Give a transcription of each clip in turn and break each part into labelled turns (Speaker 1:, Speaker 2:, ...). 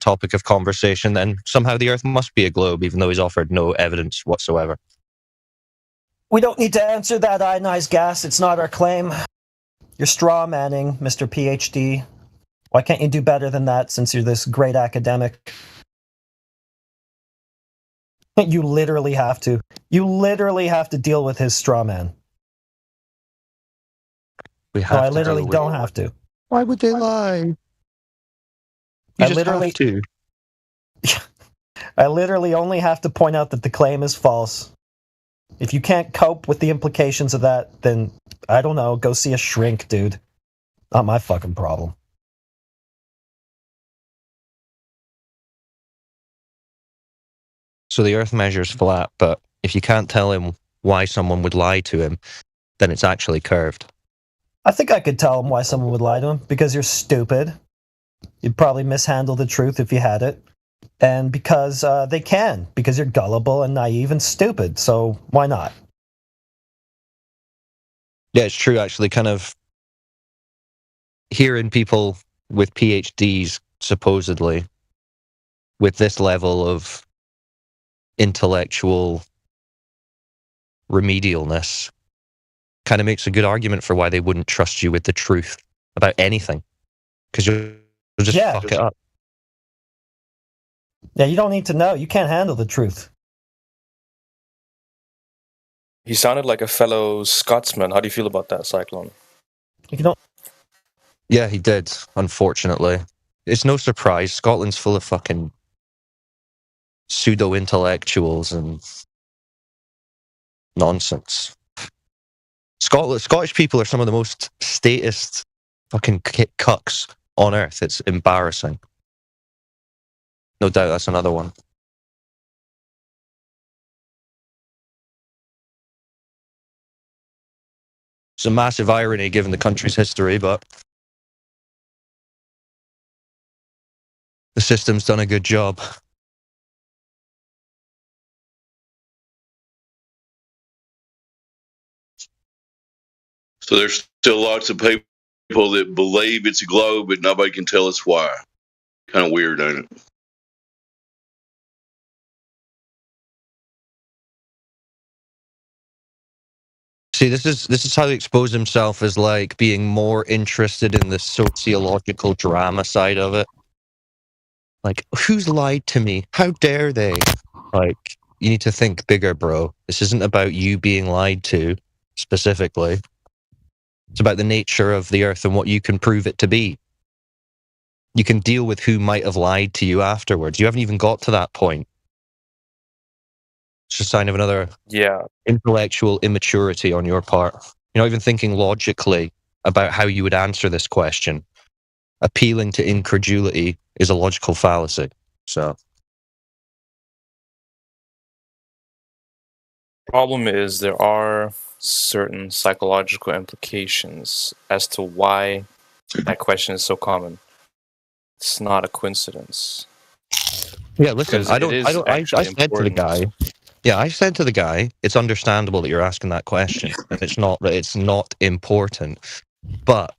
Speaker 1: topic of conversation, then somehow the Earth must be a globe, even though he's offered no evidence whatsoever.
Speaker 2: We don't need to answer that ionized gas. It's not our claim. You're straw manning, Mr. PhD. Why can't you do better than that since you're this great academic? You literally have to. You literally have to deal with his straw man. I literally don't have to.
Speaker 1: Why would they lie?
Speaker 2: I literally only have to point out that the claim is false. If you can't cope with the implications of that, then, I don't know, go see a shrink, dude. Not my fucking problem.
Speaker 1: So the Earth measures flat, but if you can't tell him why someone would lie to him, then it's actually curved.
Speaker 2: I think I could tell him why someone would lie to him. Because you're stupid. You'd probably mishandle the truth if you had it. And because they can. Because you're gullible and naive and stupid. So why not?
Speaker 1: Yeah, it's true, actually. Kind of hearing people with PhDs, supposedly, with this level of intellectual remedialness kind of makes a good argument for why they wouldn't trust you with the truth about anything. Because you'll just fuck it up.
Speaker 2: Yeah, you don't need to know. You can't handle the truth.
Speaker 3: He sounded like a fellow Scotsman. How do you feel about that, Cyclone?
Speaker 2: You don't.
Speaker 1: Yeah, he did, unfortunately. It's no surprise. Scotland's full of fucking pseudo-intellectuals and nonsense. Scottish people are some of the most statist fucking cucks on earth. It's embarrassing. No doubt that's another one. It's a massive irony given the country's history, but the system's done a good job.
Speaker 4: So there's still lots of people that believe it's a globe, but nobody can tell us why. Kind of weird, ain't it?
Speaker 1: See, this is how he exposed himself as like being more interested in the sociological drama side of it. Like, who's lied to me? How dare they? Like, you need to think bigger, bro. This isn't about you being lied to, specifically. It's about the nature of the Earth and what you can prove it to be. You can deal with who might have lied to you afterwards. You haven't even got to that point. It's a sign of another intellectual immaturity on your part. You're not even thinking logically about how you would answer this question. Appealing to incredulity is a logical fallacy. So,
Speaker 3: problem is there are certain psychological implications as to why that question is so common. It's not a coincidence.
Speaker 1: Yeah, listen, I said to the guy, I said to the guy, it's understandable that you're asking that question, and it's not that it's not important, but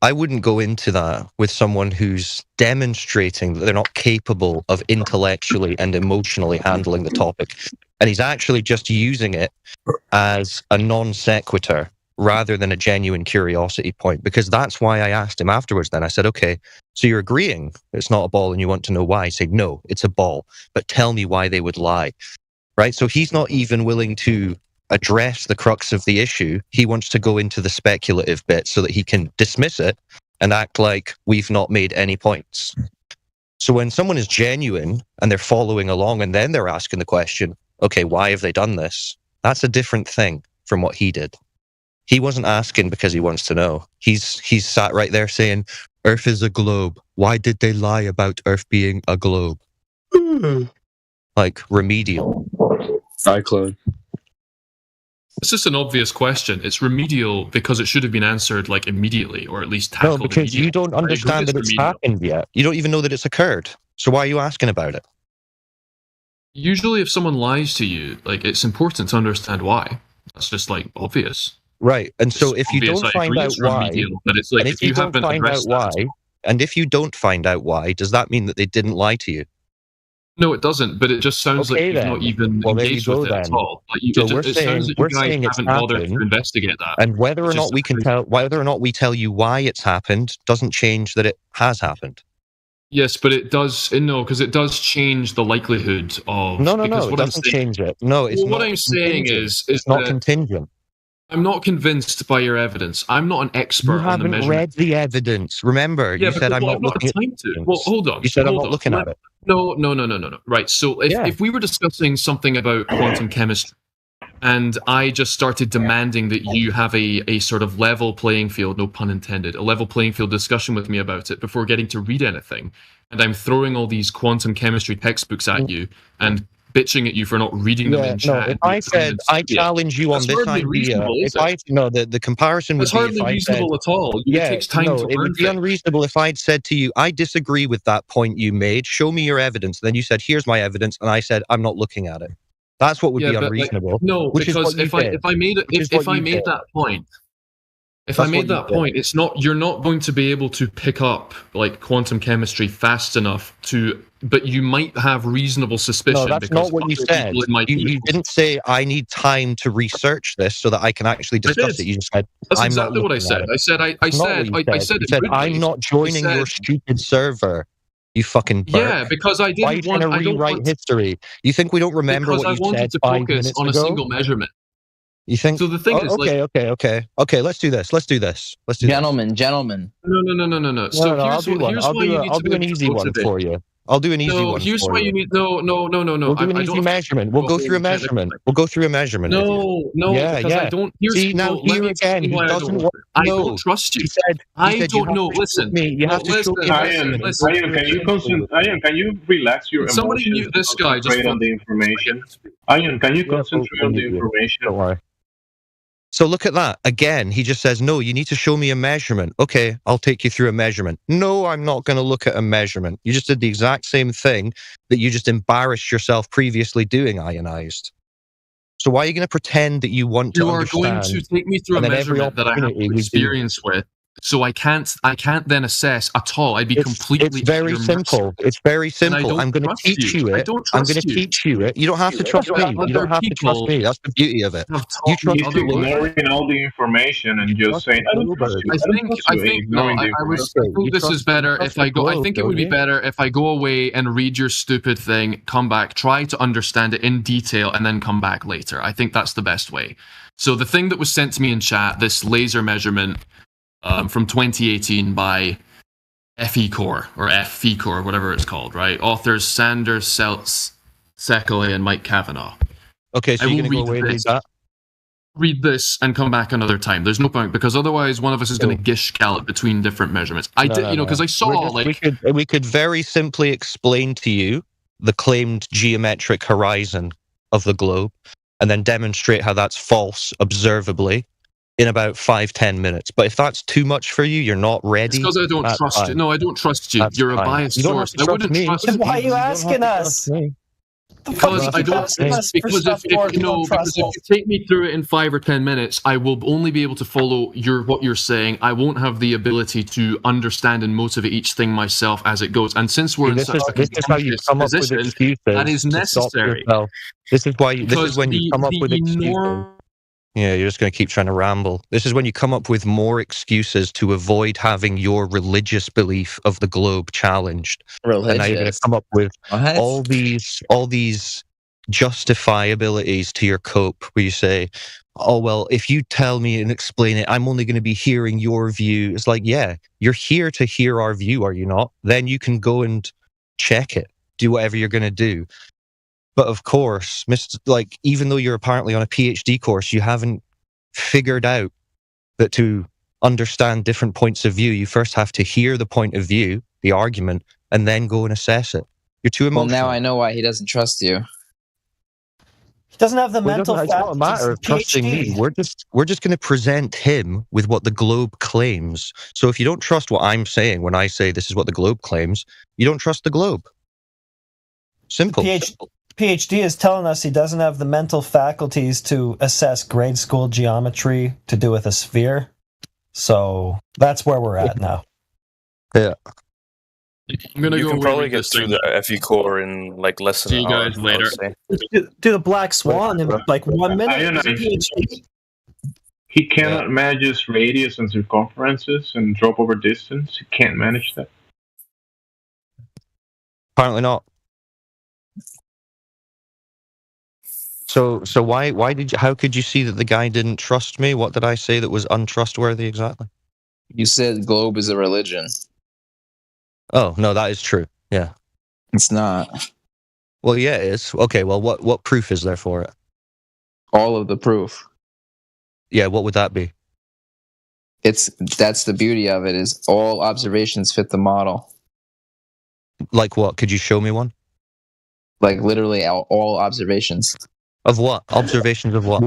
Speaker 1: I wouldn't go into that with someone who's demonstrating that they're not capable of intellectually and emotionally handling the topic. And he's actually just using it as a non sequitur rather than a genuine curiosity point, because that's why I asked him afterwards. Then I said, okay, so you're agreeing it's not a ball and you want to know why. He said, no, it's a ball, but tell me why they would lie. Right? So he's not even willing to address the crux of the issue. He wants to go into the speculative bit so that he can dismiss it and act like we've not made any points. So when someone is genuine and they're following along and then they're asking the question, okay, why have they done this? That's a different thing from what he did. He wasn't asking because he wants to know. He's sat right there saying, Earth is a globe. Why did they lie about Earth being a globe? Like remedial.
Speaker 5: Cyclone.
Speaker 6: It's just an obvious question. It's remedial because it should have been answered like immediately, or at least tackled.
Speaker 1: No, because you don't understand that it's happened yet. You don't even know that it's occurred. So why are you asking about it?
Speaker 6: Usually if someone lies to you, like, it's important to understand why. That's just like obvious.
Speaker 1: Right. And so if you don't find out why,
Speaker 6: but it's like,
Speaker 1: and if you don't find out why, And if you don't find out why, does that mean that they didn't lie to you?
Speaker 6: No, it doesn't. But it just sounds like you've not even engaged with it at all. Like
Speaker 1: so it sounds like you guys
Speaker 6: haven't bothered to investigate that.
Speaker 1: And whether or not we tell you why it's happened doesn't change that it has happened.
Speaker 6: Yes, but it does. No, because it does change the likelihood of.
Speaker 1: No, it doesn't change it. No, it's not.
Speaker 6: What I'm saying is
Speaker 1: it's not contingent.
Speaker 6: I'm not convinced by your evidence. I'm not an expert on the measurement.
Speaker 1: You haven't read the evidence. Remember, you said I'm not looking at it.
Speaker 6: Well, hold on.
Speaker 1: You said I'm not looking at it.
Speaker 6: No. Right. So if we were discussing something about quantum chemistry, and I just started demanding that you have a sort of level playing field, no pun intended, a level playing field discussion with me about it before getting to read anything, and I'm throwing all these quantum chemistry textbooks at you and bitching at you for not reading them in chat.
Speaker 1: If I said I challenge you on this idea, the comparison would be
Speaker 6: hardly reasonable at all. It takes time to learn.
Speaker 1: It would be unreasonable if I'd said to you, I disagree with that point you made. Show me your evidence. Then you said, here's my evidence, and I said, I'm not looking at it. That's what would be unreasonable.
Speaker 6: Because if I made that point, it's not. You're not going to be able to pick up like quantum chemistry fast enough to. But you might have reasonable suspicion.
Speaker 1: No, that's not what you said. You didn't say I need time to research this so that I can actually discuss it. You just said
Speaker 6: that's exactly what I said. I said
Speaker 1: I'm not joining your stupid server. You fucking Burke.
Speaker 6: Yeah, because I didn't want to
Speaker 1: rewrite history. You think we don't remember what you said? Because I wanted
Speaker 6: to focus on a single measurement.
Speaker 1: You think?
Speaker 6: So the thing is,
Speaker 1: okay. Let's do this.
Speaker 5: Gentlemen.
Speaker 6: No. So
Speaker 1: I'll do an easy one for you. I'll do an easy one.
Speaker 6: Here's why you need. No.
Speaker 1: We'll do an easy measurement. We'll go through a measurement.
Speaker 6: No.
Speaker 1: Yeah.
Speaker 6: I don't.
Speaker 1: See now here again. He doesn't want.
Speaker 6: I don't trust you. I don't know. Listen.
Speaker 1: You have to show me.
Speaker 7: Ian, can you relax your emotions?
Speaker 6: Somebody mute this guy. Just
Speaker 7: on the information. Ian, can you concentrate on the information?
Speaker 1: Don't worry. So look at that. Again, he just says, no, you need to show me a measurement. Okay, I'll take you through a measurement. No, I'm not going to look at a measurement. You just did the exact same thing that you just embarrassed yourself previously doing, Ionized. So why are you going to pretend that you want to understand?
Speaker 6: You are going to take me through a measurement that I have experience with. So I can't then assess at all. I'd be completely.
Speaker 1: It's very simple. It's very simple. I'm going to teach you it. I'm going to teach you it. You don't have to trust me. You don't have to trust me. That's the beauty of it.
Speaker 7: You trust ignoring all the information and just saying, I
Speaker 6: think this is better if I go. I think it would be better if I go away and read your stupid thing, come back, try to understand it in detail, and then come back later. I think that's the best way. So the thing that was sent to me in chat, this laser measurement. From 2018 by FECOR or FECOR, whatever it's called, right? Authors Sanders, Sekele, and Mike Kavanagh.
Speaker 1: Okay, so you're going to go away and read that?
Speaker 6: Read this and come back another time. There's no point, because otherwise one of us is going to gish gallop between different measurements. Because I saw
Speaker 1: we could very simply explain to you the claimed geometric horizon of the globe, and then demonstrate how that's false observably in about 5-10 minutes. But if that's too much for you, you're not ready.
Speaker 6: It's because I don't trust you. No, I don't trust you. You're a biased source. I wouldn't trust you.
Speaker 2: Why are you asking us?
Speaker 6: Because I don't. Because if you take me through it in 5 or 10 minutes, I will only be able to follow what you're saying. I won't have the ability to understand and motivate each thing myself as it goes. And since we're in such a contentious position, that is necessary.
Speaker 1: This is when you come up with excuses. Yeah, you're just going to keep trying to ramble. This is when you come up with more excuses to avoid having your religious belief of the globe challenged. And now you're going to come up with all these justifiabilities to your cope, where you say, oh, well, if you tell me and explain it, I'm only going to be hearing your view. It's like, yeah, you're here to hear our view, are you not? Then you can go and check it, do whatever you're going to do. But of course, even though you're apparently on a PhD course, you haven't figured out that to understand different points of view, you first have to hear the point of view, the argument, and then go and assess it. You're too emotional.
Speaker 5: Well, now I know why he doesn't trust you.
Speaker 2: He doesn't have the mental faculties.
Speaker 1: It's not a matter of trusting me. We're just going to present him with what the globe claims. So if you don't trust what I'm saying when I say this is what the globe claims, you don't trust the globe. Simple.
Speaker 2: PhD is telling us he doesn't have the mental faculties to assess grade school geometry to do with a sphere. So that's where we're at now.
Speaker 1: Yeah.
Speaker 6: I'm gonna
Speaker 3: You
Speaker 6: go
Speaker 3: can
Speaker 6: away
Speaker 3: probably
Speaker 6: with
Speaker 3: get
Speaker 6: this
Speaker 3: through
Speaker 6: thing.
Speaker 3: the FE core in like less than
Speaker 6: See you
Speaker 3: an hour.
Speaker 6: guys
Speaker 3: I would
Speaker 6: later.
Speaker 3: say.
Speaker 2: Do the Black Swan in like 1 minute.
Speaker 7: Ionize.
Speaker 2: It's a PhD.
Speaker 7: He cannot manage radius and circumferences and drop over distance. He can't manage that.
Speaker 1: Apparently not. So why did you? How could you see that the guy didn't trust me? What did I say that was untrustworthy exactly?
Speaker 5: You said globe is a religion.
Speaker 1: Oh no, that is true. Yeah.
Speaker 5: It's not.
Speaker 1: Well, yeah, it is. Okay. Well, what proof is there for it?
Speaker 5: All of the proof.
Speaker 1: Yeah. What would that be?
Speaker 5: That's the beauty of it, is all observations fit the model.
Speaker 1: Like what? Could you show me one?
Speaker 5: Like literally all observations.
Speaker 1: Of what? Observations of what?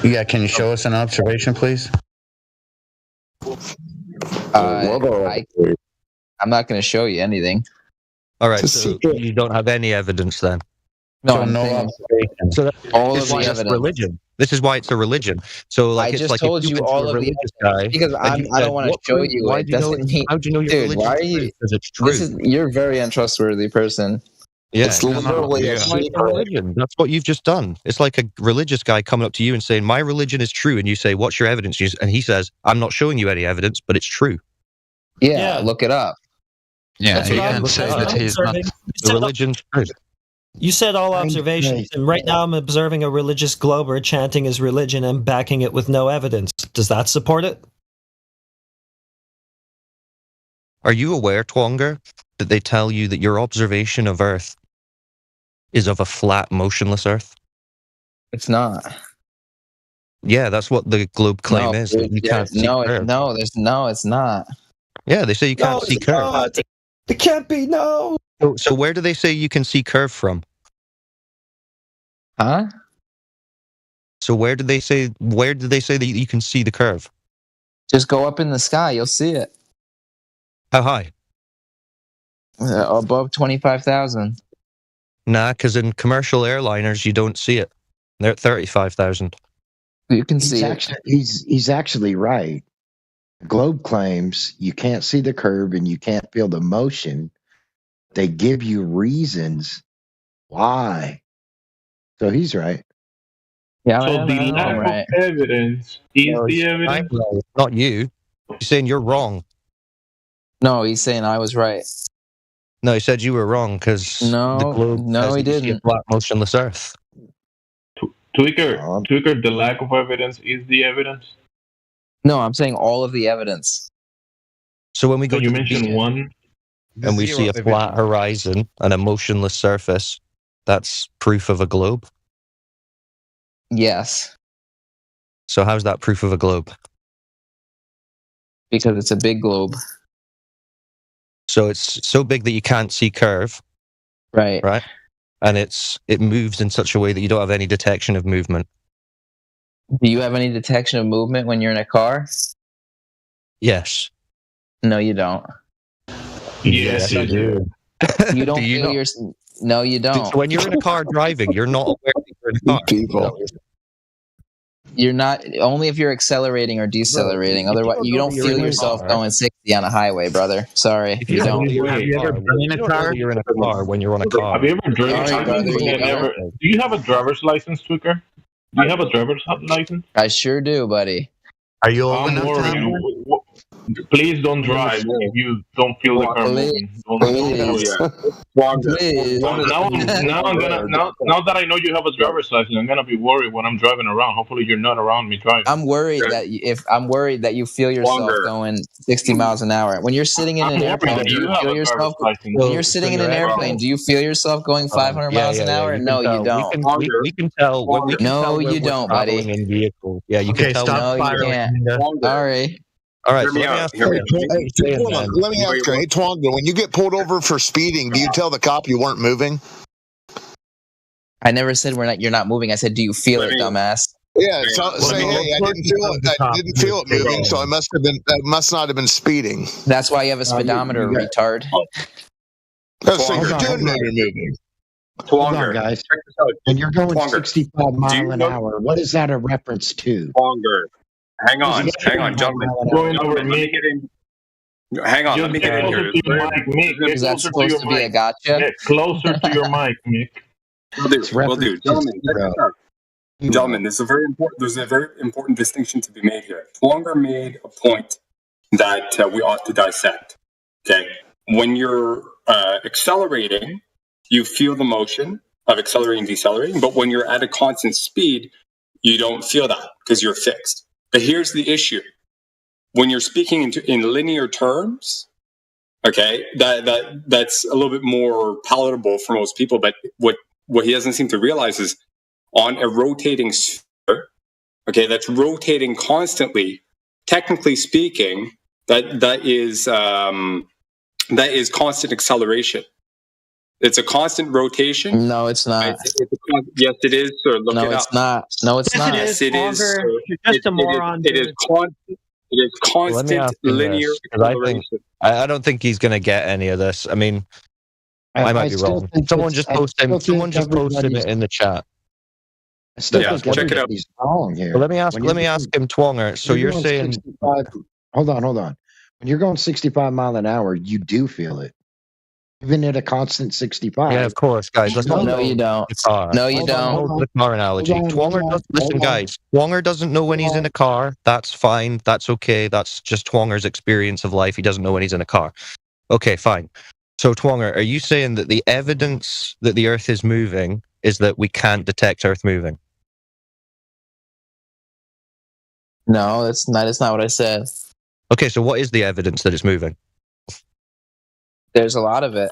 Speaker 8: Yeah, can you show us an observation, please?
Speaker 5: I'm not going to show you anything.
Speaker 1: All right. So you don't have any evidence then.
Speaker 5: No,
Speaker 8: So
Speaker 5: I'm
Speaker 8: no
Speaker 5: saying
Speaker 8: observation.
Speaker 1: So
Speaker 5: all
Speaker 1: that's
Speaker 5: of
Speaker 1: why
Speaker 5: the
Speaker 1: it's
Speaker 5: evidence.
Speaker 1: religion. This is why it's a religion. So like
Speaker 5: I
Speaker 1: it's
Speaker 5: just
Speaker 1: like
Speaker 5: told
Speaker 1: if
Speaker 5: you
Speaker 1: went to
Speaker 5: all
Speaker 1: a
Speaker 5: of the
Speaker 1: religious
Speaker 5: evidence
Speaker 1: guy,
Speaker 5: because
Speaker 1: and you
Speaker 5: I
Speaker 1: said,
Speaker 5: don't want to
Speaker 1: "What
Speaker 5: show
Speaker 1: proof?
Speaker 5: you
Speaker 1: Why
Speaker 5: it.
Speaker 1: do you know?
Speaker 5: Doesn't mean,
Speaker 1: How do you know your
Speaker 5: dude.
Speaker 1: religion
Speaker 5: Why are
Speaker 1: is
Speaker 5: you?
Speaker 1: true? Because it's true.
Speaker 5: You're a very untrustworthy person.
Speaker 1: Yeah,
Speaker 9: It's literally a
Speaker 1: It's like a religion. That's what you've just done. It's like a religious guy coming up to you and saying, "My religion is true," and you say, "What's your evidence?" And he says, "I'm not showing you any evidence, but it's true."
Speaker 5: Yeah, look it up.
Speaker 10: Yeah,
Speaker 2: That's
Speaker 10: you
Speaker 2: what I'm
Speaker 10: can't say that he's not.
Speaker 2: observing.
Speaker 1: The religion's true.
Speaker 2: You said all observations, and right now I'm observing a religious glober chanting his religion and backing it with no evidence. Does that support it?
Speaker 1: Are you aware, Twonger, that they tell you that your observation of Earth is of a flat, motionless Earth?
Speaker 5: It's not.
Speaker 1: Yeah, that's what the globe claim is. That you can't see curve.
Speaker 5: It's not.
Speaker 1: Yeah, they say you can't see curve.
Speaker 2: It can't be, no.
Speaker 1: So where do they say you can see curve from?
Speaker 5: Huh?
Speaker 1: So where did they say that you can see the curve?
Speaker 5: Just go up in the sky, you'll see it.
Speaker 1: How high?
Speaker 5: Above 25,000.
Speaker 1: Nah, because in commercial airliners you don't see it. They're at 35,000.
Speaker 5: You can see it.
Speaker 9: He's actually right. Globe claims you can't see the curve and you can't feel the motion. They give you reasons why. So he's right.
Speaker 5: Yeah,
Speaker 7: So the lack of evidence is the evidence.
Speaker 1: Not you. He's saying you're wrong.
Speaker 5: No, he's saying I was right.
Speaker 1: No, he said you were wrong because the globe
Speaker 5: he didn't.
Speaker 1: See a flat, motionless Earth.
Speaker 7: Tweaker, the lack of evidence is the evidence.
Speaker 5: No, I'm saying all of the evidence.
Speaker 1: So when we go
Speaker 7: you mentioned one,
Speaker 1: and we see a flat horizon and a motionless surface, that's proof of a globe?
Speaker 5: Yes.
Speaker 1: So how's that proof of a globe?
Speaker 5: Because it's a big globe.
Speaker 1: So it's so big that you can't see curve.
Speaker 5: Right.
Speaker 1: Right? And it moves in such a way that you don't have any detection of movement.
Speaker 5: Do you have any detection of movement when you're in a car?
Speaker 1: Yes.
Speaker 5: No, you don't.
Speaker 7: Yes, you do.
Speaker 5: You don't feel your... No, you don't.
Speaker 1: So when you're in a car driving, you're not aware that you're in a car.
Speaker 9: People.
Speaker 5: You're not, only if you're accelerating or decelerating. Otherwise, you don't feel yourself going 60 on a highway, brother. Sorry, you don't.
Speaker 8: Have you ever been in a car?
Speaker 1: You're in a car when you're on a car.
Speaker 7: Have you ever driven? Do you have a driver's license, Tweaker? Do you have a driver's license?
Speaker 5: I sure do, buddy.
Speaker 8: Are you old enough
Speaker 7: to please don't drive if you don't feel the car moving. Now that I know you have a driver's license, I'm gonna be worried when I'm driving around. Hopefully, you're not around me driving.
Speaker 5: I'm worried that you feel yourself going 60 miles an hour when you're sitting in an airplane. Do you feel yourself when you're sitting in an airplane? Do you feel yourself going 500 miles an hour? No, you don't.
Speaker 1: We can tell.
Speaker 5: No, you don't, buddy.
Speaker 1: In vehicles. Yeah, you can tell.
Speaker 5: No, you can't. Sorry.
Speaker 1: All right, so let me ask you.
Speaker 11: Let me ask you, hey, Twonga, when you get pulled over for speeding, do you tell the cop you weren't moving?
Speaker 5: I never said you're not moving. I said, do you feel it, dumbass?
Speaker 11: Yeah, say, hey, I didn't feel it moving, so I must not have been speeding.
Speaker 5: That's why you have a speedometer, retard.
Speaker 11: So you're doing moving.
Speaker 9: Hold on, guys. When you're going 65 mile an hour, what is that a reference to?
Speaker 12: Hang on, gentlemen. Hang on, let me get in here.
Speaker 5: Is that supposed to be a gotcha?
Speaker 7: Get closer to your mic, Mick.
Speaker 12: Will do. Gentlemen, there's a very important distinction to be made here. Twonger made a point that we ought to dissect. Okay, when you're accelerating, you feel the motion of accelerating, decelerating, but when you're at a constant speed, you don't feel that because you're fixed. But here's the issue: when you're speaking in linear terms, okay, that's a little bit more palatable for most people. But what he doesn't seem to realize is, on a rotating sphere, okay, that's rotating constantly, technically speaking, that is constant acceleration. It's a constant rotation.
Speaker 5: No, it's not.
Speaker 12: Yes, it is, sir. Look
Speaker 5: no,
Speaker 12: it
Speaker 5: it's
Speaker 12: up.
Speaker 5: not. No, it's not.
Speaker 12: Yes, it is.
Speaker 13: You're just a moron.
Speaker 12: It is constant linear acceleration.
Speaker 1: I don't think he's going to get any of this. I mean, I might be wrong. Someone just posted it in the chat.
Speaker 9: I still think
Speaker 12: check it out.
Speaker 9: He's wrong here.
Speaker 1: Well, let me ask him, Twonger. So you're saying,
Speaker 9: 65, hold on. When you're going 65 mile an hour, you do feel it, even at a constant 65.
Speaker 1: Yeah, of course, guys. Let's
Speaker 5: No, you don't. No, you don't.
Speaker 1: Hold the car analogy. Twonger doesn't know when he's in a car. That's fine. That's okay. That's just Twonger's experience of life. He doesn't know when he's in a car. Okay, fine. So, Twonger, are you saying that the evidence that the Earth is moving is that we can't detect Earth moving?
Speaker 5: No, that's not what I said.
Speaker 1: Okay, so what is the evidence that it's moving?
Speaker 5: There's a lot of it.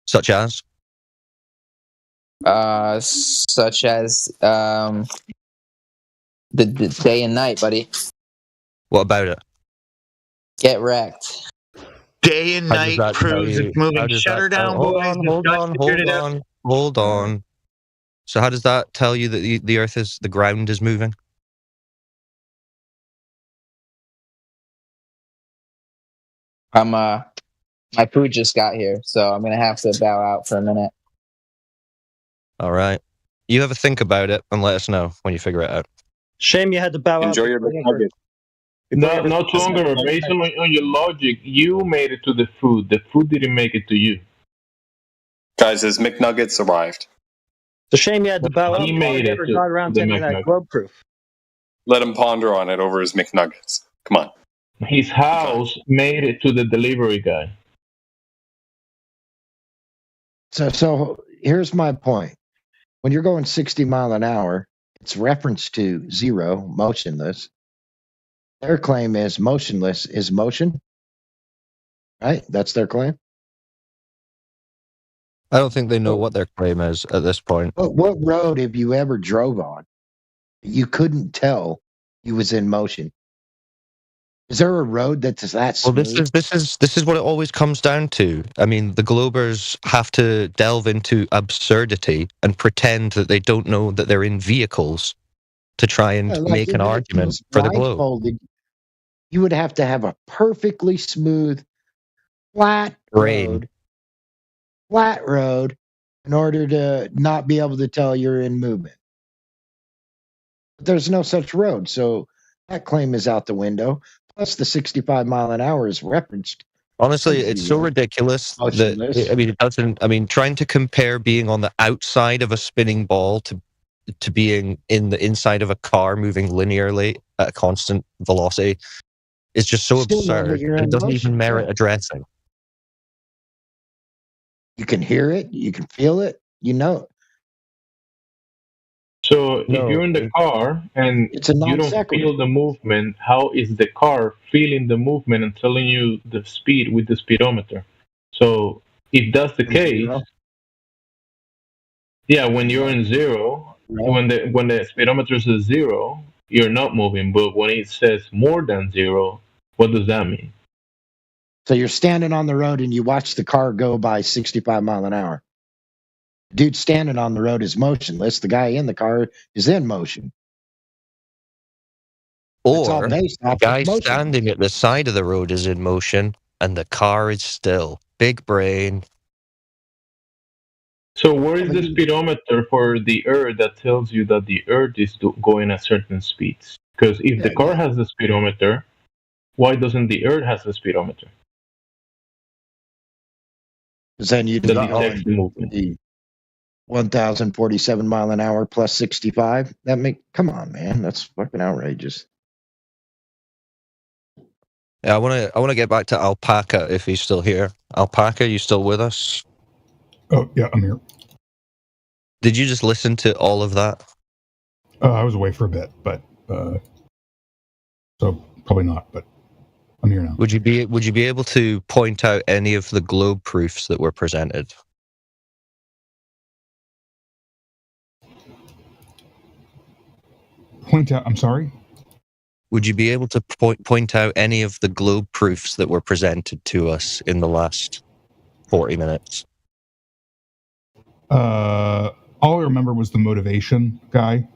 Speaker 1: Such as?
Speaker 5: Such as the day and night, buddy.
Speaker 1: What about it?
Speaker 5: Get wrecked.
Speaker 8: Day and night proves it's moving. Shut her down, boys.
Speaker 1: Hold on. So how does that tell you that the Earth the ground is moving?
Speaker 5: My food just got here, so I'm gonna have to bow out for a minute.
Speaker 1: All right. You have a think about it and let us know when you figure it out.
Speaker 13: Shame you had to bow out.
Speaker 12: Enjoy your McNugget.
Speaker 7: No longer. Based on your logic, you made it to the food. The food didn't make it to you.
Speaker 12: Guys, his McNuggets arrived.
Speaker 13: It's a shame you had to bow out.
Speaker 7: He made it.
Speaker 13: Got around to that globe proof.
Speaker 12: Let him ponder on it over his McNuggets. Come on.
Speaker 7: His house made it to the delivery guy.
Speaker 9: So here's my point. When you're going 60 mile an hour, it's reference to zero, motionless. Their claim is motionless is motion. Right? That's their claim.
Speaker 1: I don't think they know what their claim is at this point.
Speaker 9: What road have you ever drove on? You couldn't tell he was in motion. Is there a road that's that smooth?
Speaker 1: Well, this is what it always comes down to. I mean, the Globers have to delve into absurdity and pretend that they don't know that they're in vehicles to try and make an argument for the globe.
Speaker 9: You would have to have a perfectly smooth, flat road in order to not be able to tell you're in movement. But there's no such road, so that claim is out the window. Plus, the 65 mile an hour is referenced.
Speaker 1: Honestly, it's so ridiculous that it doesn't. I mean, trying to compare being on the outside of a spinning ball to being in the inside of a car moving linearly at a constant velocity is just so absurd. It doesn't even merit addressing.
Speaker 9: You can hear it, you can feel it, you know.
Speaker 7: So if you're in the car and you don't feel the movement, how is the car feeling the movement and telling you the speed with the speedometer? So if that's the case, when you're in zero, when the speedometer says zero, you're not moving. But when it says more than zero, what does that mean?
Speaker 9: So you're standing on the road and you watch the car go by 65 mile an hour. Dude standing on the road is motionless. The guy in the car is in motion.
Speaker 1: Or the guy standing at the side of the road is in motion and the car is still. Big brain.
Speaker 7: So where is the speedometer for the Earth that tells you that the Earth is going at certain speeds? Because if the car has the speedometer, why doesn't the Earth has a speedometer?
Speaker 9: Because then you'd be going the 1,047 mile an hour plus 65. Come on, man, that's fucking outrageous.
Speaker 1: Yeah, I want to get back to Alpaca if he's still here. Alpaca, you still with us?
Speaker 14: Oh yeah, I'm here.
Speaker 1: Did you just listen to all of that?
Speaker 14: I was away for a bit, but so probably not. But I'm here now.
Speaker 1: Would you be able to point out any of the globe proofs that were presented?
Speaker 14: Point out. I'm sorry.
Speaker 1: Would you be able to point out any of the globe proofs that were presented to us in the last 40 minutes?
Speaker 14: All I remember was the motivation guy.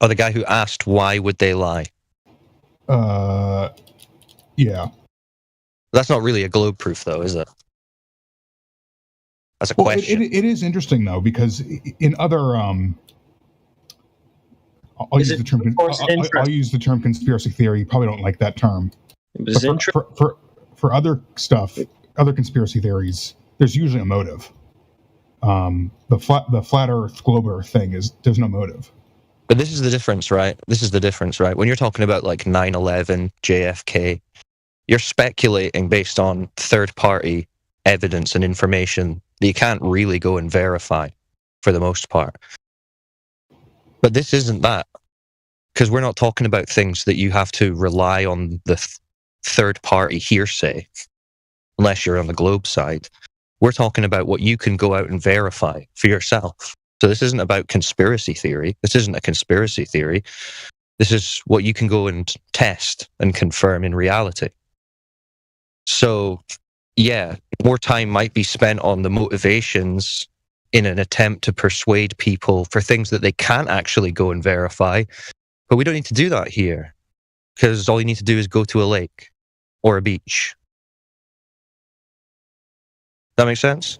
Speaker 1: Oh, the guy who asked why would they lie?
Speaker 14: Yeah.
Speaker 1: That's not really a globe proof, though, is it? That's a question.
Speaker 14: It is interesting, though, because in other... I'll use the term conspiracy theory. You probably don't like that term. For other stuff, other conspiracy theories, there's usually a motive. The flat Earth, globe Earth thing there's no motive.
Speaker 1: But this is the difference, right? When you're talking about like 9/11, JFK, you're speculating based on third-party evidence and information that you can't really go and verify for the most part. But this isn't that, because we're not talking about things that you have to rely on the third-party hearsay, unless you're on the globe side. We're talking about what you can go out and verify for yourself. So this isn't about conspiracy theory. This isn't a conspiracy theory. This is what you can go and test and confirm in reality. So, yeah, more time might be spent on the motivations in an attempt to persuade people for things that they can't actually go and verify. But we don't need to do that here, because all you need to do is go to a lake or a beach. That makes sense?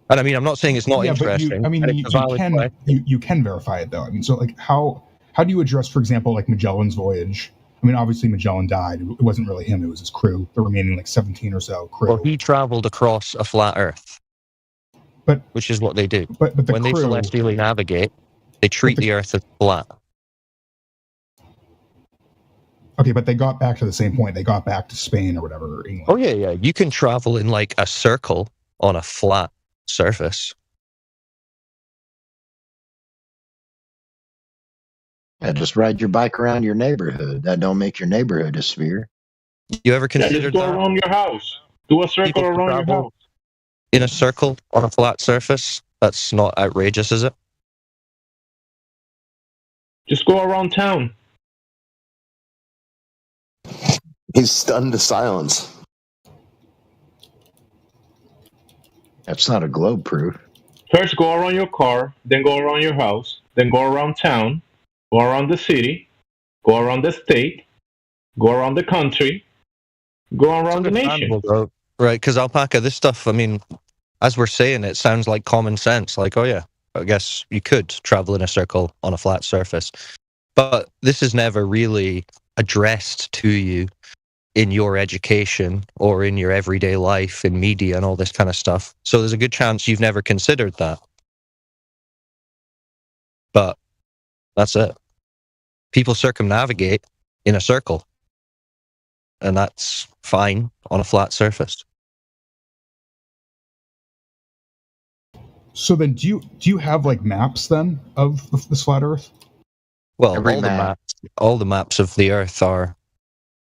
Speaker 1: And I mean, I'm not saying it's not interesting.
Speaker 14: You can verify it, though. I mean, so like, how do you address, for example, like Magellan's voyage? I mean, obviously Magellan died. It wasn't really him; it was his crew, the remaining like 17 or so crew.
Speaker 1: Well, he traveled across a flat Earth, which is what they do.
Speaker 14: But
Speaker 1: when they celestially navigate, they treat the Earth as flat.
Speaker 14: Okay, but they got back to the same point. They got back to Spain or whatever, or England.
Speaker 1: Oh yeah. You can travel in like a circle on a flat surface.
Speaker 9: Yeah, just ride your bike around your neighborhood. That don't make your neighborhood a sphere.
Speaker 1: You ever considered
Speaker 7: just go around your house? Do a circle around your house.
Speaker 1: In a circle on a flat surface? That's not outrageous, is it?
Speaker 7: Just go around town.
Speaker 11: He's stunned to silence.
Speaker 9: That's not a globe proof.
Speaker 7: First, go around your car, then go around your house, then go around town, go around the city, go around the state, go around the country, go around the nation.
Speaker 1: Right, because Alpaca, this stuff, I mean, as we're saying, it sounds like common sense. Like, oh yeah, I guess you could travel in a circle on a flat surface. But this is never really addressed to you in your education or in your everyday life, in media and all this kind of stuff. So there's a good chance you've never considered that. But that's it. People circumnavigate in a circle. And that's fine on a flat surface.
Speaker 14: So then do you have like maps then of this flat Earth?
Speaker 1: Well, all the maps of the Earth are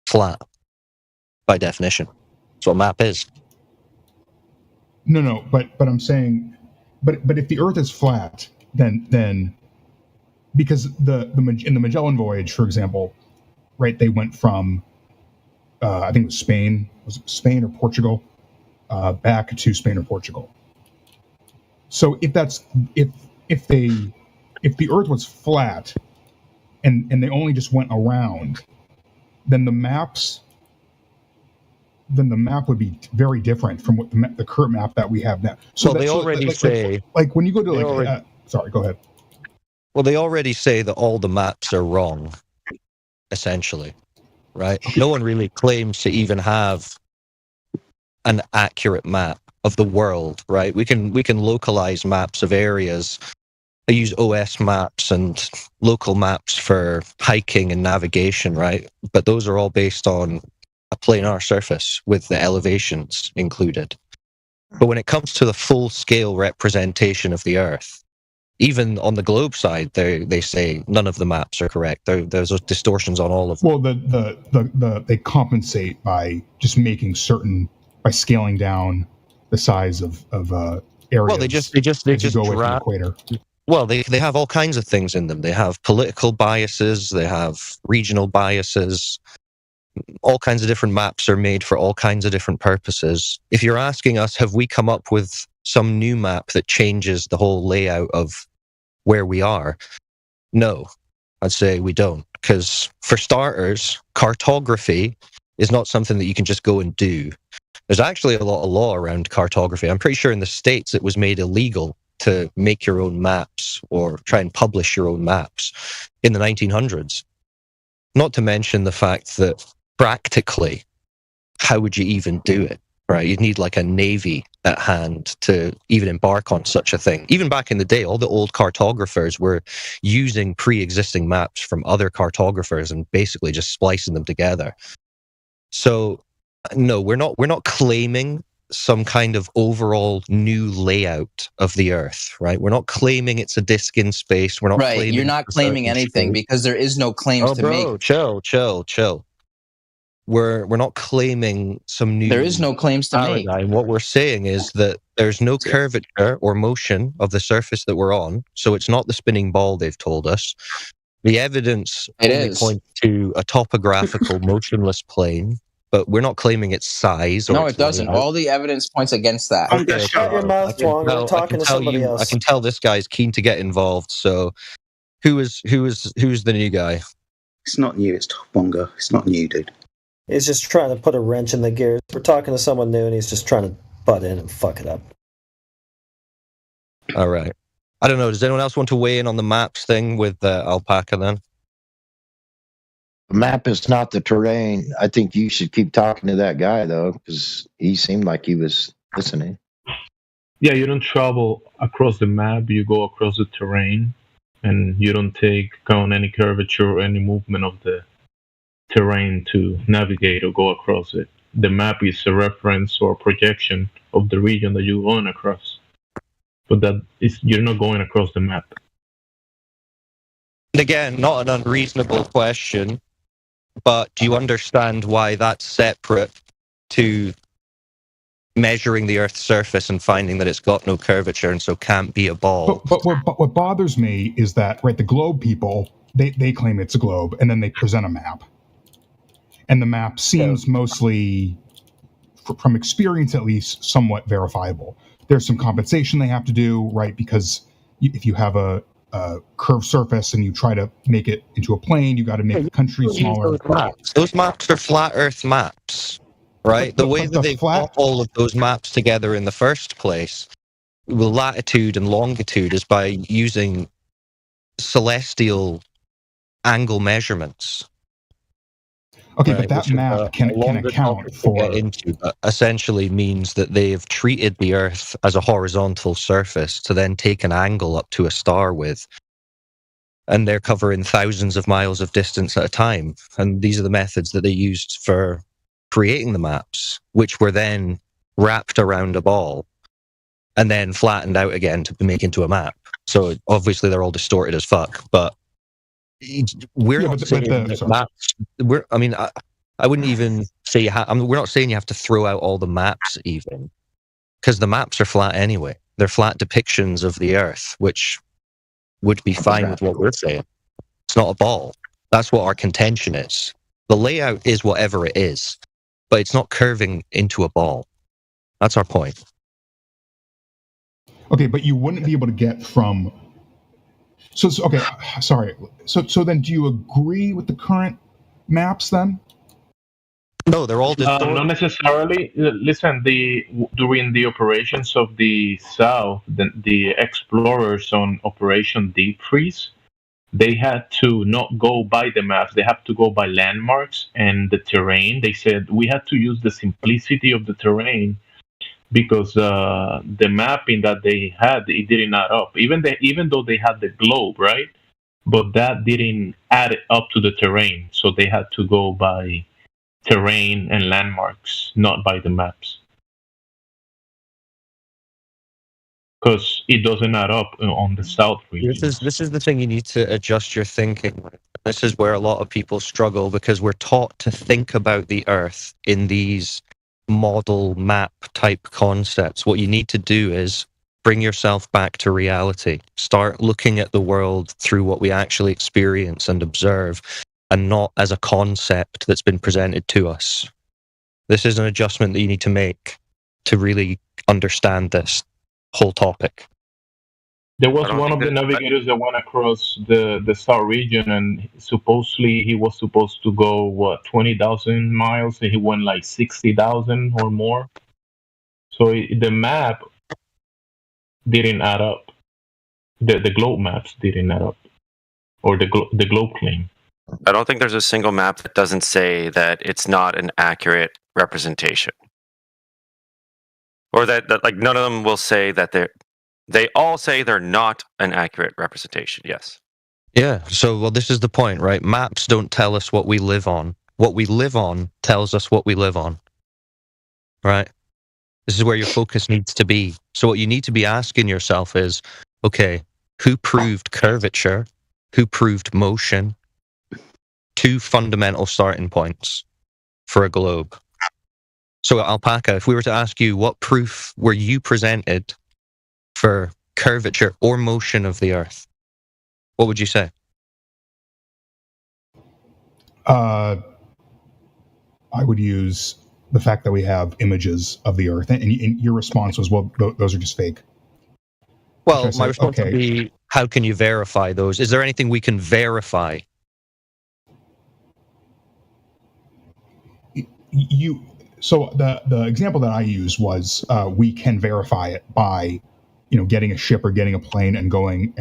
Speaker 1: flat by definition. That's what a map is.
Speaker 14: No, but I'm saying, but if the Earth is flat, then because in the Magellan voyage, for example, right, they went from I think it was Spain. Was it Spain or Portugal? Back to Spain or Portugal. So if the Earth was flat and they only just went around, then the map would be very different from what the current map that we have now. So
Speaker 1: they already say,
Speaker 14: like when you go to sorry, go ahead.
Speaker 1: Well, they already say that all the maps are wrong. essentially, right? No one really claims to even have an accurate map of the world, right? We can localize maps of areas. I use OS maps and local maps for hiking and navigation, right? But those are all based on a planar surface with the elevations included. But when it comes to the full-scale representation of the Earth, even on the globe side, they say none of the maps are correct. There's distortions on all of them.
Speaker 14: Well, they compensate by just making certain, by scaling down the size of areas.
Speaker 1: Well, they just
Speaker 14: go away from the equator.
Speaker 1: Well, they have all kinds of things in them. They have political biases. They have regional biases. All kinds of different maps are made for all kinds of different purposes. If you're asking us, have we come up with some new map that changes the whole layout of where we are? No, I'd say we don't. Because for starters, cartography is not something that you can just go and do. There's actually a lot of law around cartography. I'm pretty sure in the States it was made illegal to make your own maps or try and publish your own maps in the 1900s. Not to mention the fact that practically, how would you even do it, right? You'd need like a navy at hand to even embark on such a thing. Even back in the day, all the old cartographers were using pre-existing maps from other cartographers and basically just splicing them together. So, no, we're not claiming some kind of overall new layout of the Earth, right? We're not claiming it's a disk in space. We're not claiming
Speaker 5: You're not claiming anything because there is no claims to make.
Speaker 1: Chill. We're not claiming some new.
Speaker 5: There is no claims to
Speaker 1: make. What we're saying is that there's no curvature or motion of the surface that we're on, so it's not the spinning ball they've told us. The evidence only points to a topographical motionless plane, but we're not claiming its size.
Speaker 5: No, it doesn't. All the evidence points against that.
Speaker 13: Shut your mouth, Twong. We're talking to somebody else.
Speaker 1: I can tell this guy's keen to get involved. So, who's the new guy?
Speaker 15: It's not new. It's Twonga. It's not new, dude.
Speaker 13: He's just trying to put a wrench in the gears. We're talking to someone new, and he's just trying to butt in and fuck it up.
Speaker 1: All right. I don't know. Does anyone else want to weigh in on the maps thing with Alpaca then?
Speaker 9: The map is not the terrain. I think you should keep talking to that guy, though, because he seemed like he was listening.
Speaker 7: Yeah, you don't travel across the map. You go across the terrain, and you don't take on any curvature or any movement of the terrain to navigate or go across it. The map is a reference or projection of the region that you're going across. But you're not going across the map.
Speaker 1: Again, not an unreasonable question, but do you understand why that's separate to measuring the Earth's surface and finding that it's got no curvature and so can't be a ball?
Speaker 14: But what bothers me is that, right, the globe people, they claim it's a globe, and then they present a map. And the map seems mostly, from experience at least, somewhat verifiable. There's some compensation they have to do, right? Because if you have a curved surface and you try to make it into a plane, you got to make the country smaller.
Speaker 1: Those maps are flat Earth maps, right? The way that they put all of those maps together in the first place, with latitude and longitude, is by using celestial angle measurements.
Speaker 14: Okay, right, but that map can account for...
Speaker 1: But essentially means that they've treated the Earth as a horizontal surface to then take an angle up to a star with. And they're covering thousands of miles of distance at a time. And these are the methods that they used for creating the maps, which were then wrapped around a ball and then flattened out again to make into a map. So obviously they're all distorted as fuck, but we're not saying that maps. I wouldn't even say we're not saying you have to throw out all the maps, even, because the maps are flat anyway. They're flat depictions of the Earth, which would be fine with what we're saying. It's not a ball. That's what our contention is. The layout is whatever it is, but it's not curving into a ball. That's our point.
Speaker 14: Okay, but you wouldn't be able to get from. So okay, sorry. So then, do you agree with the current maps then?
Speaker 1: No, they're all
Speaker 7: not necessarily. Listen, during the operations of the South, the explorers on Operation Deep Freeze, they had to not go by the maps. They have to go by landmarks and the terrain. They said we had to use the simplicity of the terrain because the mapping that they had, it didn't add up. Even though they had the globe, right? But that didn't add it up to the terrain. So they had to go by terrain and landmarks, not by the maps. Because it doesn't add up on the south region.
Speaker 1: This is the thing you need to adjust your thinking. This is where a lot of people struggle because we're taught to think about the Earth in these model map type concepts. What you need to do is bring yourself back to reality. Start looking at the world through what we actually experience and observe, and not as a concept that's been presented to us. This is an adjustment that you need to make to really understand this whole topic.
Speaker 7: There was one of the navigators that went across the South region, and supposedly he was supposed to go 20,000 miles, and he went like 60,000 or more. So the map didn't add up. The globe maps didn't add up, or the globe claim.
Speaker 16: I don't think there's a single map that doesn't say that it's not an accurate representation, or that like none of them will say that they all say they're not an accurate representation. Yes.
Speaker 1: Yeah. So, well, this is the point, right? Maps don't tell us what we live on. What we live on tells us what we live on. Right? This is where your focus needs to be. So what you need to be asking yourself is, okay, who proved curvature? Who proved motion? Two fundamental starting points for a globe. So, Alpaca, if we were to ask you, what proof were you presented for curvature or motion of the Earth, what would you say?
Speaker 14: I would use the fact that we have images of the Earth, and your response was, well, those are just fake.
Speaker 1: Well, my response would be, how can you verify those? Is there anything we can verify?
Speaker 14: So the example that I used was we can verify it by, getting a ship or getting a plane and going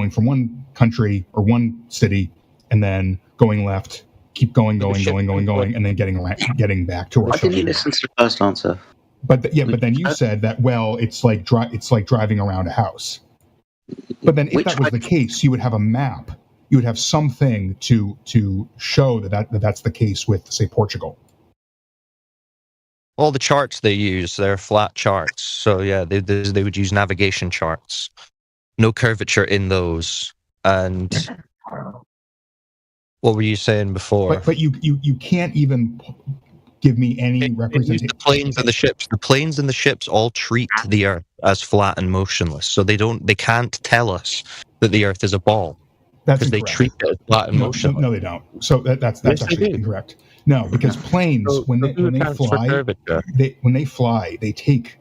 Speaker 14: from one country or one city, and then going left, keep going, and then getting back to our.
Speaker 15: Why didn't you listen to the first answer?
Speaker 14: But then you said that, well, it's like driving around a house. But then if that was the case, you would have a map. You would have something to show that's the case with, say, Portugal.
Speaker 1: All the charts they use, they're flat charts. So yeah, they would use navigation charts. No curvature in those. And what were you saying before?
Speaker 14: But you can't even give me any representation.
Speaker 1: The planes and the ships. The planes and the ships all treat the Earth as flat and motionless. So they can't tell us that the Earth is a ball.
Speaker 14: That's
Speaker 1: because they treat it as flat and motionless.
Speaker 14: No, they don't. So that's actually incorrect. No, because planes when they fly, they take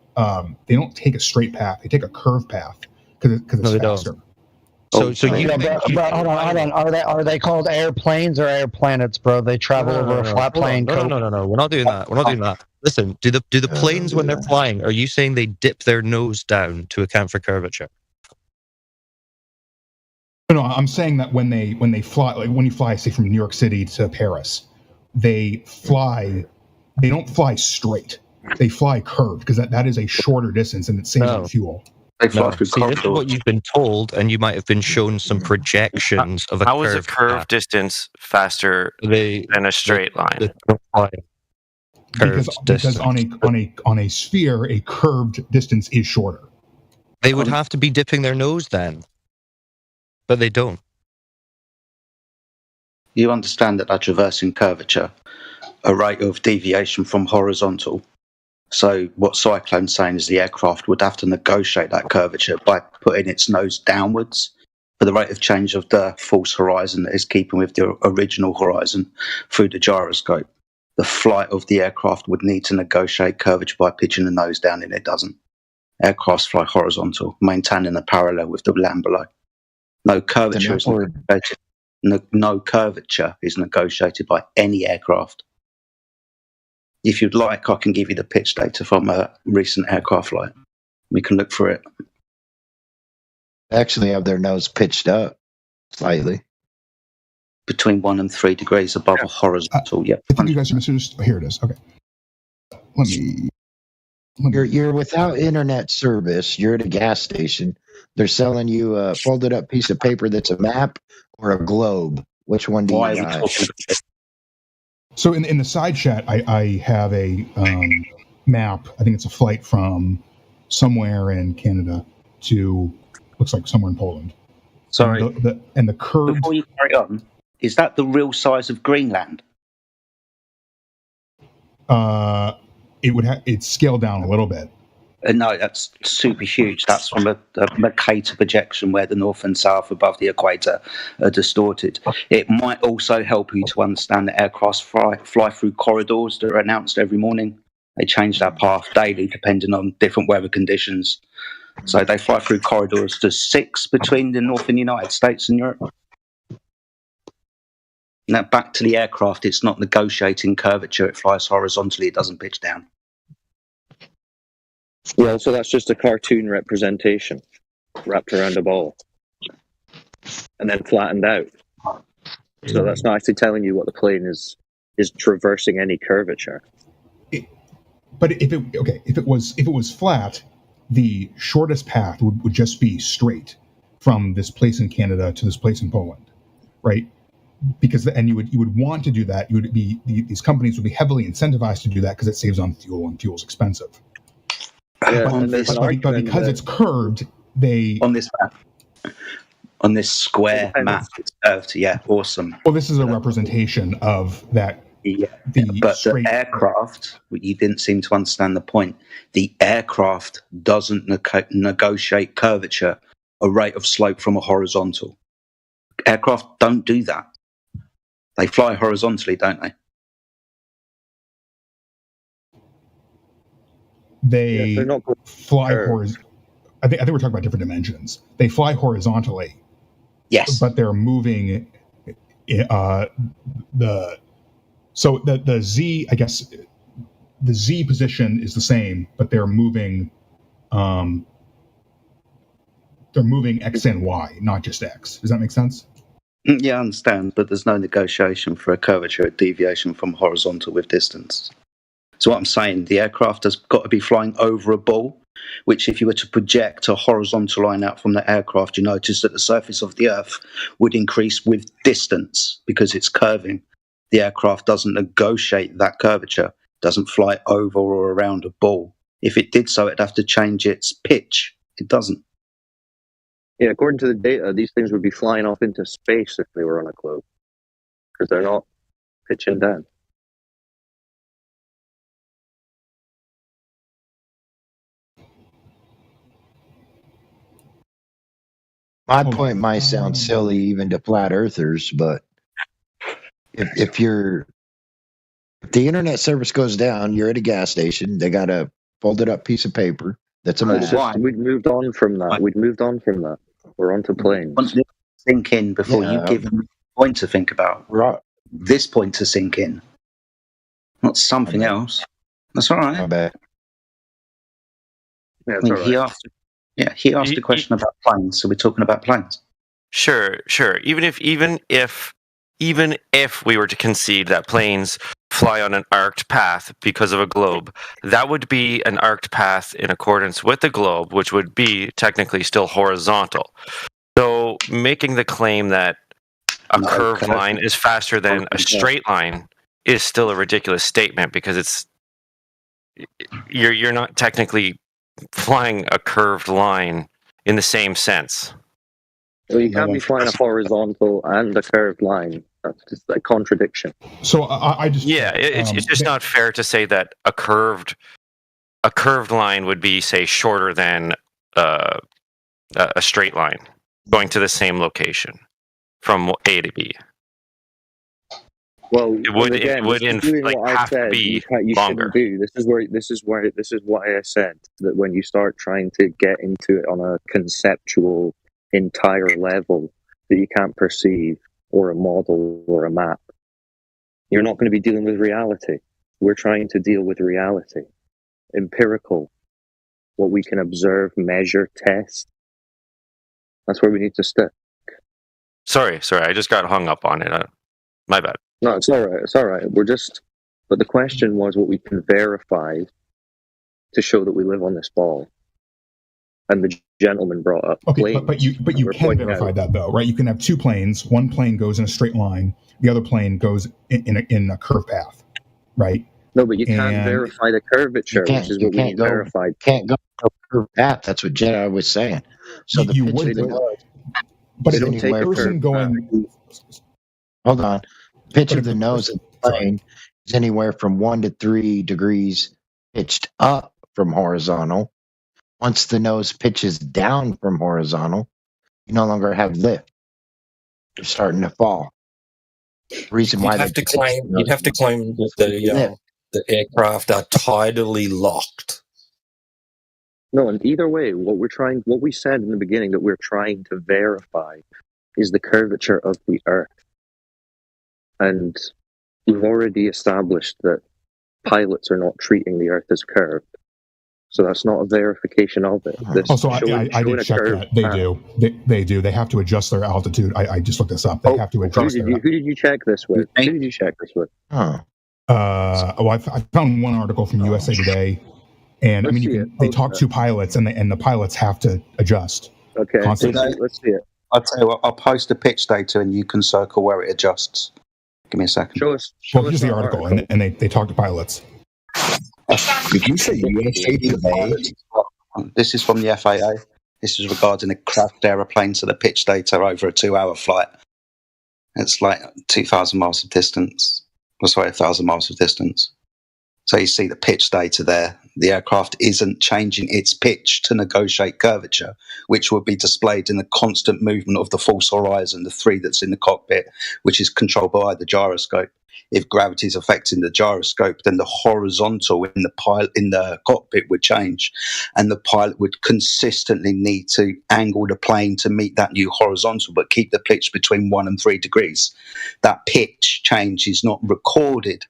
Speaker 14: they don't take a straight path. They take a curved path because it's faster.
Speaker 1: So you
Speaker 17: hold on. Are they called airplanes or air planets, bro? They travel over a flat plane.
Speaker 1: No. We're not doing that. Listen, do the planes when they're flying? Are you saying they dip their nose down to account for curvature?
Speaker 14: No, I'm saying that when they fly, like when you fly, say from New York City to Paris, they don't fly straight. They fly curved because that is a shorter distance and it saves on fuel.
Speaker 1: No. See, this is what you've been told, and you might have been shown some projections of a curve.
Speaker 16: How is a curved distance faster than a straight line?
Speaker 14: Because on a sphere, a curved distance is shorter.
Speaker 1: They would have to be dipping their nose then, but they don't.
Speaker 15: You understand that they're traversing curvature, a rate of deviation from horizontal. So what Cyclone's saying is the aircraft would have to negotiate that curvature by putting its nose downwards for the rate of change of the false horizon that is keeping with the original horizon through the gyroscope. The flight of the aircraft would need to negotiate curvature by pitching the nose down, and it doesn't. Aircrafts fly horizontal, maintaining a parallel with the land below. No curvature is negotiated. No curvature is negotiated by any aircraft. If you'd like, I can give you the pitch data from a recent aircraft flight. We can look for it.
Speaker 9: They actually have their nose pitched up slightly.
Speaker 15: between 1 and 3 degrees above a horizontal. Yeah,
Speaker 14: I think you guys are misunderstood. Here it is. Okay. Let me.
Speaker 9: You're without internet service. You're at a gas station. They're selling you a folded up piece of paper that's a map or a globe. Which one do you buy?
Speaker 14: So in the side chat, I have a map. I think it's a flight from somewhere in Canada to looks like somewhere in Poland.
Speaker 15: Sorry.
Speaker 14: And the curve.
Speaker 15: Before you carry on, is that the real size of Greenland?
Speaker 14: It's scaled down a little bit.
Speaker 15: No, that's super huge. That's from a Mercator projection where the north and south above the equator are distorted. It might also help you to understand that aircraft fly through corridors that are announced every morning. They change their path daily depending on different weather conditions. So they fly through corridors. There's 6 between the northern United States and Europe. Now back to the aircraft, it's not negotiating curvature. It flies horizontally. It doesn't pitch down.
Speaker 18: Yeah, so that's just a cartoon representation wrapped around a ball and then flattened out. So that's not actually telling you what the plane is traversing any curvature.
Speaker 14: But if it was flat, the shortest path would just be straight from this place in Canada to this place in Poland, right? Because you would want to do that. These companies would be heavily incentivized to do that because it saves on fuel, and fuel's expensive.
Speaker 18: Yeah,
Speaker 14: but because it's curved, they
Speaker 15: on this map, on this square map, it's curved. Yeah, awesome.
Speaker 14: Well, this is a representation of that.
Speaker 15: The aircraft, you didn't seem to understand the point. The aircraft doesn't negotiate curvature, a rate of slope from a horizontal. Aircraft don't do that. They fly horizontally, don't they?
Speaker 14: They fly horizontally. I think we're talking about different dimensions. They fly horizontally.
Speaker 15: Yes.
Speaker 14: But they're moving So the Z, I guess, the Z position is the same, but they're moving X and Y, not just X. Does that make sense?
Speaker 15: Yeah, I understand, but there's no negotiation for a curvature, a deviation from horizontal with distance. So what I'm saying, the aircraft has got to be flying over a ball, which if you were to project a horizontal line out from the aircraft, you notice that the surface of the Earth would increase with distance because it's curving. The aircraft doesn't negotiate that curvature, doesn't fly over or around a ball. If it did so, it'd have to change its pitch. It doesn't.
Speaker 18: Yeah, according to the data, these things would be flying off into space if they were on a globe, because they're not pitching down.
Speaker 9: My point might sound silly even to flat earthers, but if the internet service goes down, you're at a gas station, they got a folded up piece of paper that's a map.
Speaker 18: We'd moved on from that. We're on to planes.
Speaker 15: Think in before you give them a point to think about.
Speaker 9: Right.
Speaker 15: This point to sink in, not something else. That's all right.
Speaker 9: My bad.
Speaker 18: Yeah,
Speaker 15: he asked a question about planes, so we're talking about planes.
Speaker 16: Sure. Even if we were to concede that planes fly on an arced path because of a globe, that would be an arced path in accordance with the globe, which would be technically still horizontal. So making the claim that a curved line is faster than a straight line is still a ridiculous statement because you're not technically flying a curved line in the same sense.
Speaker 18: Well, you can't be flying a horizontal and a curved line. That's just a contradiction.
Speaker 14: So I just
Speaker 16: it's just not fair to say that a curved line would be, say, shorter than a straight line going to the same location from A to B.
Speaker 18: Well,
Speaker 16: it would have to be longer.
Speaker 18: This is why I said that when you start trying to get into it on a conceptual, entire level that you can't perceive, or a model or a map, you're not going to be dealing with reality. We're trying to deal with reality, empirical, what we can observe, measure, test. That's where we need to stick.
Speaker 16: Sorry, I just got hung up on it. My bad.
Speaker 18: No, it's all right. It's all right. But the question was what we can verify to show that we live on this ball. And the gentleman brought up planes.
Speaker 14: But you can verify that though, right? You can have two planes. One plane goes in a straight line. The other plane goes in a curved path, right?
Speaker 18: No, but you can't verify the curvature, which is what we verified.
Speaker 9: Can't go a curved path. That's what Jedi was saying. So the pitch of the nose,
Speaker 14: but if a person going,
Speaker 9: hold on, pitch of the nose of the plane is anywhere from 1 to 3 degrees pitched up from horizontal. Once the nose pitches down from horizontal, you no longer have lift. You're starting to fall. The reason why
Speaker 19: you'd have to claim that the aircraft are tidally locked.
Speaker 18: No, and either way, what we said in the beginning that we're trying to verify is the curvature of the Earth. And we've already established that pilots are not treating the Earth as curved. So that's not a verification of it.
Speaker 14: I did check that. They do. They do. They have to adjust their altitude. I just looked this up. They have to adjust
Speaker 18: who did you check this with? Who did you check this with?
Speaker 14: I found one article from USA Today, and they talk to pilots, and the pilots have to adjust.
Speaker 18: Okay, let's see it.
Speaker 15: I'll tell you what, I'll post the pitch data, and you can circle where it adjusts. Give me a second.
Speaker 18: Show us
Speaker 14: here's the article, and they talk to pilots.
Speaker 15: Did you say USA Today? This is from the FAA. This is regarding a crashed aeroplane, so the pitch data over a 2-hour flight. It's like 2,000 miles of distance. 1,000 miles of distance. So you see the pitch data there. The aircraft isn't changing its pitch to negotiate curvature, which will be displayed in the constant movement of the false horizon, the 3 that's in the cockpit, which is controlled by the gyroscope. If gravity is affecting the gyroscope, then the horizontal in the cockpit would change, and the pilot would consistently need to angle the plane to meet that new horizontal, but keep the pitch between 1 and 3 degrees. That pitch change is not recorded,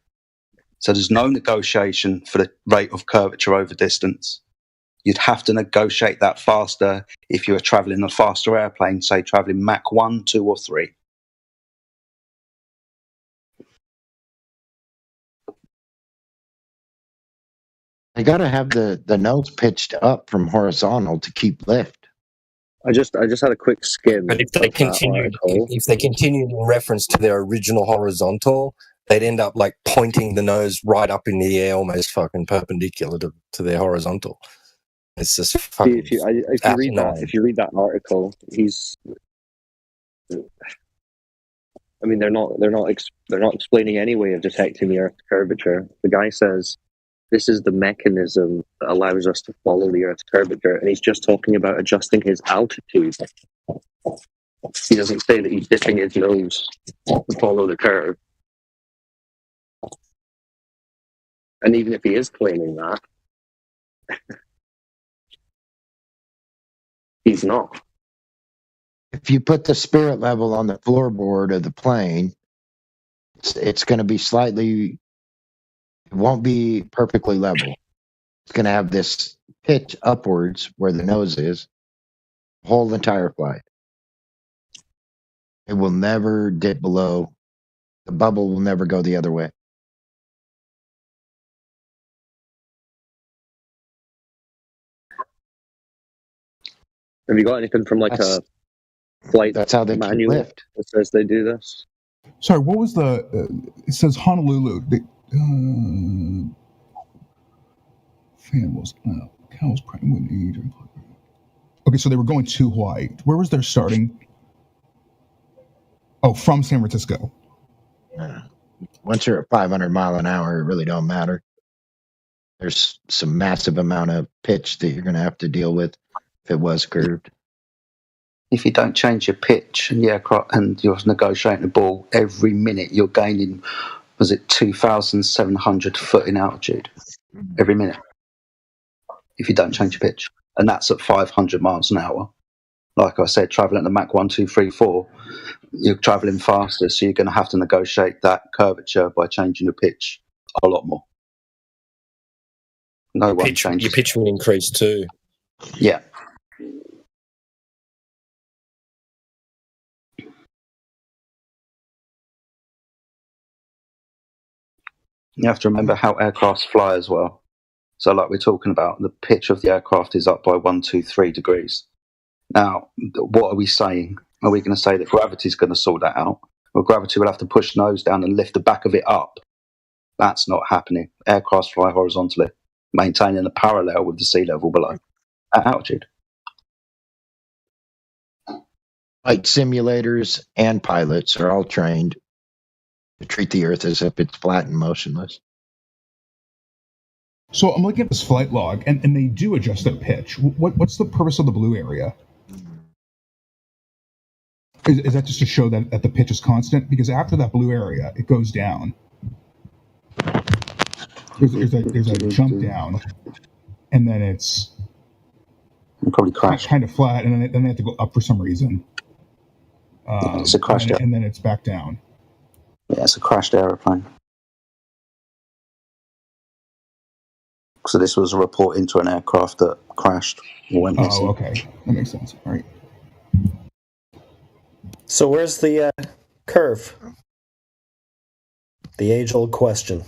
Speaker 15: so there's no negotiation for the rate of curvature over distance. You'd have to negotiate that faster if you were traveling a faster airplane, say traveling Mach 1, 2, or 3.
Speaker 9: They got to have the nose pitched up from horizontal to keep lift.
Speaker 18: I just had a quick skim.
Speaker 19: But if they continued in reference to their original horizontal, they'd end up like pointing the nose right up in the air, almost fucking perpendicular to their horizontal. It's just fucking.
Speaker 18: If you read that article, they're not explaining any way of detecting the Earth's curvature. The guy says this is the mechanism that allows us to follow the Earth's curvature, and he's just talking about adjusting his altitude. He doesn't say that he's dipping his nose to follow the curve. And even if he is claiming that, he's not.
Speaker 9: If you put the spirit level on the floorboard of the plane, it's going to be slightly. It won't be perfectly level. It's going to have this pitch upwards where the nose is, the whole entire flight. It will never dip below. The bubble will never go the other way.
Speaker 18: Have you got anything from a flight
Speaker 9: that's how they
Speaker 18: manual
Speaker 9: lift
Speaker 18: that says they do this?
Speaker 14: Sorry, what was it says Honolulu. Fan was cows probably. Okay, so they were going to Hawaii. Where was their starting? Oh, from San Francisco.
Speaker 9: Once you're at 500 mile an hour, it really don't matter. There's some massive amount of pitch that you're going to have to deal with if it was curved.
Speaker 15: If you don't change your pitch and you're negotiating the ball every minute, you're gaining, was it 2,700 foot in altitude every minute? If you don't change your pitch, and that's at 500 miles an hour. Like I said, traveling at the Mach 1, 2, 3, 4, you're traveling faster, so you're going to have to negotiate that curvature by changing your pitch a lot more. Your
Speaker 19: pitch will increase too.
Speaker 15: Yeah. You have to remember how aircrafts fly as well. So, like we're talking about, the pitch of the aircraft is up by 1, 2, 3 degrees. Now, what are we saying? Are we going to say that gravity is going to sort that out? Well, gravity will have to push the nose down and lift the back of it up. That's not happening. Aircraft fly horizontally, maintaining a parallel with the sea level below at altitude.
Speaker 9: Flight simulators and pilots are all trained to treat the Earth as if it's flat and motionless.
Speaker 14: So I'm looking at this flight log, and they do adjust their pitch. What's the purpose of the blue area? Is that just to show that the pitch is constant? Because after that blue area, it goes down. There's a jump down, and then it's
Speaker 15: probably crash.
Speaker 14: Kind of flat, and then they have to go up for some reason.
Speaker 15: It's a crashed
Speaker 14: and then it's back down.
Speaker 15: Yeah, it's a crashed aeroplane. So this was a report into an aircraft that crashed or went missing.
Speaker 14: Oh, okay. That makes sense. All right.
Speaker 13: So where's the curve? The age-old question.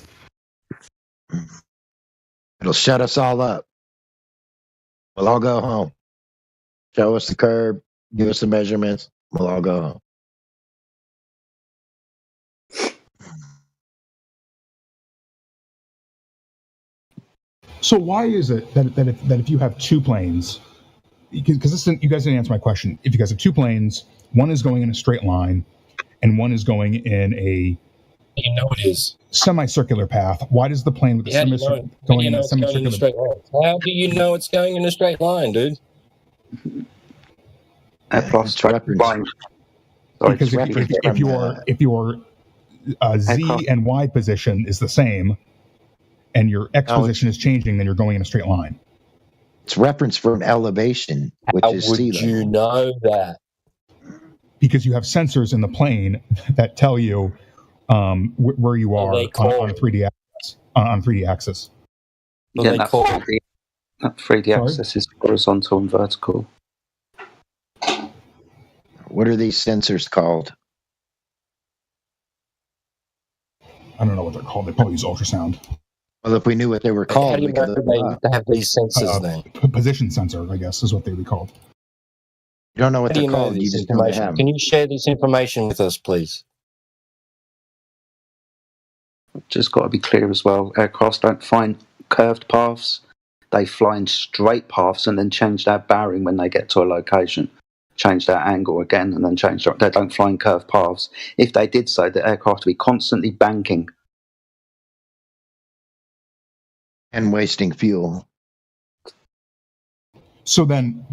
Speaker 9: It'll shut us all up. We'll all go home. Show us the curve. Give us the measurements. We'll all go home.
Speaker 14: So why is it that if you have two planes, because you guys didn't answer my question. If you guys have two planes, one is going in a straight line, and one is going in a
Speaker 19: it is
Speaker 14: semicircular path. Why does the plane with the going in a semicircular
Speaker 19: straight line? How do you know it's going in a straight line, dude?
Speaker 15: Aircraft's flying.
Speaker 14: Because if your Z and Y position is the same, and your X position is changing, then you're going in a straight line.
Speaker 9: It's reference for an elevation, which is sea level.
Speaker 19: How would you know that?
Speaker 14: Because you have sensors in the plane that tell you where you are on a 3D axis. On 3D axis.
Speaker 15: Yeah, that 3D axis is horizontal and vertical.
Speaker 9: What are these sensors called?
Speaker 14: I don't know what they're called. They probably use ultrasound.
Speaker 9: Well, if we knew what they were called,
Speaker 19: how do you know they have these sensors then?
Speaker 14: Position sensor, I guess, is what they would be called.
Speaker 9: You don't know what they're called. You just know they have them.
Speaker 19: Can you share this information with us, please?
Speaker 15: Just got to be clear as well. Aircraft don't find curved paths. They fly in straight paths and then change their bearing when they get to a location. Change their angle again and then change their... They don't fly in curved paths. If they did so, the aircraft would be constantly banking.
Speaker 9: And wasting fuel.
Speaker 14: So then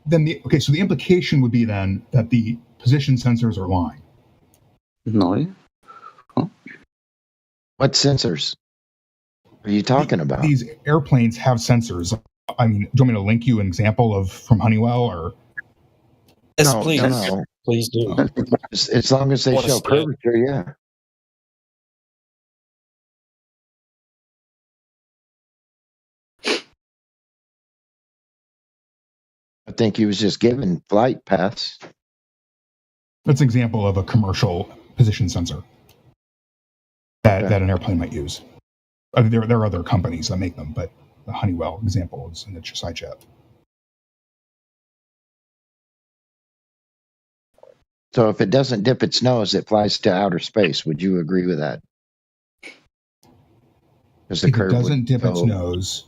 Speaker 14: the implication would be then that the position sensors are lying.
Speaker 15: No.
Speaker 9: Huh? What sensors are you talking about?
Speaker 14: These airplanes have sensors. I mean, do you want me to link you an example from Honeywell or?
Speaker 19: Yes,
Speaker 9: no,
Speaker 19: please.
Speaker 9: No.
Speaker 19: Please do.
Speaker 9: As long as they show curvature, yeah. I think he was just given flight paths.
Speaker 14: That's an example of a commercial position sensor that an airplane might use. There are other companies that make them, but the Honeywell example is in the SideChat.
Speaker 9: So if it doesn't dip its nose, it flies to outer space. Would you agree with that?
Speaker 14: If it doesn't dip its nose.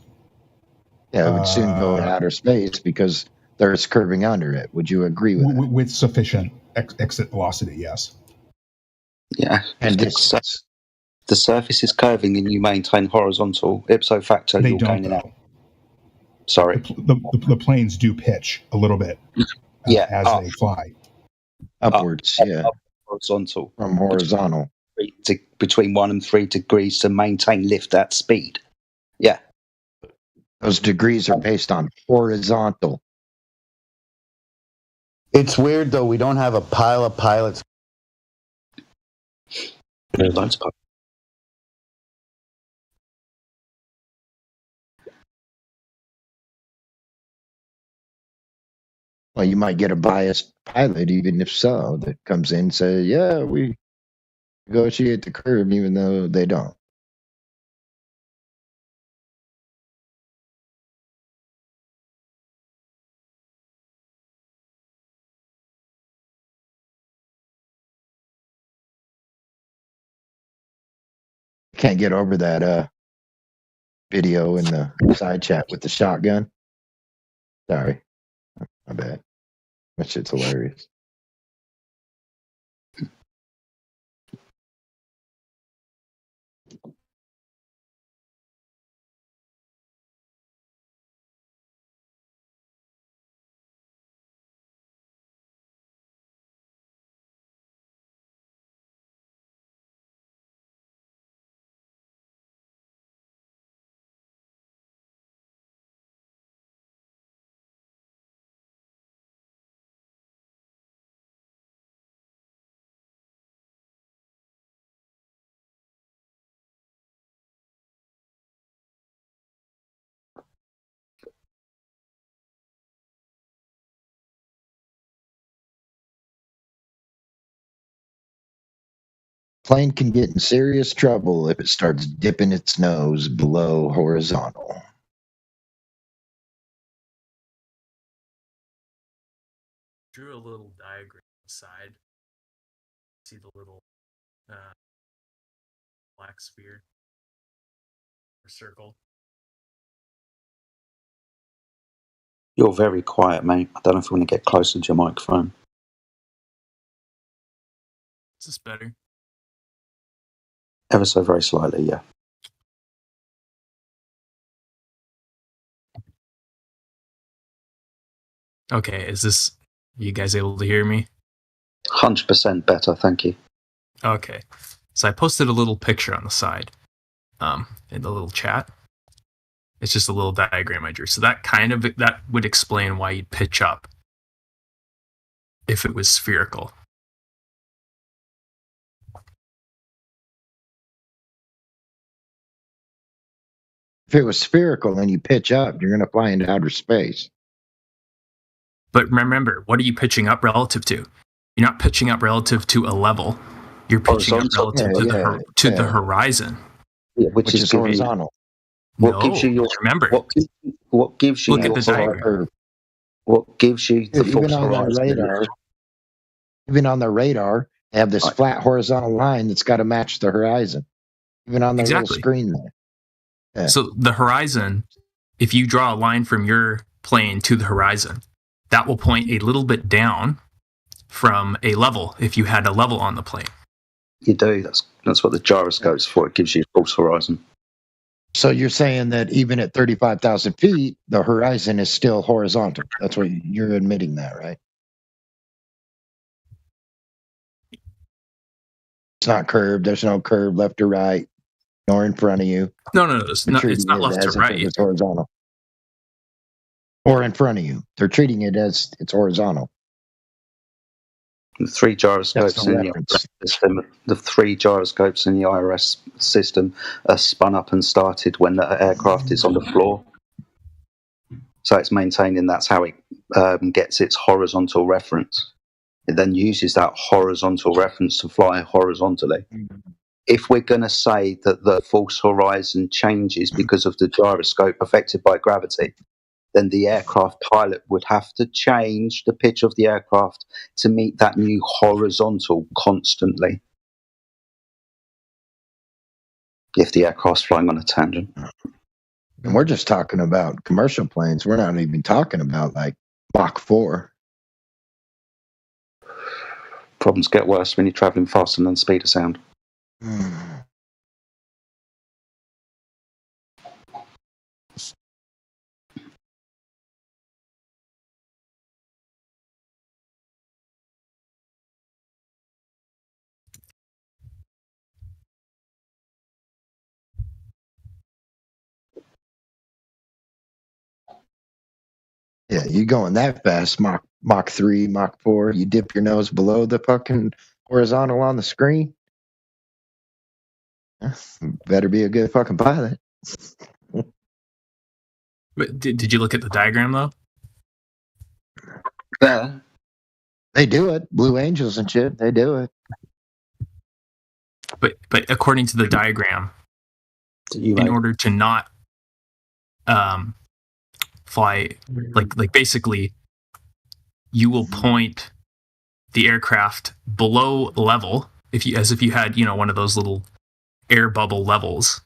Speaker 9: Yeah, it would soon go to outer space because there's curving under it. Would you agree with that?
Speaker 14: With sufficient exit velocity, yes.
Speaker 15: Yeah.
Speaker 9: And distance.
Speaker 15: The surface is curving and you maintain horizontal. Ipso facto, you're gaining out. Sorry.
Speaker 14: The planes do pitch a little bit as they fly.
Speaker 9: Upwards,
Speaker 15: horizontal.
Speaker 9: From horizontal.
Speaker 15: Between 1 and 3 degrees to maintain lift at speed. Yeah.
Speaker 9: Those degrees are based on horizontal.
Speaker 20: It's weird, though. We don't have a pile of pilots.
Speaker 9: Well, you might get a biased pilot, even if so, that comes in and says, yeah, we negotiate the curve even though they don't. Can't get over that video in the side chat with the shotgun. Sorry. My bad. That shit's hilarious. Plane can get in serious trouble if it starts dipping its nose below horizontal.
Speaker 21: Drew a little diagram aside. See the little black sphere or circle.
Speaker 15: You're very quiet, mate. I don't know if you want to get closer to your microphone.
Speaker 21: Is this better?
Speaker 15: Ever so very slightly, yeah.
Speaker 21: Okay, is this... You guys able to hear me?
Speaker 15: 100% better, thank you.
Speaker 21: Okay. So I posted a little picture on the side in the little chat. It's just a little diagram I drew. So that would explain why you'd pitch up if it was spherical.
Speaker 9: If it was spherical and you pitch up, you're going to fly into outer space.
Speaker 21: But remember, what are you pitching up relative to? You're not pitching up relative to a level. You're pitching up relative to the horizon.
Speaker 15: Yeah, which is horizontal. What gives you your...
Speaker 21: Remember.
Speaker 15: What gives you...
Speaker 21: Look at the diagram.
Speaker 15: What gives you the false horizon?
Speaker 9: Even on their radar, they have this flat horizontal line that's got to match the horizon. Even on their little screen there. Yeah.
Speaker 21: So the horizon, if you draw a line from your plane to the horizon, that will point a little bit down from a level if you had a level on the plane.
Speaker 15: You do. That's what the gyroscope's for. It gives you false horizon.
Speaker 9: So you're saying that even at 35,000 feet, the horizon is still horizontal. That's what you're admitting that, right? It's not curved. There's no curve left or right, nor in front of you.
Speaker 21: No. It's not left or right.
Speaker 9: It's horizontal. Or in front of you. They're treating it as it's horizontal.
Speaker 15: The three gyroscopes in the IRS system. The three gyroscopes in the IRS system are spun up and started when the aircraft is on the floor. So it's maintaining that's how it gets its horizontal reference. It then uses that horizontal reference to fly horizontally. If we're going to say that the false horizon changes because of the gyroscope affected by gravity, then the aircraft pilot would have to change the pitch of the aircraft to meet that new horizontal constantly. If the aircraft's flying on a tangent.
Speaker 9: And we're just talking about commercial planes. We're not even talking about like Mach 4.
Speaker 15: Problems get worse when you're traveling faster than the speed of sound.
Speaker 9: Yeah, you going that fast, Mach 3, Mach 4, you dip your nose below the fucking horizontal on the screen. Better be a good fucking pilot.
Speaker 21: But did you look at the diagram though?
Speaker 9: Yeah. They do it. Blue Angels and shit, they do it.
Speaker 21: But according to the diagram, in order to not fly, like basically, you will point the aircraft below level as if you had one of those little air bubble levels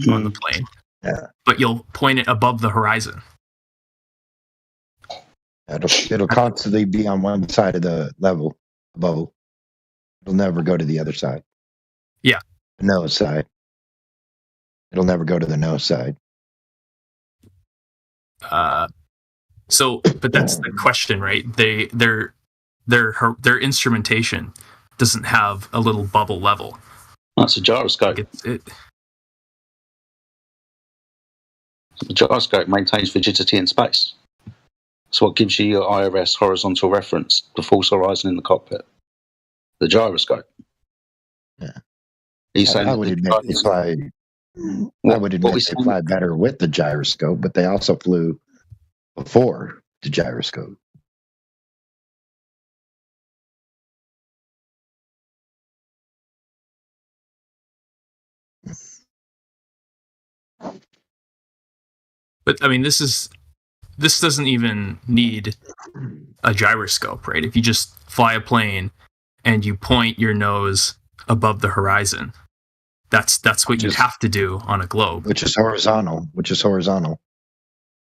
Speaker 21: on the plane.
Speaker 9: Yeah.
Speaker 21: But you'll point it above the horizon.
Speaker 9: It'll constantly be on one side of the level above. It'll never go to the other side.
Speaker 21: Yeah.
Speaker 9: The nose side. It'll never go to the nose side.
Speaker 21: But that's the question, right? Their instrumentation doesn't have a little bubble level.
Speaker 15: That's a gyroscope. The gyroscope maintains rigidity in space. It's what gives you your IRS horizontal reference, the false horizon in the cockpit. The gyroscope.
Speaker 9: Yeah.
Speaker 15: I
Speaker 9: would admit they fly. I would admit they fly better with the gyroscope, but they also flew before the gyroscope.
Speaker 21: But I mean, this doesn't even need a gyroscope, right? If you just fly a plane and you point your nose above the horizon, that's what you have to do on a globe,
Speaker 9: which is horizontal.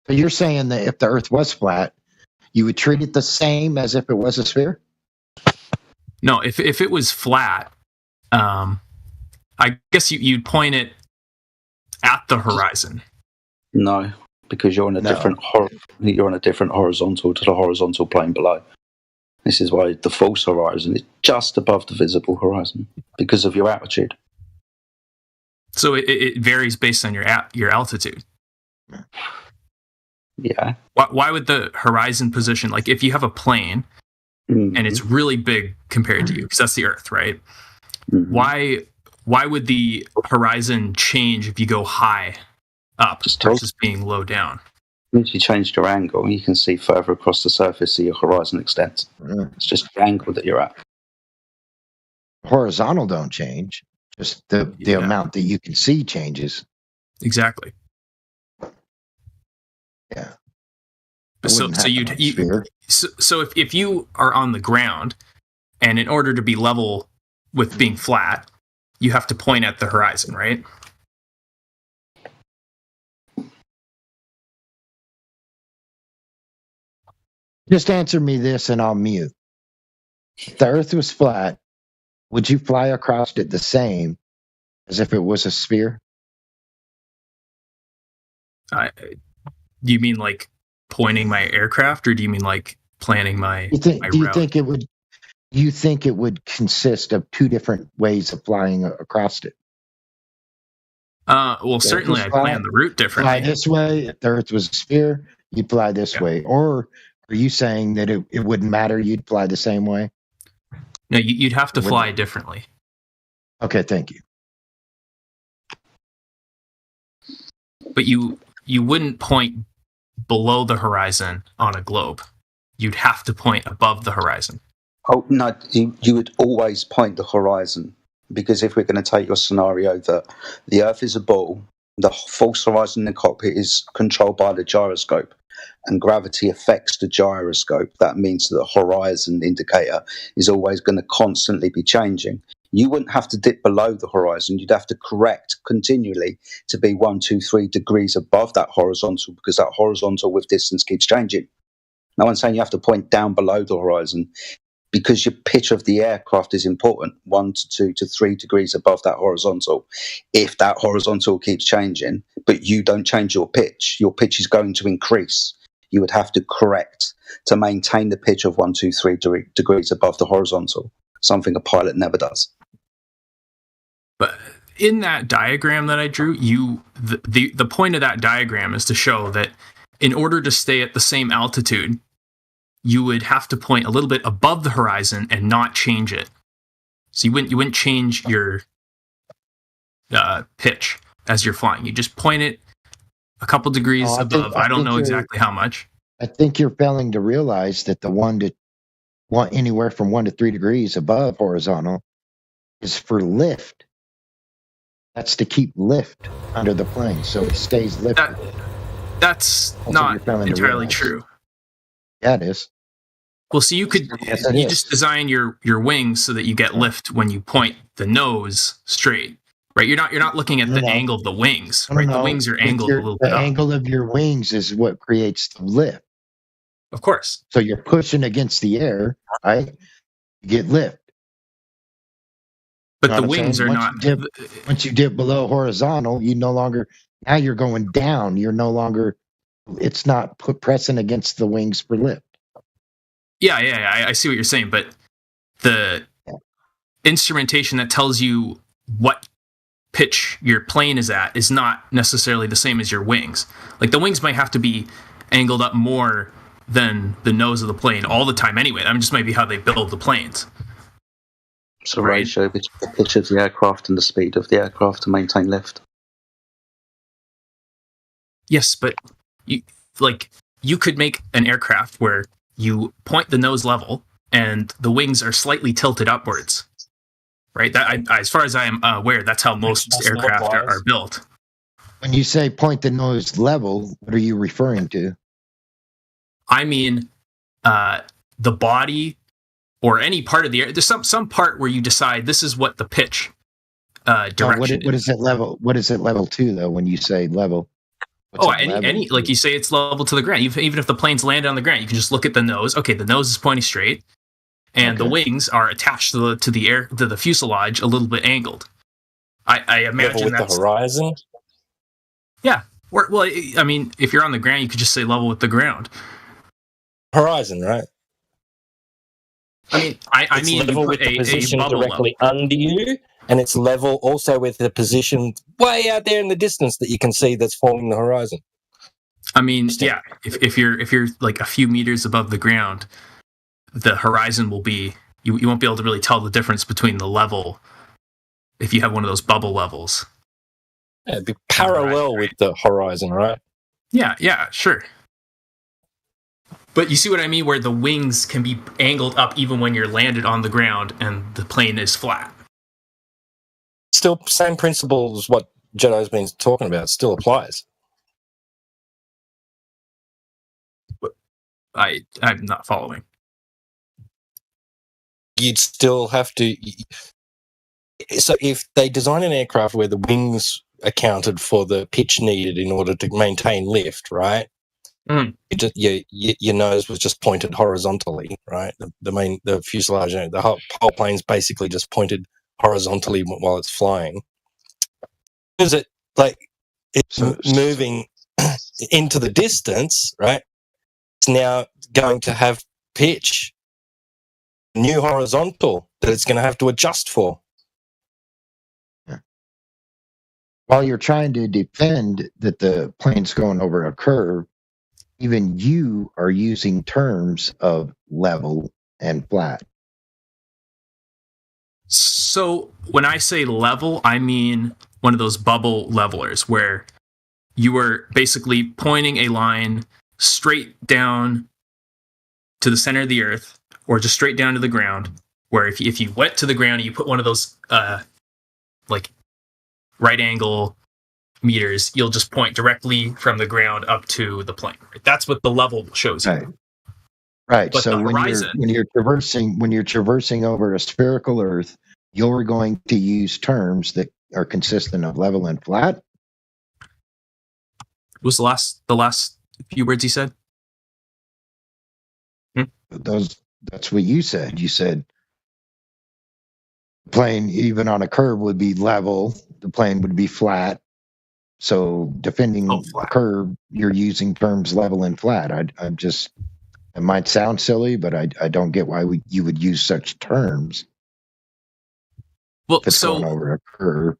Speaker 9: So you're saying that if the Earth was flat, you would treat it the same as if it was a sphere?
Speaker 21: No, if it was flat, I guess you'd point it at the horizon.
Speaker 15: No, because you're on a different horizontal to the horizontal plane below. This is why the false horizon is just above the visible horizon because of your altitude.
Speaker 21: So it varies based on your altitude.
Speaker 15: Yeah.
Speaker 21: Why would the horizon position, like if you have a plane and it's really big compared to you, because that's the Earth, right? Why would the horizon change if you go high up versus being low down?
Speaker 15: If you changed your angle, you can see further across the surface, so your horizon extends. It's just the angle that you're at.
Speaker 9: Horizontal don't change. Just the amount that you can see changes.
Speaker 21: Exactly.
Speaker 9: Yeah.
Speaker 21: So if you are on the ground, and in order to be level with being flat, you have to point at the horizon, right?
Speaker 9: Just answer me this and I'll mute. If the Earth was flat, would you fly across it the same as if it was a sphere?
Speaker 21: Do you mean like pointing my aircraft, or do you mean like planning my
Speaker 9: route? Do you think it would consist of two different ways of flying across it?
Speaker 21: Well, certainly I'd plan the route differently.
Speaker 9: Fly this way. If the Earth was a sphere, you'd fly this way. Or are you saying that it wouldn't matter? You'd fly the same way?
Speaker 21: No, you'd have to fly differently.
Speaker 9: Okay, thank you.
Speaker 21: But you wouldn't point below the horizon on a globe. You'd have to point above the horizon.
Speaker 15: Oh, no, you would always point the horizon, because if we're going to take your scenario that the Earth is a ball, the false horizon in the cockpit is controlled by the gyroscope, and gravity affects the gyroscope, that means that the horizon indicator is always going to constantly be changing. You wouldn't have to dip below the horizon. You'd have to correct continually to be 1, 2, 3 degrees above that horizontal, because that horizontal with distance keeps changing. No one's saying you have to point down below the horizon, because your pitch of the aircraft is important, 1 to 2 to 3 degrees above that horizontal. If that horizontal keeps changing, but you don't change your pitch is going to increase. You would have to correct to maintain the pitch of 1, 2, 3 degrees above the horizontal, something a pilot never does.
Speaker 21: But in that diagram that I drew, the point of that diagram is to show that in order to stay at the same altitude, you would have to point a little bit above the horizon and not change it. So you wouldn't change your pitch as you're flying. You just point it a couple degrees above. I don't know exactly how much.
Speaker 9: I think you're failing to realize that the anywhere from 1 to 3 degrees above horizontal is for lift. That's to keep lift under the plane, so it stays lifted.
Speaker 21: That's not entirely true.
Speaker 9: Yeah, it is.
Speaker 21: Well, so you could you just design your wings so that you get lift when you point the nose straight, right? You're not looking at the angle of the wings, right? The wings are angled a little bit up.
Speaker 9: The angle of your wings is what creates the lift.
Speaker 21: Of course.
Speaker 9: So you're pushing against the air, right? You get lift.
Speaker 21: But the wings are not.
Speaker 9: Once you dip below horizontal, you no longer. Now you're going down. You're no longer. It's not pressing against the wings for lift.
Speaker 21: Yeah, I see what you're saying, but the instrumentation that tells you what pitch your plane is at is not necessarily the same as your wings. Like the wings might have to be angled up more than the nose of the plane all the time anyway. That just might be how they build the planes.
Speaker 15: It's a ratio between the pitch of the aircraft and the speed of the aircraft to maintain lift.
Speaker 21: Yes, but you could make an aircraft where you point the nose level and the wings are slightly tilted upwards, right? That, as far as I am aware, that's how most aircraft are built.
Speaker 9: When you say point the nose level, what are you referring to?
Speaker 21: I mean, the body or any part of the air. There's some part where you decide this is what the pitch direction
Speaker 9: what is it level? What is it level to though? When you say level?
Speaker 21: Any like you say, it's level to the ground. Even if the plane's landed on the ground, you can just look at the nose. Okay, the nose is pointing straight, and the wings are attached to the fuselage a little bit angled. I imagine
Speaker 19: level with the horizon.
Speaker 21: Yeah. Well, I mean, if you're on the ground, you could just say level with the ground.
Speaker 19: Horizon, right?
Speaker 21: I mean, I mean,
Speaker 19: level
Speaker 21: you
Speaker 19: with
Speaker 21: put
Speaker 19: the position
Speaker 21: a
Speaker 19: directly under you, and it's level also with the position way out there in the distance that you can see that's forming the horizon.
Speaker 21: I mean, yeah, if you're like a few meters above the ground, the horizon will be you won't be able to really tell the difference between the level if you have one of those bubble levels.
Speaker 19: Yeah, it'd be parallel with the horizon, right?
Speaker 21: Yeah, sure. But you see what I mean, where the wings can be angled up even when you're landed on the ground and the plane is flat.
Speaker 19: Still, same principle as what Jedi's been talking about still applies.
Speaker 21: I'm not following.
Speaker 19: You'd still have to. So if they design an aircraft where the wings accounted for the pitch needed in order to maintain lift, right? Your nose was just pointed horizontally, right? The fuselage, the whole plane's basically just pointed horizontally while it's flying. Is it like it's moving into the distance, right? It's now going to have pitch, new horizontal that it's going to have to adjust for.
Speaker 9: While you're trying to defend that the plane's going over a curve, even you are using terms of level and flat.
Speaker 21: So when I say level, I mean one of those bubble levelers where you are basically pointing a line straight down to the center of the earth or just straight down to the ground, where if you went to the ground and you put one of those like right angle meters, you'll just point directly from the ground up to the plane. Right? That's what the level shows you.
Speaker 9: Right.
Speaker 21: But
Speaker 9: so
Speaker 21: the horizon,
Speaker 9: when you're traversing over a spherical Earth, you're going to use terms that are consistent of level and flat.
Speaker 21: Was the last few words he said?
Speaker 9: That's what you said. You said the plane, even on a curve, would be level. The plane would be flat. So defending the curve, you're using terms level and flat. I'm just, it might sound silly, but I don't get why you would use such terms.
Speaker 21: Well,
Speaker 9: if it's going over a curve.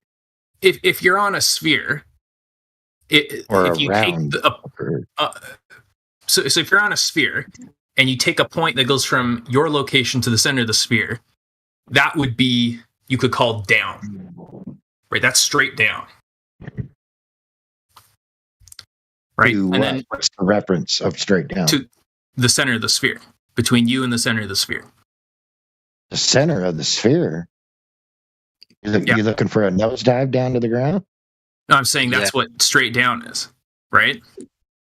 Speaker 21: If you're on a sphere, if you take so if you're on a sphere and you take a point that goes from your location to the center of the sphere, that would be, you could call down, right? That's straight down. Right.
Speaker 9: And then what's the reference of straight down?
Speaker 21: To the center of the sphere, between you and the center of the sphere.
Speaker 9: The center of the sphere? You're looking for a nosedive down to the ground?
Speaker 21: No, I'm saying that's what straight down is, right?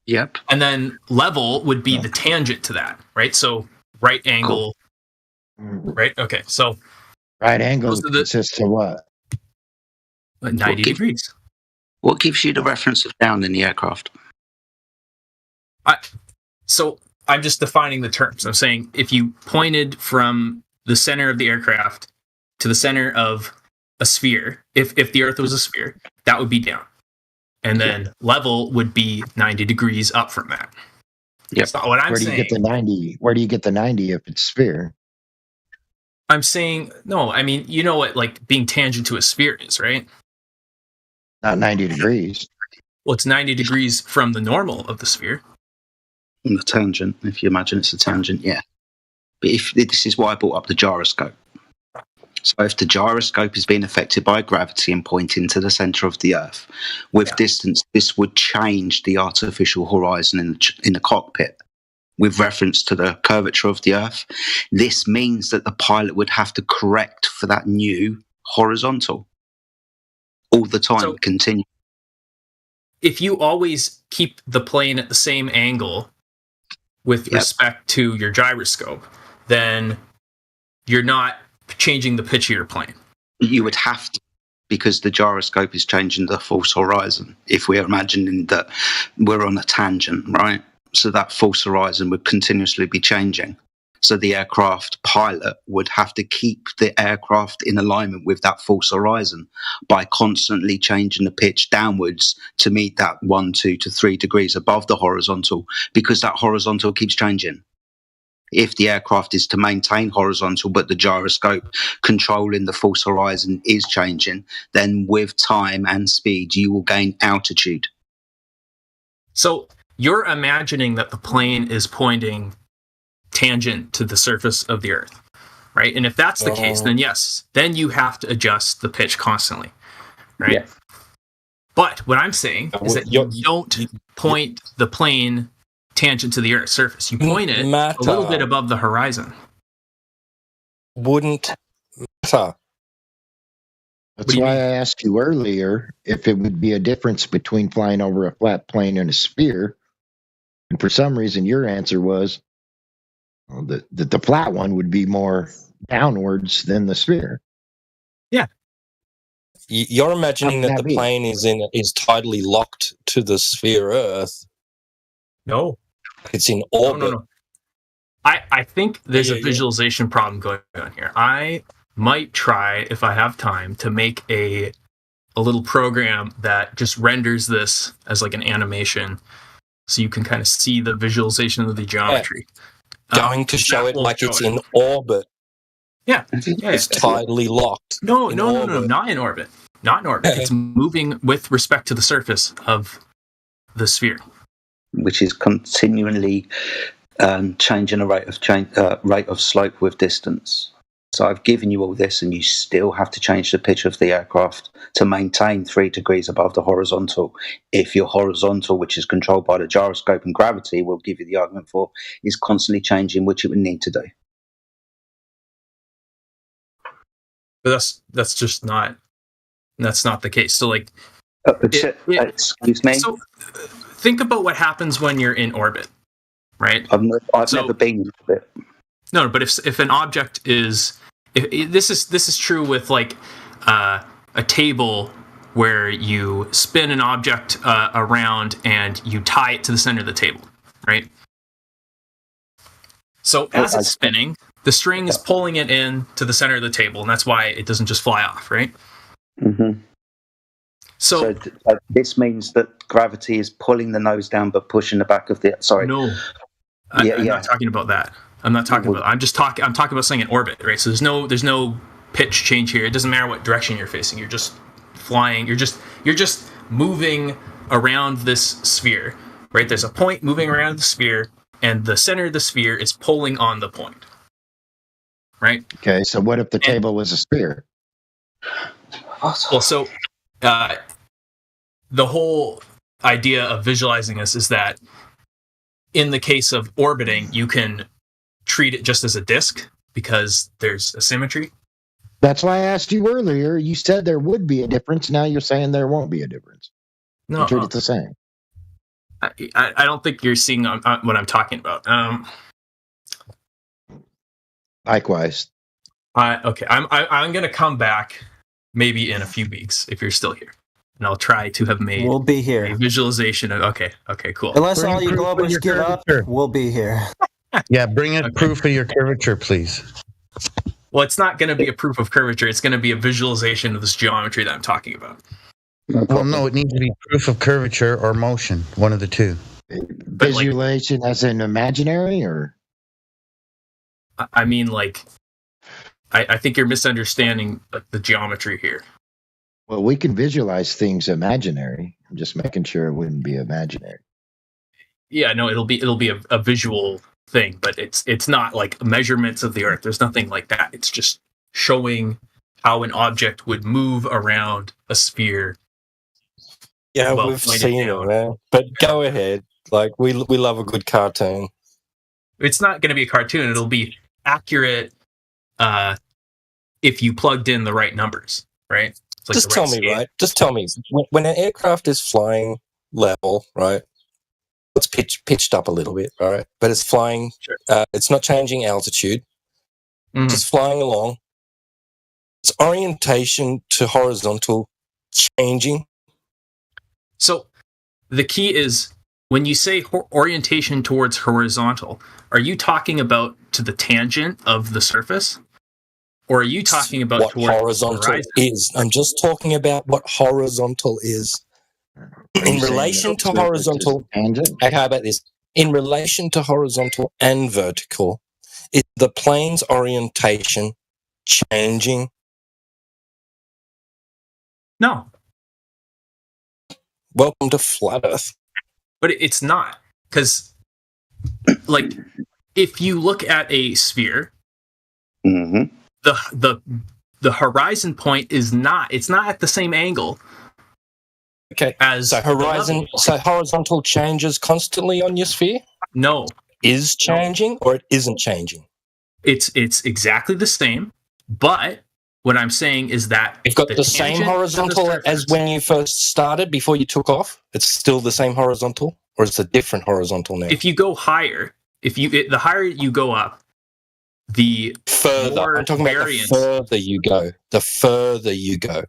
Speaker 15: Yep.
Speaker 21: And then level would be the tangent to that, right? So right angle, right? Okay, so
Speaker 9: right angle consists of what?
Speaker 21: 90 degrees.
Speaker 15: What gives you the reference of down in the aircraft?
Speaker 21: So I'm just defining the terms. I'm saying if you pointed from the center of the aircraft to the center of a sphere, if the Earth was a sphere, that would be down. And then level would be 90 degrees up from that.
Speaker 15: Yes.
Speaker 21: That's not what I'm
Speaker 9: saying. Where do you get the 90 if it's sphere?
Speaker 21: I'm saying, no, I mean, you know what, like, being tangent to a sphere is, right?
Speaker 9: Not 90 degrees.
Speaker 21: Well, it's 90 degrees from the normal of the sphere.
Speaker 15: From the tangent, if you imagine it's a tangent, yeah. But this is why I brought up the gyroscope. So if the gyroscope is being affected by gravity and pointing to the centre of the Earth, with distance, this would change the artificial horizon in the cockpit. With reference to the curvature of the Earth, this means that the pilot would have to correct for that new horizontal all the time, continue.
Speaker 21: If you always keep the plane at the same angle with respect to your gyroscope, then you're not changing the pitch of your plane.
Speaker 15: You would have to, because the gyroscope is changing the false horizon. If we're imagining that we're on a tangent, right? So that false horizon would continuously be changing. So the aircraft pilot would have to keep the aircraft in alignment with that false horizon by constantly changing the pitch downwards to meet that 1, 2 to 3 degrees above the horizontal, because that horizontal keeps changing. If the aircraft is to maintain horizontal, but the gyroscope controlling the false horizon is changing, then with time and speed, you will gain altitude.
Speaker 21: So you're imagining that the plane is pointing tangent to the surface of the Earth, right? And if that's the case, then yes, then you have to adjust the pitch constantly, right? Yeah. But what I'm saying is that you don't point the plane tangent to the Earth's surface. You point it a little bit above the horizon.
Speaker 19: Wouldn't matter.
Speaker 9: That's why I asked you earlier if it would be a difference between flying over a flat plane and a sphere. And for some reason, your answer was that the flat one would be more downwards than the sphere.
Speaker 21: Yeah.
Speaker 19: You're imagining that the plane is tidally locked to the sphere Earth.
Speaker 21: No.
Speaker 19: It's in orbit.
Speaker 21: No. I think there's a visualization problem going on here. I might try, if I have time, to make a little program that just renders this as like an animation so you can kind of see the visualization of the geometry.
Speaker 19: Going to show it like it's in orbit.
Speaker 21: Yeah.
Speaker 19: It's tidally locked.
Speaker 21: No, not in orbit. Not in orbit. It's moving with respect to the surface of the sphere,
Speaker 15: which is continually changing a rate of slope with distance. So I've given you all this, and you still have to change the pitch of the aircraft to maintain 3 degrees above the horizontal. If your horizontal, which is controlled by the gyroscope and gravity, we'll give you the argument for, is constantly changing, which it would need to do.
Speaker 21: But that's just not. That's not the case. So, like,
Speaker 15: excuse me.
Speaker 21: So, think about what happens when you're in orbit, right?
Speaker 15: I've never been in orbit.
Speaker 21: No, but if an object is, this is true with like a table where you spin an object around and you tie it to the center of the table, right? So as it's spinning, the string is pulling it in to the center of the table, and that's why it doesn't just fly off, right?
Speaker 15: Mm-hmm.
Speaker 21: So
Speaker 15: this means that gravity is pulling the nose down, but pushing the back of the. Sorry.
Speaker 21: No, I'm not talking about that. I'm not talking about. I'm talking about saying in orbit, right? So there's no pitch change here. It doesn't matter what direction you're facing. You're just flying. You're just moving around this sphere, right? There's a point moving around the sphere, and the center of the sphere is pulling on the point, right?
Speaker 9: Okay. So what if the table was a sphere?
Speaker 21: Well, so the whole idea of visualizing this is that in the case of orbiting, you can treat it just as a disk because there's a symmetry,
Speaker 9: That's why I asked you earlier. You said there would be a difference. Now you're saying there won't be a difference.
Speaker 21: No,
Speaker 9: you treat it the same.
Speaker 21: I don't think you're seeing what I'm talking about.
Speaker 9: Likewise.
Speaker 21: Okay, I'm going to come back maybe in a few weeks if you're still here, and I'll try to have made.
Speaker 2: We'll be here.
Speaker 21: A visualization of. Okay, cool.
Speaker 2: Unless all you globers give up, we'll be here.
Speaker 20: Yeah, bring a proof of your curvature, please.
Speaker 21: Well, it's not going to be a proof of curvature. It's going to be a visualization of this geometry that I'm talking about.
Speaker 20: Well, no, it needs to be proof of curvature or motion, one of the two.
Speaker 9: Visualization as in imaginary, or?
Speaker 21: I mean, like, I think you're misunderstanding the geometry here.
Speaker 9: Well, we can visualize things imaginary. I'm just making sure it wouldn't be imaginary.
Speaker 21: Yeah, no, it'll be a visual thing, but it's not like measurements of the Earth. There's nothing like that. It's just showing how an object would move around a sphere.
Speaker 19: Yeah, we've seen it, man. But go ahead. Like, we love a good cartoon.
Speaker 21: It's not going to be a cartoon. It'll be accurate if you plugged in the right numbers, right? Like
Speaker 19: just tell me, right? Just tell me. When an aircraft is flying level, right? It's pitched up a little bit, right? But it's flying. Sure. It's not changing altitude. Just flying along. Its orientation to horizontal changing.
Speaker 21: So the key is when you say orientation towards horizontal, are you talking about to the tangent of the surface? Or are you talking about
Speaker 19: what horizontal is? I'm just talking about what horizontal is. In relation to horizontal, how about this? In relation to horizontal and vertical, is the plane's orientation changing?
Speaker 21: No.
Speaker 19: Welcome to Flat Earth.
Speaker 21: But it's not. Because, like, if you look at a sphere, the horizon point is not. It's not at the same angle.
Speaker 19: Okay. So horizontal changes constantly on your sphere?
Speaker 21: No.
Speaker 19: Is changing or it isn't changing?
Speaker 21: It's exactly the same, but what I'm saying is that
Speaker 19: you've got the same horizontal as when you first started before you took off. It's still the same horizontal, or it's a different horizontal now?
Speaker 21: If you go higher, the higher you go up, the
Speaker 19: further. I'm talking about the further you go. The further you go.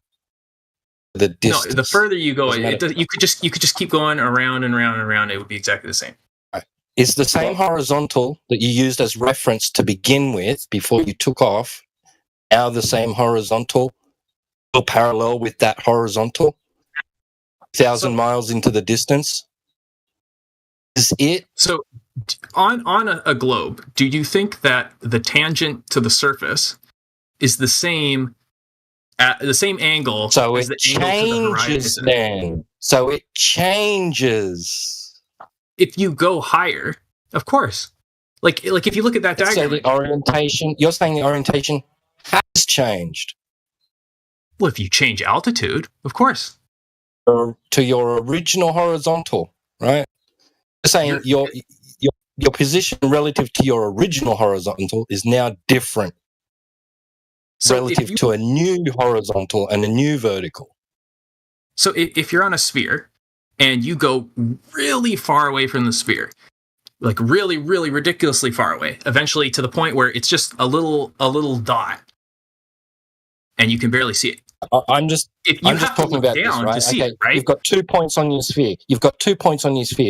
Speaker 19: The distance.
Speaker 21: No, the further you go, you could just keep going around and around and around. It would be exactly the same.
Speaker 19: Right. It's the same horizontal that you used as reference to begin with before you took off. Now the same horizontal, or parallel with that horizontal, 1,000 miles into the distance. Is it?
Speaker 21: So, on a globe, do you think that the tangent to the surface is the same at the same angle?
Speaker 19: So
Speaker 21: as
Speaker 19: it changes then. So it changes.
Speaker 21: If you go higher, of course. Like if you look at that diagram.
Speaker 19: So the orientation. You're saying the orientation has changed.
Speaker 21: Well, if you change altitude, of course.
Speaker 19: To your original horizontal, right? You're saying your position relative to your original horizontal is now different. So relative to a new horizontal and a new vertical.
Speaker 21: So if you're on a sphere and you go really far away from the sphere, like really, really ridiculously far away, eventually to the point where it's just a little dot, and you can barely see it.
Speaker 19: I'm just talking about this, right?
Speaker 21: Okay, it, right?
Speaker 19: You've got 2 points on your sphere.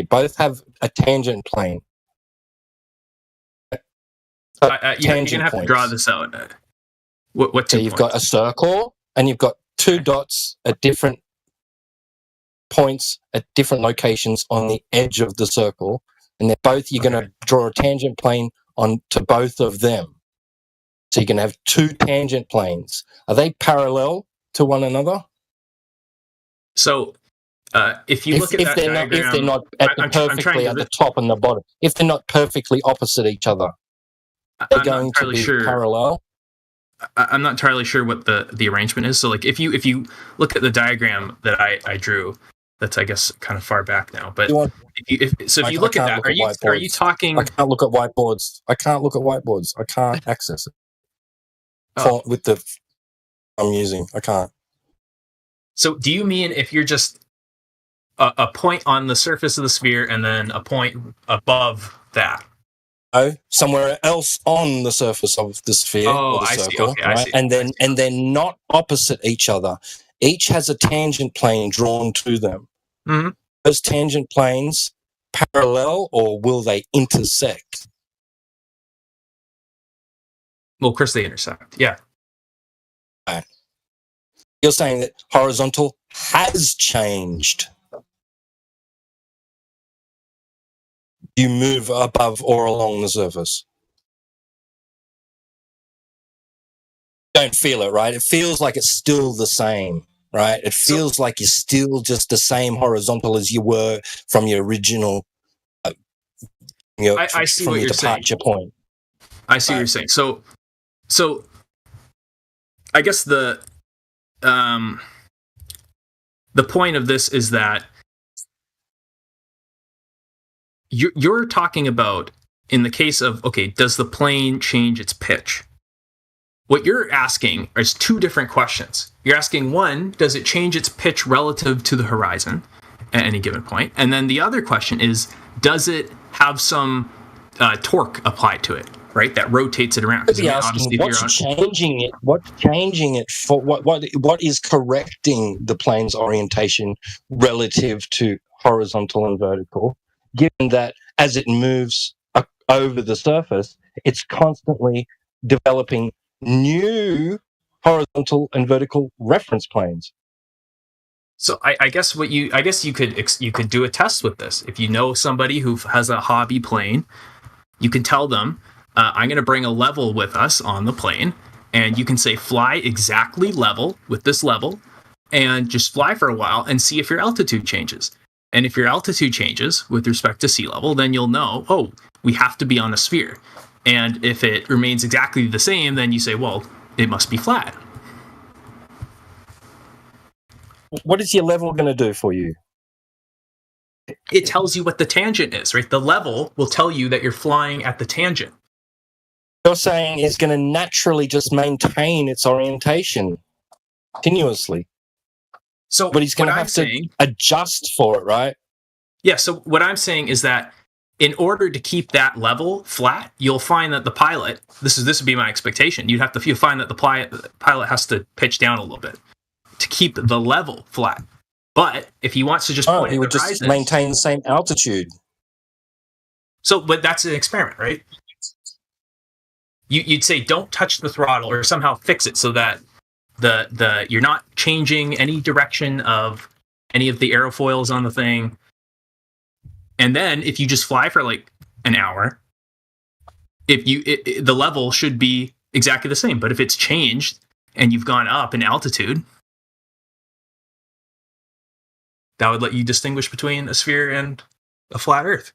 Speaker 19: Both have a tangent plane.
Speaker 21: You're going to have to draw this out. What
Speaker 19: so you've got a circle, and you've got 2 dots at different points at different locations on the edge of the circle, and they're both. You're going to draw a tangent plane on to both of them. So you're going to have 2 tangent planes. Are they parallel to one another?
Speaker 21: So if you look at that diagram,
Speaker 19: if they're not perfectly at the top and the bottom, if they're not perfectly opposite each other, they're going to be parallel.
Speaker 21: I'm not entirely sure what the arrangement is. So like if you look at the diagram that I drew, that's I guess kind of far back now. But if you look at that, are you talking?
Speaker 19: I can't look at whiteboards. I can't access it. With the I'm using. I can't.
Speaker 21: So do you mean if you're just a point on the surface of the sphere and then a point above that?
Speaker 19: Oh, somewhere else on the surface of the sphere or the circle,
Speaker 21: see. Okay,
Speaker 19: right?
Speaker 21: I see.
Speaker 19: And then not opposite each other. Each has a tangent plane drawn to them.
Speaker 21: Mm-hmm.
Speaker 19: Those tangent planes parallel, or will they intersect?
Speaker 21: Well, of course they intersect. Yeah.
Speaker 19: Right. You're saying that horizontal has changed. You move above or along the surface. Don't feel it, right? It feels like it's still the same, right? It feels like you're still just the same horizontal as you were from your original,
Speaker 21: I see
Speaker 19: from
Speaker 21: what
Speaker 19: your
Speaker 21: you're saying.
Speaker 19: departure point.
Speaker 21: I see what you're saying. So I guess the point of this is that you're talking about, in the case of, okay, does the plane change its pitch? What you're asking is two different questions. You're asking, one, does it change its pitch relative to the horizon at any given point? And then the other question is, does it have some torque applied to it, right? That rotates it around.
Speaker 19: Be asking, what's changing it? What's changing it for? What is correcting the plane's orientation relative to horizontal and vertical? Given that as it moves over the surface, it's constantly developing new horizontal and vertical reference planes.
Speaker 21: So I guess you could do a test with this. If you know somebody who has a hobby plane, you can tell them, I'm going to bring a level with us on the plane, and you can say fly exactly level with this level, and just fly for a while and see if your altitude changes. And if your altitude changes with respect to sea level, then you'll know, oh, we have to be on a sphere. And if it remains exactly the same, then you say, well, it must be flat.
Speaker 19: What is your level going to do for you?
Speaker 21: It tells you what the tangent is, right? The level will tell you that you're flying at the tangent.
Speaker 19: You're saying it's going to naturally just maintain its orientation continuously. But he's going to have to adjust for it, right?
Speaker 21: Yeah, so what I'm saying is that in order to keep that level flat, you'll find that the pilot, this would be my expectation, you'll find that the pilot has to pitch down a little bit to keep the level flat. But if he wants to just point
Speaker 19: he would just maintain the same altitude.
Speaker 21: So, but that's an experiment, right? You'd say don't touch the throttle or somehow fix it so that the you're not changing any direction of any of the aerofoils on the thing. And then if you just fly for like an hour, the level should be exactly the same. But if it's changed and you've gone up in altitude, that would let you distinguish between a sphere and a flat Earth.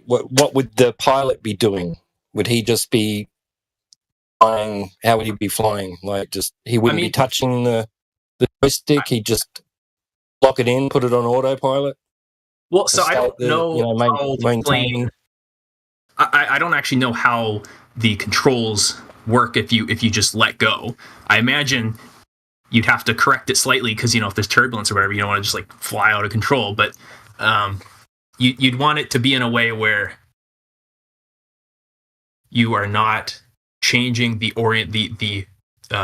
Speaker 19: What would the pilot be doing? Would he just be flying? How would he be flying? He wouldn't be touching the joystick. He'd just lock it in, put it on autopilot.
Speaker 21: Well, so I don't know how the plane. I don't actually know how the controls work if you just let go. I imagine you'd have to correct it slightly because if there's turbulence or whatever, you don't want to just like fly out of control. But you'd want it to be in a way where you are not changing the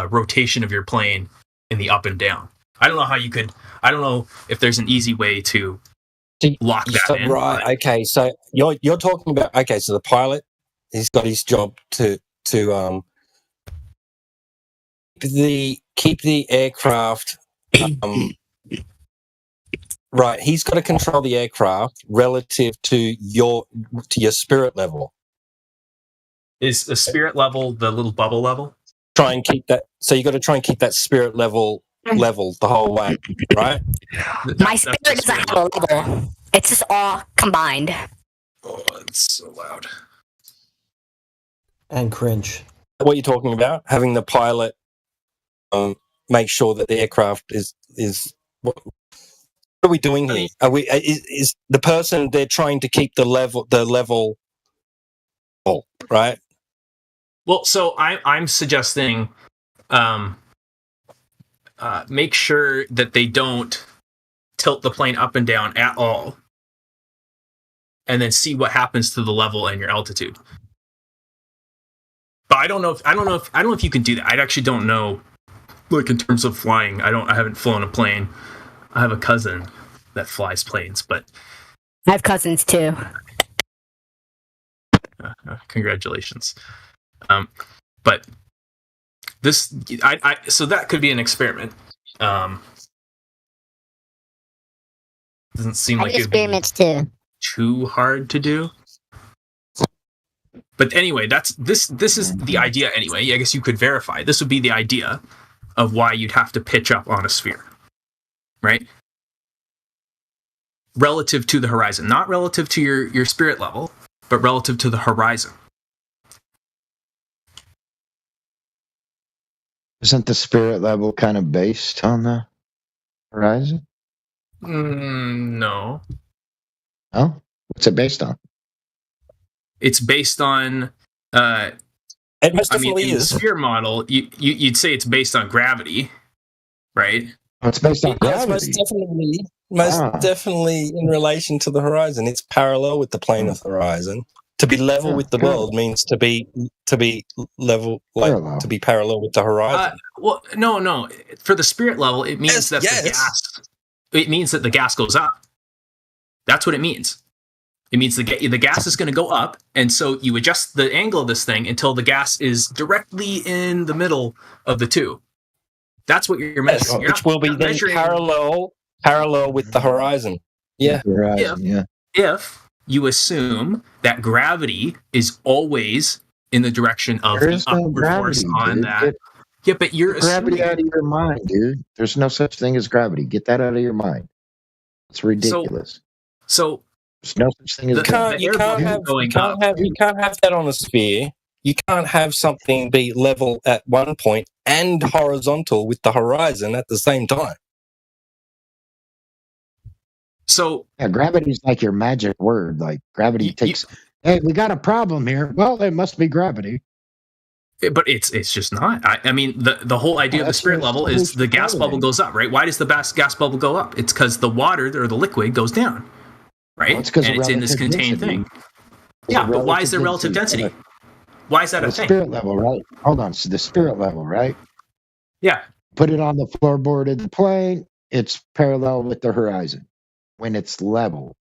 Speaker 21: rotation of your plane in the up and down. I don't know how you could. I don't know if there's an easy way to lock that in.
Speaker 19: Right. But. Okay. So you're talking about. Okay. So the pilot, he's got his job to keep the aircraft. Right, he's got to control the aircraft relative to your spirit level.
Speaker 21: Is the spirit level the little bubble level?
Speaker 19: Try and keep that. So you got to try and keep that spirit level the whole way, right?
Speaker 4: My spirit doesn't have a level. It's just all combined.
Speaker 21: Oh, it's so loud.
Speaker 2: And cringe.
Speaker 19: What you're talking about? Having the pilot make sure that the aircraft is what are we doing here? Are we is the person they're trying to keep the level right?
Speaker 21: Well, so I'm suggesting make sure that they don't tilt the plane up and down at all, and then see what happens to the level and your altitude. But I don't know if you can do that. I actually don't know. Like in terms of flying, I haven't flown a plane. I have a cousin that flies planes, but
Speaker 4: I have cousins too.
Speaker 21: Congratulations. But this, so that could be an experiment. Doesn't seem like
Speaker 4: experiments too.
Speaker 21: Too hard to do. But anyway, this is the idea anyway. I guess you could verify. This would be the idea of why you'd have to pitch up on a sphere, right? Relative to the horizon, not relative to your spirit level, but relative to the horizon.
Speaker 9: Isn't the spirit level kind of based on the horizon?
Speaker 21: No.
Speaker 9: Oh, what's it based on?
Speaker 21: It's based on.
Speaker 19: It most definitely
Speaker 21: in the sphere model, you'd say it's based on gravity, right?
Speaker 9: Oh, it's based on gravity.
Speaker 19: It's most definitely in relation to the horizon. It's parallel with the plane of the horizon. To be level with the world means to be level, like to be parallel with the horizon.
Speaker 21: Well, no. For the spirit level, it means the gas. It means that the gas goes up. That's what it means. It means the gas is going to go up, and so you adjust the angle of this thing until the gas is directly in the middle of the two. That's what you're measuring.
Speaker 19: Which will be then parallel with the horizon. Yeah.
Speaker 21: If you assume that gravity is always in the direction of the upward force on that. Yeah, but you're
Speaker 9: gravity out of your mind, dude. There's no such thing as gravity. Get that out of your mind. It's ridiculous.
Speaker 21: So
Speaker 9: there's no such thing as gravity.
Speaker 19: You can't have that on a sphere. You can't have something be level at one point and horizontal with the horizon at the same time.
Speaker 21: So
Speaker 9: yeah, gravity's like your magic word. Like gravity takes. Hey, we got a problem here. Well, it must be gravity.
Speaker 21: But it's just not. I mean, the whole idea of the spirit level is the gas bubble goes up, right? Why does the gas bubble go up? It's because the water or the liquid goes down, right?
Speaker 9: Well,
Speaker 21: and it's in this contained thing. Yeah, but why is there relative density? Why is that a thing?
Speaker 9: The spirit level, right? Hold on. So the spirit level, right?
Speaker 21: Yeah.
Speaker 9: Put it on the floorboard of the plane. It's parallel with the horizon when it's level.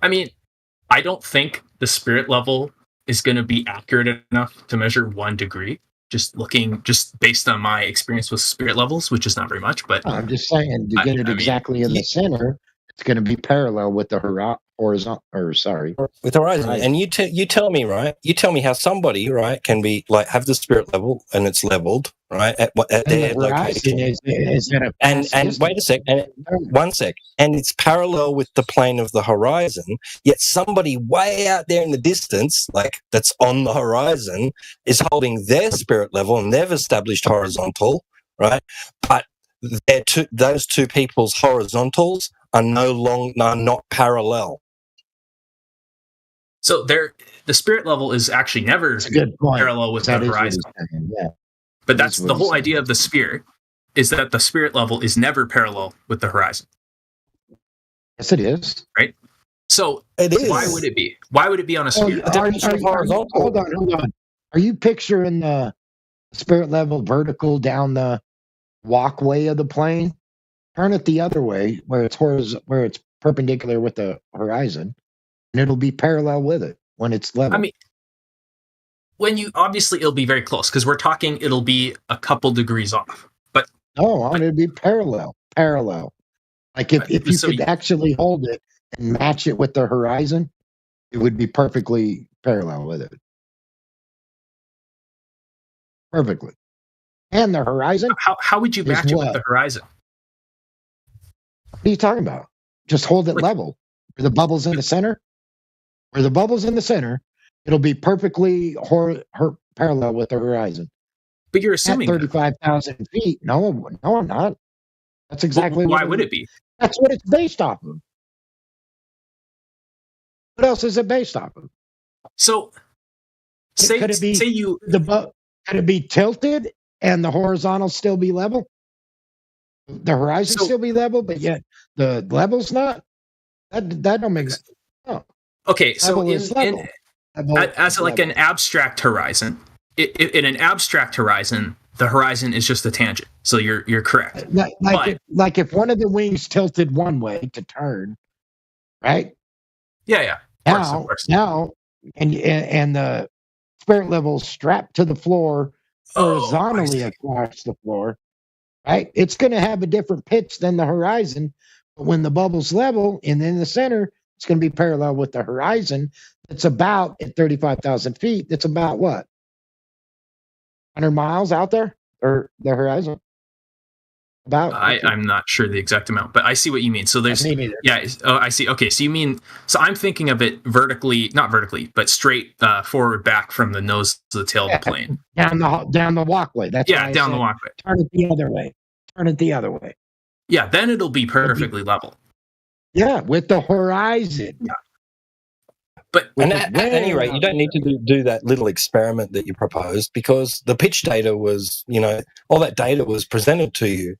Speaker 21: I mean, I don't think the spirit level is going to be accurate enough to measure 1 degree. Just based on my experience with spirit levels, which is not very much, but
Speaker 9: I'm just saying to get it exactly in the center, it's going to be parallel with the horizon.
Speaker 19: With the horizon. Right. And you tell me, right? You tell me how somebody, right, can be like have the spirit level and it's leveled, right, at their location. And wait a sec, and 1 sec, and it's parallel with the plane of the horizon. Yet somebody way out there in the distance, like that's on the horizon, is holding their spirit level and they've established horizontal, right? But those two people's horizontals are not parallel.
Speaker 21: So the spirit level is actually never parallel with the horizon.
Speaker 9: Yeah.
Speaker 21: But that's the whole idea of the sphere, is that the spirit level is never parallel with the horizon.
Speaker 9: Yes, it is.
Speaker 21: Right? So why would it be? Why would it be on a sphere?
Speaker 9: Hold on. Are you picturing the spirit level vertical down the walkway of the plane? Turn it the other way, where it's perpendicular with the horizon, and it'll be parallel with it when it's level.
Speaker 21: I mean, it'll be very close because we're talking it'll be a couple degrees off. But
Speaker 9: no, it'll be parallel. Like if you could actually hold it and match it with the horizon, it would be perfectly parallel with it. Perfectly. And the horizon.
Speaker 21: How would you match it with the horizon?
Speaker 9: What are you talking about? Just hold it level. Where the bubble's in the center? Where the bubble's in the center, it'll be perfectly parallel with the horizon.
Speaker 21: But you're assuming
Speaker 9: at 35,000 feet. No, I'm not. That's exactly
Speaker 21: why would it be?
Speaker 9: That's what it's based off of. What else is it based off of?
Speaker 21: So
Speaker 6: could it be could it be tilted and the horizontal still be level? The horizon still be level, but yet the level's not. That don't make sense. No.
Speaker 21: Okay, so as like an abstract horizon, in an abstract horizon, the horizon is just a tangent. So you're correct.
Speaker 6: Like if one of the wings tilted one way to turn, right?
Speaker 21: Yeah.
Speaker 6: Of course. Now, and the spirit level strapped to the floor horizontally across the floor, right? It's going to have a different pitch than the horizon. But when the bubble's level and in the center, it's going to be parallel with the horizon. It's about at 35,000 feet. It's about what? 100 miles out there, or the horizon? About.
Speaker 21: I'm not sure the exact amount, but I see what you mean. So there's, I see. Okay, so you mean, so I'm thinking of it not vertically, but straight forward back from the nose to the tail of the plane.
Speaker 6: Down the walkway. That's
Speaker 21: down the walkway.
Speaker 6: Turn it the other way.
Speaker 21: Yeah, then it'll be perfectly level.
Speaker 6: Yeah, with the horizon.
Speaker 21: Yeah. But
Speaker 19: at any rate, you don't need to do that little experiment that you proposed, because the pitch data was, all that data was presented to you.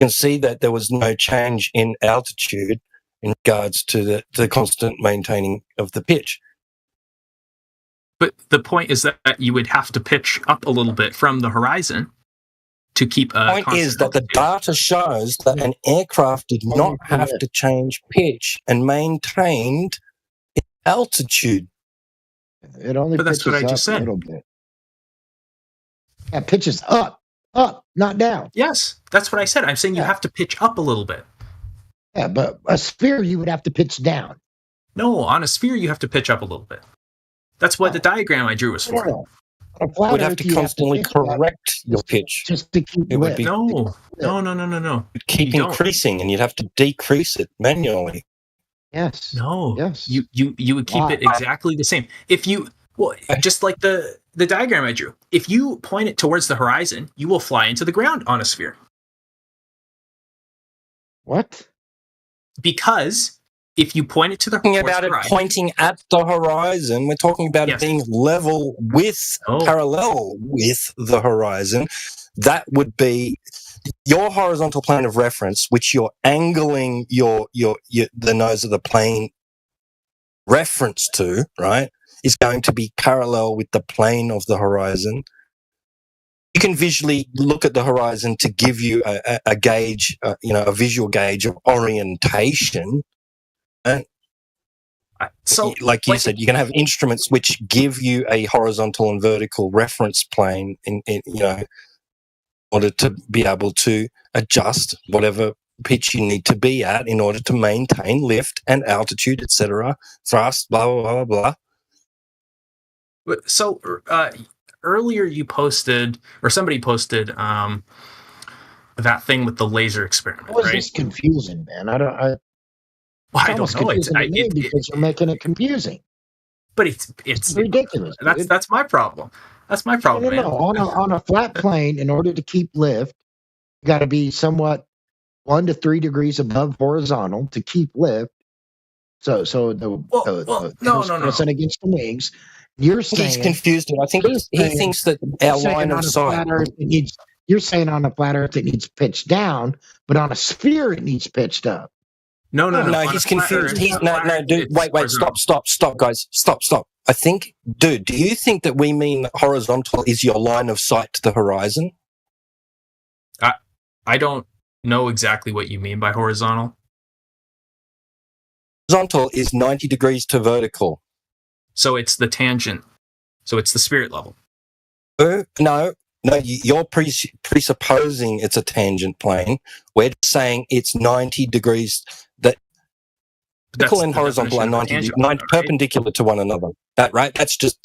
Speaker 19: You can see that there was no change in altitude in regards to the constant maintaining of the pitch.
Speaker 21: But the point is that you would have to pitch up a little bit from the horizon to keep a
Speaker 19: point is that the data shows that an aircraft did not have to change pitch and maintained its altitude.
Speaker 6: It only
Speaker 21: but that's what I just said.
Speaker 6: A little bit. Yeah, pitches up, not down.
Speaker 21: Yes, that's what I said. I'm saying you have to pitch up a little bit.
Speaker 6: Yeah, but a sphere you would have to pitch down.
Speaker 21: No, on a sphere you have to pitch up a little bit. That's what the diagram I drew was for.
Speaker 6: No.
Speaker 19: Would have to constantly correct your pitch.
Speaker 6: Just to keep
Speaker 21: it would be no.
Speaker 19: It'd keep increasing, and you'd have to decrease it manually.
Speaker 6: Yes.
Speaker 21: No.
Speaker 6: Yes.
Speaker 21: You would keep it exactly the same. If you just like the diagram I drew. If you point it towards the horizon, you will fly into the ground on a sphere.
Speaker 6: What?
Speaker 21: Because if you point it to the
Speaker 19: pointing at the horizon, we're talking about it being level with, parallel with the horizon. That would be your horizontal plane of reference, which you're angling the nose of the plane reference to, right, is going to be parallel with the plane of the horizon. You can visually look at the horizon to give you a gauge, a visual gauge of orientation. And
Speaker 21: so,
Speaker 19: like you said, you can have instruments which give you a horizontal and vertical reference plane in order to be able to adjust whatever pitch you need to be at in order to maintain lift and altitude, etc., thrust, blah, blah, blah, blah.
Speaker 21: So earlier you posted, or somebody posted, that thing with the laser experiment,
Speaker 6: How is
Speaker 21: right?
Speaker 6: this confusing, man? I don't know. Because you're making it confusing.
Speaker 21: But it's
Speaker 6: ridiculous.
Speaker 21: That's my problem. That's my problem.
Speaker 6: No. On a flat plane, in order to keep lift, you got to be somewhat 1 to 3 degrees above horizontal to keep lift. So the pressing against the wings. You're saying
Speaker 19: he's confused. I think he thinks that our line of sight.
Speaker 6: You're saying on a flat Earth it needs pitched down, but on a sphere it needs pitched up.
Speaker 21: No.
Speaker 19: He's confused. Dude. Wait. Stop, guys. Stop. I think, dude, do you think that we mean that horizontal is your line of sight to the horizon?
Speaker 21: I don't know exactly what you mean by horizontal.
Speaker 19: Horizontal is 90 degrees to vertical.
Speaker 21: So it's the tangent. So it's the spirit level.
Speaker 19: No, you're presupposing it's a tangent plane. We're saying it's 90 degrees. Vertical and horizontal are 90 perpendicular to one another. Right? That's just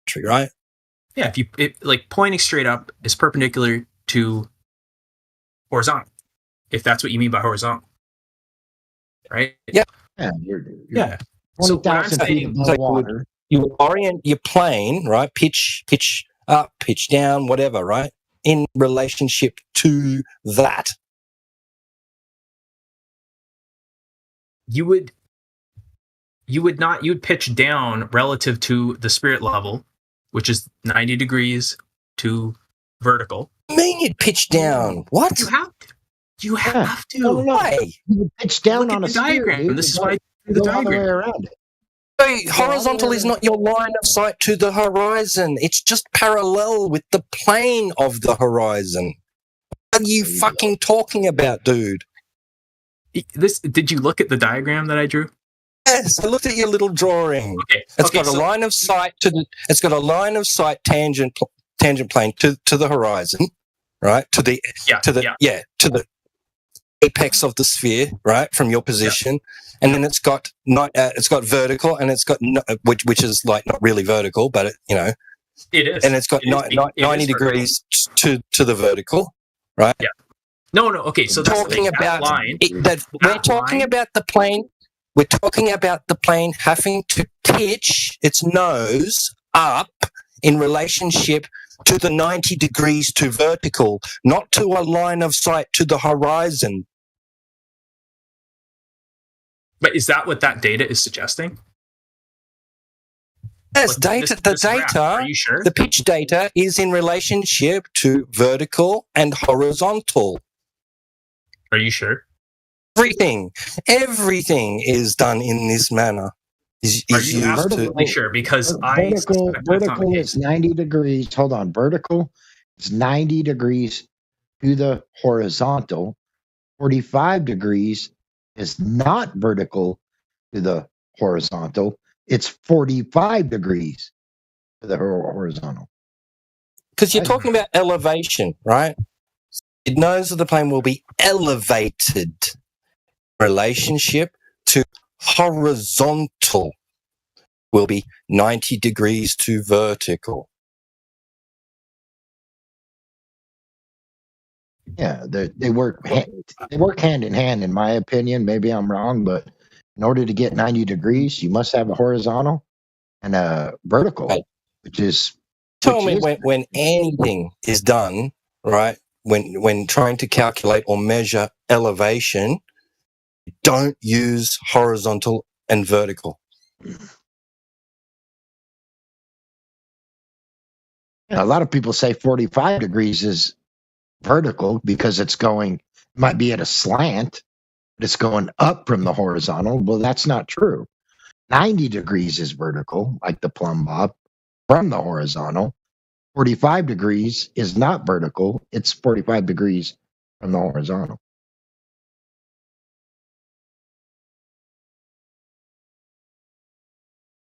Speaker 19: true, right?
Speaker 21: Yeah, if pointing straight up is perpendicular to horizontal, if that's what you mean by horizontal, right?
Speaker 19: Yeah.
Speaker 21: Yeah.
Speaker 6: So what I'm saying,
Speaker 19: you would orient your plane, right? Pitch up, pitch down, whatever, right? In relationship to that.
Speaker 21: You would you'd pitch down relative to the spirit level, which is 90 degrees to vertical.
Speaker 19: I mean, you'd pitch down. What?
Speaker 21: You have to.
Speaker 6: No.
Speaker 19: Why?
Speaker 6: You pitch down on a
Speaker 21: diagram.
Speaker 6: sphere,
Speaker 21: This is why the
Speaker 6: all the way
Speaker 21: diagram.
Speaker 6: around it.
Speaker 19: Hey, horizontal is not your line of sight to the horizon. It's just parallel with the plane of the horizon. What are you fucking talking about, dude?
Speaker 21: Did you look at the diagram that I drew?
Speaker 19: Yes, I looked at your little drawing. It's got a line of sight it's got a line of sight tangent plane to the horizon, right? To the apex of the sphere, right, from your position, and then it's got vertical, and it's got which is like not really vertical, but it
Speaker 21: is,
Speaker 19: and it's got 90 degrees to the vertical, right?
Speaker 21: Yeah. No. Okay, so
Speaker 19: talking about we're talking about the plane. We're talking about the plane having to pitch its nose up in relationship to the 90 degrees to vertical, not to a line of sight to the horizon.
Speaker 21: But is that what that data is suggesting?
Speaker 19: Yes,
Speaker 21: Are you sure?
Speaker 19: The pitch data is in relationship to vertical and horizontal.
Speaker 21: Are you sure?
Speaker 19: Everything is done in this manner.
Speaker 21: Are you absolutely sure? Because
Speaker 6: vertical is 90 degrees. Hold on, vertical is 90 degrees to the horizontal. 45 degrees is not vertical to the horizontal. It's 45 degrees to the horizontal.
Speaker 19: Because you're talking about elevation, right? It knows that the plane will be elevated. Relationship to horizontal will be 90 degrees to vertical.
Speaker 6: Yeah, they work hand in hand, in my opinion. Maybe I'm wrong, but in order to get 90 degrees, you must have a horizontal and a vertical, which is.
Speaker 19: Tell me when anything is done, right? When trying to calculate or measure elevation, don't use horizontal and vertical.
Speaker 6: A lot of people say 45 degrees is vertical because it might be at a slant, but it's going up from the horizontal. Well, that's not true. 90 degrees is vertical, like the plumb bob, from the horizontal. 45 degrees is not vertical. It's 45 degrees from the horizontal.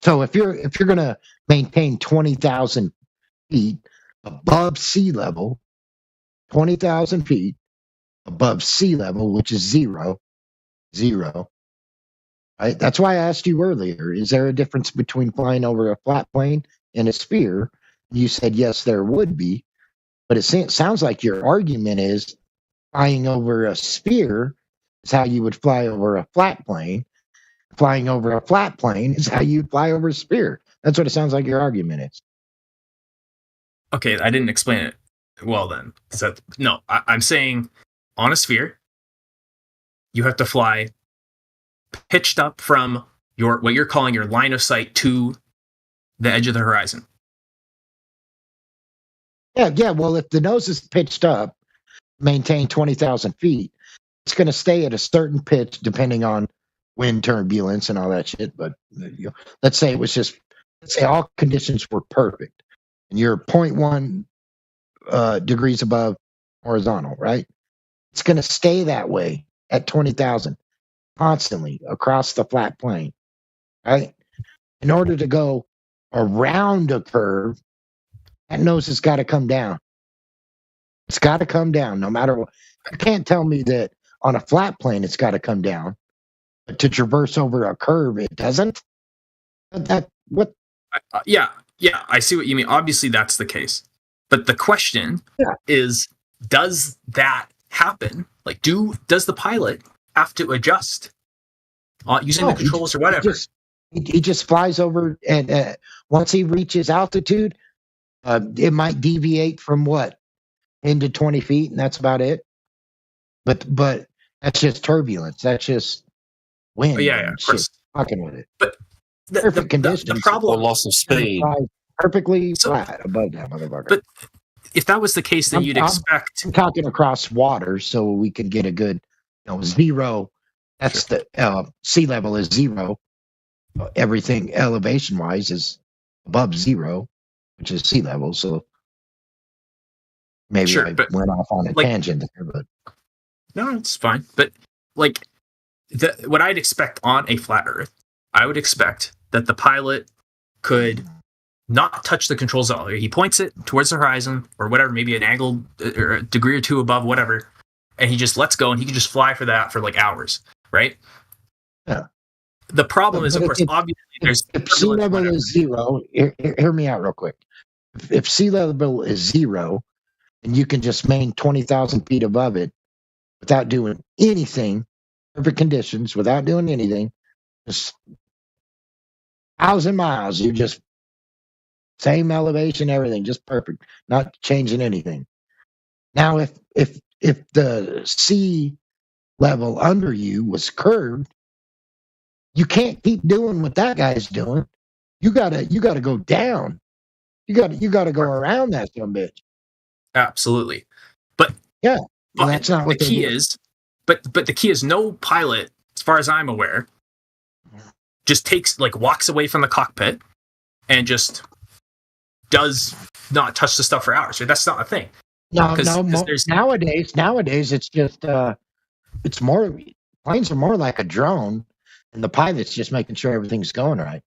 Speaker 6: So if you're going to maintain 20,000 feet above sea level, 20,000 feet above sea level, which is zero, right? That's why I asked you earlier, is there a difference between flying over a flat plane and a sphere? You said, yes, there would be. But it sounds like your argument is flying over a sphere is how you would fly over a flat plane. Flying over a flat plane is how you fly over a sphere. That's what it sounds like your argument is.
Speaker 21: Okay, I didn't explain it well then. I'm saying on a sphere, you have to fly pitched up from what you're calling your line of sight to the edge of the horizon.
Speaker 6: Yeah. Well, if the nose is pitched up, maintain 20,000 feet, it's going to stay at a certain pitch depending on wind turbulence and all that shit. But let's say all conditions were perfect and you're 0.1 degrees above horizontal, right? It's going to stay that way at 20,000 constantly across the flat plane, right? In order to go around a curve, that nose has got to come down. It's got to come down no matter what. You can't tell me that on a flat plane it's got to come down. But to traverse over a curve, it doesn't.
Speaker 21: Yeah, I see what you mean. Obviously, that's the case. But the question is, does that happen? Like, does the pilot have to adjust using the controls or whatever?
Speaker 6: He just flies over, and once he reaches altitude, it might deviate from 10 to 20 feet, and that's about it. But that's just turbulence. That's just wind.
Speaker 21: Of course.
Speaker 6: Fucking with it.
Speaker 21: But
Speaker 6: perfect conditions.
Speaker 21: The problem,
Speaker 19: or loss of speed,
Speaker 6: perfectly flat above that motherfucker.
Speaker 21: But if that was the case, then you'd expect.
Speaker 6: I'm talking across water, so we can get a good, zero. That's the sea level is zero. Everything elevation wise is above zero, which is sea level. So maybe I went off on a tangent there, but
Speaker 21: no, it's fine. But like, what I'd expect on a flat Earth, I would expect that the pilot could not touch the controls at all. He points it towards the horizon or whatever, maybe an angle or a degree or two above, whatever, and he just lets go, and he can just fly for that for like hours, right?
Speaker 6: Yeah.
Speaker 21: The problem is, of course, obviously,
Speaker 6: if sea level is zero. Hear me out real quick. If sea level is zero, and you can just maintain 20,000 feet above it without doing anything, perfect conditions, without doing anything, just 1,000 miles, you just same elevation, everything, just perfect, not changing anything. Now, if the sea level under you was curved, you can't keep doing what that guy's doing. You gotta go down. You gotta go around that dumb bitch.
Speaker 21: Absolutely, but
Speaker 6: yeah, well, that's not what
Speaker 21: the key is. But the key is no pilot, as far as I'm aware, just walks away from the cockpit and just does not touch the stuff for hours. Right? That's not a thing.
Speaker 6: No. Nowadays it's just it's more, planes are more like a drone, and the pilot's just making sure everything's going right.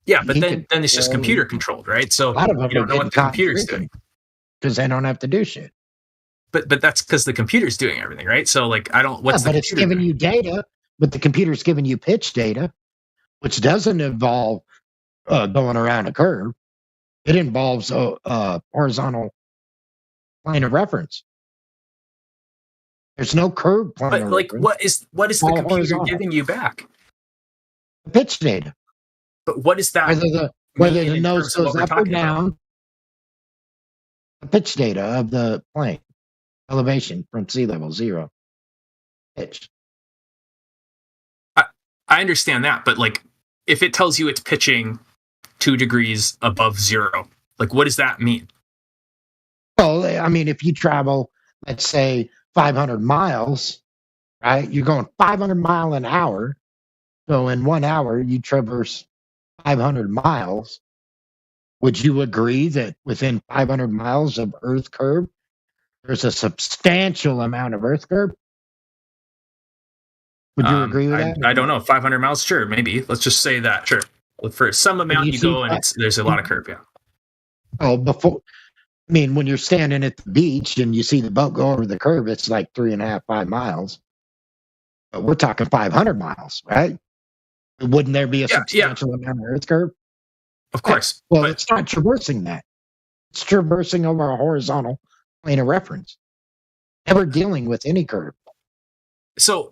Speaker 21: Yeah, but then it's just computer controlled, right? So
Speaker 6: a lot of them
Speaker 21: you don't know what the computer's doing
Speaker 6: because they don't have to do shit.
Speaker 21: But that's because the computer's doing everything, right? So like, I don't. What's the
Speaker 6: but it's giving
Speaker 21: doing?
Speaker 6: You data, but the computer's giving you pitch data, which doesn't involve going around a curve. It involves a horizontal plane of reference. There's no curve plane.
Speaker 21: But
Speaker 6: of
Speaker 21: like,
Speaker 6: reference.
Speaker 21: what is the computer horizontal. Giving you back?
Speaker 6: Pitch data.
Speaker 21: But what is that?
Speaker 6: Whether the nose goes up or down. The pitch data of the plane. Elevation from sea level, zero. Pitch.
Speaker 21: I understand that, but like, if it tells you it's pitching 2 degrees above zero, like, what does that mean?
Speaker 6: Well, I mean, if you travel, let's say 500 miles, right? You're going 500 mile an hour. So in 1 hour, you traverse 500 miles. Would you agree that within 500 miles of Earth curve, there's a substantial amount of Earth curve? Would you agree with that?
Speaker 21: I don't know. 500 miles? Sure, maybe. Let's just say that. Sure. For some amount you go and there's a lot of curve, yeah.
Speaker 6: Oh, when you're standing at the beach and you see the boat go over the curve, it's like 3.5, 5 miles. But we're talking 500 miles, right? Wouldn't there be a substantial amount of Earth curve?
Speaker 21: Of course.
Speaker 6: Well, it's not traversing that. It's traversing over a horizontal plane of reference. Never dealing with any curve.
Speaker 21: So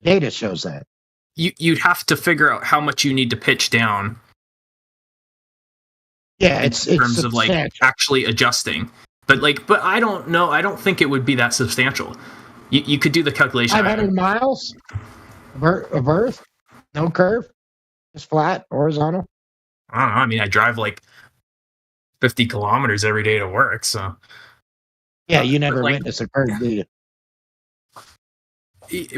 Speaker 6: data shows that.
Speaker 21: You'd have to figure out how much you need to pitch down.
Speaker 6: Yeah,
Speaker 21: in terms of like actually adjusting. But I don't know. I don't think it would be that substantial. You could do the calculation.
Speaker 6: 500 miles of Earth, no curve, just flat, horizontal.
Speaker 21: I don't know. I mean, I drive like 50 kilometers every day to work, so.
Speaker 6: Yeah, you never witness a curve, do you?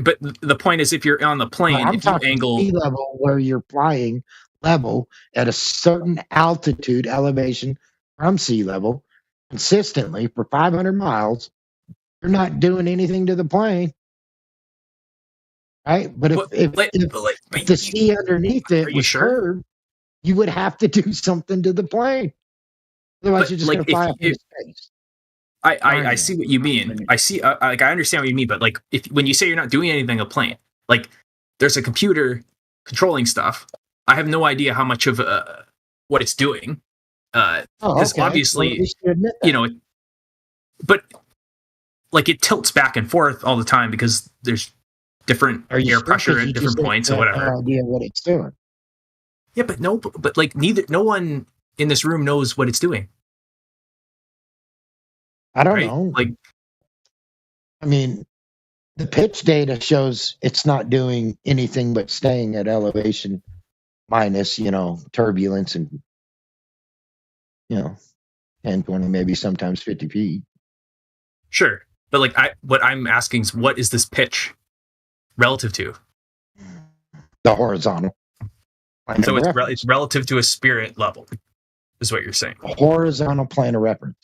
Speaker 21: But the point is, if you're on the plane,
Speaker 6: I'm
Speaker 21: if you
Speaker 6: talking
Speaker 21: angle
Speaker 6: sea level, where you're flying level at a certain altitude elevation from sea level consistently for 500 miles, you're not doing anything to the plane, right? But if the sea underneath it was curved, you would have to do something to the plane. Otherwise, you're just going to fly up into space.
Speaker 21: I see what you mean. I see, I understand what you mean. But like, when you say you're not doing anything on a plane, like there's a computer controlling stuff. I have no idea how much of what it's doing. Because obviously, but like it tilts back and forth all the time because there's different air pressure at different points or whatever.
Speaker 6: No idea what it's doing.
Speaker 21: Yeah, but no one in this room knows what it's doing.
Speaker 6: I don't know.
Speaker 21: Like,
Speaker 6: I mean, the pitch data shows it's not doing anything but staying at elevation
Speaker 9: minus, turbulence and, 10, 20, maybe sometimes 50 feet.
Speaker 21: Sure. But like what I'm asking is, what is this pitch relative to?
Speaker 9: The horizontal.
Speaker 21: So it's relative to a spirit level, is what you're saying.
Speaker 9: Horizontal plane of reference.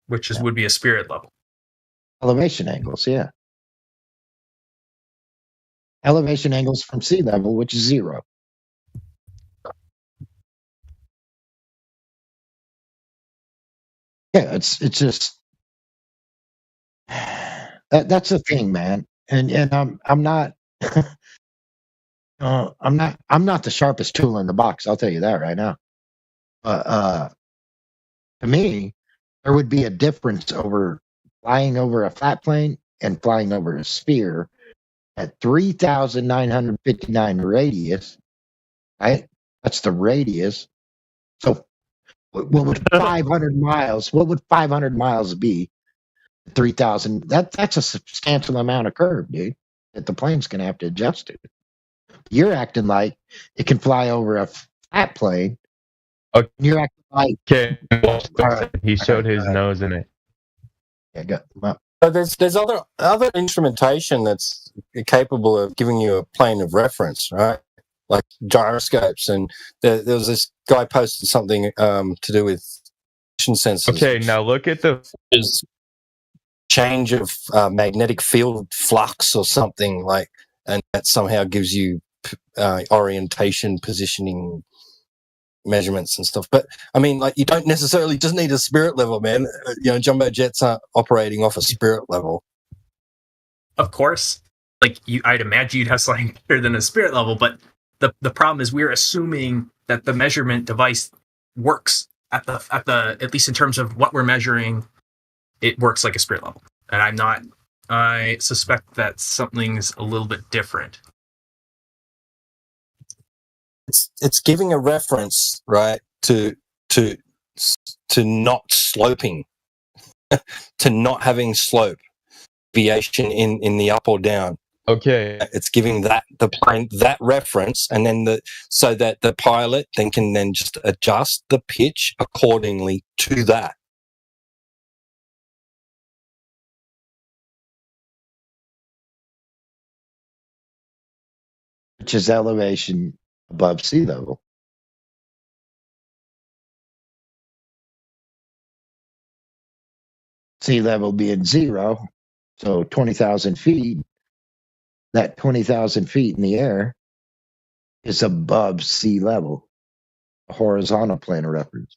Speaker 21: Which would be a spirit level.
Speaker 9: Elevation angles, yeah. Elevation angles from sea level, which is 0. Yeah, it's just that's the thing, man. And I'm not I'm not the sharpest tool in the box. I'll tell you that right now. But to me, there would be a difference over flying over a flat plane and flying over a sphere at 3,959 radius. Right, that's the radius. So, what would 500 miles? What would 500 miles be? 3,000. That's a substantial amount of curve, dude. That the plane's gonna have to adjust to. You're acting like it can fly over a flat plane.
Speaker 3: Okay.
Speaker 9: You're acting like
Speaker 3: he showed his nose in it.
Speaker 9: Yeah, go. Well,
Speaker 19: So there's other instrumentation that's capable of giving you a plane of reference, right? Like gyroscopes, and there was this guy posted something to do with motion sensors.
Speaker 3: Okay, now look at the
Speaker 19: change of magnetic field flux or something like, and that somehow gives you orientation, positioning measurements and stuff. But I mean, like, you don't necessarily just need a spirit level, man. Jumbo jets aren't operating off a spirit level.
Speaker 21: Of course, like I'd imagine you'd have something better than a spirit level, but the problem is we're assuming that the measurement device works at least in terms of what we're measuring, it works like a spirit level. And I suspect that something's a little bit different.
Speaker 19: It's giving a reference, right, to not sloping, to not having slope, deviation in the up or down.
Speaker 3: Okay,
Speaker 19: it's giving the plane that reference, and then so that the pilot can just adjust the pitch accordingly to that.
Speaker 9: Which is elevation above sea level. Sea level being 0, so 20,000 feet. That 20,000 feet in the air is above sea level, a horizontal plane of reference.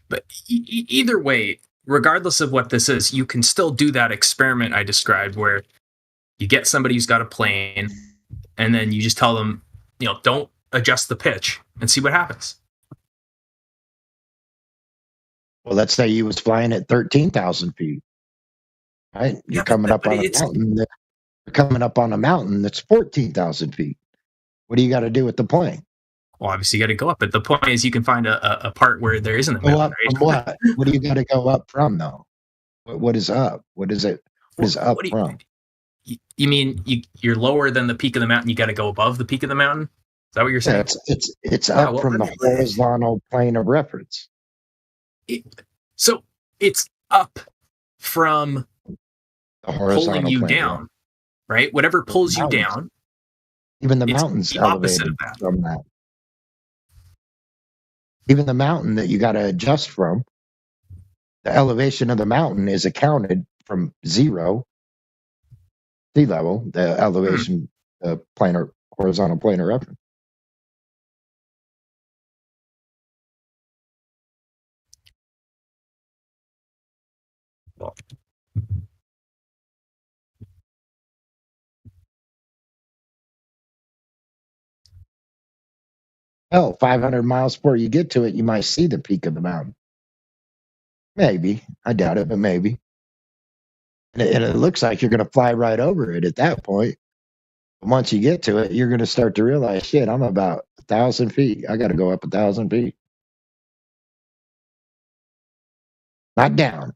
Speaker 21: But either way, regardless of what this is, you can still do that experiment I described where you get somebody who's got a plane and then you just tell them, don't adjust the pitch and see what happens.
Speaker 9: Well, let's say you was flying at 13,000 feet, right? You're coming up on a mountain. You're coming up on a mountain that's 14,000 feet. What do you got to do with the plane?
Speaker 21: Well, obviously you got to go up. But the point is, you can find a part where there isn't a mountain.
Speaker 9: Go up from what? What do you got to go up from, though? What is up? What is it? What is up from?
Speaker 21: You mean you're lower than the peak of the mountain? You got to go above the peak of the mountain? Is that what you're saying?
Speaker 9: Yeah, it's up from the horizontal plane of reference.
Speaker 21: So it's up from pulling you down, right? Whatever pulls you down.
Speaker 9: Even the mountain's elevated from that. Even the mountain that you got to adjust from, the elevation of the mountain is accounted from 0, sea level, the elevation, horizontal plane of reference. Hell, 500 miles before you get to it, you might see the peak of the mountain. Maybe. I doubt it, but maybe. And it looks like you're going to fly right over it at that point. But once you get to it, you're going to start to realize, shit, I'm about 1,000 feet. I got to go up 1,000 feet. Not down.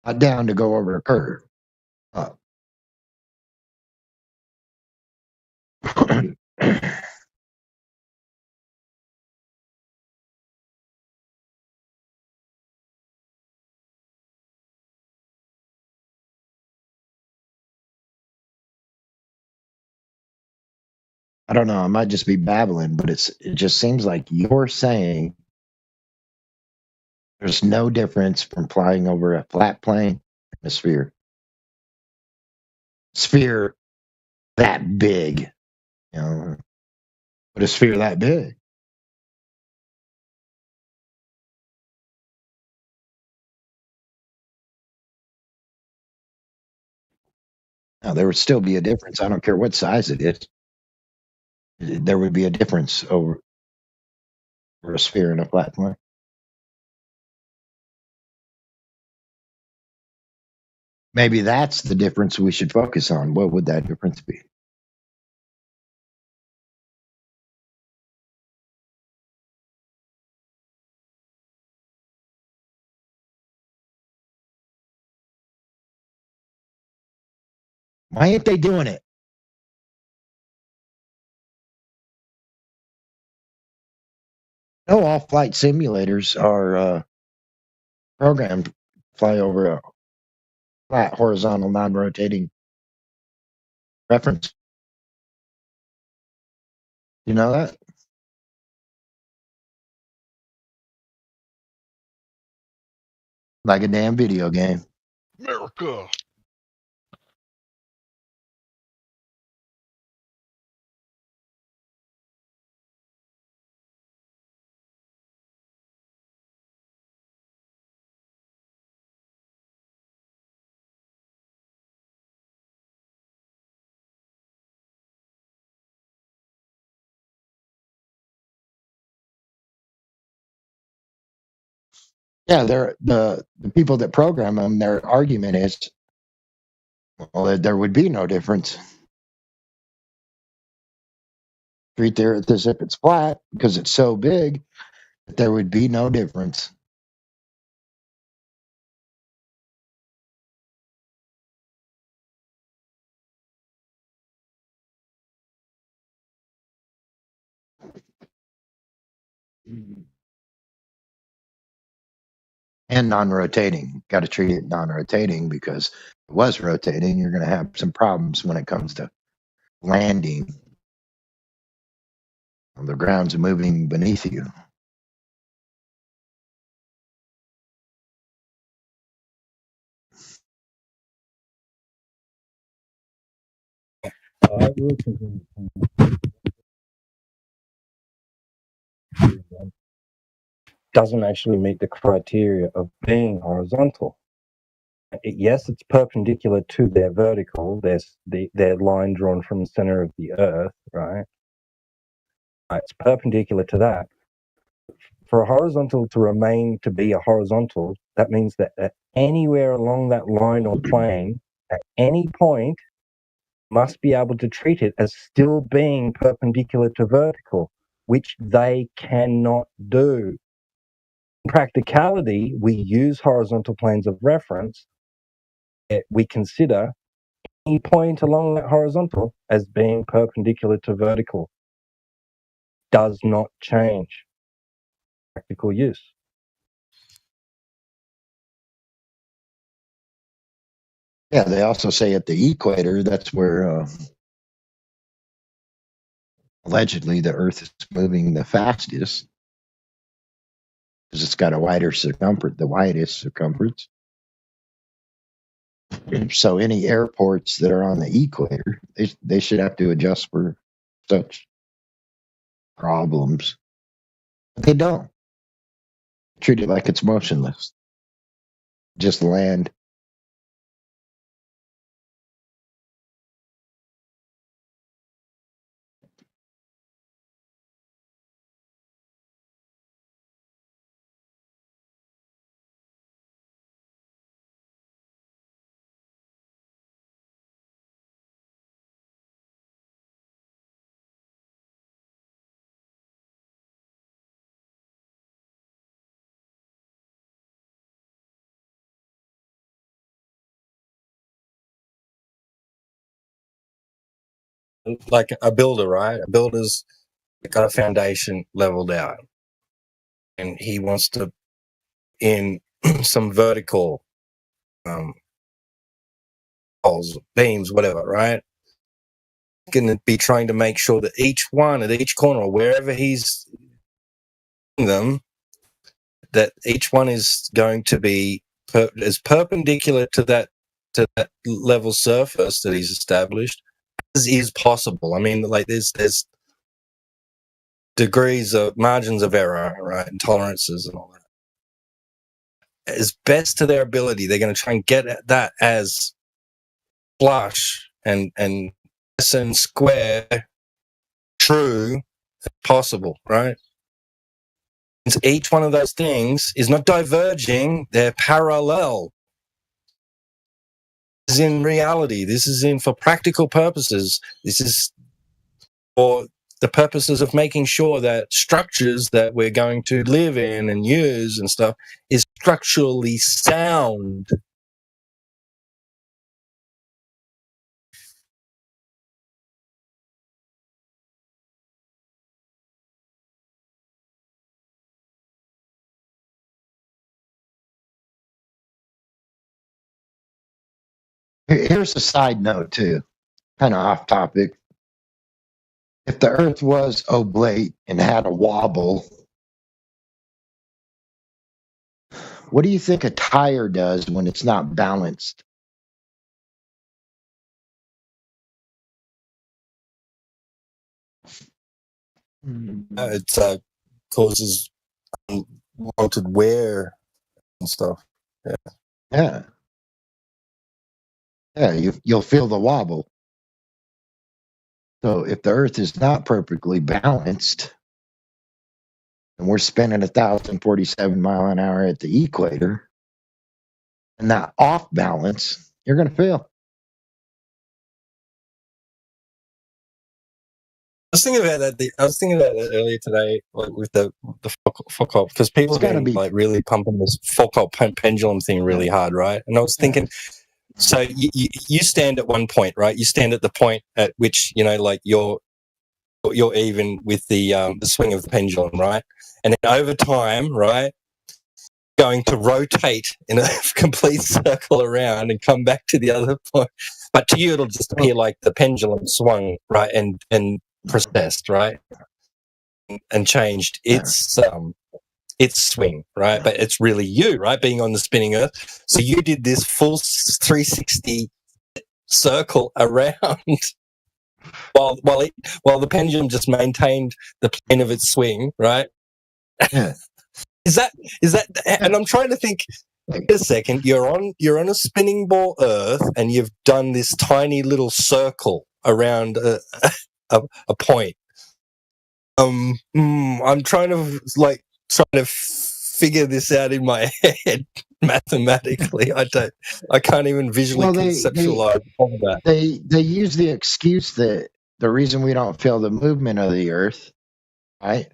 Speaker 9: Not down to go over a curve. Up. I don't know. I might just be babbling, but it just seems like you're saying there's no difference from flying over a flat plane and a sphere. Sphere that big, you know, but a sphere that big. Now, there would still be a difference. I don't care what size it is. There would be a difference over a sphere and a flat plane. Maybe that's the difference we should focus on. What would that difference be? Why ain't they doing it? No, all flight simulators are programmed to fly over a flat, horizontal, non-rotating reference. You know that? Like a damn video game.
Speaker 11: America.
Speaker 9: Yeah, they're the people that program them. Their argument is, well, there would be no difference. Treat the Earth as if it's flat because it's so big that there would be no difference. And non-rotating. Got to treat it non-rotating because if it was rotating, you're going to have some problems when it comes to landing. The ground's moving beneath you.
Speaker 19: Doesn't actually meet the criteria of being horizontal. Yes, it's perpendicular to their vertical. There's their line drawn from the center of the Earth, right? It's perpendicular to that. For a horizontal to remain to be a horizontal, that means that at anywhere along that line or plane, at any point, must be able to treat it as still being perpendicular to vertical, which they cannot do. In practicality, we use horizontal planes of reference. We consider any point along that horizontal as being perpendicular to vertical. Does not change practical use.
Speaker 9: Yeah, they also say at the equator, that's where allegedly the Earth is moving the fastest because it's got a wider circumference, the widest circumference. So any airports that are on the equator, they should have to adjust for such problems. But they don't. Treat it like it's motionless. Just land.
Speaker 19: like a builder, right? A builder's got a foundation leveled out, and he wants to in some vertical poles, beams, whatever, right? Going to be trying to make sure that each one at each corner or wherever he's them, that each one is going to be as perpendicular to that level surface that he's established as is possible. I mean, like there's degrees of margins of error, right, and tolerances and all that. As best to their ability, they're going to try and get at that as flush and square true as possible, right? And each one of those things is not diverging, they're parallel. This is in reality. This is in for practical purposes. This is for the purposes of making sure that structures that we're going to live in and use and stuff is structurally sound.
Speaker 9: Here's a side note, too, kind of off topic. If the Earth was oblate and had a wobble, what do you think a tire does when it's not balanced?
Speaker 19: It causes unwanted wear and stuff.
Speaker 9: Yeah. Yeah, you'll feel the wobble. So if the Earth is not perfectly balanced, and we're spinning 1,047 mile an hour at the equator, and not off balance, you're going to feel.
Speaker 19: I was thinking about that. I was thinking about that earlier today, like with the Foucault, because people have been like really pumping this Foucault pendulum thing really hard, right? And I was thinking, so you stand at one point, right? You stand at the point at which like you're even with the swing of the pendulum, right? And then over time, right, going to rotate in a complete circle around and come back to the other point. But to you, it'll just appear like the pendulum swung, right, and processed, right, and changed its swing, right? But it's really you, right, being on the spinning Earth. So you did this full 360 circle around while the pendulum just maintained the plane of its swing, right?
Speaker 9: Yeah.
Speaker 19: Is that? And I'm trying to think. Wait a second. You're on a spinning ball Earth, and you've done this tiny little circle around a point. I'm trying to figure this out in my head mathematically. I can't even visually conceptualize all of that.
Speaker 9: They use the excuse that the reason we don't feel the movement of the Earth, right,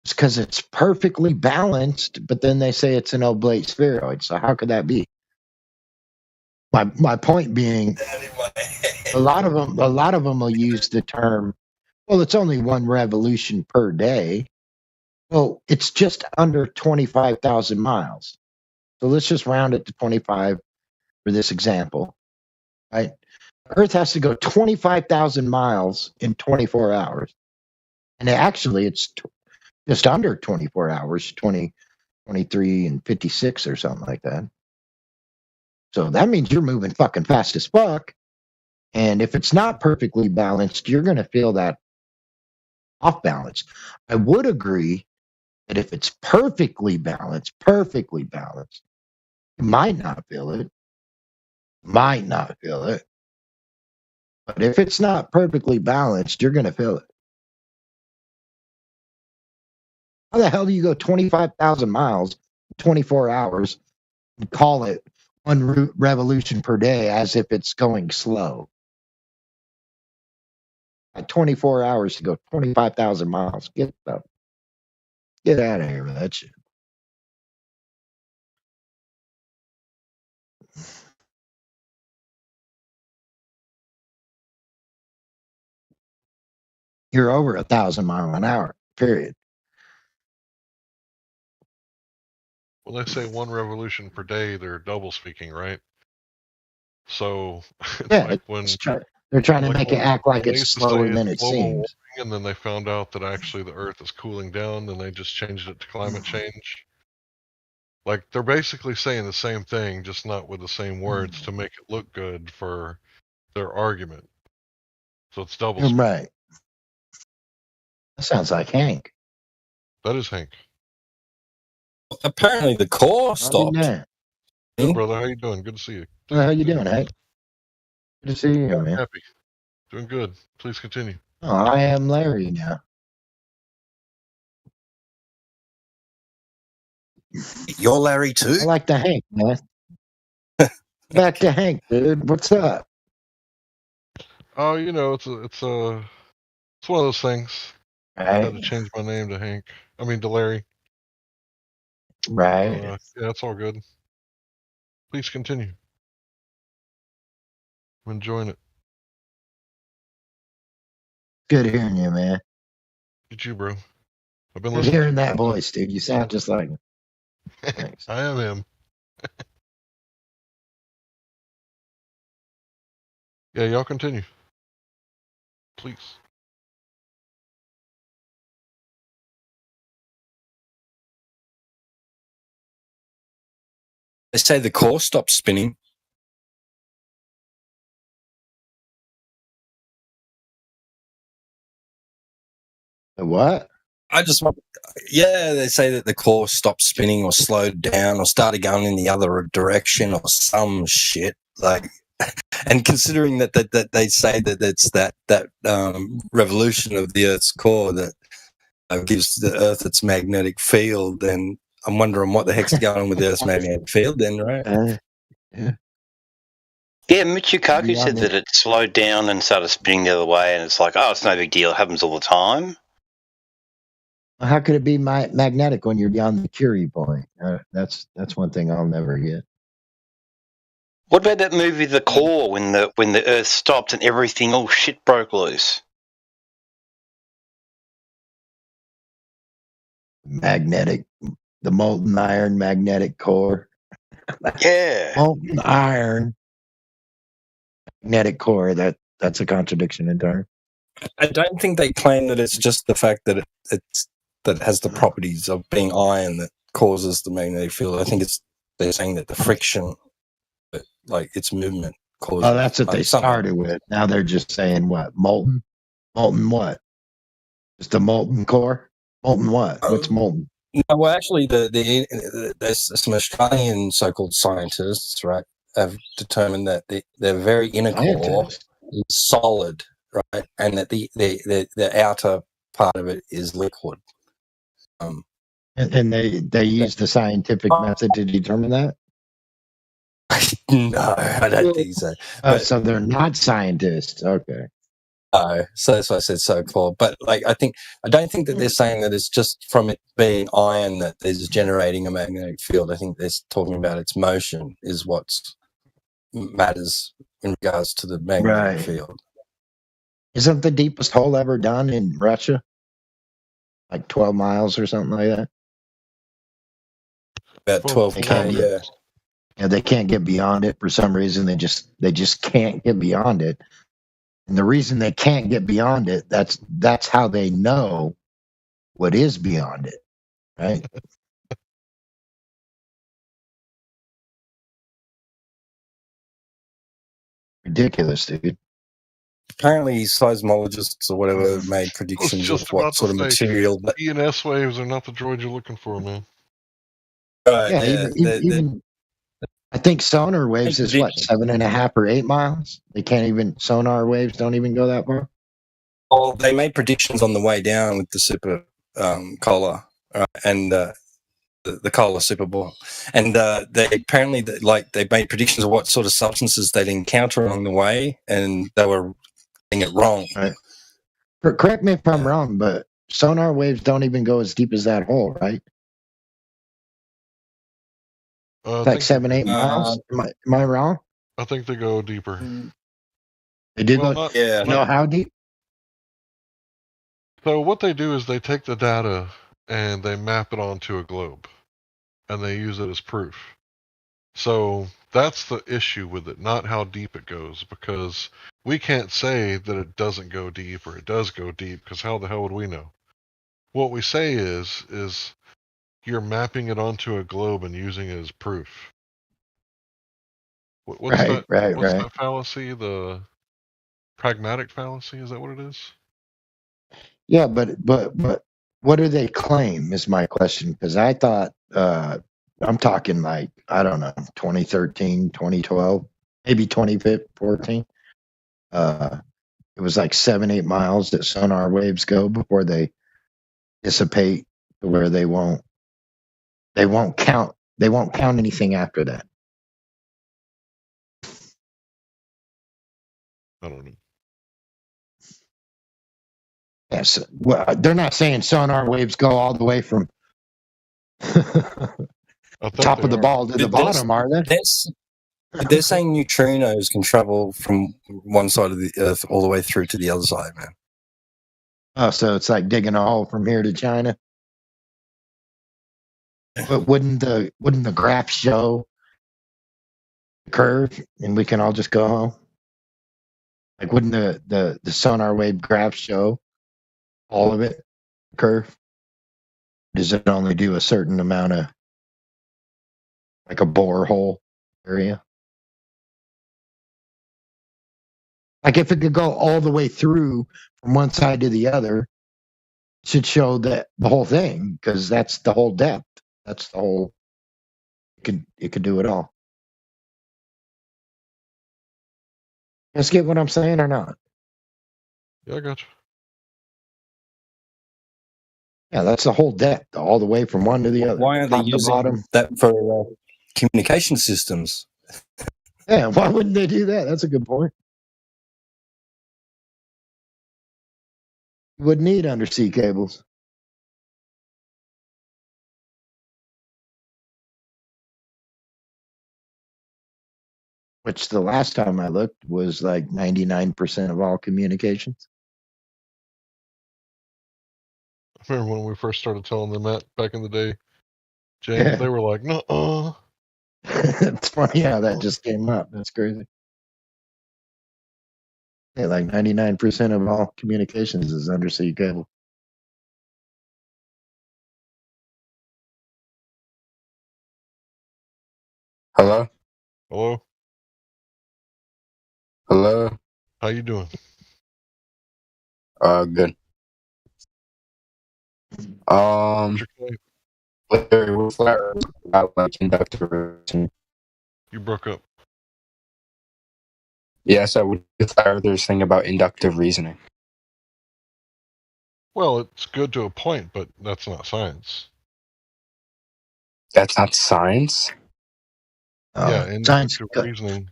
Speaker 9: is because it's perfectly balanced. But then they say it's an oblate spheroid. So how could that be? My point being, a lot of them will use the term, well, it's only one revolution per day. Well, it's just under 25,000 miles. So let's just round it to 25 for this example, right? Earth has to go 25,000 miles in 24 hours. And actually, it's just under 24 hours, 23 and 56 or something like that. So that means you're moving fucking fast as fuck. And if it's not perfectly balanced, you're going to feel that off balance. I would agree that if it's perfectly balanced, you might not feel it. But if it's not perfectly balanced, you're going to feel it. How the hell do you go 25,000 miles, 24 hours, and call it one revolution per day as if it's going slow? At 24 hours to go 25,000 miles. Get out of here with that shit. you're over 1,000 miles an hour. Period.
Speaker 10: When they say 1 revolution per day, they're double speaking, right? So
Speaker 9: yeah,
Speaker 10: like when
Speaker 9: they're trying to make it act like it's slower than it
Speaker 10: global
Speaker 9: seems.
Speaker 10: warming, and then they found out that actually the Earth is cooling down, and they just changed it to climate change. Like they're basically saying the same thing, just not with the same words to make it look good for their argument. So it's double speak.
Speaker 9: Right. That sounds like Hank.
Speaker 10: That is Hank.
Speaker 19: Apparently the core stopped.
Speaker 10: Good, brother. How you doing? Good to see you.
Speaker 9: How you doing, Hank? Good to see you, man.
Speaker 10: Happy. Doing good. Please continue.
Speaker 9: Oh, I am Larry now.
Speaker 19: You're Larry too?
Speaker 9: I like the Hank, man. Back to Hank, dude. What's up?
Speaker 10: Oh, you know, it's one of those things.
Speaker 9: Right.
Speaker 10: I had to change my name to Hank. I mean to Larry.
Speaker 9: Right.
Speaker 10: Yeah, it's all good. Please continue. I'm enjoying it.
Speaker 9: Good hearing you, man.
Speaker 10: You too, bro. I've been
Speaker 9: Good
Speaker 10: listening.
Speaker 9: hearing that voice, dude. You sound just like him. Thanks.
Speaker 10: I am him. Yeah, y'all continue. Please.
Speaker 19: They say the core stopped spinning.
Speaker 9: The what?
Speaker 19: Yeah, they say that the core stopped spinning or slowed down or started going in the other direction or some shit. Like, and considering that they say that it's that revolution of the Earth's core that gives the Earth its magnetic field, then I'm wondering what the heck's going on with the Earth's magnetic field then, right?
Speaker 22: Yeah, Michikaku said that it slowed down and started spinning the other way, and it's like, oh, it's no big deal. It happens all the time.
Speaker 9: How could it be magnetic when you're beyond the Curie point? That's one thing I'll never get.
Speaker 22: What about that movie, The Core, when the Earth stopped and everything, all shit broke loose?
Speaker 9: Magnetic, the molten iron magnetic core.
Speaker 22: Yeah.
Speaker 9: Molten iron magnetic core. That's a contradiction in terms.
Speaker 19: I don't think they claim that it's just the fact that it has the properties of being iron that causes the magnetic field. I think they're saying that the friction, like its movement, causes.
Speaker 9: Oh, that's what they started with. Now they're just saying what? Molten what? Just a molten core? Molten what? What's molten?
Speaker 19: No, well, actually, there's some Australian so-called scientists, right, have determined that their very inner core is solid, right, and that the outer part of it is liquid.
Speaker 9: And they use the scientific method to determine that?
Speaker 19: No, I don't think so.
Speaker 9: So they're not scientists. Okay.
Speaker 19: So that's why I said so-called. But like, I don't think that they're saying that it's just from it being iron that is generating a magnetic field. I think they're talking about its motion is what matters in regards to the magnetic field.
Speaker 9: Isn't the deepest hole ever done in Russia? Like 12 miles or something like that?
Speaker 19: About 12K, yeah.
Speaker 9: Yeah, they can't get beyond it for some reason. They just can't get beyond it. And the reason they can't get beyond it, that's how they know what is beyond it, right? Ridiculous, dude.
Speaker 19: Apparently, seismologists or whatever made predictions of what sort of material.
Speaker 10: E and S waves are not the droid you're looking for, man.
Speaker 19: Right.
Speaker 9: Even I think sonar waves is what, 7.5 or 8 miles? They can't even sonar waves don't even go that far.
Speaker 19: Well, they made predictions on the way down with the super Kohler and the Kohler super ball, and they apparently they made predictions of what sort of substances they'd encounter along the way, and they were getting it wrong.
Speaker 9: Right. Correct me if I'm wrong, but sonar waves don't even go as deep as that hole, right? Like 7-8 miles. Am I wrong?
Speaker 10: I think they go deeper.
Speaker 9: They did go.
Speaker 19: Yeah.
Speaker 9: You know how deep?
Speaker 10: So what they do is they take the data and they map it onto a globe, and they use it as proof. So that's the issue with it, not how deep it goes, because we can't say that it doesn't go deep or it does go deep, because how the hell would we know? What we say is you're mapping it onto a globe and using it as proof. What's that fallacy? The pragmatic fallacy? Is that what it is?
Speaker 9: Yeah, but what do they claim is my question, because I thought I'm talking like, I don't know, 2013, 2012, maybe 2014. It was like 7-8 miles that sonar waves go before they dissipate to where they won't count anything after that.
Speaker 10: I don't know.
Speaker 9: Yes, well, they're not saying sonar waves go all the way from top of the ball to the bottom, are they?
Speaker 19: They're saying neutrinos can travel from one side of the Earth all the way through to the other side, man.
Speaker 9: Oh, so it's like digging a hole from here to China. But wouldn't the graph show the curve, and we can all just go home? Like, wouldn't the sonar wave graph show all of it, curve? Does it only do a certain amount of, like a borehole area? Like, if it could go all the way through from one side to the other, it should show that the whole thing, because that's the whole depth. That's the whole. It could do it all. You guys get what I'm saying or not?
Speaker 10: Yeah, I got you.
Speaker 9: Yeah, that's the whole depth, all the way from one to the other.
Speaker 19: Why aren't they
Speaker 9: top to
Speaker 19: using
Speaker 9: bottom.
Speaker 19: that for communication systems?
Speaker 9: Yeah, why wouldn't they do that? That's a good point. You wouldn't need undersea cables. Which the last time I looked was like 99% of all communications.
Speaker 10: I remember when we first started telling them that back in the day, James,
Speaker 9: Yeah.
Speaker 10: they were like, "Nuh-uh."
Speaker 9: It's funny how that just came up. That's crazy. Yeah, like 99% of all communications is undersea cable.
Speaker 8: Hello?
Speaker 10: Hello?
Speaker 8: Hello?
Speaker 10: How you doing?
Speaker 8: Good. Larry, what's that about, like, inductive reasoning?
Speaker 10: You broke up.
Speaker 8: Yeah, so what is Larry's thing about inductive reasoning?
Speaker 10: Well, it's good to a point, but that's not science.
Speaker 8: That's not science?
Speaker 10: Yeah, inductive reasoning.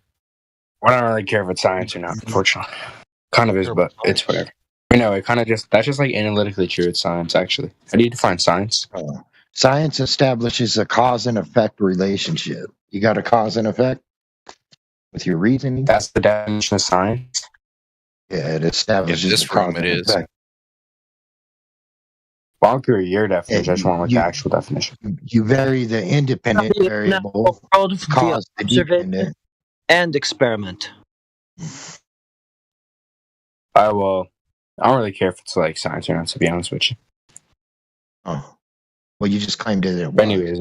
Speaker 8: I don't really care if it's science or not, unfortunately. Kind of is, but it's whatever. I know, that's just like analytically true. It's science, actually. How do you define science?
Speaker 9: Science establishes a cause and effect relationship. You got a cause and effect with your reasoning?
Speaker 8: That's the definition of science?
Speaker 9: Yeah, it establishes a cause and effect.
Speaker 8: Well, I'll agree with your definition. I just want like the actual definition.
Speaker 9: You vary the independent variable, cause the dependent.
Speaker 12: And experiment.
Speaker 8: Well, I don't really care if it's like science or not, to be honest with you.
Speaker 9: Oh. Well, you just claimed it.
Speaker 8: But anyways,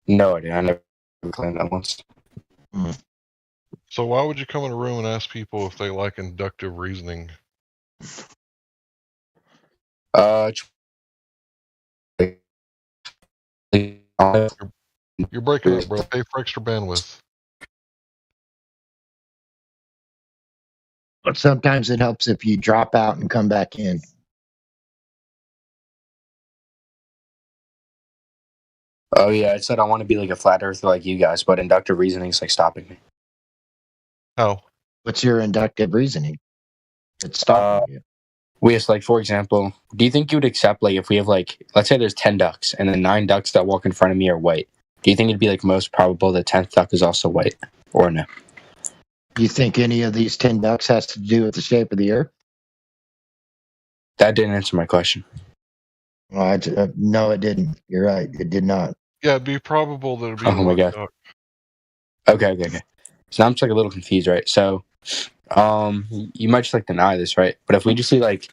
Speaker 8: no idea. I never claimed that once.
Speaker 10: So why would you come in a room and ask people if they like inductive reasoning? You're breaking up, bro. Pay for extra bandwidth.
Speaker 9: But sometimes it helps if you drop out and come back in.
Speaker 8: Oh yeah, I said I want to be like a flat earther like you guys, but inductive reasoning is like stopping me.
Speaker 10: How?
Speaker 9: What's your inductive reasoning? It's stopping you.
Speaker 8: Yes, like for example, do you think you would accept like if we have like, let's say there's 10 ducks and then 9 ducks that walk in front of me are white? Do you think it'd be like most probable the 10th duck is also white, or no?
Speaker 9: Do you think any of these 10 ducks has to do with the shape of the earth?
Speaker 8: That didn't answer my question.
Speaker 9: Well, no, it didn't. You're right. It did not.
Speaker 10: Yeah, it'd be probable that it'd be
Speaker 8: Oh
Speaker 10: a
Speaker 8: my
Speaker 10: white
Speaker 8: god.
Speaker 10: duck.
Speaker 8: Okay. So now I'm just like a little confused, right? So, you might just like deny this, right? But if we just see like,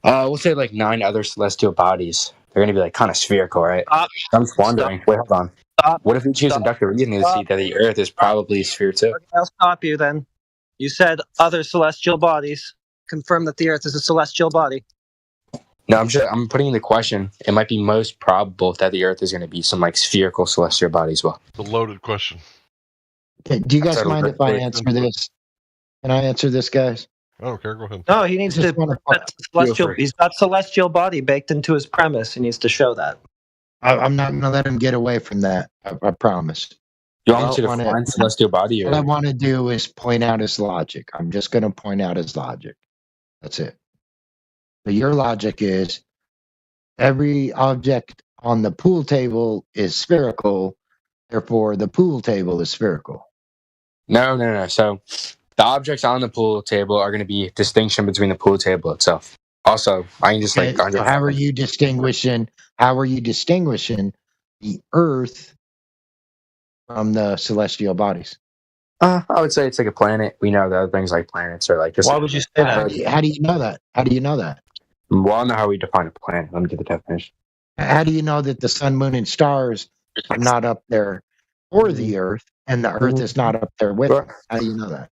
Speaker 8: we'll say like 9 other celestial bodies, they're gonna be like kind of spherical, right?
Speaker 12: Stop.
Speaker 8: I'm just wondering.
Speaker 12: Stop.
Speaker 8: Wait, hold on.
Speaker 12: Stop.
Speaker 8: What if we choose
Speaker 12: Stop.
Speaker 8: inductive reasoning to see that the Earth is probably a sphere too?
Speaker 12: Okay, I'll stop you then. You said other celestial bodies. Confirm that the Earth is a celestial body.
Speaker 8: No, I'm putting in the question. It might be most probable that the Earth is going to be some like spherical celestial body as well.
Speaker 10: It's a loaded question.
Speaker 9: Okay, do you guys mind if I answer this? Can I answer this, guys?
Speaker 10: I don't care. Go ahead.
Speaker 12: No, he needs to. Celestial. He's got celestial body baked into his premise. He needs to show that.
Speaker 9: I'm not going to let him get away from that. I promise.
Speaker 8: You want me to define celestial body?
Speaker 9: What I want to do is point out his logic. I'm just going to point out his logic. That's it. So your logic is every object on the pool table is spherical, therefore the pool table is spherical.
Speaker 8: No. So the objects on the pool table are going to be distinction between the pool table itself. Also, I can just like.
Speaker 9: So how are you distinguishing? How are you distinguishing the Earth from the celestial bodies?
Speaker 8: I would say it's like a planet. We know that other things like planets are like. Just
Speaker 12: Why would you say that?
Speaker 9: How do you know that? How do you know that?
Speaker 8: Well, I know how we define a planet. Let me get the definition.
Speaker 9: How do you know that the sun, moon, and stars are not up there for the Earth, and the Earth is not up there with it? How do you know that?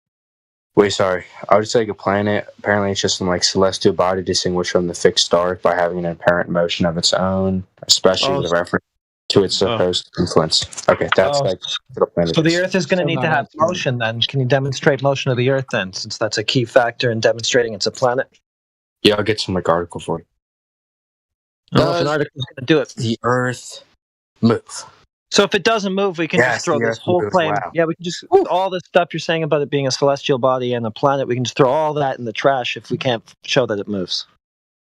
Speaker 8: Wait, sorry. I would say like a planet. Apparently, it's just some like celestial body distinguished from the fixed stars by having an apparent motion of its own, especially with a reference to its supposed influence. Okay, that's like what a planet
Speaker 12: So the
Speaker 8: is.
Speaker 12: Earth is going to need to have motion then. Can you demonstrate motion of the Earth then, since that's a key factor in demonstrating it's a planet?
Speaker 8: Yeah, I'll get some like article for you.
Speaker 12: I don't know if an article is going to do it.
Speaker 8: The Earth move?
Speaker 12: So if it doesn't move, we can
Speaker 8: Yes,
Speaker 12: just throw
Speaker 8: the
Speaker 12: this
Speaker 8: Earth
Speaker 12: whole
Speaker 8: moves,
Speaker 12: claim.
Speaker 8: wow.
Speaker 12: Yeah, we can just all this stuff you're saying about it being a celestial body and a planet. We can just throw all that in the trash if we can't show that it moves.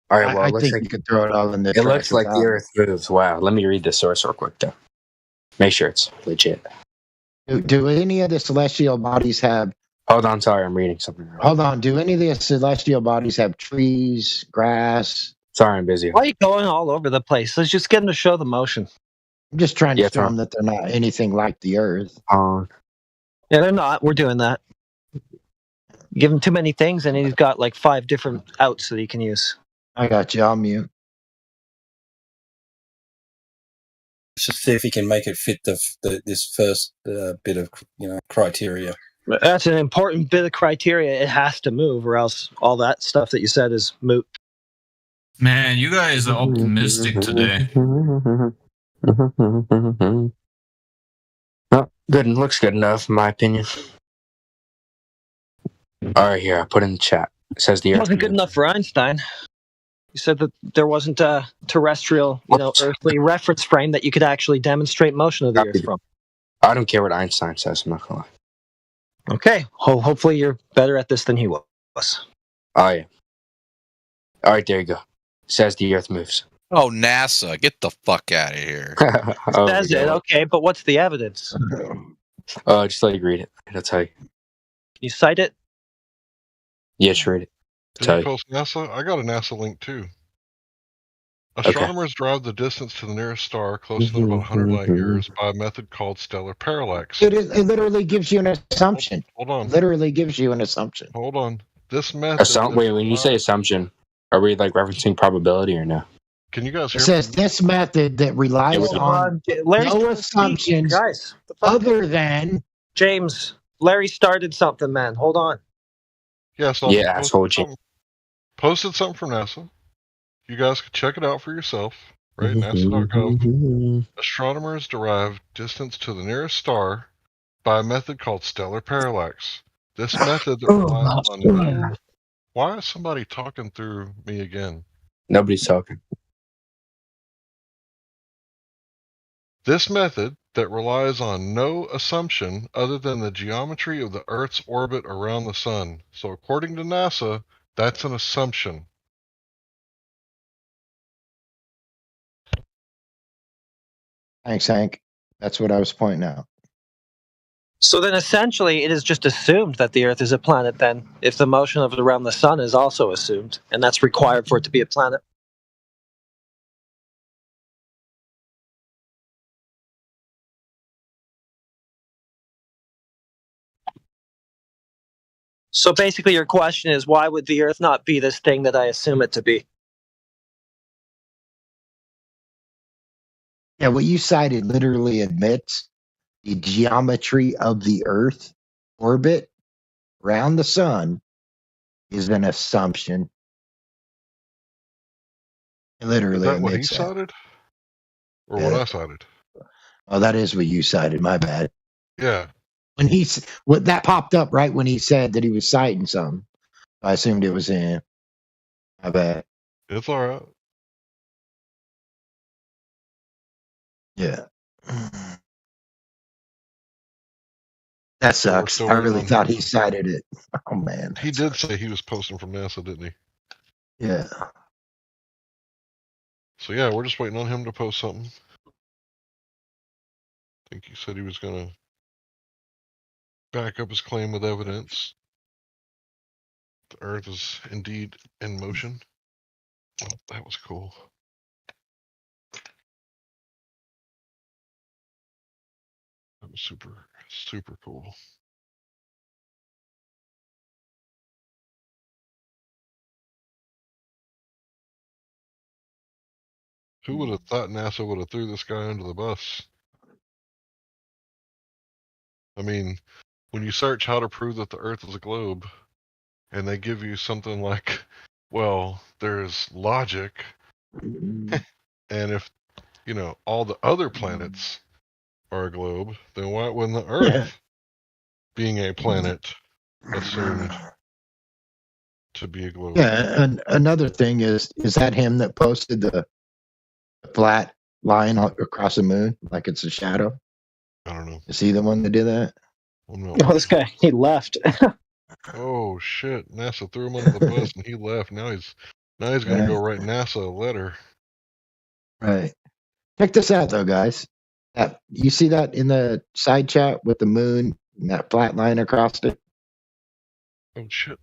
Speaker 8: All right. Well,
Speaker 9: I
Speaker 8: it looks
Speaker 9: think
Speaker 8: like
Speaker 9: you could throw it all in the
Speaker 8: it
Speaker 9: trash
Speaker 8: looks like the
Speaker 9: without-
Speaker 8: Earth moves. Wow. Let me read the source real quick though. Make sure it's legit.
Speaker 9: Do any of the celestial bodies have?
Speaker 8: Hold on, sorry, I'm reading something.
Speaker 9: Hold on. Do any of the celestial bodies have trees, grass?
Speaker 8: Sorry, I'm busy.
Speaker 12: Why are you going all over the place? Let's just get them to show the motion.
Speaker 9: I'm just trying to
Speaker 8: Yeah,
Speaker 9: show
Speaker 8: Tom.
Speaker 9: them that they're not anything like the Earth.
Speaker 12: Yeah, they're not. We're doing that. Give him too many things, and he's got like 5 different outs that he can use.
Speaker 9: I got you. I'll mute.
Speaker 19: Let's just see if he can make it fit this first bit of criteria.
Speaker 12: That's an important bit of criteria. It has to move, or else all that stuff that you said is moot.
Speaker 5: Man, you guys are optimistic today.
Speaker 8: Oh, good. Looks good enough, in my opinion. All right, here I put in the chat. It says the
Speaker 12: It
Speaker 8: Earth
Speaker 12: wasn't good enough for Einstein. You said that there wasn't a terrestrial, earthly reference frame that you could actually demonstrate motion of the Earth from.
Speaker 8: I don't care what Einstein says. I'm not gonna lie.
Speaker 12: Okay. Hopefully you're better at this than he was.
Speaker 8: Oh yeah. All right, there you go. It says the Earth moves.
Speaker 7: Oh, NASA, get the fuck out of here.
Speaker 8: Oh,
Speaker 12: Says it, okay, but what's the evidence?
Speaker 8: Just let you read it. I'll tell you.
Speaker 12: Can you cite it?
Speaker 8: Yeah, just read it.
Speaker 10: Did you post NASA? I got a NASA link too. Astronomers drive the distance to the nearest star, close to about 100 light years, by a method called stellar parallax.
Speaker 9: It literally gives you an assumption.
Speaker 10: Hold on.
Speaker 9: It literally gives you an assumption.
Speaker 10: Hold on. This method.
Speaker 8: Wait, when you say assumption, are we like referencing probability or no?
Speaker 10: Can you guys
Speaker 9: It
Speaker 10: hear
Speaker 9: says
Speaker 10: me?
Speaker 9: this method that relies on no assumptions
Speaker 12: Guys,
Speaker 9: other than
Speaker 12: James, Larry started something, man. Hold on.
Speaker 10: Yes,
Speaker 8: Yeah, asshole Jim.
Speaker 10: Posted something from NASA. You guys can check it out for yourself, right? NASA.gov. Astronomers derive distance to the nearest star by a method called stellar parallax. This method that relies on no... Why is somebody talking through me again?
Speaker 8: Nobody's talking.
Speaker 10: This method that relies on no assumption other than the geometry of the Earth's orbit around the Sun. So according to NASA, that's an assumption.
Speaker 9: Thanks, Hank. That's what I was pointing out.
Speaker 12: So then essentially it is just assumed that the Earth is a planet then, if the motion of it around the sun is also assumed, and that's required for it to be a planet. So basically your question is, why would the Earth not be this thing that I assume it to be?
Speaker 9: Yeah, what you cited literally admits the geometry of the Earth orbit around the sun is an assumption. It
Speaker 10: Is
Speaker 9: literally
Speaker 10: that what he
Speaker 9: admits that.
Speaker 10: cited? Or
Speaker 9: Yeah.
Speaker 10: what I cited?
Speaker 9: Oh, that is what you cited. My bad.
Speaker 10: Yeah.
Speaker 9: When what that popped up right when he said that he was citing something, I assumed it was him. My bad.
Speaker 10: It's all right.
Speaker 9: Yeah. That sucks. I really thought he cited it. Oh man.
Speaker 10: He did say he was posting from NASA, didn't he?
Speaker 9: Yeah.
Speaker 10: So yeah, we're just waiting on him to post something. I think he said he was gonna back up his claim with evidence. The Earth is indeed in motion. Oh, that was cool. That was super, super cool. Who would have thought NASA would have threw this guy under the bus? I mean, when you search how to prove that the Earth is a globe, and they give you something like, well, there's logic, and if, all the other planets are a globe, then why wouldn't the Earth, being a planet, assumed to be a globe?
Speaker 9: Yeah, and another thing is that him that posted the flat line across the moon like it's a shadow?
Speaker 10: I don't know.
Speaker 9: Is he the one that did that?
Speaker 10: Oh, no.
Speaker 12: Oh, this guy, he left.
Speaker 10: Oh shit! NASA threw him under the bus, and he left. Now he's gonna go write NASA a letter.
Speaker 9: Right. Check this out, though, guys. You see that in the side chat with the moon and that flat line across it?
Speaker 10: Oh shit!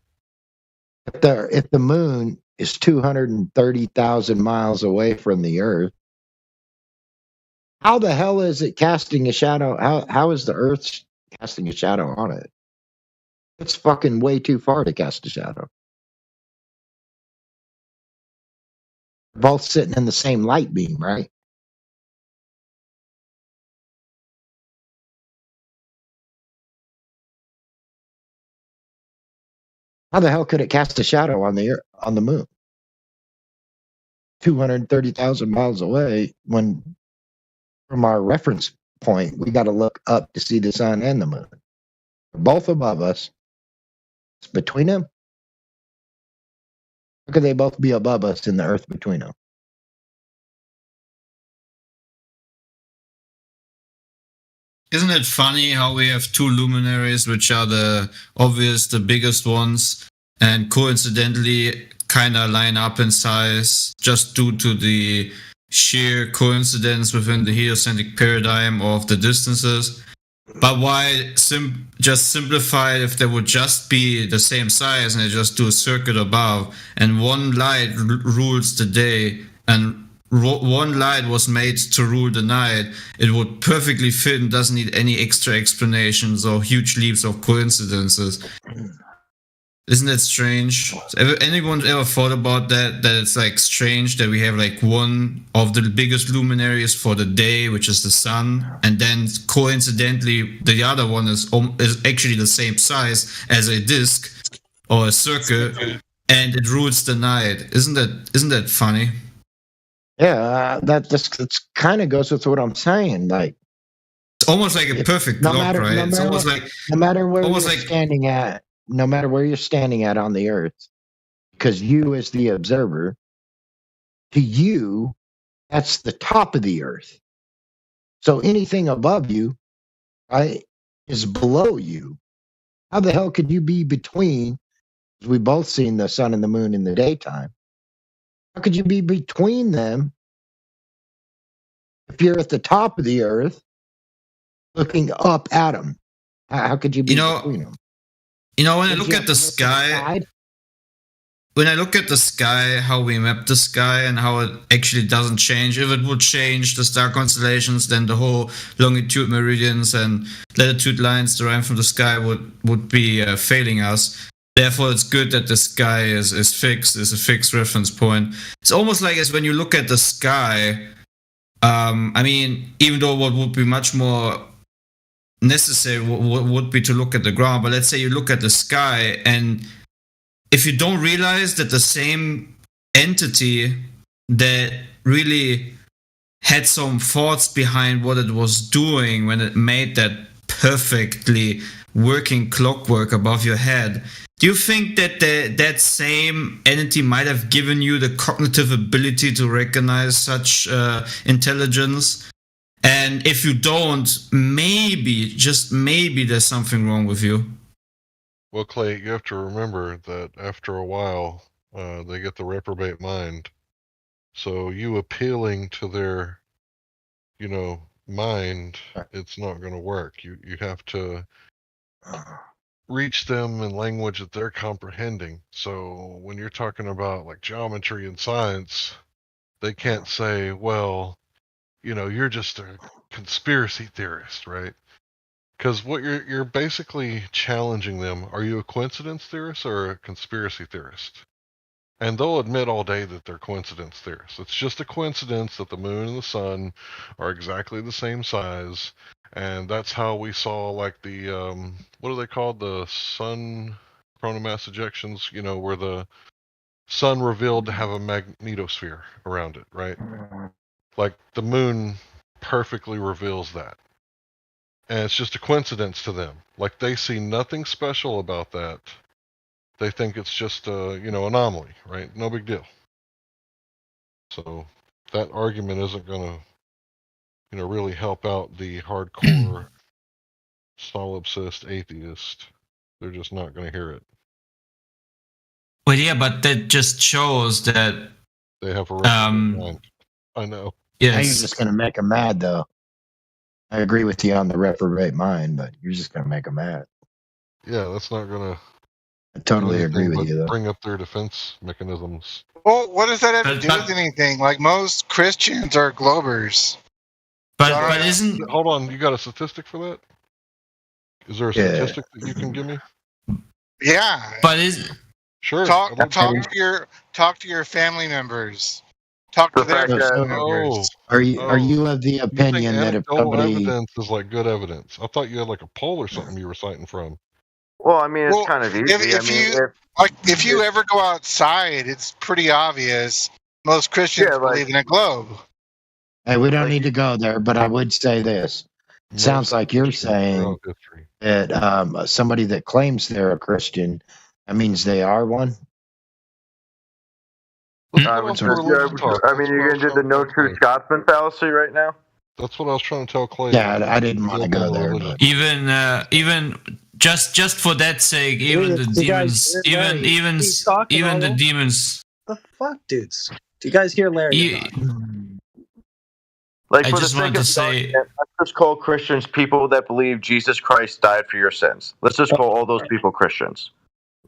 Speaker 9: If the moon is 230,000 miles away from the Earth, how the hell is it casting a shadow? How is the Earth casting a shadow on it? It's fucking way too far to cast a shadow. They're both sitting in the same light beam, right? How the hell could it cast a shadow on the moon? 230,000 miles away, when from our reference point, we got to look up to see the sun and the moon. They're both above us. It's between them. How could they both be above us and the Earth between them?
Speaker 5: Isn't it funny how we have two luminaries, which are the biggest ones, and coincidentally kind of line up in size just due to the sheer coincidence within the heliocentric paradigm of the distances? But why just simplify it if they would just be the same size and they just do a circuit above, and one light rules the day and one light was made to rule the night? It would perfectly fit and doesn't need any extra explanations or huge leaps of coincidences. Isn't that strange? Anyone ever thought about that? That it's like strange that we have like one of the biggest luminaries for the day, which is the sun, and then coincidentally the other one is actually the same size as a disk or a circle, and it rules the night. Isn't that funny?
Speaker 9: Yeah, that's kind of goes with what I'm saying. Like,
Speaker 5: it's almost like a perfect block, right? It's almost like
Speaker 9: no matter where you're standing at, no matter where you're standing at on the Earth, because you as the observer, to you, that's the top of the Earth. So anything above you, right, is below you. How the hell could you be between? We both seen the sun and the moon in the daytime. How could you be between them if you're at the top of the Earth looking up at them?
Speaker 6: How could you be
Speaker 5: You know-
Speaker 6: between them?
Speaker 5: You know, when I
Speaker 6: Didn't
Speaker 5: look
Speaker 6: you
Speaker 5: at
Speaker 6: have
Speaker 5: the
Speaker 6: to look
Speaker 5: sky,
Speaker 6: inside?
Speaker 5: when I look at the sky, how we map the sky and how it actually doesn't change. If it would change the star constellations, then the whole longitude meridians and latitude lines derived from the sky would be failing us. Therefore, it's good that the sky is fixed, is a fixed reference point. It's almost like as when you look at the sky. I mean, even though what would be much more necessary would be to look at the ground, but let's say you look at the sky, and if you don't realize that the same entity that really had some thoughts behind what it was doing when it made that perfectly working clockwork above your head, do you think that that same entity might have given you the cognitive ability to recognize such intelligence? And if you don't, maybe, just maybe, there's something wrong with you.
Speaker 10: Well, Clay, you have to remember that after a while, they get the reprobate mind. So you appealing to their, mind, it's not going to work. You have to reach them in language that they're comprehending. So when you're talking about like geometry and science, they can't say, well, you're just a conspiracy theorist, right? Because what you're basically challenging them, are you a coincidence theorist or a conspiracy theorist? And they'll admit all day that they're coincidence theorists. It's just a coincidence that the moon and the sun are exactly the same size. And that's how we saw like the, what are they called? The sun chronomass ejections, where the sun revealed to have a magnetosphere around it, right? Like the moon perfectly reveals that. And it's just a coincidence to them. Like they see nothing special about that. They think it's just a, anomaly, right? No big deal. So that argument isn't going to, really help out the hardcore solipsist atheist. They're just not going to hear it.
Speaker 5: Well, yeah, but that just shows that
Speaker 10: they have a mind. I know.
Speaker 6: Now you're just going to make them mad, though. I agree with you on the reprobate mind, but you're just going to make them mad.
Speaker 10: Yeah, that's not going to.
Speaker 6: I totally agree with you, though.
Speaker 10: Bring up their defense mechanisms.
Speaker 1: Well, what does that have to do with anything? Like most Christians are Globers.
Speaker 5: But isn't...
Speaker 10: Hold on, you got a statistic for that? Is there a statistic that you can give me?
Speaker 1: Yeah.
Speaker 5: But is...
Speaker 10: Sure.
Speaker 1: Talk to your family members. Talk to their family members.
Speaker 6: Are you of the opinion that if somebody...
Speaker 10: evidence is like good evidence? I thought you had like a poll or something you were citing from.
Speaker 17: Well, I mean, it's kind of easy.
Speaker 1: If you ever go outside, it's pretty obvious. Most Christians believe in a globe.
Speaker 6: Hey, we don't need to go there, but I would say this. It sounds like you're saying that somebody that claims they're a Christian, that means they are one?
Speaker 17: I mean, you're going to do the no true Scotsman fallacy right now?
Speaker 10: That's what I was trying to tell Clay.
Speaker 6: Yeah, I didn't want to go there. But...
Speaker 5: Even just for that sake, even the demons, even the demons.
Speaker 12: The fuck, dudes? Do you guys hear Larry?
Speaker 17: Like,
Speaker 5: I
Speaker 17: for
Speaker 5: just
Speaker 17: the
Speaker 5: wanted
Speaker 17: sake
Speaker 5: to
Speaker 17: of
Speaker 5: say,
Speaker 17: let's just call Christians people that believe Jesus Christ died for your sins. Let's just call all those people Christians.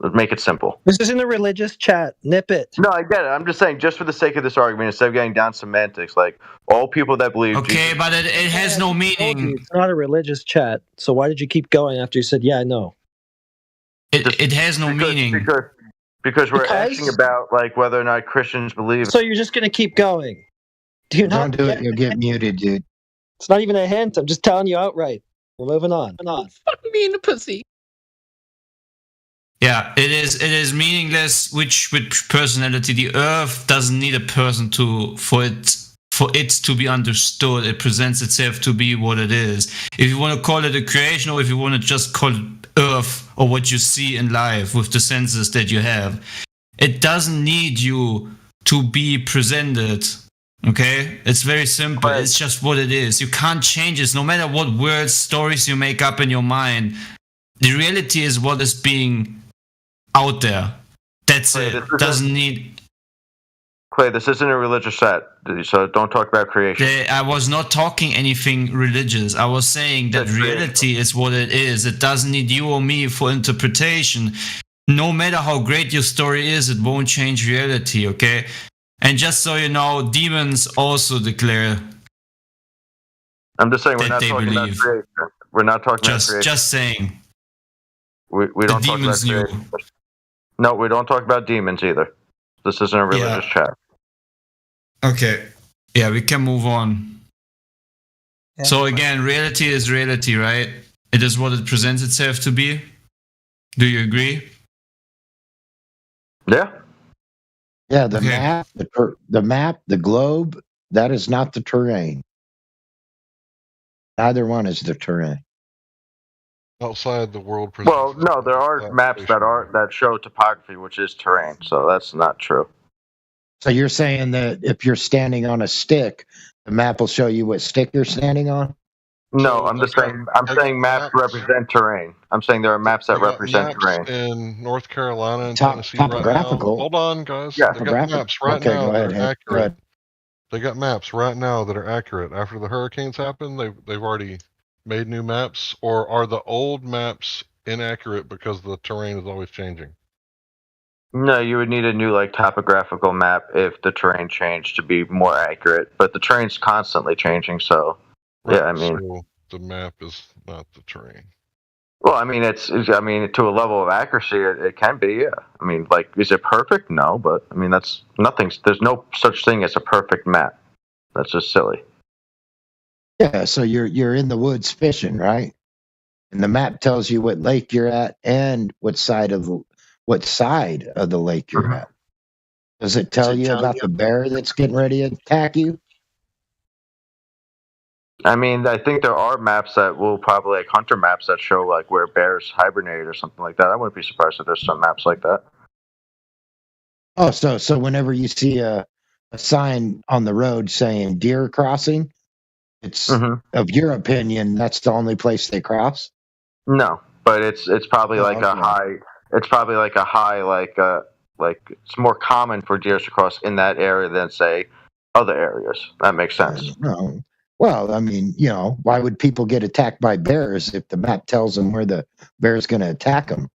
Speaker 17: Let's make it simple.
Speaker 12: This is in the religious chat. Nip it.
Speaker 17: No, I get it. I'm just saying, just for the sake of this argument, instead of getting down semantics, like all people that believe.
Speaker 5: Okay,
Speaker 17: Jesus
Speaker 5: but it has no meaning.
Speaker 12: It's not a religious chat. So why did you keep going after you said, "Yeah, I know"?
Speaker 5: It has no meaning.
Speaker 17: Because we're asking about like whether or not Christians believe.
Speaker 12: So you're just gonna keep going. Do you not
Speaker 6: Don't do it. You'll get muted, dude.
Speaker 12: It's not even a hint. I'm just telling you outright. We're moving on.
Speaker 23: Fuck me in the pussy.
Speaker 5: Yeah, it is meaningless. Which personality? The Earth doesn't need a person for it to be understood. It presents itself to be what it is. If you want to call it a creation, or if you want to just call it Earth, or what you see in life with the senses that you have, it doesn't need you to be presented. Okay, it's very simple. It's just what it is. You can't change it. No matter what words, stories you make up in your mind, the reality is what is being out there. That's it. Doesn't need.
Speaker 17: Clay, this isn't a religious set, so don't talk about creation.
Speaker 5: I was not talking anything religious. I was saying that reality is what it is. It doesn't need you or me for interpretation. No matter how great your story is, it won't change reality, okay? And just so you know, demons also declare.
Speaker 17: I'm just saying we're not talking about creation. We're not talking about creation.
Speaker 5: Just saying.
Speaker 17: We don't talk about creation. No, we don't talk about demons either. This isn't a religious chat.
Speaker 5: Okay. Yeah, we can move on. Yeah. So again, reality is reality, right? It is what it presents itself to be. Do you agree?
Speaker 17: Yeah.
Speaker 9: Yeah, the map, the globe, that is not the terrain. Neither one is the terrain.
Speaker 10: Outside the world.
Speaker 17: Well, no, there are maps that show topography, which is terrain, so that's not true.
Speaker 9: So you're saying that if you're standing on a stick, the map will show you what stick you're standing on?
Speaker 17: No, I'm just saying. I'm saying maps represent terrain. I'm saying there are maps that represent terrain
Speaker 10: in North Carolina and Tennessee right now. Hold on, guys.
Speaker 17: Yeah,
Speaker 10: they got maps right now that are accurate. They got maps right now that are accurate. After the hurricanes happened, they've already made new maps, or are the old maps inaccurate because the terrain is always changing?
Speaker 17: No, you would need a new topographical map if the terrain changed to be more accurate. But the terrain's constantly changing, so
Speaker 10: right,
Speaker 17: yeah, I mean,
Speaker 10: so the map is not the terrain.
Speaker 17: Well, I mean, to a level of accuracy, it can be. Yeah, I mean, is it perfect? No, but I mean, there's no such thing as a perfect map. That's just silly.
Speaker 9: Yeah, so you're in the woods fishing, right? And the map tells you what lake you're at and what side of the lake you're at. Does it tell you about the bear that's getting ready to attack you?
Speaker 17: I mean, I think there are maps that will probably hunter maps that show where bears hibernate or something like that. I wouldn't be surprised if there's some maps like that.
Speaker 9: Oh, so whenever you see a sign on the road saying deer crossing, it's of your opinion that's the only place they cross?
Speaker 17: No, but it's probably a high. It's probably a high it's more common for deer to cross in that area than say other areas. That makes sense.
Speaker 9: No. Well, I mean, why would people get attacked by bears if the map tells them where the bear's going to attack them?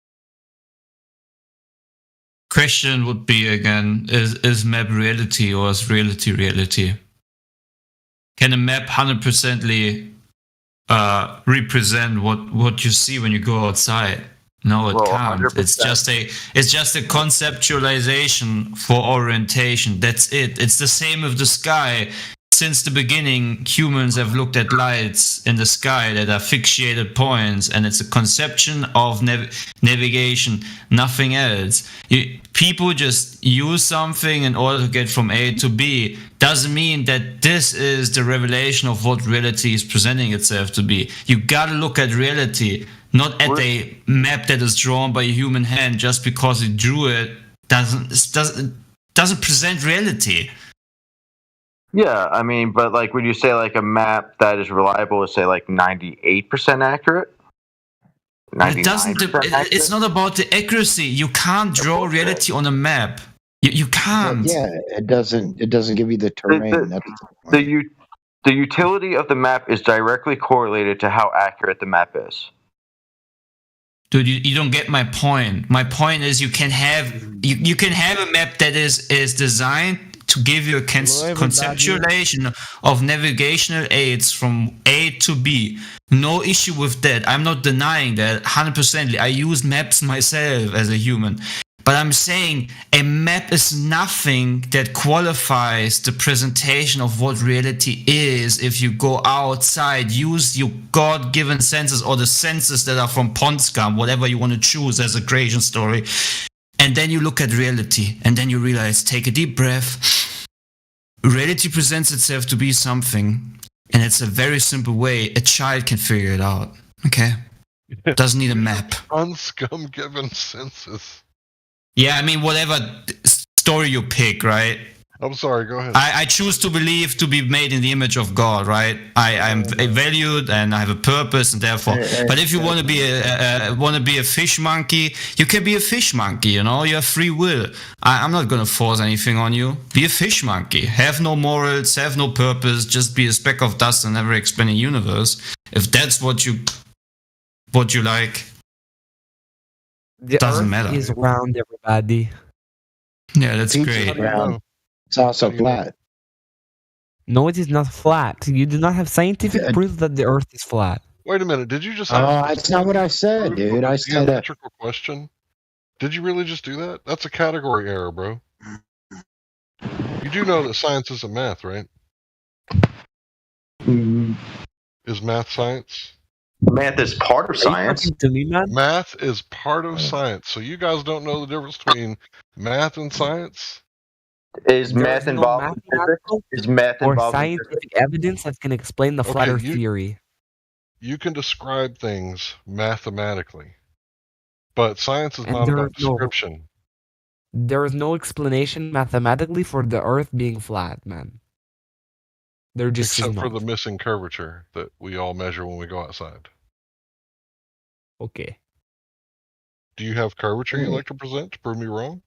Speaker 5: Question would be again: is map reality or is reality reality? Can a map 100% represent what you see when you go outside? No, it can't. 100%. It's just a conceptualization for orientation. That's it. It's the same with the sky. Since the beginning, humans have looked at lights in the sky that are fixated points, and it's a conception of navigation, nothing else. People just use something in order to get from A to B. Doesn't mean that this is the revelation of what reality is presenting itself to be. You gotta look at reality, not at a map that is drawn by a human hand just because it drew it. Doesn't present reality.
Speaker 17: Yeah, I mean, but would you say a map that is reliable is say 98% accurate?
Speaker 5: It doesn't. It's not about the accuracy. You can't draw reality on a map. You can't.
Speaker 9: Yeah, it doesn't give you the terrain.
Speaker 17: The utility of the map is directly correlated to how accurate the map is.
Speaker 5: Dude, you don't get my point. My point is you can have a map that is designed to give you a conceptualization of navigational aids from A to B. No issue with that. I'm not denying that 100%. I use maps myself as a human. But I'm saying a map is nothing that qualifies the presentation of what reality is if you go outside, use your God-given senses or the senses that are from Ponscam, whatever you want to choose as a creation story. And then you look at reality and then you realize, take a deep breath. Reality presents itself to be something, and it's a very simple way a child can figure it out. Okay? Doesn't need a map.
Speaker 10: Unscum given senses.
Speaker 5: Yeah, I mean, whatever story you pick, right?
Speaker 10: I'm sorry, go ahead.
Speaker 5: I choose to believe to be made in the image of God, right? I'm valued and I have a purpose, and therefore. But if you want to be a fish monkey, you can be a fish monkey. You know, you have free will. I'm not gonna force anything on you. Be a fish monkey. Have no morals. Have no purpose. Just be a speck of dust in ever expanding universe. If that's what you like,
Speaker 16: the
Speaker 5: doesn't
Speaker 16: Earth
Speaker 5: matter.
Speaker 16: is round, everybody.
Speaker 5: Yeah, that's great.
Speaker 9: It's also flat.
Speaker 16: No, it is not flat. You do not have scientific proof that the Earth is flat.
Speaker 10: Wait a minute. Did you just?
Speaker 9: That's not what I said, dude. I said
Speaker 10: geometrical question. Did you really just do that? That's a category error, bro. You do know that science isn't math, right? Is math science?
Speaker 17: Math is part of science.
Speaker 16: To me, man?
Speaker 10: Math is part of science. So you guys don't know the difference between math and science?
Speaker 17: Is math involved in physics? Is math
Speaker 16: or
Speaker 17: involved in
Speaker 16: scientific evidence that can explain the flat Earth theory?
Speaker 10: You can describe things mathematically, but science is
Speaker 16: And
Speaker 10: not
Speaker 16: there
Speaker 10: about
Speaker 16: is no-
Speaker 10: description.
Speaker 16: There is no explanation mathematically for the Earth being flat, man. There just is
Speaker 10: Except for
Speaker 16: not.
Speaker 10: the missing curvature that we all measure when we go outside.
Speaker 16: Okay.
Speaker 10: Do you have curvature you'd like to present to prove me wrong?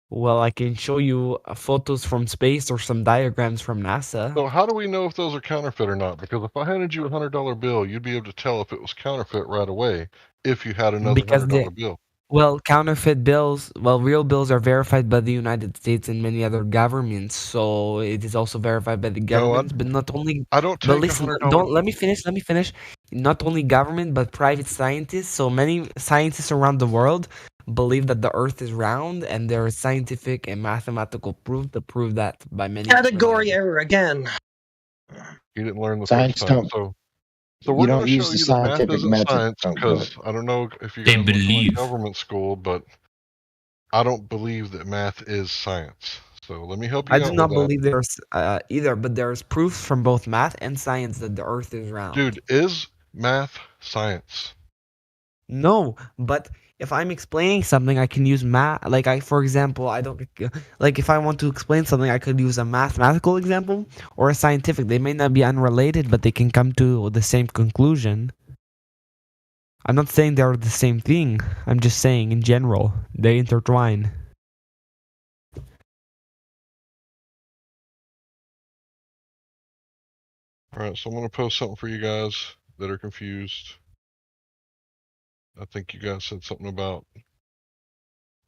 Speaker 16: Well, I can show you photos from space or some diagrams from NASA.
Speaker 10: So how do we know if those are counterfeit or not? Because if I handed you a $100 bill, you'd be able to tell if it was counterfeit right away if you had another
Speaker 16: Because
Speaker 10: $100 bill.
Speaker 16: Well, counterfeit bills, real bills are verified by the United States and many other governments, so it is also verified by the governments, but not only.
Speaker 10: I don't
Speaker 16: But
Speaker 10: take
Speaker 16: listen,
Speaker 10: $100.
Speaker 16: let me finish. Not only government, but private scientists. So many scientists around the world believe that the Earth is round, and there is scientific and mathematical proof to prove that by many.
Speaker 12: Category error again.
Speaker 10: You didn't learn the
Speaker 9: Science
Speaker 10: first time.
Speaker 9: don't-
Speaker 10: So
Speaker 9: you
Speaker 10: we're
Speaker 9: don't
Speaker 10: going to
Speaker 9: use
Speaker 10: show
Speaker 9: the
Speaker 10: you that math
Speaker 9: scientific
Speaker 10: isn't
Speaker 9: method,
Speaker 10: science
Speaker 9: don't
Speaker 10: because I don't know if you
Speaker 5: They
Speaker 10: guys went to
Speaker 5: believe.
Speaker 10: government school, but I don't believe that math is science. So let me help you
Speaker 16: I
Speaker 10: out
Speaker 16: do not
Speaker 10: with that.
Speaker 16: believe there's either, but there's proof from both math and science that the Earth is round.
Speaker 10: Dude, is math science?
Speaker 16: No, but if I'm explaining something, I can use math. For example, I don't like if I want to explain something, I could use a mathematical example or a scientific. They may not be unrelated, but they can come to the same conclusion. I'm not saying they're the same thing. I'm just saying in general they intertwine.
Speaker 10: Alright, so I'm going to post something for you guys that are confused. I think you guys said something about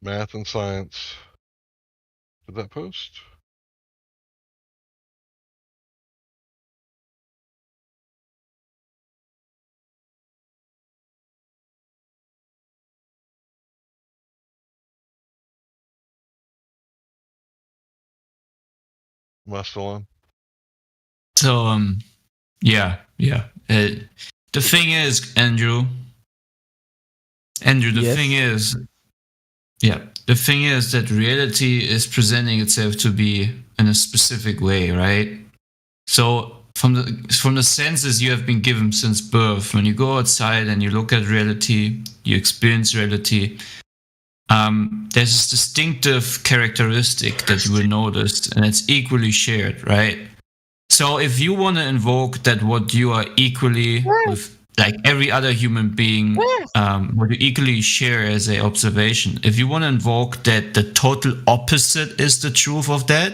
Speaker 10: math and science. Did that post? Am I still on?
Speaker 5: So, yeah. The thing is, Andrew, the
Speaker 16: Yes?
Speaker 5: thing is, the thing is that reality is presenting itself to be in a specific way, right? So from the senses you have been given since birth, when you go outside and you look at reality, you experience reality, there's this distinctive characteristic that you will notice, and it's equally shared, right? So if you want to invoke that what you are equally with like every other human being, what you equally share as a observation, if you want to invoke that the total opposite is the truth of that,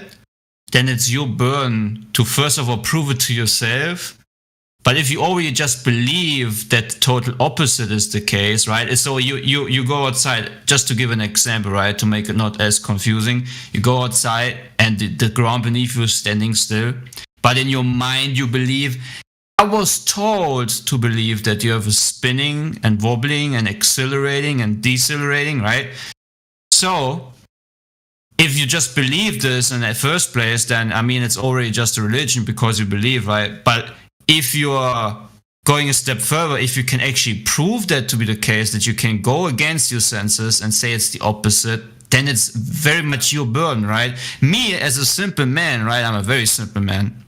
Speaker 5: then it's your burden to first of all prove it to yourself. But if you already just believe that the total opposite is the case, right? So you go outside, just to give an example, right? To make it not as confusing, you go outside and the ground beneath you is standing still. But in your mind, you believe, I was told to believe that you have a spinning and wobbling and accelerating and decelerating, right? So if you just believe this in the first place, then, I mean, it's already just a religion because you believe, right? But if you are going a step further, if you can actually prove that to be the case, that you can go against your senses and say it's the opposite, then it's very much your burden, right? Me as a simple man, right? I'm a very simple man.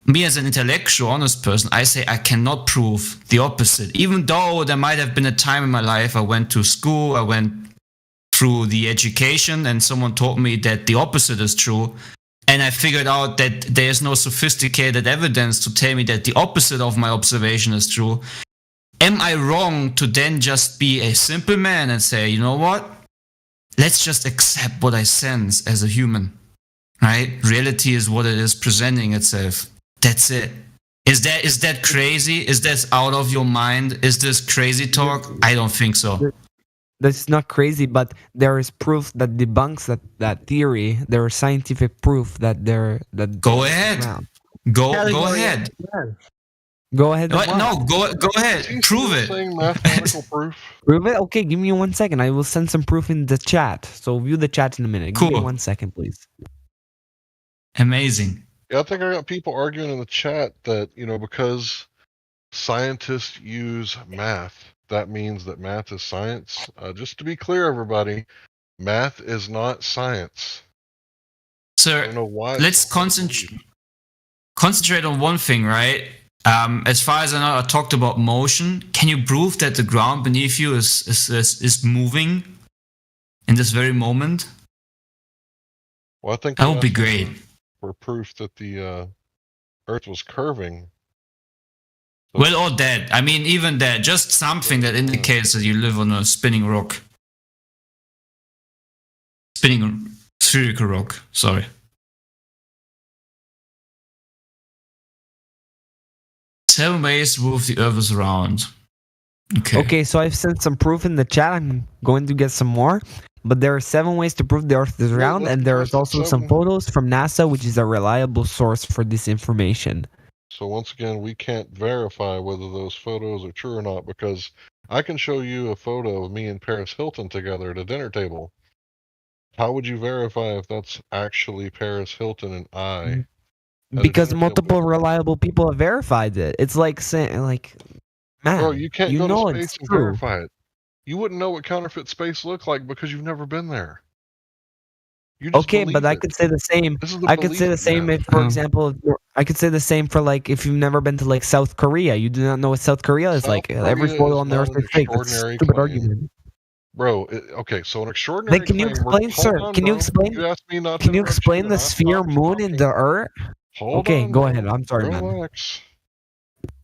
Speaker 5: Me as an intellectual, honest person, I say I cannot prove the opposite. Even though there might have been a time in my life I went to school, I went through the education, and someone told me that the opposite is true. And I figured out that there's no sophisticated evidence to tell me that the opposite of my observation is true. Am I wrong to then just be a simple man and say, you know what? Let's just accept what I sense as a human, right? Reality is what it is presenting itself. That's it. Is that crazy? Is this out of your mind? Is this crazy talk? I don't think so.
Speaker 16: That's not crazy, but there is proof that debunks that theory. There is scientific proof that
Speaker 5: Go ahead. Go ahead.
Speaker 16: Go ahead.
Speaker 5: Go ahead. Prove it.
Speaker 10: Saying mathematical proof.
Speaker 16: Prove it? Okay, give me 1 second. I will send some proof in the chat. So view the chat in a minute. Give me 1 second, please.
Speaker 5: Amazing.
Speaker 10: Yeah, I think I got people arguing in the chat that, because scientists use math, that means that math is science. Just to be clear, everybody, math is not science.
Speaker 5: Sir,
Speaker 10: I don't know why.
Speaker 5: Let's concentrate on one thing, right? As far as I know, I talked about motion. Can you prove that the ground beneath you is moving in this very moment?
Speaker 10: Well, I think
Speaker 5: that would be great.
Speaker 10: For proof that the Earth was curving.
Speaker 5: Well, or that. I mean, even that. Just something that indicates that you live on a spinning rock. Spinning spherical rock. Sorry. Seven ways to move the Earth is around.
Speaker 16: Okay, so I've sent some proof in the chat. I'm going to get some more. But there are 7 ways to prove the Earth is round, and there is also some photos from NASA, which is a reliable source for this information.
Speaker 10: So once again, we can't verify whether those photos are true or not, because I can show you a photo of me and Paris Hilton together at a dinner table. How would you verify if that's actually Paris Hilton and I?
Speaker 16: Because multiple reliable people have verified it. It's like saying, man,
Speaker 10: bro, you can't go
Speaker 16: know
Speaker 10: to space and
Speaker 16: true.
Speaker 10: verify it. You wouldn't know what counterfeit space looked like because you've never been there.
Speaker 16: Okay, but I could say the same. I could say the same if, for example, I could say the same for if you've never been to South Korea. You do not know what South Korea is like. Every photo on the Earth is fake. That's a stupid argument.
Speaker 10: Bro, okay, so an extraordinary
Speaker 16: Then can you explain, sir? Can you explain?
Speaker 10: You asked me not
Speaker 16: can
Speaker 10: to
Speaker 16: you explain the sphere, moon, and the Earth? Okay, go ahead. I'm sorry, man.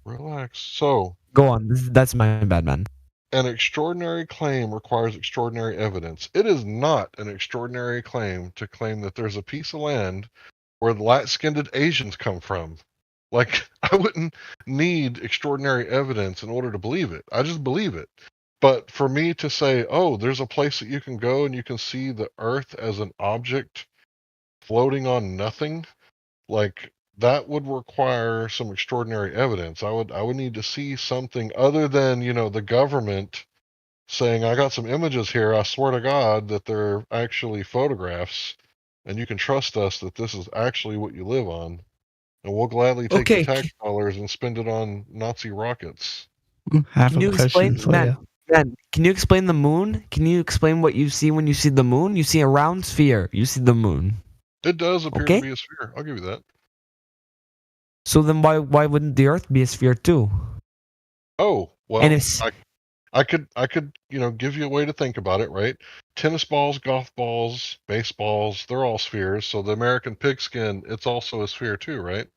Speaker 10: Relax. So
Speaker 16: go on. That's my bad, man.
Speaker 10: An extraordinary claim requires extraordinary evidence. It is not an extraordinary claim to claim that there's a piece of land where the light-skinned Asians come from. I wouldn't need extraordinary evidence in order to believe it. I just believe it. But for me to say, oh, there's a place that you can go and you can see the Earth as an object floating on nothing, that would require some extraordinary evidence. I would need to see something other than, the government saying, I got some images here, I swear to God that they're actually photographs, and you can trust us that this is actually what you live on. And we'll gladly take your tax dollars and spend it on Nazi rockets.
Speaker 16: Can you explain, man, can you explain the moon? Can you explain what you see when you see the moon? You see a round sphere. You see the moon.
Speaker 10: It does appear to be a sphere. I'll give you that.
Speaker 16: So then why wouldn't the Earth be a sphere too?
Speaker 10: Oh, well,
Speaker 16: and
Speaker 10: I could give you a way to think about it, right? Tennis balls, golf balls, baseballs, they're all spheres. So the American pigskin, it's also a sphere too, right?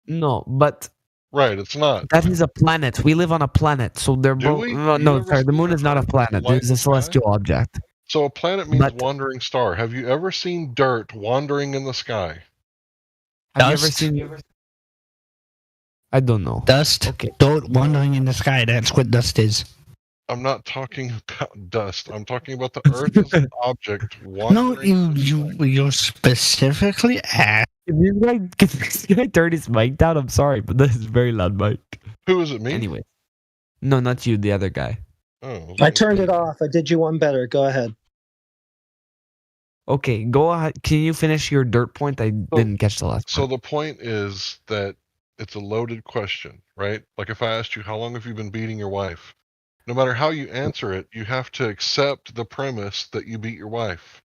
Speaker 16: No, but
Speaker 10: right, it's not.
Speaker 16: That is a planet. We live on a planet, so they're both. No, sorry, the moon is not a planet. It is a celestial object.
Speaker 10: So a planet means wandering star. Have you ever seen dirt wandering in the sky?
Speaker 16: Have you ever seen? I don't know.
Speaker 20: Dust.
Speaker 16: Okay.
Speaker 20: Dirt wandering in the sky. That's what dust is.
Speaker 10: I'm not talking about dust. I'm talking about the Earth as an object wandering.
Speaker 20: No, you're specifically asked.
Speaker 16: Can this guy turn his mic down? I'm sorry, but this is very loud mic.
Speaker 10: Who is it, me?
Speaker 16: Anyway. No, not you, the other guy.
Speaker 10: Oh,
Speaker 12: I turned it off. I did you one better. Go ahead.
Speaker 16: Okay, go ahead. Can you finish your dirt point? I didn't catch the last
Speaker 10: So
Speaker 16: part.
Speaker 10: the point is that it's a loaded question, right? Like if I asked you, how long have you been beating your wife? No matter how you answer it, you have to accept the premise that you beat your wife,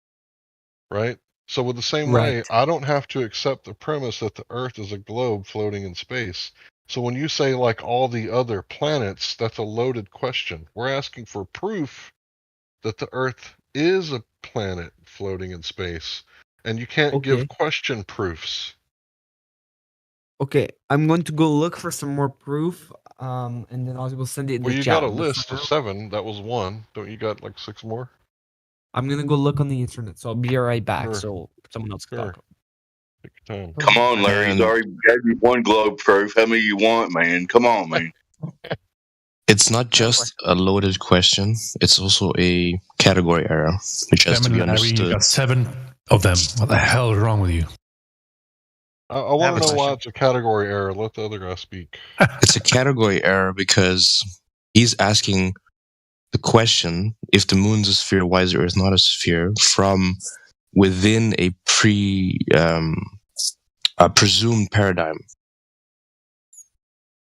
Speaker 10: right? So with the same way, I don't have to accept the premise that the Earth is a globe floating in space. So when you say like all the other planets, that's a loaded question. We're asking for proof that the Earth is a planet floating in space, and you can't give question proofs.
Speaker 16: Okay, I'm going to go look for some more proof, and then I will send it in
Speaker 10: Well,
Speaker 16: the
Speaker 10: you
Speaker 16: chat.
Speaker 10: got a list of 7. That was 1. Don't you got like 6 more?
Speaker 16: I'm gonna go look on the internet, so I'll be right back.
Speaker 10: Sure.
Speaker 16: So someone else can talk.
Speaker 10: Take your time.
Speaker 13: Come on, Larry. He's already gave you 1 globe proof. How many you want, man? Come on, man.
Speaker 18: It's not just a loaded question, it's also a category error, which has to be
Speaker 23: Larry, you
Speaker 18: understood.
Speaker 23: got 7 of them. What the hell is wrong with you?
Speaker 10: I want to know why it's a category error. Let the other guy speak.
Speaker 18: It's a category error because he's asking the question, if the moon's a sphere, why is the Earth not a sphere, from within a presumed paradigm.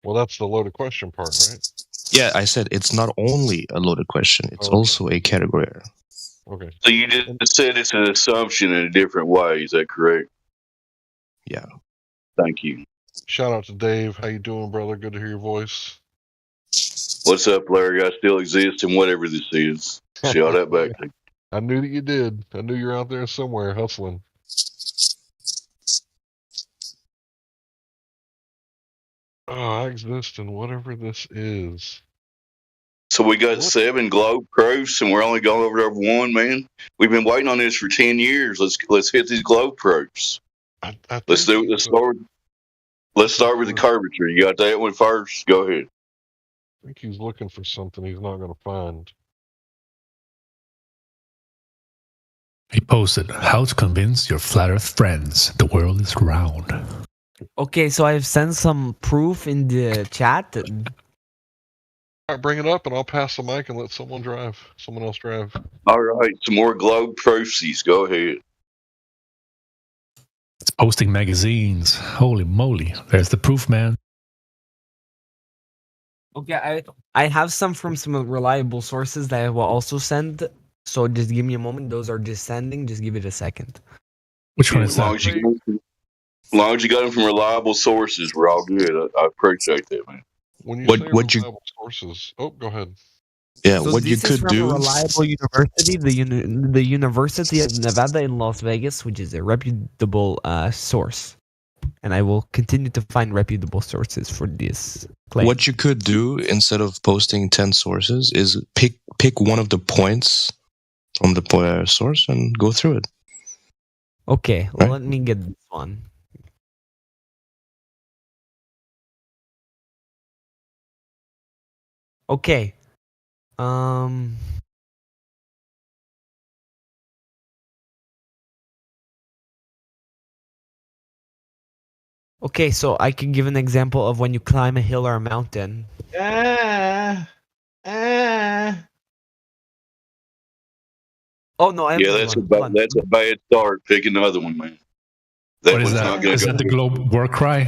Speaker 10: Well, that's the loaded question part, right?
Speaker 18: Yeah, I said it's not only a loaded question, it's also a category error.
Speaker 10: Okay.
Speaker 13: So you just said it's an assumption in a different way. Is that correct?
Speaker 18: Yeah.
Speaker 13: Thank you.
Speaker 10: Shout out to Dave. How you doing, brother? Good to hear your voice.
Speaker 13: What's up, Larry? I still exist in whatever this is. Shout that back to you.
Speaker 10: I knew that you did. I knew you're out there somewhere hustling. Oh, I exist in whatever this is.
Speaker 13: So we got 7 globe proofs, and we're only going over 1, man. We've been waiting on this for 10 years. Let's hit these globe proofs. Let's do it. Let's start with the curvature. You got that one first? Go ahead.
Speaker 10: I think he's looking for something he's not going to find.
Speaker 23: He posted, how to convince your flat earth friends the world is round.
Speaker 16: Okay, so I've sent some proof in the chat.
Speaker 10: All right, bring it up, and I'll pass the mic and let someone else drive.
Speaker 13: All right, some more globe proofsies. Go ahead.
Speaker 23: It's posting magazines. Holy moly. There's the proof, man.
Speaker 16: Okay, I have some from some reliable sources that I will also send. So just give me a moment. Those are just sending. Just give it a second.
Speaker 23: Which one is
Speaker 13: As long as you got them from reliable sources, we're all good. I appreciate that, man.
Speaker 10: When you
Speaker 18: What-
Speaker 10: say
Speaker 18: what you-
Speaker 10: reliable sources, go ahead.
Speaker 18: Yeah,
Speaker 16: So
Speaker 18: what you
Speaker 16: this is
Speaker 18: could
Speaker 16: from
Speaker 18: do.
Speaker 16: a reliable university, the University of Nevada in Las Vegas, which is a reputable source. And I will continue to find reputable sources for this claim.
Speaker 18: What you could do instead of posting 10 sources is pick one of the points from the source and go through it.
Speaker 16: Okay,
Speaker 18: Right.
Speaker 16: let me get this one. Okay. Okay, so I can give an example of when you climb a hill or a mountain. Oh no, I have
Speaker 13: Yeah,
Speaker 16: another one.
Speaker 13: that's a bad start. Pick another one, man. That
Speaker 23: What is
Speaker 13: one's
Speaker 23: that?
Speaker 13: not going
Speaker 23: Is
Speaker 13: to go.
Speaker 23: that the globe war cry?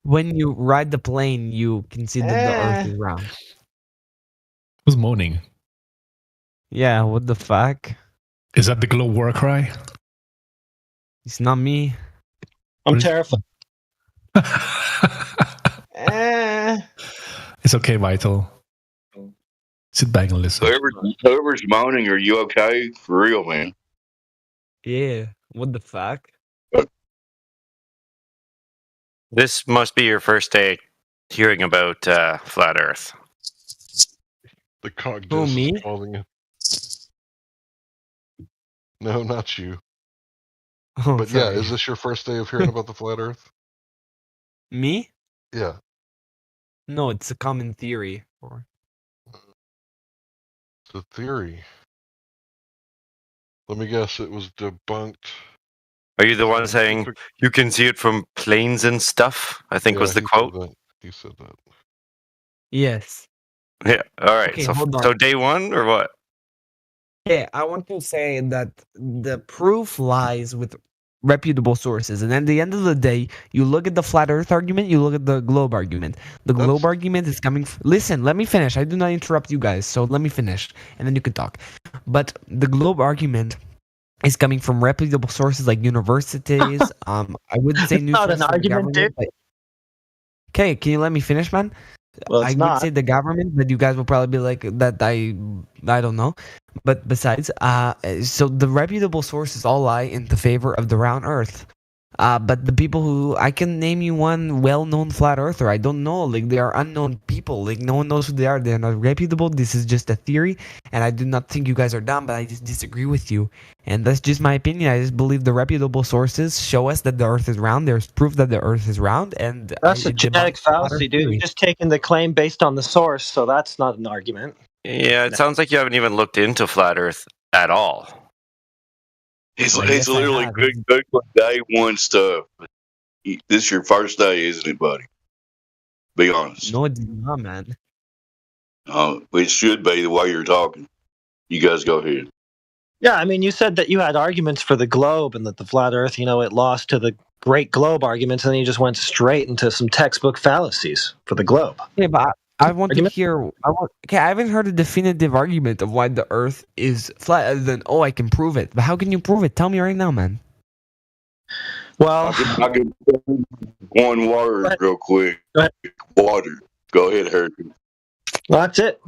Speaker 16: When you ride the plane, you can see that the Earth is round.
Speaker 23: Who's moaning?
Speaker 16: Yeah, what the fuck?
Speaker 23: Is that the globe war cry?
Speaker 16: It's not me.
Speaker 12: I'm terrified.
Speaker 23: It's okay, Vital. Sit back and listen.
Speaker 13: Whoever's moaning, are you okay? For real, man.
Speaker 16: Yeah, what the fuck?
Speaker 24: This must be your first day hearing about flat Earth.
Speaker 10: The cock
Speaker 16: Who,
Speaker 10: just
Speaker 16: me?
Speaker 10: calling you. No, not you.
Speaker 16: Oh,
Speaker 10: But
Speaker 16: sorry.
Speaker 10: yeah, is this your first day of hearing about the flat Earth?
Speaker 16: Me?
Speaker 10: Yeah.
Speaker 16: No, it's a common theory.
Speaker 10: It's a theory. Let me guess, it was debunked.
Speaker 24: Are you the one saying you can see it from planes and stuff? I think was the
Speaker 10: he
Speaker 24: quote.
Speaker 10: said that. He said that.
Speaker 16: Yes.
Speaker 24: Yeah. All right.
Speaker 16: Okay,
Speaker 24: so
Speaker 16: hold on.
Speaker 24: so day one or what?
Speaker 16: Yeah, I want to say that the proof lies with reputable sources. And at the end of the day, you look at the flat Earth argument, you look at the globe argument. The globe argument is coming... Listen, let me finish. I do not interrupt you guys, so let me finish, and then you can talk. But the globe argument is coming from reputable sources like universities. I wouldn't say news
Speaker 12: Not an
Speaker 16: sources like
Speaker 12: argument,
Speaker 16: government,
Speaker 12: dude.
Speaker 16: but- Okay, can you let me finish, man?
Speaker 12: Well,
Speaker 16: I
Speaker 12: it's
Speaker 16: would
Speaker 12: not.
Speaker 16: say the government, but you guys will probably be like that. I don't know. But besides, so the reputable sources all lie in the favor of the round Earth. But the people who I can name you one well-known flat earther. I don't know. Like they are unknown people. Like no one knows who they are. They're not reputable. This is just a theory, and I do not think you guys are dumb. But I just disagree with you, and that's just my opinion. I just believe the reputable sources show us that the Earth is round. There's proof that the Earth is round, and
Speaker 12: That's a
Speaker 16: it
Speaker 12: genetic
Speaker 16: debunks the flat
Speaker 12: fallacy,
Speaker 16: Earth
Speaker 12: dude.
Speaker 16: theory.
Speaker 12: You're just taking the claim based on the source, so that's not an argument.
Speaker 24: Yeah, it sounds like you haven't even looked into flat Earth at all.
Speaker 13: He's
Speaker 16: I
Speaker 13: he's
Speaker 16: guess I
Speaker 13: literally
Speaker 16: have.
Speaker 13: Googling day one stuff. This is your first day, isn't it, buddy? Be honest.
Speaker 16: No, it's not, man.
Speaker 13: It should be the way you're talking. You guys go ahead.
Speaker 12: Yeah, I mean, you said that you had arguments for the globe and that the flat Earth, it lost to the great globe arguments, and then you just went straight into some textbook fallacies for the globe.
Speaker 16: Yeah, but I want to hear. Okay, I haven't heard a definitive argument of why the Earth is flat, other than I can prove it. But how can you prove it? Tell me right now, man.
Speaker 12: Well,
Speaker 13: I can one word real quick. Water. Go ahead, Herc.
Speaker 12: Well, that's it.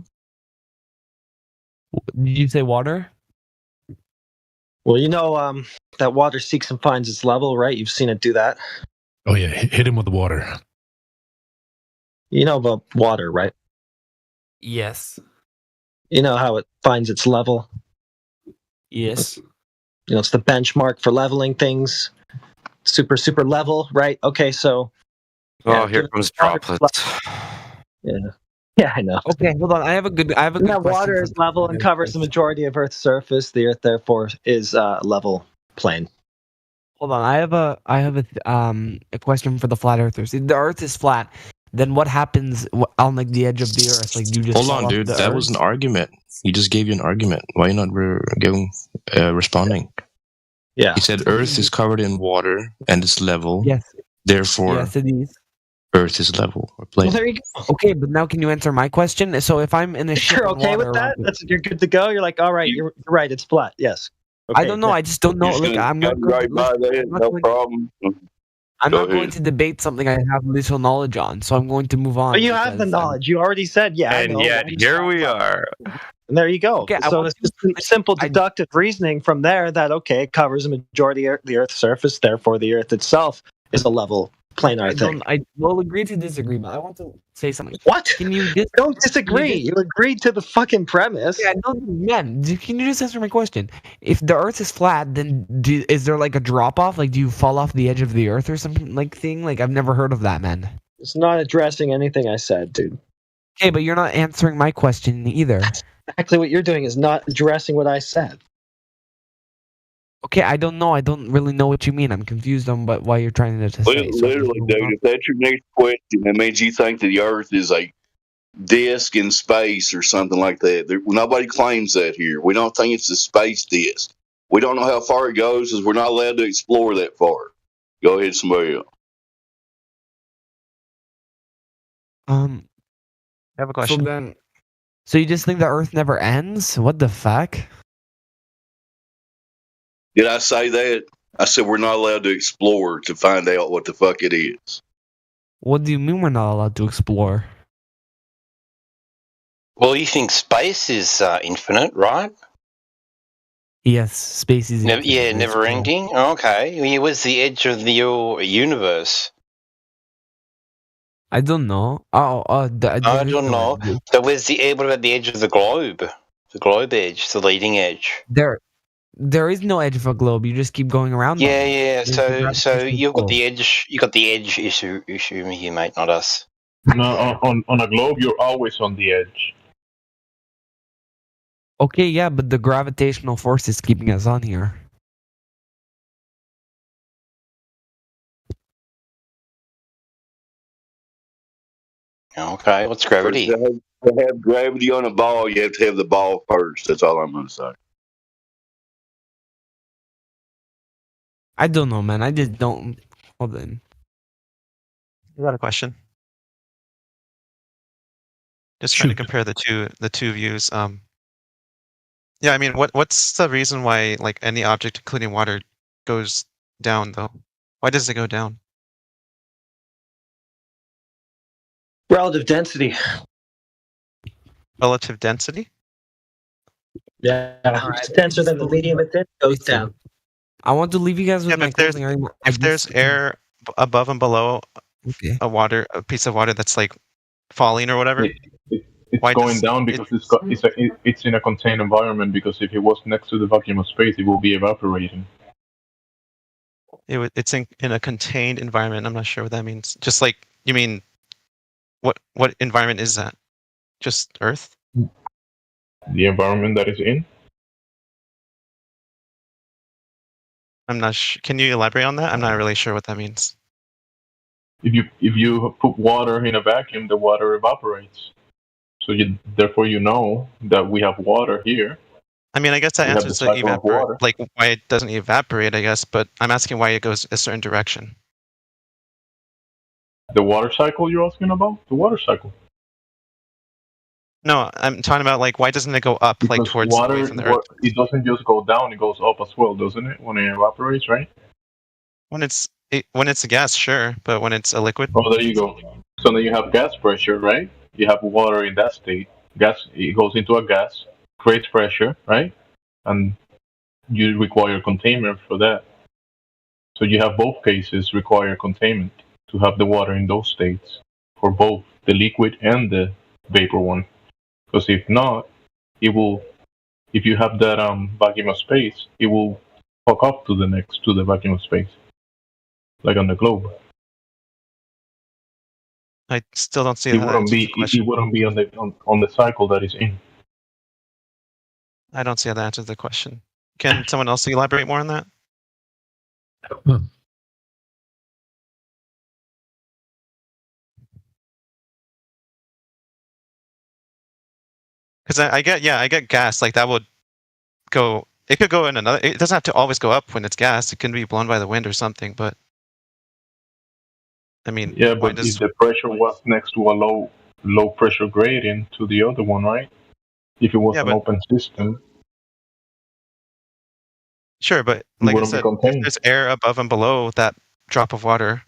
Speaker 16: Did you say water?
Speaker 12: Well, that water seeks and finds its level, right? You've seen it do that.
Speaker 23: Oh yeah, hit him with the water.
Speaker 12: You know about water, right?
Speaker 16: Yes.
Speaker 12: You know how it finds its level?
Speaker 16: Yes.
Speaker 12: It's the benchmark for leveling things. Super level, right? Okay, so...
Speaker 24: Oh, here comes droplets.
Speaker 12: Yeah. Yeah, I know.
Speaker 16: Okay, hold on. I have a good question
Speaker 12: water is level and covers the majority of Earth's surface. The Earth, therefore, is level plane.
Speaker 16: Hold on. I have a question for the flat earthers. If the Earth is flat, then what happens on like the edge of the Earth? Like, do you just
Speaker 18: Hold
Speaker 16: fall
Speaker 18: on,
Speaker 16: off
Speaker 18: dude.
Speaker 16: the
Speaker 18: That
Speaker 16: Earth?
Speaker 18: was an argument. He just gave you an argument. Why you not responding?
Speaker 12: Yeah.
Speaker 18: He said Earth is covered in water and it's level.
Speaker 16: Yes.
Speaker 18: Therefore,
Speaker 16: Yes, it is.
Speaker 18: Earth is level or plane.
Speaker 12: Well, there you go.
Speaker 16: Okay, but now can you answer my question? So if I'm in a ship
Speaker 12: You're
Speaker 16: in
Speaker 12: okay
Speaker 16: water,
Speaker 12: with that? You're good to go? You're like, all right, you're right, it's flat. Yes. Okay,
Speaker 16: I don't know. I just don't know. Look, I'm not going,
Speaker 13: problem.
Speaker 16: I'm
Speaker 13: Go
Speaker 16: not going
Speaker 13: ahead.
Speaker 16: to debate something I have little knowledge on, so I'm going to move on.
Speaker 12: But you have the knowledge. You already said, yeah. I
Speaker 24: And
Speaker 12: know.
Speaker 24: yet, here we are.
Speaker 12: And there you go.
Speaker 16: Okay, I
Speaker 12: so
Speaker 16: want
Speaker 12: it's just simple deductive reasoning from there that, okay, it covers a majority of the Earth's surface, therefore the Earth itself is a level planar thing.
Speaker 16: I will agree to disagree, but I want to say something.
Speaker 12: What?
Speaker 16: Can you
Speaker 12: don't disagree? You agreed to the fucking premise.
Speaker 16: Yeah, no, man. Can you just answer my question? If the Earth is flat, then is there like a drop off? Like, do you fall off the edge of the Earth or something like thing? Like, I've never heard of that, man.
Speaker 12: It's not addressing anything I said, dude.
Speaker 16: Okay, but you're not answering my question either.
Speaker 12: Exactly what you're doing is not addressing what I said.
Speaker 16: Okay, I don't know. I don't really know what you mean. I'm confused on why you're trying to say. So
Speaker 13: Literally, dude, if that's your next question, that means you think that the Earth is a disk in space or something like that. Nobody claims that here. We don't think it's a space disk. We don't know how far it goes because we're not allowed to explore that far. Go ahead, somebody else.
Speaker 16: I
Speaker 2: have a question.
Speaker 16: So you just think the Earth never ends? What the fuck?
Speaker 13: Did I say that? I said we're not allowed to explore to find out what the fuck it is.
Speaker 16: What do you mean we're not allowed to explore?
Speaker 22: Well, you think space is infinite, right?
Speaker 16: Yes, space is infinite.
Speaker 22: Never ending. Okay, where's the edge of your universe?
Speaker 16: I don't know.
Speaker 22: I don't know. So where's what about the edge of the globe? The globe edge, the leading edge.
Speaker 16: There is no edge of a globe. You just keep going around.
Speaker 22: Yeah. So you've got the edge. You got the edge issue here, mate, not us.
Speaker 4: No, on a globe, you're always on the edge.
Speaker 16: Okay, yeah, but the gravitational force is keeping us on here.
Speaker 22: Okay, what's gravity?
Speaker 13: To have gravity on a ball, you have to have the ball first. That's all I'm going to say.
Speaker 16: I don't know, man. I just don't. Hold on.
Speaker 2: You got a question? Just trying to compare the two views. Yeah, I mean, what's the reason why like any object, including water, goes down though? Why does it go down?
Speaker 12: Relative density.
Speaker 2: Relative density?
Speaker 12: Yeah, it's denser than the medium. It then goes down.
Speaker 16: I want to leave you guys with
Speaker 2: Yeah,
Speaker 16: my
Speaker 2: but there's,
Speaker 16: closing argument.
Speaker 2: if there's air above and below
Speaker 16: Okay.
Speaker 2: a piece of water that's like falling or whatever,
Speaker 4: It's going down because it's in a contained environment. Because if it was next to the vacuum of space, it will be evaporating.
Speaker 2: it's in a contained environment. I'm not sure what that means. Just like, you mean, what environment is that? Just Earth?
Speaker 4: The environment that is in.
Speaker 2: I'm not sure. Can you elaborate on that? I'm not really sure what that means.
Speaker 4: If you put water in a vacuum, the water evaporates. So therefore you know that we have water here.
Speaker 2: I mean, I guess that
Speaker 4: We have
Speaker 2: answers
Speaker 4: the
Speaker 2: the
Speaker 4: cycle of water.
Speaker 2: like why it doesn't evaporate, I guess, but I'm asking why it goes a certain direction.
Speaker 4: The water cycle you're asking about? The water cycle.
Speaker 2: No, I'm talking about like why doesn't it go up like
Speaker 4: Because
Speaker 2: towards away from the Earth?
Speaker 4: it doesn't just go down; it goes up as well, doesn't it? When it evaporates, right?
Speaker 2: When it's a gas, sure, but when it's a liquid.
Speaker 4: Oh, there you go. So then you have gas pressure, right? You have water in that state. Gas, it goes into a gas, creates pressure, right? And you require containment for that. So you have both cases require containment to have the water in those states for both the liquid and the vapor one. Because if not, it will. If you have that vacuum of space, it will hook up to the vacuum of space, like on the globe.
Speaker 2: I still don't see
Speaker 4: It
Speaker 2: how that
Speaker 4: wouldn't
Speaker 2: answers
Speaker 4: be.
Speaker 2: the question.
Speaker 4: It wouldn't be on the cycle that is in.
Speaker 2: I don't see how that answers the question. Can someone else elaborate more on that? Because I get gas, like that would go, it could go in another, it doesn't have to always go up when it's gas, it can be blown by the wind or something, but I mean,
Speaker 4: Yeah, but if the pressure was next to a low pressure gradient to the other one, right? If it was an open system.
Speaker 2: Sure, but like I said, if there's air above and below that drop of water,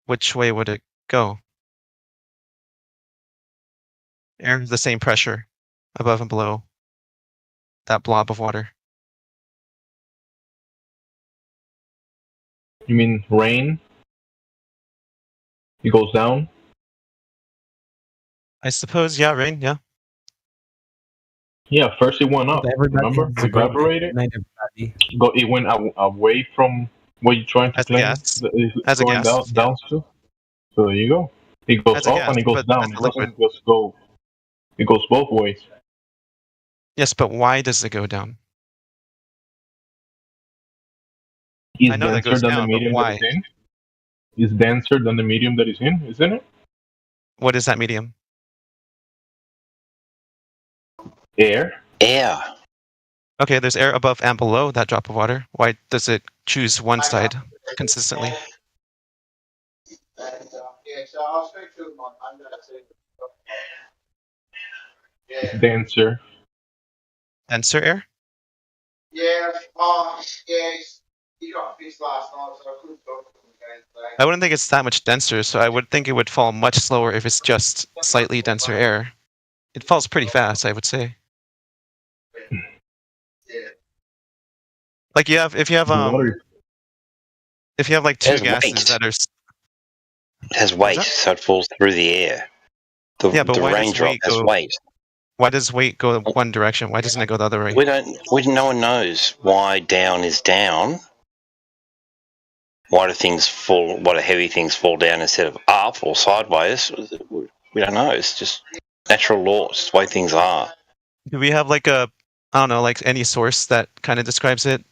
Speaker 2: which way would it go? Air is the same pressure above and below that blob of water.
Speaker 4: You mean rain? It goes down?
Speaker 2: I suppose, yeah, rain, yeah.
Speaker 4: Yeah, first it went up. Remember? It evaporated. It went away from what you're trying to claim.
Speaker 2: As a
Speaker 4: going
Speaker 2: gas,
Speaker 4: down to. So there you go. It goes up and it goes down. It doesn't just go. It goes both ways.
Speaker 2: Yes, but why does it go down?
Speaker 4: It's
Speaker 2: I know that
Speaker 4: denser
Speaker 2: goes
Speaker 4: than
Speaker 2: down,
Speaker 4: the medium
Speaker 2: but why?
Speaker 4: that it's in. It's denser than the medium that it's in, isn't it?
Speaker 2: What is that medium?
Speaker 4: Air.
Speaker 22: Air.
Speaker 2: Okay, there's air above and below that drop of water. Why does it choose one side consistently?
Speaker 4: Denser.
Speaker 2: Denser air?
Speaker 3: Yeah, yes. He got fixed last night, so I couldn't talk to him again today.
Speaker 2: I wouldn't think it's that much denser, so I would think it would fall much slower if it's just slightly denser air. It falls pretty fast, I would say. Like if you have like two gases that are
Speaker 22: it has weight, so it falls through the air. The
Speaker 2: why
Speaker 22: raindrop has weight.
Speaker 2: Why does weight go one direction? Why doesn't it go the other way?
Speaker 22: No one knows why down is down. Why do heavy things fall down instead of up or sideways? We don't know. It's just natural law. It's the way things are.
Speaker 2: Do we have like I don't know, like any source that kind of describes it,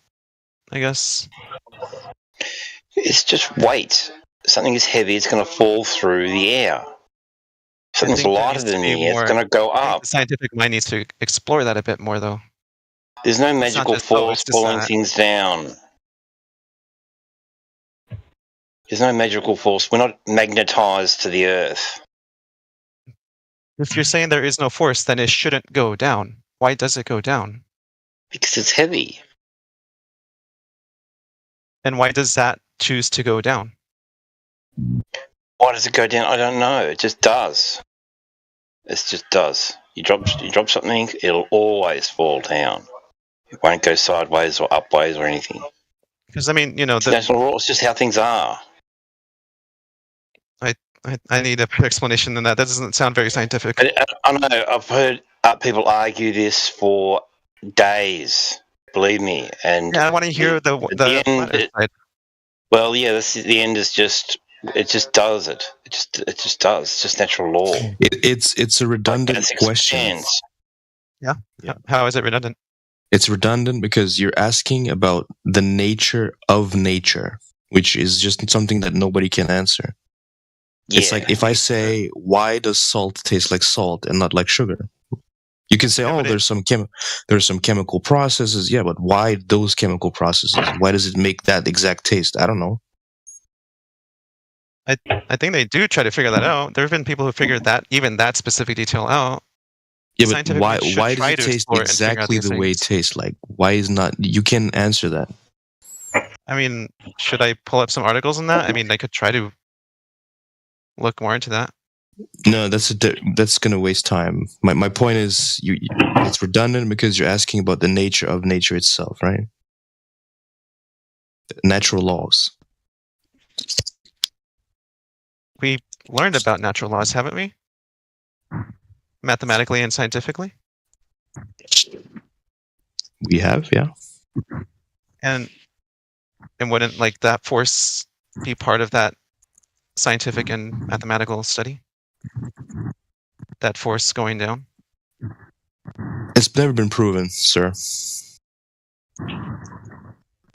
Speaker 2: I guess?
Speaker 22: It's just weight. Something is heavy, it's going to fall through the air. Something's lighter than the air, it's going to go up.
Speaker 2: The scientific mind needs to explore that a bit more, though.
Speaker 22: There's no magical force pulling things down. There's no magical force. We're not magnetized to the earth.
Speaker 2: If you're saying there is no force, then it shouldn't go down. Why does it go down?
Speaker 22: Because it's heavy.
Speaker 2: And why does that choose to go down?
Speaker 22: Why does it go down? I don't know. It just does. It just does. You drop something, it'll always fall down. It won't go sideways or upways or anything.
Speaker 2: Because I mean, you know,
Speaker 22: It's natural law. It's just how things are.
Speaker 2: I need a better explanation than that. That doesn't sound very scientific.
Speaker 22: I know. I've heard people argue this for days. Believe me. And
Speaker 2: yeah, I want to hear the
Speaker 22: end. Well, yeah. The end is just. It just does it. It just does. It's just natural law.
Speaker 18: It's a redundant question.
Speaker 2: Yeah. How is it redundant?
Speaker 18: It's redundant because you're asking about the nature of nature, which is just something that nobody can answer. Yeah. It's like if I say, why does salt taste like salt and not like sugar? You can say, there's some chemical processes. Yeah, but why those chemical processes? Why does it make that exact taste? I don't know.
Speaker 2: I think they do try to figure that out. There have been people who figured that specific detail out.
Speaker 18: Yeah, but why does it taste exactly the way it tastes? Like, why is not? You can answer that.
Speaker 2: I mean, should I pull up some articles on that? I mean, I could try to look more into that.
Speaker 18: No, that's going to waste time. My point is, it's redundant because you're asking about the nature of nature itself, right? Natural laws.
Speaker 2: We learned about natural laws, haven't we? Mathematically and scientifically?
Speaker 18: We have, yeah.
Speaker 2: And wouldn't like that force be part of that scientific and mathematical study? That force going down?
Speaker 18: It's never been proven, sir.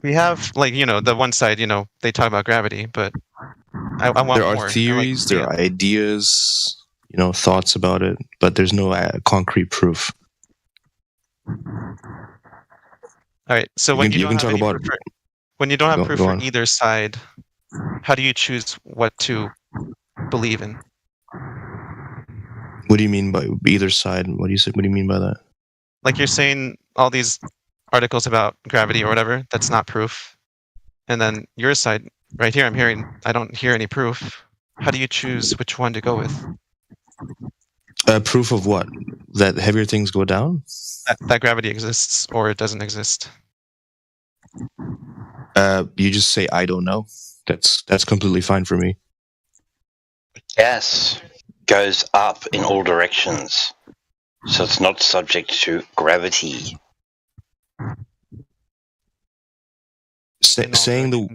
Speaker 2: We have, like, you know, the one side, you know, they talk about gravity, but I want
Speaker 18: there are
Speaker 2: more.
Speaker 18: theories, there are ideas, you know, thoughts about it, but there's no concrete proof.
Speaker 2: All right. So when you don't have proof for either side, how do you choose what to believe in?
Speaker 18: What do you mean by either side? What do you mean by that?
Speaker 2: Like you're saying all these articles about gravity or whatever, that's not proof. And then your side, right here, I don't hear any proof. How do you choose which one to go with?
Speaker 18: Proof of what? That heavier things go down?
Speaker 2: That gravity exists or it doesn't exist.
Speaker 18: You just say, I don't know. That's completely fine for me.
Speaker 22: Gas goes up in all directions, so it's not subject to gravity.
Speaker 18: Saying the...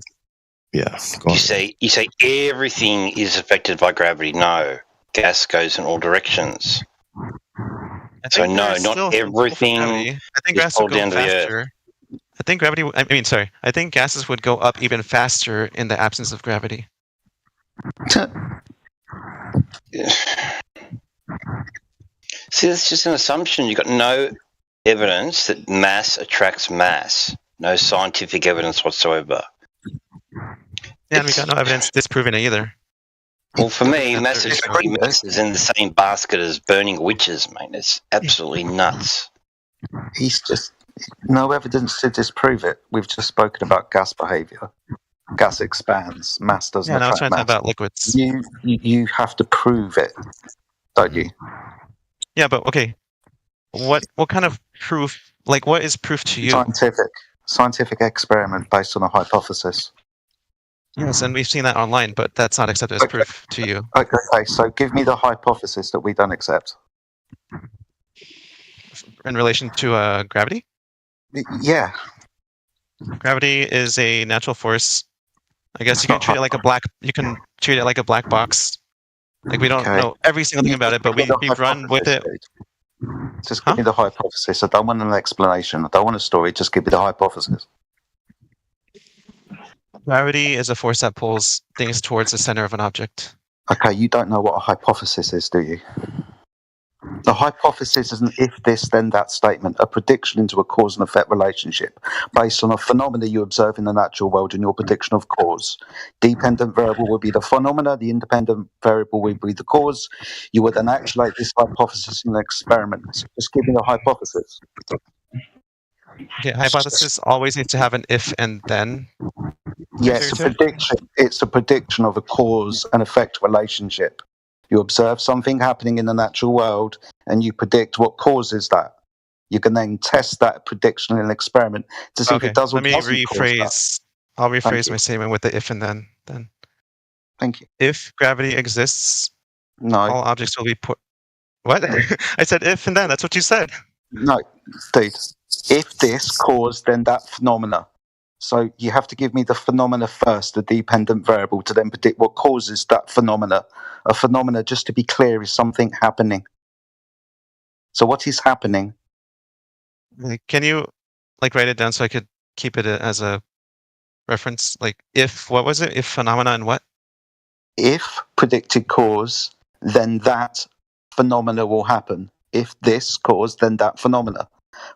Speaker 18: Yeah, go on.
Speaker 22: You say everything is affected by gravity. No. Gas goes in all directions. So no, not everything.
Speaker 2: I think gas would go faster. I think I think gases would go up even faster in the absence of gravity.
Speaker 22: See, that's just an assumption. You've got no evidence that mass attracts mass. No scientific evidence whatsoever.
Speaker 2: Yeah, and we got no evidence disproving it either.
Speaker 22: Well, for me, mass is in the same basket as burning witches, mate. It's absolutely nuts.
Speaker 11: He's just no evidence to disprove it. We've just spoken about gas behavior. Gas expands, mass doesn't.
Speaker 2: Yeah, I was
Speaker 11: attract
Speaker 2: trying to talk
Speaker 11: mass.
Speaker 2: about liquids.
Speaker 11: You have to prove it, don't you?
Speaker 2: Yeah, but okay. What kind of proof? Like, what is proof to you?
Speaker 11: Scientific experiment based on a hypothesis.
Speaker 2: Yes, and we've seen that online, but that's not accepted as proof to you.
Speaker 11: Okay, so give me the hypothesis that we don't accept.
Speaker 2: In relation to gravity?
Speaker 11: Yeah.
Speaker 2: Gravity is a natural force. I guess you can treat it like a black. You can treat it like a black box. Like we don't know every single thing about it, but we run with it.
Speaker 11: Just give me the hypothesis. I don't want an explanation. I don't want a story. Just give me the hypothesis.
Speaker 2: Gravity is a force that pulls things towards the center of an object.
Speaker 11: Okay, you don't know what a hypothesis is, do you? The hypothesis is an if this then that statement, a prediction into a cause and effect relationship based on a phenomena you observe in the natural world and your prediction of cause. Dependent variable will be the phenomena, the independent variable will be the cause. You would then actuate this hypothesis in an experiment. So just give me the hypothesis.
Speaker 2: Okay, hypothesis always needs to have an if and then.
Speaker 11: Yes, a prediction. It's a prediction of a cause and effect relationship. You observe something happening in the natural world, and you predict what causes that. You can then test that prediction in an experiment to see if it does or
Speaker 2: Let me
Speaker 11: doesn't cause that.
Speaker 2: rephrase. I'll rephrase my statement with the if and then.
Speaker 11: Thank you.
Speaker 2: If gravity exists,
Speaker 11: no,
Speaker 2: all objects will be put. What? I said if and then. That's what you said.
Speaker 11: No, dude. If this caused, then that phenomena. So you have to give me the phenomena first, the dependent variable, to then predict what causes that phenomena. A phenomena, just to be clear, is something happening. So what is happening?
Speaker 2: Can you write it down so I could keep it as a reference? If, what was it? If phenomena and what?
Speaker 11: If predicted cause, then that phenomena will happen. If this cause, then that phenomena.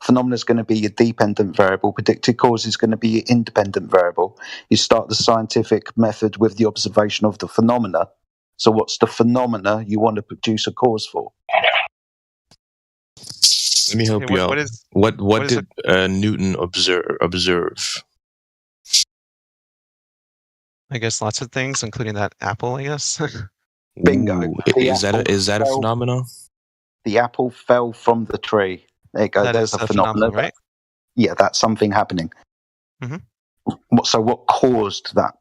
Speaker 11: Phenomena is going to be your dependent variable. Predicted cause is going to be your independent variable. You start the scientific method with the observation of the phenomena. So what's the phenomena you want to produce a cause for?
Speaker 18: Let me help you out. What did Newton observe?
Speaker 2: I guess lots of things, including that apple, I guess.
Speaker 11: Bingo.
Speaker 18: Ooh, is that a phenomenon?
Speaker 11: The apple fell from the tree. There you go.
Speaker 2: That
Speaker 11: There's
Speaker 2: is
Speaker 11: a
Speaker 2: a
Speaker 11: phenomenon,
Speaker 2: phenomenon, right?
Speaker 11: Yeah, that's something happening. So what caused that?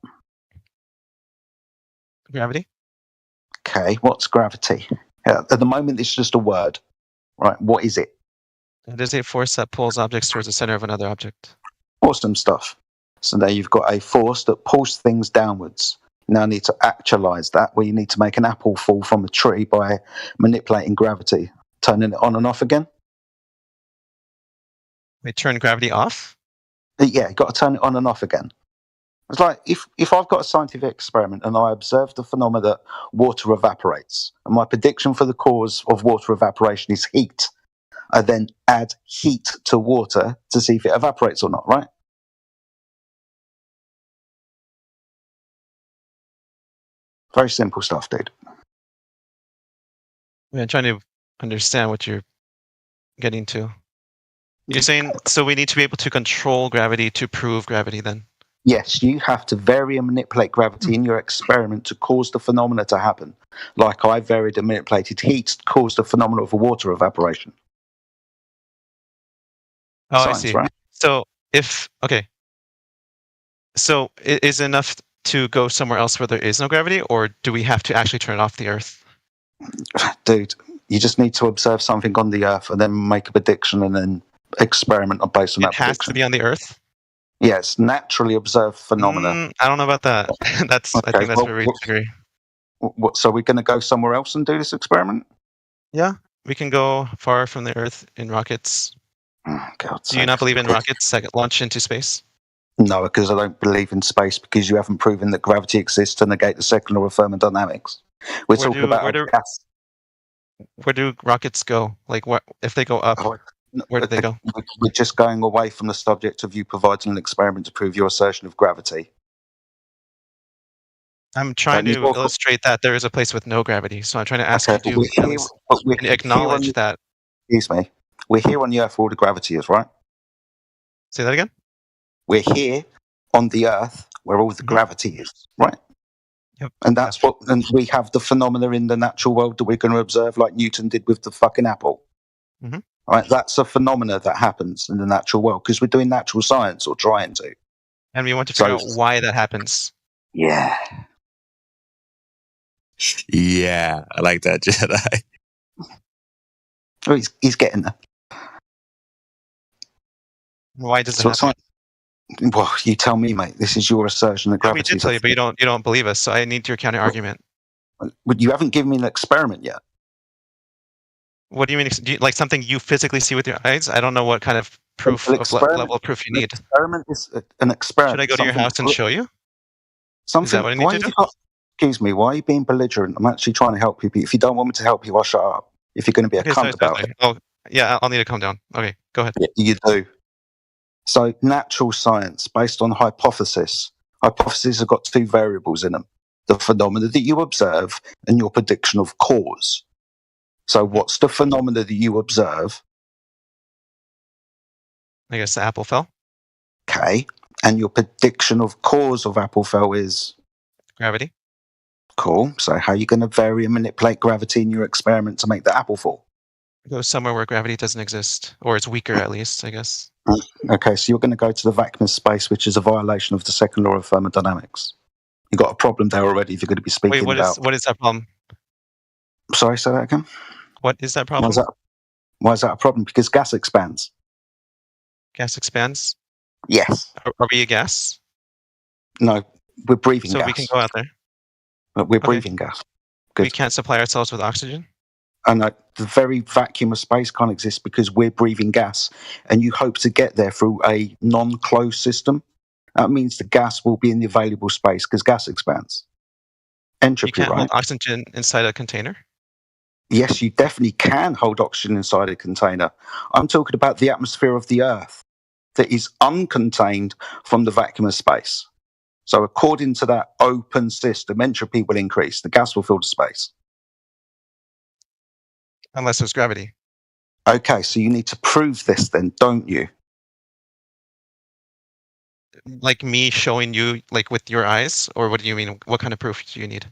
Speaker 2: Gravity.
Speaker 11: Okay, what's gravity? At the moment, it's just a word. Right, what is it?
Speaker 2: It is a force that pulls objects towards the center of another object.
Speaker 11: Awesome stuff. So now you've got a force that pulls things downwards. You now need to actualize that, where you need to make an apple fall from a tree by manipulating gravity, turning it on and off again.
Speaker 2: We turn gravity off?
Speaker 11: Yeah, you've got to turn it on and off again. It's like if I've got a scientific experiment and I observe the phenomena that water evaporates, and my prediction for the cause of water evaporation is heat, I then add heat to water to see if it evaporates or not, right? Very simple stuff, dude.
Speaker 2: I'm trying to understand what you're getting to. You're saying, so we need to be able to control gravity to prove gravity then?
Speaker 11: Yes, you have to vary and manipulate gravity in your experiment to cause the phenomena to happen. Like I varied and manipulated heat to cause the phenomena of a water evaporation.
Speaker 2: Oh,
Speaker 11: Science,
Speaker 2: I see.
Speaker 11: right?
Speaker 2: So So is it enough to go somewhere else where there is no gravity, or do we have to actually turn off the Earth?
Speaker 11: Dude, you just need to observe something on the Earth and then make a prediction and then experiment based on that prediction.
Speaker 2: It has to be on the Earth?
Speaker 11: Yes, naturally observed phenomena.
Speaker 2: I don't know about that. I think that's where we disagree.
Speaker 11: So we're going to go somewhere else and do this experiment?
Speaker 2: Yeah, we can go far from the Earth in rockets. Do you not believe in rockets that launch into space?
Speaker 11: No, because I don't believe in space, because you haven't proven that gravity exists to negate the second law of thermodynamics. We're talking about gas.
Speaker 2: Where do rockets go? Like, what if they go up? Where do they go?
Speaker 11: We're just going away from the subject of you providing an experiment to prove your assertion of gravity.
Speaker 2: I'm trying to illustrate that there is a place with no gravity. So I'm trying to ask you to acknowledge that.
Speaker 11: Excuse me. We're here on the Earth where all the gravity is, right?
Speaker 2: Say that again?
Speaker 11: We're here on the Earth where all the gravity is, right?
Speaker 2: Yep.
Speaker 11: And and we have the phenomena in the natural world that we're going to observe, like Newton did with the fucking apple. Right? That's a phenomena that happens in the natural world because we're doing natural science, or trying to.
Speaker 2: And we want to figure out why that happens.
Speaker 11: Yeah.
Speaker 18: Yeah, I like that, Jedi.
Speaker 11: Oh, he's getting there.
Speaker 2: Why does it happen?
Speaker 11: Well, you tell me, mate. This is your assertion that gravity.
Speaker 2: We did tell you, but you don't believe us. So I need your counter argument.
Speaker 11: But you haven't given me an experiment yet.
Speaker 2: What do you mean? Like something you physically see with your eyes? I don't know what kind of proof, level of proof you need.
Speaker 11: Experiment is an experiment.
Speaker 2: Should I go to your house and show you?
Speaker 11: Something.
Speaker 2: Is that what I need to do?
Speaker 11: Excuse me. Why are you being belligerent? I'm actually trying to help you. But if you don't want me to help you, I'll shut up. If you're going to be a cunt about it.
Speaker 2: Oh, yeah. I'll need to calm down. Okay, go ahead.
Speaker 11: Yeah, you do. So natural science based on hypothesis. Hypotheses have got two variables in them: the phenomena that you observe and your prediction of cause. So what's the phenomena that you observe?
Speaker 2: I guess the apple fell.
Speaker 11: Okay. And your prediction of cause of apple fell is
Speaker 2: gravity.
Speaker 11: Cool. So how are you going to vary and manipulate gravity in your experiment to make the apple fall?
Speaker 2: Go somewhere where gravity doesn't exist, or it's weaker at least, I guess.
Speaker 11: Okay, so you're going to go to the vacuum of space, which is a violation of the second law of thermodynamics. You've got a problem there already if you're going to be speaking
Speaker 2: Wait,
Speaker 11: about...
Speaker 2: what is that problem?
Speaker 11: Sorry, say that again?
Speaker 2: What is that problem?
Speaker 11: Why is that a problem? Because gas expands.
Speaker 2: Gas expands?
Speaker 11: Yes.
Speaker 2: Are we a gas?
Speaker 11: No, we're breathing
Speaker 2: so
Speaker 11: gas.
Speaker 2: We can go out there.
Speaker 11: But we're breathing gas. Good.
Speaker 2: We can't supply ourselves with oxygen?
Speaker 11: And the very vacuum of space can't exist because we're breathing gas. And you hope to get there through a non-closed system. That means the gas will be in the available space because gas expands. Entropy,
Speaker 2: you can't
Speaker 11: right?
Speaker 2: hold oxygen inside a container?
Speaker 11: Yes, you definitely can hold oxygen inside a container. I'm talking about the atmosphere of the Earth that is uncontained from the vacuum of space. So according to that open system, entropy will increase. The gas will fill the space.
Speaker 2: Unless there's gravity.
Speaker 11: Okay, so you need to prove this then, don't you?
Speaker 2: Like me showing you, like with your eyes? Or what do you mean? What kind of proof do you need?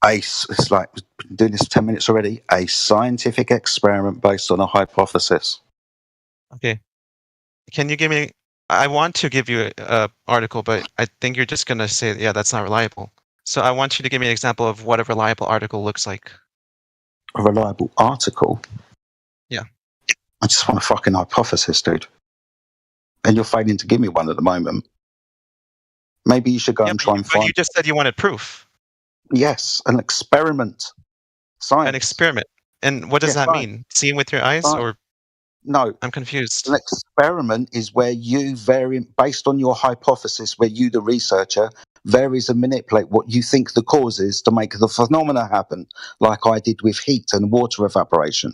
Speaker 11: It's like, we've been doing this for 10 minutes already, a scientific experiment based on a hypothesis.
Speaker 2: Okay. Can you give me... I want to give you an article, but I think you're just going to say, yeah, that's not reliable. So I want you to give me an example of what a reliable article looks like.
Speaker 11: A reliable article?
Speaker 2: Yeah.
Speaker 11: I just want a fucking hypothesis, dude. And you're failing to give me one at the moment. Maybe you should go and try and find...
Speaker 2: But you just said you wanted proof.
Speaker 11: Yes, an experiment. Science.
Speaker 2: An experiment. And what does that mean? Seeing with your eyes or...
Speaker 11: No.
Speaker 2: I'm confused.
Speaker 11: An experiment is where you vary, based on your hypothesis, where you, the researcher, varies and manipulate what you think the cause is to make the phenomena happen, like I did with heat and water evaporation.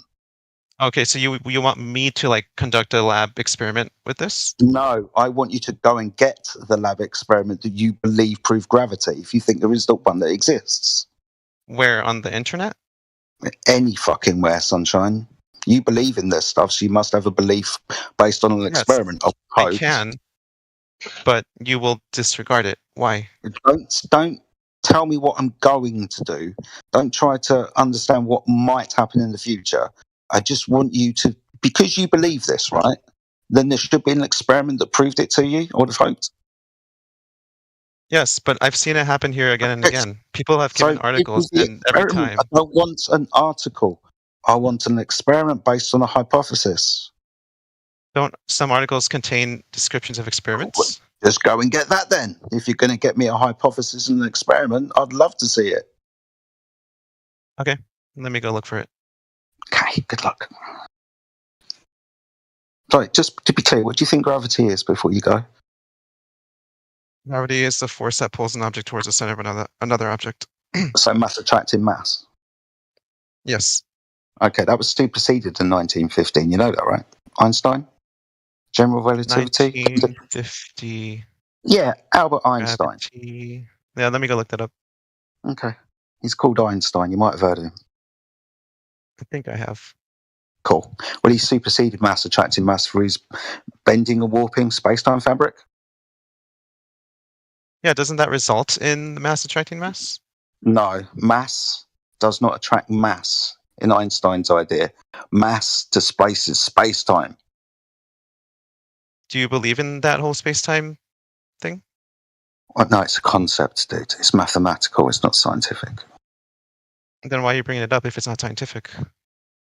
Speaker 2: Okay, so you want me to like conduct a lab experiment with this?
Speaker 11: No, I want you to go and get the lab experiment that you believe prove gravity, if you think there is not one that exists.
Speaker 2: Where, on the internet?
Speaker 11: Any fucking where, sunshine. You believe in this stuff, so you must have a belief based on an experiment.
Speaker 2: I can, but you will disregard it. Why?
Speaker 11: Don't tell me what I'm going to do. Don't try to understand what might happen in the future. I just want you to, because you believe this, right? Then there should be an experiment that proved it to you, I would have hoped.
Speaker 2: Yes, but I've seen it happen here again and again. People have given articles, and every time...
Speaker 11: I don't want an article. I want an experiment based on a hypothesis.
Speaker 2: Don't some articles contain descriptions of experiments?
Speaker 11: Just go and get that then. If you're going to get me a hypothesis and an experiment, I'd love to see it.
Speaker 2: Okay, let me go look for it.
Speaker 11: Okay, good luck. Sorry, just to be clear, what do you think gravity is before you go?
Speaker 2: Gravity is the force that pulls an object towards the center of another object.
Speaker 11: So mass attracting mass?
Speaker 2: Yes.
Speaker 11: Okay, that was superseded in 1915. You know that, right? Einstein? General relativity?
Speaker 2: 1950.
Speaker 11: Yeah, Albert Einstein.
Speaker 2: Gravity. Yeah, let me go look that up.
Speaker 11: Okay. He's called Einstein. You might have heard of him.
Speaker 2: I think I have.
Speaker 11: Cool. Well, he superseded mass attracting mass for his bending and warping space-time fabric.
Speaker 2: Yeah, doesn't that result in the mass attracting mass?
Speaker 11: No, mass does not attract mass in Einstein's idea. Mass displaces space-time.
Speaker 2: Do you believe in that whole space-time thing?
Speaker 11: Well, no, it's a concept, dude. It's mathematical. It's not scientific.
Speaker 2: Then why are you bringing it up if it's not scientific?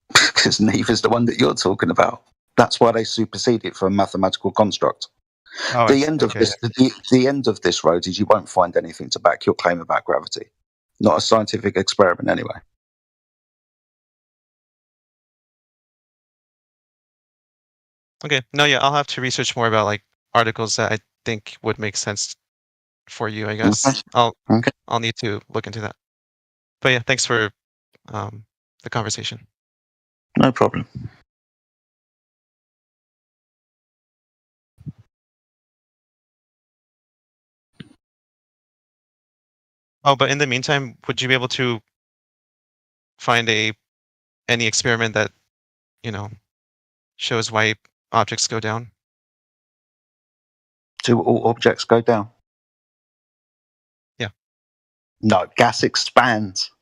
Speaker 11: Because neither's the one that you're talking about. That's why they supersede it for a mathematical construct.
Speaker 2: Oh,
Speaker 11: the end of this road is you won't find anything to back your claim about gravity. Not a scientific experiment, anyway.
Speaker 2: Okay. No, yeah, I'll have to research more about like articles that I think would make sense for you, I guess.
Speaker 11: Okay.
Speaker 2: I'll need to look into that. But yeah, thanks for the conversation.
Speaker 11: No problem.
Speaker 2: Oh, but in the meantime, would you be able to find any experiment that, shows why objects go down?
Speaker 11: Do all objects go down?
Speaker 2: Yeah.
Speaker 11: No, gas expands.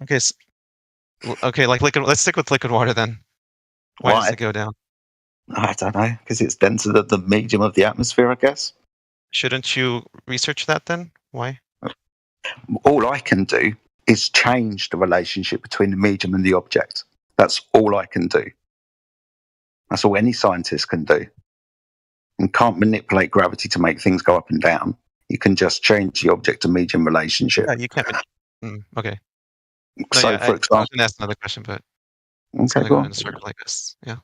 Speaker 2: Okay. Okay, like liquid. Let's stick with liquid water then. Why does
Speaker 11: Why?
Speaker 2: it go down?
Speaker 11: I don't know, because it's denser than the medium of the atmosphere, I guess.
Speaker 2: Shouldn't you research that then? Why?
Speaker 11: All I can do is change the relationship between the medium and the object. That's all I can do. That's all any scientist can do. You can't manipulate gravity to make things go up and down. You can just change the object to medium relationship.
Speaker 2: Yeah, you can't. Okay.
Speaker 11: So, for
Speaker 2: I was
Speaker 11: example,
Speaker 2: going to ask another question, but it's
Speaker 11: okay,
Speaker 2: going to
Speaker 11: go
Speaker 2: go
Speaker 11: on.
Speaker 2: in a circle like this. Yeah.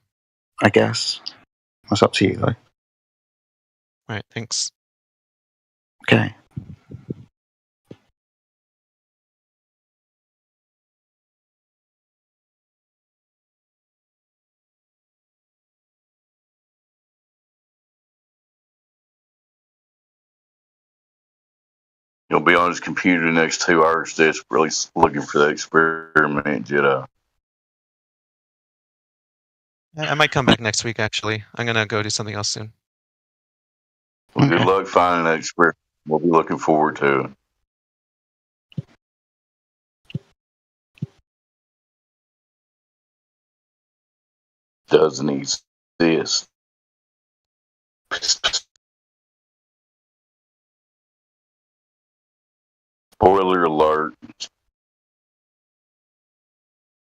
Speaker 11: I guess. That's up to you, though.
Speaker 2: All right. Thanks.
Speaker 11: Okay.
Speaker 13: He'll be on his computer the next 2 hours desperately looking for that experiment, Jedi.
Speaker 2: I might come back next week, actually. I'm going to go do something else soon.
Speaker 13: Well, good luck finding that experiment. We'll be looking forward to it. Doesn't exist. Spoiler alert.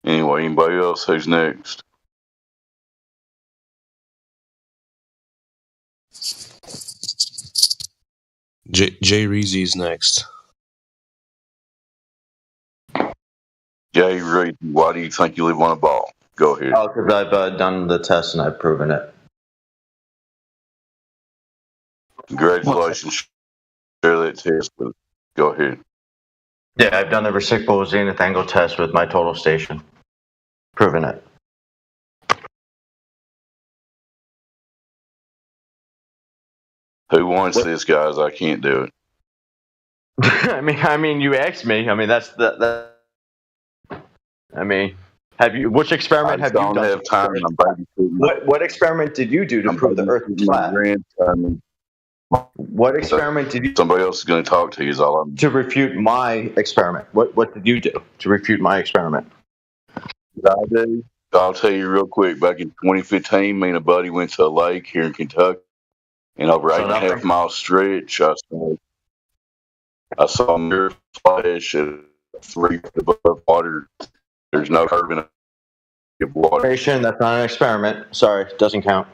Speaker 13: Anyway, anybody else? Who's next?
Speaker 18: Jay Reezy is next.
Speaker 13: Jay Reed, why do you think you live on a ball? Go ahead.
Speaker 17: Oh, because I've done the test and I've proven it.
Speaker 13: Congratulations. Share that test with us. Go ahead.
Speaker 17: Yeah, I've done the reciprocal zenith angle test with my total station. Proven it.
Speaker 13: Who wants this, guys? I can't do it.
Speaker 17: I mean, you asked me. I mean, that's the. I mean, have you? Which experiment have you done?
Speaker 13: I don't have time. I'm babysitting.
Speaker 17: What experiment did you do to prove the Earth is flat? What experiment did you?
Speaker 13: Somebody else is going to talk to you. Is all I'm.
Speaker 17: To refute my experiment. What did you do to refute my experiment?
Speaker 13: I'll tell you real quick. Back in 2015, me and a buddy went to a lake here in Kentucky, and over 8.5 mile stretch, I saw a mirror flash at 3 feet above water. There's no curve in of water.
Speaker 17: That's not an experiment. Sorry, doesn't count.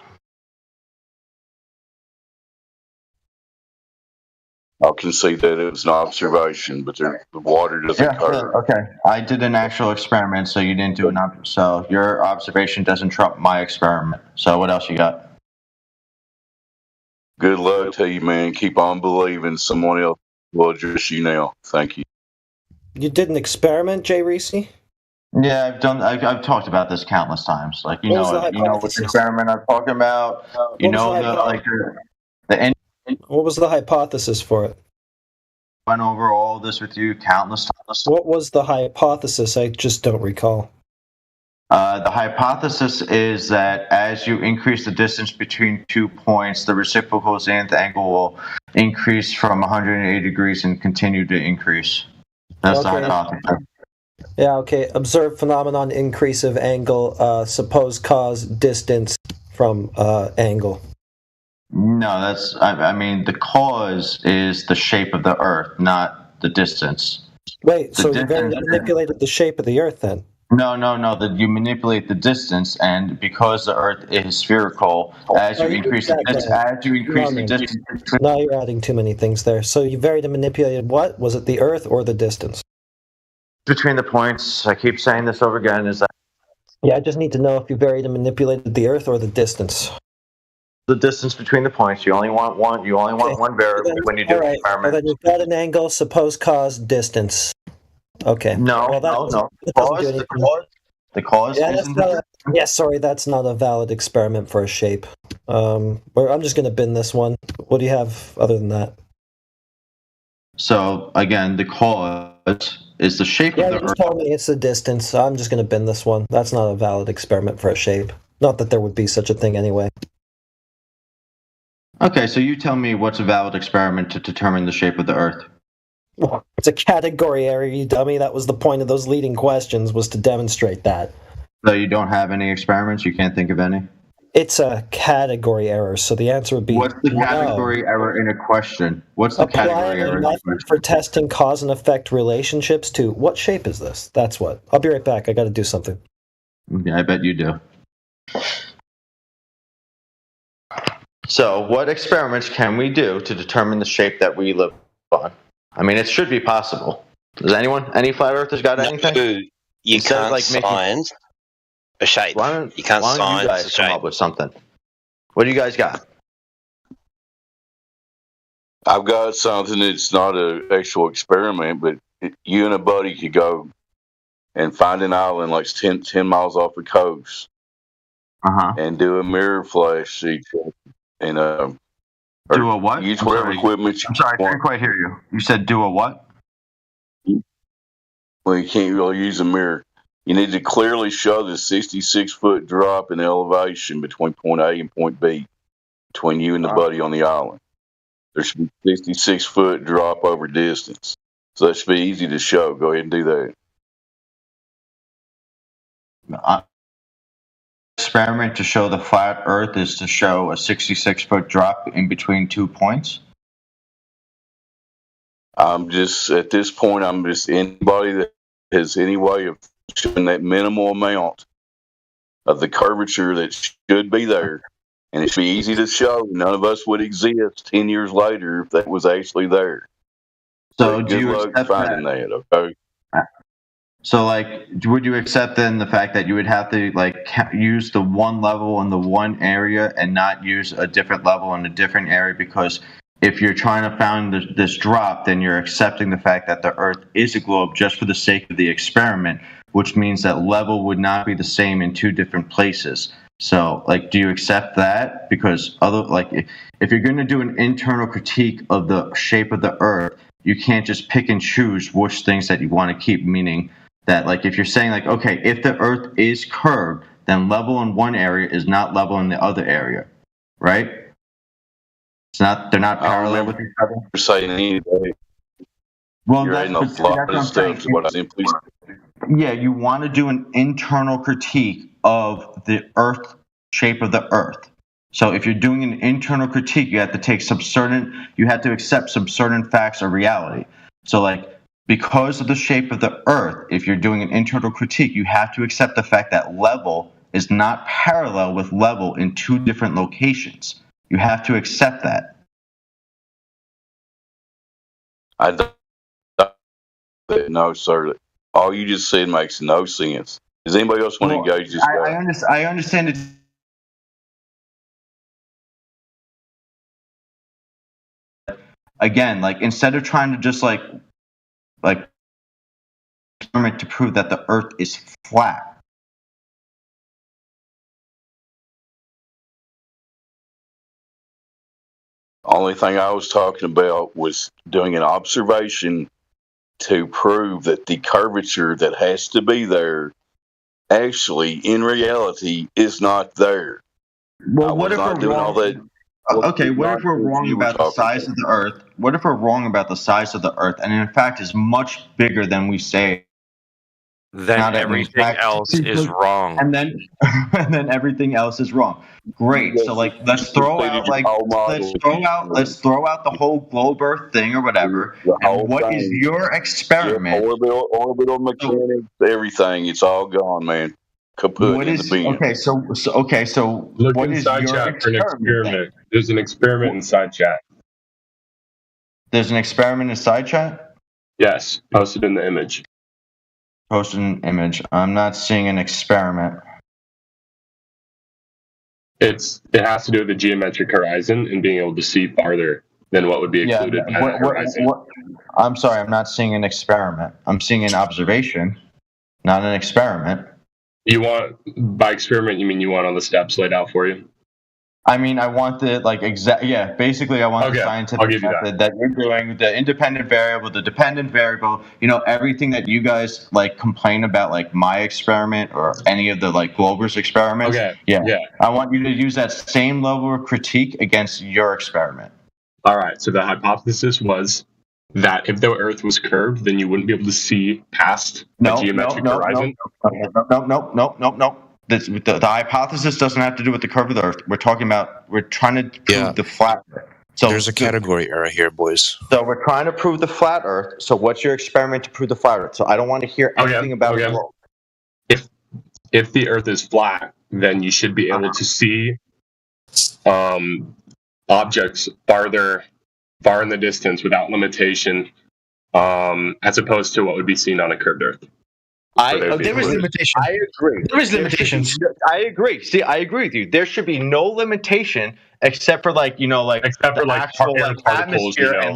Speaker 13: I'll concede that it was an observation, but the water doesn't curve.
Speaker 17: Okay. I did an actual experiment, so you didn't do so your observation doesn't trump my experiment. So what else you got?
Speaker 13: Good luck to you, man. Keep on believing. Someone else will address you now. Thank you.
Speaker 12: You did an experiment, Jay Reese?
Speaker 17: Yeah, I've talked about this countless times. Like you know which experiment I'm talking about.
Speaker 12: What was the hypothesis for it?
Speaker 17: Went over all this with you countless times.
Speaker 12: What was the hypothesis? I just don't recall.
Speaker 17: The hypothesis is that as you increase the distance between 2 points, the reciprocal zenith angle will increase from 180 degrees and continue to increase. That's the hypothesis.
Speaker 12: Yeah, okay. Observed phenomenon, increase of angle, suppose cause, distance from angle.
Speaker 17: No, I mean, the cause is the shape of the Earth, not the distance.
Speaker 12: Wait, so you manipulated the shape of the Earth then?
Speaker 17: No. You manipulate the distance, and because the Earth is spherical, as you increase the distance.
Speaker 12: No, you're adding too many things there. So you varied and manipulated what? Was it the Earth or the distance?
Speaker 17: Between the points, I keep saying this over again, is that.
Speaker 12: Yeah, I just need to know if you varied and manipulated the Earth or the distance.
Speaker 17: The distance between the points. You only want one. You only want one variable when you do an experiment.
Speaker 12: Well, then you've got an angle, suppose cause, distance. Okay.
Speaker 17: No. The cause isn't.
Speaker 12: Sorry, that's not a valid experiment for a shape. I'm just going to bin this one. What do you have other than that?
Speaker 17: So again, the cause is the shape of the Earth.
Speaker 12: You told me it's the distance. So I'm just going to bin this one. That's not a valid experiment for a shape. Not that there would be such a thing anyway.
Speaker 17: Okay, so you tell me what's a valid experiment to determine the shape of the Earth.
Speaker 12: Well, it's a category error, you dummy. That was the point of those leading questions, was to demonstrate that.
Speaker 17: So you don't have any experiments? You can't think of any?
Speaker 12: It's a category error, so the answer would be
Speaker 17: What's the category error in a question? What's the category error in a question?
Speaker 12: For testing cause and effect relationships to what shape is this? That's what. I'll be right back. I got to do something.
Speaker 17: Okay, I bet you do. So, what experiments can we do to determine the shape that we live on? I mean, it should be possible. Does any flat earthers got anything?
Speaker 22: You can't science a shape. You can't
Speaker 17: Why don't you
Speaker 22: science a
Speaker 17: guys come
Speaker 22: shape.
Speaker 17: up with something? What do you guys got?
Speaker 13: I've got something that's not an actual experiment, but you and a buddy could go and find an island like 10 miles off the coast and do a mirror flash sequence. And
Speaker 17: do a what?
Speaker 13: Use whatever equipment you
Speaker 17: I'm sorry, I
Speaker 13: want.
Speaker 17: couldn't quite hear you. You said do a what?
Speaker 13: Well, you can't really use a mirror. You need to clearly show the 66-foot drop in elevation between point A and point B, between you and the buddy on the island. There should be 66-foot drop over distance. So that should be easy to show. Go ahead and do that.
Speaker 17: Experiment to show the flat Earth is to show a 66-foot drop in between 2 points?
Speaker 13: I'm just, at this point, I'm just anybody that has any way of showing that minimal amount of the curvature that should be there. And it should be easy to show. None of us would exist 10 years later if that was actually there.
Speaker 17: So
Speaker 13: good
Speaker 17: do you
Speaker 13: luck
Speaker 17: accept
Speaker 13: finding that, okay?
Speaker 17: So, like, would you accept then the fact that you would have to, like, use the one level in the one area and not use a different level in a different area? Because if you're trying to find this drop, then you're accepting the fact that the Earth is a globe just for the sake of the experiment, which means that level would not be the same in two different places. So, like, do you accept that? Because if you're going to do an internal critique of the shape of the Earth, you can't just pick and choose which things that you want to keep, meaning that, like, if you're saying, like, okay, if the Earth is curved, then level in one area is not level in the other area, right? It's not. They're not parallel with each other.
Speaker 13: You're saying anything.
Speaker 17: Well,
Speaker 13: You're
Speaker 17: that's
Speaker 13: adding a lot of stuff to what I simply said.
Speaker 17: Yeah, you want to do an internal critique of the Earth shape of the Earth. So if you're doing an internal critique, you have to take you have to accept some certain facts of reality. So, like, because of the shape of the Earth, if you're doing an internal critique, you have to accept the fact that level is not parallel with level in two different locations. You have to accept that.
Speaker 13: I don't. No, sir. All you just said makes no sense. Does anybody else want to engage this guy?
Speaker 17: I understand it. Again, like, instead of trying to just like experiment to prove that the Earth is flat.
Speaker 13: Only thing I was talking about was doing an observation to prove that the curvature that has to be there actually, in reality, is not there.
Speaker 17: Well, what if we're wrong? Okay, what if we're wrong about the size of the Earth? What if we're wrong about the size of the Earth, and in fact is much bigger than we say?
Speaker 24: Then everything else is wrong.
Speaker 17: And then everything else is wrong. Great. So, like, let's throw out the whole globe Earth thing or whatever. And what is your experiment?
Speaker 13: Orbital mechanics, everything. It's all gone, man. Kaput in the bin.
Speaker 17: So
Speaker 14: look
Speaker 17: what is
Speaker 14: inside
Speaker 17: your
Speaker 14: chat for an experiment. There's an experiment inside chat.
Speaker 17: There's an experiment inside chat?
Speaker 14: Yes, posted in the image.
Speaker 17: Posted an image. I'm not seeing an experiment.
Speaker 14: It has to do with the geometric horizon and being able to see farther than what would be included by that horizon.
Speaker 17: I'm sorry, I'm not seeing an experiment. I'm seeing an observation, not an experiment.
Speaker 14: You want, by experiment, you mean you want all the steps laid out for you?
Speaker 17: I mean, I want the basically I want the scientific method that you're doing, the independent variable, the dependent variable, everything that you guys like complain about, like my experiment or any of the like Glober's experiments. Yeah. I want you to use that same level of critique against your experiment.
Speaker 14: All right. So the hypothesis was that if the Earth was curved, then you wouldn't be able to see past the geometric horizon.
Speaker 17: No. The hypothesis doesn't have to do with the curve of the Earth. We're trying to prove the flat Earth. So
Speaker 18: there's a category error here, boys.
Speaker 17: So we're trying to prove the flat Earth. So what's your experiment to prove the flat Earth? So I don't want to hear anything about it.
Speaker 14: If the Earth is flat, then you should be able to see objects far in the distance without limitation, as opposed to what would be seen on a curved Earth.
Speaker 7: There is limitation.
Speaker 17: I agree.
Speaker 7: There is limitations.
Speaker 17: I agree. See, I agree with you. There should be no limitation except for except for actual atmosphere and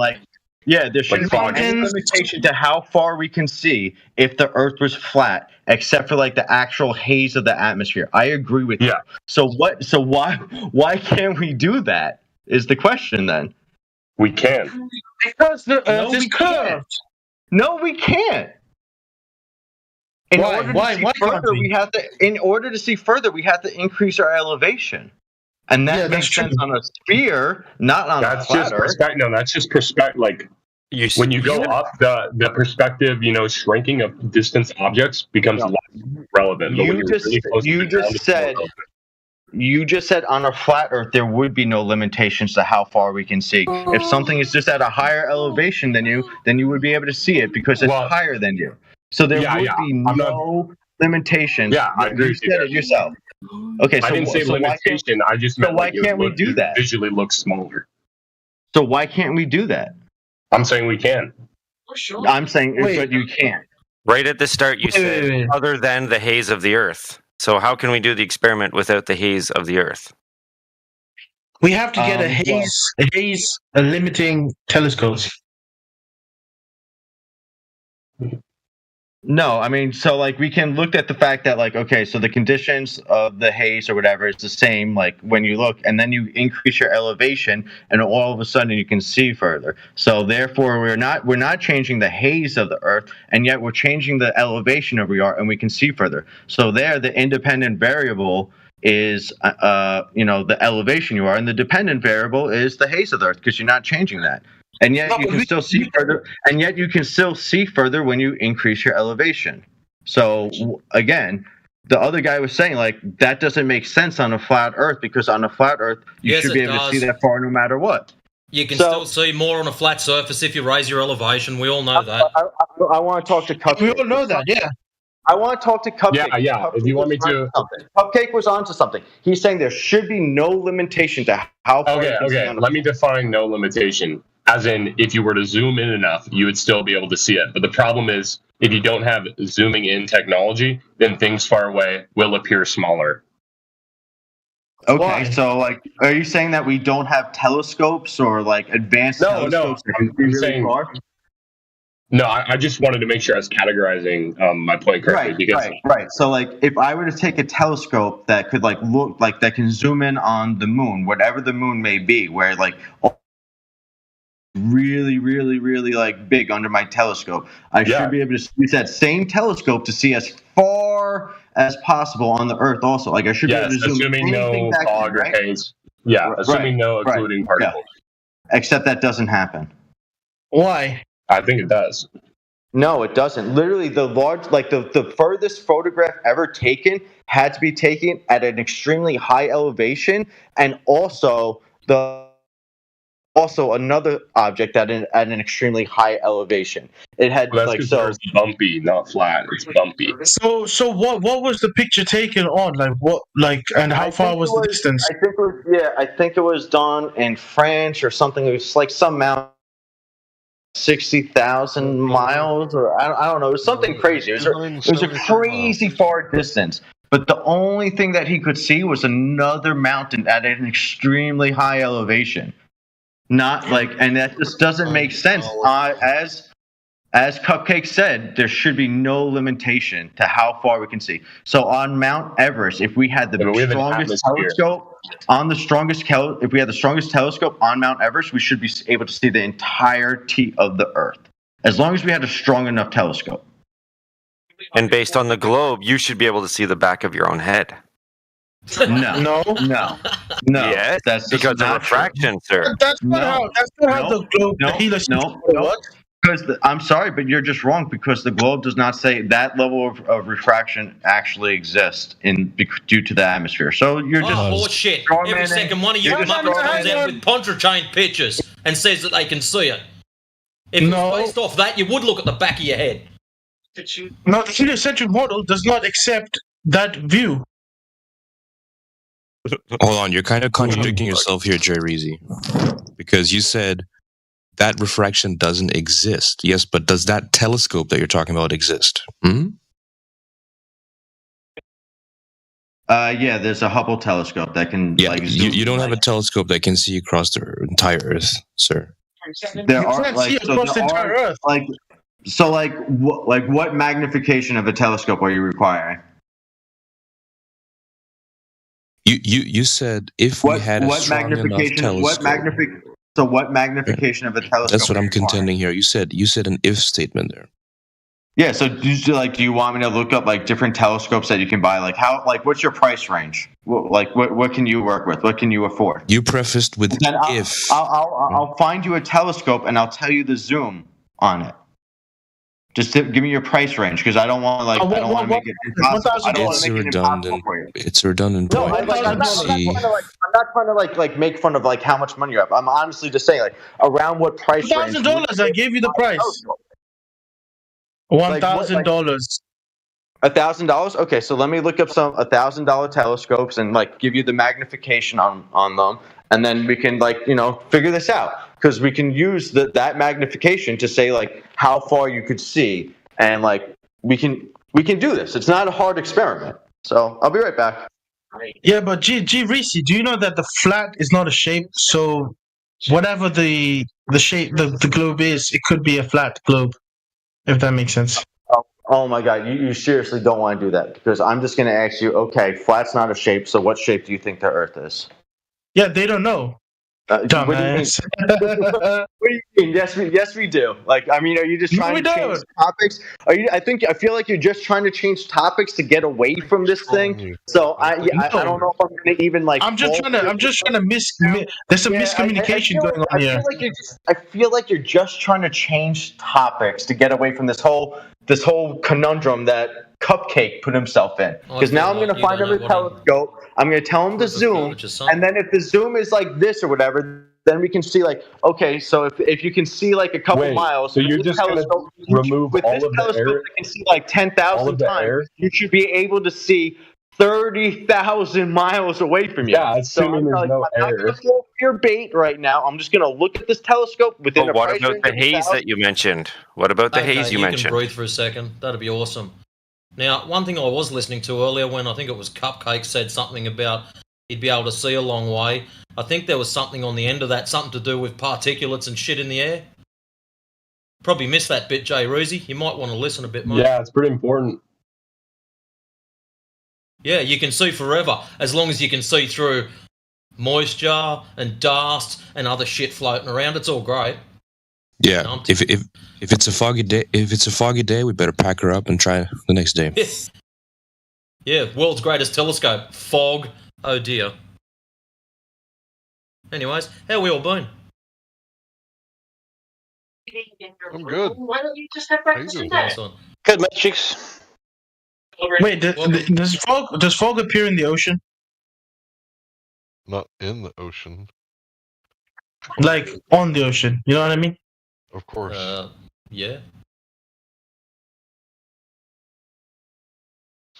Speaker 17: there shouldn't be any limitation to how far we can see if the Earth was flat, except for the actual haze of the atmosphere. I agree with you. So why can't we do that? Is the question then?
Speaker 14: We can.
Speaker 7: Because the Earth is curved.
Speaker 17: No, we can't. In order to see further, we have to increase our elevation, and that makes sense on a sphere, not on a flat Earth.
Speaker 14: That's just perspective. When you go up, the perspective, shrinking of distant objects becomes less relevant.
Speaker 17: You just said on a flat Earth there would be no limitations to how far we can see. If something is just at a higher elevation than you, then you would be able to see it because it's higher than you. So there would be no limitations.
Speaker 14: Yeah, I agree.
Speaker 17: You said it yourself. Okay, so
Speaker 14: I didn't say limitation. I just meant
Speaker 17: why can't we do that?
Speaker 14: Visually look smaller.
Speaker 17: So why can't we do that?
Speaker 14: I'm saying we can.
Speaker 17: I'm saying but you can't.
Speaker 24: Right at the start, you said other than the haze of the Earth. So how can we do the experiment without the haze of the Earth?
Speaker 7: We have to get a limiting telescopes.
Speaker 17: No, I mean, so we can look at the fact that so the conditions of the haze or whatever is the same when you look, and then you increase your elevation and all of a sudden you can see further. So therefore we're not changing the haze of the Earth, and yet we're changing the elevation of we are, and we can see further. So there the independent variable is the elevation you are, and the dependent variable is the haze of the Earth, because you're not changing that. And yet you can still see further. And yet you can still see further when you increase your elevation. So again, the other guy was saying that doesn't make sense on a flat Earth, because on a flat Earth you should be able to see that far no matter what.
Speaker 15: You can still see more on a flat surface if you raise your elevation. We all know that.
Speaker 17: I want to talk to Cupcake.
Speaker 7: We all know that, yeah.
Speaker 17: I want to talk to Cupcake.
Speaker 14: Yeah.
Speaker 17: Cupcake,
Speaker 14: if you want me to.
Speaker 17: Cupcake was onto something. He's saying there should be no limitation to how far.
Speaker 14: Okay. Let me define no limitation. As in, if you were to zoom in enough, you would still be able to see it. But the problem is, if you don't have zooming in technology, then things far away will appear smaller.
Speaker 17: Okay, so are you saying that we don't have telescopes or advanced telescopes that can be really far?
Speaker 14: No, I just wanted to make sure I was categorizing my point correctly.
Speaker 17: Right. So if I were to take a telescope that could look that can zoom in on the moon, whatever the moon may be, where really, really, really big under my telescope, I should be able to use that same telescope to see as far as possible on the Earth also. I should be able to zoom
Speaker 14: assuming no fog or haze. Yeah, assuming no occluding particles.
Speaker 17: Yeah. Except that doesn't happen.
Speaker 7: Why?
Speaker 14: I think it does.
Speaker 17: No, it doesn't. Literally, the large, the furthest photograph ever taken had to be taken at an extremely high elevation, and also another object at an extremely high elevation. It had
Speaker 14: it's bumpy, not flat. It's bumpy.
Speaker 7: So what was the picture taken on? And how far was the distance?
Speaker 17: I think it was done in France or something. It was some mountain. 60,000 miles, or I don't know. It was something crazy. It was a crazy far distance. But the only thing that he could see was another mountain at an extremely high elevation. Not and that just doesn't make sense. as Cupcake said, there should be no limitation to how far we can see. So on Mount Everest, if we had the
Speaker 14: Yeah, but we have an
Speaker 17: strongest
Speaker 14: atmosphere.
Speaker 17: telescope on the strongest if we had the strongest telescope on Mount Everest, we should be able to see the entirety of the Earth, as long as we had a strong enough telescope.
Speaker 24: And based on the globe, you should be able to see the back of your own head.
Speaker 17: No.
Speaker 24: Yes,
Speaker 17: that's just
Speaker 24: because of
Speaker 17: not true.
Speaker 24: refraction, sir.
Speaker 7: That's not how the globe, the heliocentric model works.
Speaker 17: Because I'm sorry, but you're just wrong. Because the globe does not say that level of refraction actually exists due to the atmosphere. So you're just
Speaker 15: horseshit. Every second one of you muppets comes out with Pontchartrain pictures and says that they can see it. If it was based off that, you would look at the back of your head.
Speaker 7: No, the heliocentric model does not accept that view.
Speaker 18: Hold on, you're kind of contradicting yourself here, Jay Reezy. Because you said that refraction doesn't exist. Yes, but does that telescope that you're talking about exist? Hmm?
Speaker 17: Yeah, there's a Hubble telescope that can.
Speaker 18: Yeah, you don't have a telescope that can see across the entire Earth, sir.
Speaker 17: There are what magnification of a telescope are you requiring?
Speaker 18: You said if we had a strong enough telescope.
Speaker 17: What magnification of a telescope?
Speaker 18: That's what I'm contending here. You said an if statement there.
Speaker 17: Yeah. So do you want me to look up like different telescopes that you can buy? What's your price range? What can you work with? What can you afford?
Speaker 18: You prefaced with
Speaker 17: then
Speaker 18: if.
Speaker 17: I'll find you a telescope and I'll tell you the zoom on it. Just give me your price range because I don't want to make it impossible. I don't want to make it impossible for you.
Speaker 18: It's a redundant
Speaker 17: No,
Speaker 18: point.
Speaker 17: I'm not trying to make fun of how much money you have. I'm honestly just saying around what price range.
Speaker 7: $1,000. I gave you the price. $1,000.
Speaker 17: $1,000? Okay, so let me look up some $1,000 telescopes and give you the magnification on them, and then we can figure this out because we can use that magnification to say how far you could see, and we can do this. It's not a hard experiment. So I'll be right back.
Speaker 7: Yeah, but G Reese, do you know that the flat is not a shape? So whatever the shape the globe is, it could be a flat globe, if that makes sense.
Speaker 17: Oh my God, you seriously don't want to do that because I'm just going to ask you, okay, flat's not a shape, so what shape do you think the Earth is?
Speaker 7: Yeah, they don't know.
Speaker 17: Dumbass. What do you mean? Yes, we do. Are you just trying to change topics? I feel like you're just trying to change topics to get away from this thing. So I don't know if I'm going to even
Speaker 7: I'm just trying to there's some miscommunication going on here.
Speaker 17: I feel like you're just trying to change topics to get away from this whole conundrum that Cupcake put himself in. Because now I'm going to find him a telescope. I'm going to tell him to zoom, and then if the zoom is like this or whatever, then we can see okay. So if you can see a couple miles,
Speaker 14: so you're just going to remove all of the air?
Speaker 17: That can see 10,000 times. You should be able to see 30,000 miles away from you.
Speaker 14: Yeah, assuming there's no air.
Speaker 17: I'm not going to fall for your bait right now. I'm just going to look at this telescope within a price range.
Speaker 24: What about the haze that you mentioned? What about the haze you mentioned?
Speaker 15: You can breathe for a second. That'd be awesome. Now, one thing I was listening to earlier when I think it was Cupcake said something about he'd be able to see a long way. I think there was something on the end of that, something to do with particulates and shit in the air. Probably missed that bit, Jay Reezy. You might want to listen a bit more.
Speaker 14: Yeah, it's pretty important.
Speaker 15: Yeah, you can see forever as long as you can see through moisture and dust and other shit floating around. It's all great.
Speaker 18: Yeah, if it's a foggy day, we better pack her up and try the next day.
Speaker 15: Yeah, world's greatest telescope, fog. Oh dear. Anyways, how we all been?
Speaker 10: I'm good.
Speaker 1: Why don't you just have breakfast in bed?
Speaker 22: Good, Matrix.
Speaker 7: Wait, does fog appear in the ocean?
Speaker 10: Not in the ocean.
Speaker 7: On the ocean. You know what I mean?
Speaker 10: Of course.
Speaker 15: Yeah.
Speaker 10: Is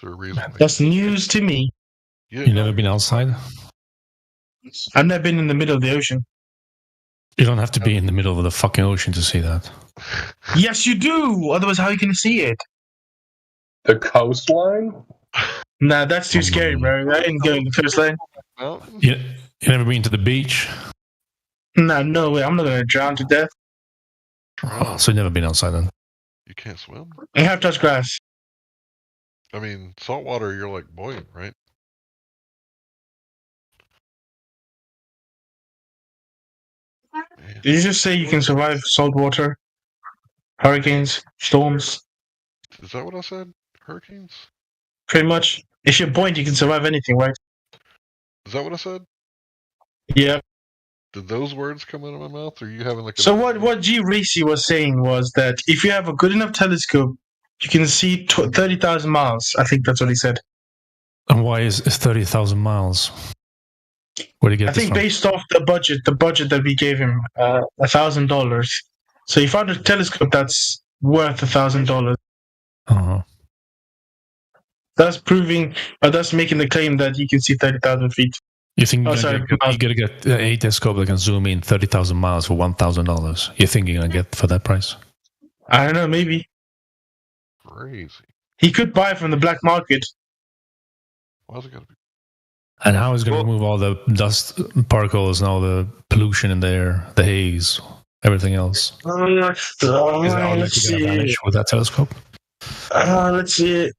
Speaker 10: there a reason?
Speaker 7: That's news to me.
Speaker 23: You never been outside?
Speaker 7: I've never been in the middle of the ocean.
Speaker 23: You don't have to be in the middle of the fucking ocean to see that.
Speaker 7: Yes, you do. Otherwise, how are you going to see it?
Speaker 14: The coastline?
Speaker 7: Nah, that's too scary, bro. I ain't going to the coastline.
Speaker 23: You never been to the beach?
Speaker 7: Nah, no way. I'm not going to drown to death.
Speaker 23: Oh, so you've never been outside then?
Speaker 10: You can't swim?
Speaker 7: You have to touch grass.
Speaker 10: I mean, saltwater, you're like buoyant, right?
Speaker 7: Did you just say you can survive salt water, hurricanes, storms?
Speaker 10: Is that what I said? Hurricanes?
Speaker 7: Pretty much. If you're buoyant, you can survive anything, right?
Speaker 10: Is that what I said?
Speaker 7: Yeah.
Speaker 10: Did those words come out of my mouth, or are you having like a...
Speaker 7: So what G. Racy was saying was that if you have a good enough telescope, you can see 30,000 miles. I think that's what he said.
Speaker 23: And why is 30,000 miles? Where did he get
Speaker 7: I
Speaker 23: this
Speaker 7: think
Speaker 23: from?
Speaker 7: based off the budget that we gave him, $1,000. So he found a telescope that's worth $1,000.
Speaker 23: Uh-huh.
Speaker 7: That's proving, that's making the claim that you can see 30,000 feet.
Speaker 23: You think
Speaker 7: Oh,
Speaker 23: you're
Speaker 7: sorry,
Speaker 23: going to get a telescope that can zoom in 30,000 miles for $1,000? You think you're going to get for that price?
Speaker 7: I don't know, maybe.
Speaker 10: Crazy.
Speaker 7: He could buy from the black market.
Speaker 10: Why's it gotta be?
Speaker 23: And how is it going to remove all the dust particles and all the pollution in there, the haze, everything else? Is that all that
Speaker 7: Let's
Speaker 23: you're going to
Speaker 7: see.
Speaker 23: manage with that telescope?
Speaker 7: Let's see.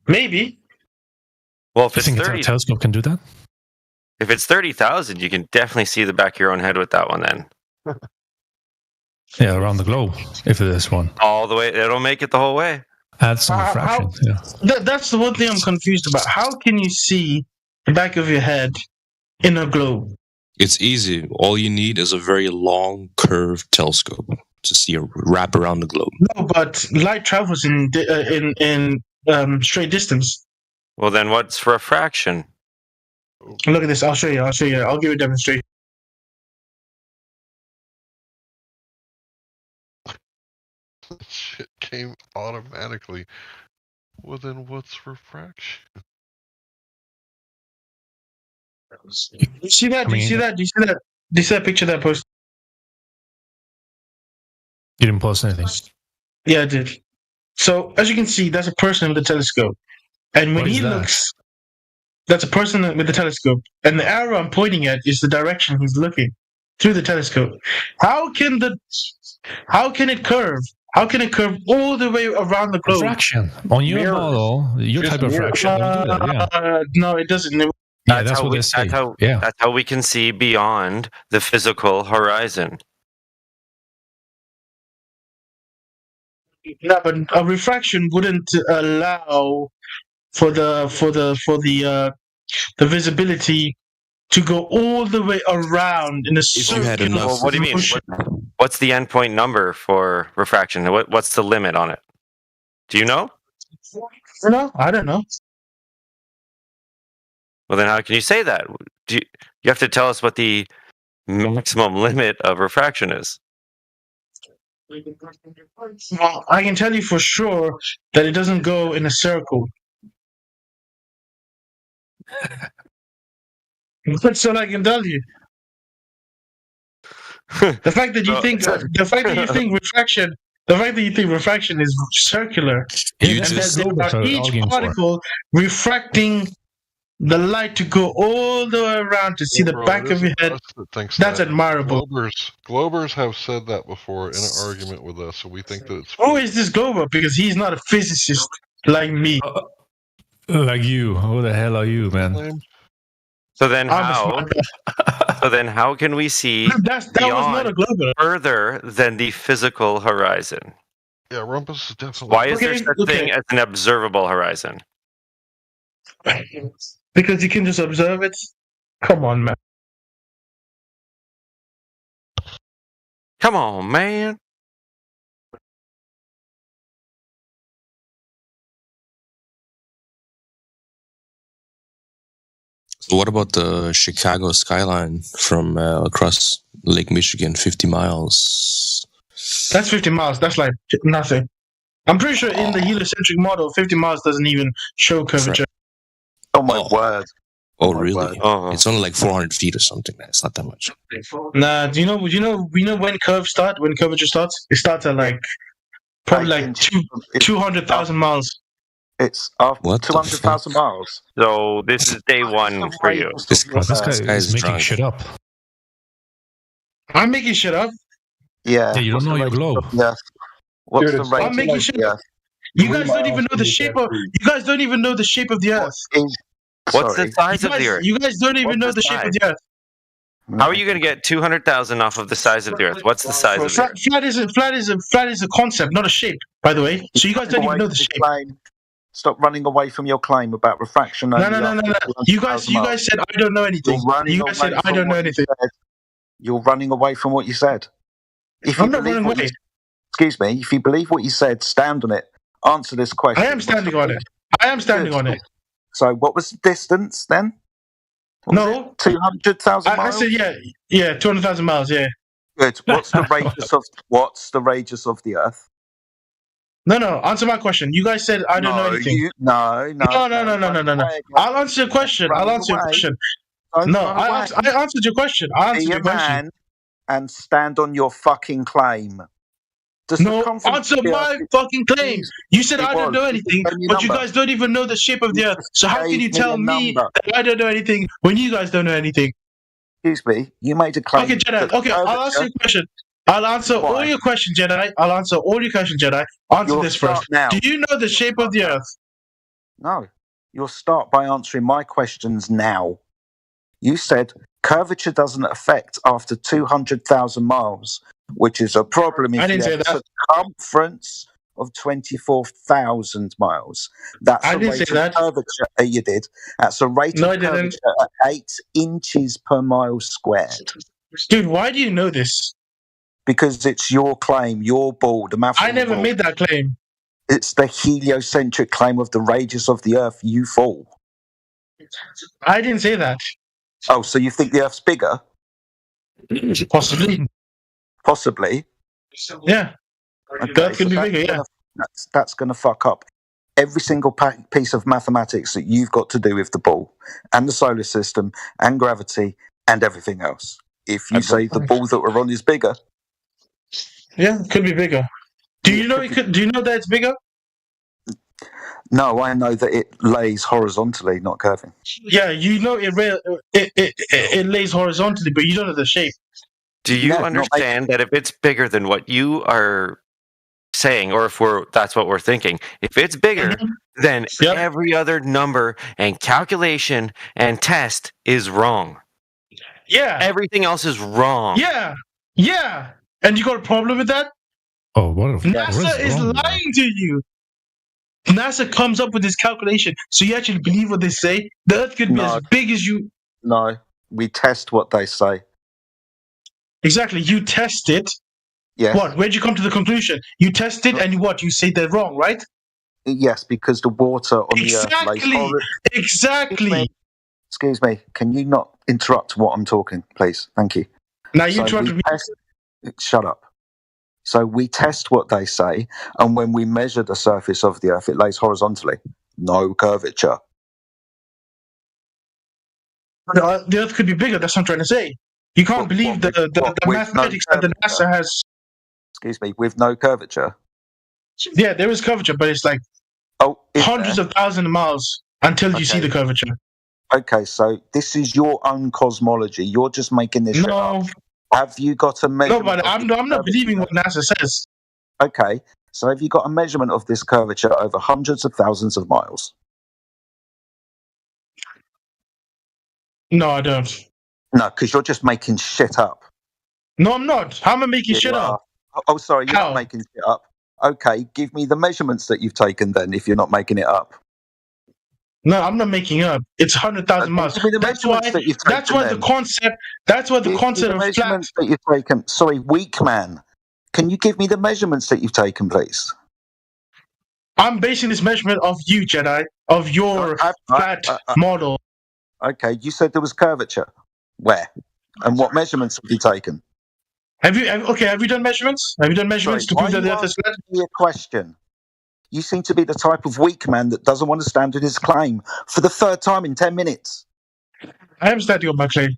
Speaker 7: Maybe.
Speaker 24: Well, if
Speaker 23: You
Speaker 24: it's
Speaker 23: think a
Speaker 24: 30,
Speaker 23: telescope can do that?
Speaker 24: if it's 30,000, you can definitely see the back of your own head with that one. Then
Speaker 23: Yeah, around the globe, if it is one.
Speaker 24: all the way, it'll make it the whole way.
Speaker 23: Add some refraction. Yeah.
Speaker 7: That's the one thing I'm confused about. How can you see the back of your head in a globe?
Speaker 18: It's easy. All you need is a very long, curved telescope to see a wrap around the globe.
Speaker 7: No, but light travels in straight distance.
Speaker 24: Well, then what's refraction?
Speaker 7: Look at this. I'll show you. I'll give you a demonstration.
Speaker 10: Shit came automatically. Well, then what's refraction?
Speaker 7: You see that? Do you see that? Do you see that? Do you see that picture that I posted?
Speaker 23: You didn't post anything.
Speaker 7: Yeah, I did. So as you can see, that's a person with a telescope, and when
Speaker 23: What is
Speaker 7: he
Speaker 23: that?
Speaker 7: looks, that's a person with the telescope, and the arrow I'm pointing at is the direction he's looking through the telescope. How can it curve? How can it curve all the way around the globe?
Speaker 23: Refraction. On your model, your type of refraction will do that, yeah.
Speaker 7: No, it doesn't.
Speaker 23: Yeah, that's what they say. Yeah.
Speaker 24: That's how we can see beyond the physical horizon.
Speaker 7: No, but a refraction wouldn't allow for the visibility to go all the way around in a circular
Speaker 24: Well, what do you mean?
Speaker 7: motion.
Speaker 24: What's the endpoint number for refraction? What's the limit on it? Do you know?
Speaker 7: No, I don't know.
Speaker 24: Well, then how can you say that? You have to tell us what the maximum limit of refraction is.
Speaker 7: Well, I can tell you for sure that it doesn't go in a circle. That's all I can tell you. The fact that you think refraction is circular,
Speaker 18: You
Speaker 7: and
Speaker 18: just-
Speaker 7: that there are each particle refracting the light to go all the way around to see the
Speaker 10: Bro,
Speaker 7: back
Speaker 10: it
Speaker 7: of your
Speaker 10: isn't
Speaker 7: head.
Speaker 10: us that thinks
Speaker 7: That's
Speaker 10: that.
Speaker 7: admirable.
Speaker 10: Globers have said that before in an argument with us, so we think that it's...
Speaker 7: Who is this Glover? Because he's not a physicist like me.
Speaker 23: Like you. Who the hell are you, man?
Speaker 24: So then
Speaker 7: I'm a
Speaker 24: how?
Speaker 7: smart guy.
Speaker 24: So then how can we see
Speaker 7: that was not a Glover.
Speaker 24: further than the physical horizon?
Speaker 10: Yeah, Rumpus is definitely...
Speaker 24: Why is there such thing as an observable horizon?
Speaker 7: Because you can just observe it. Come on, man.
Speaker 24: Come on, man.
Speaker 18: So what about the Chicago skyline from across Lake Michigan, 50 miles?
Speaker 7: That's 50 miles. That's like nothing. I'm pretty sure in the heliocentric model, 50 miles doesn't even show curvature.
Speaker 11: Oh my word.
Speaker 18: Oh, really? It's only like 400 feet or something. It's not that much.
Speaker 7: Nah, we know when curves start, when curvature starts? It starts at like probably like 200,000 miles.
Speaker 11: It's 200,000 miles.
Speaker 24: So this is day one for you.
Speaker 23: This guy is making shit up.
Speaker 7: I'm making shit up.
Speaker 11: Yeah.
Speaker 23: Yeah, you
Speaker 11: What's
Speaker 23: don't know
Speaker 11: the
Speaker 23: your
Speaker 11: radius
Speaker 23: globe.
Speaker 11: of the Earth? What's
Speaker 7: Dude,
Speaker 11: the
Speaker 7: I'm
Speaker 11: radius
Speaker 7: making
Speaker 11: of
Speaker 7: sure.
Speaker 11: the Earth?
Speaker 7: You guys don't even know the shape of. You guys don't even know the shape of the Earth.
Speaker 24: What's the
Speaker 11: Sorry.
Speaker 24: size of the Earth?
Speaker 7: You guys don't even
Speaker 24: What's
Speaker 7: know
Speaker 24: the
Speaker 7: the shape of
Speaker 24: size?
Speaker 7: the Earth.
Speaker 24: How are you going to get 200,000 off of the size of the Earth? What's the size of the Earth?
Speaker 7: Flat is a concept, not a shape. By the way, so you guys don't even know the shape.
Speaker 11: Stop running away from your claim about refraction.
Speaker 7: No.
Speaker 11: only lasting
Speaker 7: You
Speaker 11: 200,000
Speaker 7: guys said I don't know anything. You guys said I don't know anything.
Speaker 11: You're running away from what you said. If you
Speaker 7: I'm not
Speaker 11: believe
Speaker 7: running
Speaker 11: what
Speaker 7: away.
Speaker 11: excuse me, if you believe what you said, stand on it. Answer this question.
Speaker 7: I am standing on it. I am standing on it.
Speaker 11: So what was the distance then?
Speaker 7: No.
Speaker 11: 200,000
Speaker 7: I
Speaker 11: miles?
Speaker 7: said yeah, 200,000 miles, yeah.
Speaker 11: Good. What's the radius of the Earth?
Speaker 7: No, answer my question. You guys said I don't know anything.
Speaker 11: No.
Speaker 7: I'll answer your question. I'll answer your question. No, I answered your question. I answered your question.
Speaker 11: Man and stand on your fucking claim.
Speaker 7: Answer my fucking claim. You said I don't know anything, but you guys don't even know the shape of the Earth. So how can you tell me that I don't know anything when you guys don't know anything?
Speaker 11: Excuse me, you made a claim.
Speaker 7: Okay, Jedi. Okay, I'll answer your question. I'll answer all your questions, Jedi. I'll answer all your questions, Jedi. Answer this first.
Speaker 11: Now.
Speaker 7: Do you know the shape of the Earth?
Speaker 11: No. You'll start by answering my questions now. You said curvature doesn't affect after 200,000 miles, which is a problem if you have a circumference of 24,000 miles. That's a rate of curvature. You did. That's a rate of curvature at 8 inches per mile squared.
Speaker 7: Dude, why do you know this?
Speaker 11: Because it's your claim. You're bald.
Speaker 7: I never made that claim.
Speaker 11: It's the heliocentric claim of the radius of the Earth. You fool.
Speaker 7: I didn't say that.
Speaker 11: Oh, so you think the Earth's bigger?
Speaker 7: Possibly.
Speaker 11: Possibly.
Speaker 7: Yeah. The Earth could be bigger, yeah.
Speaker 11: That's going to fuck up every single piece of mathematics that you've got to do with the ball and the solar system and gravity and everything else. If you say the ball that we're on is bigger.
Speaker 7: Yeah, it could be bigger. Do you know that it's bigger?
Speaker 11: No, I know that it lays horizontally, not curving.
Speaker 7: Yeah, you know it lays horizontally, but you don't know the shape.
Speaker 24: Do you understand that if it's bigger than what you are saying, or if that's what we're thinking, if it's bigger, then every other number and calculation and test is wrong.
Speaker 7: Yeah.
Speaker 24: Everything else is wrong.
Speaker 7: Yeah. And you got a problem with that?
Speaker 23: Oh, what?
Speaker 7: NASA is lying to you. NASA comes up with this calculation, so you actually believe what they say. The Earth could be as big as you.
Speaker 11: No, we test what they say.
Speaker 7: Exactly, you test it.
Speaker 11: Yes.
Speaker 7: What? Where'd you come to the conclusion? You test it, and you say they're wrong, right?
Speaker 11: Yes, because the water on the Earth lays
Speaker 7: Exactly.
Speaker 11: Excuse me. Can you not interrupt what I'm talking, please? Thank you.
Speaker 7: Now you interrupted me.
Speaker 11: Shut up. So we test what they say, and when we measure the surface of the Earth, it lays horizontally. No curvature.
Speaker 7: The Earth could be bigger, that's what I'm trying to say. You can't believe the mathematics that the NASA has.
Speaker 11: Excuse me, with no curvature?
Speaker 7: Yeah, there is curvature, but it's like hundreds of thousands of miles until you see the curvature.
Speaker 11: Okay, so this is your own cosmology. You're just making this shit up. Have you got a measurement?
Speaker 7: No, but I'm not believing what NASA says.
Speaker 11: Okay, so have you got a measurement of this curvature over hundreds of thousands of miles?
Speaker 7: No, I don't.
Speaker 11: No, because you're just making shit up.
Speaker 7: No, I'm not. How am I making shit up?
Speaker 11: Oh, sorry, you're not making shit up. Okay, give me the measurements that you've taken then, if you're not making it up.
Speaker 7: No, I'm not making it up. It's 100,000 miles. That's why the concept. That's why the concept of
Speaker 11: measurements that you've taken. Sorry, weak man. Can you give me the measurements that you've taken, please?
Speaker 7: I'm basing this measurement of you, Jedi, of your flat model.
Speaker 11: Okay, you said there was curvature. Where? And what measurements have you taken?
Speaker 7: Have you done measurements? Have you done measurements to prove that the Earth is flat?
Speaker 11: Me a question. You seem to be the type of weak man that doesn't want to stand on his claim for the third time in 10 minutes.
Speaker 7: I am standing on my claim.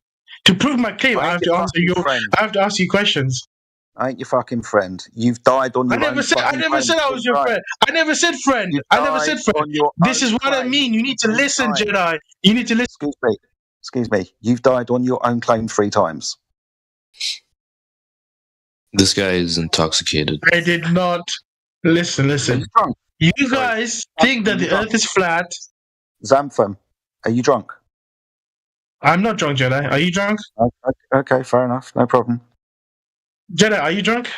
Speaker 7: To prove my claim, I have to answer I have to ask you questions.
Speaker 11: I ain't your fucking friend. You've died on your own.
Speaker 7: I never said I was your friend. I never said friend. This is what I mean. You need to listen, Jedi. You need to listen.
Speaker 11: Excuse me. You've died on your own claim 3 times.
Speaker 18: This guy is intoxicated.
Speaker 7: I did not. Listen. You guys think that the Earth is flat.
Speaker 11: Xanthan, are you drunk?
Speaker 7: I'm not drunk, Jedi. Are you drunk?
Speaker 11: Okay, fair enough. No problem.
Speaker 7: Jedi, are you drunk?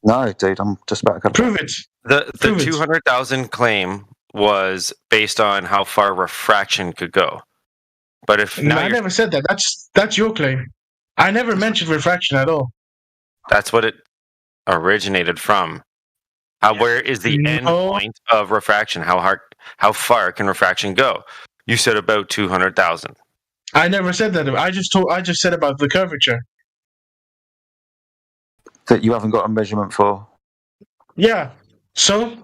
Speaker 11: No, dude, I'm just about to go.
Speaker 7: Prove it.
Speaker 24: The
Speaker 7: Prove it.
Speaker 24: 200,000 claim was based on how far refraction could go. But if
Speaker 7: No,
Speaker 24: now
Speaker 7: I never said that. That's your claim. I never mentioned refraction at all.
Speaker 24: that's what it originated from. Where is the end point of refraction? How far can refraction go? You said about 200,000.
Speaker 7: I never said that. I just said about the curvature.
Speaker 11: That you haven't got a measurement for.
Speaker 7: Yeah. So?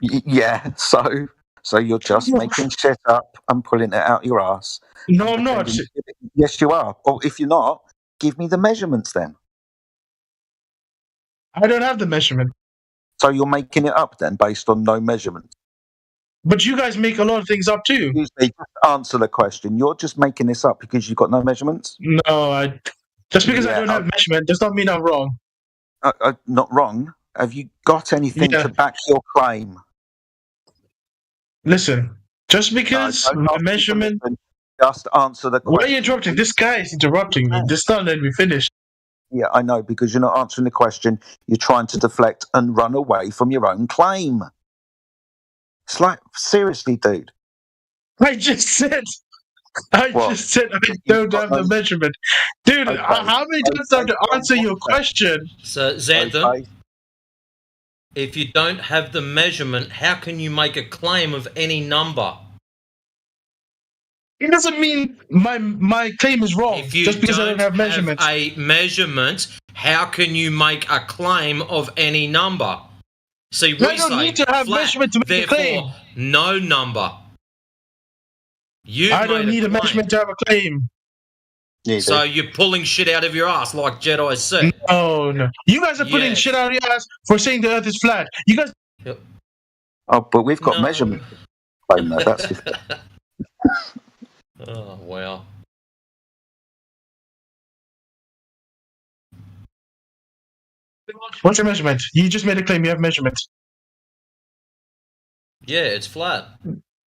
Speaker 11: Yeah. So you're just making shit up and pulling it out your ass.
Speaker 7: No, I'm not.
Speaker 11: Yes, you are. Or if you're not, give me the measurements then.
Speaker 7: I don't have the measurement.
Speaker 11: So you're making it up then based on no measurement.
Speaker 7: But you guys make a lot of things up too.
Speaker 11: Excuse me, just answer the question. You're just making this up because you've got no measurements?
Speaker 7: No, just because I don't have measurement does not mean I'm wrong.
Speaker 11: Not wrong. Have you got anything to back your claim?
Speaker 7: Listen, just because my measurement...
Speaker 11: Just answer the question.
Speaker 7: Why are you interrupting? This guy is interrupting me. Just not letting me finish.
Speaker 11: Yeah, I know, because you're not answering the question. You're trying to deflect and run away from your own claim. It's like, seriously, dude.
Speaker 7: I just said I don't have the measurement. Dude, how many times do I have to answer your question?
Speaker 15: So, Xanthan, if you don't have the measurement, how can you make a claim of any number?
Speaker 7: It doesn't mean my claim is wrong just because I don't have measurements.
Speaker 15: A measurement, how can you make a claim of any number? See, we
Speaker 7: I don't need to have measurement to make a claim.
Speaker 15: No number.
Speaker 7: I don't need a measurement to have a claim.
Speaker 15: So you're pulling shit out of your ass, like Jedi said.
Speaker 7: No. You guys are pulling shit out of your ass for saying the Earth is flat. You guys.
Speaker 11: Oh, but we've got measurement. That's
Speaker 15: Oh, wow.
Speaker 7: What's your measurement? You just made a claim you have measurement.
Speaker 15: Yeah, it's flat.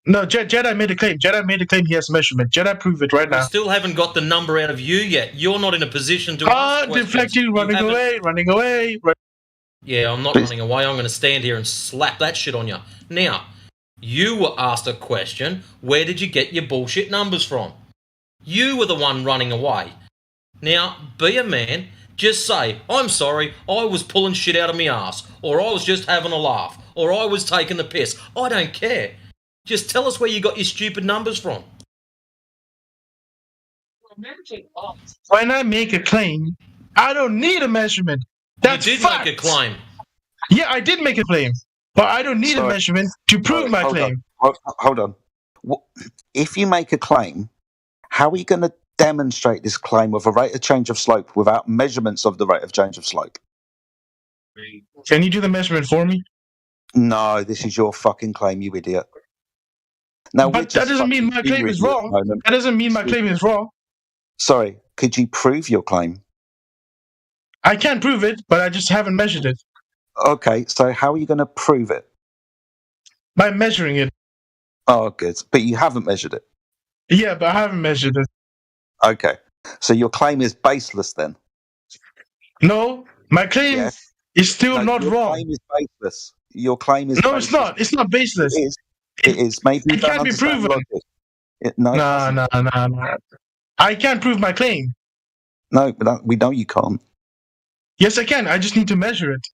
Speaker 7: No, Jedi made a claim. Jedi made a claim he has measurement. Jedi, prove it right now.
Speaker 15: I still haven't got the number out of you yet. You're not in a position to ask questions.
Speaker 7: Deflecting, running away.
Speaker 15: Yeah, I'm not running away. I'm going to stand here and slap that shit on you. Now, you were asked a question. Where did you get your bullshit numbers from? You were the one running away. Now, be a man. Just say, I'm sorry, I was pulling shit out of my ass. Or I was just having a laugh. Or I was taking the piss. I don't care. Just tell us where you got your stupid numbers from.
Speaker 7: When I make a claim, I don't need a measurement. That's
Speaker 15: You did
Speaker 7: fact.
Speaker 15: make a claim.
Speaker 7: Yeah, I did make a claim. But I don't need a measurement to prove my claim.
Speaker 11: Hold on. If you make a claim, how are you going to demonstrate this claim of a rate of change of slope without measurements of the rate of change of slope?
Speaker 7: Can you do the measurement for me?
Speaker 11: No, this is your fucking claim, you idiot. Now,
Speaker 7: but that doesn't mean my claim is wrong. That doesn't mean my claim is wrong.
Speaker 11: Sorry, could you prove your claim?
Speaker 7: I can prove it, but I just haven't measured it.
Speaker 11: Okay, so how are you going to prove it?
Speaker 7: By measuring it.
Speaker 11: Oh, good. But you haven't measured it?
Speaker 7: Yeah, but I haven't measured it.
Speaker 11: Okay. So your claim is baseless then?
Speaker 7: No, my claim is still not
Speaker 11: your
Speaker 7: wrong.
Speaker 11: Claim is baseless. Your claim is
Speaker 7: No,
Speaker 11: baseless.
Speaker 7: it's not. It's not baseless.
Speaker 11: It is. Maybe you
Speaker 7: it
Speaker 11: don't
Speaker 7: can't be
Speaker 11: understand
Speaker 7: proven.
Speaker 11: logic. No.
Speaker 7: I can't prove my claim.
Speaker 11: No, but we know you can't.
Speaker 7: Yes, I can. I just need to measure it.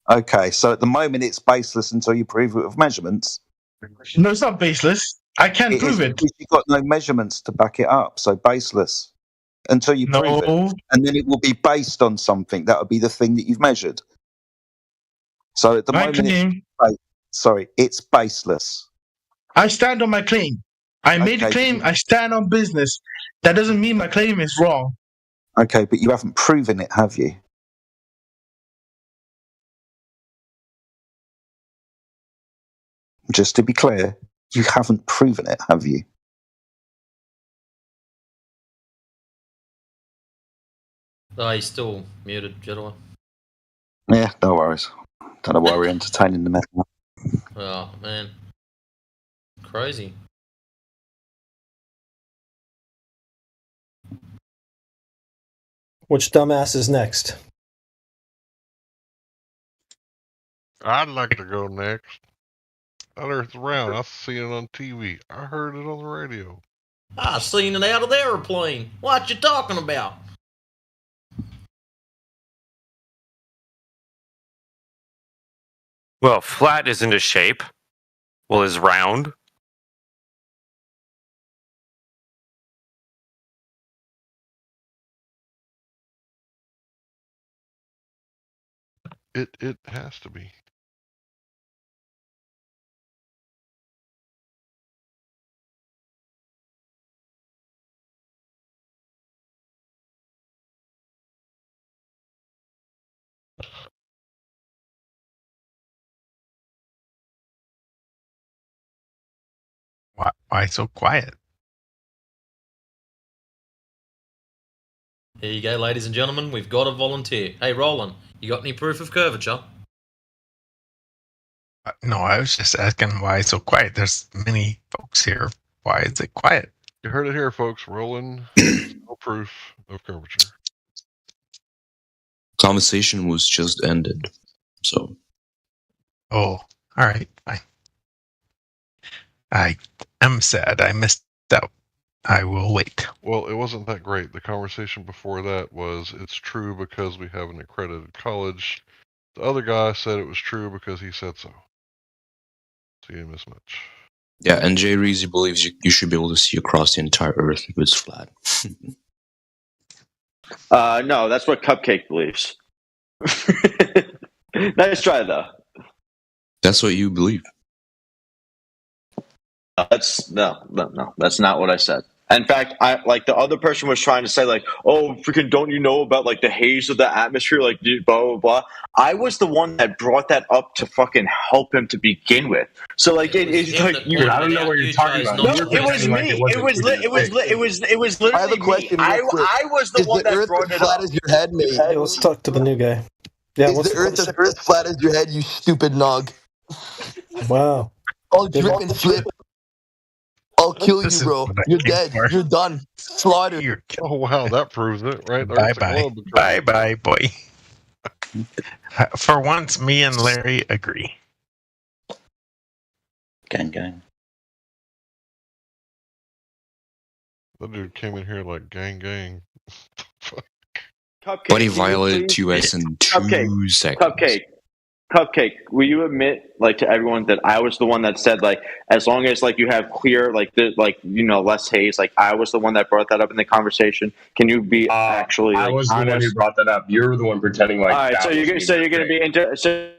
Speaker 11: Okay, so at the moment it's baseless until you prove it with measurements.
Speaker 7: No, it's not baseless. I can't prove it.
Speaker 11: You've got no measurements to back it up, so baseless until you prove it, and then it will be based on something. That would be the thing that you've measured. So at the moment, it's baseless.
Speaker 7: I stand on my claim. I made a claim. I stand on business. That doesn't mean my claim is wrong.
Speaker 11: Okay, but you haven't proven it, have you? Just to be clear, you haven't proven it, have you?
Speaker 15: Oh, he's still muted, Jedi.
Speaker 11: Yeah, no worries. Don't know why we're entertaining the mess.
Speaker 15: Oh man, crazy.
Speaker 12: Which dumbass is next?
Speaker 10: I'd like to go next. That Earth's round. I've seen it on TV. I heard it on the radio.
Speaker 15: I seen it out of the airplane. What you talking about?
Speaker 24: Well, flat isn't a shape. Well, is round.
Speaker 10: It has to be.
Speaker 6: Why so quiet?
Speaker 15: Here you go, ladies and gentlemen. We've got a volunteer. Hey, Roland, you got any proof of curvature?
Speaker 6: No, I was just asking why so quiet. There's many folks here. Why is it quiet?
Speaker 10: You heard it here, folks. Roland, no proof of curvature.
Speaker 18: Conversation was just ended, so.
Speaker 6: Oh, all right, fine. I am sad I missed out. I will wait.
Speaker 10: Well, it wasn't that great. The conversation before that was, it's true because we have an accredited college. The other guy said it was true because he said so. So you didn't miss much.
Speaker 18: Yeah, and Jay Reezy believes you should be able to see across the entire Earth if it's flat.
Speaker 8: No, that's what Cupcake believes. Nice try, though.
Speaker 18: That's what you believe.
Speaker 8: That's no. That's not what I said. In fact, I like the other person was trying to say like, "Oh, freaking, don't you know about like the haze of the atmosphere?" Like blah blah blah. I was the one that brought that up to fucking help him to begin with. So like it's like
Speaker 14: I don't know what you're talking about.
Speaker 8: No, it was me. It was literally
Speaker 19: I have a question.
Speaker 8: me. I was the one that
Speaker 19: Earth
Speaker 8: brought
Speaker 19: as
Speaker 8: it
Speaker 19: flat
Speaker 8: up.
Speaker 19: as your head, mate?
Speaker 12: Hey, let's talk to the new guy. Yeah,
Speaker 19: Is the Earth as flat as your head, you stupid nog?
Speaker 12: Wow.
Speaker 19: I'll drip and slip. I'll kill you, bro. You're dead. You're done. Slaughtered.
Speaker 10: Oh wow, that proves it, right? The
Speaker 6: Bye
Speaker 10: Earth's a
Speaker 6: bye.
Speaker 10: globe.
Speaker 6: Bye bye, boy. For once, me and Larry agree.
Speaker 11: Gang, gang.
Speaker 10: That dude came in here like gang, gang.
Speaker 8: Cupcake,
Speaker 18: But he
Speaker 8: can you
Speaker 18: violated
Speaker 8: please-
Speaker 18: 2S in 2 seconds.
Speaker 8: Cupcake, will you admit, like, to everyone that I was the one that said, like, as long as like you have clear, like, less haze, like, I was the one that brought that up in the conversation. Can you be actually?
Speaker 14: I
Speaker 8: like,
Speaker 14: was the one
Speaker 8: honest?
Speaker 14: who brought that up. You're the one pretending like.
Speaker 8: All right,
Speaker 14: that
Speaker 8: so you're
Speaker 14: wasn't
Speaker 8: going to be into.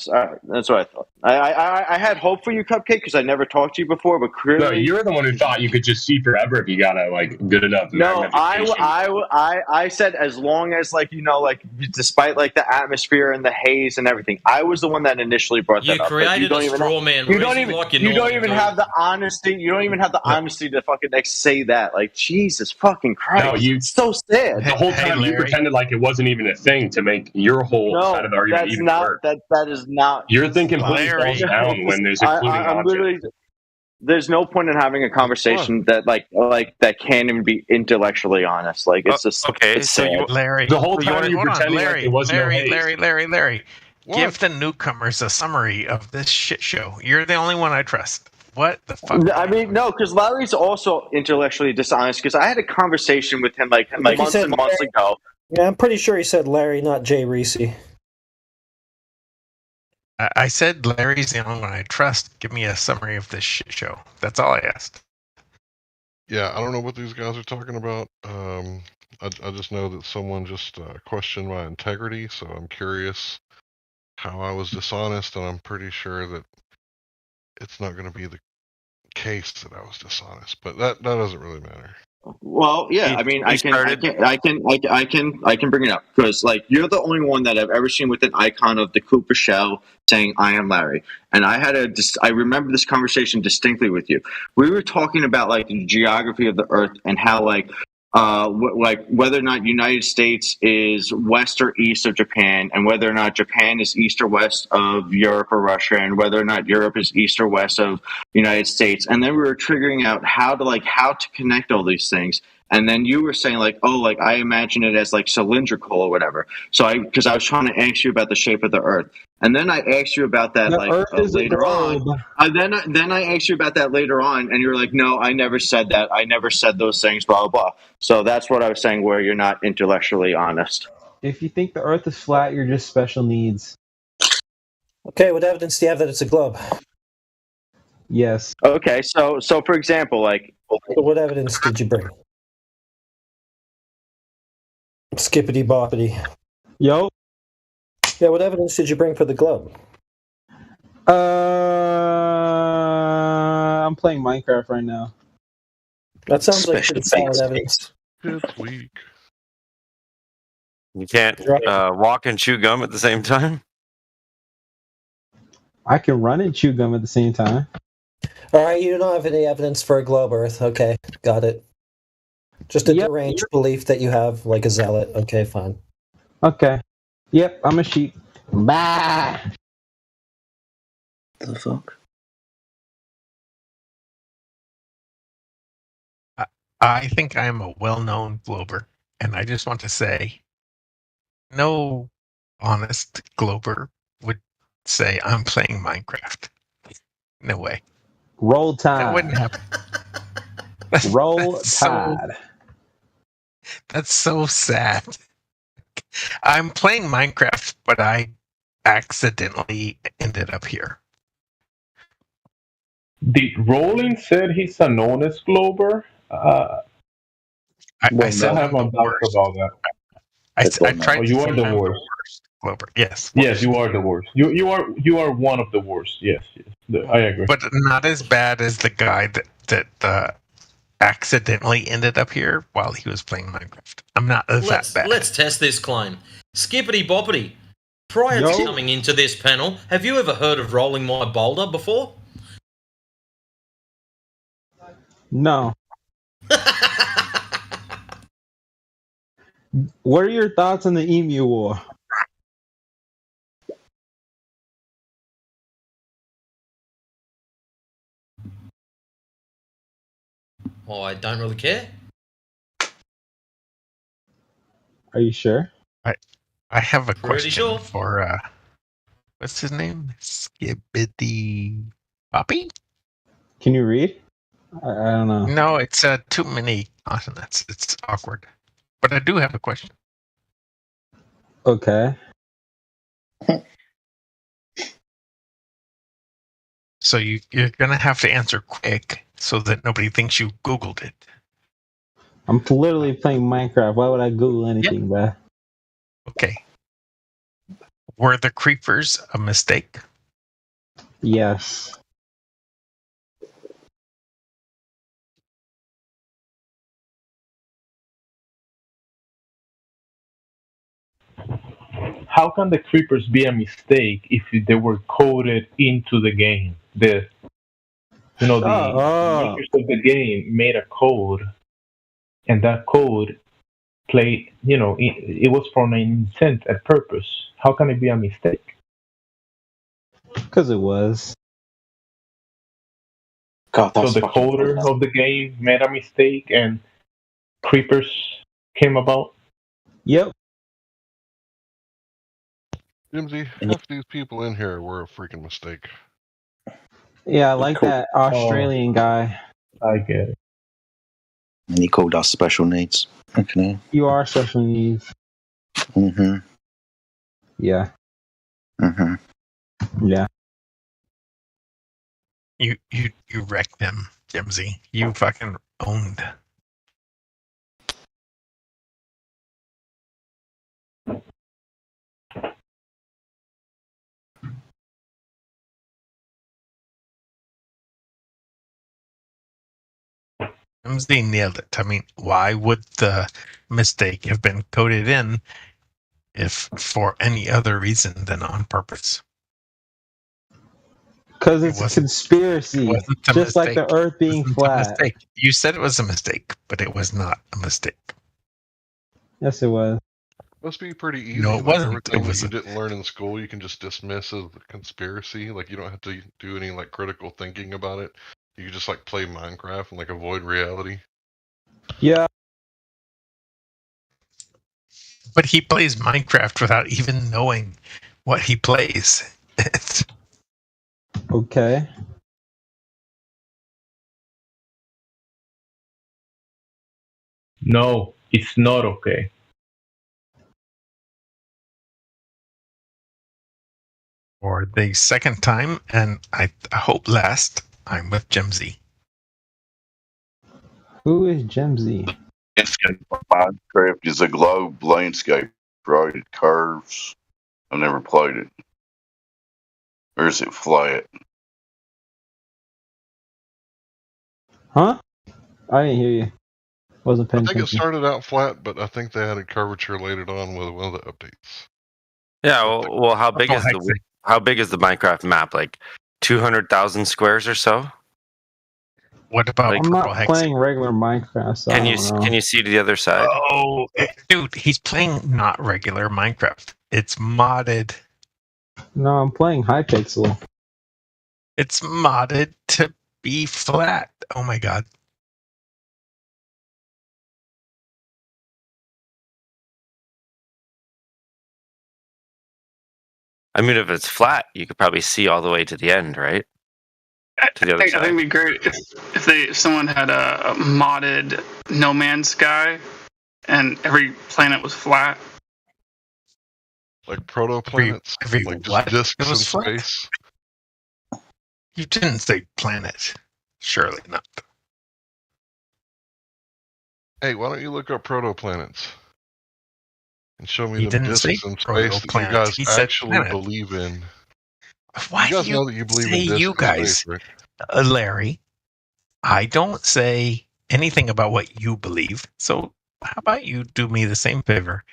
Speaker 8: All right, that's what I thought. I had hope for you, Cupcake, because I never talked to you before, but clearly
Speaker 14: No, you're the one who thought you could just see forever if you got a like good enough.
Speaker 8: No,
Speaker 14: magnification.
Speaker 8: I said as long as like despite like the atmosphere and the haze and everything, I was the one that initially brought
Speaker 15: You
Speaker 8: that up. But
Speaker 15: created
Speaker 8: don't
Speaker 15: a
Speaker 8: even
Speaker 15: straw
Speaker 8: have,
Speaker 15: man
Speaker 8: You don't
Speaker 15: reason
Speaker 8: even
Speaker 15: like you
Speaker 8: you don't
Speaker 15: normally
Speaker 8: even
Speaker 15: do.
Speaker 8: have the honesty. You don't even have the honesty to fucking say that. Like Jesus fucking Christ,
Speaker 14: No, you
Speaker 8: it's so sad.
Speaker 14: the whole time you pretended like it wasn't even a thing to make your whole side of the argument
Speaker 8: that's
Speaker 14: even
Speaker 8: not
Speaker 14: work.
Speaker 8: that is not.
Speaker 14: You're thinking putting falls down when there's occluding
Speaker 8: I'm
Speaker 14: object.
Speaker 8: literally. There's no point in having a conversation that that can't even be intellectually honest. Like it's just
Speaker 24: okay.
Speaker 8: It's
Speaker 24: So
Speaker 8: sad.
Speaker 24: you
Speaker 6: Larry,
Speaker 14: The whole time you're
Speaker 6: hold on,
Speaker 14: pretending
Speaker 6: Larry,
Speaker 14: like there was no haze.
Speaker 6: Larry. Give the newcomers a summary of this shit show. You're the only one I trust. What the fuck?
Speaker 8: I mean, no, because Larry's also intellectually dishonest. Because I had a conversation with him like
Speaker 12: he
Speaker 8: months
Speaker 12: said
Speaker 8: and months
Speaker 12: Larry.
Speaker 8: ago.
Speaker 12: Yeah, I'm pretty sure he said Larry, not Jay Reese.
Speaker 6: I said Larry's the only one I trust. Give me a summary of this shit show. That's all I asked.
Speaker 10: Yeah, I don't know what these guys are talking about. I just know that someone just questioned my integrity, so I'm curious how I was dishonest, and I'm pretty sure that it's not going to be the case that I was dishonest. But that doesn't really matter.
Speaker 8: Well, yeah, I mean, I can bring it up because like you're the only one that I've ever seen with an icon of the Cooper shell saying "I am Larry," and I remember this conversation distinctly with you. We were talking about like the geography of the Earth and how like like whether or not United States is west or east of Japan, and whether or not Japan is east or west of Europe or Russia, and whether or not Europe is east or west of United States. And then we were figuring out how to connect all these things. And then you were saying like, oh, like I imagine it as like cylindrical or whatever. So because I was trying to ask you about the shape of the Earth, and then I asked you about that later on. Then I asked you about that later on, and you were like, no, I never said that. I never said those things. Blah blah blah. So that's what I was saying. Where you're not intellectually honest.
Speaker 5: If you think the Earth is flat, you're just special needs.
Speaker 12: Okay, what evidence do you have that it's a globe?
Speaker 5: Yes.
Speaker 8: Okay, so for example, like,
Speaker 12: what evidence did you bring? Skippity boppity.
Speaker 5: Yo.
Speaker 12: Yeah, what evidence did you bring for the globe?
Speaker 5: I'm playing Minecraft right now.
Speaker 12: That sounds like pretty solid evidence.
Speaker 10: It's weak.
Speaker 24: You can't walk and chew gum at the same time?
Speaker 5: I can run and chew gum at the same time.
Speaker 12: All right, you don't have any evidence for a globe Earth. Okay, got it. Just a deranged belief that you have, like a zealot. Okay, fine.
Speaker 5: Okay. Yep, I'm a sheep. Bah!
Speaker 11: The fuck?
Speaker 6: I think I'm a well-known glober, and I just want to say, no honest glober would say I'm playing Minecraft. No way.
Speaker 5: Roll Tide.
Speaker 6: That wouldn't happen.
Speaker 5: Roll Tide.
Speaker 6: That's so sad. I'm playing Minecraft, but I accidentally ended up here.
Speaker 4: Did Roland said he's an honest glober?
Speaker 6: I said
Speaker 4: I have my doubts about that.
Speaker 6: I tried to
Speaker 4: you
Speaker 6: say
Speaker 4: are the
Speaker 6: I'm
Speaker 4: worst.
Speaker 6: Glober. Yes.
Speaker 4: Yes, you are the worst. You are one of the worst. Yes. I agree.
Speaker 6: But not as bad as the guy that accidentally ended up here while he was playing Minecraft. I'm not that bad.
Speaker 15: Let's test this claim. Skippity boppity. Prior to coming into this panel, have you ever heard of rolling my boulder before?
Speaker 5: No. What are your thoughts on the Emu War?
Speaker 15: Oh, I don't really care.
Speaker 5: Are you sure?
Speaker 6: I have a
Speaker 15: Pretty
Speaker 6: question
Speaker 15: sure.
Speaker 6: for what's his name? Skibbity Poppy?
Speaker 5: Can you read? I don't know.
Speaker 6: No, it's too many consonants. It's awkward. But I do have a question.
Speaker 5: Okay.
Speaker 6: So you're gonna have to answer quick so that nobody thinks you Googled it.
Speaker 5: I'm literally playing Minecraft. Why would I Google anything, bruh?
Speaker 6: Okay. Were the creepers a mistake?
Speaker 5: Yes.
Speaker 4: How can the creepers be a mistake if they were coded into the game? The makers of the game made a code, and that code played. It was for an intent, a purpose. How can it be a mistake?
Speaker 5: Because it was.
Speaker 17: God,
Speaker 4: So the coder of the game made a mistake, and creepers came about.
Speaker 5: Yep.
Speaker 10: Jimsy, half these people in here were a freaking mistake.
Speaker 5: Yeah, I like that Australian guy.
Speaker 4: I get it.
Speaker 11: And he called us special needs. Okay.
Speaker 5: You are special needs.
Speaker 11: Mm-hmm.
Speaker 5: Yeah.
Speaker 11: Mm-hmm.
Speaker 5: Yeah.
Speaker 6: You wrecked them, Jimsy. You fucking owned. Jimsy nailed it. I mean, why would the mistake have been coded in if for any other reason than on purpose?
Speaker 5: Because it's a conspiracy, just like the Earth being flat.
Speaker 6: You said it was a mistake, but it was not a mistake.
Speaker 5: Yes, it was.
Speaker 10: Must be pretty easy.
Speaker 6: No, it
Speaker 10: like
Speaker 6: wasn't.
Speaker 10: Everything
Speaker 6: It was
Speaker 10: that you didn't learn in school, you can just dismiss as a conspiracy. Like you don't have to do any like critical thinking about it. You can just like play Minecraft and like avoid reality.
Speaker 5: Yeah.
Speaker 6: But he plays Minecraft without even knowing what he plays.
Speaker 5: Okay.
Speaker 4: No, it's not okay.
Speaker 6: For the second time, and I hope last, I'm with Jimsy.
Speaker 5: Who is Jimsy?
Speaker 13: Minecraft is a globe landscape, right? It curves. I've never played it. Or is it flat?
Speaker 5: Huh? I didn't hear you. Wasn't
Speaker 10: I
Speaker 5: paying
Speaker 10: think it
Speaker 5: attention.
Speaker 10: started out flat, but I think they added curvature later on with one of the updates.
Speaker 24: Yeah. Well, how big is the Minecraft map? Like 200,000 squares or so?
Speaker 6: What about
Speaker 5: I'm not playing regular Minecraft. So
Speaker 24: Can
Speaker 5: I
Speaker 24: you
Speaker 5: don't know.
Speaker 24: can you see to the other side?
Speaker 6: Oh, dude, he's playing not regular Minecraft. It's modded.
Speaker 5: No, I'm playing Hypixel.
Speaker 6: It's modded to be flat. Oh my god.
Speaker 24: I mean, if it's flat, you could probably see all the way to the end, right? To the other
Speaker 1: I think
Speaker 24: side.
Speaker 1: it'd be great if someone had a modded No Man's Sky and every planet was flat.
Speaker 10: Like protoplanets, like just disks in space.
Speaker 6: You didn't say planet. Surely not.
Speaker 10: Hey, why don't you look up protoplanets and show me
Speaker 6: He
Speaker 10: the
Speaker 6: didn't say
Speaker 10: disks in space that you
Speaker 6: protoplanets.
Speaker 10: guys
Speaker 6: He said
Speaker 10: actually
Speaker 6: planet.
Speaker 10: believe in?
Speaker 6: Why
Speaker 10: you guys
Speaker 6: do
Speaker 10: know that you believe
Speaker 6: say
Speaker 10: in disks
Speaker 6: you
Speaker 10: in
Speaker 6: guys,
Speaker 10: space, right?
Speaker 6: Larry? I don't say anything about what you believe. So how about you do me the same favor?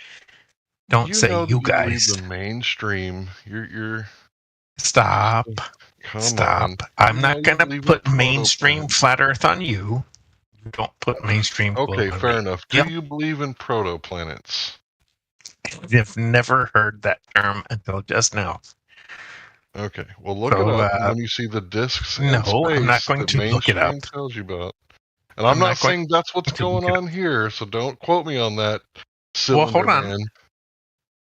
Speaker 6: Don't
Speaker 10: You
Speaker 6: say
Speaker 10: know
Speaker 6: you
Speaker 10: that you believe
Speaker 6: guys.
Speaker 10: the mainstream. You're
Speaker 6: Stop.
Speaker 10: Come
Speaker 6: Stop.
Speaker 10: on.
Speaker 6: I'm
Speaker 10: You know
Speaker 6: not
Speaker 10: you
Speaker 6: going to
Speaker 10: believe in
Speaker 6: put mainstream flat Earth on you. You don't put mainstream.
Speaker 10: Okay,
Speaker 6: globe on
Speaker 10: fair
Speaker 6: me.
Speaker 10: enough. Do you believe in protoplanets?
Speaker 6: I've never heard that term until just now.
Speaker 10: Okay, well look
Speaker 6: So,
Speaker 10: it up, and when you see the disks in
Speaker 6: no,
Speaker 10: space
Speaker 6: I'm not going
Speaker 10: that
Speaker 6: to look it
Speaker 10: mainstream
Speaker 6: up.
Speaker 10: tells you about, and I'm not saying that's what's going on here, so don't quote me on that, Cylinder
Speaker 6: hold on.
Speaker 10: Man.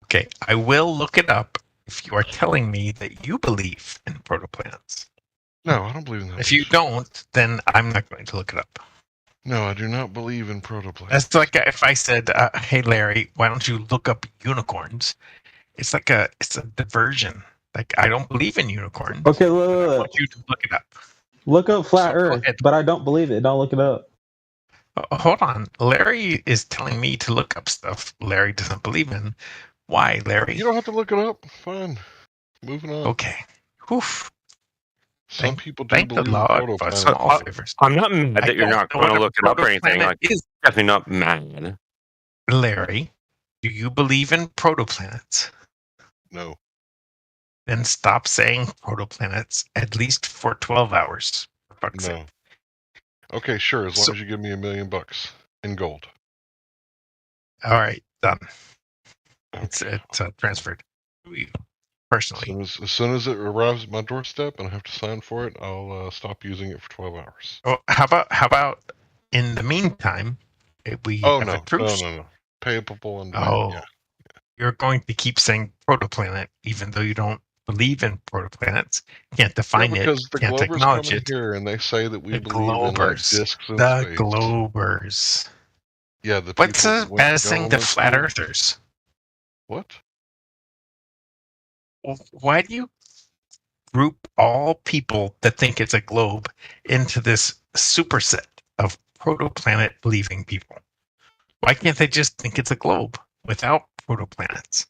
Speaker 6: Okay, I will look it up if you are telling me that you believe in protoplanets.
Speaker 10: No, I don't believe in that.
Speaker 6: If you don't, then I'm not going to look it up.
Speaker 10: No, I do not believe in protoplanets.
Speaker 6: That's like if I said, "Hey Larry, why don't you look up unicorns?" It's like it's a diversion. Like I don't believe in unicorns.
Speaker 5: Okay,
Speaker 6: I
Speaker 5: look.
Speaker 6: want you to look it up.
Speaker 5: Look up flat Earth, but I don't believe it. Don't look it up.
Speaker 6: Hold on, Larry is telling me to look up stuff Larry doesn't believe in. Why, Larry?
Speaker 10: You don't have to look it up. Fine. Moving on.
Speaker 6: Okay. Oof.
Speaker 10: Some people do
Speaker 6: Thank the
Speaker 10: believe in
Speaker 6: Lord for small
Speaker 10: protoplanets.
Speaker 6: favors.
Speaker 24: I'm not mad
Speaker 6: I
Speaker 24: that you're
Speaker 6: don't
Speaker 24: not
Speaker 6: know
Speaker 24: going to
Speaker 6: what a
Speaker 24: look it up or anything.
Speaker 6: protoplanet
Speaker 24: Like,
Speaker 6: is.
Speaker 24: definitely not mad.
Speaker 6: Larry, do you believe in protoplanets?
Speaker 10: No.
Speaker 6: Then stop saying protoplanets at least for 12 hours. For fuck's
Speaker 10: No.
Speaker 6: sake.
Speaker 10: Okay, sure, as long as you give me $1 million in gold.
Speaker 6: All right, done. It's transferred to you personally.
Speaker 10: As soon as it arrives at my doorstep and I have to sign for it, I'll stop using it for 12 hours.
Speaker 6: Oh, how about in the meantime, we have a truce?
Speaker 10: No. Payable and
Speaker 6: Oh, you're going to keep saying protoplanet even though you don't believe in protoplanets. Can't define
Speaker 10: because
Speaker 6: it.
Speaker 10: the
Speaker 6: Can't
Speaker 10: Globers
Speaker 6: acknowledge
Speaker 10: come in
Speaker 6: it.
Speaker 10: here and they say that we
Speaker 6: The
Speaker 10: believe in like
Speaker 6: Globers.
Speaker 10: discs in
Speaker 6: The
Speaker 10: space.
Speaker 6: Globers.
Speaker 10: Yeah, the
Speaker 6: What's
Speaker 10: people
Speaker 6: the
Speaker 10: that went
Speaker 6: best thing to
Speaker 10: government
Speaker 6: flat
Speaker 10: school.
Speaker 6: earthers?
Speaker 10: What?
Speaker 6: Why do you group all people that think it's a globe into this superset of protoplanet believing people? Why can't they just think it's a globe without protoplanets?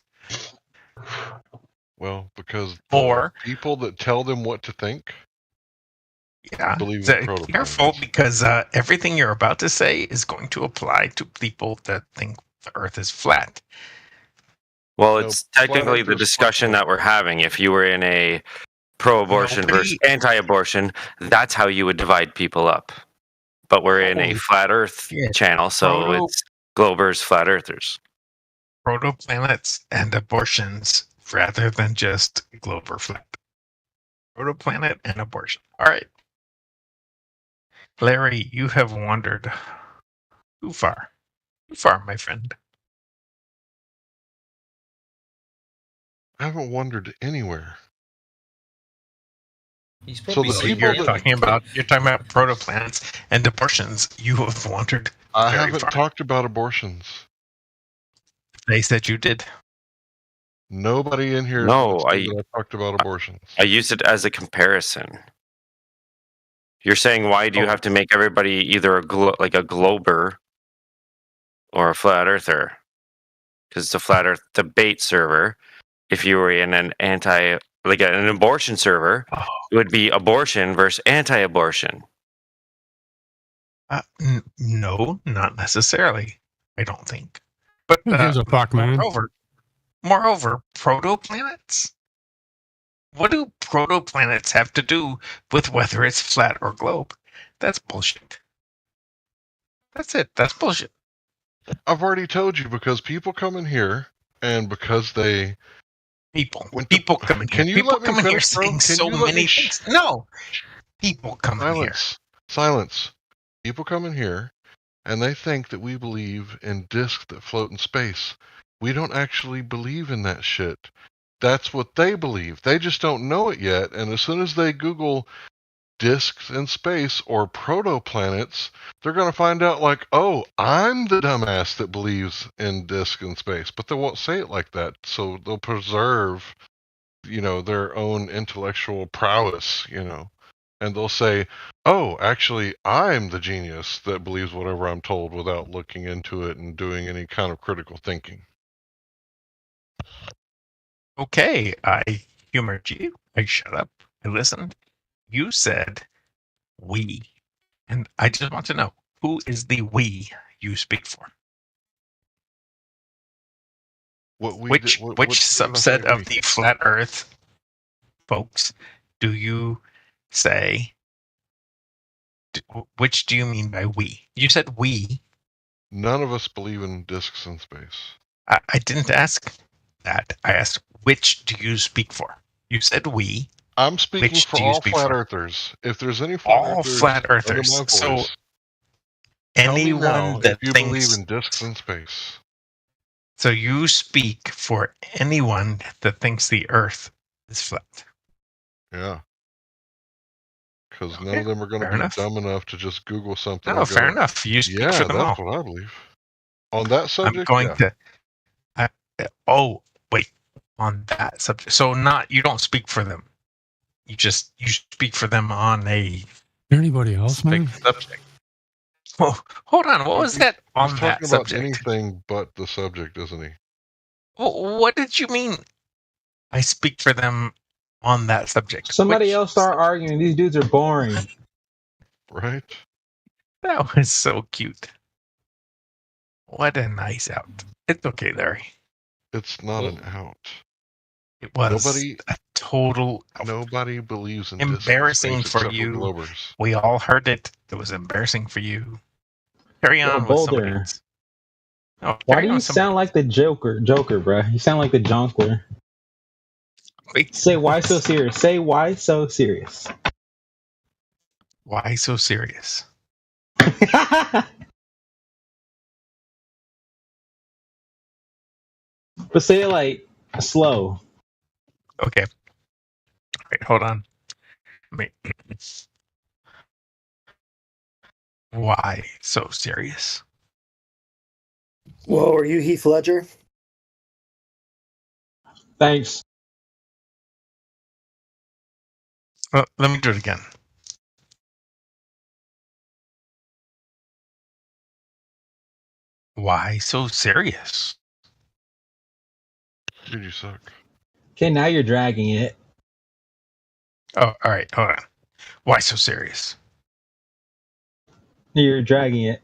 Speaker 10: Well, because
Speaker 6: Or
Speaker 10: people that tell them what to think believe
Speaker 6: so
Speaker 10: in protoplanets.
Speaker 6: careful because everything you're about to say is going to apply to people that think the Earth is flat.
Speaker 24: Well, it's technically the discussion that we're having. If you were in a pro-abortion versus anti-abortion, that's how you would divide people up. But we're in a flat Earth channel, so it's Globers, flat Earthers.
Speaker 6: Protoplanets and abortions rather than just Glober flat. Protoplanet and abortion. All right. Larry, you have wandered too far. Too far, my friend.
Speaker 10: I haven't wandered anywhere.
Speaker 15: He's
Speaker 10: So the
Speaker 6: So
Speaker 10: people
Speaker 6: you're
Speaker 10: that
Speaker 6: talking about protoplanets and abortions. You have wandered
Speaker 10: I
Speaker 6: very
Speaker 10: haven't
Speaker 6: far.
Speaker 10: talked about abortions.
Speaker 6: They said you did.
Speaker 10: Nobody in here
Speaker 24: No,
Speaker 10: said that I talked about abortions.
Speaker 24: I used it as a comparison. You're saying why do you have to make everybody either like a Glober or a flat Earther? Because it's a flat Earth debate server. If you were in an an abortion server, it would be abortion versus anti-abortion.
Speaker 6: No, not necessarily. I don't think. But
Speaker 23: Who gives a fuck, man?
Speaker 6: Moreover, protoplanets. What do protoplanets have to do with whether it's flat or globe? That's bullshit. That's it. That's bullshit.
Speaker 10: I've already told you, because people come in here and because they
Speaker 6: people come in here.
Speaker 10: Can you
Speaker 6: People
Speaker 10: let me
Speaker 6: come in here
Speaker 10: finish, bro?
Speaker 6: saying
Speaker 10: Can
Speaker 6: so
Speaker 10: you let
Speaker 6: many
Speaker 10: me
Speaker 6: things. No, people come in here.
Speaker 10: Silence. People come in here and they think that we believe in discs that float in space. We don't actually believe in that shit. That's what they believe. They just don't know it yet. And as soon as they Google discs in space or protoplanets, they're going to find out, like, oh, I'm the dumbass that believes in discs in space. But they won't say it like that. So they'll preserve, their own intellectual prowess, and they'll say, oh, actually, I'm the genius that believes whatever I'm told without looking into it and doing any kind of critical thinking.
Speaker 6: Okay, I humored you. I shut up. I listened. You said we. And I just want to know, who is the we you speak for? Which subset of the flat Earth folks do you say? Which do you mean by we? You said we.
Speaker 10: None of us believe in discs in space.
Speaker 6: I didn't ask that. I asked, which do you speak for? You said we.
Speaker 10: I'm speaking
Speaker 6: Which
Speaker 10: for
Speaker 6: do you
Speaker 10: all
Speaker 6: speak
Speaker 10: flat
Speaker 6: for?
Speaker 10: earthers. If there's any flat
Speaker 6: All
Speaker 10: earthers,
Speaker 6: flat
Speaker 10: under
Speaker 6: earthers.
Speaker 10: my
Speaker 6: So
Speaker 10: voice, tell me
Speaker 6: anyone
Speaker 10: now
Speaker 6: that
Speaker 10: if you
Speaker 6: thinks
Speaker 10: believe in discs in space.
Speaker 6: so, you speak for anyone that thinks the Earth is flat.
Speaker 10: Yeah. Because none of them are going to
Speaker 6: fair
Speaker 10: be
Speaker 6: enough.
Speaker 10: dumb enough to just Google something.
Speaker 6: No,
Speaker 10: and
Speaker 6: fair
Speaker 10: go,
Speaker 6: enough. You speak
Speaker 10: yeah,
Speaker 6: for them
Speaker 10: that's
Speaker 6: all.
Speaker 10: what I believe. On that subject,
Speaker 6: I'm going
Speaker 10: yeah.
Speaker 6: to. Oh, wait. On that subject, so you don't speak for them. You speak for them on a
Speaker 23: Anybody else, man?
Speaker 6: subject. Well, hold on. What was that on
Speaker 10: He's
Speaker 6: that
Speaker 10: talking about
Speaker 6: subject?
Speaker 10: anything but the subject, isn't he?
Speaker 6: Well, what did you mean? I speak for them on that subject.
Speaker 5: Somebody else start arguing. These dudes are boring.
Speaker 10: Right?
Speaker 6: That was so cute. What a nice out. It's okay, Larry.
Speaker 10: It's not an out.
Speaker 6: It was
Speaker 10: Nobody,
Speaker 6: a total
Speaker 10: nobody believes in
Speaker 6: embarrassing
Speaker 10: discs in space
Speaker 6: for
Speaker 10: except
Speaker 6: you.
Speaker 10: Globers.
Speaker 6: We all heard it. It was embarrassing for you. Carry
Speaker 5: Yo,
Speaker 6: on with somebody
Speaker 5: Boulder.
Speaker 6: else. No,
Speaker 5: Why
Speaker 6: carry
Speaker 5: do
Speaker 6: on
Speaker 5: you
Speaker 6: with somebody
Speaker 5: sound like the Joker, bro? You sound like the Jonkler.
Speaker 6: Wait.
Speaker 5: Say why so serious? Say why so serious?
Speaker 6: Why so serious?
Speaker 5: But say it like slow.
Speaker 6: Okay. Wait, hold on. Wait. Why so serious?
Speaker 9: Whoa, are you Heath Ledger?
Speaker 5: Thanks.
Speaker 6: Well, let me do it again. Why so serious?
Speaker 10: Dude, you suck.
Speaker 5: Okay, now you're dragging it.
Speaker 6: Oh, all right. Hold on. Why so serious?
Speaker 5: You're dragging it.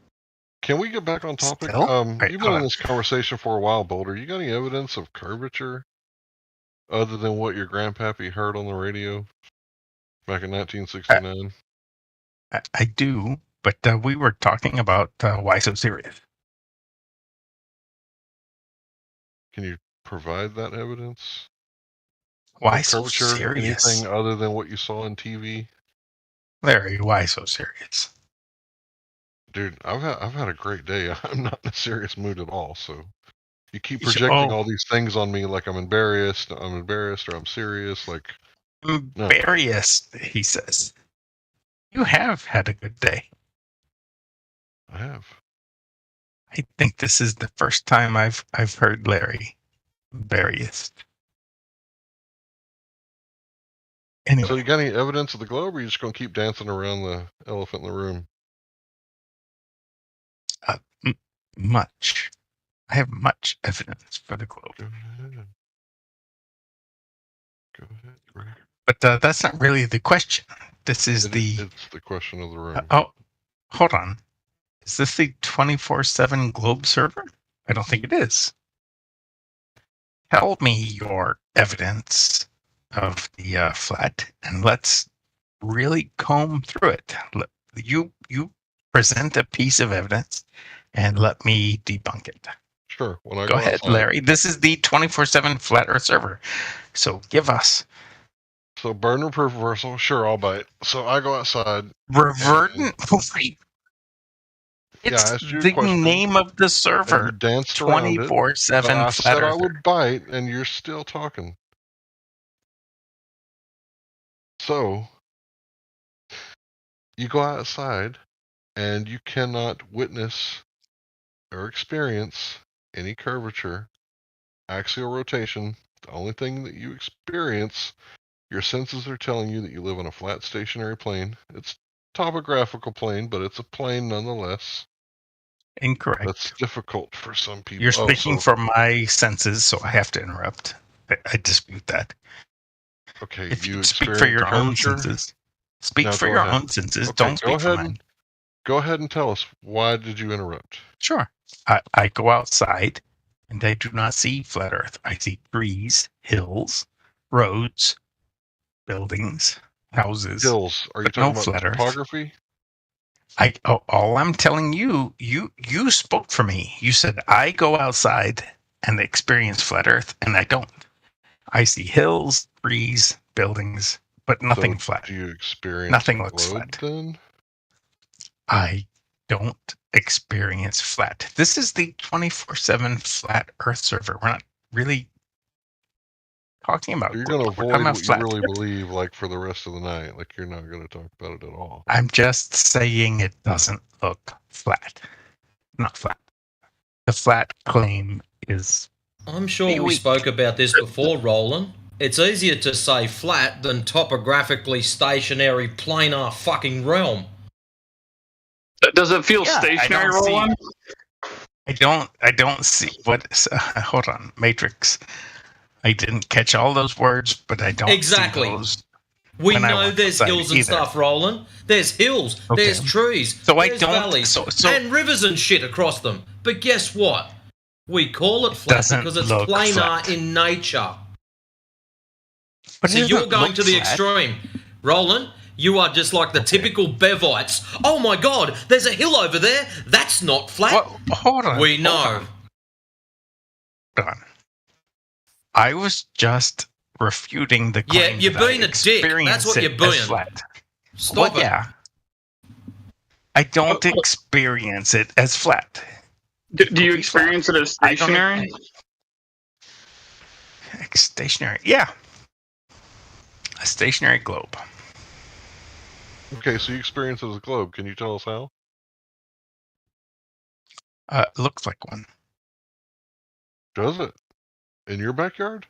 Speaker 10: Can we get back on topic?
Speaker 6: Still?
Speaker 10: You've been in this conversation for a while, Boulder. You got any evidence of curvature other than what your grandpappy heard on the radio back in 1969?
Speaker 6: I do, but we were talking about why so serious.
Speaker 10: Can you provide that evidence?
Speaker 6: Why
Speaker 10: Of
Speaker 6: so
Speaker 10: curvature,
Speaker 6: serious?
Speaker 10: anything other than what you saw on TV?
Speaker 6: Larry, why so serious?
Speaker 10: Dude, I've had a great day. I'm not in a serious mood at all. So you keep projecting all these things on me like I'm embarrassed, or I'm serious. Like no.
Speaker 6: Embarrassed, he says. You have had a good day.
Speaker 10: I have.
Speaker 6: I think this is the first time I've heard Larry embarrassed. Anyway.
Speaker 10: So you got any evidence of the globe, or are you just gonna keep dancing around the elephant in the room?
Speaker 6: Much. I have much evidence for the globe.
Speaker 10: Go ahead.
Speaker 6: But that's not really the question. This is
Speaker 10: It's the question of the room.
Speaker 6: Hold on. Is this the 24/7 globe server? I don't think it is. Tell me your evidence of the flat, and let's really comb through it. You present a piece of evidence, and let me debunk it.
Speaker 10: Sure. When I
Speaker 6: Go ahead,
Speaker 10: outside,
Speaker 6: Larry. This is the 24/7 flat Earth server, so give us.
Speaker 10: So burner proof reversal, sure, I'll bite. So I go outside.
Speaker 6: Revertant. It's
Speaker 10: I asked you a
Speaker 6: the
Speaker 10: question,
Speaker 6: name of the server.
Speaker 10: and you danced around it.
Speaker 6: 24/7
Speaker 10: I
Speaker 6: flat
Speaker 10: said I
Speaker 6: Earther.
Speaker 10: would bite, and you're still talking. So you go outside, and you cannot witness or experience any curvature, axial rotation. The only thing that you experience, your senses are telling you that you live on a flat stationary plane. It's topographical plane, but it's a plane nonetheless.
Speaker 6: Incorrect.
Speaker 10: That's difficult for some people.
Speaker 6: You're speaking from my senses, so I have to interrupt. I dispute that.
Speaker 10: Okay,
Speaker 6: If you
Speaker 10: you
Speaker 6: speak for
Speaker 10: experience
Speaker 6: your own
Speaker 10: curvature?
Speaker 6: senses. Speak
Speaker 10: Now
Speaker 6: for
Speaker 10: go
Speaker 6: your
Speaker 10: ahead.
Speaker 6: own senses.
Speaker 10: Okay,
Speaker 6: Don't speak for mine.
Speaker 10: Go ahead and tell us, why did you interrupt?
Speaker 6: Sure. I go outside, and I do not see flat Earth. I see trees, hills, roads, buildings, houses.
Speaker 10: Hills. Are you
Speaker 6: but no
Speaker 10: talking
Speaker 6: flat
Speaker 10: about
Speaker 6: Earth.
Speaker 10: topography?
Speaker 6: All I'm telling you spoke for me. You said I go outside and experience flat Earth, and I don't. I see hills, trees, buildings, but nothing flat.
Speaker 10: Do you experience
Speaker 6: Nothing
Speaker 10: the
Speaker 6: looks
Speaker 10: globe
Speaker 6: flat.
Speaker 10: then?
Speaker 6: I don't experience flat. This is the 24/7 flat Earth server. We're not really talking about.
Speaker 10: You're going to
Speaker 6: globe. We're talking
Speaker 10: avoid
Speaker 6: about
Speaker 10: what
Speaker 6: flat.
Speaker 10: you really believe, like for the rest of the night. Like you're not going to talk about it at all.
Speaker 6: I'm just saying it doesn't look flat. Not flat. The flat claim is.
Speaker 15: I'm sure we spoke about this before, Roland. It's easier to say flat than topographically stationary planar fucking realm.
Speaker 1: Does it feel stationary, Roland?
Speaker 6: I don't see what. Hold on, Matrix. I didn't catch all those words, but I don't
Speaker 15: Exactly.
Speaker 6: see those.
Speaker 15: We
Speaker 6: when I
Speaker 15: know
Speaker 6: walk
Speaker 15: there's
Speaker 6: outside
Speaker 15: hills and
Speaker 6: either.
Speaker 15: stuff, Roland. There's hills,
Speaker 6: Okay.
Speaker 15: there's trees,
Speaker 6: So I
Speaker 15: there's
Speaker 6: don't-
Speaker 15: valleys,
Speaker 6: so-
Speaker 15: and rivers and shit across them. But guess what? We call it flat
Speaker 6: doesn't
Speaker 15: because it's
Speaker 6: look
Speaker 15: planar
Speaker 6: flat.
Speaker 15: in nature.
Speaker 6: But
Speaker 15: So
Speaker 6: it
Speaker 15: you're
Speaker 6: doesn't
Speaker 15: going
Speaker 6: look
Speaker 15: to the
Speaker 6: flat.
Speaker 15: extreme. Roland, you are just like the typical Bevites. Oh my god, there's a hill over there. That's not flat.
Speaker 6: Hold on.
Speaker 15: We
Speaker 6: hold
Speaker 15: know.
Speaker 6: on. I was just refuting the
Speaker 15: Yeah,
Speaker 6: claim
Speaker 15: you're
Speaker 6: that I
Speaker 15: being a dick. That's what
Speaker 6: experience
Speaker 15: you're
Speaker 6: it as
Speaker 15: being.
Speaker 6: flat.
Speaker 15: Stop
Speaker 6: Well,
Speaker 15: it.
Speaker 6: yeah. I don't experience it as flat.
Speaker 1: Do you experience it as
Speaker 6: I don't-
Speaker 1: stationary?
Speaker 6: Stationary, yeah. A stationary globe.
Speaker 10: Okay, so you experience it as a globe. Can you tell us how?
Speaker 6: Looks like one.
Speaker 10: Does it? In your backyard?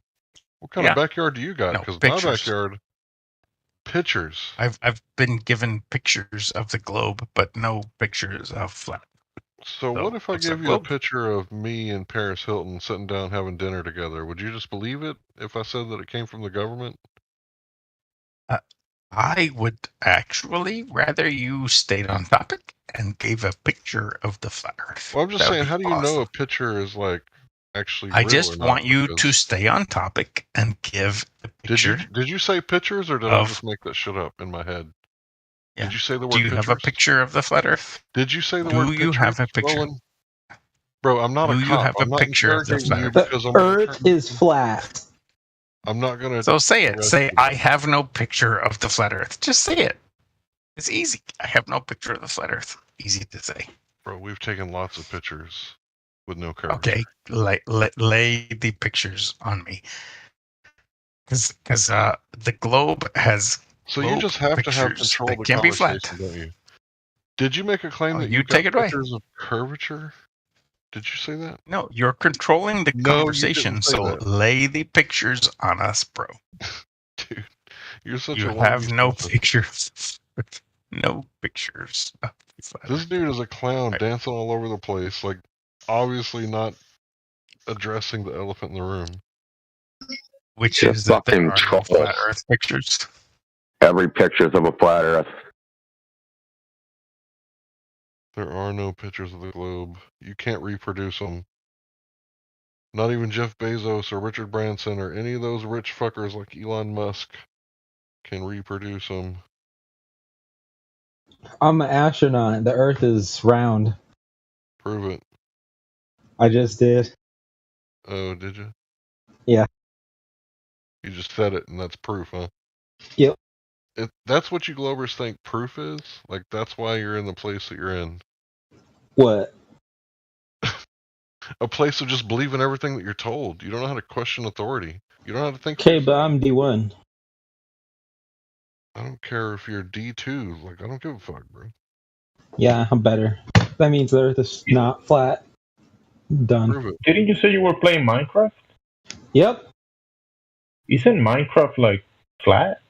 Speaker 10: What kind
Speaker 6: Yeah.
Speaker 10: of backyard do you got?
Speaker 6: No,
Speaker 10: Because my
Speaker 6: pictures.
Speaker 10: backyard, pictures.
Speaker 6: I've been given pictures of the globe, but no pictures of flat.
Speaker 10: So
Speaker 6: So,
Speaker 10: what if I
Speaker 6: looks
Speaker 10: give
Speaker 6: like
Speaker 10: you a
Speaker 6: globe.
Speaker 10: picture of me and Paris Hilton sitting down having dinner together? Would you just believe it if I said that it came from the government?
Speaker 6: I would actually rather you stayed on topic and gave a picture of the flat Earth.
Speaker 10: Well, I'm just
Speaker 6: That would
Speaker 10: saying,
Speaker 6: be
Speaker 10: how do you
Speaker 6: awesome.
Speaker 10: know a picture is like actually
Speaker 6: I
Speaker 10: real
Speaker 6: just
Speaker 10: or not.
Speaker 6: want you to
Speaker 10: because-
Speaker 6: stay on topic and give a picture.
Speaker 10: Did you say pictures or did I
Speaker 6: of-
Speaker 10: just make that shit up in my head?
Speaker 6: Yeah.
Speaker 10: Did you say the word
Speaker 6: Do you
Speaker 10: pictures?
Speaker 6: have a picture of the flat Earth?
Speaker 10: Did you say the
Speaker 6: Do
Speaker 10: word
Speaker 6: you
Speaker 10: pictures,
Speaker 6: have a picture?
Speaker 10: Roland? Bro, I'm not
Speaker 6: Do
Speaker 10: a
Speaker 6: you
Speaker 10: cop.
Speaker 6: have a
Speaker 10: I'm not
Speaker 6: picture of the
Speaker 10: interrogating you
Speaker 6: flat
Speaker 10: because
Speaker 5: The
Speaker 10: I'm
Speaker 5: Earth is flat.
Speaker 10: I'm not gonna.
Speaker 6: So say it.
Speaker 10: arrest
Speaker 6: Say,
Speaker 10: you.
Speaker 6: I have no picture of the flat Earth. Just say it. It's easy. I have no picture of the flat Earth. Easy to say.
Speaker 10: Bro, we've taken lots of pictures with no curvature.
Speaker 6: Okay, lay the pictures on me. Because the globe has.
Speaker 10: So you just have to have
Speaker 6: pictures
Speaker 10: control of
Speaker 6: that
Speaker 10: the
Speaker 6: can be flat.
Speaker 10: conversation, don't you? Did you make a claim
Speaker 6: Oh,
Speaker 10: that
Speaker 6: you
Speaker 10: you
Speaker 6: take
Speaker 10: got
Speaker 6: it away.
Speaker 10: pictures of curvature? Did you say that?
Speaker 6: No, you're controlling the
Speaker 10: No, you
Speaker 6: conversation.
Speaker 10: didn't say
Speaker 6: So
Speaker 10: that.
Speaker 6: lay the pictures on us, bro.
Speaker 10: Dude, you're such
Speaker 6: You
Speaker 10: a
Speaker 6: have
Speaker 10: whiny
Speaker 6: no
Speaker 10: person.
Speaker 6: pictures. No pictures of the flat
Speaker 10: This
Speaker 6: Earth.
Speaker 10: dude is a clown dancing all over the place, like obviously not addressing the elephant in the room.
Speaker 6: Which
Speaker 9: You
Speaker 6: is that there
Speaker 9: fucking
Speaker 6: are no
Speaker 9: trolls.
Speaker 6: flat Earth pictures.
Speaker 9: Every picture's of a flat Earth.
Speaker 10: There are no pictures of the globe. You can't reproduce them. Not even Jeff Bezos or Richard Branson or any of those rich fuckers like Elon Musk can reproduce them.
Speaker 5: I'm an astronaut. The Earth is round.
Speaker 10: Prove it.
Speaker 5: I just did.
Speaker 10: Oh, did you?
Speaker 5: Yeah.
Speaker 10: You just said it, and that's proof, huh?
Speaker 5: Yep.
Speaker 10: That's what you Globers think proof is? Like, that's why you're in the place that you're in.
Speaker 5: What?
Speaker 10: A place of just believing everything that you're told. You don't know how to question authority. You don't know how to think.
Speaker 5: Okay, but I'm D1.
Speaker 10: I don't care if you're D2. Like, I don't give a fuck, bro.
Speaker 5: Yeah, I'm better. That means the Earth is not flat. Done.
Speaker 10: Prove it.
Speaker 16: Didn't you say you were playing Minecraft?
Speaker 5: Yep.
Speaker 16: Isn't Minecraft like flat?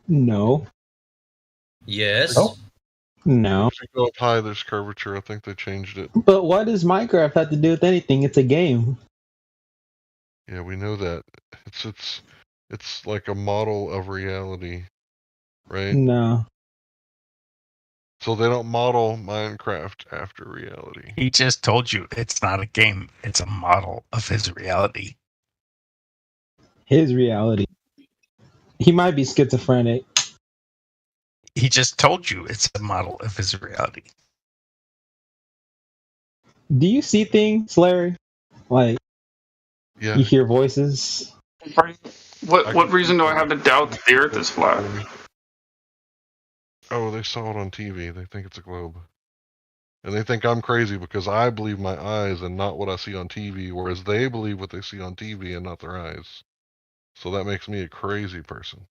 Speaker 5: No.
Speaker 15: Yes.
Speaker 5: Oh. No.
Speaker 10: If you go up high, there's curvature. I think they changed it.
Speaker 5: But what does Minecraft have to do with anything? It's a game.
Speaker 10: Yeah, we know that. It's like a model of reality, right?
Speaker 5: No.
Speaker 10: So they don't model Minecraft after reality.
Speaker 6: He just told you it's not a game. It's a model of his reality.
Speaker 5: His reality. He might be schizophrenic.
Speaker 6: He just told you it's a model of his reality.
Speaker 5: Do you see things, Larry? Like,
Speaker 10: Yeah.
Speaker 5: you hear voices?
Speaker 1: What reason do I have to doubt that the Earth is flat?
Speaker 10: Oh, they saw it on TV. They think it's a globe. And they think I'm crazy because I believe my eyes and not what I see on TV, whereas they believe what they see on TV and not their eyes. So that makes me a crazy person.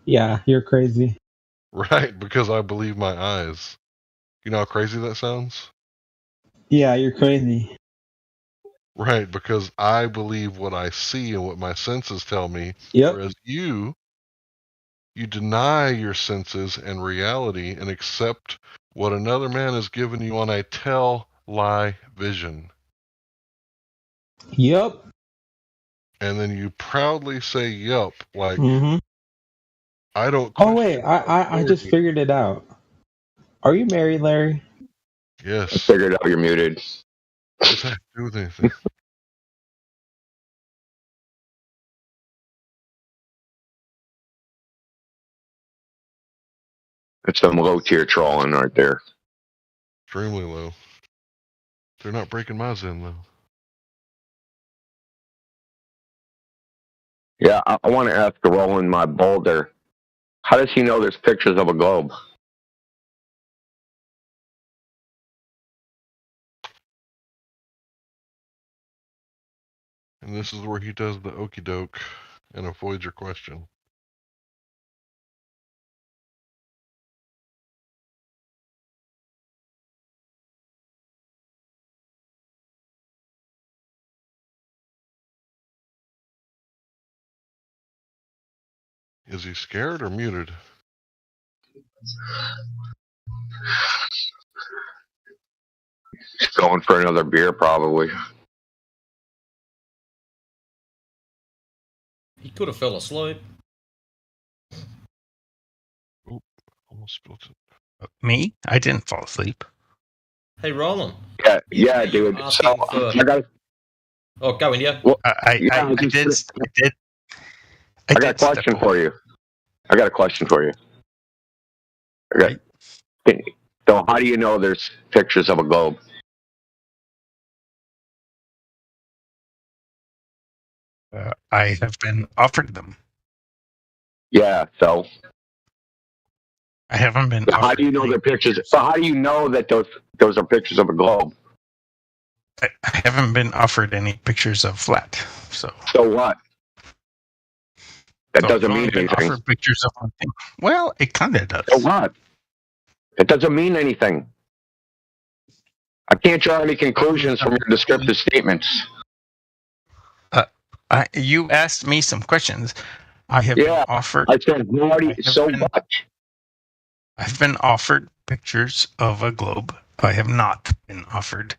Speaker 5: Yeah, you're crazy.
Speaker 10: Right, because I believe my eyes. You know how crazy that sounds?
Speaker 5: Yeah, you're crazy.
Speaker 10: Right, because I believe what I see and what my senses tell me.
Speaker 5: Yep.
Speaker 10: Whereas you deny your senses and reality and accept what another man has given you on a tell-lie vision.
Speaker 5: Yep.
Speaker 10: And then you proudly say yup, like,
Speaker 5: Mm-hmm.
Speaker 10: I don't
Speaker 5: Oh, wait, I just figured it out. Are you married, Larry?
Speaker 10: Yes.
Speaker 9: I figured out you're muted.
Speaker 10: What does that have to do with anything?
Speaker 9: It's some low tier trolling right there.
Speaker 10: Extremely low. They're not breaking my zen, though.
Speaker 9: Yeah, I want to ask Roland, my boulder, how does he know there's pictures of a globe?
Speaker 10: And this is where he does the okey doke and avoids your question. Is he scared or muted?
Speaker 9: He's going for another beer, probably.
Speaker 15: He could have fell asleep.
Speaker 10: Oop, almost spilled it.
Speaker 6: Me? I didn't fall asleep.
Speaker 15: Hey, Roland.
Speaker 9: Yeah, dude. So
Speaker 15: asking for-
Speaker 9: I got
Speaker 15: Oh, go India.
Speaker 9: Well,
Speaker 6: I did.
Speaker 9: I got a question for you. Okay. So, how do you know there's pictures of a globe?
Speaker 6: I have been offered them.
Speaker 9: Yeah. So,
Speaker 6: I haven't been.
Speaker 9: how do you know they're pictures? So, how do you know that those are pictures of a globe?
Speaker 6: I haven't been offered any pictures of flat. So
Speaker 9: what? That
Speaker 6: So
Speaker 9: doesn't
Speaker 6: I've
Speaker 9: mean
Speaker 6: only been
Speaker 9: anything.
Speaker 6: offered pictures of one thing. Well, it kind of does.
Speaker 9: So what? It doesn't mean anything. I can't draw any conclusions from your descriptive statements.
Speaker 6: You asked me some questions. I have been offered.
Speaker 9: I said, so much.
Speaker 6: I've been offered pictures of a globe. I have not been offered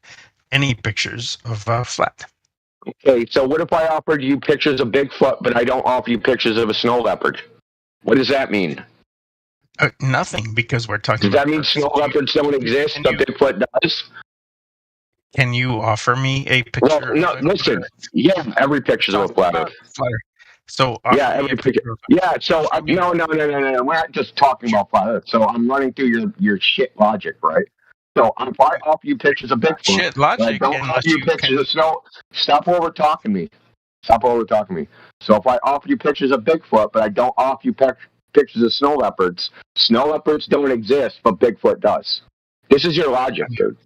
Speaker 6: any pictures of a flat.
Speaker 9: Okay, so what if I offered you pictures of Bigfoot, but I don't offer you pictures of a snow leopard? What does that mean?
Speaker 6: Nothing, because we're talking.
Speaker 9: Does that mean snow leopards don't exist, but Bigfoot does?
Speaker 6: Can you offer me a picture?
Speaker 9: Well, no, listen. Yeah, every picture's of a flat Earth.
Speaker 6: So
Speaker 9: yeah, every picture. Yeah, so no. We're not just talking about flat Earth. So I'm running through your shit logic, right? So if I offer you pictures of Bigfoot,
Speaker 6: shit logic,
Speaker 9: don't offer you pictures of snow. Stop over talking me. So if I offer you pictures of Bigfoot, but I don't offer you pictures of snow leopards don't exist, but Bigfoot does. This is your logic, dude.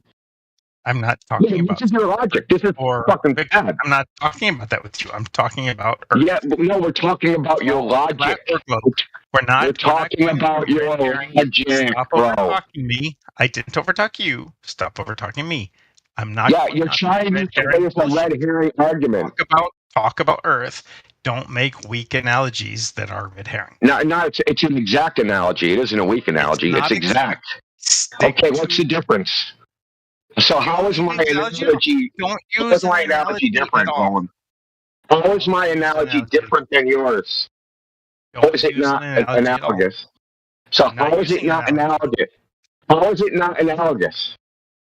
Speaker 6: I'm not talking about.
Speaker 9: This is your logic. This is fucking bad.
Speaker 6: I'm not talking about that with you. I'm talking about Earth.
Speaker 9: Yeah, but no, we're talking about your logic.
Speaker 6: We're not.
Speaker 9: We're talking about your logic,
Speaker 6: Stop
Speaker 9: bro.
Speaker 6: overtalking me. I didn't overtalk you. Stop overtalking me. I'm not.
Speaker 9: Yeah, you're trying to make a red herring argument.
Speaker 6: Talk about Earth. Don't make weak analogies that are red herring.
Speaker 9: No, it's an exact analogy. It isn't a weak analogy. It's exact. Okay, what's the difference? So how is my analogy? How is my analogy different, Owen? How is my analogy different than yours? How is it not analogous? So how is it not analogous? How is it not analogous?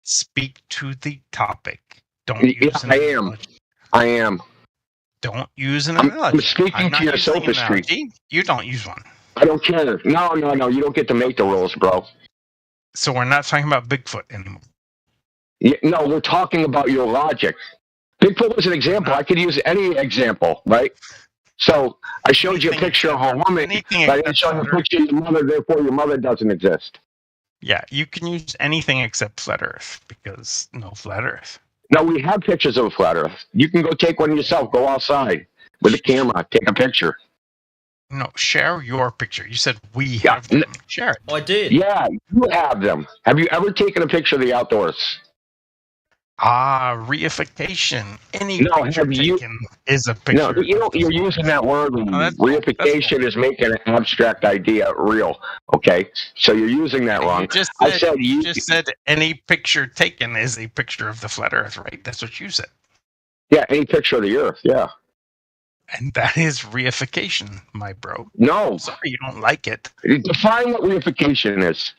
Speaker 6: Speak to the topic. Don't use an analogy.
Speaker 9: I am.
Speaker 6: Don't use an analogy.
Speaker 9: I'm speaking to your sophistry.
Speaker 6: You don't use one.
Speaker 9: I don't care. No. You don't get to make the rules, bro.
Speaker 6: So we're not talking about Bigfoot anymore.
Speaker 9: Yeah, no, we're talking about your logic. Bigfoot was an example. I could use any example, right? So I showed you a picture of a woman, but I didn't show you a picture of your mother, therefore your mother doesn't exist.
Speaker 6: Yeah, you can use anything except flat Earth, because no flat Earth.
Speaker 9: No, we have pictures of a flat Earth. You can go take one yourself. Go outside with a camera. Take a picture.
Speaker 6: No, share your picture. You said we have them. Share it.
Speaker 15: I did.
Speaker 9: Yeah, you have them. Have you ever taken a picture of the outdoors?
Speaker 6: Reification. Any picture taken is a picture.
Speaker 9: No, you're using that word. Reification is making an abstract idea real. Okay, so you're using that wrong.
Speaker 6: You just said any picture taken is a picture of the flat Earth, right? That's what you said.
Speaker 9: Yeah, any picture of the Earth. Yeah.
Speaker 6: And that is reification, my bro.
Speaker 9: No.
Speaker 6: I'm sorry you don't like it.
Speaker 9: Define what reification is.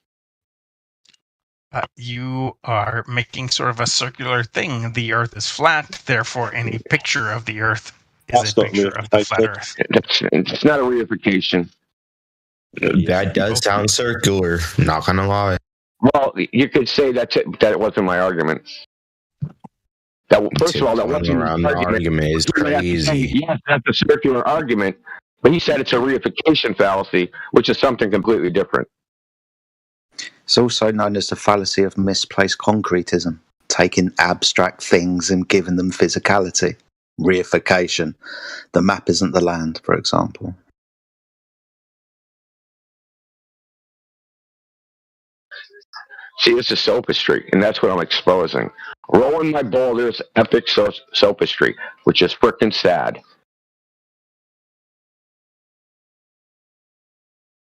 Speaker 6: You are making sort of a circular thing. The Earth is flat, therefore any picture of the Earth is a picture of the flat Earth.
Speaker 9: It's not a reification.
Speaker 18: That does sound circular, not gonna lie.
Speaker 9: Well, you could say that it wasn't my argument. First of all, that wasn't
Speaker 18: around the argument is crazy.
Speaker 9: Yes, that's a circular argument, but he said it's a reification fallacy, which is something completely different.
Speaker 11: It's also known as the fallacy of misplaced concretism, taking abstract things and giving them physicality. Reification. The map isn't the land, for example.
Speaker 9: See, this is sophistry, and that's what I'm exposing. Rolling my boulders, epic sophistry, which is frickin' sad.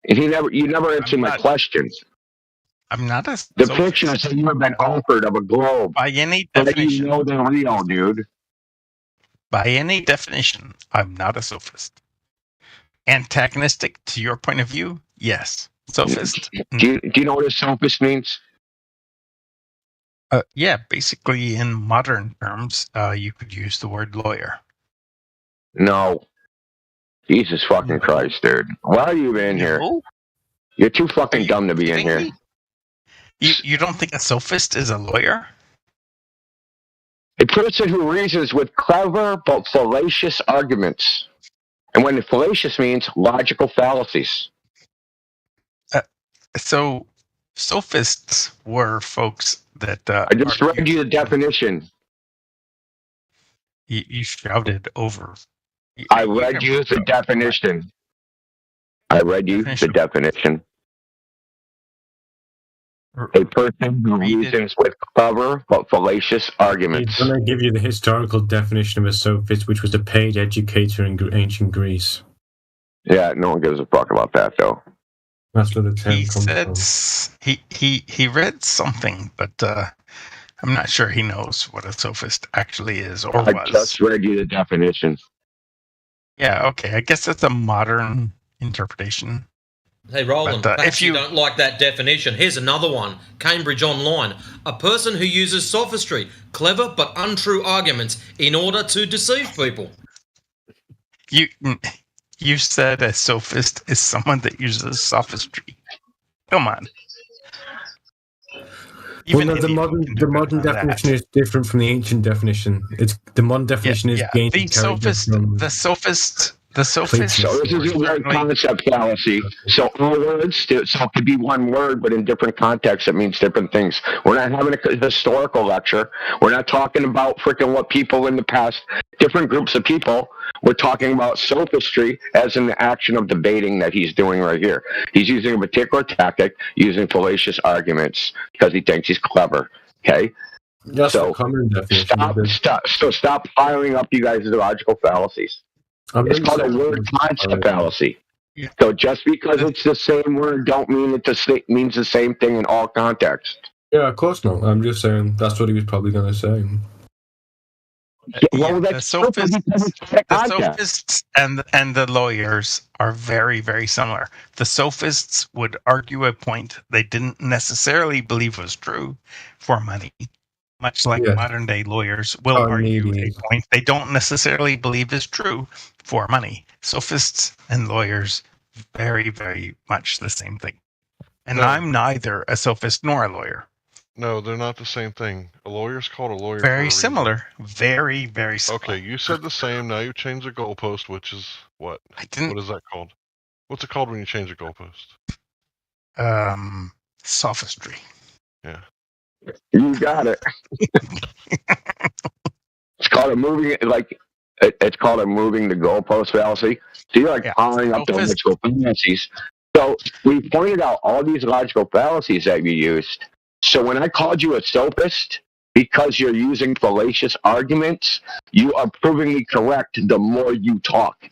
Speaker 9: And you never answered my questions.
Speaker 6: I'm not a
Speaker 9: the pictures that you have been offered of a globe.
Speaker 6: By any definition,
Speaker 9: you know they're real, dude.
Speaker 6: By any definition, I'm not a sophist. Antagonistic to your point of view, yes. Sophist.
Speaker 9: Do you know what a sophist means?
Speaker 6: Yeah, basically, in modern terms, you could use the word lawyer.
Speaker 9: No. Jesus fucking Christ, dude. Why are you in here? You're too fucking dumb to be in here.
Speaker 6: You don't think a sophist is a lawyer?
Speaker 9: A person who reasons with clever but fallacious arguments. And when fallacious means logical fallacies.
Speaker 6: So, sophists were folks that...
Speaker 9: I just read you the definition.
Speaker 6: You shouted over.
Speaker 9: I read you the definition. I read you the definition. A person who reasons with clever but fallacious arguments.
Speaker 2: He's going to give you the historical definition of a sophist, which was a paid educator in ancient Greece.
Speaker 9: Yeah, no one gives a fuck about that, though.
Speaker 2: That's where the term
Speaker 6: He
Speaker 2: comes
Speaker 6: said he read something, but I'm not sure he knows what a sophist actually is or
Speaker 9: I
Speaker 6: was.
Speaker 9: just read you the definition.
Speaker 6: Yeah, okay. I guess that's a modern interpretation.
Speaker 15: Hey, Roland,
Speaker 6: But,
Speaker 15: perhaps you don't like that definition. Here's another one. Cambridge Online. A person who uses sophistry, clever but untrue arguments in order to deceive people.
Speaker 6: You said a sophist is someone that uses sophistry. Come on.
Speaker 2: Well, no, the modern definition is different from the ancient definition. It's the modern definition is gained.
Speaker 6: The sophist.
Speaker 9: So this is a word concept fallacy. So all words, so it could be one word, but in different contexts, it means different things. We're not having a historical lecture. We're not talking about freaking what people in the past, different groups of people. We're talking about sophistry as in the action of debating that he's doing right here. He's using a particular tactic, using fallacious arguments because he thinks he's clever. Okay.
Speaker 2: That's a common definition.
Speaker 9: Stop piling up you guys' logical fallacies. It's called a word concept fallacy. So just because it's the same word, don't mean it means the same thing in all contexts.
Speaker 2: Yeah, of course not. I'm just saying that's what he was probably going to say.
Speaker 6: The sophists and the lawyers are very, very similar. The sophists would argue a point they didn't necessarily believe was true for money, much like modern day lawyers will argue a point they don't necessarily believe is true for money. Sophists and lawyers, very, very much the same thing. And
Speaker 10: No.
Speaker 6: I'm neither a sophist nor a lawyer.
Speaker 10: No, they're not the same thing. A lawyer's called a lawyer. for a
Speaker 6: Very
Speaker 10: reason.
Speaker 6: similar. Very, very similar.
Speaker 10: Okay, you said the same. Now you changed the goalpost, which is what? What is that called? What's it called when you change a goalpost?
Speaker 6: Sophistry.
Speaker 10: Yeah.
Speaker 9: You got it. It's called a moving, it's called a moving the goalpost fallacy. So you're piling up the logical fallacies. So we pointed out all these logical fallacies that you used. So when I called you a sophist, because you're using fallacious arguments, you are proving me correct the more you talk.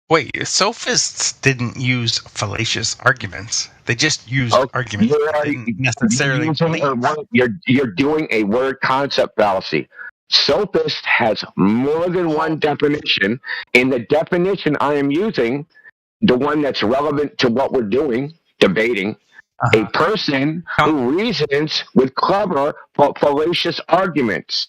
Speaker 6: Wait, sophists didn't use fallacious arguments. They just used arguments they didn't necessarily believe.
Speaker 9: You're doing a word concept fallacy. Sophist has more than one definition. In the definition I am using, the one that's relevant to what we're doing, debating, a person who reasons with clever but fallacious arguments.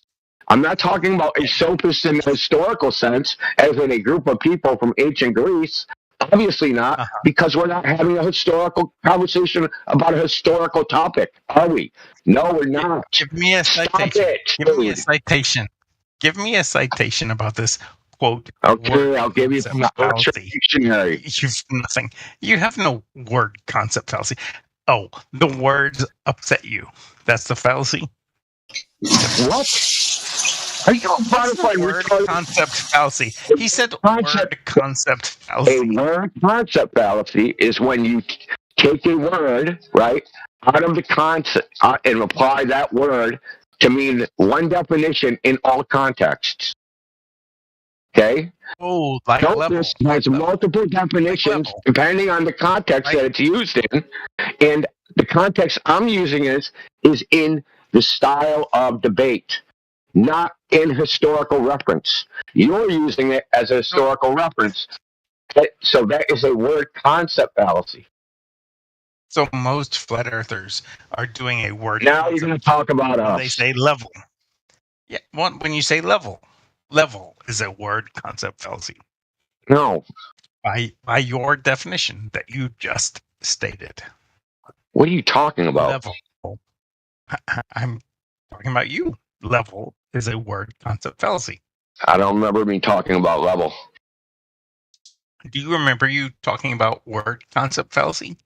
Speaker 9: I'm not talking about a sophist in the historical sense, as in a group of people from ancient Greece. Obviously not, because we're not having a historical conversation about a historical topic, are we? No, we're not.
Speaker 6: Give me a citation. Give me a citation. Give me a citation about this quote.
Speaker 9: Okay, I'll give you from the Oxford Dictionary.
Speaker 6: You've nothing. You have no word concept fallacy. Oh, the words upset you. That's the fallacy.
Speaker 9: What? Are you a butterfly
Speaker 6: word concept fallacy? He said word concept fallacy.
Speaker 9: A word concept fallacy is when you take a word, right, out of the concept and apply that word to mean one definition in all contexts. Okay?
Speaker 6: Oh, like
Speaker 9: Sophist has multiple definitions depending on the context that it's used in. And the context I'm using is in the style of debate, not in historical reference. You're using it as a historical reference. So that is a word concept fallacy.
Speaker 6: So most flat earthers are doing a word.
Speaker 9: Now you're going to talk about us.
Speaker 6: They say level. Yeah, when you say level is a word concept fallacy.
Speaker 9: No.
Speaker 6: By your definition that you just stated.
Speaker 9: What are you talking about?
Speaker 6: Level. I'm talking about you. Level is a word concept fallacy.
Speaker 9: I don't remember me talking about level.
Speaker 6: Do you remember you talking about word concept fallacy?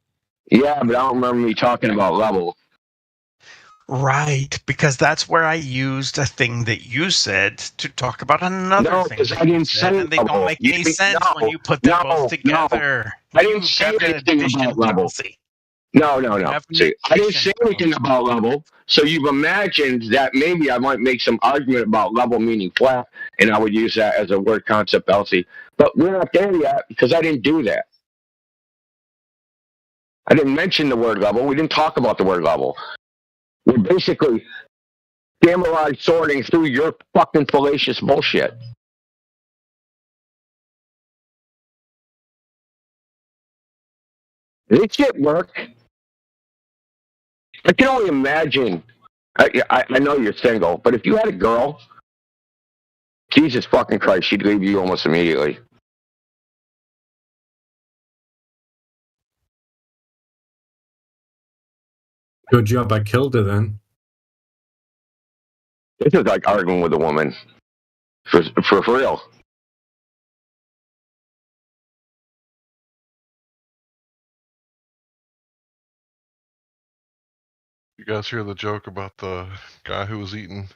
Speaker 9: Yeah, but I don't remember me talking about level.
Speaker 6: Right, because that's where I used a thing that you said to talk about another thing.
Speaker 9: Because I didn't say
Speaker 6: and they don't make any sense when you put them both together.
Speaker 9: I didn't say anything about level. No. See, I didn't say anything about level. So you've imagined that maybe I might make some argument about level meaning flat, and I would use that as a word concept fallacy. But we're not there yet because I didn't do that. I didn't mention the word level. We didn't talk about the word level. We're basically camouflage sorting through your fucking fallacious bullshit. This shit work. I can only imagine. I know you're single, but if you had a girl, Jesus fucking Christ, she'd leave you almost immediately.
Speaker 2: Good job, I killed her then.
Speaker 9: This is like arguing with a woman. For real.
Speaker 10: You guys hear the joke about the guy who was eating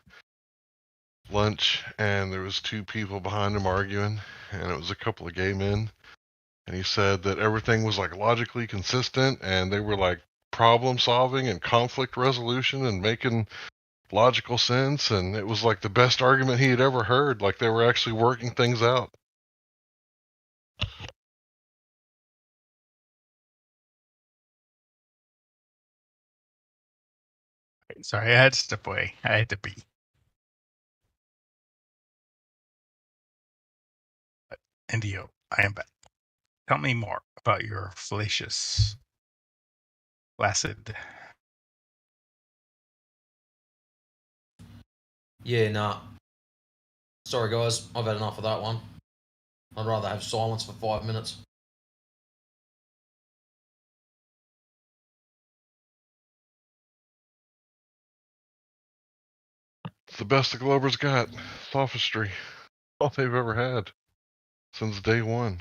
Speaker 10: lunch and there was two people behind him arguing, and it was a couple of gay men, and he said that everything was like logically consistent and they were like problem solving and conflict resolution and making logical sense, and it was like the best argument he had ever heard, like they were actually working things out.
Speaker 6: Sorry, I had to step away. I had to pee. Indio, I am back. Tell me more about your fallacious, flaccid.
Speaker 15: Yeah, nah. Sorry, guys. I've had enough of that one. I'd rather have silence for 5 minutes.
Speaker 10: It's the best the Glober's got. Sophistry. All they've ever had. Since day one.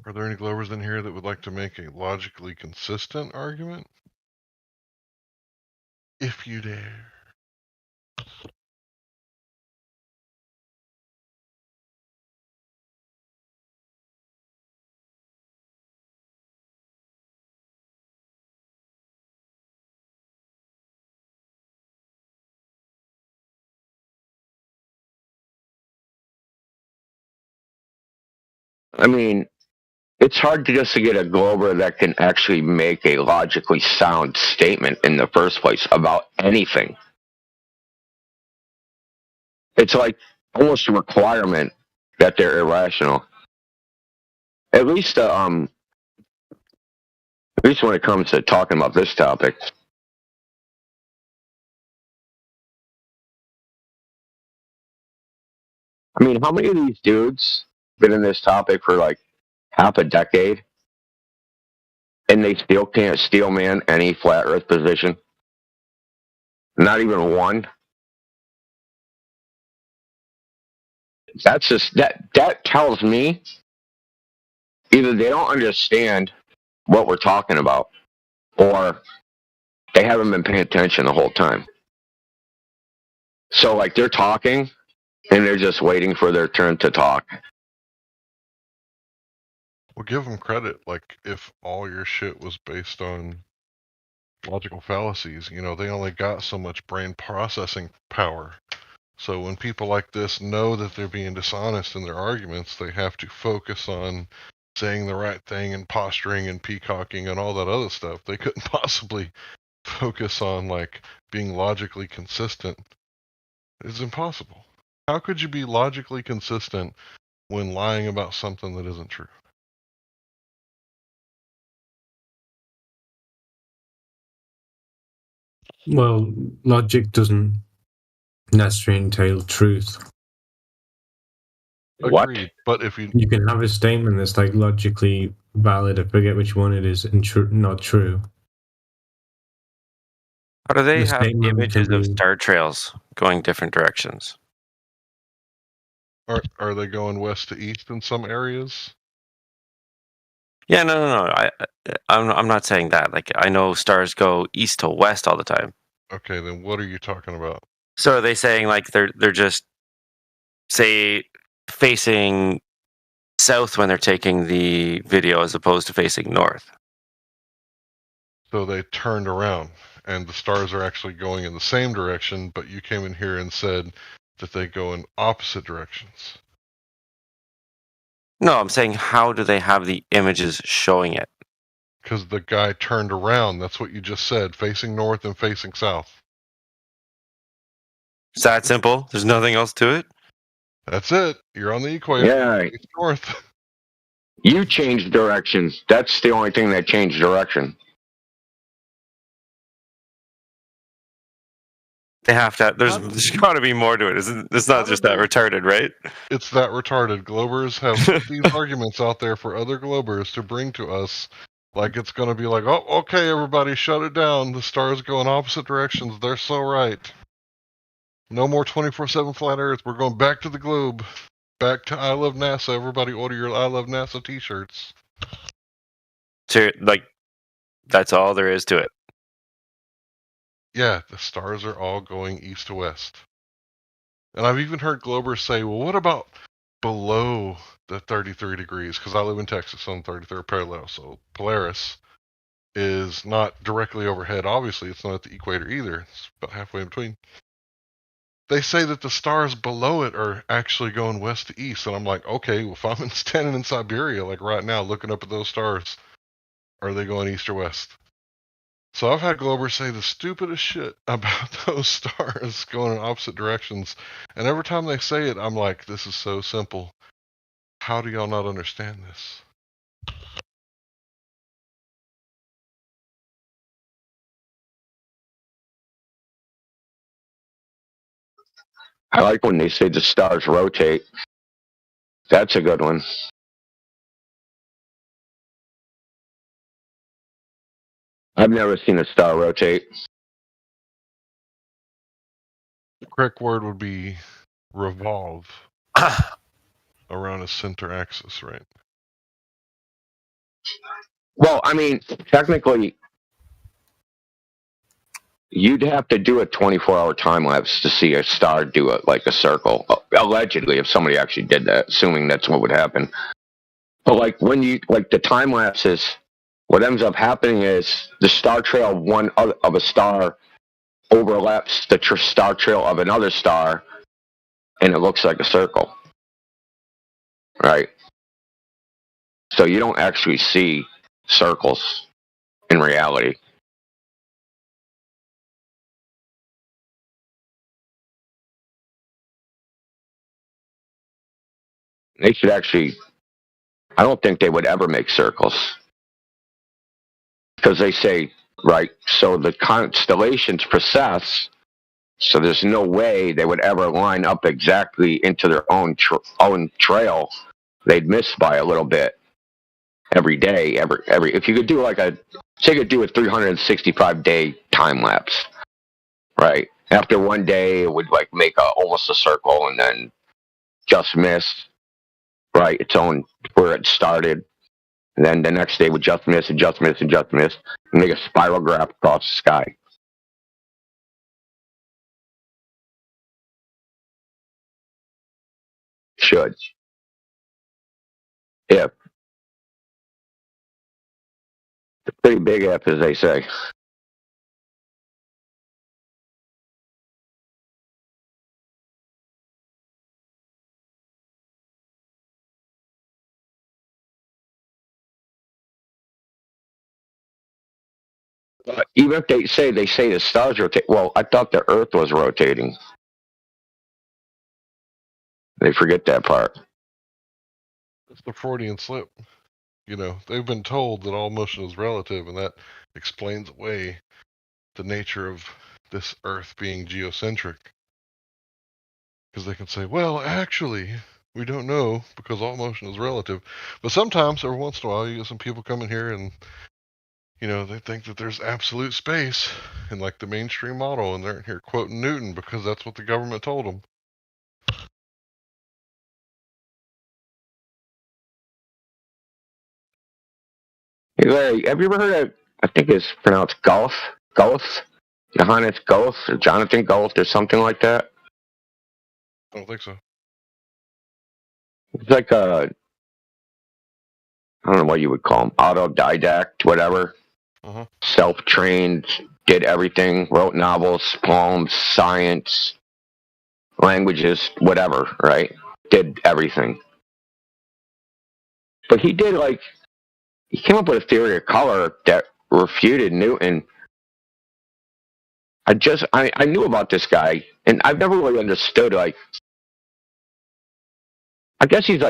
Speaker 10: Are there any Glovers in here that would like to make a logically consistent argument? If you dare.
Speaker 9: I mean, it's hard to just to get a Glober that can actually make a logically sound statement in the first place about anything. It's like almost a requirement that they're irrational. At least when it comes to talking about this topic. I mean, how many of these dudes been in this topic for like half a decade, and they still can't steel man any flat Earth position. Not even one. That's just that tells me either they don't understand what we're talking about, or they haven't been paying attention the whole time. So, like, they're talking, and they're just waiting for their turn to talk.
Speaker 10: Well, give them credit. Like, if all your shit was based on logical fallacies, you know, they only got so much brain processing power. So when people like this know that they're being dishonest in their arguments, they have to focus on saying the right thing and posturing and peacocking and all that other stuff. They couldn't possibly focus on, like, being logically consistent. It's impossible. How could you be logically consistent when lying about something that isn't true?
Speaker 2: Well, logic doesn't necessarily entail truth.
Speaker 10: Agreed. But if you
Speaker 2: can have a statement that's like logically valid, I forget which one it is, and not true.
Speaker 24: How do they
Speaker 2: The
Speaker 24: have
Speaker 2: statement
Speaker 24: images
Speaker 2: can
Speaker 24: of
Speaker 2: be-
Speaker 24: star trails going different directions?
Speaker 10: are they going west to east in some areas?
Speaker 24: Yeah, no. I'm not saying that. Like, I know stars go east to west all the time.
Speaker 10: Okay, then what are you talking about?
Speaker 24: So are they saying, like, they're just, say, facing south when they're taking the video as opposed to facing north?
Speaker 10: So they turned around, and the stars are actually going in the same direction, but you came in here and said that they go in opposite directions.
Speaker 24: No, I'm saying, how do they have the images showing it?
Speaker 10: Because the guy turned around. That's what you just said, facing north and facing south.
Speaker 24: It's that simple? There's nothing else to it?
Speaker 10: That's it. You're on the equator.
Speaker 9: Yeah.
Speaker 10: It's north.
Speaker 9: You changed directions. That's the only thing that changed direction.
Speaker 24: They have to. There's got to be more to it. It's not just that retarded, right?
Speaker 10: It's that retarded. Globers have these arguments out there for other Globers to bring to us. Like, it's going to be like, oh, okay, everybody, shut it down. The stars go in opposite directions. They're so right. No more 24/7 flat Earth. We're going back to the globe. Back to I Love NASA. Everybody order your I Love NASA t-shirts.
Speaker 24: So, like, that's all there is to it.
Speaker 10: Yeah, the stars are all going east to west. And I've even heard Globers say, well, what about below the 33 degrees? Because I live in Texas on 33rd parallel. So Polaris is not directly overhead. Obviously, it's not at the equator either. It's about halfway in between. They say that the stars below it are actually going west to east. And I'm like, okay, well, if I'm standing in Siberia, like right now, looking up at those stars, are they going east or west? So I've had Globers say the stupidest shit about those stars going in opposite directions. And every time they say it, I'm like, this is so simple. How do y'all not understand this?
Speaker 9: I like when they say the stars rotate. That's a good one. I've never seen a star rotate.
Speaker 10: The correct word would be revolve around a center axis, right?
Speaker 9: Well, I mean, technically, you'd have to do a 24-hour time lapse to see a star do it like a circle. Allegedly, if somebody actually did that, assuming that's what would happen. But like when you like the time lapses, what ends up happening is the star trail of a star overlaps the star trail of another star, and it looks like a circle, right? So you don't actually see circles in reality. They should actually, I don't think they would ever make circles. Because they say, right, so the constellations precess, so there's no way they would ever line up exactly into their own trail. They'd miss by a little bit. every day. Every if you could do like say you could do a 365-day time lapse, right? After one day, it would like make almost a circle and then just miss, right? Its own where it started. And then the next day would just miss and just miss and just miss and make a spiral graph across the sky. Should. If. It's a pretty big if, as they say. Even if they say the stars rotate, well, I thought the Earth was rotating. They forget that part.
Speaker 10: It's the Freudian slip. You know, they've been told that all motion is relative, and that explains away the nature of this Earth being geocentric. Because they can say, well, actually, we don't know because all motion is relative. But sometimes, every once in a while, you get some people coming here and, you know, they think that there's absolute space in like the mainstream model, and they're in here quoting Newton because that's what the government told them.
Speaker 9: Hey Larry, have you ever heard of, I think it's pronounced Gauss? Johannes Gauss or Jonathan Gauss or something like that?
Speaker 10: I don't think so.
Speaker 9: It's like I don't know what you would call him, autodidact, whatever. Self-trained, did everything, wrote novels, poems, science, languages, whatever, right? Did everything. But he came up with a theory of color that refuted Newton. I knew about this guy, and I've never really understood, I guess he's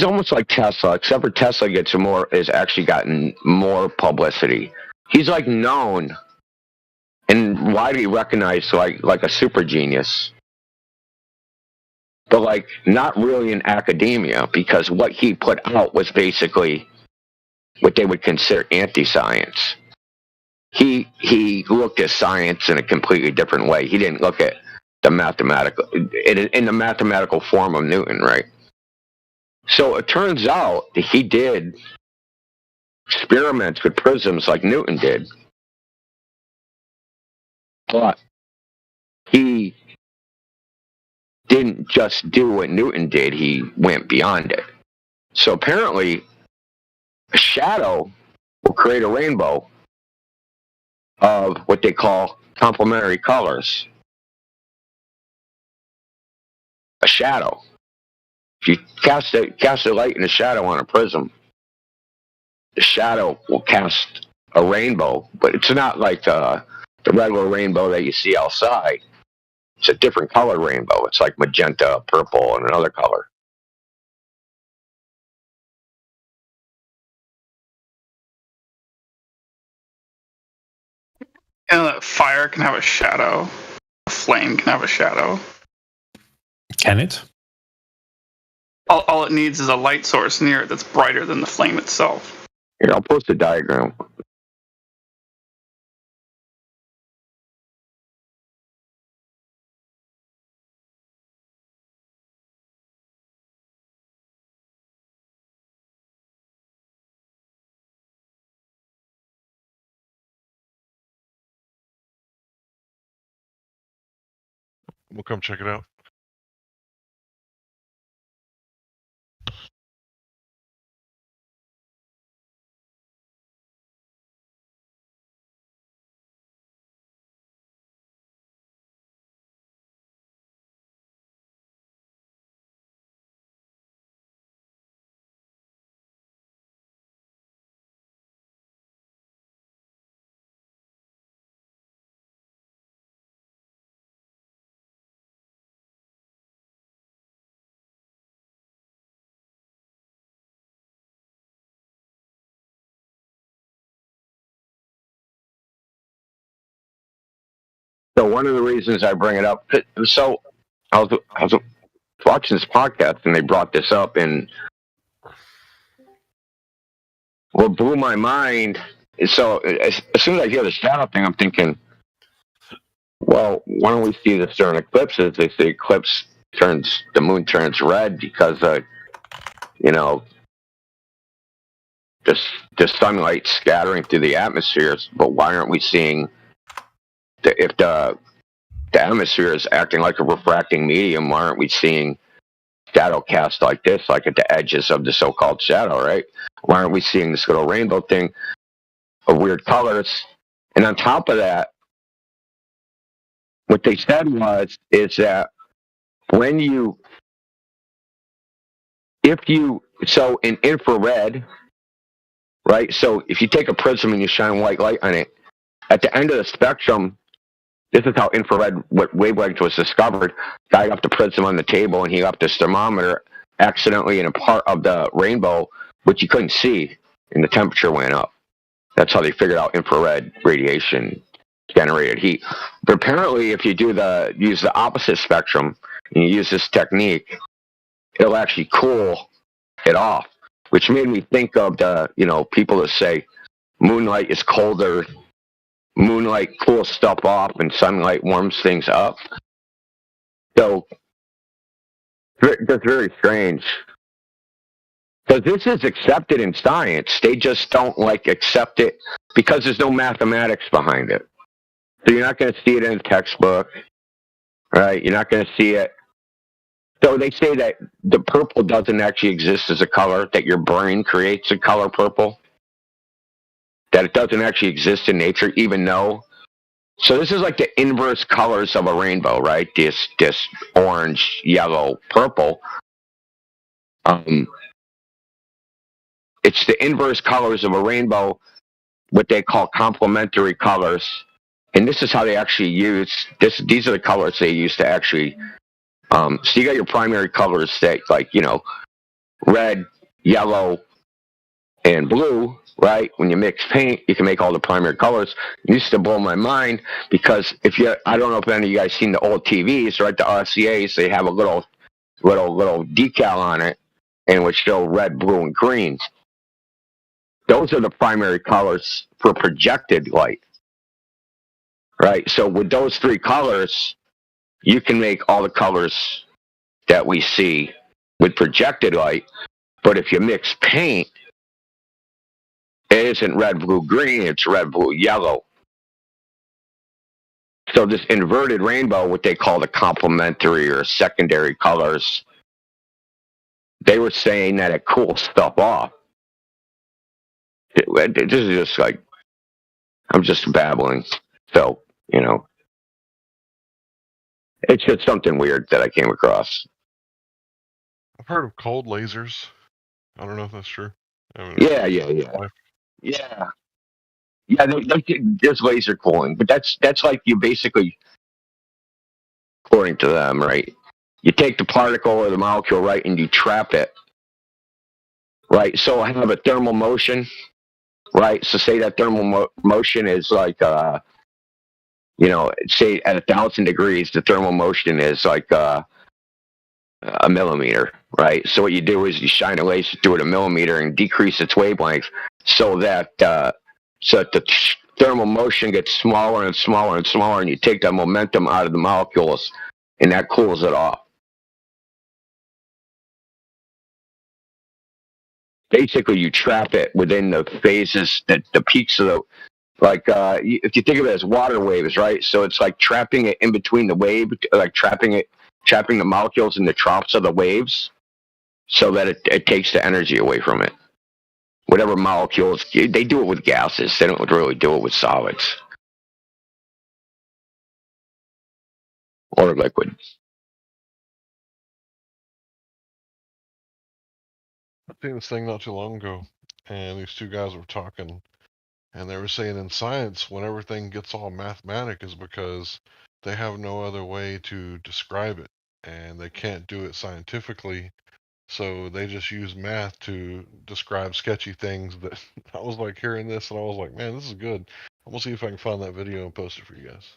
Speaker 9: almost like Tesla, except for Tesla has actually gotten more publicity. He's like known and widely recognized like a super genius. But like not really in academia, because what he put out was basically what they would consider anti-science. He looked at science in a completely different way. He didn't look at the mathematical in the mathematical form of Newton, right? So it turns out that he did experiments with prisms like Newton did, but he didn't just do what Newton did, he went beyond it. So apparently, a shadow will create a rainbow of what they call complementary colors. A shadow. If you cast a light and a shadow on a prism, the shadow will cast a rainbow, but it's not like the regular rainbow that you see outside. It's a different color rainbow. It's like magenta, purple, and another color.
Speaker 1: You know that fire can have a shadow. A flame can have a shadow.
Speaker 23: Can it?
Speaker 1: All it needs is a light source near it that's brighter than the flame itself.
Speaker 9: Here, I'll post a diagram.
Speaker 10: We'll come check it out.
Speaker 9: So one of the reasons I bring it up, so I was watching this podcast and they brought this up, and what blew my mind is, so as soon as I hear the shadow thing, I'm thinking, well, why don't we see this during eclipses? They say the moon turns red because the sunlight scattering through the atmospheres. But why aren't we seeing if the atmosphere is acting like a refracting medium? Why aren't we seeing shadow cast like this, like at the edges of the so-called shadow, right? Why aren't we seeing this little rainbow thing of weird colors? And on top of that, what they said is that so in infrared, right? So if you take a prism and you shine white light on it, at the end of the spectrum, this is how infrared wavelength was discovered. Guy left the prism on the table and he left this thermometer accidentally in a part of the rainbow which you couldn't see, and the temperature went up. That's how they figured out infrared radiation generated heat. But apparently, if you use the opposite spectrum and you use this technique, it'll actually cool it off, which made me think of the people that say moonlight is colder. Moonlight cools stuff off and sunlight warms things up. So that's very strange. Because this is accepted in science. They just don't accept it because there's no mathematics behind it. So you're not going to see it in a textbook, right? You're not going to see it. So they say that the purple doesn't actually exist as a color, that your brain creates a color purple, that it doesn't actually exist in nature, even though. So this is like the inverse colors of a rainbow, right? This orange, yellow, purple. It's the inverse colors of a rainbow, what they call complementary colors. And this is how they actually use this. These are the colors they use to actually. So you got your primary colors that, red, yellow, and blue, right? When you mix paint, you can make all the primary colors. It used to blow my mind because I don't know if any of you guys seen the old TVs, right? The RCAs, they have a little decal on it, and it would show red, blue, and green. Those are the primary colors for projected light, right? So with those three colors, you can make all the colors that we see with projected light. But if you mix paint, it isn't red, blue, green, it's red, blue, yellow. So this inverted rainbow, what they call the complementary or secondary colors, they were saying that it cools stuff off. This is just I'm just babbling. So, it's just something weird that I came across.
Speaker 10: I've heard of cold lasers. I don't know if that's true.
Speaker 9: Yeah. There's laser cooling, but that's like you basically, according to them, right? You take the particle or the molecule, right, and you trap it, right? So I have a thermal motion, right? So say that thermal motion is say at 1,000 degrees, the thermal motion is a millimeter, right? So what you do is you shine a laser through at a millimeter and decrease its wavelength so that the thermal motion gets smaller and smaller and smaller, and you take that momentum out of the molecules, and that cools it off. Basically, you trap it within the phases, the peaks of the, if you think of it as water waves, right? So it's like trapping it in between the wave, trapping the molecules in the troughs of the waves so that it takes the energy away from it. Whatever molecules, they do it with gases. They don't really do it with solids or liquid.
Speaker 10: I seen this thing not too long ago, and these two guys were talking, and they were saying in science, when everything gets all mathematic, is because they have no other way to describe it, and they can't do it scientifically, so they just use math to describe sketchy things. That I was hearing this, and I was like, man, this is good. I'm gonna see if I can find that video and post it for you guys.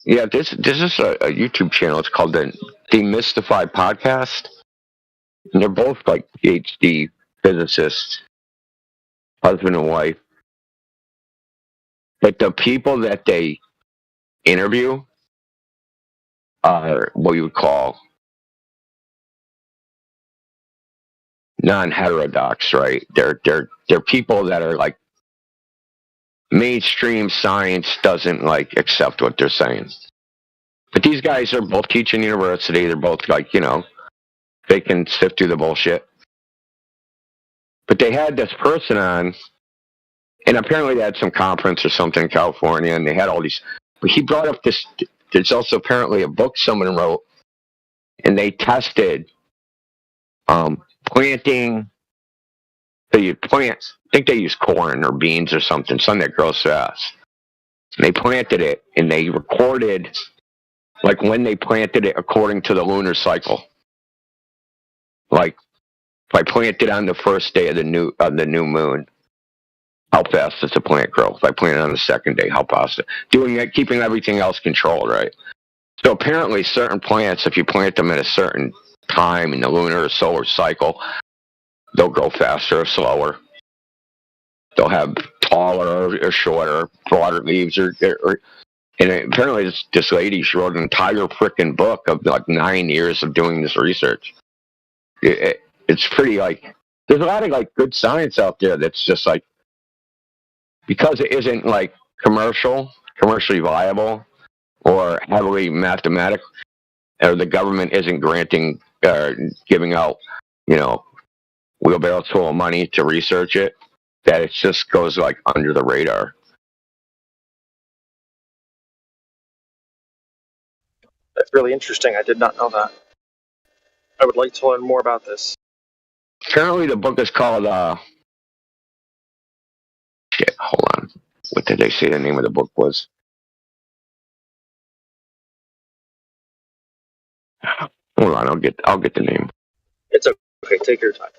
Speaker 9: Yeah, this is a YouTube channel. It's called the Demystify Podcast. And they're both like PhD physicists, husband and wife. But the people that they interview are what you would call non-heterodox, right? They're people that are like mainstream science doesn't like accept what they're saying. But these guys are both teaching university. They're both like, they can sift through the bullshit. But they had this person on, and apparently they had some conference or something in California, and they had all these. But he brought up this. There's also apparently a book someone wrote, and they tested planting. They plant. I think they used corn or beans or something that grows fast. And they planted it, and they recorded like when they planted it according to the lunar cycle. Like if I planted on the first day of the new moon, how fast does the plant grow? If I plant it on the second day, how fast? Doing it, keeping everything else controlled, right? So apparently, certain plants, if you plant them at a certain time in the lunar or solar cycle, they'll grow faster or slower. They'll have taller or shorter, broader leaves, and apparently this lady, she wrote an entire freaking book of like 9 years of doing this research. It's pretty like there's a lot of like good science out there that's just like because it isn't like commercially viable or heavily mathematical, or the government isn't giving out, wheelbarrows full of money to research it, that it just goes like under the radar.
Speaker 12: That's really interesting. I did not know that. I would like to learn more about this.
Speaker 9: Apparently the book is called, hold on. What did they say the name of the book was? Hold on, I'll get the name.
Speaker 12: It's okay. Take your time.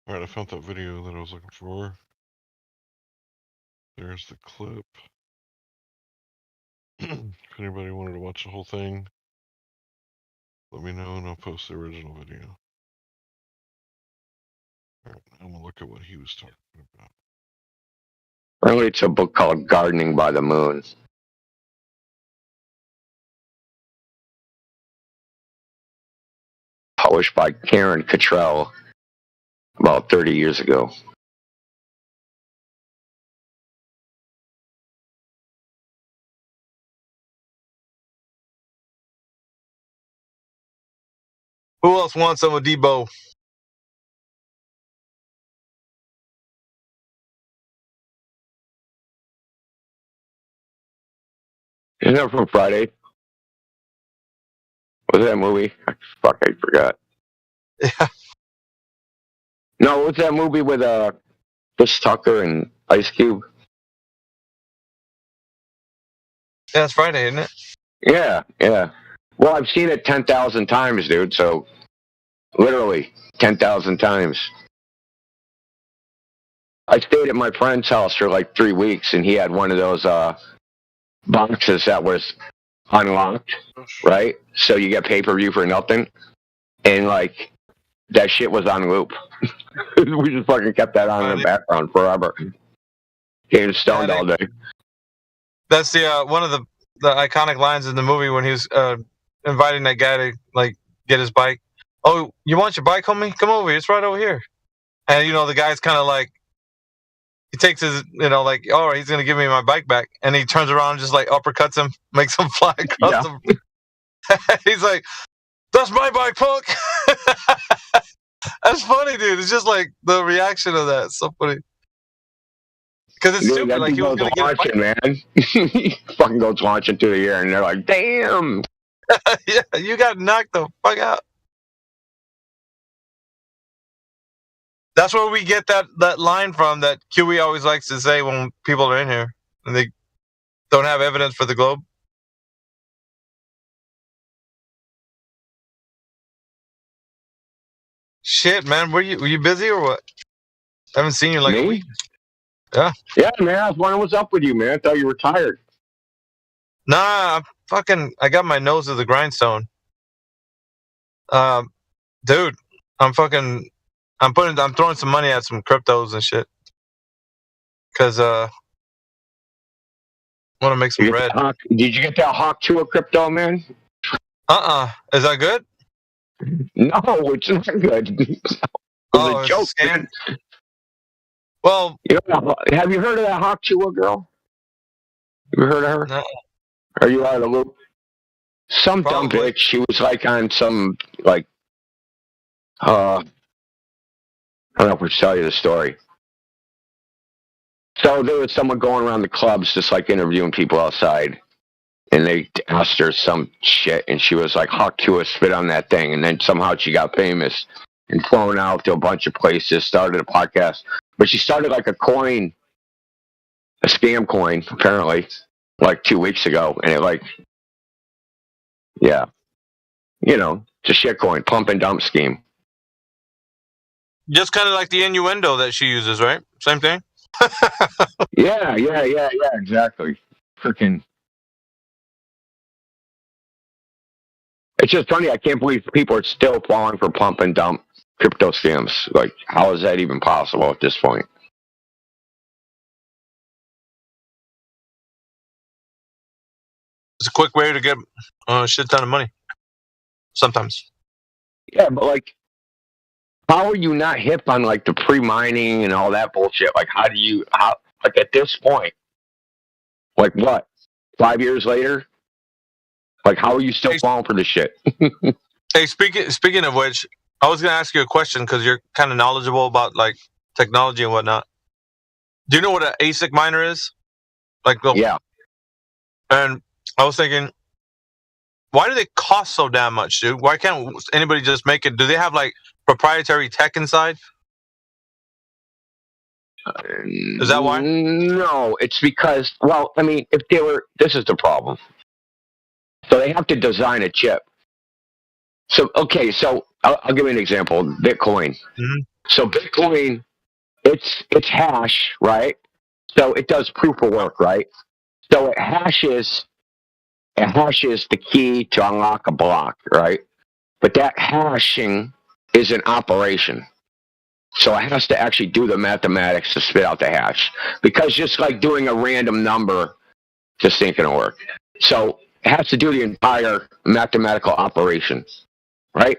Speaker 10: Alright, I found that video that I was looking for. There's the clip. If anybody wanted to watch the whole thing, let me know and I'll post the original video. Alright, I'm gonna look at what he was talking about.
Speaker 9: Apparently it's a book called Gardening by the Moon. Published by Karen Cottrell about 30 years ago.
Speaker 3: Who else wants some of Debo?
Speaker 9: Isn't that from Friday? Was that movie? Fuck, I forgot.
Speaker 3: Yeah.
Speaker 9: No, what's that movie with Chris Tucker and Ice Cube?
Speaker 3: Yeah, it's Friday, isn't it?
Speaker 9: Yeah, yeah. Well, I've seen it 10,000 times, dude. So, literally 10,000 times. I stayed at my friend's house for like 3 weeks, and he had one of those boxes that was unlocked, right? So you get pay-per-view for nothing, and like that shit was on loop. We just fucking kept that on in the background forever. Getting stoned all day.
Speaker 3: That's the one of the iconic lines in the movie when he was inviting that guy to like get his bike. Oh, you want your bike, homie? Come over here. It's right over here. And you know the guy's kind of like, he takes his, like, all right, he's gonna give me my bike back, and he turns around and just like uppercuts him, makes him fly across him. He's like, "That's my bike, punk." That's funny, dude. It's just like the reaction of that. It's so funny. Because it's stupid. Like he was gonna get
Speaker 9: launching, man. Fucking goes launching through the air, and they're like, "Damn!"
Speaker 3: Yeah, you got knocked the fuck out. That's where we get that line from that QE always likes to say when people are in here and they don't have evidence for the globe. Shit, man, were you busy or what? I haven't seen you in like a week. Yeah.
Speaker 9: Yeah, man. I was wondering what's up with you, man. I thought you were tired.
Speaker 3: Nah, I got my nose to the grindstone. Dude, I'm throwing some money at some cryptos and shit. Cause want to make some bread.
Speaker 9: Did you get that Hawk Chua crypto, man?
Speaker 3: Is that good?
Speaker 9: No, it's not good. It's a joke, man.
Speaker 3: Well,
Speaker 9: have you heard of that Hawk Chua girl? You heard of her?
Speaker 3: No.
Speaker 9: Are you out of the loop? Some dumb bitch. She was like on some like I don't know if we should tell you the story. So there was someone going around the clubs just like interviewing people outside, and they asked her some shit, and she was like, "Hawk Chua, spit on that thing," and then somehow she got famous and flown out to a bunch of places, started a podcast. But she started like a coin, a scam coin, apparently, like 2 weeks ago. And it like, yeah, it's a shit coin, pump and dump scheme.
Speaker 3: Just kind of like the innuendo that she uses, right? Same thing?
Speaker 9: Yeah, exactly. Freaking. It's just funny. I can't believe people are still falling for pump and dump crypto scams. Like, how is that even possible at this point?
Speaker 3: It's a quick way to get a shit ton of money. Sometimes.
Speaker 9: Yeah, but like, how are you not hip on like the pre-mining and all that bullshit? Like, how like at this point, like what, 5 years later? Like, how are you still falling for this shit?
Speaker 3: Hey, speaking of which, I was gonna ask you a question because you're kind of knowledgeable about like technology and whatnot. Do you know what an ASIC miner is?
Speaker 9: Yeah.
Speaker 3: And I was thinking, why do they cost so damn much, dude? Why can't anybody just make it? Do they have like proprietary tech inside? Is that why?
Speaker 9: No, it's because, well, I mean, this is the problem. So they have to design a chip. So, okay, so I'll give you an example. Bitcoin.
Speaker 3: Mm-hmm.
Speaker 9: So Bitcoin, it's hash, right? So it does proof of work, right? So it hashes the key to unlock a block, right? But that hashing is an operation. So it has to actually do the mathematics to spit out the hash. Because just like doing a random number just ain't going to work. So it has to do the entire mathematical operation, right?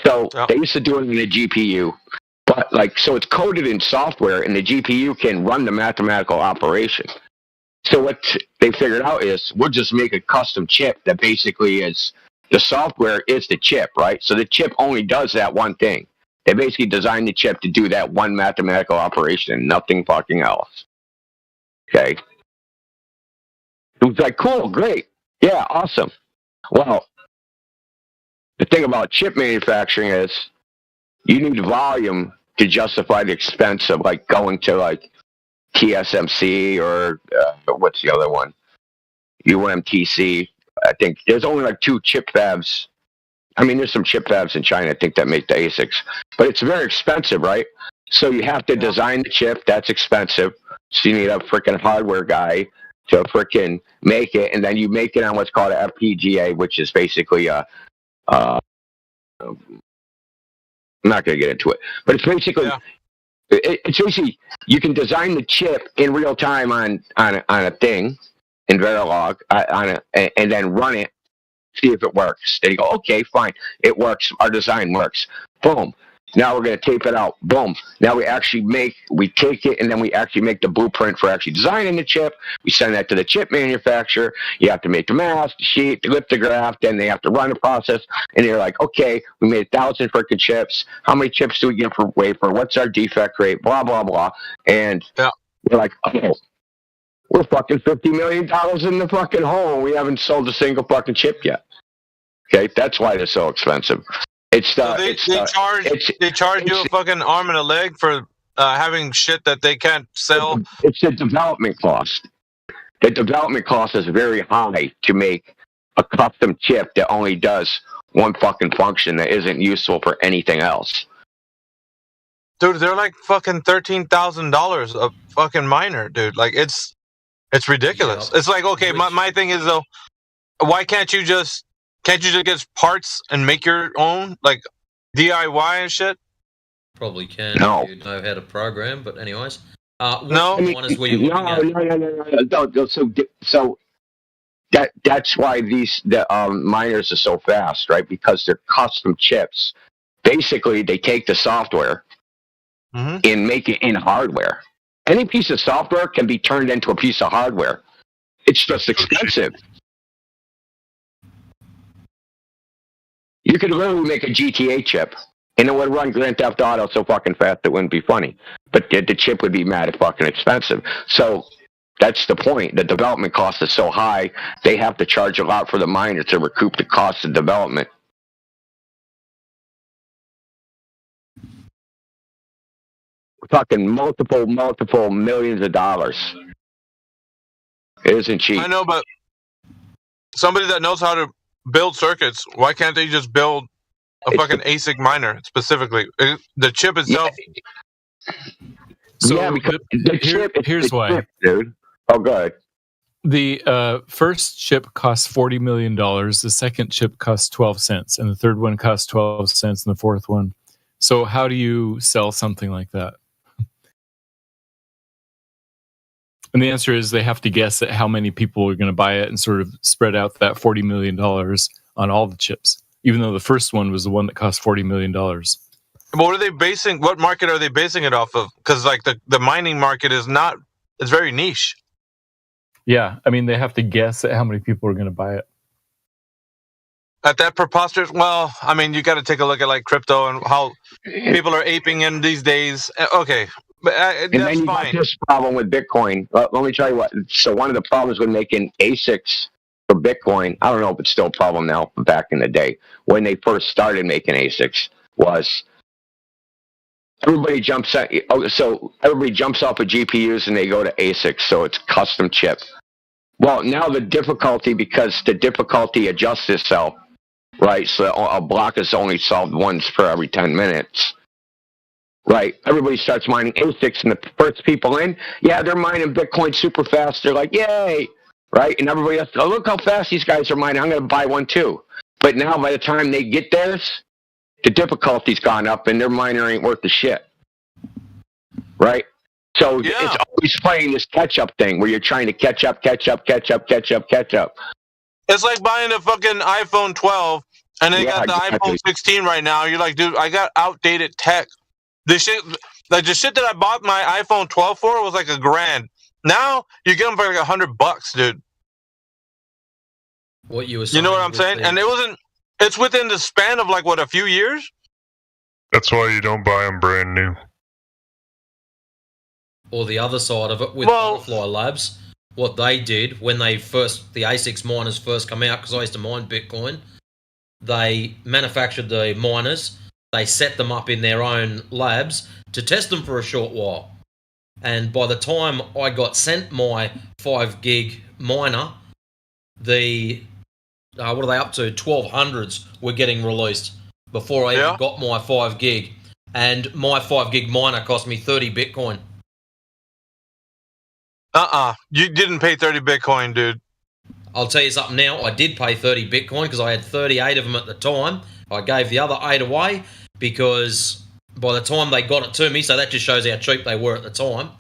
Speaker 9: So they used to do it in the GPU. But so it's coded in software, and the GPU can run the mathematical operation. So what they figured out is we'll just make a custom chip that basically is The software is the chip, right? So the chip only does that one thing. They basically designed the chip to do that one mathematical operation, nothing fucking else. Okay. It was like, cool, great. Yeah, awesome. Well, the thing about chip manufacturing is you need volume to justify the expense of like going to like TSMC or what's the other one? UMTC. I think there's only like 2 chip fabs. I mean, there's some chip fabs in China, I think, that make the ASICs. But it's very expensive, right? So you have to design the chip. That's expensive. So you need a freaking hardware guy to freaking make it. And then you make it on what's called an FPGA, which is basically a... I'm not going to get into it. But it's basically... Yeah. It's basically, you can design the chip in real time on a thing, in Verilog, and then run it, see if it works. And you go, okay, fine, it works. Our design works. Boom. Now we're going to tape it out. Boom. Now we take it, and then we actually make the blueprint for actually designing the chip. We send that to the chip manufacturer. You have to make the mask, the sheet, the lithograph, then they have to run the process. And they're like, okay, we made 1,000 freaking chips. How many chips do we get per wafer? What's our defect rate? Blah, blah, blah. And we're like, oh, we're fucking $50 million in the fucking hole. We haven't sold a single fucking chip yet. Okay, that's why they're so expensive. They charge you a fucking arm and a leg for having shit that they can't sell. It's the development cost. The development cost is very high to make a custom chip that only does one fucking function that isn't useful for anything else. Dude, they're like fucking $13,000 a fucking miner, dude. Like it's ridiculous. It's like, okay, my thing is though, why can't you just get parts and make your own, like DIY and shit?
Speaker 15: Probably can if you know how to program, but anyways. One is where you're looking at. So that's why the miners are so fast, right? Because they're custom chips. Basically, they take the software and make it in hardware. Any piece of software can be turned into a piece of hardware. It's just expensive. You could literally make a GTA chip, and it would run Grand Theft Auto so fucking fast it wouldn't be funny. But the chip would be mad fucking expensive. So that's the point. The development cost is so high, they have to charge a lot for the miner to recoup the cost of development. We're talking multiple millions of dollars. It isn't cheap.
Speaker 3: I know, but somebody that knows how to build circuits, why can't they just build a fucking ASIC miner specifically? The chip itself.
Speaker 7: So
Speaker 3: because
Speaker 7: here's why,
Speaker 9: chip, dude. Oh, good.
Speaker 7: The first chip costs $40 million. The second chip costs 12 cents, and the third one costs 12 cents, and the fourth one. So how do you sell something like that? And the answer is they have to guess at how many people are going to buy it and sort of spread out that $40 million on all the chips, even though the first one was the one that cost $40 million.
Speaker 3: What market are they basing it off of? Because like the mining market it's very niche.
Speaker 7: Yeah, I mean, they have to guess at how many people are going to buy it.
Speaker 3: At that preposterous, well, I mean, you got to take a look at like crypto and how people are aping in these days. Okay. But
Speaker 9: and then you got this problem with Bitcoin. Let me tell you what. So one of the problems with making ASICs for Bitcoin, I don't know if it's still a problem now, but back in the day when they first started making ASICs, was everybody jumps off of GPUs and they go to ASICs, so it's custom chip. Well, now the difficulty, because the difficulty adjusts itself, right? So a block is only solved once per every 10 minutes. Right, everybody starts mining ASICs, and the first people in, they're mining Bitcoin super fast. They're like, yay, right? And everybody else, look how fast these guys are mining. I'm going to buy one too. But now, by the time they get theirs, the difficulty's gone up, and their miner ain't worth the shit. Right? So it's always playing this catch-up thing where you're trying to catch up. It's
Speaker 3: like buying a fucking iPhone 12, and they got the iPhone 16 right now. You're like, dude, I got outdated tech. The shit that I bought my iPhone 12 for was like $1,000. Now you get them for like $100, dude.
Speaker 15: What you were
Speaker 3: saying? You know what I'm saying? And it wasn't It's within the span of like what, a few years?
Speaker 19: That's why you don't buy them brand new.
Speaker 15: Or the other side of it with Butterfly Labs, what they did when the ASICs miners first come out, because I used to mine Bitcoin, they manufactured the miners, they set them up in their own labs to test them for a short while. And by the time I got sent my 5 gig miner, the what are they up to? 1200s were getting released before I even got my 5 gig. And my 5 gig miner cost me 30 Bitcoin.
Speaker 3: You didn't pay 30 Bitcoin, dude.
Speaker 15: I'll tell you something now. I did pay 30 Bitcoin because I had 38 of them at the time. I gave the other 8 away because by the time they got it to me, so that just shows how cheap they were at the time.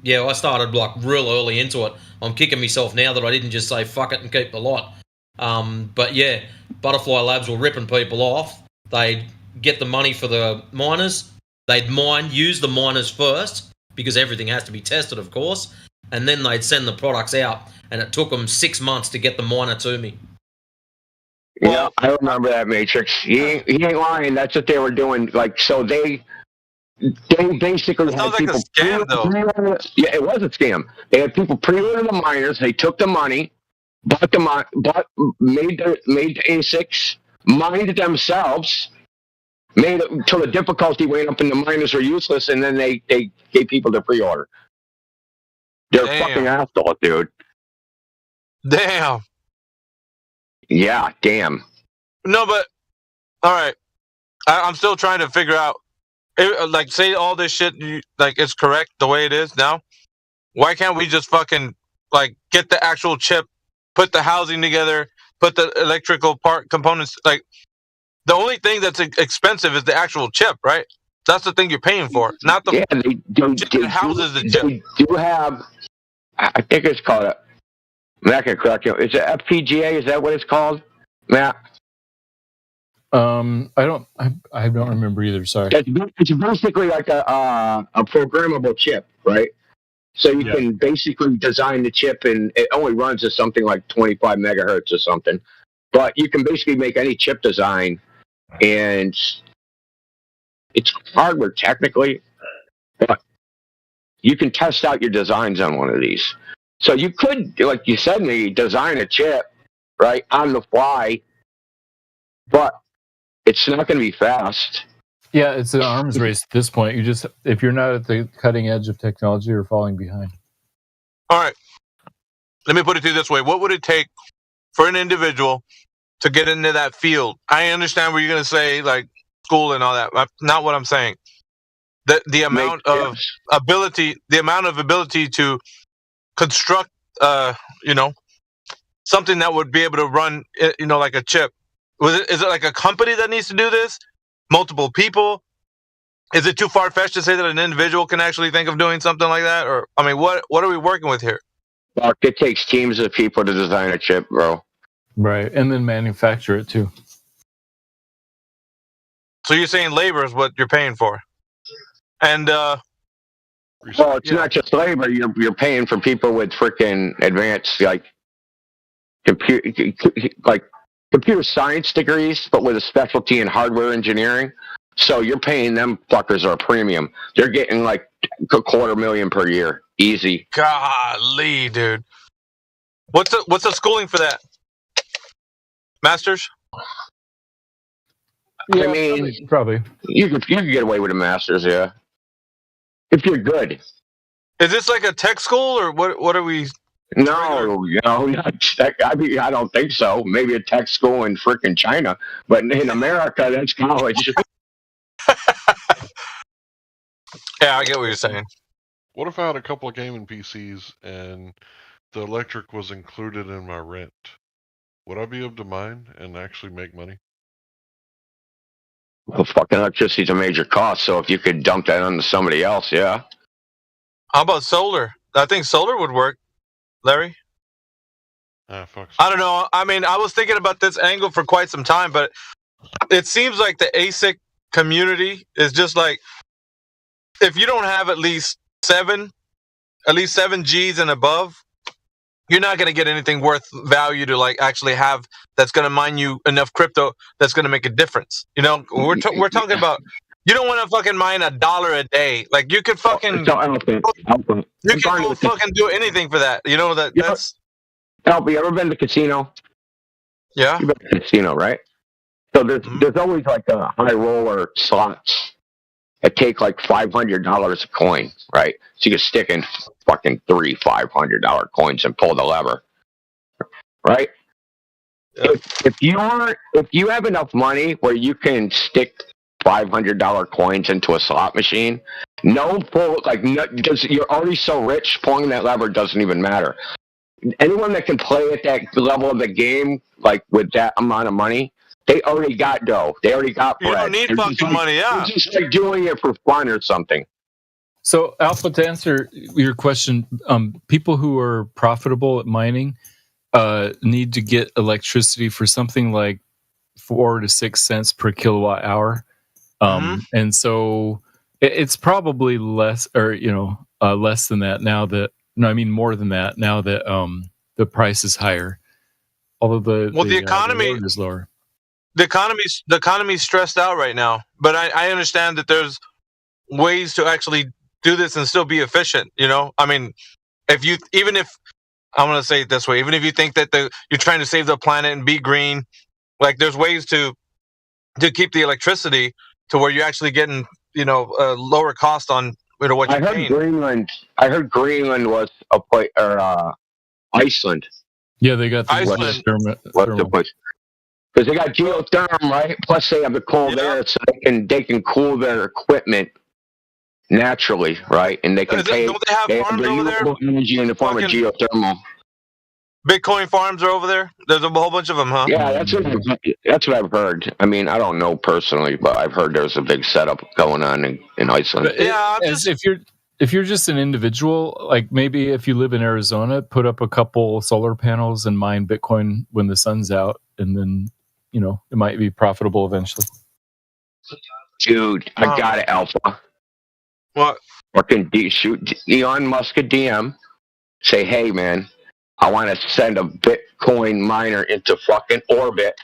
Speaker 15: Yeah, I started like real early into it. I'm kicking myself now that I didn't just say fuck it and keep the lot. But yeah, Butterfly Labs were ripping people off. They'd get the money for the miners. They'd use the miners first because everything has to be tested, of course. And then they'd send the products out. And it took them 6 months to get the miner to me.
Speaker 9: Yeah, I remember that, Matrix. He ain't lying. That's what they were doing. Like, so they basically had people.
Speaker 3: Like a scam, though.
Speaker 9: Yeah, it was a scam. They had people pre-order the miners. They took the money, made the ASICs, mined themselves, made it until the difficulty went up and the miners were useless, and then they gave people the pre-order. They're fucking assholes, dude.
Speaker 3: Damn.
Speaker 9: Yeah, damn.
Speaker 3: No, but all right. I'm still trying to figure out. Like, say all this shit, like, it's correct the way it is now. Why can't we just fucking like get the actual chip, put the housing together, put the electrical part components? Like, the only thing that's expensive is the actual chip, right? That's the thing you're paying for, not the chip that houses the chip.
Speaker 9: They do have. I think it's called Matt can correct you. Is it FPGA? Is that what it's called, Matt?
Speaker 7: I don't remember either. Sorry.
Speaker 9: It's basically like a programmable chip, right? So you can basically design the chip, and it only runs at something like 25 megahertz or something. But you can basically make any chip design, and it's hardware technically, but you can test out your designs on one of these. So you could, like you said, design a chip, right, on the fly, but it's not going to be fast.
Speaker 7: Yeah, it's an arms race at this point. If you're not at the cutting edge of technology, you're falling behind.
Speaker 3: All right. Let me put it to you this way. What would it take for an individual to get into that field? I understand what you're going to say, like school and all that. Not what I'm saying. The amount of ability to construct, something that would be able to run, like a chip. Is it like a company that needs to do this? Multiple people? Is it too far-fetched to say that an individual can actually think of doing something like that? Or, I mean, what are we working with here?
Speaker 9: Well, it takes teams of people to design a chip, bro.
Speaker 7: Right, and then manufacture it too.
Speaker 3: So you're saying labor is what you're paying for? And
Speaker 9: well, it's not just labor. You're paying for people with freaking advanced computer science degrees, but with a specialty in hardware engineering. So you're paying them fuckers a premium. They're getting like $250,000 per year, easy.
Speaker 3: Golly, dude. What's the schooling for that? Masters?
Speaker 9: Yeah, I mean,
Speaker 7: probably.
Speaker 9: You could get away with a master's, yeah. If you're good.
Speaker 3: Is this like a tech school, or what are we?
Speaker 9: No, not tech. I mean, I don't think so. Maybe a tech school in freaking China, but in America, that's college.
Speaker 3: Yeah, I get what you're saying.
Speaker 10: What if I had a couple of gaming PCs and the electric was included in my rent? Would I be able to mine and actually make money?
Speaker 9: Well, fucking electricity is a major cost, so if you could dump that onto somebody else, yeah.
Speaker 3: How about solar? I think solar would work, Larry. I don't know. I mean, I was thinking about this angle for quite some time, but it seems like the ASIC community is just like, if you don't have at least 7 Gs and above, you're not going to get anything worth value to like actually have that's going to mine you enough crypto that's going to make a difference. You know, we're talking about. You don't want to fucking mine $1 a day. Like you could fucking. You can go fucking do anything for that. You know that's.
Speaker 9: Help, you ever been to casino?
Speaker 3: Yeah.
Speaker 9: You've been to casino, right? So there's always like a high roller slots that take like $500 a coin, right? So you can stick in fucking 3 $500 coins and pull the lever, right? Yeah. If you have enough money where you can stick $500 coins into a slot machine, because you're already so rich, pulling that lever doesn't even matter. Anyone that can play at that level of the game, like with that amount of money, they already got dough. They already got bread.
Speaker 3: You don't need fucking money, yeah.
Speaker 9: They're just like doing it for fun or something.
Speaker 7: So, Alpha, to answer your question, people who are profitable at mining need to get electricity for something like 4 to 6 cents per kilowatt hour. And so it's probably less, or less than that now that. No, I mean more than that now that the price is higher. Although the economy is lower.
Speaker 3: The economy's stressed out right now. But I understand that there's ways to actually do this and still be efficient. You know, I mean, I'm going to say it this way, even if you think that you're trying to save the planet and be green, like there's ways to keep the electricity to where you're actually getting a lower cost on. What
Speaker 9: I heard Greenland. I heard Greenland was a place, or Iceland.
Speaker 7: Yeah, they got
Speaker 9: Iceland. What's the place? Because they got geothermal, right? Plus, they have the cold air, so they can cool their equipment naturally, right? And they can they have renewable energy in the form of geothermal.
Speaker 3: Bitcoin farms are over there. There's a whole bunch of them, huh?
Speaker 9: Yeah, that's what I've heard. I mean, I don't know personally, but I've heard there's a big setup going on in Iceland.
Speaker 7: If you're just an individual, like maybe if you live in Arizona, put up a couple solar panels and mine Bitcoin when the sun's out, and then it might be profitable eventually.
Speaker 9: Dude, I got it, Alpha.
Speaker 3: What?
Speaker 9: Fucking shoot Elon Musk a DM. Say, hey man, I want to send a Bitcoin miner into fucking orbit.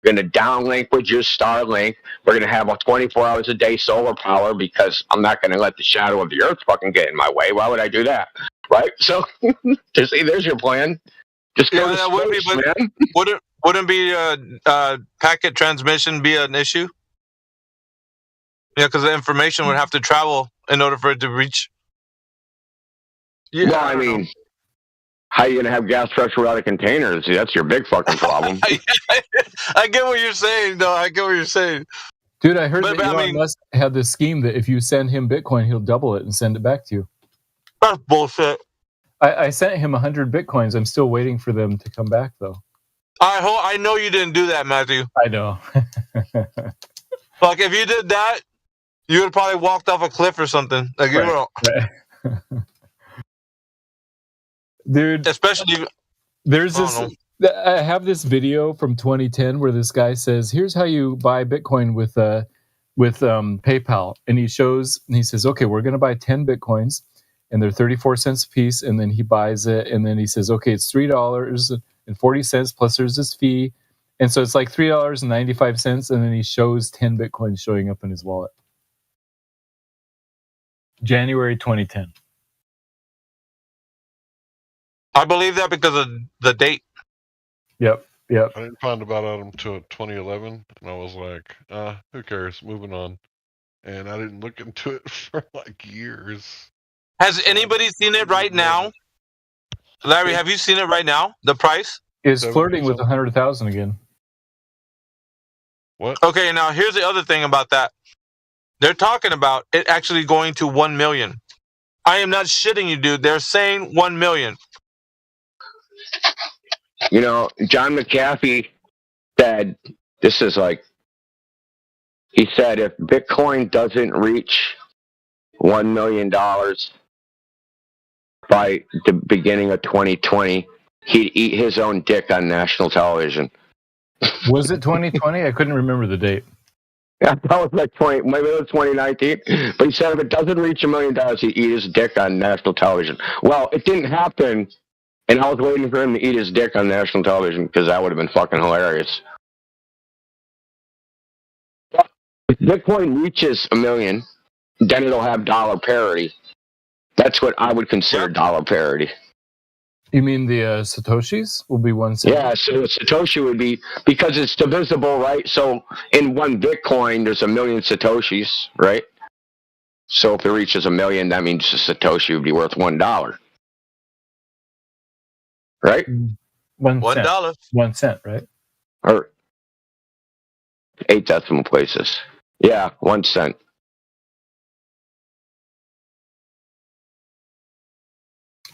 Speaker 9: We're going to downlink with your Starlink. We're going to have a 24 hours a day solar power because I'm not going to let the shadow of the earth fucking get in my way. Why would I do that? Right? So, there's your plan. Just go to space, man.
Speaker 3: Wouldn't be packet transmission be an issue? Yeah, because the information would have to travel in order for it to reach.
Speaker 9: Yeah, well, I mean, how are you going to have gas pressure out of containers? That's your big fucking problem.
Speaker 3: I get what you're saying, though. I get what you're saying.
Speaker 7: Dude, I heard that Elon Musk had this scheme that if you send him Bitcoin, he'll double it and send it back to you.
Speaker 3: That's bullshit.
Speaker 7: I sent him 100 Bitcoins. I'm still waiting for them to come back, though.
Speaker 3: I know you didn't do that, Matthew.
Speaker 7: I know.
Speaker 3: Like, if you did that, you would have probably walked off a cliff or something. Like, you were...
Speaker 7: Dude,
Speaker 3: especially
Speaker 7: there's this. I have this video from 2010 where this guy says, "Here's how you buy Bitcoin with PayPal," and he says, "Okay, we're going to buy 10 Bitcoins, and they're 34 cents a piece." And then he buys it, and then he says, "Okay, it's $3.40 plus there's this fee," and so it's like $3.95, and then he shows 10 Bitcoins showing up in his wallet. January 2010.
Speaker 3: I believe that because of the date.
Speaker 7: Yep.
Speaker 10: I didn't find about him until 2011, and I was like, who cares? Moving on. And I didn't look into it for like years.
Speaker 3: Has anybody seen it right now? Larry, have you seen it right now? The price?
Speaker 7: Is flirting with 100,000 again.
Speaker 10: What?
Speaker 3: Okay, now here's the other thing about that. They're talking about it actually going to 1 million. I am not shitting you, dude. They're saying 1 million.
Speaker 9: You know, John McAfee said, this is like, he said if Bitcoin doesn't reach $1 million by the beginning of 2020, he'd eat his own dick on national television.
Speaker 7: Was it 2020? I couldn't remember the date.
Speaker 9: Yeah, that was like maybe it was 2019. But he said if it doesn't reach $1 million, he'd eat his dick on national television. Well, it didn't happen And I was waiting for him to eat his dick on national television because that would have been fucking hilarious. If Bitcoin reaches 1 million, then it'll have dollar parity. That's what I would consider dollar parity.
Speaker 7: You mean the Satoshis will be 1 cent?
Speaker 9: Yeah, so Satoshi would be, because it's divisible, right? So in 1 Bitcoin, there's 1 million Satoshis, right? So if it reaches 1 million, that means a Satoshi would be worth $1. Right?
Speaker 7: $1. 1 cent, right?
Speaker 9: Or 8 decimal places. Yeah, 1 cent.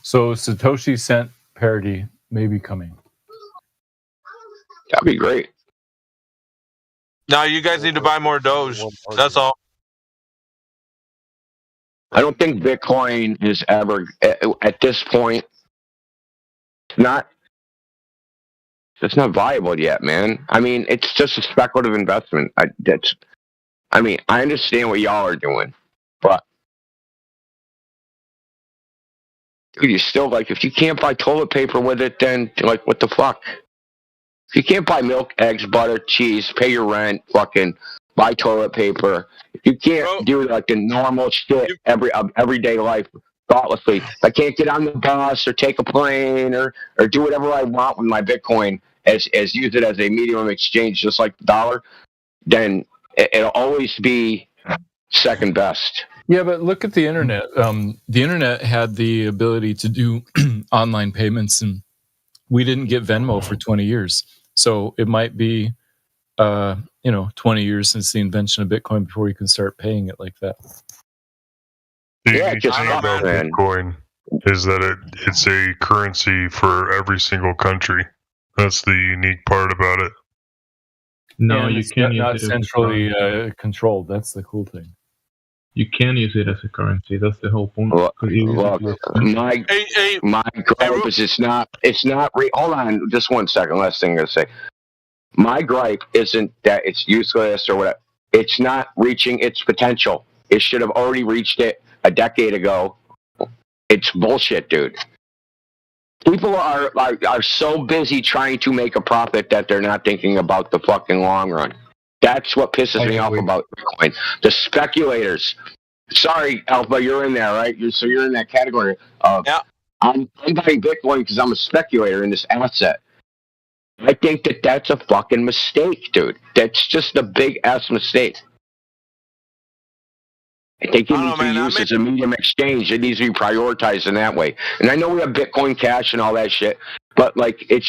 Speaker 7: So Satoshi cent parity may be coming.
Speaker 9: That'd be great.
Speaker 3: No, you guys need to buy more Doge. That's all.
Speaker 9: I don't think Bitcoin is ever, at this point, it's not viable yet, man. I mean, it's just a speculative investment. I understand what y'all are doing, but dude, you still, like, if you can't buy toilet paper with it, then, like, what the fuck? If you can't buy milk, eggs, butter, cheese, pay your rent, fucking buy toilet paper, if you can't do, like, the normal shit everyday life thoughtlessly, if I can't get on the bus or take a plane or do whatever I want with my Bitcoin, as use it as a medium of exchange, just like the dollar, then it'll always be second best.
Speaker 7: Yeah, but look at the internet. The internet had the ability to do online payments, and we didn't get Venmo for 20 years. So it might be, 20 years since the invention of Bitcoin before you can start paying it like that.
Speaker 19: The unique thing about Bitcoin is that it's a currency for every single country. That's the unique part about it.
Speaker 16: No,
Speaker 7: And
Speaker 16: you
Speaker 7: it's
Speaker 16: can't
Speaker 7: not
Speaker 16: use it as a
Speaker 7: centrally
Speaker 16: currency.
Speaker 7: controlled. That's the cool thing.
Speaker 16: You can use it as a currency. That's the whole point.
Speaker 9: Look, my gripe is it's not hold on just 1 second, last thing I'm going to say. My gripe isn't that it's useless or whatever. It's not reaching its potential. It should have already reached it a decade ago. It's bullshit, dude. People are so busy trying to make a profit that they're not thinking about the fucking long run. That's what pisses me off about Bitcoin. The speculators. Sorry, Alpha, you're in there, right? You're in that category of I'm buying Bitcoin because I'm a speculator in this asset. I think that's a fucking mistake, dude. That's just a big ass mistake. I think it needs to be used as a medium exchange. It needs to be prioritized in that way. And I know we have Bitcoin Cash and all that shit, but like I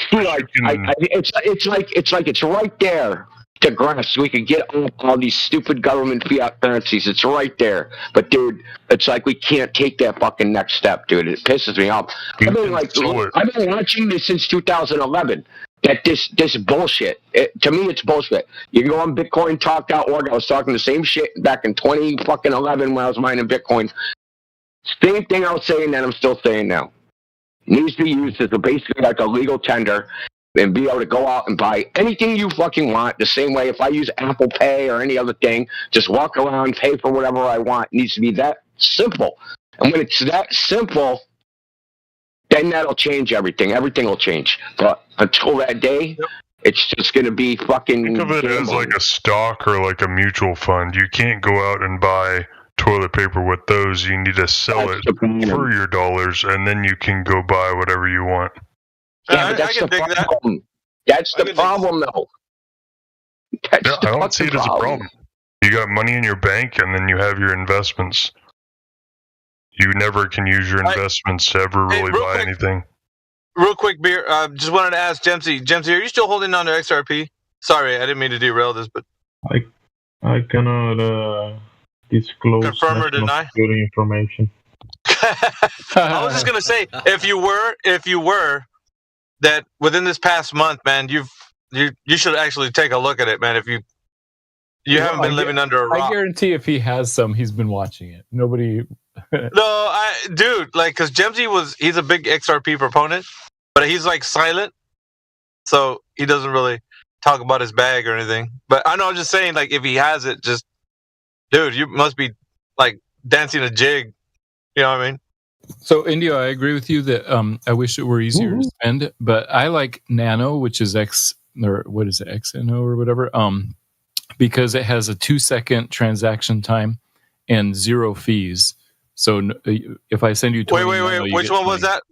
Speaker 9: feel like it's right there to grasp. We can get all these stupid government fiat currencies. It's right there. But dude, it's like we can't take that fucking next step, dude. It pisses me off. I've been watching this since 2011. That this bullshit. To me, it's bullshit. You can go on BitcoinTalk.org. I was talking the same shit back in 2011 when I was mining Bitcoin. Same thing I was saying then, I'm still saying now. It needs to be used as basically like a legal tender and be able to go out and buy anything you fucking want. The same way if I use Apple Pay or any other thing, just walk around, pay for whatever I want. It needs to be that simple. And when it's that simple, then that'll change everything. Everything will change. But until that day, it's just going to be fucking...
Speaker 19: Think of it as like a stock or like a mutual fund. You can't go out and buy toilet paper with those. You need to sell it for your dollars, and then you can go buy whatever you want.
Speaker 9: Yeah, but that's the problem. That's the problem, though.
Speaker 19: I don't see it as a problem. You got money in your bank, and then you have your investments. You never can use your investments to ever really buy anything.
Speaker 3: Real quick, Beer. Just wanted to ask Jemsy. Jemsy, are you still holding on to XRP? Sorry, I didn't mean to derail this, but
Speaker 16: I cannot disclose
Speaker 3: confirm or deny
Speaker 16: security information.
Speaker 3: I was just gonna say, if you were, that within this past month, man, you should actually take a look at it, man. If you haven't been living under a rock.
Speaker 7: I guarantee if he has some, he's been watching it. Nobody.
Speaker 3: No, dude, like, because Jemsy he's a big XRP proponent, but he's like silent, so he doesn't really talk about his bag or anything. But I know, I'm just saying, like, if he has it, just, dude, you must be like dancing a jig. You know what I mean?
Speaker 7: So, Indio, I agree with you that I wish it were easier to spend, but I like Nano, which is X, or what is it, XNO or whatever, because it has a 2-second transaction time and 0 fees. So if I send you 20
Speaker 3: wait, which one was that?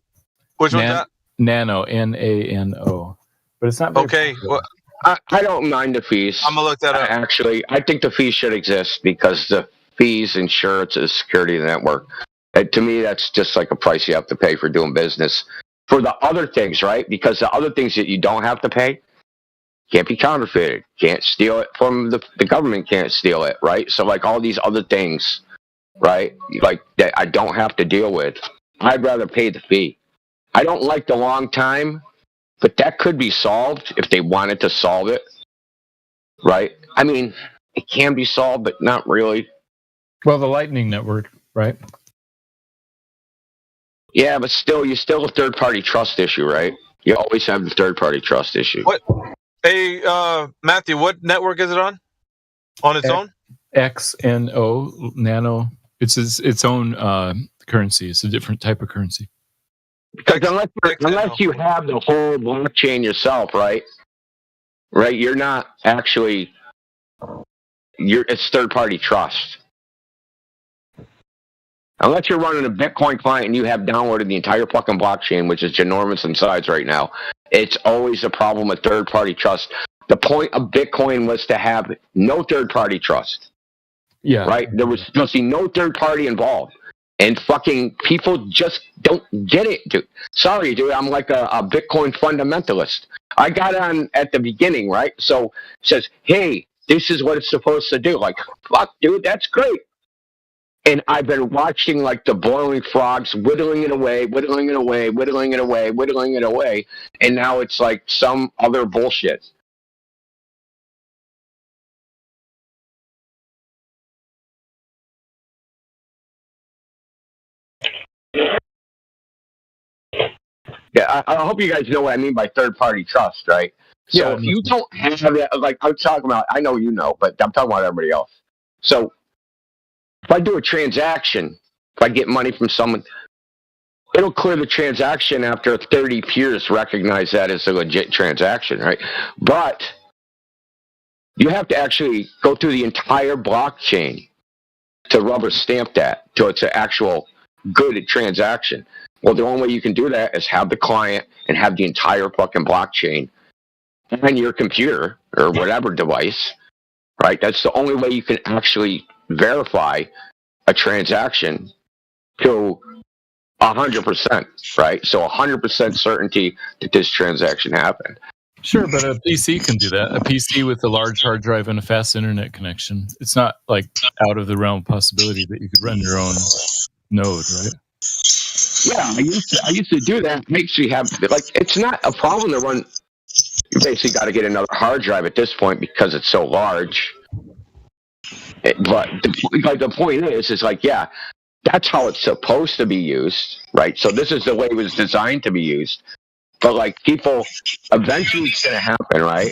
Speaker 3: Which one's that?
Speaker 7: Nano, Nano. But it's not very
Speaker 3: okay. Well,
Speaker 9: I don't mind the fees.
Speaker 3: I'm gonna look that up.
Speaker 9: Actually, I think the fees should exist because the fees ensure the security of the network. To me, that's just like a price you have to pay for doing business. For the other things, right? Because the other things that you don't have to pay can't be counterfeited. Can't steal it from the government. Can't steal it, right? So like all these other things, right? Like that I don't have to deal with. I'd rather pay the fee. I don't like the long time, but that could be solved if they wanted to solve it, right? I mean, it can be solved, but not really.
Speaker 7: Well, the Lightning Network, right?
Speaker 9: Yeah, but still, you still have a third-party trust issue, right? You always have the third-party trust issue.
Speaker 3: What? Hey, Matthew, what network is it on? On its own?
Speaker 7: XNO, Nano. It's its own currency. It's a different type of currency.
Speaker 9: Because unless you have the whole blockchain yourself, right? Right, you're not actually. It's third-party trust. Unless you're running a Bitcoin client and you have downloaded the entire fucking blockchain, which is ginormous in size right now, it's always a problem with third-party trust. The point of Bitcoin was to have no third-party trust.
Speaker 7: Yeah.
Speaker 9: Right? There was supposed to be no third party involved. And fucking people just don't get it, dude. Sorry, dude. I'm like a Bitcoin fundamentalist. I got on at the beginning, right? So it says, hey, this is what it's supposed to do. Like, fuck, dude, that's great. And I've been watching like the boiling frogs, whittling it away, and now it's like some other bullshit. Yeah, I hope you guys know what I mean by third-party trust, right? So if you don't have that, like I'm talking about, I know you know, but I'm talking about everybody else. So if I do a transaction, if I get money from someone, it'll clear the transaction after 30 peers recognize that as a legit transaction, right? But you have to actually go through the entire blockchain to rubber stamp that till it's an actual good transaction. Well, the only way you can do that is have the client and have the entire fucking blockchain on your computer or whatever device, right? That's the only way you can actually verify a transaction to 100%, right? So 100% certainty that this transaction happened.
Speaker 7: Sure, but a PC can do that. A PC with a large hard drive and a fast internet connection. It's not like out of the realm of possibility that you could run your own node, right?
Speaker 9: Yeah, I used to do that. It makes you have, like, it's not a problem to run. You basically got to get another hard drive at this point because it's so large. But the point is like, yeah, that's how it's supposed to be used, right? So this is the way it was designed to be used. But like people, eventually it's going to happen, right?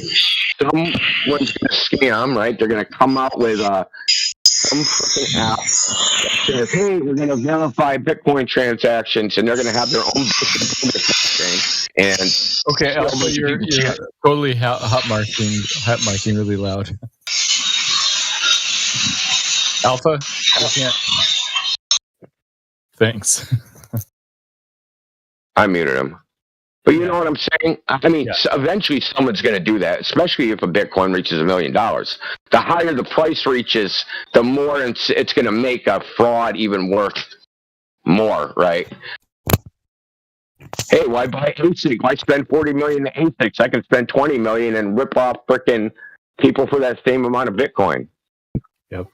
Speaker 9: Someone's going to scam, right? They're going to come out with some freaking app that says, hey, we're going to verify Bitcoin transactions, and they're going to have their own blockchain. And
Speaker 7: okay, Alpha, you're totally hot marking really loud. Alpha, I can't. Thanks.
Speaker 9: I muted him. But you know what I'm saying? I mean, eventually someone's going to do that, especially if a Bitcoin reaches $1 million. The higher the price reaches, the more it's going to make a fraud even worth more, right? Hey, why buy ASIC? Why spend $40 million in ASICs? I can spend $20 million and rip off frickin' people for that same amount of Bitcoin.
Speaker 7: Yep.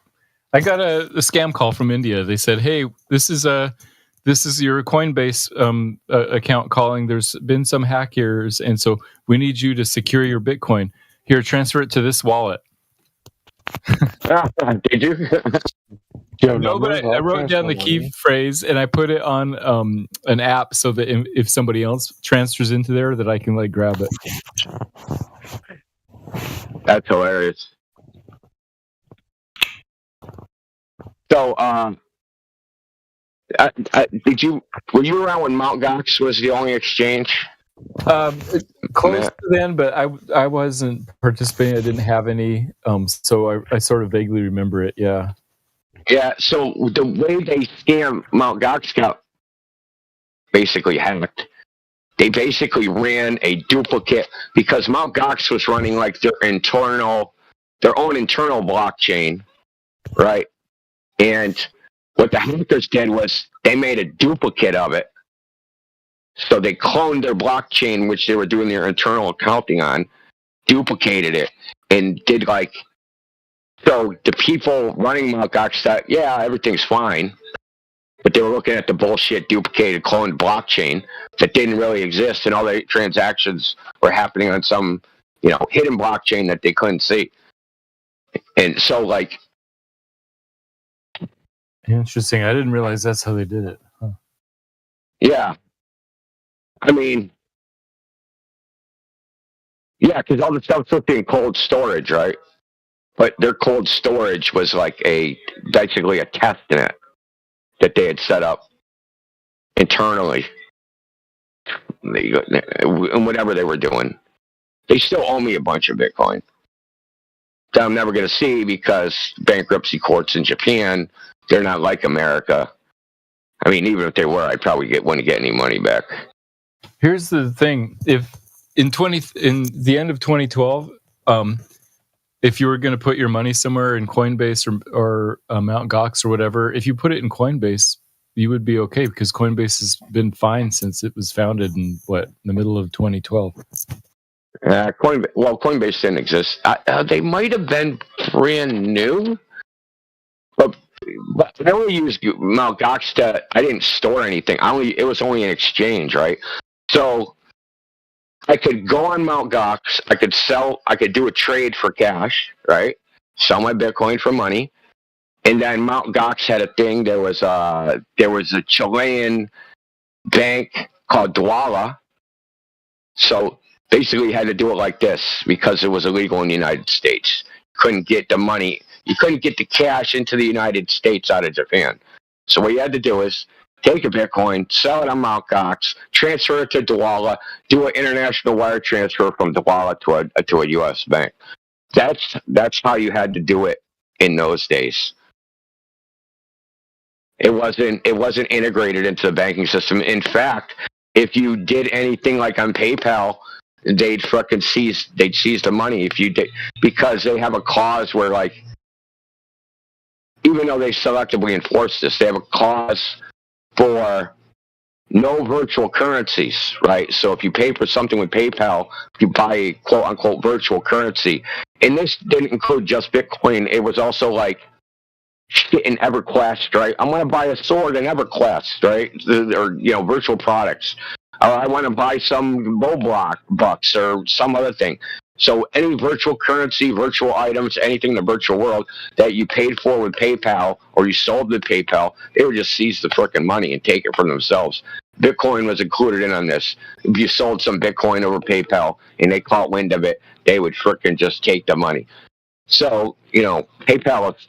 Speaker 7: I got a scam call from India. They said, hey, this is your Coinbase account calling. There's been some hackers, and so we need you to secure your Bitcoin. Here, transfer it to this wallet.
Speaker 9: Did you?
Speaker 7: No, but I wrote down the key phrase and I put it on an app so that if somebody else transfers into there, that I can like grab it.
Speaker 9: That's hilarious. So, Were you around when Mt. Gox was the only exchange?
Speaker 7: Close to then, but I wasn't participating. I didn't have any, so I sort of vaguely remember it. Yeah.
Speaker 9: Yeah. So the way they scammed Mt. Gox got basically hacked. They basically ran a duplicate because Mt. Gox was running like their own internal blockchain, right? And what the hackers did was they made a duplicate of it. So they cloned their blockchain, which they were doing their internal accounting on, duplicated it, and did like, so the people running Mt. Gox thought, yeah, everything's fine. But they were looking at the bullshit duplicated cloned blockchain that didn't really exist, and all the transactions were happening on some, hidden blockchain that they couldn't see. And so, like,
Speaker 7: interesting. I didn't realize that's how they did it. Huh.
Speaker 9: Yeah. I mean, yeah, because all the stuff's looking in cold storage, right? But their cold storage was like basically a testnet that they had set up internally. And whatever they were doing. They still owe me a bunch of Bitcoin that I'm never going to see because bankruptcy courts in Japan, they're not like America. I mean, even if they were, I probably wouldn't get any money back.
Speaker 7: Here's the thing: if in the end of 2012, if you were going to put your money somewhere in Coinbase or Mt. Gox or whatever, if you put it in Coinbase, you would be okay because Coinbase has been fine since it was founded in the middle of 2012.
Speaker 9: Coinbase didn't exist. They might have been brand new, but I only used Mt. Gox I didn't store anything. It was only an exchange, right? So I could go on Mt. Gox. I could do a trade for cash, right? Sell my Bitcoin for money. And then Mt. Gox had a thing. There was a Chilean bank called Dwolla. So basically, you had to do it like this because it was illegal in the United States. You couldn't get the money. You couldn't get the cash into the United States out of Japan. So what you had to do is take a Bitcoin, sell it on Mt. Gox, transfer it to Dwolla, do an international wire transfer from Dwolla to a U.S. bank. That's how you had to do it in those days. It wasn't integrated into the banking system. In fact, if you did anything like on PayPal, they'd seize the money if you did, because they have a clause where, like, even though they selectively enforce this, they have a clause for no virtual currencies, right? So if you pay for something with PayPal, you buy a quote unquote virtual currency, and this didn't include just Bitcoin. It was also like shit in EverQuest, right? I'm going to buy a sword in EverQuest, right? Or, virtual products. Or I want to buy some Roblox or some other thing. So any virtual currency, virtual items, anything in the virtual world that you paid for with PayPal or you sold with PayPal, they would just seize the frickin' money and take it from themselves. Bitcoin was included in on this. If you sold some Bitcoin over PayPal and they caught wind of it, they would frickin' just take the money. So, PayPal is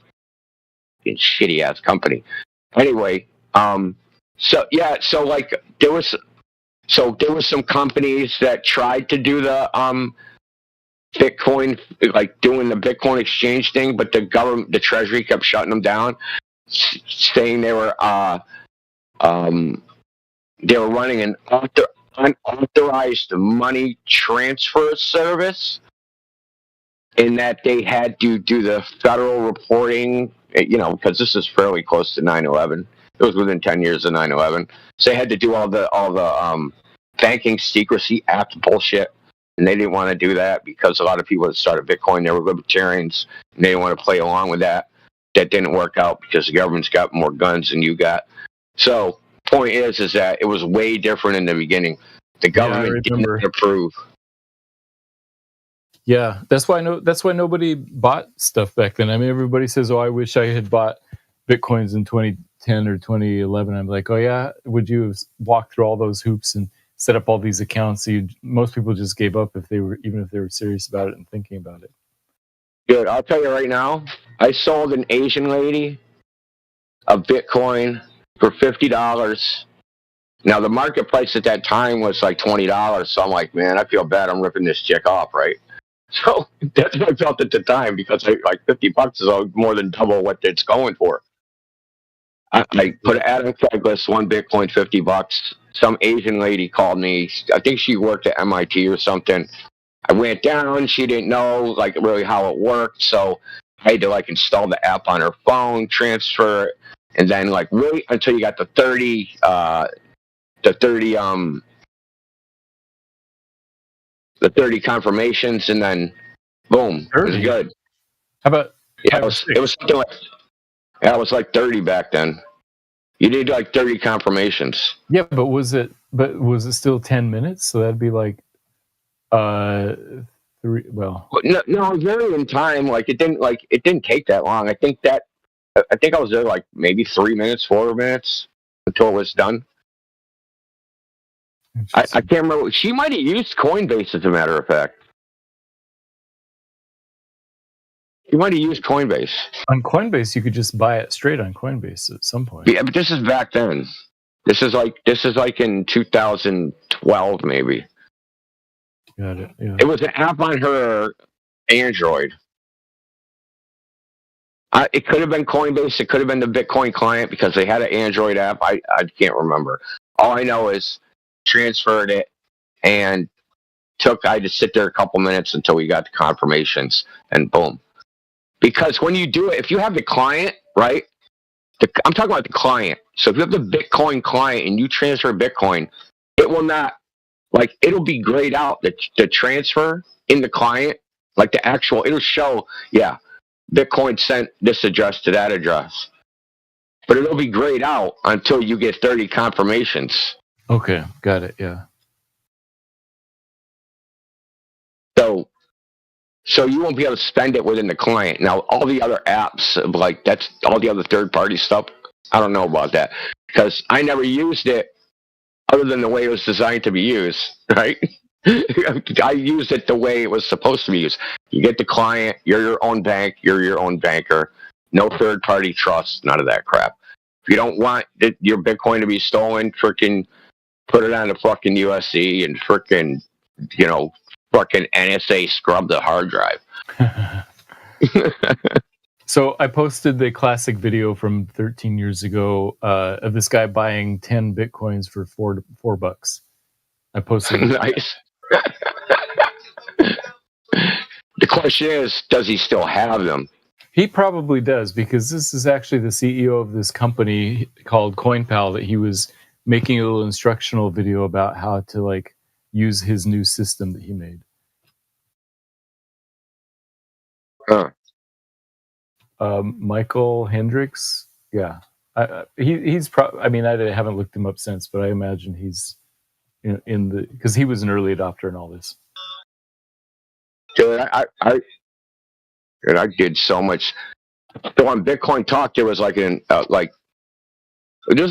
Speaker 9: a shitty ass company. Anyway, so there was some companies that tried to do the Bitcoin, like doing the Bitcoin exchange thing, but the Treasury kept shutting them down, saying they were running an unauthorized money transfer service, in that they had to do the federal reporting, because this is fairly close to 9/11. It was within 10 years of 9/11. So they had to do all the Banking Secrecy Act bullshit. And they didn't want to do that because a lot of people that started Bitcoin, they were libertarians, and they didn't want to play along with that. That didn't work out because the government's got more guns than you got. So, point is that it was way different in the beginning. The government didn't approve.
Speaker 7: Yeah, that's why nobody bought stuff back then. I mean, everybody says, "Oh, I wish I had bought Bitcoins in 2010 or 2011." I'm like, "Oh yeah, would you have walked through all those hoops and set up all these accounts?" Most people just gave up even if they were serious about it and thinking about it.
Speaker 9: Dude, I'll tell you right now, I sold an Asian lady a Bitcoin for $50. Now the market price at that time was like $20, so I'm like, man, I feel bad. I'm ripping this chick off, right? So that's what I felt at the time because like $50 is more than double what it's going for. I put an ad on Craigslist, one Bitcoin, $50. Some Asian lady called me. I think she worked at MIT or something. I went down. She didn't know like really how it worked, so I had to like install the app on her phone, transfer it, and then like wait until you got the 30 confirmations, and then boom, 30. It was good.
Speaker 7: How about?
Speaker 9: Yeah, it was something like. Yeah, it was like 30 back then. You need like 30 confirmations.
Speaker 7: Yeah, but was it still 10 minutes? So that'd be like 3. Well,
Speaker 9: no, very in time. Like it didn't take that long. I think I was there like maybe 3 minutes, 4 minutes until it was done. I can't remember. She might have used Coinbase, as a matter of fact. You might have used Coinbase.
Speaker 7: On Coinbase, you could just buy it straight on Coinbase at some point.
Speaker 9: Yeah, but this is back then. This is like in 2012, maybe.
Speaker 7: Got it. Yeah.
Speaker 9: It was an app on her Android. It could have been Coinbase. It could have been the Bitcoin client because they had an Android app. I can't remember. All I know is transferred it and I had to sit there a couple minutes until we got the confirmations, and boom. Because when you do it, if you have the client, right? I'm talking about the client. So if you have the Bitcoin client and you transfer Bitcoin, it will not, like, it'll be grayed out, the transfer in the client, like the actual, it'll show, yeah, Bitcoin sent this address to that address. But it'll be grayed out until you get 30 confirmations.
Speaker 7: Okay, got it, yeah.
Speaker 9: So you won't be able to spend it within the client. Now, all the other apps, like that's all the other third-party stuff, I don't know about that. Because I never used it other than the way it was designed to be used, right? I used it the way it was supposed to be used. You get the client, you're your own bank, you're your own banker. No third-party trust, none of that crap. If you don't want your Bitcoin to be stolen, freaking put it on the fucking USC and freaking, fucking NSA scrub the hard drive.
Speaker 7: So I posted the classic video from 13 years ago of this guy buying 10 Bitcoins for $4. I posted it.
Speaker 9: Nice. The question is, does he still have them?
Speaker 7: He probably does, because this is actually the CEO of this company called CoinPal that he was making a little instructional video about how to like use his new system that he made.
Speaker 9: Huh.
Speaker 7: Michael Hendricks, yeah, he's I mean, I haven't looked him up since, but I imagine he's because he was an early adopter in all this.
Speaker 9: Dude, I did so much. So on Bitcoin Talk, there was there's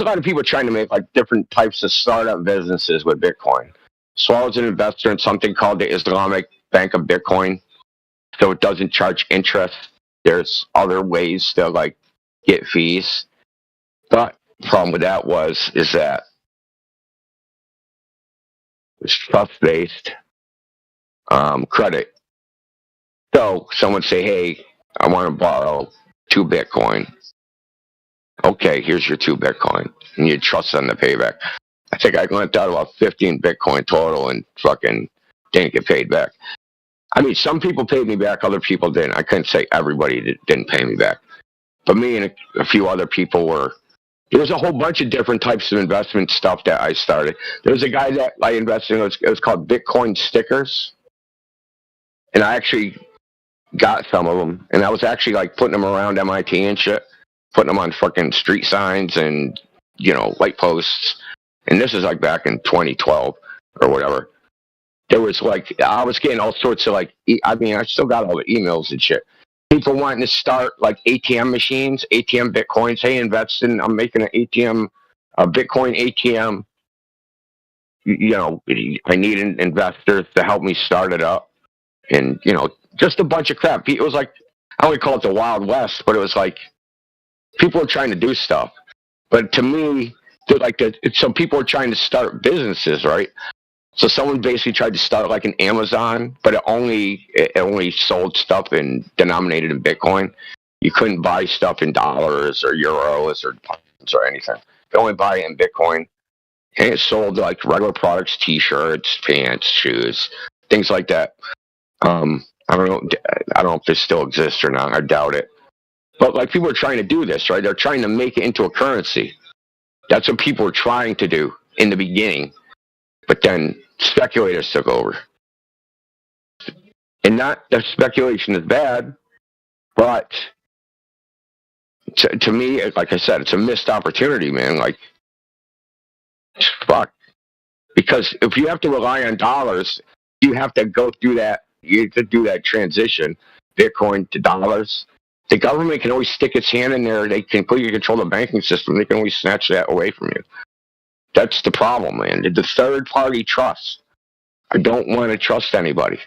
Speaker 9: a lot of people trying to make like different types of startup businesses with Bitcoin. So I was an investor in something called the Islamic Bank of Bitcoin. So it doesn't charge interest. There's other ways to like get fees. But the problem with that is that it's trust-based credit. So someone say, hey, I want to borrow 2 Bitcoin. Okay, here's your 2 Bitcoin. And you trust them to pay back. I think I lent out about 15 Bitcoin total and fucking didn't get paid back. I mean, some people paid me back, other people didn't. I couldn't say everybody didn't pay me back. But me and a few other people were. There was a whole bunch of different types of investment stuff that I started. There was a guy that I invested in. It was called Bitcoin Stickers. And I actually got some of them. And I was actually like putting them around MIT and shit. Putting them on fucking street signs and, light posts. And this is like back in 2012 or whatever. There was like, I was getting all sorts of like, I mean, I still got all the emails and shit. People wanting to start like ATM machines, ATM Bitcoins. Hey, I'm making an ATM, a Bitcoin ATM. I need investors to help me start it up. And, just a bunch of crap. It was like, I would call it the Wild West, but it was like, people were trying to do stuff. But to me, they're like so people are trying to start businesses, right? So someone basically tried to start like an Amazon, but it only sold stuff denominated in Bitcoin. You couldn't buy stuff in dollars or euros or pounds or anything. You only buy it in Bitcoin. And it sold like regular products, T-shirts, pants, shoes, things like that. I don't know if this still exists or not. I doubt it. But like people are trying to do this, right? They're trying to make it into a currency. That's what people were trying to do in the beginning. But then speculators took over. And not that speculation is bad, but to me, like I said, it's a missed opportunity, man. Like, fuck. Because if you have to rely on dollars, you have to go through that. You have to do that transition, Bitcoin to dollars. The government can always stick its hand in there. They can completely control the banking system. They can always snatch that away from you. That's the problem, man. The third-party trust. I don't want to trust anybody.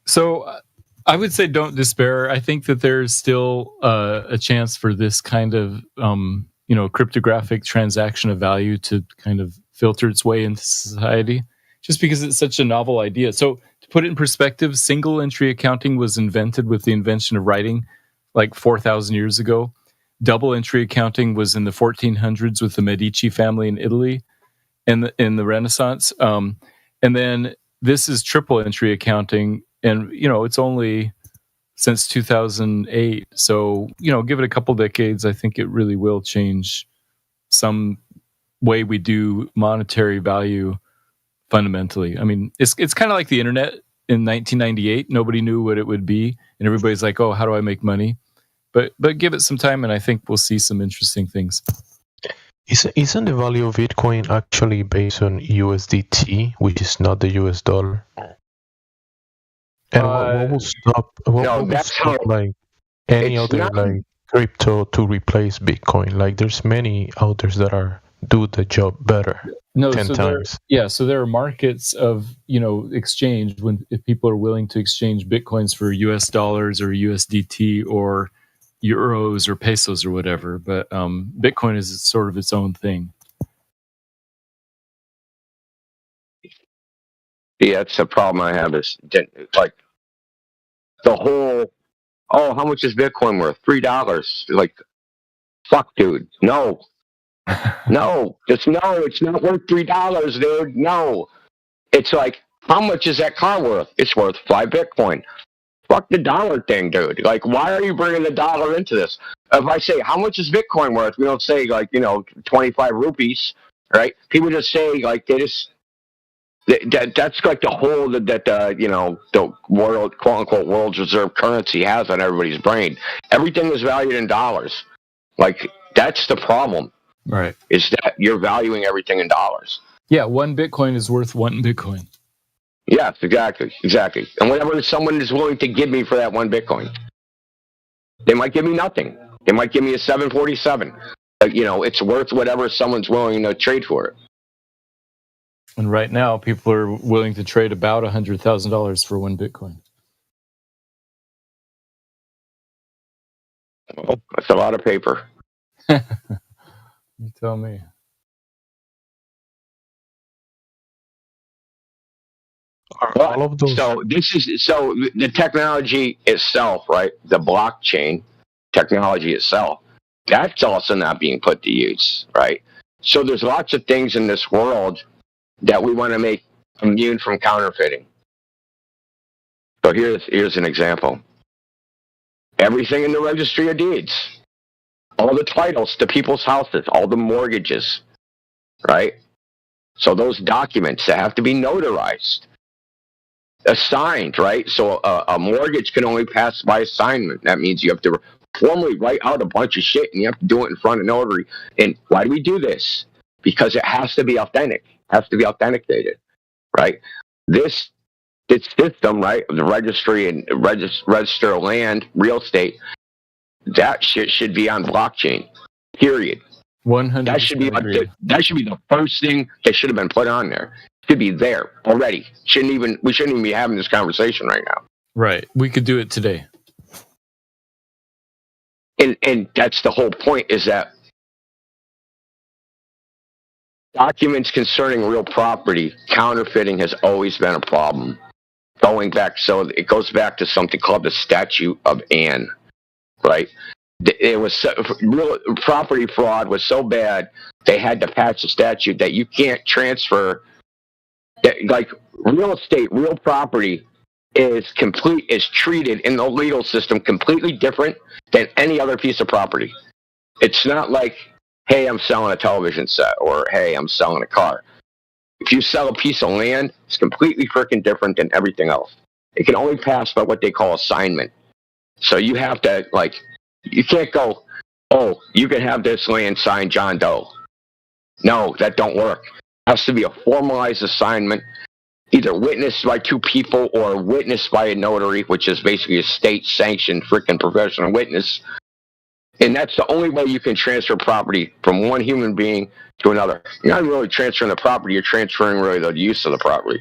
Speaker 7: So I would say don't despair. I think that there's still a chance for this kind of cryptographic transaction of value to kind of filter its way into society, just because it's such a novel idea. So to put it in perspective, single entry accounting was invented with the invention of writing like 4,000 years ago. Double entry accounting was in the 1400s with the Medici family in Italy and in the Renaissance. And then this is triple entry accounting. And, it's only since 2008. So, give it a couple decades. I think it really will change some way we do monetary value fundamentally. I mean, it's kind of like the internet in 1998. Nobody knew what it would be. And everybody's like, oh, how do I make money? But give it some time, and I think we'll see some interesting things.
Speaker 14: Isn't the value of Bitcoin actually based on USDT, which is not the US dollar? And what will stop? Like any other like crypto to replace Bitcoin? Like there's many others that do the job better.
Speaker 7: No,
Speaker 14: 10 times.
Speaker 7: So there are markets of exchange if people are willing to exchange Bitcoins for US dollars or USDT or euros or pesos or whatever, but Bitcoin is sort of its own thing.
Speaker 9: Yeah, that's the problem I have is like the whole, how much is Bitcoin worth? $3. Like, fuck, dude. No. No. It's not worth $3, dude. No. It's like, how much is that car worth? It's worth 5 Bitcoin. Fuck the dollar thing, dude. Like, why are you bringing the dollar into this? If I say, how much is Bitcoin worth? We don't say, 25 rupees, right? People just say, that's like the hold that the world, quote unquote, world's reserve currency has on everybody's brain. Everything is valued in dollars. Like, that's the problem.
Speaker 7: Right.
Speaker 9: Is that you're valuing everything in dollars.
Speaker 7: Yeah, 1 Bitcoin is worth 1 Bitcoin.
Speaker 9: Yes, exactly. And whatever someone is willing to give me for that 1 Bitcoin, they might give me nothing. They might give me a 747. It's worth whatever someone's willing to trade for it.
Speaker 7: And right now, people are willing to trade about $100,000 for 1 Bitcoin.
Speaker 9: Oh, that's a lot of paper.
Speaker 7: You tell me.
Speaker 14: All of those.
Speaker 9: So the technology itself, right? The blockchain technology itself, that's also not being put to use, right? So there's lots of things in this world that we want to make immune from counterfeiting. So here's an example. Everything in the registry of deeds, all the titles to people's houses, all the mortgages, right? So those documents that have to be notarized, assigned, right? So a mortgage can only pass by assignment. That means you have to formally write out a bunch of shit and you have to do it in front of notary. And why do we do this? Because it has to be authentic. It has to be authenticated, right? This system, right, the registry and register of land, real estate, that shit should be on blockchain, period.
Speaker 7: 100%.
Speaker 9: That should be the first thing that should have been put on there. It should be there already. We shouldn't even be having this conversation right now.
Speaker 7: Right. We could do it today.
Speaker 9: And that's the whole point, is that documents concerning real property, counterfeiting has always been a problem. Going back, so it goes back to something called the Statute of Anne, right? It was real property fraud was so bad they had to pass a statute that you can't transfer. Like real estate, real property is treated in the legal system completely different than any other piece of property. It's not like, hey, I'm selling a television set, or hey, I'm selling a car. If you sell a piece of land, it's completely freaking different than everything else. It can only pass by what they call assignment. So you have to, like, you can't go, oh, you can have this land signed John Doe. No, that don't work. It has to be a formalized assignment, either witnessed by two people or witnessed by a notary, which is basically a state-sanctioned freaking professional witness. And that's the only way you can transfer property from one human being to another. You're not really transferring the property, you're transferring really the use of the property.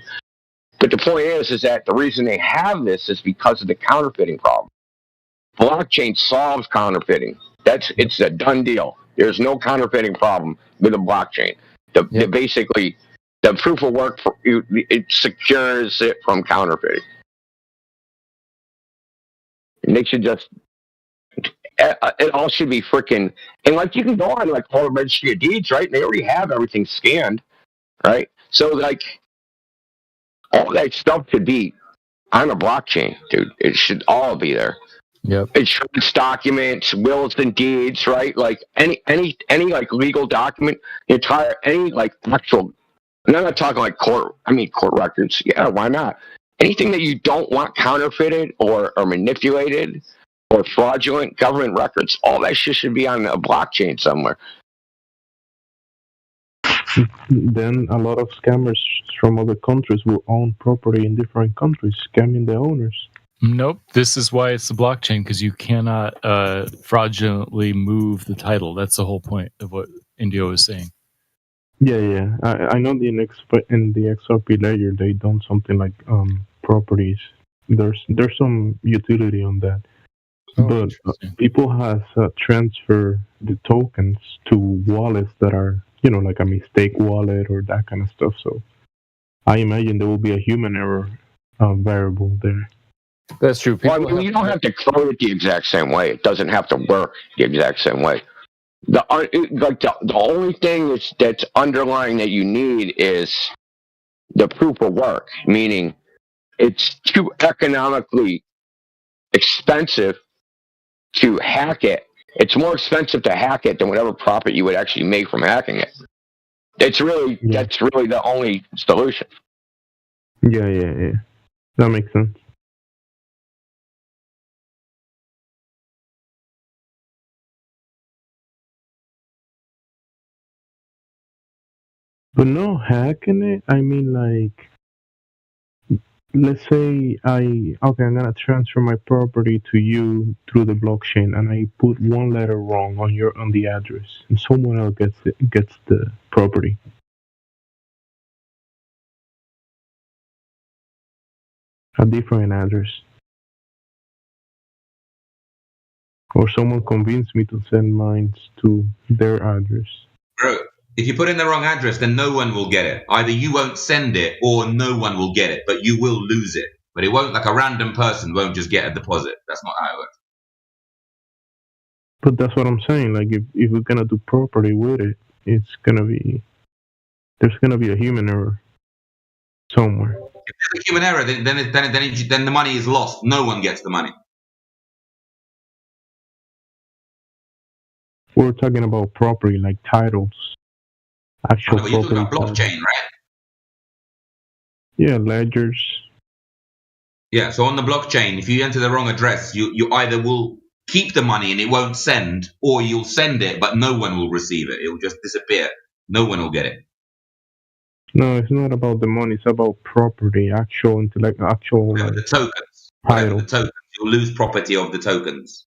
Speaker 9: But the point is that the reason they have this is because of the counterfeiting problem. Blockchain solves counterfeiting. It's a done deal. There's no counterfeiting problem with a blockchain. Basically, the proof of work, it secures it from counterfeiting. And they should just... It all should be freaking, and like you can go on like all the registry of deeds, right? They already have everything scanned, right? So like all that stuff should be on a blockchain, dude. It should all be there.
Speaker 7: Yep.
Speaker 9: Insurance documents, wills and deeds, right? Like any like legal document, any like actual. And I'm not talking like court records. Yeah, why not? Anything that you don't want counterfeited or manipulated. Or fraudulent government records, all that shit should be on a blockchain somewhere.
Speaker 14: Then a lot of scammers from other countries will own property in different countries, scamming the owners.
Speaker 7: Nope. This is why it's the blockchain, because you cannot fraudulently move the title. That's the whole point of what Indio is saying.
Speaker 14: Yeah. I know in the XRP ledger they done something like properties. There's some utility on that. But people have transferred the tokens to wallets that are, like a mistake wallet or that kind of stuff. So I imagine there will be a human error variable there.
Speaker 7: That's true.
Speaker 9: Well, you don't have to code it the exact same way. It doesn't have to work the exact same way. The only thing that's underlying that you need is the proof of work, meaning it's too economically expensive to hack it. It's more expensive to hack it than whatever profit you would actually make from hacking it. That's really the only solution.
Speaker 14: Yeah. That makes sense. But no, hacking it, I mean like, let's say I'm gonna transfer my property to you through the blockchain, and I put one letter wrong on the address, and someone else gets the property. A different address. Or someone convinced me to send mine to their address.
Speaker 8: Bro, if you put in the wrong address, then no one will get it. Either you won't send it or no one will get it, but you will lose it. But it won't, like a random person won't just get a deposit. That's not how it works.
Speaker 14: But that's what I'm saying. Like, if we're gonna do property with it, there's gonna be a human error somewhere.
Speaker 8: If there's a human error, then the money is lost. No one gets the money.
Speaker 14: We're talking about property, like titles, actual
Speaker 8: You're talking
Speaker 14: property.
Speaker 8: about blockchain, right?
Speaker 14: Yeah, ledgers.
Speaker 8: Yeah, so on the blockchain, if you enter the wrong address, you either will keep the money and it won't send, or you'll send it, but no one will receive it. It will just disappear. No one will get it.
Speaker 14: No, it's not about the money. It's about property, actual intellect, actual
Speaker 8: the tokens.
Speaker 14: title.
Speaker 8: The tokens. You'll lose property of the tokens.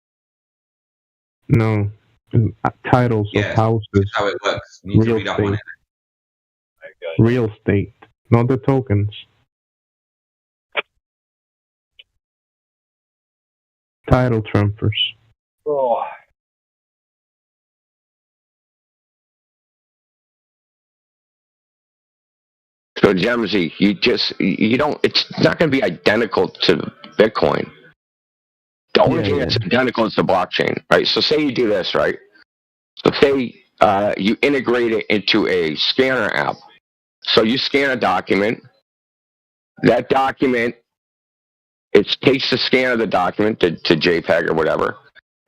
Speaker 14: No, titles of houses.
Speaker 8: That's how it works. You need to
Speaker 14: Real
Speaker 8: read up on
Speaker 14: estate.
Speaker 8: it.
Speaker 14: Real estate, not the tokens. Title transfers.
Speaker 20: Oh.
Speaker 9: So Gemsy, you don't. It's not going to be identical to Bitcoin. The only thing that's identical is the blockchain, right? So say you do this, right? So say you integrate it into a scanner app. So you scan a document. That document, it takes the scan of the document to JPEG or whatever,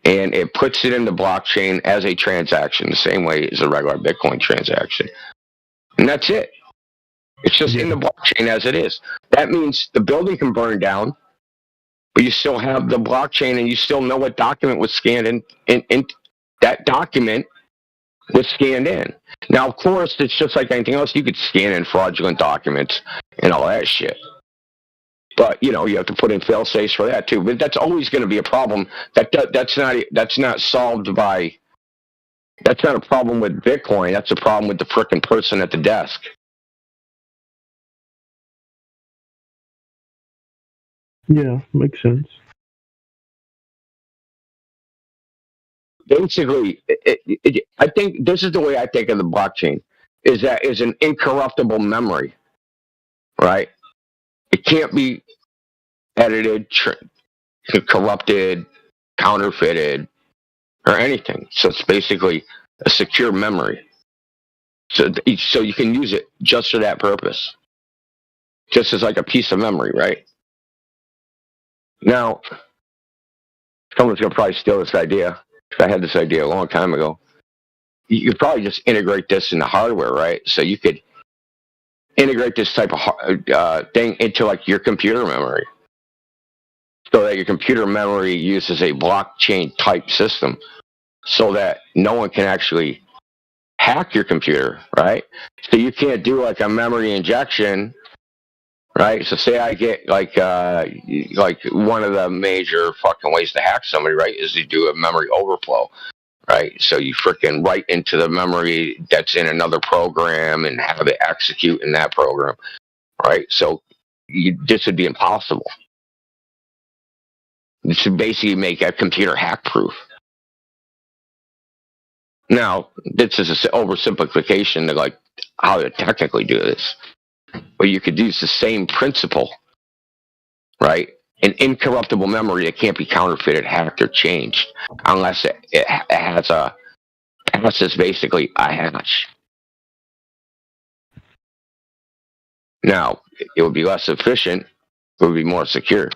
Speaker 9: and it puts it in the blockchain as a transaction, the same way as a regular Bitcoin transaction. And that's it. It's just in the blockchain as it is. That means the building can burn down, but you still have the blockchain and you still know what document was scanned in that document was scanned in. Now, of course, it's just like anything else. You could scan in fraudulent documents and all that shit. But, you have to put in fail-safes for that, too. But that's always going to be a problem. That's not solved by... That's not a problem with Bitcoin. That's a problem with the frickin' person at the desk.
Speaker 14: Yeah, makes sense.
Speaker 9: Basically, I think this is the way I think of the blockchain, is that is an incorruptible memory, right? It can't be edited, corrupted, counterfeited, or anything. So it's basically a secure memory. So you can use it just for that purpose. Just as like a piece of memory, right? Now, someone's going to probably steal this idea. I had this idea a long time ago. You could probably just integrate this in the hardware, right? So you could integrate this type of thing into like your computer memory, so that your computer memory uses a blockchain type system, so that no one can actually hack your computer, right? So you can't do like a memory injection, right? So say I get like one of the major fucking ways to hack somebody, right, is to do a memory overflow, right? So you freaking write into the memory that's in another program and have it execute in that program, right? So this would be impossible. This would basically make a computer hack proof. Now, this is an oversimplification to like how to technically do this. But you could use the same principle, right? An incorruptible memory that can't be counterfeited, hacked, or changed, unless it has basically a hash. Now, it would be less efficient. It would be more secure.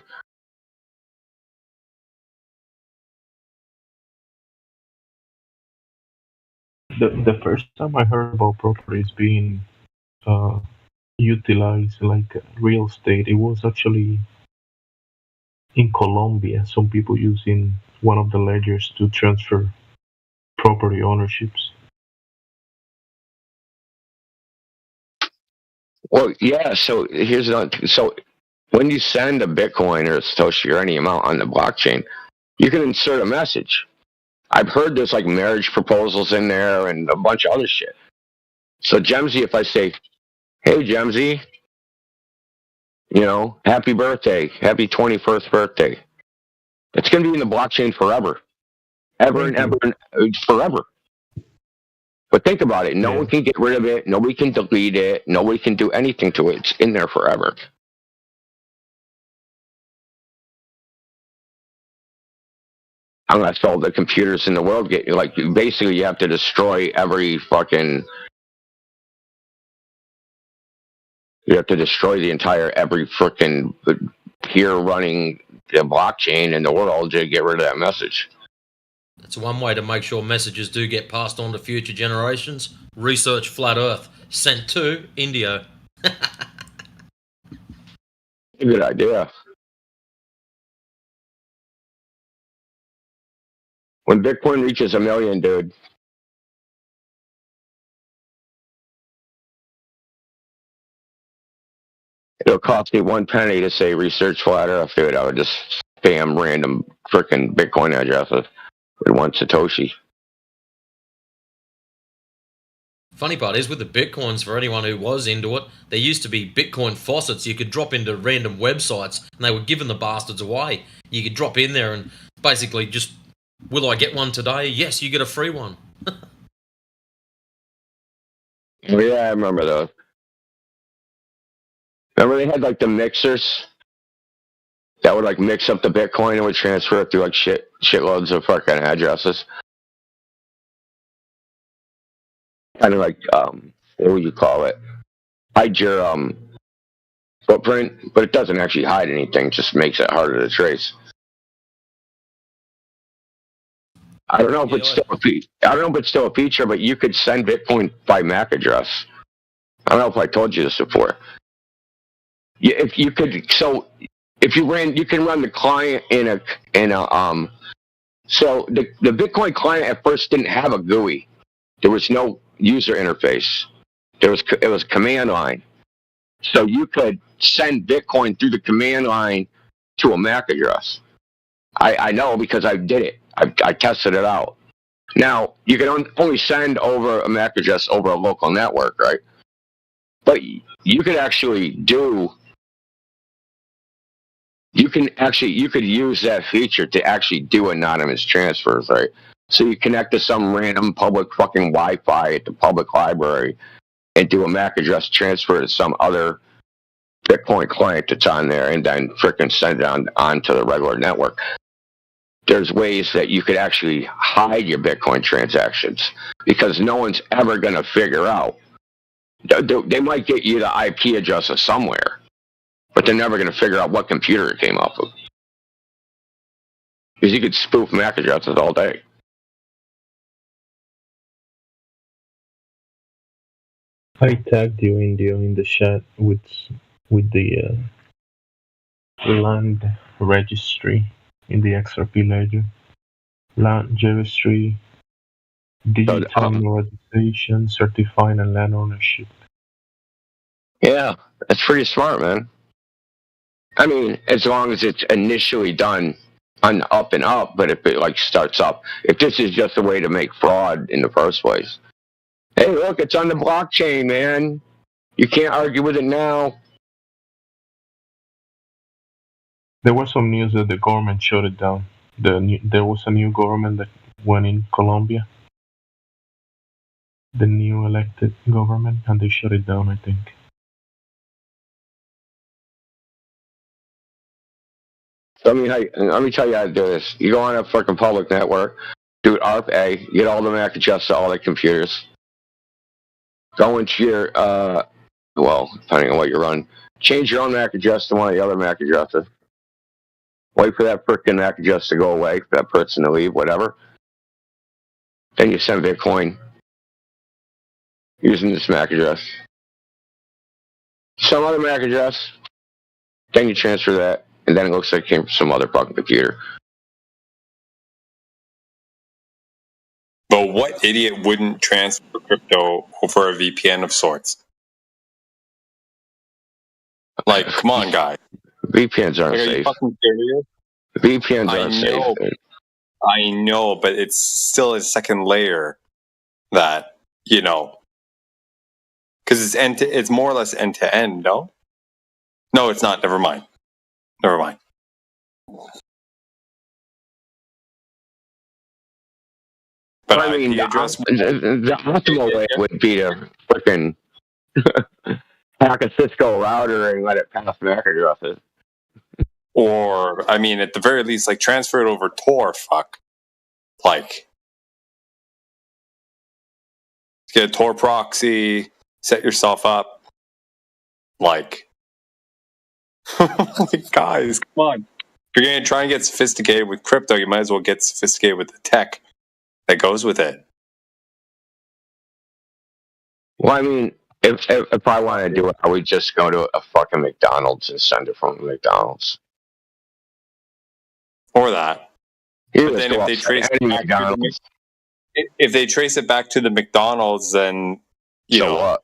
Speaker 16: The first time I heard about properties being utilized like real estate, it was actually in Colombia. Some people using one of the ledgers to transfer property ownerships.
Speaker 9: Well, yeah. So here's another. So when you send a Bitcoin or a Satoshi or any amount on the blockchain, you can insert a message. I've heard there's like marriage proposals in there and a bunch of other shit. So Gemsy, if I say, "Hey Gemsy, happy birthday, happy 21st birthday," it's going to be in the blockchain forever, ever and ever and forever. But think about it. No one can get rid of it. Nobody can delete it. Nobody can do anything to it. It's in there forever. Unless all the computers in the world get, like, basically you have to destroy every fucking... You have to destroy every freaking peer running the blockchain in the world to get rid of that message.
Speaker 15: That's one way to make sure messages do get passed on to future generations. Research flat Earth. Sent to India.
Speaker 9: Good idea. When Bitcoin reaches 1 million, dude. It'll cost me 1 penny to say research flat Earth, dude. I would just spam random frickin' Bitcoin addresses with 1 Satoshi.
Speaker 15: Funny part is, with the Bitcoins, for anyone who was into it, there used to be Bitcoin faucets you could drop into random websites, and they were giving the bastards away. You could drop in there and basically just, will I get one today? Yes, you get a free one.
Speaker 9: Yeah, I remember those. Remember they had like the mixers that would like mix up the Bitcoin and would transfer it through like shitloads of fucking addresses. Kind of like what would you call it? Hide your footprint, but it doesn't actually hide anything. It just makes it harder to trace. I don't know if it's still a feature, but you could send Bitcoin by MAC address. I don't know if I told you this before. If you can run the client in a so the Bitcoin client at first didn't have a GUI. There was no user interface. It was command line. So you could send Bitcoin through the command line to a MAC address. I know because I did it. I tested it out. Now, you can only send over a MAC address over a local network, right? But you could actually you could use that feature to actually do anonymous transfers, right? So you connect to some random public fucking Wi-Fi at the public library and do a MAC address transfer to some other Bitcoin client that's on there and then frickin' send it onto the regular network. There's ways that you could actually hide your Bitcoin transactions because no one's ever going to figure out. They might get you the IP address of somewhere, but they're never going to figure out what computer it came off of. Because you could spoof MAC addresses all day.
Speaker 16: I tagged you in the chat with the land registry in the XRP ledger. Land registry, digital notarization, certifying and land ownership.
Speaker 9: Yeah, that's pretty smart, man. I mean, as long as it's initially done on up and up, but if it like starts up, if this is just a way to make fraud in the first place. Hey, look, it's on the blockchain, man. You can't argue with it now.
Speaker 16: There was some news that the government shut it down. There was a new government that went in Colombia. The new elected government, and they shut it down, I think.
Speaker 9: Let me tell you how to do this. You go on a fucking public network, do ARP-A, get all the MAC addresses to all the computers. Go into your, depending on what you run, change your own MAC address to one of the other MAC addresses. Wait for that frickin' MAC address to go away, for that person to leave, whatever. Then you send Bitcoin using this MAC address. Some other MAC address, then you transfer that, and then it looks like it came from some other fucking computer.
Speaker 17: But what idiot wouldn't transfer crypto over a VPN of sorts? Like, come on, guys.
Speaker 9: VPNs aren't
Speaker 17: Like, are
Speaker 9: safe.
Speaker 17: you fucking serious?
Speaker 9: VPNs aren't safe.
Speaker 17: I know, but it's still a second layer that, because it's more or less end to end, no? No, it's not. Never mind. But
Speaker 9: I mean, the optimal way would be to fucking hack a Cisco router and let it pass MAC addresses.
Speaker 17: Or, I mean, at the very least, like, transfer it over Tor, fuck. Like, get a Tor proxy, set yourself up. Like, guys, come on. If you're going to try and get sophisticated with crypto, you might as well get sophisticated with the tech that goes with it.
Speaker 9: Well, I mean, if I want to do it, I would just go to a fucking McDonald's and send it from McDonald's.
Speaker 17: Or that.
Speaker 9: You
Speaker 17: But then if they trace it back to if they trace it back to the McDonald's, then the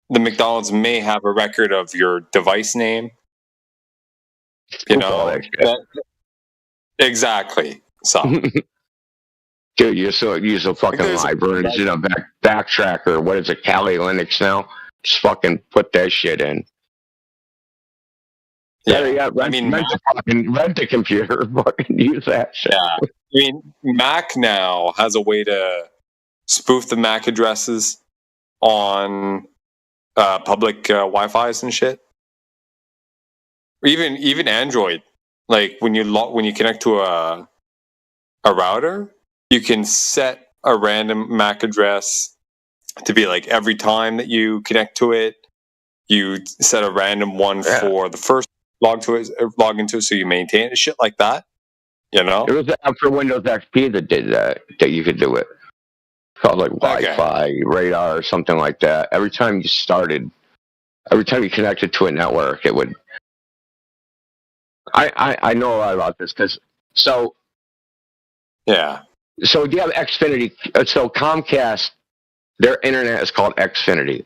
Speaker 17: McDonald's may have a record of your device name. Exactly. So,
Speaker 9: dude, use a fucking library, backtracker. What is it, Kali Linux now? Just fucking put that shit in. Yeah, rent a computer, fucking use that shit.
Speaker 17: Yeah, I mean, Mac now has a way to spoof the MAC addresses on public Wi-Fi's and shit. Or even Android. Like when you connect to a router, you can set a random MAC address to be like every time that you connect to it, you set a random one for the first log into it, so you maintain it, shit like that. You know,
Speaker 9: it was an app for Windows XP that did that you could do it. Called like Wi-Fi radar or something like that. Every time you connected to a network, it would. I know a lot about this because So do you have Xfinity? So Comcast, their internet is called Xfinity,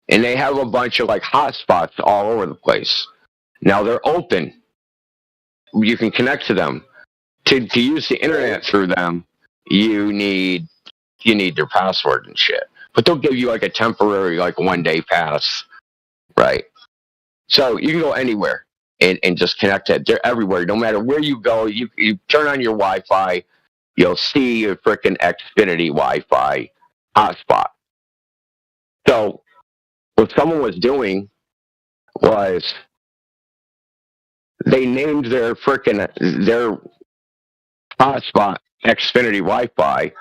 Speaker 9: and they have a bunch of like hotspots all over the place. Now they're open. You can connect to them. To use the internet through them, you need their password and shit. But they'll give you like a temporary, like 1-day pass, right? So you can go anywhere and just connect it. They're everywhere. No matter where you go, you turn on your Wi-Fi, you'll see a freaking Xfinity Wi-Fi hotspot. So what someone was doing was they named their hotspot Xfinity Wi-Fi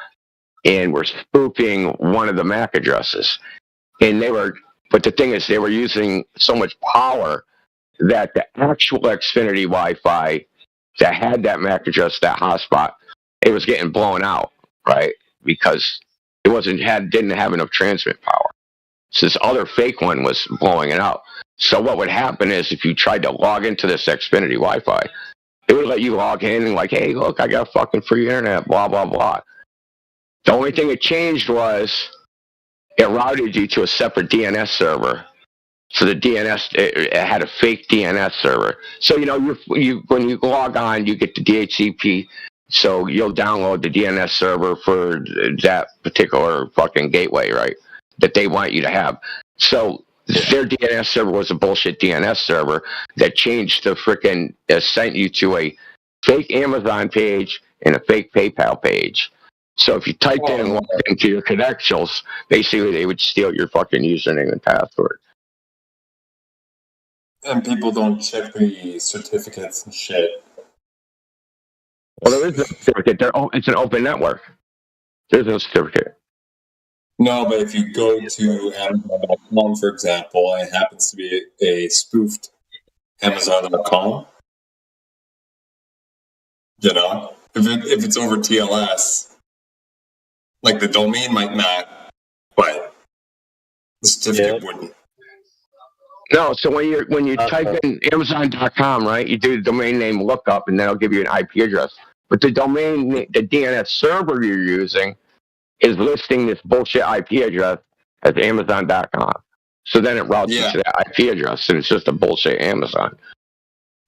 Speaker 9: and were spoofing one of the MAC addresses. But the thing is, they were using so much power that the actual Xfinity Wi-Fi that had that MAC address, that hotspot, it was getting blown out, right? Because it didn't have enough transmit power. So this other fake one was blowing it out. So what would happen is if you tried to log into this Xfinity Wi-Fi, it would let you log in and like, hey, look, I got fucking free internet, blah, blah, blah. The only thing it changed was it routed you to a separate DNS server. So the DNS, it had a fake DNS server. So, when you log on, you get the DHCP. So you'll download the DNS server for that particular fucking gateway, right? That they want you to have. So their DNS server was a bullshit DNS server that changed the freaking, sent you to a fake Amazon page and a fake PayPal page. So if you typed in and logged into your credentials, basically they would steal your fucking username and password.
Speaker 17: And people don't check the certificates and shit.
Speaker 9: Well, there is no certificate. It's an open network. There's no certificate.
Speaker 17: No, but if you go to Amazon.com, for example, and it happens to be a spoofed Amazon.com, if it's over TLS, like the domain might match, but the certificate wouldn't.
Speaker 9: No, so when you type in Amazon.com, right, you do the domain name lookup, and that'll give you an IP address. But the DNS server you're using is listing this bullshit IP address as Amazon.com. So then it routes you to that IP address, and it's just a bullshit Amazon.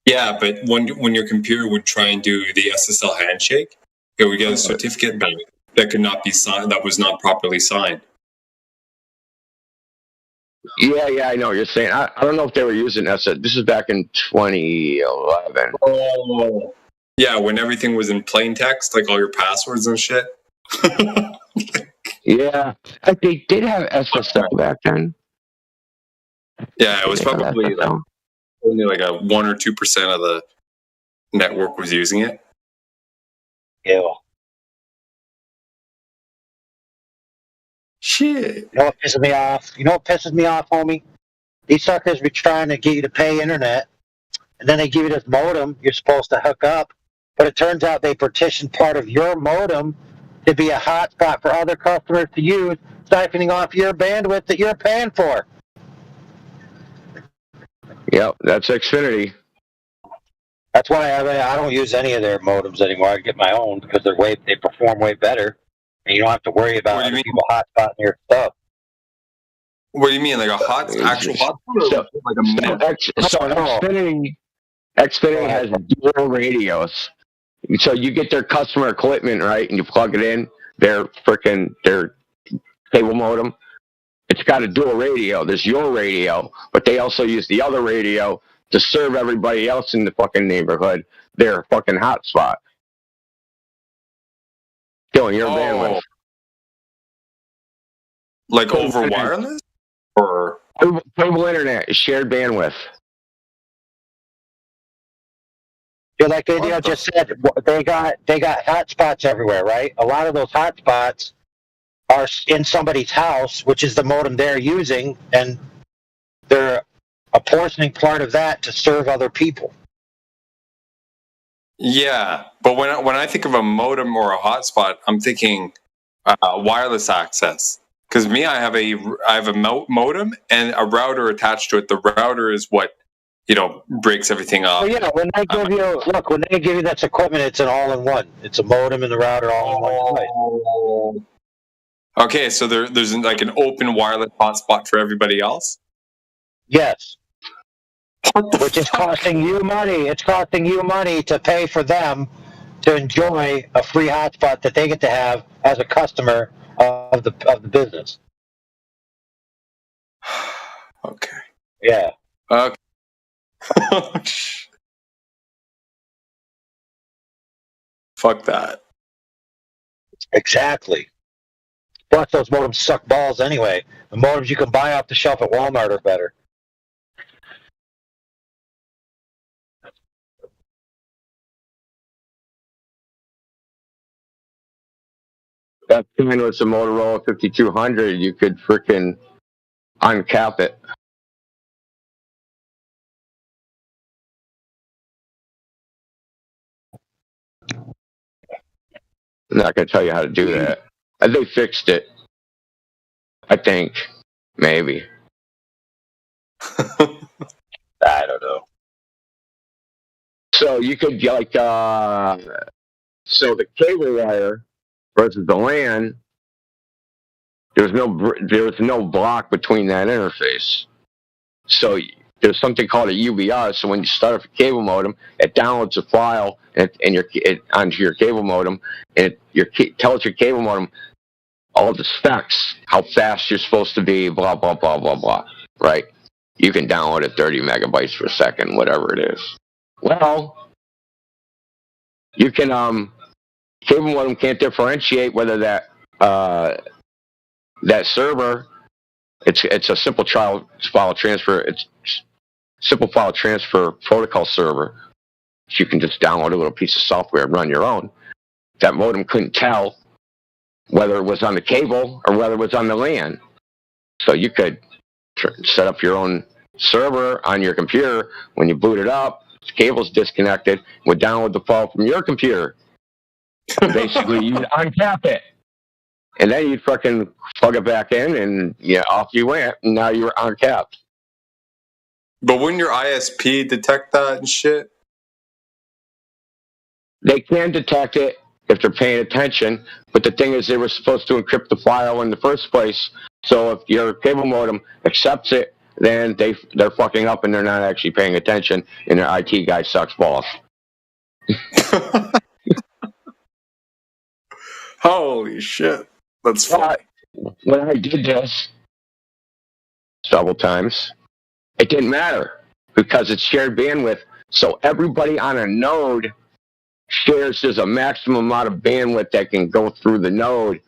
Speaker 17: Yeah, but when your computer would try and do the SSL handshake, it would get a certificate back that could not be signed, that was not properly signed.
Speaker 9: Yeah, I know what you're saying. I don't know if they were using SSL. This is back in 2011.
Speaker 17: Oh. Yeah, when everything was in plain text, like all your passwords and shit.
Speaker 9: Yeah, they did have SSL back then.
Speaker 17: Yeah, it was probably only like a 1 or 2% of the network was using it.
Speaker 4: Yeah.
Speaker 17: Shit.
Speaker 4: You know what pisses me off? Homie? These suckers be trying to get you to pay internet, and then they give you this modem you're supposed to hook up, but it turns out they partitioned part of your modem to be a hotspot for other customers to use, siphoning off your bandwidth that you're paying for.
Speaker 9: Yep, that's Xfinity.
Speaker 4: That's why I don't use any of their modems anymore. I get my own because they perform way better, and you don't have to worry about other people hotspotting your stuff.
Speaker 17: What do you mean, like actual hotspot?
Speaker 9: Xfinity has dual radios. So you get their customer equipment, right, and you plug it in, their cable modem. It's got a dual radio. There's your radio, but they also use the other radio to serve everybody else in the fucking neighborhood their fucking hotspot. Killing your bandwidth.
Speaker 17: Like over wireless? Or
Speaker 9: cable internet, shared bandwidth.
Speaker 4: like Adriel just said, they got hotspots everywhere, right? A lot of those hotspots are in somebody's house, which is the modem they're using, and they're apportioning part of that to serve other people.
Speaker 17: Yeah, but when I think of a modem or a hotspot, I'm thinking wireless access. Because me, I have a modem and a router attached to it. The router is what breaks everything up.
Speaker 4: Well, yeah, when they give you that equipment, it's an all-in-one. It's a modem and the router all in one device.
Speaker 17: Okay, so there's like an open wireless hotspot for everybody else?
Speaker 4: Yes. Which is costing you money. It's costing you money to pay for them to enjoy a free hotspot that they get to have as a customer of the business.
Speaker 17: Okay.
Speaker 4: Yeah.
Speaker 17: Okay. Fuck that.
Speaker 4: Exactly. Plus, those modems suck balls anyway. The modems you can buy off the shelf at Walmart are better.
Speaker 9: That thing was a Motorola 5200. You could freaking uncap it. I'm not going to tell you how to do that. They fixed it. I think. Maybe.
Speaker 4: I don't know.
Speaker 9: So you could so the cable wire versus the LAN, there's no block between that interface. So there's something called a UBR. So when you start up a cable modem, it downloads a file onto your cable modem, and it tells your cable modem all the specs, how fast you're supposed to be, blah blah blah blah blah. Right? You can download it 30 megabytes per second, whatever it is. Well, you can cable modem can't differentiate whether that server, it's a simple file transfer. It's simple file transfer protocol server. You can just download a little piece of software and run your own. That modem couldn't tell whether it was on the cable or whether it was on the LAN. So you could set up your own server on your computer. When you boot it up, the cable's disconnected, would download the file from your computer. Basically, you'd uncap it. And then you'd fucking plug it back in, and off you went, and now you're uncapped.
Speaker 17: But wouldn't your ISP detect that and shit?
Speaker 9: They can detect it if they're paying attention, but the thing is they were supposed to encrypt the file in the first place, so if your cable modem accepts it, then they're fucking up and they're not actually paying attention, and their IT guy sucks balls.
Speaker 17: Holy shit. That's funny.
Speaker 9: When I did this several times, it didn't matter because it's shared bandwidth, so everybody on a node shares there's a maximum amount of bandwidth that can go through the node,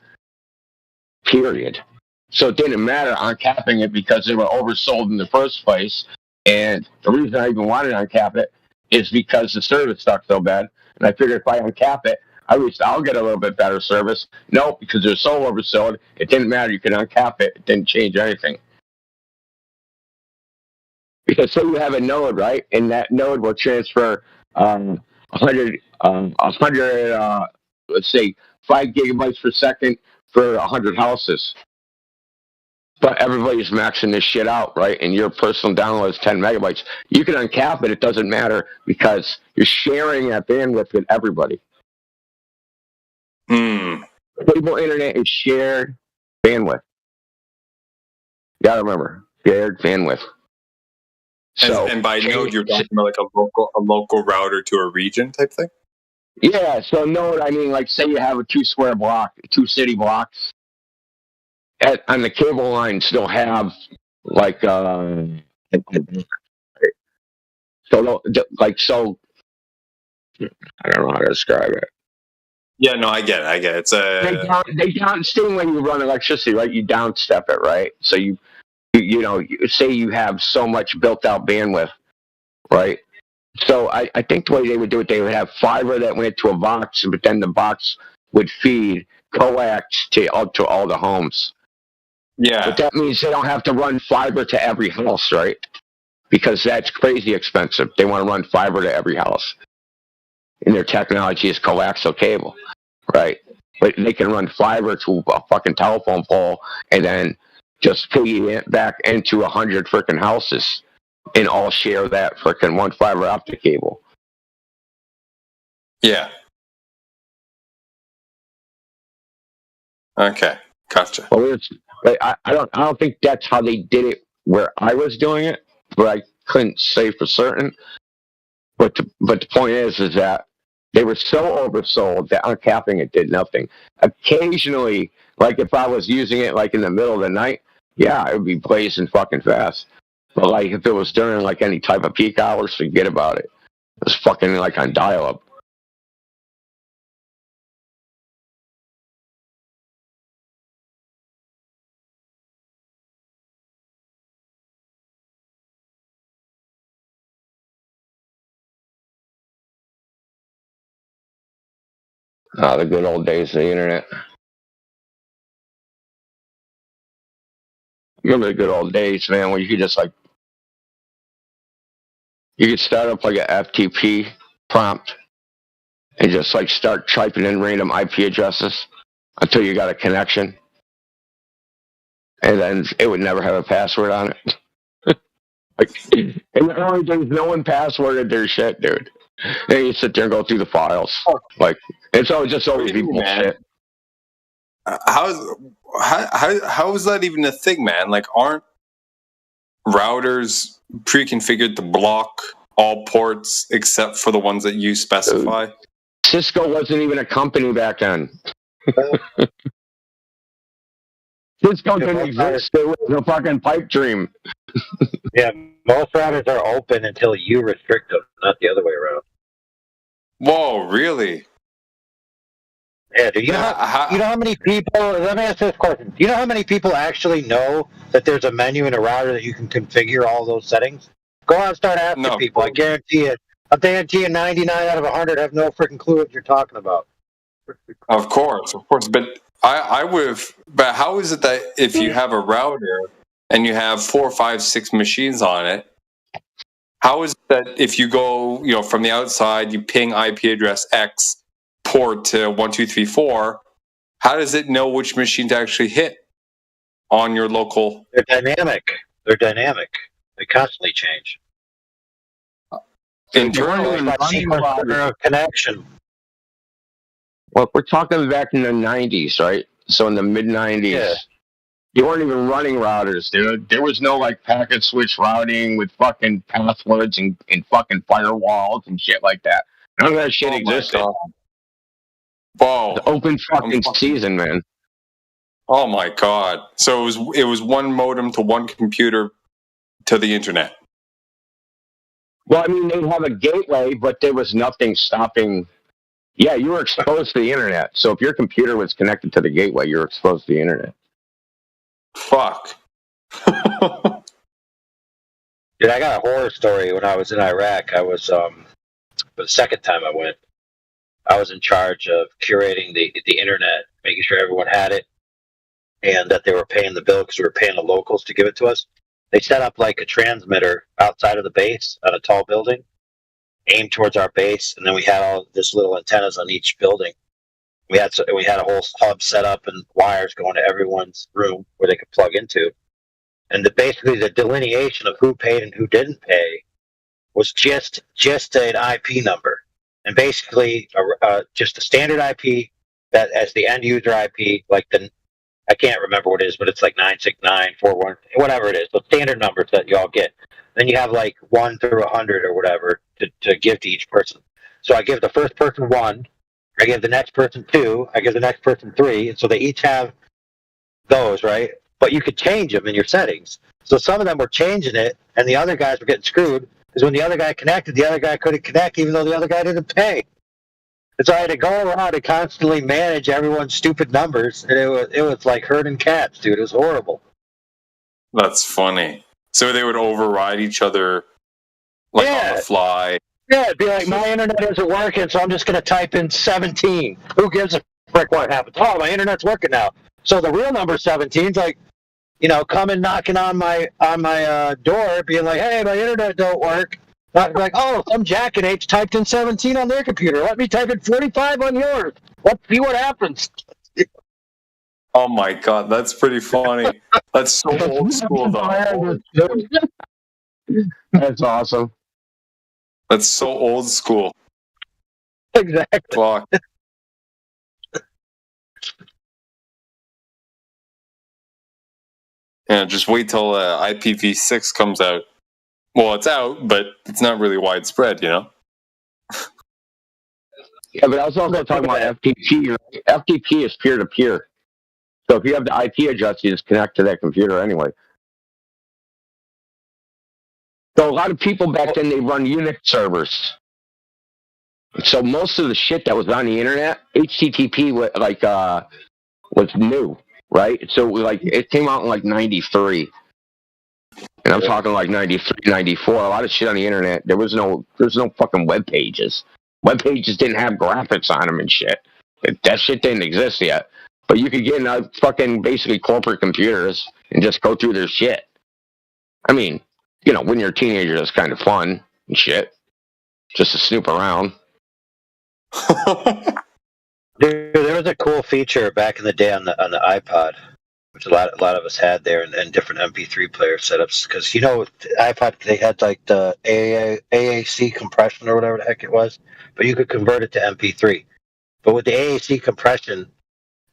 Speaker 9: period. So it didn't matter uncapping it because they were oversold in the first place. And the reason I even wanted to uncap it is because the service sucked so bad. And I figured if I uncap it, at least I'll get a little bit better service. No, because they're so oversold, it didn't matter. You could uncap it. It didn't change anything. Because say you have a node, right? And that node will transfer 100, let's say 5 gigabytes per second for 100 houses. But everybody's maxing this shit out, right? And your personal download is 10 megabytes. You can uncap it. It doesn't matter because you're sharing that bandwidth with everybody. Cable internet is shared bandwidth. You gotta remember, shared bandwidth.
Speaker 17: And by node, you're talking about like a local router to a region type thing?
Speaker 9: Yeah, so node, I mean, like say you have a 2-square block, 2 city blocks. On the cable line, still have like so I don't know how to describe it.
Speaker 17: Yeah, no, I get it. It's
Speaker 9: they downstream when you run electricity, right? You downstep it, right? So you say you have so much built out bandwidth, right? So I think the way they would do it, they would have fiber that went to a box, but then the box would feed coax to all the homes.
Speaker 17: Yeah.
Speaker 9: But that means they don't have to run fiber to every house, right? Because that's crazy expensive. They want to run fiber to every house. And their technology is coaxial cable, right? But they can run fiber to a fucking telephone pole and then just feed it back into 100 freaking houses and all share that freaking one fiber optic cable.
Speaker 17: Yeah. Okay, gotcha.
Speaker 9: Well, I don't think that's how they did it where I was doing it, but I couldn't say for certain. But the point is that they were so oversold that uncapping it did nothing. Occasionally, like if I was using it like in the middle of the night, yeah, it would be blazing fucking fast. But like if it was during like any type of peak hours, forget about it. It was fucking like on dial-up. The good old days of the internet. Remember the good old days, man, where you could just like, you could start up like a FTP prompt and just like start typing in random IP addresses until you got a connection. And then it would never have a password on it. Like, in the early days, no one passworded their shit, dude. Then you sit there and go through the files. Like, it's always be bullshit.
Speaker 17: How is that even a thing, man? Like, aren't routers pre-configured to block all ports except for the ones that you specify?
Speaker 9: Cisco wasn't even a company back then. Cisco didn't exist. It was a fucking pipe dream.
Speaker 4: Yeah, most routers are open until you restrict them, not the other way around.
Speaker 17: Whoa, really?
Speaker 4: Yeah, do you know how many people? Let me ask this question: do you know how many people actually know that there's a menu in a router that you can configure all those settings? Go out and start asking people. I guarantee it. I guarantee you, 99 out of 100 have no freaking clue what you're talking about.
Speaker 17: Of course, but I would have. But how is it that if you have a router and you have 4, 5, 6 machines on it, how is it that if you go, from the outside, you ping IP address X port to 1234, how does it know which machine to actually hit on your local?
Speaker 4: They're dynamic. They constantly change.
Speaker 17: Internally,
Speaker 4: of connection.
Speaker 9: Well, we're talking back in the 90s, right? So in the mid 90s, you weren't even running routers, dude. There was no like packet switch routing with fucking passwords and fucking firewalls and shit like that. None of that shit existed.
Speaker 17: Whoa!
Speaker 9: The open fucking season, man.
Speaker 17: Oh my god! So it was one modem to one computer to the internet.
Speaker 9: Well, I mean, they have a gateway, but there was nothing stopping. Yeah, you were exposed to the internet. So if your computer was connected to the gateway, you're exposed to the internet.
Speaker 17: Fuck.
Speaker 4: Dude, I got a horror story when I was in Iraq. I was for the second time I went. I was in charge of curating the internet, making sure everyone had it, and that they were paying the bill because we were paying the locals to give it to us. They set up like a transmitter outside of the base on a tall building, aimed towards our base, and then we had all this little antennas on each building. We had a whole hub set up and wires going to everyone's room where they could plug into. And basically the delineation of who paid and who didn't pay was just an IP number. And basically just a standard IP that as the end user IP, like I can't remember what it is, but it's like 96941, whatever it is, the standard numbers that you all get. Then you have like 1 through 100 or whatever to give to each person. So I give the first person 1, I give the next person 2, I give the next person 3, and so they each have those, right? But you could change them in your settings. So some of them were changing it, and the other guys were getting screwed, because when the other guy connected, the other guy couldn't connect, even though the other guy didn't pay. And so I had to go around and constantly manage everyone's stupid numbers, and it was like herding cats, dude. It was horrible.
Speaker 17: That's funny. So they would override each other, like on the fly.
Speaker 4: Yeah, it'd be like, my internet isn't working, so I'm just going to type in 17. Who gives a frick what happens? Oh, my internet's working now. So the real number 17 is like, coming knocking on my door, being like, hey, my internet don't work. Not like, oh, some jackanapes typed in 17 on their computer. Let me type in 45 on yours. Let's see what happens.
Speaker 17: Oh my god, that's pretty funny. That's so old school, though.
Speaker 9: That's awesome.
Speaker 17: That's so old school.
Speaker 4: Exactly.
Speaker 17: Fuck. Yeah, just wait till IPv6 comes out. Well, it's out, but it's not really widespread,
Speaker 9: Yeah, but I was also talking about FTP. Right? FTP is peer-to-peer. So if you have the IP address, you just connect to that computer anyway. So a lot of people back then, they run Unix servers. So most of the shit that was on the internet, HTTP was new, right? So it came out in 93. And I'm talking 93, 94. A lot of shit on the internet. There's no fucking web pages. Web pages didn't have graphics on them and shit. That shit didn't exist yet. But you could get in fucking basically corporate computers and just go through their shit. I mean, when you're a teenager, that's kind of fun and shit. Just to snoop around.
Speaker 4: Dude, there was a cool feature back in the day on the iPod, which a lot of us had there, and different MP3 player setups. Because iPod, they had the AAC compression or whatever the heck it was, but you could convert it to MP3. But with the AAC compression,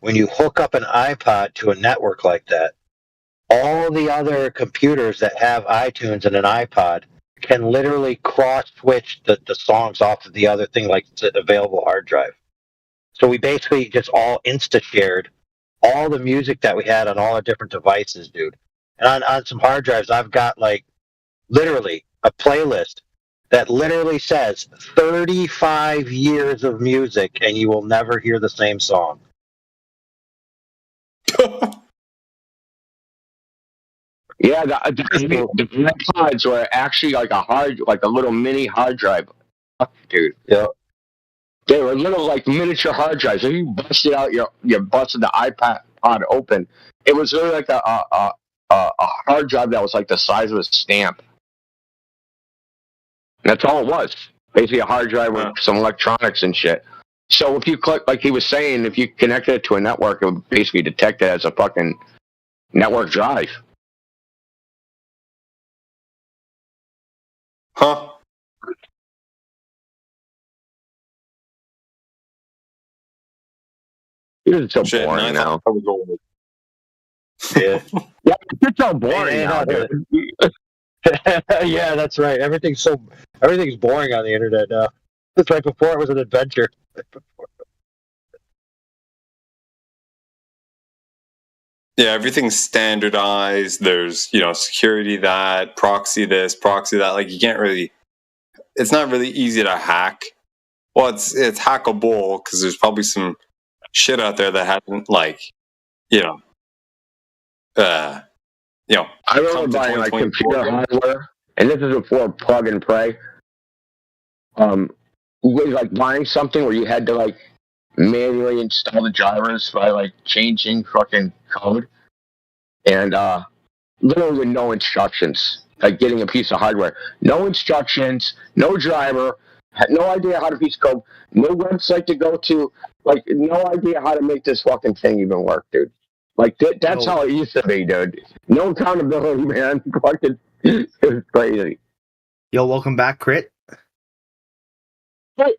Speaker 4: when you hook up an iPod to a network like that, all the other computers that have iTunes and an iPod can literally cross-switch the songs off of the other thing, like the available hard drive. So we basically just all insta-shared all the music that we had on all our different devices, dude. And on some hard drives, I've got literally a playlist that literally says 35 years of music, and you will never hear the same song.
Speaker 9: Yeah, the iPods were actually like a little mini hard drive, dude.
Speaker 4: Yeah.
Speaker 9: They were little miniature hard drives. If you busted out you busted the iPod open, it was really like a hard drive that was the size of a stamp. And that's all it was. Basically a hard drive with some electronics and shit. So if you click, like he was saying, if you connected it to a network, it would basically detect it as a fucking network drive.
Speaker 17: Huh.
Speaker 9: It's so boring now.
Speaker 4: Yeah.
Speaker 9: Yeah, it's so boring now, dude.
Speaker 4: Yeah, that's right. Everything's boring on the internet now. It's right before it was an adventure.
Speaker 17: Yeah, everything's standardized. There's, security that, proxy this, proxy that. You can't really. It's not really easy to hack. Well, it's hackable because there's probably some shit out there that hasn't
Speaker 9: I remember buying computer hardware, and this is before plug and play. Was buying something where you had to manually install the drivers by changing fucking code, and literally with no instructions. Getting a piece of hardware, no instructions, no driver, had no idea how to piece of code, no website to go to, no idea how to make this fucking thing even work, dude. That's how it used to be, dude. No accountability, man. Fucking, it was crazy.
Speaker 13: Yo, welcome back, Crit.
Speaker 9: Hey.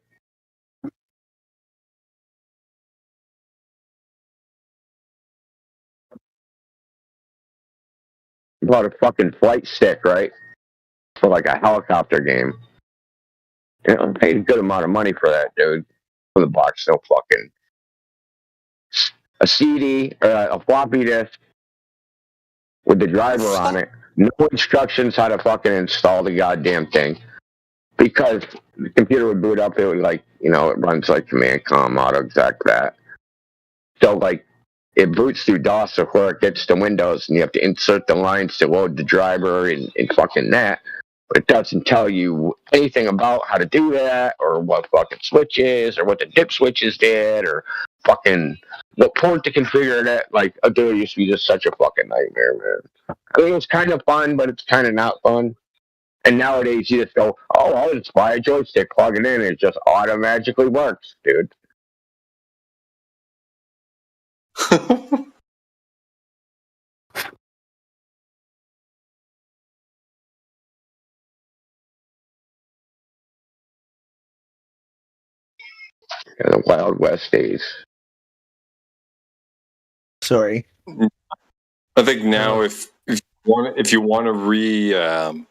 Speaker 9: Bought a fucking flight stick, right? For a helicopter game. Paid a good amount of money for that, dude. For the box, no fucking a CD or a floppy disk with the driver on it. No instructions how to fucking install the goddamn thing. Because the computer would boot up, it would it runs command comm auto exec that. So it boots through DOS before it gets to Windows, and you have to insert the lines to load the driver and fucking that. It doesn't tell you anything about how to do that, or what fucking switch is, or what the dip switches did, or fucking what port to configure that. Like, dude, it used to be just such a fucking nightmare, man. I mean, it's kind of fun, but it's kind of not fun. And nowadays, you just go, oh, I'll just buy a joystick, plug it in, and it just automatically works, dude. The Wild West days.
Speaker 13: Sorry.
Speaker 17: I think now, if you want to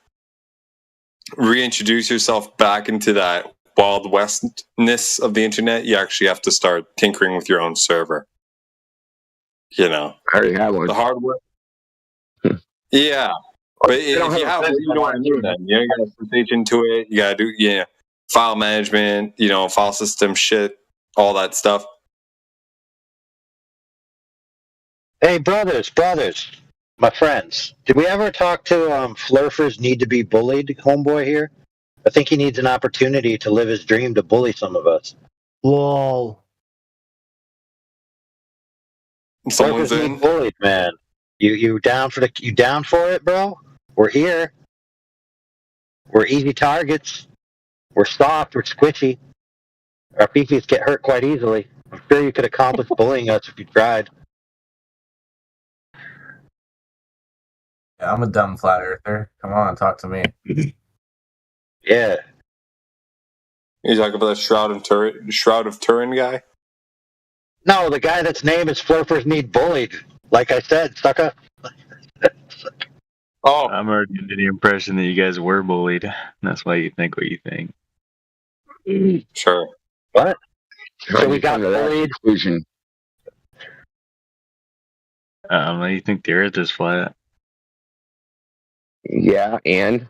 Speaker 17: reintroduce yourself back into that Wild Westness of the internet, you actually have to start tinkering with your own server. You know,
Speaker 9: I already have one.
Speaker 17: The hardware. Yeah, but if you have one, you don't want to do that. You got to put into it. You got to do file management. File system shit, all that stuff.
Speaker 4: Hey, brothers, my friends. Did we ever talk to Flurfers Need to Be Bullied, homeboy here? I think he needs an opportunity to live his dream to bully some of us.
Speaker 13: Lol.
Speaker 17: Someone's
Speaker 4: Flurfers
Speaker 17: in.
Speaker 4: Need Bullied, man. You down for it, bro? We're here. We're easy targets. We're soft. We're squishy. Our fifis get hurt quite easily. I'm sure you could accomplish bullying us if you tried.
Speaker 5: Yeah, I'm a dumb flat earther. Come on, talk to me.
Speaker 4: Yeah.
Speaker 17: You talking about the Shroud of Turin guy?
Speaker 4: No, the guy that's name is Flurfers Need Bullied. Like I said, sucker.
Speaker 17: Oh,
Speaker 20: I'm already under the impression that you guys were bullied. That's why you think what you think.
Speaker 17: Sure.
Speaker 4: What?
Speaker 9: So we got bullied. Conclusion.
Speaker 20: You think the Earth is flat?
Speaker 9: Yeah, and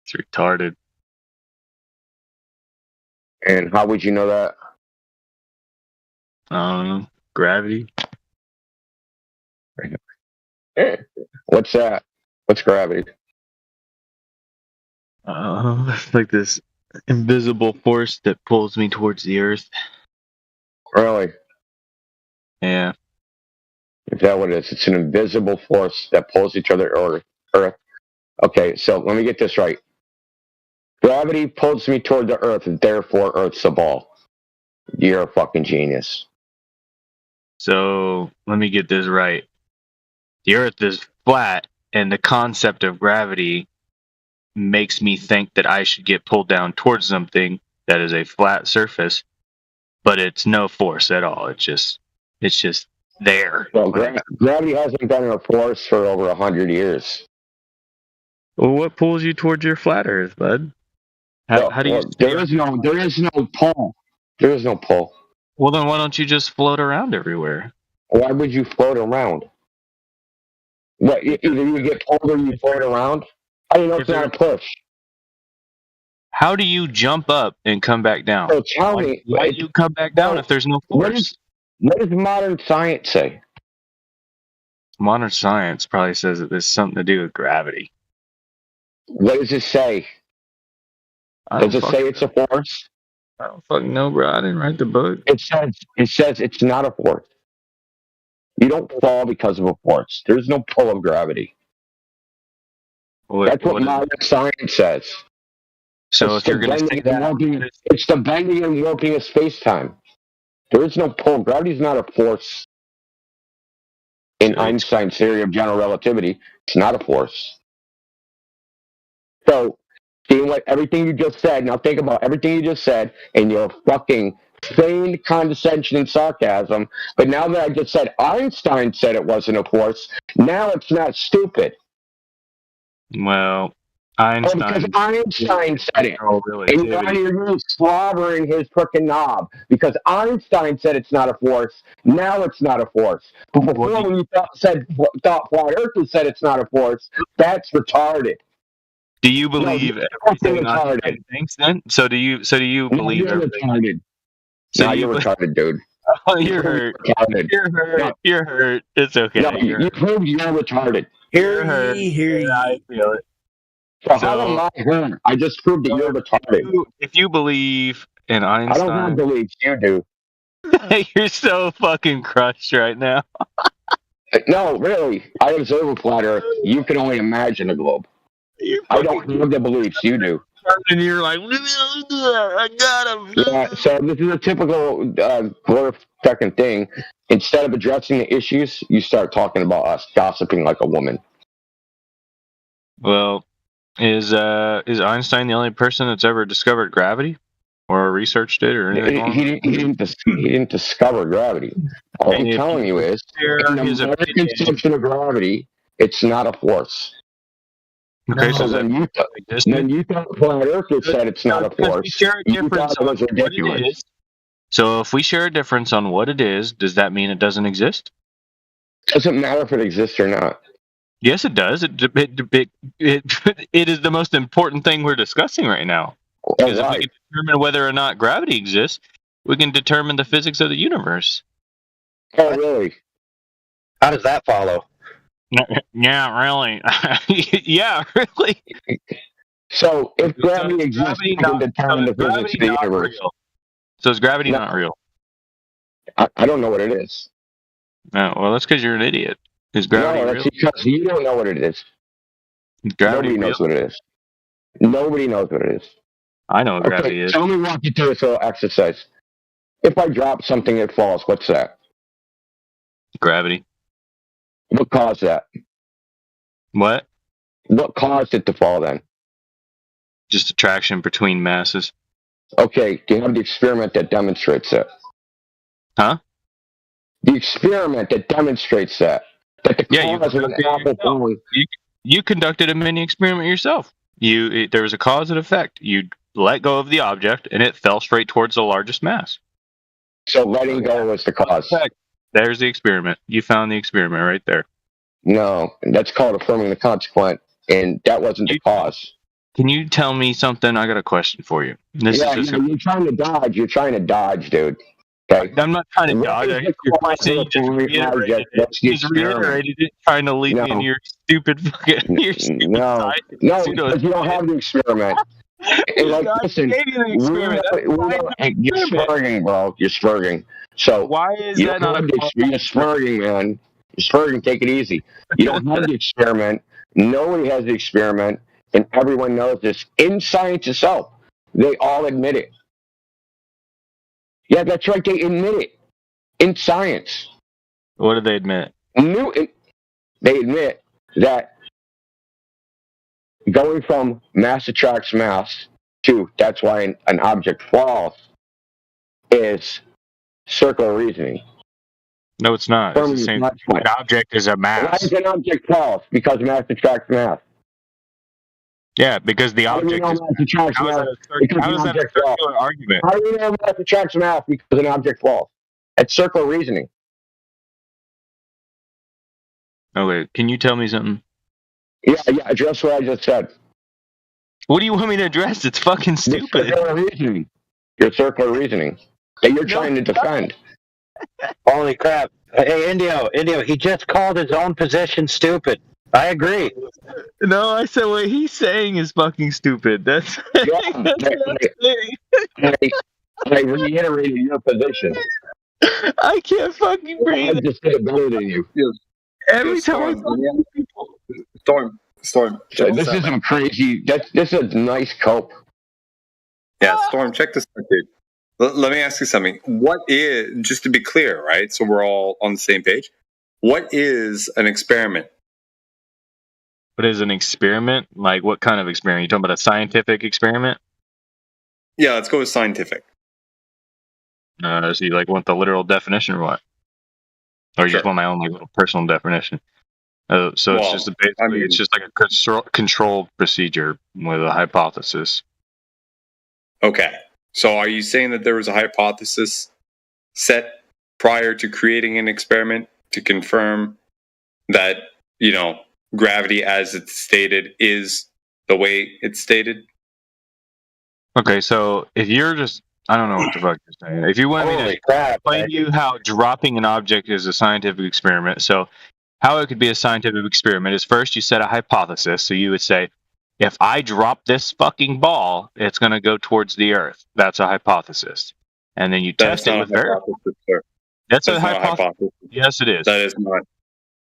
Speaker 20: It's retarded.
Speaker 9: And how would you know that?
Speaker 20: I don't know. Gravity.
Speaker 9: What's that? What's gravity?
Speaker 20: It's like this invisible force that pulls me towards the Earth.
Speaker 9: Really?
Speaker 20: Yeah.
Speaker 9: Is that what it is? It's an invisible force that pulls each other Earth. Okay, so let me get this right. Gravity pulls me toward the Earth, and therefore Earth's a ball. You're a fucking genius.
Speaker 20: So let me get this right. The Earth is flat, and the concept of gravity makes me think that I should get pulled down towards something that is a flat surface, but it's no force at all. It's just there.
Speaker 9: Well, gravity hasn't been a force for over 100 years.
Speaker 20: Well, what pulls you towards your flat Earth, bud? How do you?
Speaker 9: There is no pull. There is no pull.
Speaker 20: Well, then why don't you just float around everywhere?
Speaker 9: Why would you float around? What? Either you get pulled or you float around. How do you know it's not a push?
Speaker 20: How do you jump up and come back down?
Speaker 9: So tell me,
Speaker 20: why do you come back down if there's no force?
Speaker 9: What does modern science say?
Speaker 20: Modern science probably says that there's something to do with gravity.
Speaker 9: What does it say? Does it say it's a force?
Speaker 20: I don't fucking know, bro. I didn't write the book.
Speaker 9: It says it's not a force. You don't fall because of a force. There's no pull of gravity. That's what modern science says.
Speaker 20: So if you're going to say that,
Speaker 9: it's the bending and warping of space-time. There is no pull. Gravity is not a force. In Einstein's theory of general relativity, it's not a force. So, seeing what everything you just said, now think about everything you just said and your fucking feigned condescension and sarcasm. But now that I just said Einstein said it wasn't a force, now it's not stupid.
Speaker 20: Well, Einstein.
Speaker 9: Oh, because Einstein said it. And now you're slobbering his frickin' knob. Because Einstein said it's not a force, now it's not a force. But before when you thought Flat Earthers said it's not a force, that's retarded.
Speaker 20: Do you believe everything Einstein thinks then? So do you believe
Speaker 9: you're
Speaker 20: everything?
Speaker 9: Retarded. So you're retarded, dude.
Speaker 20: Oh, you're hurt.
Speaker 9: Retarded.
Speaker 20: You're hurt.
Speaker 9: No.
Speaker 20: You're hurt. It's okay.
Speaker 9: No, you proved you're retarded.
Speaker 20: You're hurt. I feel it.
Speaker 9: So how am I wrong? I just proved that you're retarded.
Speaker 20: If you believe in
Speaker 9: I don't have
Speaker 20: Einstein,
Speaker 9: beliefs. You do.
Speaker 20: you're so fucking crushed right now.
Speaker 9: No, really. I observe a flat Earth. You can only imagine a globe. I don't have the beliefs. You do.
Speaker 20: And you're like, I got him.
Speaker 9: Yeah, so this is a typical fucking thing. Instead of addressing the issues, you start talking about us, gossiping like a woman.
Speaker 20: Well, is Einstein the only person that's ever discovered gravity or researched it or anything?
Speaker 9: He didn't discover gravity. All I'm telling you is, in the modern conception of gravity, it's not a force.
Speaker 20: Okay, so
Speaker 9: then you thought flat Earth said it's not a force. You thought it was ridiculous.
Speaker 20: So if we share a difference on what it is, does that mean it doesn't exist?
Speaker 9: Doesn't matter if it exists or not.
Speaker 20: Yes, it does. It is the most important thing we're discussing right now. Because if we can determine whether or not gravity exists, we can determine the physics of the universe.
Speaker 9: Oh, really?
Speaker 4: How does that follow?
Speaker 20: Yeah, really. Yeah, really.
Speaker 9: So if gravity exists, we can determine the physics of the universe.
Speaker 20: So is gravity not real?
Speaker 9: I don't know what it is.
Speaker 20: No, well, that's because you're an idiot. Is gravity
Speaker 9: no,
Speaker 20: real?
Speaker 9: that's because you don't know what it is. Nobody knows what it is. Nobody knows what it is.
Speaker 20: I know what gravity is.
Speaker 9: So let me walk you through this little exercise. If I drop something, it falls. What's that?
Speaker 20: Gravity.
Speaker 9: What caused that?
Speaker 20: What?
Speaker 9: What caused it to fall then?
Speaker 20: Just attraction between masses.
Speaker 9: Okay, do you have the experiment that demonstrates that?
Speaker 20: Huh?
Speaker 9: The experiment that demonstrates that. That the cause of an apple falling.
Speaker 20: You conducted a mini experiment yourself. There was a cause and effect. You let go of the object, and it fell straight towards the largest mass.
Speaker 9: So letting go was the cause.
Speaker 20: There's the experiment. You found the experiment right there.
Speaker 9: No, that's called affirming the consequent, and that wasn't the cause.
Speaker 20: Can you tell me something? I got a question for you.
Speaker 9: You're trying to dodge. You're trying to dodge, dude. Okay?
Speaker 20: I'm not trying to dodge. You just reiterated it, trying to lead me into your stupid fucking.
Speaker 9: No, because you don't have the experiment. Like, listen, you're spurging, bro. You're spurging. So
Speaker 20: why is
Speaker 9: you
Speaker 20: that
Speaker 9: don't
Speaker 20: not
Speaker 9: have you're spurging, man. You're spurging. Take it easy. You don't have the experiment. Nobody has the experiment, and everyone knows this. In science itself, they all admit it. Yeah, that's right. They admit it in science.
Speaker 20: What do they admit?
Speaker 9: They admit that going from mass attracts mass to that's why an object falls is circular reasoning.
Speaker 20: No, it's not. It's the same. An object is a mass.
Speaker 9: Why does an object fall? Because mass attracts mass.
Speaker 20: Yeah, because the object is.
Speaker 9: How is that a circular
Speaker 20: argument?
Speaker 9: How do we know mass attracts mass because an object falls? That's circular reasoning.
Speaker 20: Okay, can you tell me something?
Speaker 9: Yeah, address what I just said.
Speaker 20: What do you want me to address? It's fucking stupid.
Speaker 9: Your circular reasoning that you're trying to defend.
Speaker 4: Holy crap. Hey, Indio, he just called his own position stupid. I agree.
Speaker 20: No, I said what he's saying is fucking stupid. That's
Speaker 9: I reiterated your position.
Speaker 20: I can't fucking breathe.
Speaker 9: I just did it better than you.
Speaker 20: Every time
Speaker 17: Storm.
Speaker 9: This is some crazy. This is a nice cope.
Speaker 17: Yeah, Storm. Check this out, dude. Let me ask you something. What is, just to be clear, right? So we're all on the same page. What is an experiment?
Speaker 20: What is an experiment? Like what kind of experiment? You talking about a scientific experiment?
Speaker 17: Yeah, let's go with scientific.
Speaker 20: So you like want the literal definition or what? Or you just want my own like little personal definition? It's just it's just like a controlled procedure with a hypothesis.
Speaker 17: Okay. So are you saying that there was a hypothesis set prior to creating an experiment to confirm that, gravity as it's stated is the way it's stated?
Speaker 20: Okay, so if you're just, I don't know what the fuck you're saying. If you want me to explain to you how dropping an object is a scientific experiment, so how it could be a scientific experiment is first you set a hypothesis. So you would say, If I drop this fucking ball, it's going to go towards the Earth. That's a hypothesis. And then you test it with her. That's a hypothesis. Yes, it is.
Speaker 17: That is not.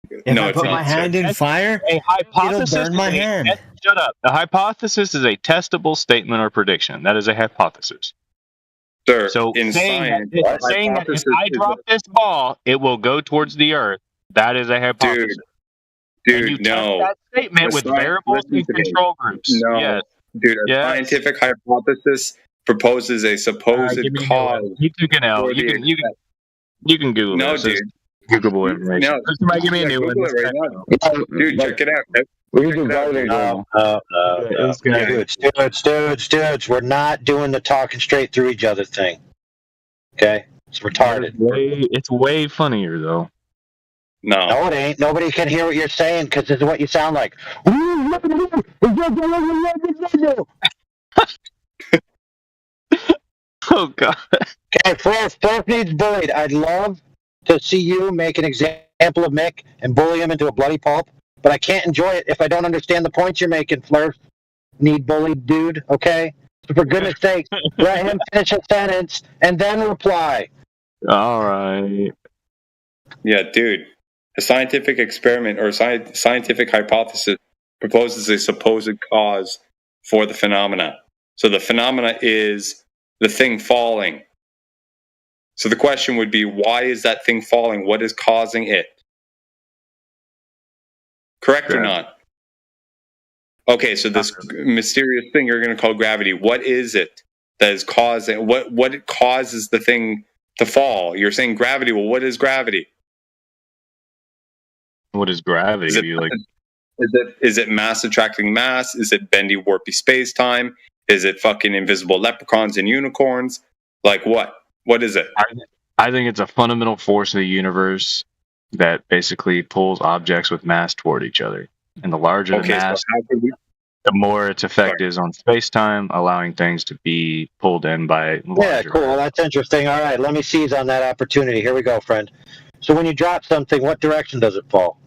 Speaker 13: If I put my hand in fire,
Speaker 20: a hypothesis
Speaker 13: it'll burn my hand.
Speaker 20: Shut up. A hypothesis is a testable statement or prediction. That is a hypothesis.
Speaker 17: Sir,
Speaker 20: So
Speaker 17: in
Speaker 20: saying
Speaker 17: science,
Speaker 20: that if I drop this ball, it will go towards the Earth. That is a hypothesis. And you
Speaker 17: Dude, no.
Speaker 20: test that statement with variables and control groups.
Speaker 17: No,
Speaker 20: Yes.
Speaker 17: dude, a scientific hypothesis proposes a supposed cause.
Speaker 20: You took an L. You can Google
Speaker 17: No,
Speaker 20: this.
Speaker 17: dude.
Speaker 20: Googleable information.
Speaker 17: No,
Speaker 20: Somebody give me a new
Speaker 17: Google
Speaker 20: one.
Speaker 17: it right now. Dude, check it out.
Speaker 4: Dudes, we're not doing the talking straight through each other thing. Okay? It's retarded.
Speaker 20: It's way funnier, though.
Speaker 4: No, it ain't. Nobody can hear what you're saying because this is what you sound like.
Speaker 20: Oh, God.
Speaker 4: Okay, Florf needs bullied. I'd love to see you make an example of Mick and bully him into a bloody pulp, but I can't enjoy it if I don't understand the points you're making, Flurf. Need bullied, dude, okay? So for goodness sake, let him finish a sentence and then reply.
Speaker 20: All right.
Speaker 17: Yeah, dude. A scientific experiment or scientific hypothesis proposes a supposed cause for the phenomena. So the phenomena is the thing falling. So the question would be, why is that thing falling? What is causing it? Correct or not? Okay, so this mysterious thing you're going to call gravity, what is it that is causing, what causes the thing to fall? You're saying gravity. Well, what is gravity?
Speaker 20: What is gravity?
Speaker 17: Is it mass attracting mass? Is it bendy, warpy space-time? Is it fucking invisible leprechauns and unicorns? Like what? What is it?
Speaker 20: I think it's a fundamental force of the universe that basically pulls objects with mass toward each other. And the larger the mass, the more its effect is on space-time, allowing things to be pulled in by
Speaker 4: Yeah, cool. Well, that's interesting. All right, let me seize on that opportunity. Here we go, friend. So when you drop something, what direction does it fall?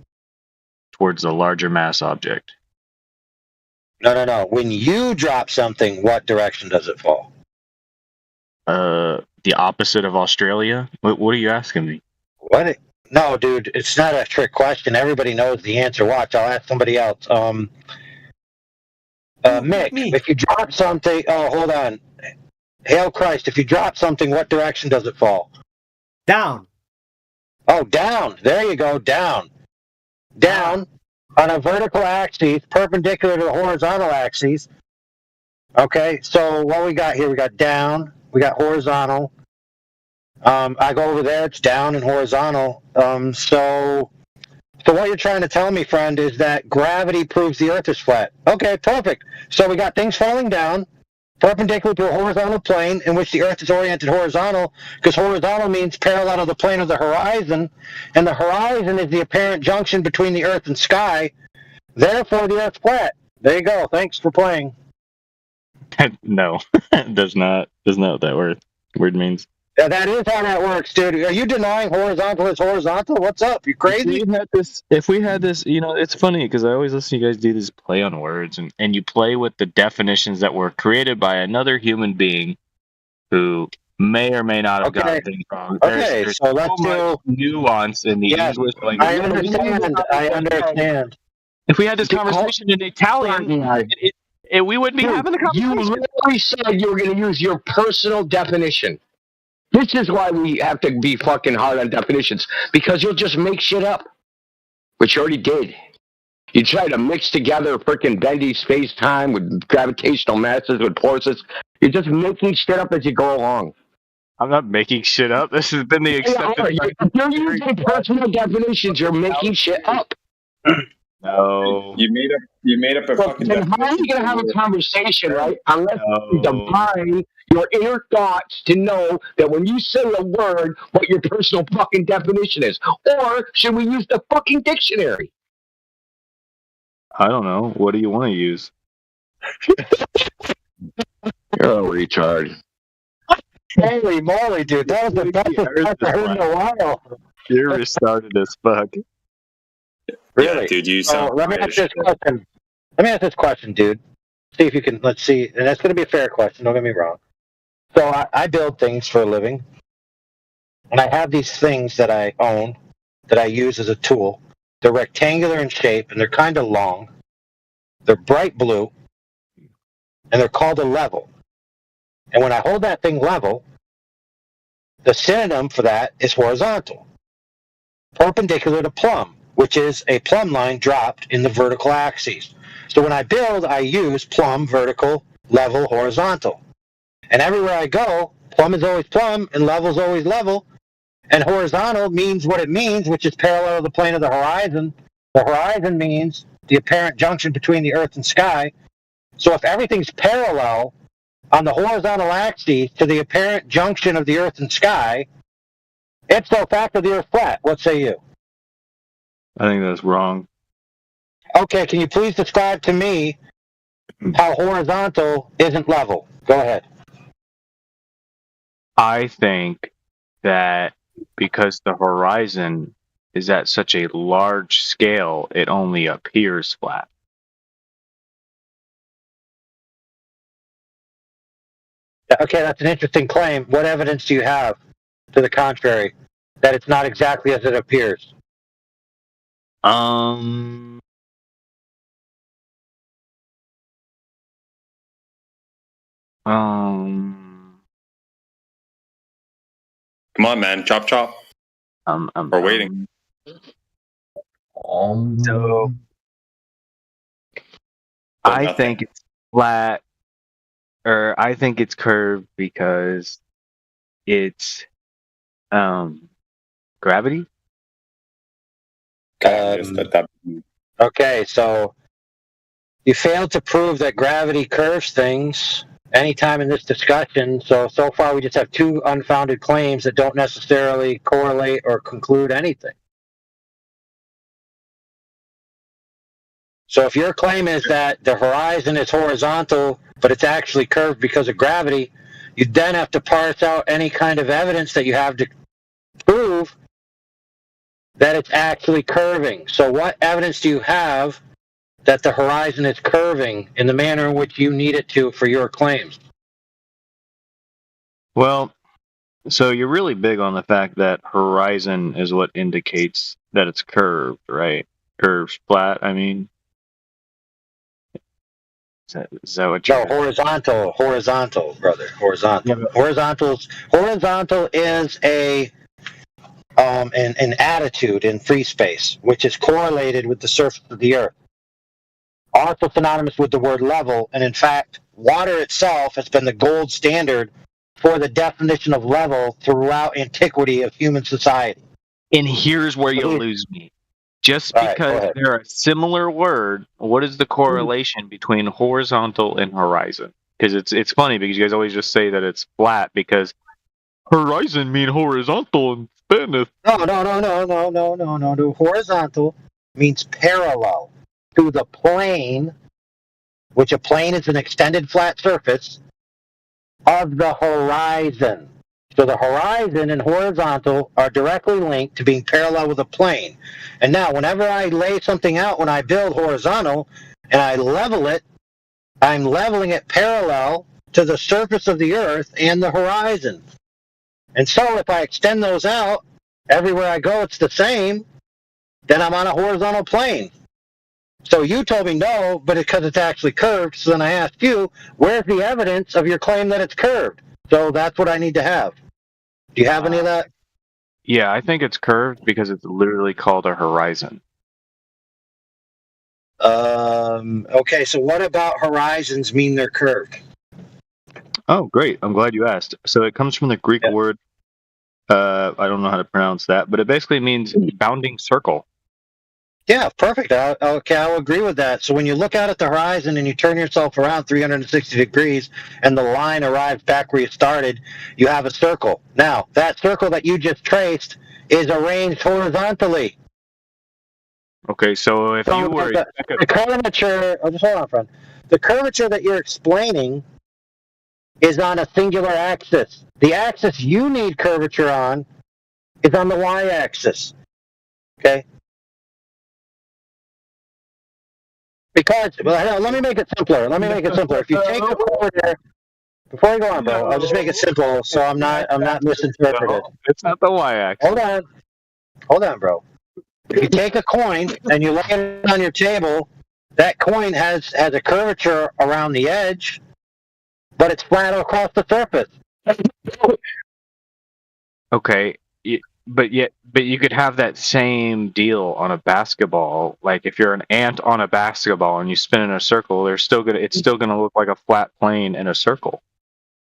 Speaker 20: Towards a larger mass object.
Speaker 4: No. When you drop something, what direction does it fall?
Speaker 20: The opposite of Australia? What are you asking me?
Speaker 4: What? No, dude, it's not a trick question. Everybody knows the answer. Watch, I'll ask somebody else. Mick, if you drop something... Oh, hold on. Hail Christ, if you drop something, what direction does it fall?
Speaker 13: Down.
Speaker 4: Oh, down. There you go, down. Down on a vertical axis, perpendicular to the horizontal axis. Okay, so what we got here? We got down, we got horizontal. I go over there, it's down and horizontal. So what you're trying to tell me, friend, is that gravity proves the Earth is flat. Okay, perfect. So we got things falling down, perpendicular to a horizontal plane in which the Earth is oriented horizontal, because horizontal means parallel to the plane of the horizon, and the horizon is the apparent junction between the Earth and sky. Therefore, the Earth's flat. There you go. Thanks for playing.
Speaker 20: No, does not what that word means.
Speaker 4: Yeah, that is how that works, dude. Are you denying horizontal is horizontal? What's up? You crazy?
Speaker 20: If we had this, it's funny because I always listen to you guys do this play on words, and you play with the definitions that were created by another human being who may or may not have gotten things wrong.
Speaker 4: Okay,
Speaker 20: there's
Speaker 4: so let's do
Speaker 20: nuance in the English language.
Speaker 4: I understand.
Speaker 20: If we had this conversation in Italian, we wouldn't be having the conversation.
Speaker 9: You literally said you were going to use your personal definition. This is why we have to be fucking hard on definitions, because you'll just make shit up, which you already did. You try to mix together freaking bendy space-time with gravitational masses, with forces. You're just making shit up as you go along.
Speaker 20: I'm not making shit up. This has been the accepted...
Speaker 9: If you're using personal definitions, you're making shit up.
Speaker 20: No.
Speaker 17: You made up a fucking
Speaker 9: definition. How are you going to have a conversation, right? Unless you define your inner thoughts to know that when you say a word, what your personal fucking definition is. Or should we use the fucking dictionary?
Speaker 20: I don't know. What do you want to use?
Speaker 9: You're a retard.
Speaker 4: Holy moly, dude. That was the best I've heard in a while.
Speaker 20: You're retarded as fuck.
Speaker 4: Really?
Speaker 17: Yeah, dude, you sound
Speaker 4: let me ask this question. Dude. see if you can. Let's see, and that's going to be a fair question. Don't get me wrong. So I build things for a living, and I have these things that I own that I use as a tool. They're rectangular in shape, and they're kind of long. They're bright blue, and they're called a level. And when I hold that thing level, the synonym for that is horizontal, perpendicular to plumb, which is a plumb line dropped in the vertical axis. So when I build, I use plumb, vertical, level, horizontal. And everywhere I go, plumb is always plumb, and level is always level. And horizontal means what it means, which is parallel to the plane of the horizon. The horizon means the apparent junction between the earth and sky. So if everything's parallel on the horizontal axis to the apparent junction of the earth and sky, ipso facto the earth flat. What say you?
Speaker 20: I think that's wrong.
Speaker 4: Okay, can you please describe to me how horizontal isn't level? Go ahead.
Speaker 20: I think that because the horizon is at such a large scale, it only appears flat.
Speaker 4: Okay, that's an interesting claim. What evidence do you have to the contrary, that it's not exactly as it appears?
Speaker 17: Come on, man. Chop, chop. We're waiting.
Speaker 20: So I think it's flat, or I think it's curved because it's gravity.
Speaker 4: Okay, so you failed to prove that gravity curves things anytime in this discussion. So far we just have two unfounded claims that don't necessarily correlate or conclude anything. So if your claim is that the horizon is horizontal, but it's actually curved because of gravity, you then have to parse out any kind of evidence that you have to prove that it's actually curving. So what evidence do you have that the horizon is curving in the manner in which you need it to for your claims?
Speaker 20: Well, so you're really big on the fact that horizon is what indicates that it's curved, right? Curves flat, I mean. Is that what you're...
Speaker 4: No, horizontal, brother, horizontal. Horizontal is an attitude in free space, which is correlated with the surface of the earth. Also synonymous with the word level, and in fact, water itself has been the gold standard for the definition of level throughout antiquity of human society.
Speaker 20: And here's where you'll lose me. Just because they're a similar word, what is the correlation between horizontal and horizon? Because it's funny because you guys always just say that it's flat because horizon mean horizontal in Spanish.
Speaker 4: No. Horizontal means parallel to the plane, which a plane is an extended flat surface of the horizon. So the horizon and horizontal are directly linked to being parallel with a plane. And now, whenever I lay something out when I build horizontal and I level it, I'm leveling it parallel to the surface of the earth and the horizon. And so if I extend those out, everywhere I go it's the same, then I'm on a horizontal plane. So you told me no, but because it's actually curved, so then I asked you, where's the evidence of your claim that it's curved? So that's what I need to have. Do you have any of that?
Speaker 20: Yeah, I think it's curved because it's literally called a horizon.
Speaker 4: Okay, so what about horizons mean they're curved?
Speaker 20: Oh, great. I'm glad you asked. So it comes from the Greek word, I don't know how to pronounce that, but it basically means bounding circle.
Speaker 4: Yeah, perfect. Okay, I'll agree with that. So when you look out at the horizon and you turn yourself around 360 degrees and the line arrives back where you started, you have a circle. Now, that circle that you just traced is arranged horizontally.
Speaker 20: Okay, so if you were...
Speaker 4: The curvature... Oh, just hold on, friend. The curvature that you're explaining is on a singular axis. The axis you need curvature on is on the y-axis. Okay? Because let me make it simpler. If you take a quarter, before I go on, bro, I'll just make it simple so I'm not misinterpreted.
Speaker 20: No, it's not the y-axis.
Speaker 4: Hold on, bro. If you take a coin and you lay it on your table, that coin has a curvature around the edge, but it's flat across the surface.
Speaker 20: Okay, but you could have that same deal on a basketball. Like if you're an ant on a basketball and you spin in a circle, it's still gonna look like a flat plane in a circle.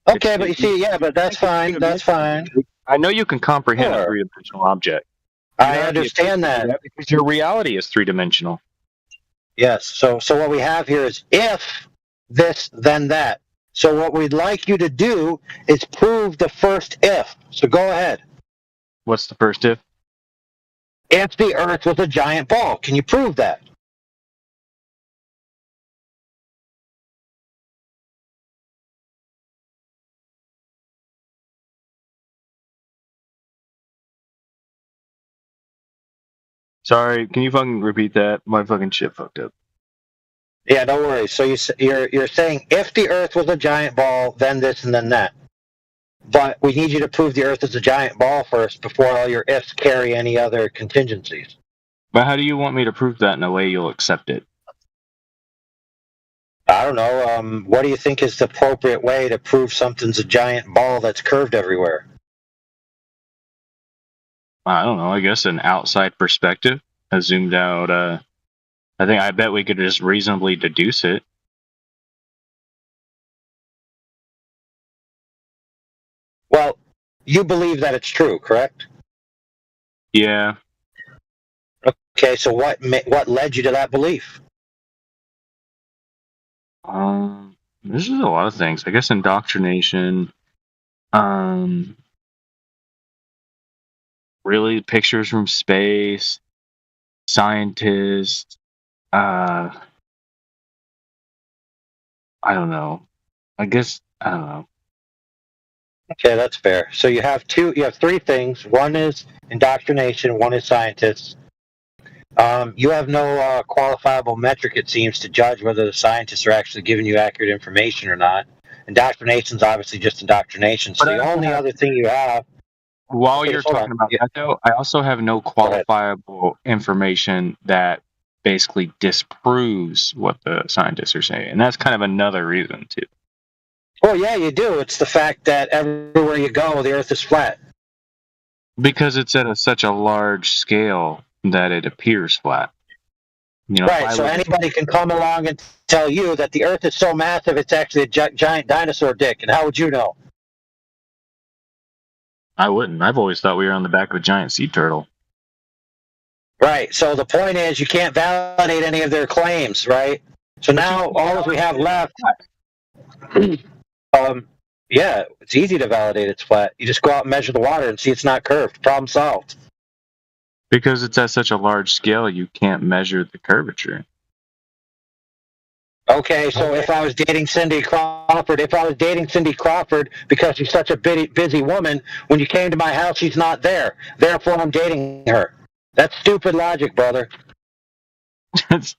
Speaker 4: Okay, but you see, but that's fine. That's fine.
Speaker 20: I know you can comprehend a three-dimensional object.
Speaker 4: I understand that
Speaker 20: because your reality is three-dimensional.
Speaker 4: Yes. So what we have here is if this, then that. So what we'd like you to do is prove the first if. So go ahead.
Speaker 20: What's the first if?
Speaker 4: If the Earth was a giant ball, can you prove that?
Speaker 20: Sorry, can you fucking repeat that? My fucking shit fucked up.
Speaker 4: Yeah, don't worry. So you're saying if the Earth was a giant ball, then this and then that. But we need you to prove the Earth is a giant ball first before all your ifs carry any other contingencies.
Speaker 20: But how do you want me to prove that in a way you'll accept it?
Speaker 4: I don't know. What do you think is the appropriate way to prove something's a giant ball that's curved everywhere?
Speaker 20: I don't know. I guess an outside perspective, a zoomed out. I bet we could just reasonably deduce it.
Speaker 4: Well, you believe that it's true, correct?
Speaker 20: Yeah.
Speaker 4: Okay, so what led you to that belief?
Speaker 20: This is a lot of things. I guess indoctrination. Really, pictures from space, scientists. I don't know. I guess I don't know.
Speaker 4: Okay, that's fair. So you have three things. One is indoctrination. One is scientists. You have no qualifiable metric, it seems, to judge whether the scientists are actually giving you accurate information or not. Indoctrination is obviously just indoctrination. So the only other thing you have.
Speaker 20: While you're talking about that, though, I also have no qualifiable information that basically disproves what the scientists are saying, and that's kind of another reason too.
Speaker 4: Well, yeah, you do. It's the fact that everywhere you go, the Earth is flat.
Speaker 20: Because it's at such a large scale that it appears flat.
Speaker 4: Right, so anybody can come along and tell you that the Earth is so massive it's actually a giant dinosaur dick, and how would you know?
Speaker 20: I wouldn't. I've always thought we were on the back of a giant sea turtle.
Speaker 4: Right, so the point is you can't validate any of their claims, right? So now all we have left... yeah, it's easy to validate it's flat. You just go out and measure the water and see it's not curved. Problem solved.
Speaker 20: Because it's at such a large scale, you can't measure the curvature.
Speaker 4: Okay, so if I was dating Cindy Crawford because she's such a busy woman, when you came to my house, she's not there. Therefore, I'm dating her. That's stupid logic, brother.
Speaker 20: That's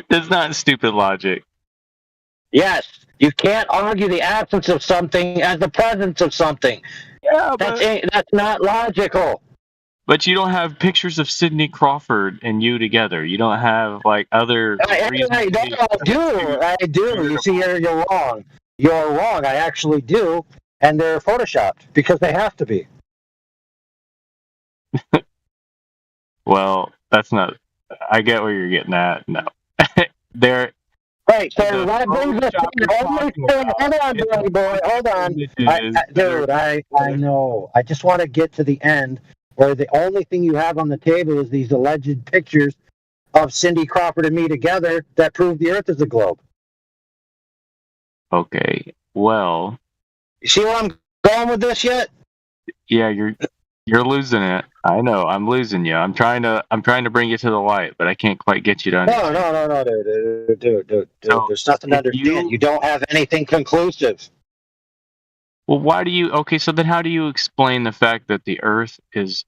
Speaker 20: not stupid logic.
Speaker 4: Yes, you can't argue the absence of something as the presence of something.
Speaker 20: Yeah,
Speaker 4: that's not logical.
Speaker 20: But you don't have pictures of Sidney Crawford and you together. You don't have like other.
Speaker 4: I do. You see, you're wrong. You're wrong. I actually do, and they're photoshopped because they have to be.
Speaker 20: Well, that's not. I get where you're getting at. No, they're.
Speaker 4: Right, so that brings us to the only thing. Hold on, Billy boy. Hold on. Dude, I know. I just want to get to the end where the only thing you have on the table is these alleged pictures of Cindy Crawford and me together that prove the Earth is a globe.
Speaker 20: Okay, well.
Speaker 4: You see where I'm going with this yet?
Speaker 20: Yeah, you're losing it. I know. I'm losing you. I'm trying to bring you to the light, but I can't quite get you to understand.
Speaker 4: No, dude. So there's nothing to understand. You don't have anything conclusive.
Speaker 20: Well, why do you? Okay, so then how do you explain the fact that the Earth is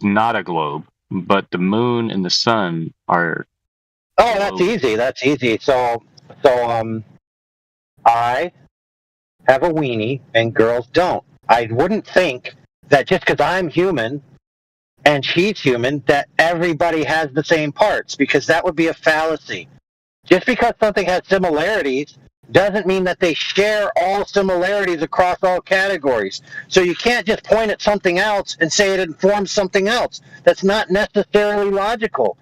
Speaker 20: not a globe, but the moon and the sun are.
Speaker 4: Oh, that's easy. That's easy. So I have a weenie and girls don't. I wouldn't think that just because I'm human and she's human that everybody has the same parts, because that would be a fallacy. Just because something has similarities doesn't mean that they share all similarities across all categories. So you can't just point at something else and say it informs something else. That's not necessarily logical.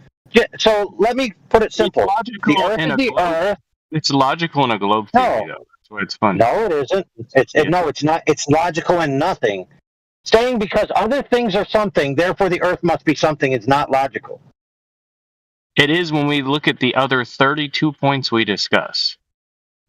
Speaker 4: So let me put it simple. The Earth is the Earth.
Speaker 20: It's logical in a globe theory, though. That's why it's fun.
Speaker 4: No, it isn't. No, it's not. It's logical in nothing. Saying because other things are something, therefore the Earth must be something, is not logical.
Speaker 20: It is when we look at the other 32 points we discuss.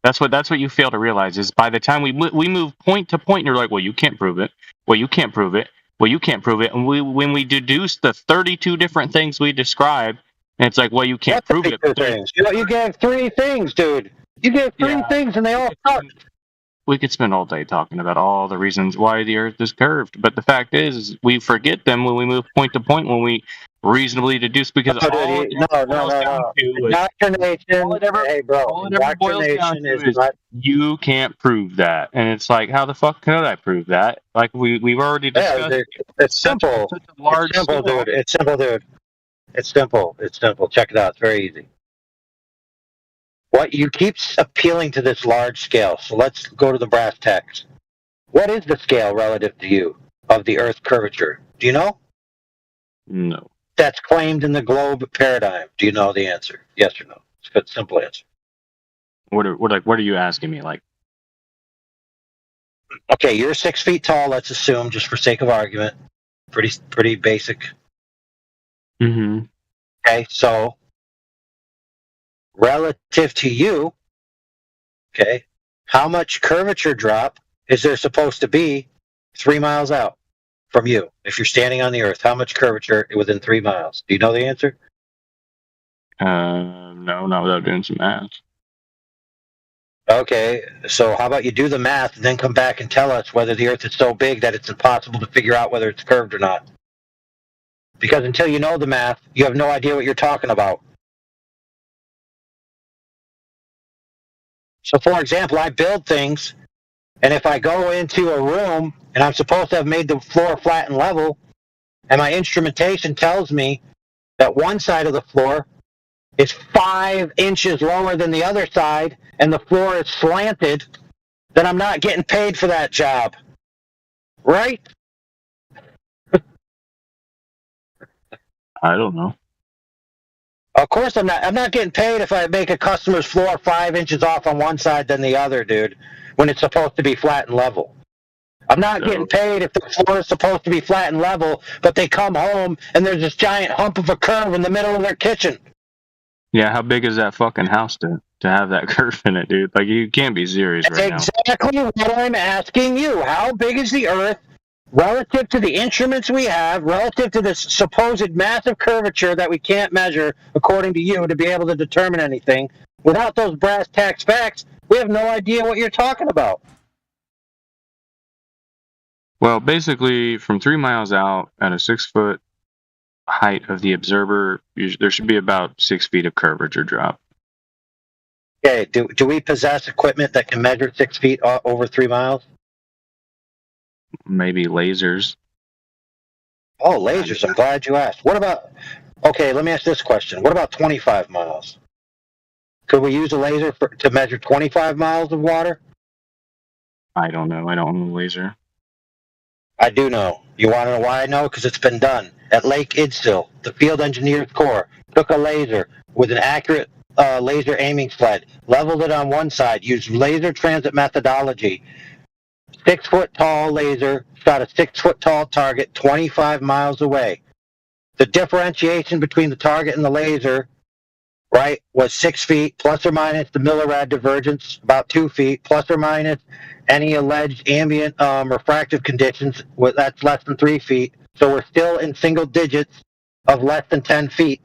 Speaker 20: That's what you fail to realize is by the time we move point to point, and you're like, well, you can't prove it. Well, you can't prove it. Well, you can't prove it. And when we deduce the 32 different things we describe, and it's like, well, you can't prove it.
Speaker 4: Things? You gave 3 things, dude. You gave 3 things, and they all sucked.
Speaker 20: We could spend all day talking about all the reasons why the Earth is curved, but the fact is we forget them when we move point to point, when we reasonably deduce, because
Speaker 4: No. Indoctrination. Hey, bro. Indoctrination is not.
Speaker 20: You can't prove that, and it's like, how the fuck could I prove that? Like we've already discussed.
Speaker 4: It's simple. It's simple, dude. It's simple, dude. It's simple. It's simple. Check it out. It's very easy. What you keep appealing to this large scale. So let's go to the brass tacks. What is the scale relative to you of the Earth's curvature? Do you know?
Speaker 20: No.
Speaker 4: That's claimed in the globe paradigm. Do you know the answer? Yes or no? It's a good, simple answer.
Speaker 20: What are you asking me? Like,
Speaker 4: okay, you're 6 feet tall. Let's assume, just for sake of argument, pretty basic.
Speaker 20: Mm-hmm.
Speaker 4: Okay, so relative to you, okay, how much curvature drop is there supposed to be 3 miles out from you? If you're standing on the Earth, how much curvature within 3 miles? Do you know the answer?
Speaker 20: No, not without doing some math.
Speaker 4: Okay, so how about you do the math and then come back and tell us whether the Earth is so big that it's impossible to figure out whether it's curved or not. Because until you know the math, you have no idea what you're talking about. So, for example, I build things, and if I go into a room and I'm supposed to have made the floor flat and level, and my instrumentation tells me that one side of the floor is 5 inches lower than the other side, and the floor is slanted, then I'm not getting paid for that job. Right?
Speaker 20: I don't know.
Speaker 4: Of course I'm not. I'm not getting paid if I make a customer's floor 5 inches off on one side than the other, dude, when it's supposed to be flat and level. I'm not getting paid if the floor is supposed to be flat and level, but they come home and there's this giant hump of a curve in the middle of their kitchen.
Speaker 20: Yeah, how big is that fucking house to have that curve in it, dude? Like, you can't be serious right now.
Speaker 4: Exactly what I'm asking you. How big is the Earth relative to the instruments we have, relative to this supposed massive curvature that we can't measure, according to you, to be able to determine anything? Without those brass tacks facts, we have no idea what you're talking about.
Speaker 20: Well, basically, from 3 miles out at a 6 foot height of the observer, there should be about 6 feet of curvature drop.
Speaker 4: Okay, do we possess equipment that can measure 6 feet over 3 miles?
Speaker 20: Maybe lasers.
Speaker 4: Oh, lasers. I'm glad you asked. What about, okay, let me ask this question. What about 25 miles? Could we use a laser to measure 25 miles of water?
Speaker 20: I don't know. I don't own a laser.
Speaker 4: I do know. You want to know why I know? Because it's been done. At Lake Idstill, the Field Engineers Corps took a laser with an accurate laser aiming sled, leveled it on one side, used laser transit methodology. 6 foot tall laser shot a 6 foot tall target 25 miles away. The differentiation between the target and the laser, right, was 6 feet plus or minus the Miller-Rad divergence, about 2 feet, plus or minus any alleged ambient refractive conditions. That's less than 3 feet. So we're still in single digits of less than 10 feet.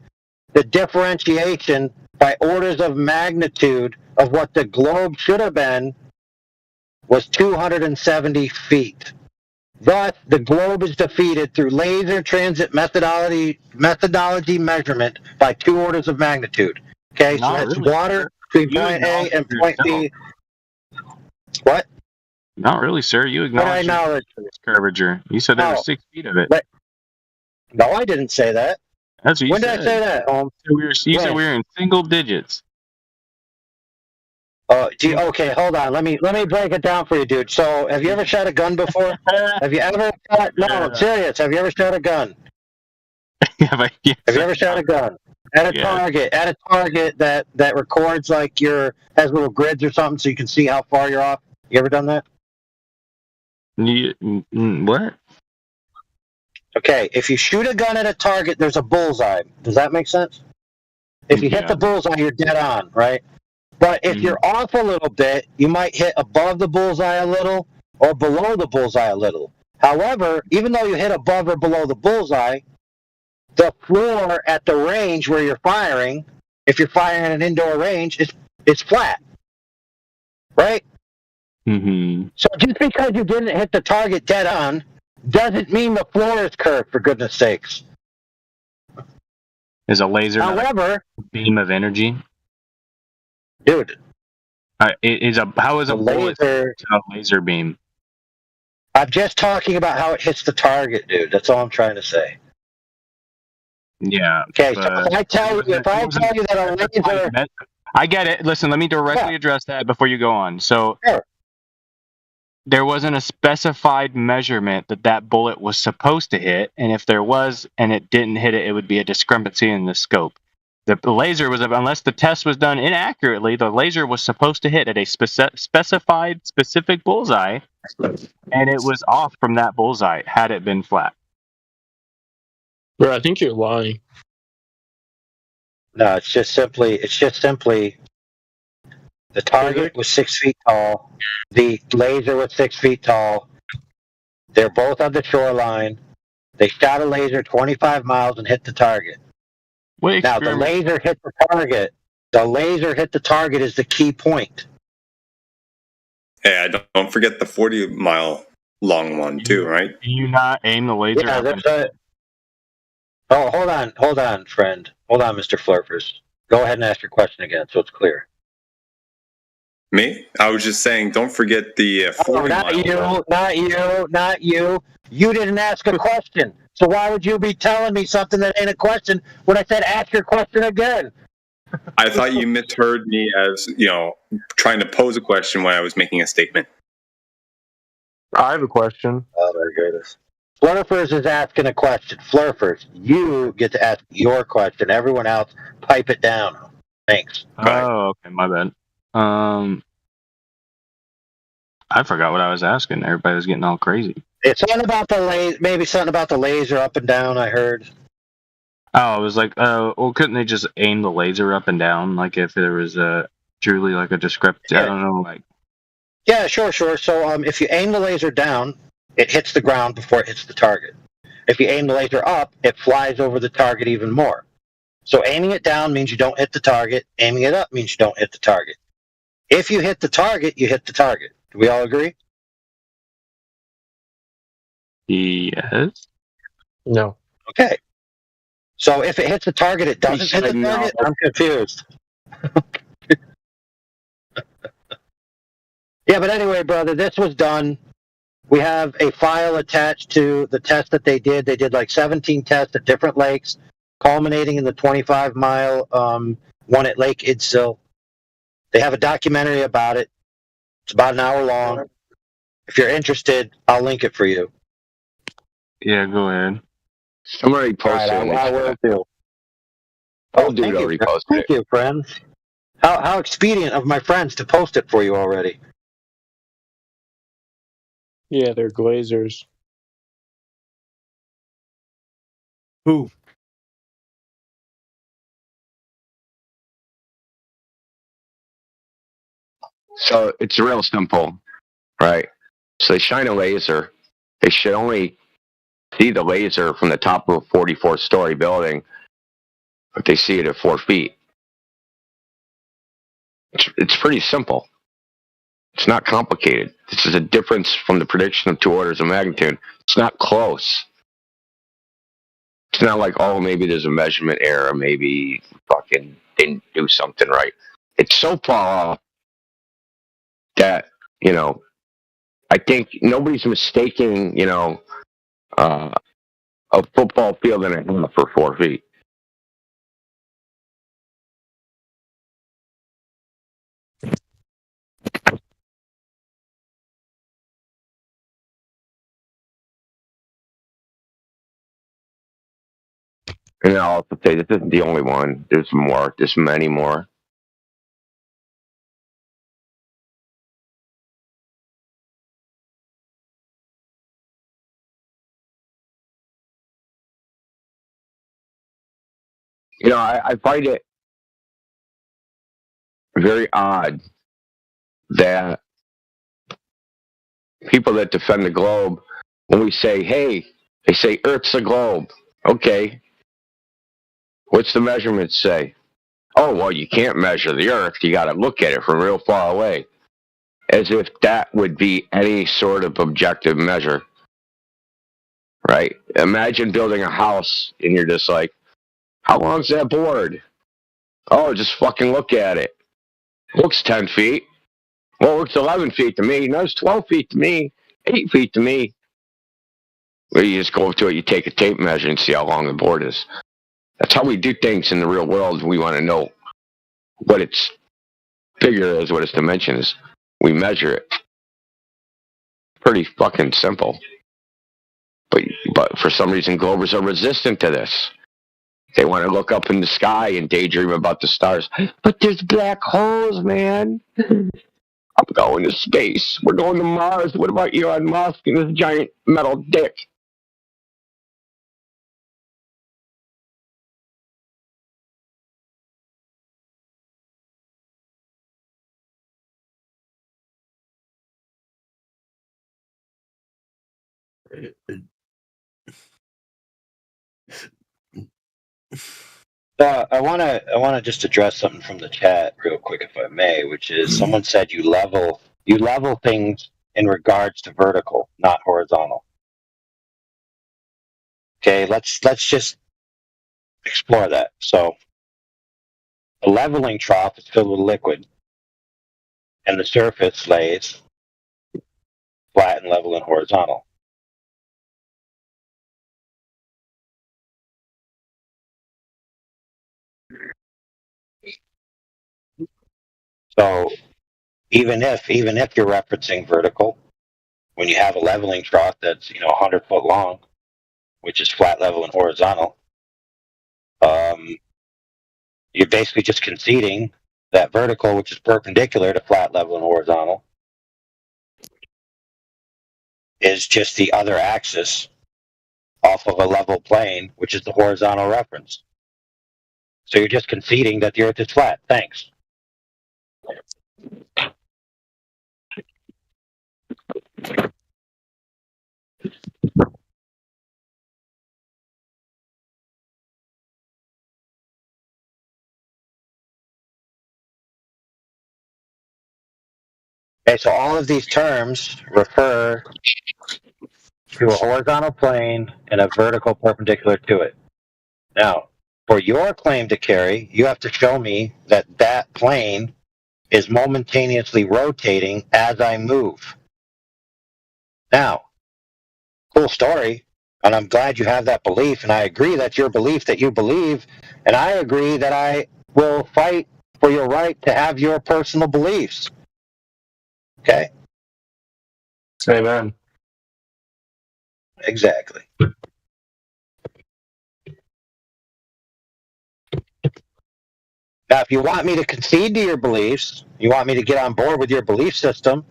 Speaker 4: The differentiation by orders of magnitude of what the globe should have been was 270 feet. Thus, the globe is defeated through laser transit methodology measurement by 2 orders of magnitude. Okay, so that's water between point A and point B. What?
Speaker 20: Not really, sir. You acknowledged this curvature. You said there were 6 feet of it.
Speaker 4: No, I didn't say that.
Speaker 20: That's what you
Speaker 4: when
Speaker 20: said.
Speaker 4: Did I say that, Holmes?
Speaker 20: You said we were in single digits.
Speaker 4: Okay, hold on. Let me break it down for you, dude. So, have you ever shot a gun before? Have you ever shot? No, serious. Have you ever shot a gun?
Speaker 20: Have you
Speaker 4: ever shot a gun at a target? At a target that records like has little grids or something, so you can see how far you're off. You ever done that?
Speaker 20: What?
Speaker 4: Okay, if you shoot a gun at a target, there's a bullseye. Does that make sense? If you hit the bullseye, you're dead on, right? But if you're off a little bit, you might hit above the bullseye a little or below the bullseye a little. However, even though you hit above or below the bullseye, the floor at the range where you're firing, if you're firing at an indoor range, it's flat, right?
Speaker 20: Mm-hmm.
Speaker 4: So just because you didn't hit the target dead on doesn't mean the floor is curved, for goodness sakes.
Speaker 20: Is a laser
Speaker 4: a
Speaker 20: beam of energy?
Speaker 4: Dude.
Speaker 20: How is a bullet a laser beam?
Speaker 4: I'm just talking about how it hits the target, dude. That's all I'm trying to say.
Speaker 20: Yeah.
Speaker 4: Okay, so if I tell you that a laser...
Speaker 20: I get it. Listen, let me directly address that before you go on. So there wasn't a specified measurement that bullet was supposed to hit, and if there was and it didn't hit it, it would be a discrepancy in the scope. The laser was, unless the test was done inaccurately, the laser was supposed to hit at a specific bullseye, and it was off from that bullseye had it been flat.
Speaker 11: Bro, I think you're lying.
Speaker 4: No, it's just simply the target was 6 feet tall. The laser was 6 feet tall. They're both on the shoreline. They shot a laser 25 miles and hit the target. Now, the laser hit the target. The laser hit the target is the key point.
Speaker 17: Hey, don't forget the 40-mile long one, too, right?
Speaker 20: Do you not aim the laser?
Speaker 4: Yeah, that's it. Oh, hold on, friend. Hold on, Mr. Flurfers. Go ahead and ask your question again so it's clear.
Speaker 17: Me? I was just saying, don't forget the 40-mile.
Speaker 4: Not you. You didn't ask a question. So why would you be telling me something that ain't a question when I said ask your question again?
Speaker 17: I thought you misheard me as, trying to pose a question when I was making a statement.
Speaker 3: I have a question.
Speaker 4: Oh, my goodness. Flurfers is asking a question. Flurfers, you get to ask your question. Everyone else, pipe it down. Thanks.
Speaker 20: Oh, okay, my bad. I forgot what I was asking. Everybody was getting all crazy.
Speaker 4: It's something about the laser. Maybe something about the laser up and down. I heard.
Speaker 20: Oh, it was like, well, couldn't they just aim the laser up and down? Like if there was truly like a discrepancy. I don't know, like.
Speaker 4: Yeah, sure. So, if you aim the laser down, it hits the ground before it hits the target. If you aim the laser up, it flies over the target even more. So aiming it down means you don't hit the target. Aiming it up means you don't hit the target. If you hit the target, you hit the target. Do we all agree?
Speaker 20: Yes.
Speaker 3: No.
Speaker 4: Okay. So if it hits the target, it doesn't hit the target? I'm confused. Yeah, but anyway, brother, this was done. We have a file attached to the test that they did. They did like 17 tests at different lakes, culminating in the 25-mile one at Lake Idsill. They have a documentary about it. It's about an hour long. If you're interested, I'll link it for you.
Speaker 20: Yeah, go ahead.
Speaker 9: Somebody posted it.
Speaker 4: I will do.
Speaker 9: I'll do it. I'll repost it.
Speaker 4: Thank you, friends. How expedient of my friends to post it for you already.
Speaker 11: Yeah, they're glazers.
Speaker 13: Who?
Speaker 9: So it's real simple, right? So they shine a laser. They should only see the laser from the top of a 44-story building, but they see it at 4 feet. It's pretty simple. It's not complicated. This is a difference from the prediction of 2 orders of magnitude. It's not close. It's not like, oh, maybe there's a measurement error. Maybe fucking didn't do something right. It's so far off that, you know, I think nobody's mistaking, you know, a football field and a half for 4 feet. And I'll also say this isn't the only one. There's more. There's many more. You know, I find it very odd that people that defend the globe, when we say, hey, they say Earth's a globe. Okay. What's the measurements say? Oh, well, you can't measure the Earth. You got to look at it from real far away. As if that would be any sort of objective measure. Right? Imagine building a house and you're just like, how long's that board? Oh, just fucking look at it. Looks 10 feet. Well, it looks 11 feet to me. No, it's 12 feet to me. 8 feet to me. Well, you just go up to it, you take a tape measure and see how long the board is. That's how we do things in the real world. We want to know what its figure is, what its dimension is. We measure it. Pretty fucking simple. But for some reason, Globers are resistant to this. They want to look up in the sky and daydream about the stars. But there's black holes, man. I'm going to space. We're going to Mars. What about Elon Musk and his giant metal dick?
Speaker 4: I want to just address something from the chat real quick, if I may, which is someone said you level things in regards to vertical, not horizontal. Okay, let's just explore that. So, a leveling trough is filled with liquid, and the surface lays flat and level and horizontal. So even if you're referencing vertical, when you have a leveling trough that's 100 foot long, which is flat, level, and horizontal, you're basically just conceding that vertical, which is perpendicular to flat, level, and horizontal, is just the other axis off of a level plane, which is the horizontal reference. So you're just conceding that the Earth is flat. Thanks. Okay, so all of these terms refer to a horizontal plane and a vertical perpendicular to it. Now, for your claim to carry, you have to show me that that plane is momentaneously rotating as I move. Now, cool story, and I'm glad you have that belief, and I agree that's your belief that you believe, and I agree that I will fight for your right to have your personal beliefs. Okay?
Speaker 11: Amen.
Speaker 4: Exactly. Now, if you want me to concede to your beliefs, you want me to get on board with your belief system,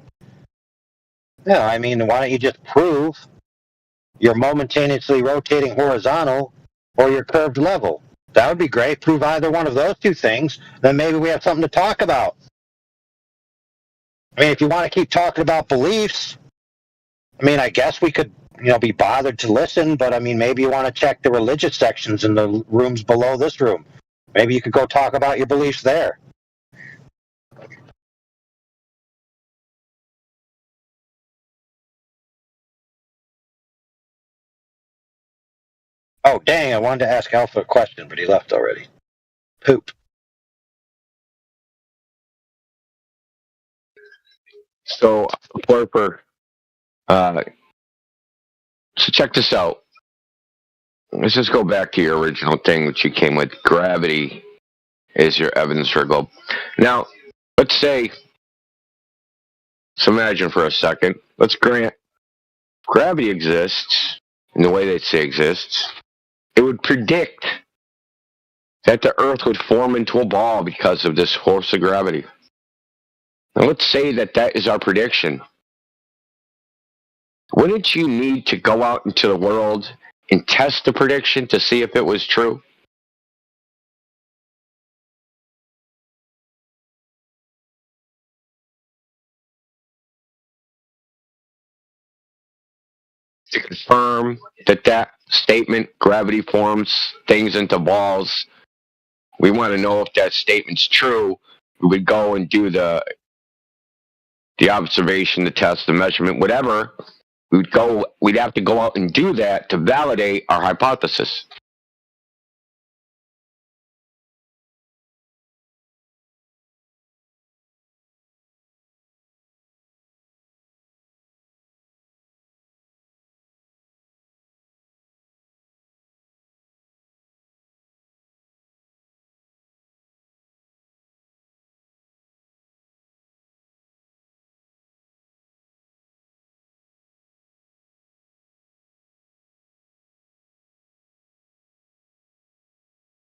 Speaker 4: yeah, I mean, why don't you just prove you're momentaneously rotating horizontal or your curved level? That would be great. Prove either one of those two things, then maybe we have something to talk about. I mean, if you want to keep talking about beliefs, I mean, I guess we could, be bothered to listen, but I mean, maybe you want to check the religious sections in the rooms below this room. Maybe you could go talk about your beliefs there. Oh, dang, I wanted to ask Alpha a question, but he left already. Poop.
Speaker 9: So, Porper, so check this out. Let's just go back to your original thing, which you came with. Gravity is your evidence for a globe. Now, let's say, so imagine for a second, let's grant gravity exists in the way they say exists. It would predict that the Earth would form into a ball because of this force of gravity. Now, let's say that that is our prediction. Wouldn't you need to go out into the world and test the prediction to see if it was true? To confirm that that statement, gravity forms things into balls, we want to know if that statement's true. We would go and do the observation, the test, the measurement, whatever. We'd have to go out and do that to validate our hypothesis.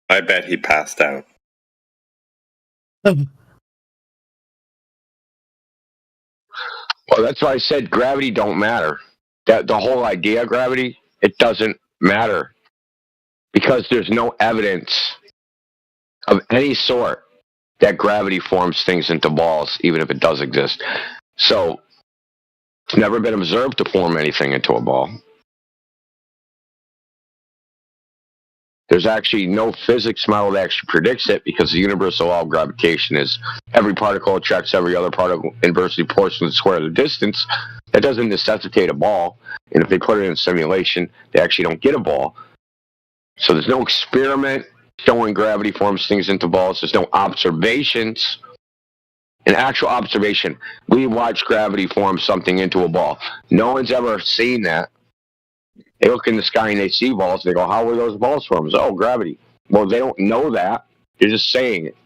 Speaker 17: I bet he passed out.
Speaker 9: Well, that's why I said gravity don't matter. That the whole idea of gravity, it doesn't matter because there's no evidence of any sort that gravity forms things into balls, even if it does exist. So it's never been observed to form anything into a ball. There's actually no physics model that actually predicts it because the universal law of gravitation is every particle attracts every other particle inversely proportional to the square of the distance. That doesn't necessitate a ball. And if they put it in a simulation, they actually don't get a ball. So there's no experiment showing gravity forms things into balls. There's no observations. An actual observation. We watch gravity form something into a ball. No one's ever seen that. They look in the sky and they see balls. They go, how were those balls formed? Oh, gravity. Well, they don't know that. They're just saying it.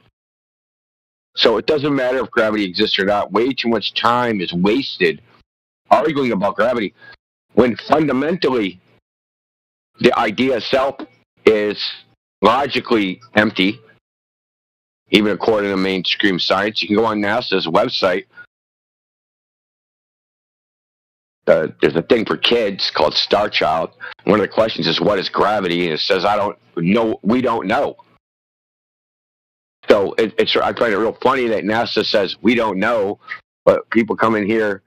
Speaker 9: So it doesn't matter if gravity exists or not. Way too much time is wasted arguing about gravity when fundamentally the idea itself is logically empty, even according to mainstream science. You can go on NASA's website. There's a thing for kids called Star Child. One of the questions is, what is gravity? And it says, I don't know. We don't know. So I find it real funny that NASA says we don't know, but people come in here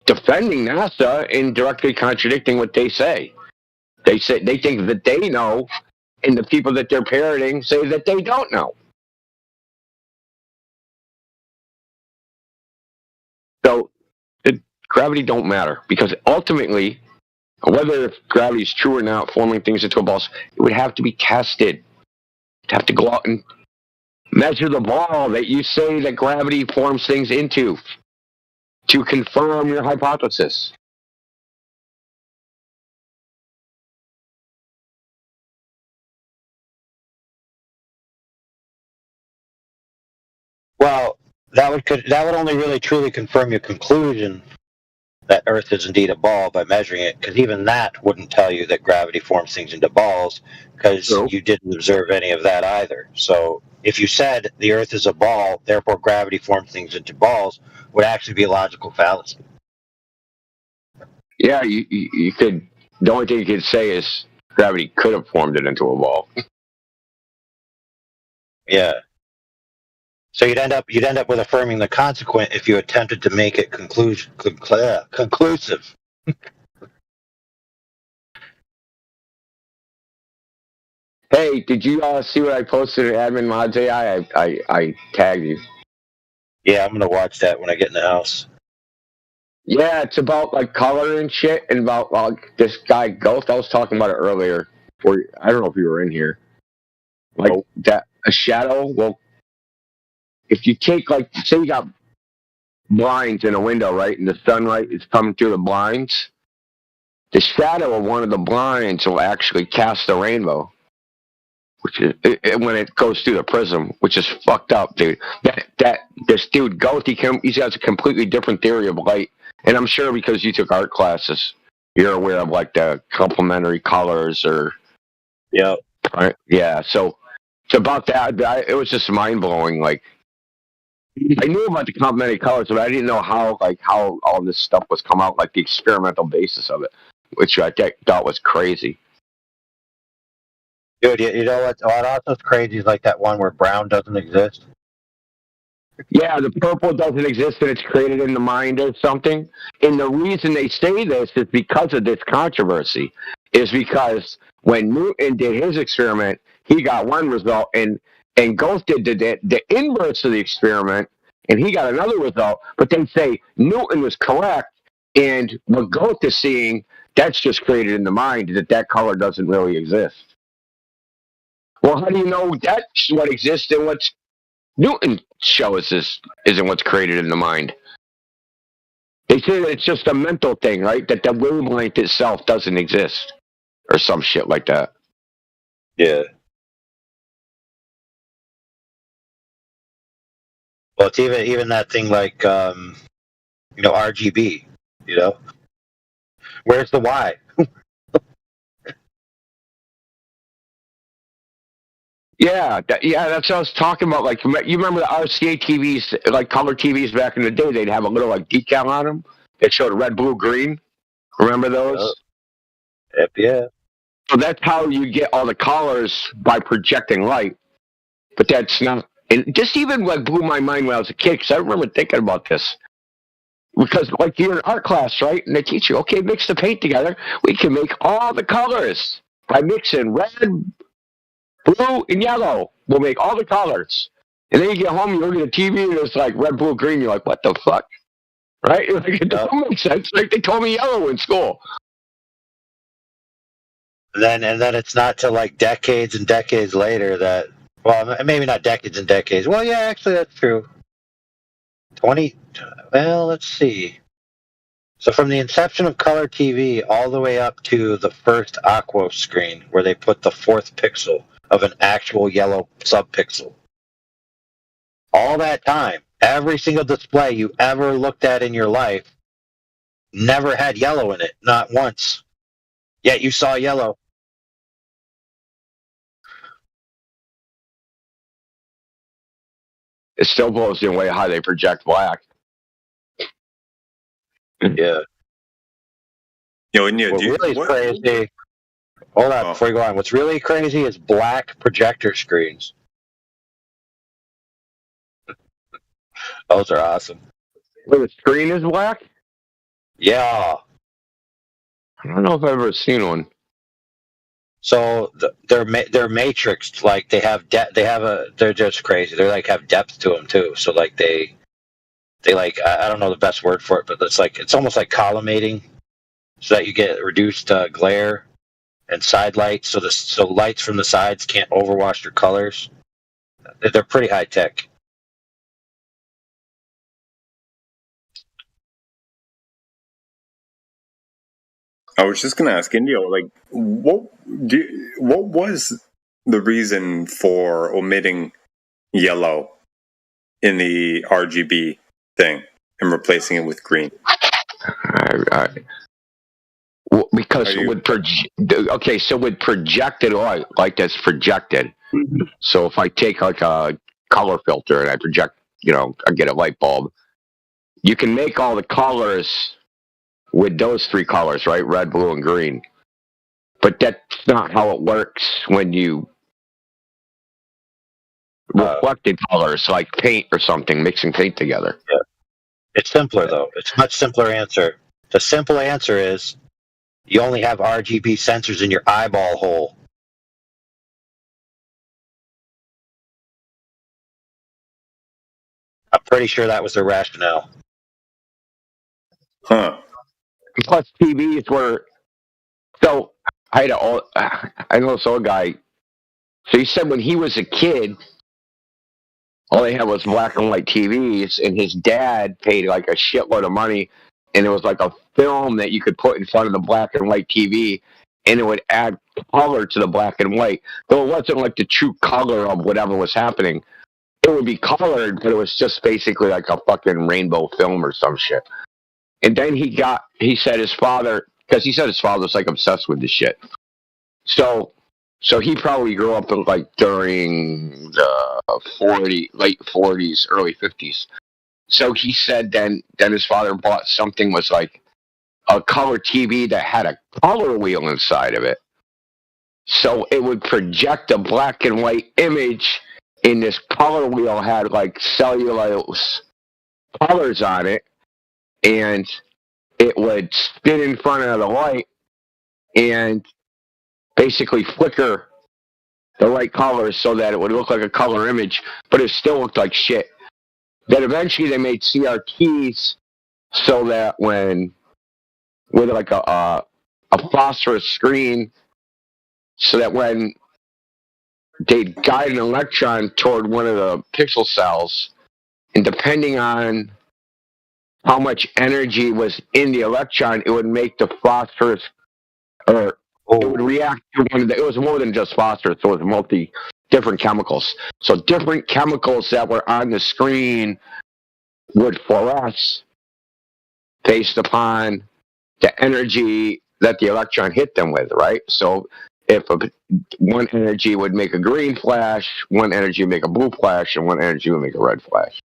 Speaker 9: defending NASA and directly contradicting what they say. They think that they know, and the people that they're parroting say that they don't know. So gravity don't matter because ultimately, whether gravity is true or not, forming things into a ball, it would have to be tested. You'd have to go out and measure the ball that you say that gravity forms things into to confirm your hypothesis.
Speaker 4: Well, that would only really truly confirm your conclusion that Earth is indeed a ball by measuring it, because even that wouldn't tell you that gravity forms things into balls, because you didn't observe any of that either. So if you said the Earth is a ball, therefore gravity forms things into balls, would actually be a logical fallacy.
Speaker 9: Yeah, you could. The only thing you could say is gravity could have formed it into a ball.
Speaker 4: Yeah. So you'd end up with affirming the consequent if you attempted to make it conclusive.
Speaker 9: Hey, did you see what I posted in Admin Mods AI? I tagged you.
Speaker 4: Yeah, I'm gonna watch that when I get in the house.
Speaker 9: Yeah, it's about like color and shit, and about like this guy Ghost. I was talking about it earlier. Or I don't know if you were in here. Like that, a shadow. Well, if you take like, say you got blinds in a window, right, and the sunlight is coming through the blinds, the shadow of one of the blinds will actually cast a rainbow, which is when it goes through the prism, which is fucked up, dude. That this dude Goethe, he has a completely different theory of light, and I'm sure because you took art classes, you're aware of like the complementary colors or.
Speaker 4: Yeah.
Speaker 9: Right. Yeah. So it's about that. It was just mind blowing. Like I knew about the complementary colors, but I didn't know how all this stuff was come out, like the experimental basis of it, which I thought was crazy.
Speaker 4: Dude, you know what also is crazy is like that one where brown doesn't exist.
Speaker 9: Yeah, the purple doesn't exist and it's created in the mind or something. And the reason they say this is because of this controversy. Is because when Newton did his experiment, he got one result, and Goethe did the inverse of the experiment, and he got another result. But they say Newton was correct, and what Goethe is seeing, that's just created in the mind, that color doesn't really exist. Well, how do you know that's what exists and what's Newton shows us isn't what's created in the mind? They say that it's just a mental thing, right? That the wavelength itself doesn't exist. Or some shit like that.
Speaker 4: Yeah. Well, it's even that thing like RGB. You know, where's the Y?
Speaker 9: Yeah, that's what I was talking about. Like, you remember the RCA TVs, like color TVs back in the day? They'd have a little like decal on them that showed red, blue, green. Remember those?
Speaker 4: Yep, yeah.
Speaker 9: So that's how you get all the colors by projecting light. But that's not. And just even like blew my mind when I was a kid, because I remember thinking about this. Because like you're in art class, right? And they teach you, okay, mix the paint together. We can make all the colors by mixing red, blue, and yellow. We'll make all the colors. And then you get home, you look at the TV, and it's like red, blue, green. You're like, what the fuck? Right? Like, it doesn't make sense. Like they told me yellow in school.
Speaker 4: And then it's not till like decades and decades later that, well, maybe not decades and decades. Well, yeah, actually that's true. Well, let's see. So from the inception of color TV all the way up to the first Aqua screen, where they put the 4th pixel of an actual yellow subpixel. All that time, every single display you ever looked at in your life never had yellow in it, not once. Yet you saw yellow.
Speaker 9: It still blows me away how they project black.
Speaker 4: Yeah.
Speaker 17: What
Speaker 4: really crazy. Hold on, before you go on. What's really crazy is black projector screens. Those are awesome.
Speaker 9: Wait, the screen is black?
Speaker 4: Yeah.
Speaker 9: I don't know if I've ever seen one.
Speaker 4: So they're matrixed, like they're just crazy. They like have depth to them too. So like they like, I don't know the best word for it, but it's almost like collimating, so that you get reduced glare and side lights. So lights from the sides can't overwash your colors. They're pretty high tech.
Speaker 17: I was just gonna ask Indio, like, what was the reason for omitting yellow in the RGB thing and replacing it with green?
Speaker 9: Well, because with projected light, like that's projected. So if I take like a color filter and I project, I get a light bulb. You can make all the colors with those 3 colors, right? Red, blue, and green. But that's not how it works when you reflected colors, like paint or something, mixing paint together.
Speaker 4: Yeah. It's simpler, though. It's a much simpler answer. The simple answer is you only have RGB sensors in your eyeball hole. I'm pretty sure that was the rationale.
Speaker 17: Huh.
Speaker 9: Plus TVs were... So, I know this old guy. So he said when he was a kid, all they had was black and white TVs, and his dad paid like a shitload of money, and it was like a film that you could put in front of the black and white TV, and it would add color to the black and white. Though it wasn't like the true color of whatever was happening. It would be colored, but it was just basically like a fucking rainbow film or some shit. And then he said his father, because he said his father was like obsessed with this shit. So he probably grew up in like during the late 40s, early 50s. So he said then his father bought something was like a color TV that had a color wheel inside of it. So it would project a black and white image, and this color wheel had like cellulose colors on it, and it would spin in front of the light and basically flicker the right colors so that it would look like a color image, but it still looked like shit. Then eventually they made CRTs so that with like a phosphorus screen, so that when they'd guide an electron toward one of the pixel cells, and depending on how much energy was in the electron, it would make the phosphorus, or it would react to one of the, it was more than just phosphorus, so it was different chemicals. So different chemicals that were on the screen would fluoresce based upon the energy that the electron hit them with, right? So if one energy would make a green flash, one energy would make a blue flash, and one energy would make a red flash.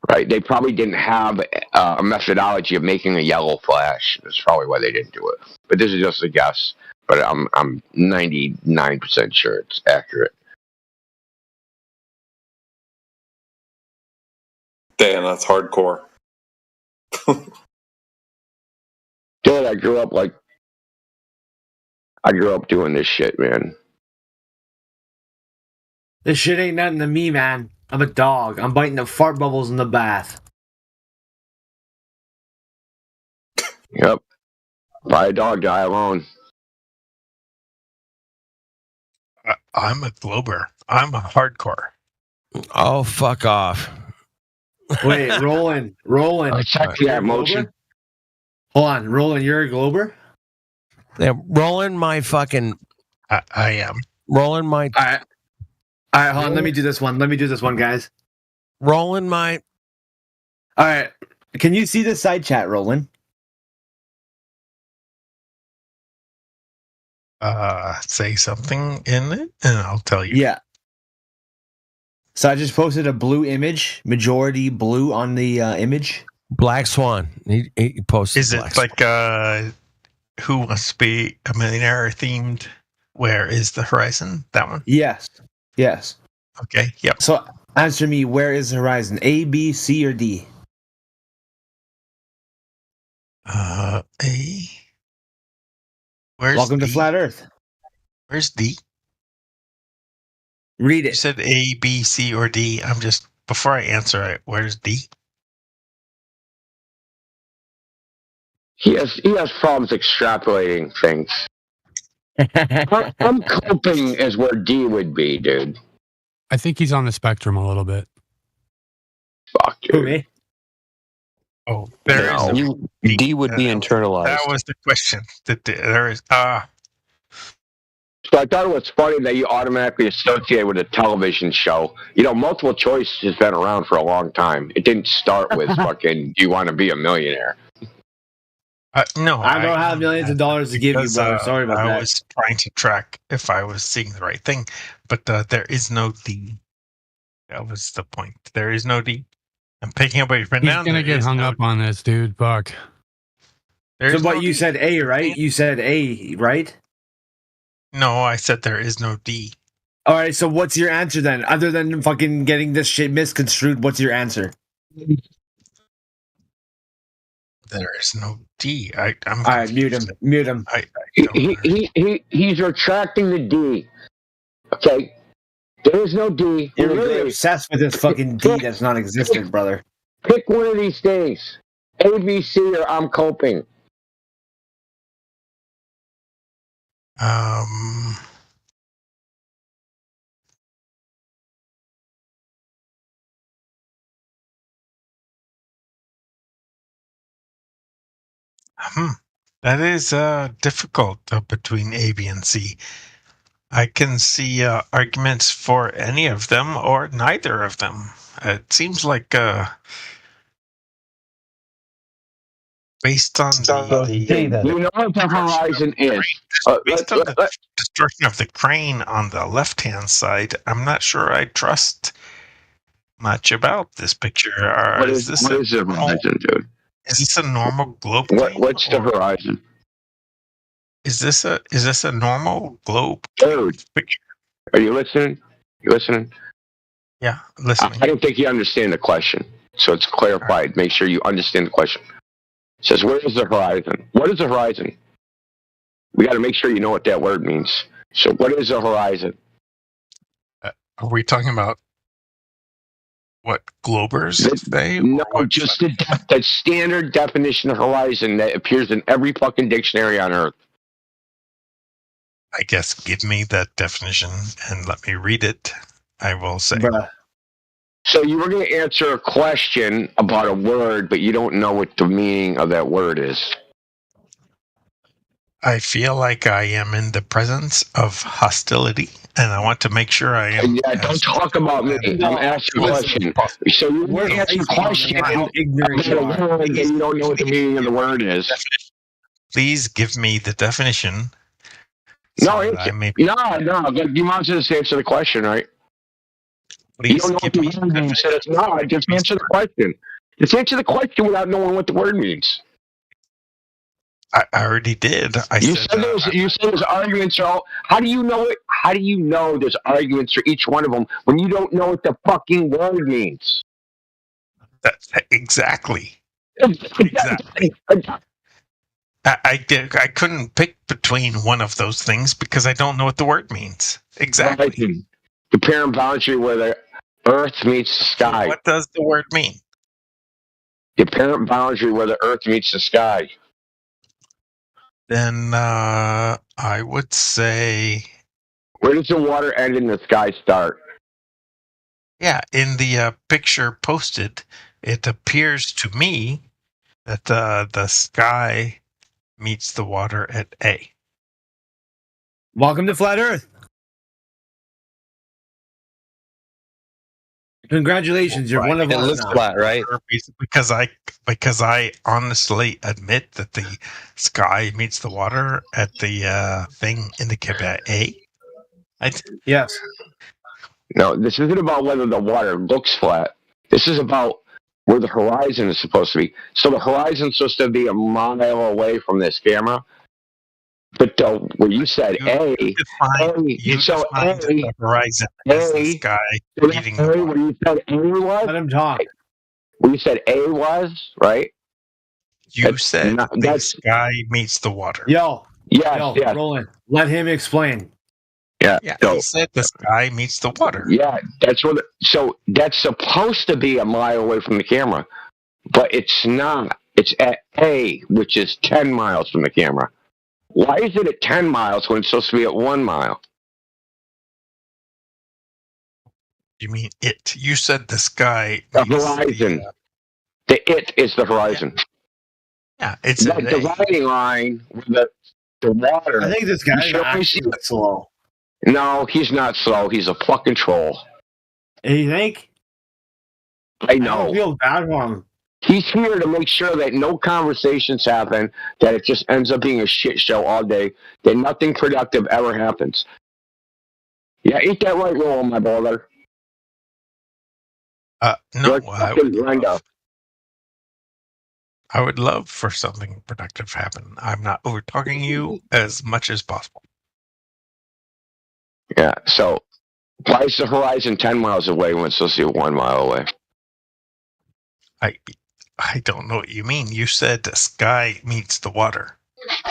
Speaker 9: Right? They probably didn't have a methodology of making a yellow flash. That's probably why they didn't do it. But this is just a guess. But I'm 99% sure it's accurate.
Speaker 17: Damn, that's hardcore.
Speaker 9: Dude, I grew up doing this shit, man.
Speaker 13: This shit ain't nothing to me, man. I'm a dog. I'm biting the fart bubbles in the bath.
Speaker 9: Yep. Buy a dog, die alone.
Speaker 6: I'm a Glober. I'm a hardcore.
Speaker 18: Oh, fuck off.
Speaker 13: Wait, Roland.
Speaker 9: Check that motion.
Speaker 13: Hold on, Roland, you're a Glober?
Speaker 18: Yeah, Roland, my fucking...
Speaker 6: I am.
Speaker 18: Roland, my...
Speaker 13: All right, hold on. Let me do this one, guys.
Speaker 18: Roland, my...
Speaker 13: All right. Can you see the side chat, Roland?
Speaker 6: Say something in it, and I'll tell you.
Speaker 13: Yeah. So I just posted a blue image, majority blue on the image.
Speaker 18: Black Swan. He posted.
Speaker 6: Is it like Who Wants to Be a Millionaire themed? Where is the horizon? That one?
Speaker 13: Yes.
Speaker 6: Okay, yep.
Speaker 13: So answer me, where is the horizon? A, B, C, or D?
Speaker 6: A.
Speaker 13: Welcome to Flat Earth.
Speaker 6: Where's D?
Speaker 13: Read it.
Speaker 6: You said A, B, C, or D. I'm just, before I answer, where's D?
Speaker 9: He has problems extrapolating things. I'm coping as where D would be, dude.
Speaker 21: I think he's on the spectrum a little bit.
Speaker 9: Fuck, dude.
Speaker 13: Who, me?
Speaker 6: Oh, there is
Speaker 22: D would be internalized.
Speaker 6: That was the question. There is
Speaker 9: So I thought it was funny that you automatically associate with a television show. You know, multiple choice has been around for a long time. It didn't start with fucking, do you want to be a millionaire?
Speaker 6: No.
Speaker 13: I don't have millions of dollars to give you, brother. Sorry about that.
Speaker 6: I was trying to track if I was seeing the right thing, but there is no D. That was the point. There is no D. I'm picking up what you've been down.
Speaker 21: He's going to get hung up on this, dude. Fuck.
Speaker 13: So what, you said A, right? You said A, right?
Speaker 6: No, I said there is no D.
Speaker 13: All right, so what's your answer then? Other than fucking getting this shit misconstrued, what's your answer?
Speaker 6: There is no D. I'm
Speaker 13: all right, mute him.
Speaker 9: He's retracting the D. Okay, there is no D.
Speaker 13: You're really obsessed with this fucking D that's non-existent, brother.
Speaker 9: Pick one of these things. A, B, C, or I'm coping.
Speaker 6: Um, that is difficult between A, B, and C. I can see arguments for any of them or neither of them. It seems like based on the
Speaker 9: You know what the horizon is.
Speaker 6: based on the distortion of the crane on the left-hand side, I'm not sure I trust much about this picture.
Speaker 9: What is the horizon, dude?
Speaker 6: Is this a normal globe?
Speaker 9: What's the horizon?
Speaker 6: Is this a normal globe?
Speaker 9: Dude,
Speaker 6: picture?
Speaker 9: Are you listening? You listening?
Speaker 6: Yeah, listening.
Speaker 9: I don't think you understand the question, so it's clarified. Make sure you understand the question. It says, where is the horizon? What is the horizon? We got to make sure you know what that word means. So what is the horizon?
Speaker 6: Are we talking about what globers say?
Speaker 9: No, just the standard definition of horizon that appears in every fucking dictionary on Earth.
Speaker 6: I guess give me that definition and let me read it. I will say.
Speaker 9: So you were going to answer a question about a word, but you don't know what the meaning of that word is.
Speaker 6: I feel like I am in the presence of hostility, and I want to make sure I am.
Speaker 9: Yeah, don't talk about me. I'm asking a question. So you were answering a question about a word, and you don't know what the meaning of the word is.
Speaker 6: Please give me the definition.
Speaker 9: No, you might just answer the question, right? You don't know what the word means. No, just answer the question. Just answer the question without knowing what the word means.
Speaker 6: I already did.
Speaker 9: You said there's arguments. How do you know it? How do you know there's arguments for each one of them when you don't know what the fucking word means?
Speaker 6: Exactly. Exactly. I couldn't pick between one of those things because I don't know what the word means. Exactly.
Speaker 9: The parent boundary where the earth meets the sky.
Speaker 6: So what does the word mean?
Speaker 9: The parent boundary where the earth meets the sky.
Speaker 6: Then I would say...
Speaker 9: Where does the water end and the sky start?
Speaker 6: Yeah, in the picture posted, it appears to me that the sky meets the water at A.
Speaker 13: Welcome to Flat Earth. Congratulations, you're one of us now.
Speaker 18: Flat, right?
Speaker 6: Because I honestly admit that the sky meets the water at the thing indicated by A.
Speaker 13: Yes.
Speaker 9: No, this isn't about whether the water looks flat. This is about where the horizon is supposed to be. So the horizon is supposed to be a mile away from this camera. But where you said the
Speaker 6: horizon as the sky meeting the water.
Speaker 9: Where you said A was?
Speaker 13: Let him talk.
Speaker 9: Where you said A was, right?
Speaker 6: You said the sky meets the water.
Speaker 13: Yes.
Speaker 9: Roland,
Speaker 13: let him explain.
Speaker 9: Yeah.
Speaker 6: He said the sky meets the water.
Speaker 9: Yeah, that's what. So that's supposed to be a mile away from the camera, but it's not. It's at A, which is 10 miles from the camera. Why is it at 10 miles when it's supposed to be at 1 mile?
Speaker 6: You mean it? You said the sky.
Speaker 9: The horizon. The it is the horizon.
Speaker 6: Yeah, it's
Speaker 9: the dividing line with the water.
Speaker 13: I think this guy's actually slow.
Speaker 9: No, he's not slow. He's a fucking troll.
Speaker 13: You think?
Speaker 9: I know.
Speaker 13: I feel bad for him.
Speaker 9: He's here to make sure that no conversations happen, that it just ends up being a shit show all day, that nothing productive ever happens. Yeah, eat that right roll, my brother.
Speaker 6: No, I would love for something productive to happen. I'm not over talking you as much as possible.
Speaker 9: Yeah, so why is the horizon 10 miles away when it's supposed to be 1 mile away?
Speaker 6: I don't know what you mean. You said the sky meets the water.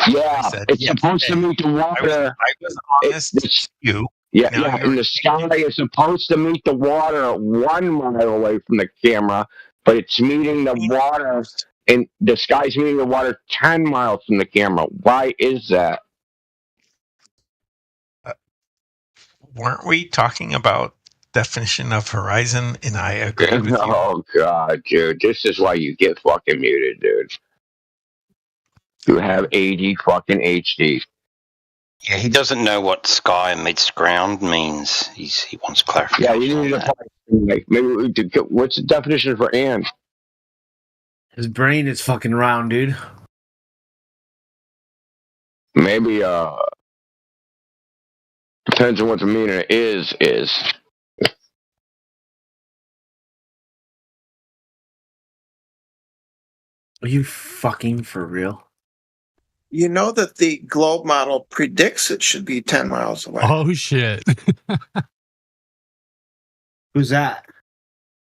Speaker 9: Yeah, it's supposed to meet the water.
Speaker 6: I was honest with you.
Speaker 9: Yeah, and the sky is supposed to meet the water 1 mile away from the camera, but it's meeting the water, and the sky's meeting the water 10 miles from the camera. Why is that?
Speaker 6: weren't we talking about definition of horizon? And I agree with you.
Speaker 9: Oh god, dude, this is why you get fucking muted, dude. You have AD fucking HD.
Speaker 1: Yeah, he doesn't know what sky meets ground means. He wants clarification.
Speaker 9: Yeah, you need to find, maybe what's the definition for and?
Speaker 13: His brain is fucking round, dude.
Speaker 9: Maybe depends on what the meaning is.
Speaker 13: Are you fucking for real?
Speaker 2: You know that the globe model predicts it should be 10 miles away.
Speaker 21: Oh, shit.
Speaker 13: Who's that?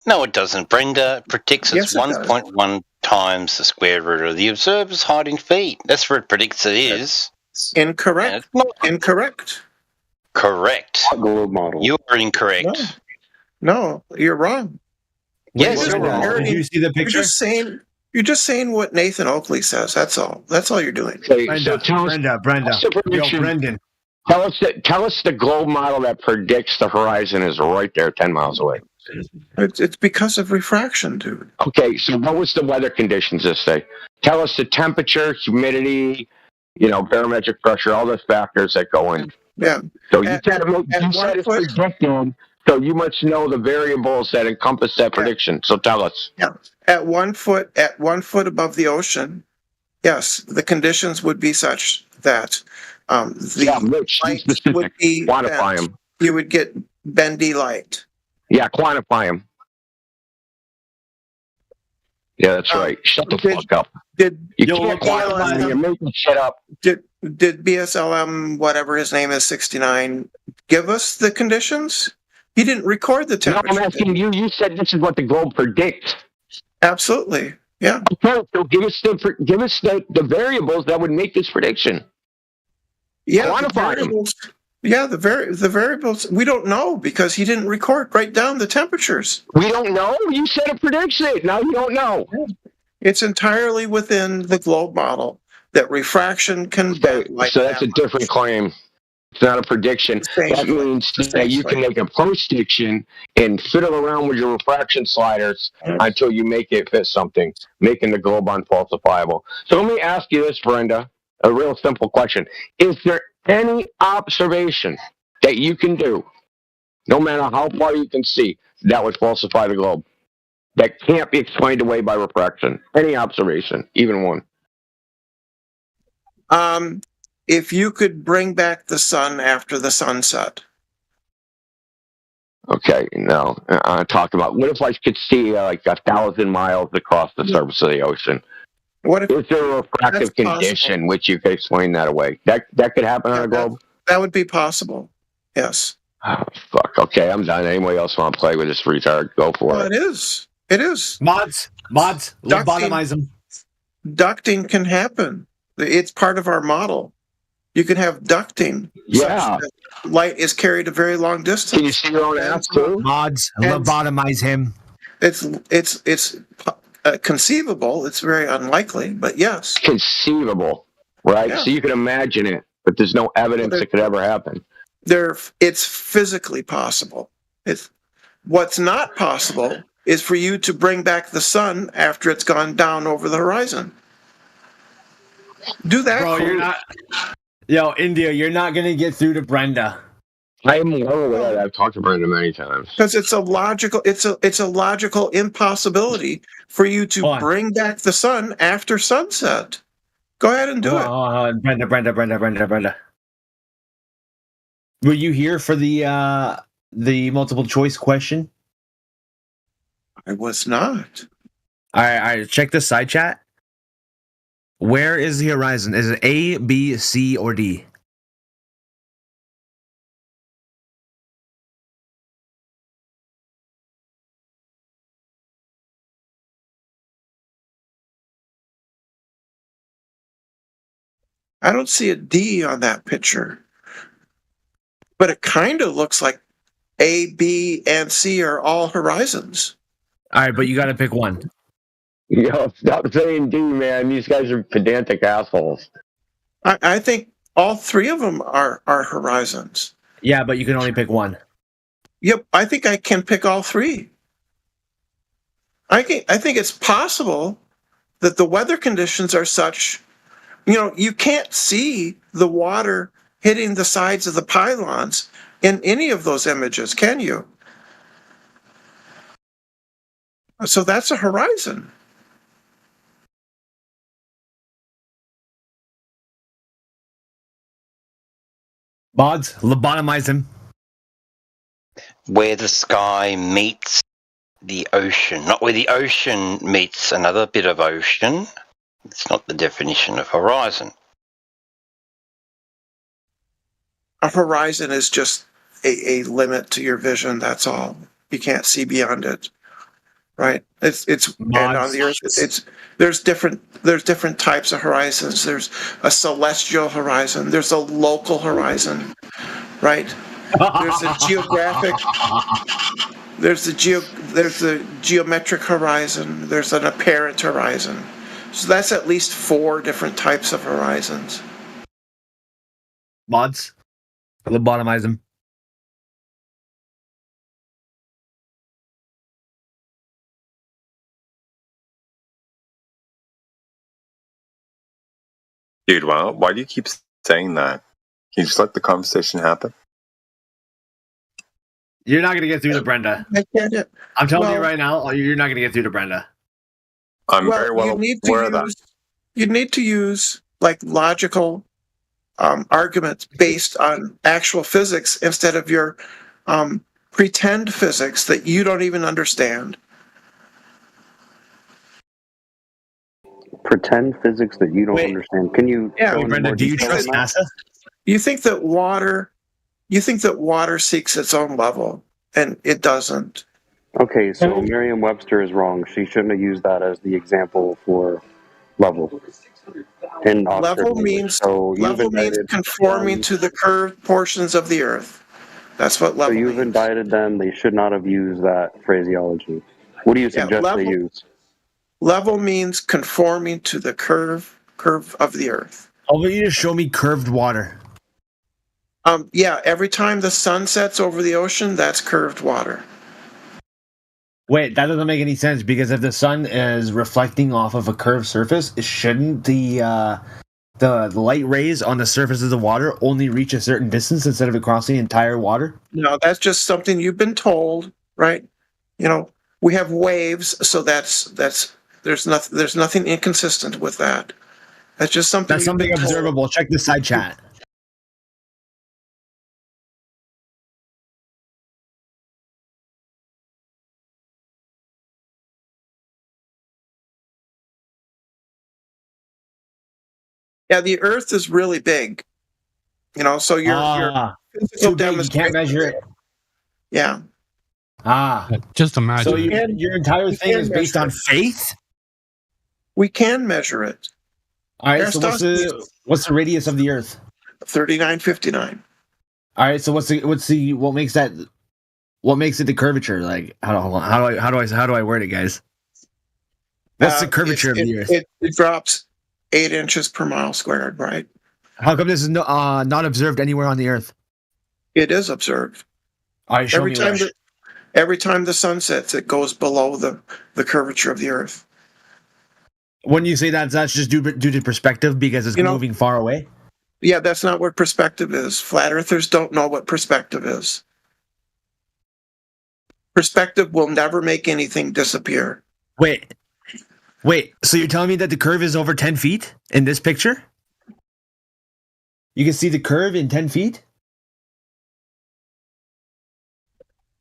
Speaker 1: No, it doesn't. Brenda predicts it's
Speaker 2: Yes, it does.
Speaker 1: 1.1 times the square root of the observer's height in feet. That's what it predicts it is.
Speaker 2: Incorrect. Incorrect.
Speaker 1: Correct.
Speaker 9: Globe model.
Speaker 1: You are incorrect.
Speaker 2: No, you're wrong.
Speaker 1: Yes,
Speaker 2: You're just
Speaker 1: you're wrong.
Speaker 2: parroting-
Speaker 13: Did you see the picture?
Speaker 2: You're just saying what Nathan Oakley says. That's all. That's all you're doing.
Speaker 9: Okay,
Speaker 13: Brenda,
Speaker 9: so tell us,
Speaker 13: Brenda.
Speaker 9: what's the prediction?
Speaker 13: Yo, Brendan.
Speaker 9: Tell us the globe model that predicts the horizon is right there, 10 miles away.
Speaker 2: It's because of refraction, dude.
Speaker 9: Okay, so what was the weather conditions this day? Tell us the temperature, humidity, barometric pressure, all those factors that go in.
Speaker 2: Yeah.
Speaker 9: So you said it's predicting, so you must know the variables that encompass that prediction. So tell us.
Speaker 2: Yeah. At 1 foot above the ocean, yes, the conditions would be such that
Speaker 9: Rich,
Speaker 2: light
Speaker 9: specific.
Speaker 2: would be
Speaker 9: Quantify
Speaker 2: bent.
Speaker 9: them.
Speaker 2: You would get bendy light.
Speaker 9: Yeah, quantify them. Yeah, that's right. Shut the fuck up. You can't quantify them. You're making shit up.
Speaker 2: Did BSLM, whatever his name is, 69, give us the conditions? He didn't record the temperature.
Speaker 9: No, I'm asking you. You said this is what the globe predicts.
Speaker 2: Absolutely. Yeah.
Speaker 9: Okay, so give us the variables that would make this prediction.
Speaker 2: Yeah.
Speaker 9: Quantify them.
Speaker 2: Yeah, the variables we don't know because he didn't record. Write down the temperatures.
Speaker 9: We don't know. You said it predicts it. Now you don't know.
Speaker 2: It's entirely within the globe model that refraction can bend light.
Speaker 9: So that's a different claim. It's not a prediction. That means that you can make a prediction and fiddle around with your refraction sliders until you make it fit something, making the globe unfalsifiable. So let me ask you this, Brenda, a real simple question. Is there any observation that you can do, no matter how far you can see, that would falsify the globe? That can't be explained away by refraction. Any observation, even one.
Speaker 2: If you could bring back the sun after the sunset.
Speaker 9: Okay, no. Talk about, what if I could see like 1,000 miles across the surface of the ocean?
Speaker 2: What if
Speaker 9: is there a refractive condition which you could explain that away? That could happen on a globe?
Speaker 2: That would be possible. Yes.
Speaker 9: Oh, fuck. Okay, I'm done. Anybody else want to play with this retard? Go for it.
Speaker 2: It is. It is.
Speaker 13: Mods. Lobotomize them.
Speaker 2: Ducting can happen. It's part of our model. You can have ducting.
Speaker 9: Yeah.
Speaker 2: Light is carried a very long distance.
Speaker 9: Can you see your own ass too?
Speaker 13: Mods. Lobotomize him.
Speaker 2: It's conceivable. It's very unlikely, but yes.
Speaker 9: Conceivable, right?
Speaker 2: Yeah.
Speaker 9: So you can imagine it, but there's no evidence it could ever happen.
Speaker 2: It's physically possible. What's not possible is for you to bring back the sun after it's gone down over the horizon. Do that.
Speaker 13: Bro, you're not. Yo, India, you're not gonna get through to Brenda.
Speaker 9: I am well aware. I've talked to Brenda many times.
Speaker 2: Because it's a logical impossibility for you to bring back the sun after sunset. Go ahead and do it.
Speaker 13: Brenda. Were you here for the multiple choice question?
Speaker 2: I was not.
Speaker 13: All right. Check the side chat. Where is the horizon? Is it A, B, C, or D?
Speaker 2: I don't see a D on that picture. But it kind of looks like A, B, and C are all horizons.
Speaker 13: All right, but you got to pick one.
Speaker 9: Yo, stop saying D, man. These guys are pedantic assholes.
Speaker 2: I think all three of them are horizons.
Speaker 13: Yeah, but you can only pick one.
Speaker 2: Yep, I think I can pick all three. I think it's possible that the weather conditions are such, you can't see the water hitting the sides of the pylons in any of those images, can you? So that's a horizon.
Speaker 13: Mods, lobotomize him.
Speaker 1: Where the sky meets the ocean, not where the ocean meets another bit of ocean. It's not the definition of horizon.
Speaker 2: A horizon is just a limit to your vision. That's all. You can't see beyond it, right? It's and on the earth, there's different types of horizons. There's a celestial horizon. There's a local horizon, right? There's a geographic. There's the geometric horizon. There's an apparent horizon. So that's at least 4 different types of horizons.
Speaker 13: Mods, lobotomize him.
Speaker 17: Dude, why do you keep saying that? Can you just let the conversation happen?
Speaker 13: You're not going to get through to Brenda. I'm telling you right now, you're not going to get through to Brenda.
Speaker 17: I'm very well aware of that.
Speaker 2: You need to use like logical arguments based on actual physics instead of your pretend physics that you don't even understand.
Speaker 11: Pretend physics that you don't understand. Can you?
Speaker 2: Yeah,
Speaker 13: Brenda, do you trust NASA?
Speaker 2: You think that water seeks its own level, and it doesn't.
Speaker 11: Okay, so Merriam-Webster is wrong. She shouldn't have used that as the example for level.
Speaker 2: Level means conforming to the curved portions of the earth. That's what level means.
Speaker 11: So you've indicted them. They should not have used that phraseology. What do you suggest they use?
Speaker 2: Level means conforming to the curve of the earth.
Speaker 13: How about you just show me curved water?
Speaker 2: Yeah, every time the sun sets over the ocean, that's curved water.
Speaker 13: Wait, that doesn't make any sense because if the sun is reflecting off of a curved surface, shouldn't the light rays on the surface of the water only reach a certain distance instead of across the entire water?
Speaker 2: No, that's just something you've been told, right? We have waves, so there's nothing inconsistent with that. That's just something.
Speaker 13: That's something observable. Check the side chat.
Speaker 2: Yeah, the Earth is really big. So your physical
Speaker 13: big, you can't measure it.
Speaker 2: Yeah.
Speaker 21: Just imagine.
Speaker 13: So your entire thing is based on faith?
Speaker 2: We can measure it.
Speaker 13: All right, so what's the radius of the Earth?
Speaker 2: 3959.
Speaker 13: All right, so what makes it the curvature? Like how do I word it, guys? What's the curvature of the Earth?
Speaker 2: It drops 8 inches per mile squared, right?
Speaker 13: How come this is not observed anywhere on the Earth?
Speaker 2: It is observed.
Speaker 13: All right,
Speaker 2: every time the sun sets, it goes below the curvature of the Earth.
Speaker 13: When you say that's just due to perspective because it's moving far away?
Speaker 2: Yeah, that's not what perspective is. Flat earthers don't know what perspective is. Perspective will never make anything disappear.
Speaker 13: Wait, so you're telling me that the curve is over 10 feet in this picture? You can see the curve in 10 feet?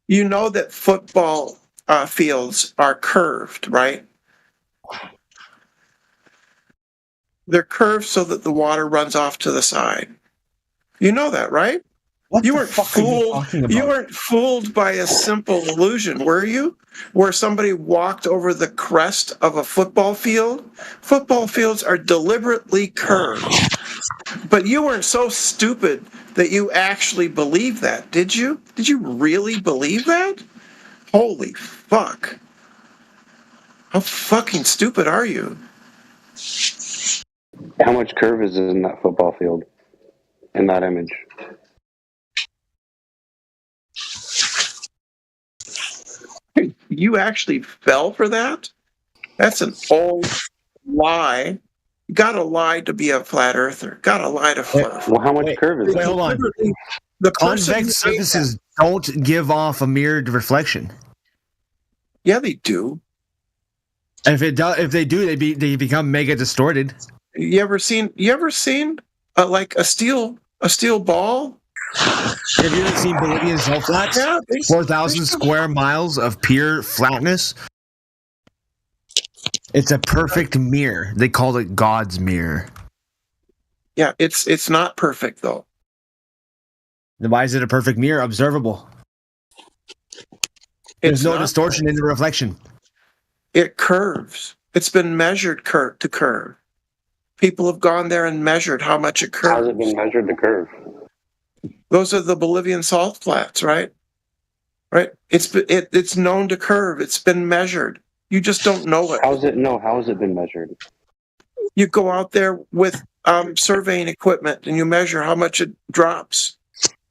Speaker 2: You know that football fields are curved, right? They're curved so that the water runs off to the side. You know that, right? You weren't fooled by a simple illusion, were you? Where somebody walked over the crest of a football field? Football fields are deliberately curved. But you weren't so stupid that you actually believed that, did you? Did you really believe that? Holy fuck. How fucking stupid are you?
Speaker 11: How much curve is in that football field? In that image?
Speaker 2: you actually fell for that? That's an old lie. You gotta lie to be a flat earther. Gotta lie to flirt.
Speaker 11: Well, how much curve is
Speaker 13: Wait,
Speaker 11: it?
Speaker 13: hold on.
Speaker 2: The person
Speaker 13: Convex surfaces don't give off a mirrored reflection.
Speaker 2: Yeah, they do.
Speaker 13: And if they do, they become mega distorted.
Speaker 2: You ever seen like a steel ball?
Speaker 13: Have you ever seen Bolivian salt flats?
Speaker 2: Yeah,
Speaker 13: 4,000 square miles of pure flatness. It's a perfect mirror. They call it God's mirror.
Speaker 2: Yeah, it's not perfect though.
Speaker 13: Then why is it a perfect mirror? Observable. There's no distortion in the reflection.
Speaker 2: It curves. It's been measured to curve. People have gone there and measured how much it curves.
Speaker 11: How's it been measured to curve?
Speaker 2: Those are the Bolivian salt flats, right? Right. It's known to curve. It's been measured. You just don't know it.
Speaker 11: How has it been measured?
Speaker 2: You go out there with surveying equipment and you measure how much it drops.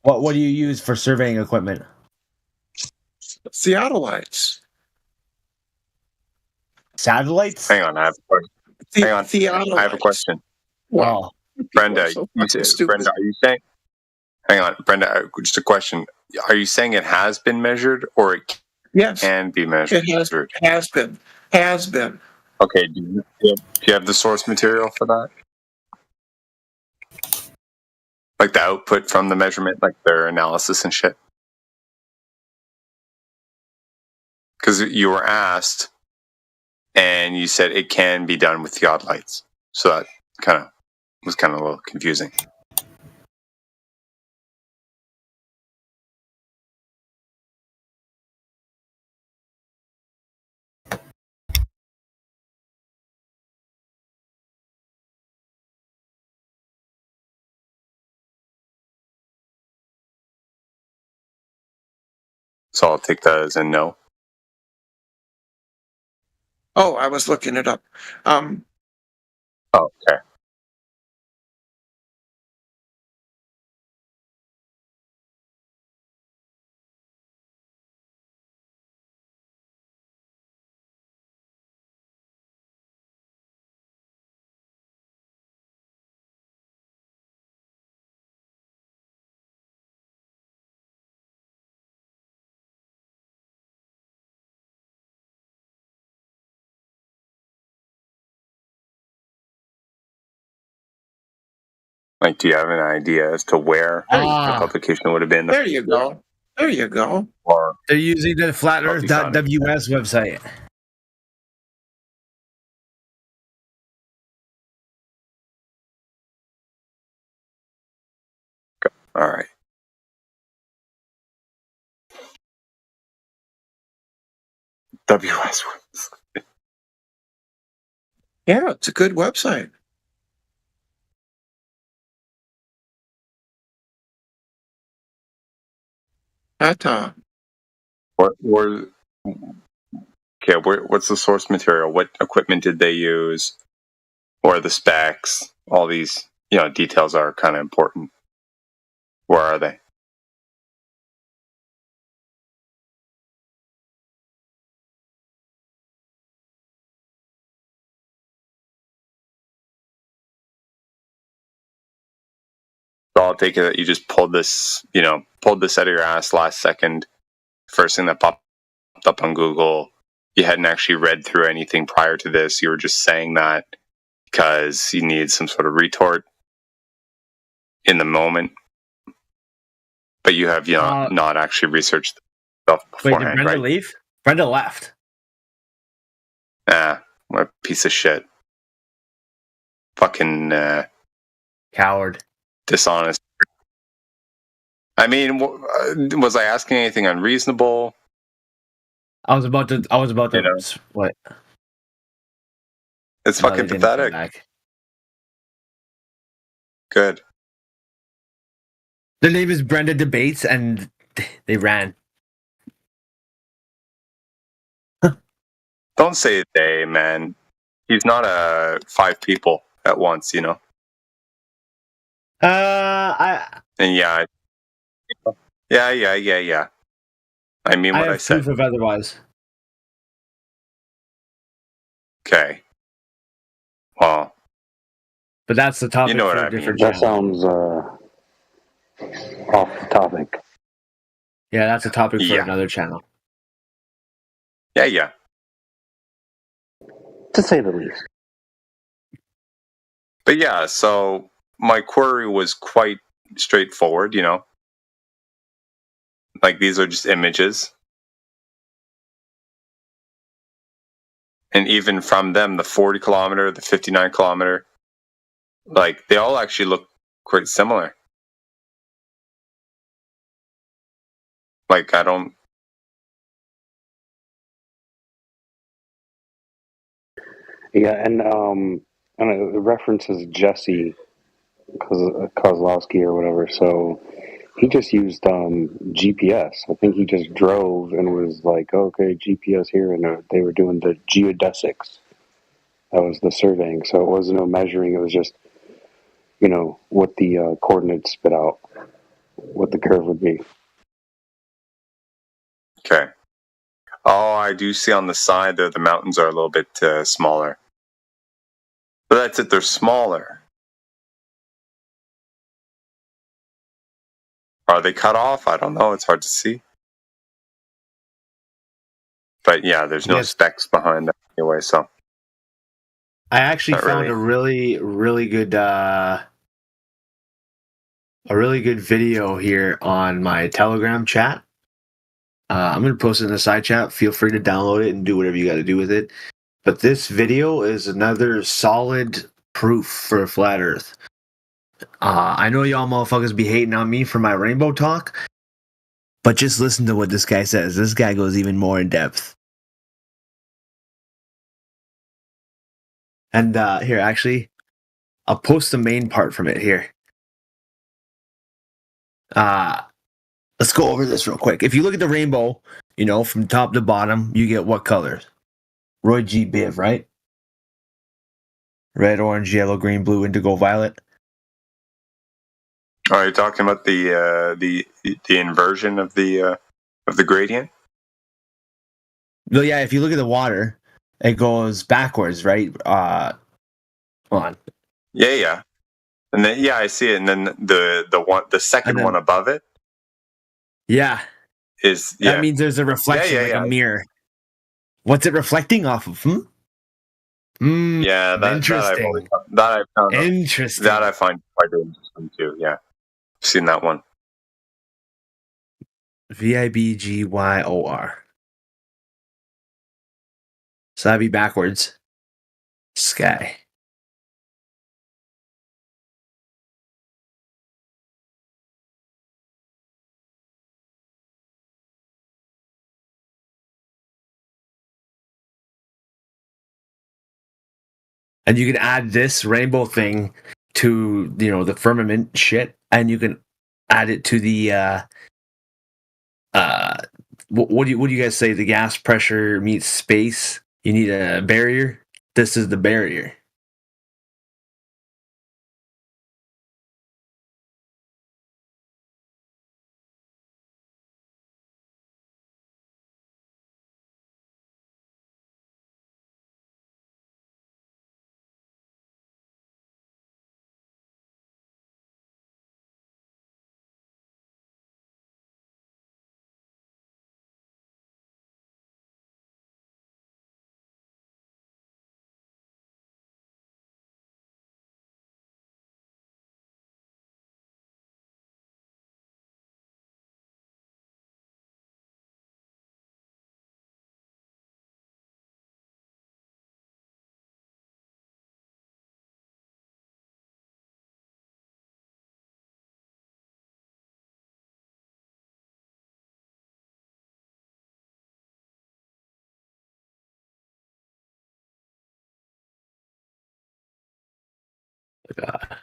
Speaker 13: What do you use for surveying equipment?
Speaker 2: Theodolites.
Speaker 13: Satellites?
Speaker 17: Hang on, I have a question. I have a question.
Speaker 13: Wow.
Speaker 17: Brenda, Brenda, are you saying? Hang on, Brenda. Just a question. Are you saying it has been measured, or it can be measured?
Speaker 2: It has been.
Speaker 17: Okay. Do you have the source material for that? Like the output from the measurement, like their analysis and shit? Because you were asked, and you said it can be done with theodolites. So that was a little confusing. So I'll take that as a no.
Speaker 2: Oh, I was looking it up.
Speaker 17: Oh, okay. Like, do you have an idea as to where the publication would have been?
Speaker 2: There you go. There you go.
Speaker 17: Or
Speaker 13: they're using the flatearth.ws website.
Speaker 17: All right. WS.
Speaker 2: Yeah, it's a good website.
Speaker 17: What's the source material? What equipment did they use? Or the specs? All these, details are kind of important. Where are they? So I'll take it that you just pulled this out of your ass last second. First thing that popped up on Google. You hadn't actually read through anything prior to this. You were just saying that because you needed some sort of retort in the moment. But you have, not actually researched stuff beforehand.
Speaker 13: Wait, did Brenda leave? Brenda left.
Speaker 17: What a piece of shit. Fucking
Speaker 13: coward.
Speaker 17: Dishonest. I mean, was I asking anything unreasonable?
Speaker 13: I was about to. What?
Speaker 17: It's fucking pathetic. Good.
Speaker 13: Their name is Brenda Debates, and they ran.
Speaker 17: Don't say they, man. He's not 5 people at once, And yeah. I mean what I said.
Speaker 13: Proof of otherwise.
Speaker 17: Okay. Well,
Speaker 13: but that's the topic
Speaker 17: you know
Speaker 13: for
Speaker 17: what
Speaker 13: a
Speaker 17: I
Speaker 13: different
Speaker 17: mean.
Speaker 11: That
Speaker 13: channel.
Speaker 11: sounds off topic.
Speaker 13: Yeah, that's a topic for
Speaker 17: Yeah.
Speaker 13: another channel.
Speaker 17: Yeah.
Speaker 11: To say the least.
Speaker 17: But yeah, so my query was quite straightforward, Like these are just images. And even from them, the 40 kilometer, the 59 kilometer, like they all actually look quite similar. Like I don't.
Speaker 11: Yeah, and I don't know, it references Jesse Kozlowski or whatever. So he just used GPS. I think he just drove and was like, okay, GPS here, and they were doing the geodesics. That was the surveying. So it wasn't no measuring. It was just, what the coordinates spit out, what the curve would be.
Speaker 17: Okay. Oh, I do see on the side there the mountains are a little bit smaller. But that's it. They're smaller. Are they cut off? I don't know. It's hard to see. But yeah, there's no specs behind that anyway. So
Speaker 13: I actually
Speaker 17: Not
Speaker 13: found
Speaker 17: really.
Speaker 13: a really good video here on my Telegram chat. I'm going to post it in the side chat. Feel free to download it and do whatever you got to do with it. But this video is another solid proof for flat Earth. I know y'all motherfuckers be hating on me for my rainbow talk, but just listen to what this guy says. This guy goes even more in depth. And here, actually, I'll post the main part from it here. Let's go over this real quick. If you look at the rainbow, from top to bottom, you get what colors? Roy G. Biv, right? Red, orange, yellow, green, blue, indigo, violet.
Speaker 17: Are you talking about the inversion of the gradient?
Speaker 13: Well, yeah. If you look at the water, it goes backwards, right? Hold on.
Speaker 17: Yeah. And then I see it. And then the second one above it.
Speaker 13: Yeah. That means there's a reflection, like a mirror. What's it reflecting off of?
Speaker 17: Yeah,
Speaker 13: interesting. Interesting.
Speaker 17: That I find quite interesting too. Yeah, I've seen that one.
Speaker 13: VIBGYOR. So that'd be backwards. Sky. And you can add this rainbow thing to, the firmament shit, and you can add it to the what do you guys say? The gas pressure meets space. You need a barrier. This is the barrier. God.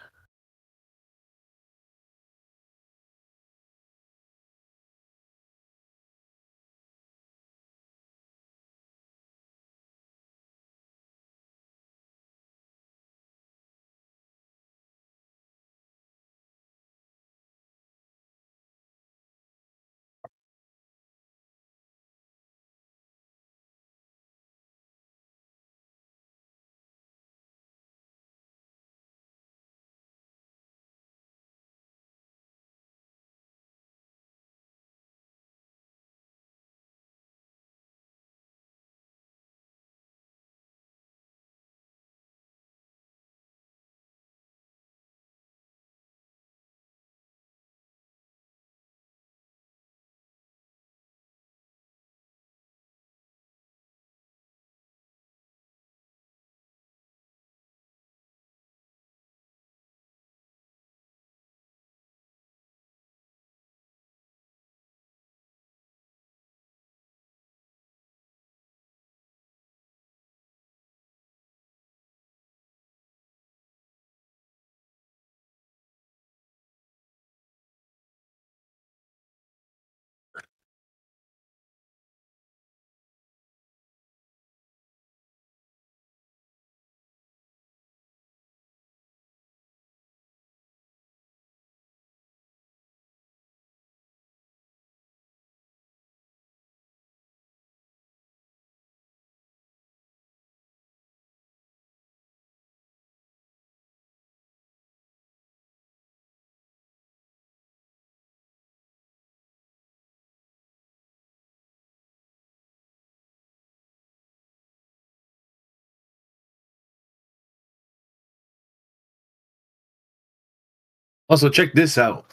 Speaker 13: Also, check this out.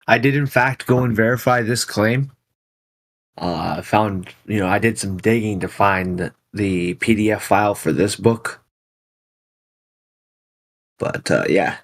Speaker 13: I did, in fact, go and verify this claim. I found, I did some digging to find the PDF file for this book. But, yeah.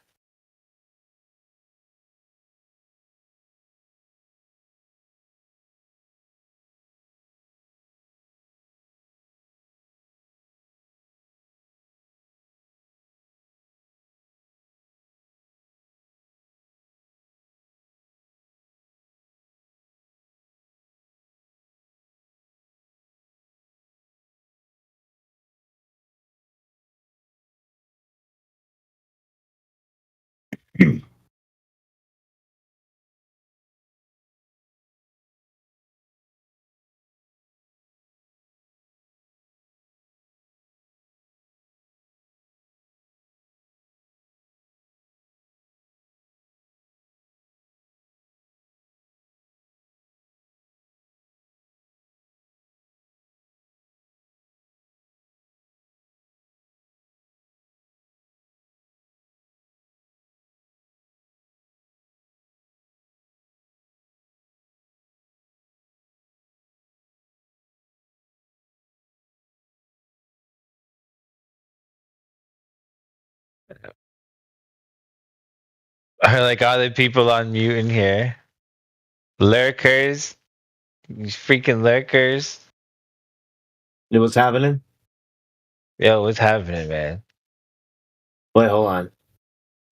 Speaker 10: Are like all the people on mute in here? Lurkers? You freaking lurkers.
Speaker 13: What's happening?
Speaker 10: Yo, what's happening, man?
Speaker 13: Wait, hold on.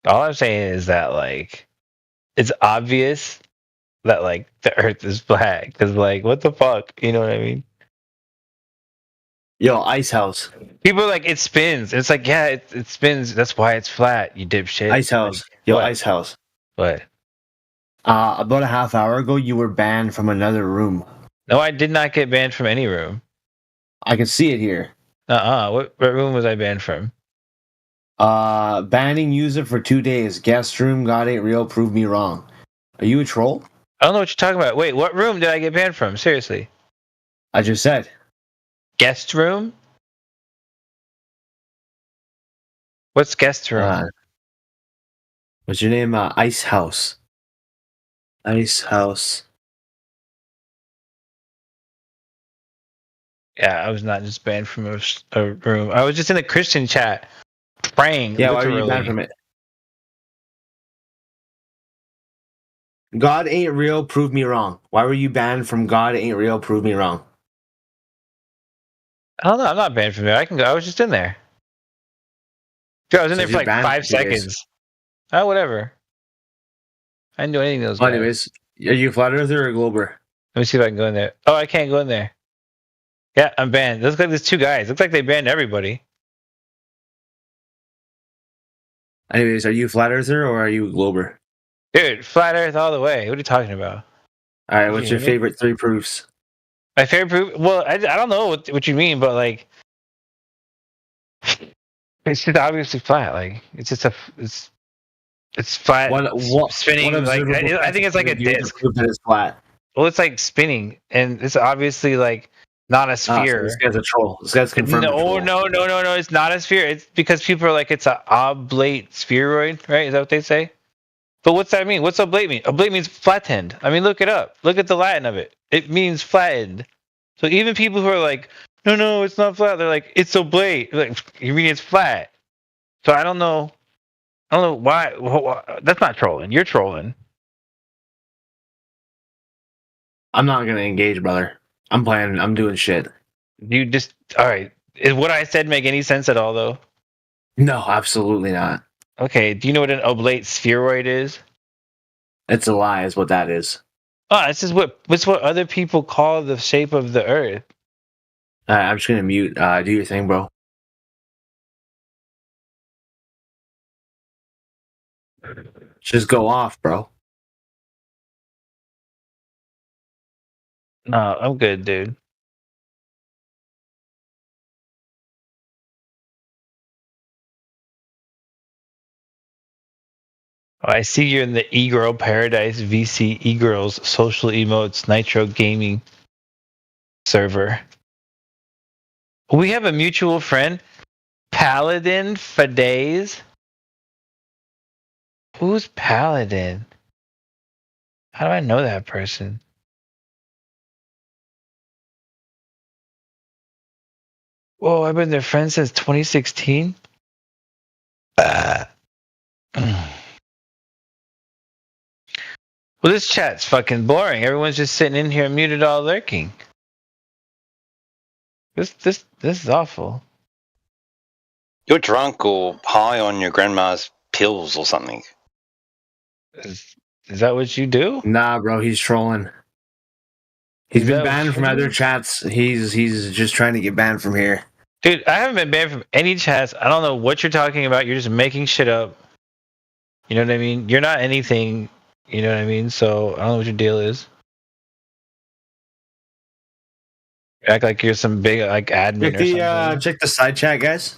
Speaker 10: All I'm saying is that, like, it's obvious that, like, the earth is flat. Because, like, what the fuck? You know what I mean?
Speaker 13: Yo, Ice House.
Speaker 10: People are like, it spins. It's like, yeah, it spins. That's why it's flat, you dipshit.
Speaker 13: Ice House. Yo, what? Ice House.
Speaker 10: What?
Speaker 13: About a half hour ago, you were banned from another room.
Speaker 10: No, I did not get banned from any room.
Speaker 13: I can see it here.
Speaker 10: What room was I banned from?
Speaker 13: Banning user for 2 days. Guest room, God ain't real, prove me wrong. Are you a troll?
Speaker 10: I don't know what you're talking about. Wait, what room did I get banned from? Seriously.
Speaker 13: I just said.
Speaker 10: Guest room? What's guest room?
Speaker 13: What's your name? Ice House. Ice House.
Speaker 10: Yeah, I was not just banned from a room. I was just in a Christian chat praying.
Speaker 13: Yeah, why were you banned from it? God ain't real, prove me wrong. Why were you banned from God ain't real, prove me wrong?
Speaker 10: I don't know. I'm not banned from there. I can go. I was just in there. Dude, I was in there for like 5 seconds. Oh, whatever. I didn't do anything to those guys.
Speaker 13: Anyways, are you a flat earther or a glober?
Speaker 10: Let me see if I can go in there. Oh, I can't go in there. Yeah, I'm banned. Looks like there's 2 guys. Looks like they banned everybody.
Speaker 13: Anyways, are you a flat earther or are you a glober?
Speaker 10: Dude, flat earth all the way. What are you talking about?
Speaker 13: Alright, what's your favorite 3 proofs?
Speaker 10: My favorite proof? Well, I don't know what you mean, but like, it's just obviously flat. Like, it's just it's flat, spinning. Like, I think it's like a disc.
Speaker 13: That is flat.
Speaker 10: Well, it's like spinning, and it's obviously like not a sphere.
Speaker 13: So this guy's a troll. This guy's confirmed.
Speaker 10: No, it's not a sphere. It's because people are like, it's an oblate spheroid, right? Is that what they say? But what's that mean? What's oblate mean? Oblate means flattened. I mean, look it up. Look at the Latin of it. It means flattened. So even people who are like, no, it's not flat. They're like, it's oblate. Like, you mean it's flat? So I don't know why. That's not trolling. You're trolling.
Speaker 13: I'm not gonna engage, brother. I'm playing. I'm doing shit.
Speaker 10: You just all right. Is what I said make any sense at all, though?
Speaker 13: No, absolutely not.
Speaker 10: Okay. Do you know what an oblate spheroid is?
Speaker 13: It's a lie. Is what that is.
Speaker 10: Oh, it's just what other people call the shape of the Earth.
Speaker 13: I'm just gonna mute. Do your thing, bro. Just go off, bro.
Speaker 10: No, I'm good, dude. Oh, I see you're in the E-Girl Paradise VC E-Girls Social Emotes Nitro Gaming server. We have a mutual friend. Paladin for days? Who's Paladin? How do I know that person? Whoa, I've been their friend since 2016? Well, this chat's fucking boring. Everyone's just sitting in here muted, all lurking. This is awful.
Speaker 1: You're drunk or high on your grandma's pills or something.
Speaker 10: Is that what you do?
Speaker 13: Nah, bro, he's trolling. He's
Speaker 10: Is
Speaker 13: been
Speaker 10: that
Speaker 13: banned
Speaker 10: what
Speaker 13: from
Speaker 10: you
Speaker 13: other
Speaker 10: do?
Speaker 13: chats. He's just trying to get banned from here.
Speaker 10: Dude, I haven't been banned from any chats. I don't know what you're talking about. You're just making shit up. You know what I mean? You're not anything. You know what I mean? So I don't know what your deal is. Act like you're some big like admin or something.
Speaker 13: Check the side chat, guys.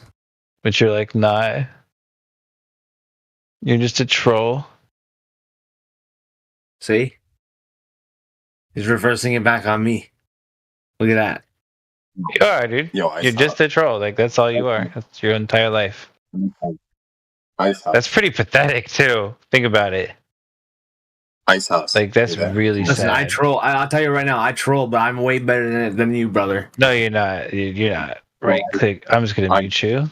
Speaker 10: But you're like not. You're just a troll.
Speaker 13: See? He's reversing it back on me. Look at that.
Speaker 10: You are, dude. You're just a troll. Like that's all you are. That's your entire life. That's pretty pathetic too. Think about it.
Speaker 17: Ice House.
Speaker 10: Like that's really
Speaker 13: Listen,
Speaker 10: sad.
Speaker 13: I troll. I'll tell you right now, I troll, but I'm way better than you, brother.
Speaker 10: No, you're not. You're not. Right click. I'm just gonna mute you. You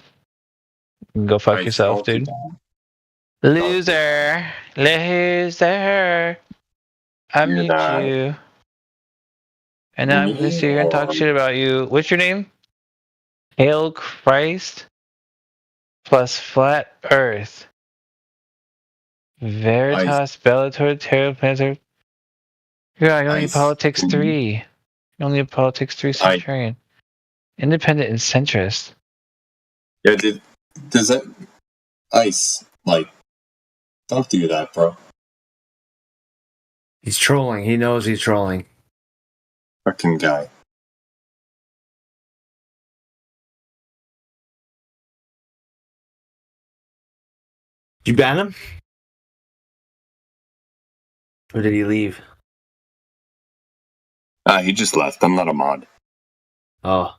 Speaker 10: can go fuck yourself, dude. Loser. Loser. I mute you. And now I'm gonna sit here and talk shit about you. What's your name? Hail Christ plus Flat Earth. Veritas, Bellator, Terror Panther. Yeah, I only Politics 3. Only a Politics 3 Centurion. Independent and centrist.
Speaker 17: Yeah, does that Ice, like, don't do that, bro.
Speaker 13: He's trolling. He knows he's trolling.
Speaker 17: Fucking guy.
Speaker 13: Did you ban him? Or did he leave?
Speaker 17: He just left. I'm not a mod.
Speaker 13: Oh.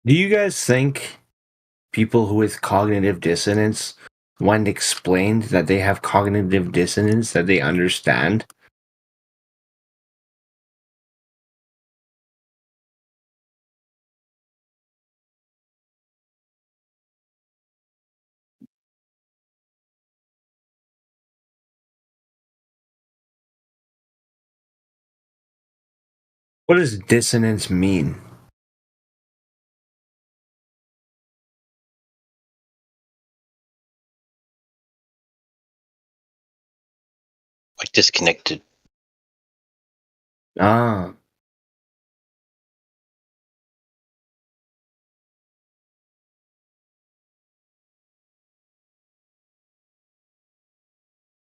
Speaker 13: Do you guys think people with cognitive dissonance, when explained that they have cognitive dissonance, that they understand? What does dissonance mean?
Speaker 1: Like disconnected.
Speaker 13: Ah.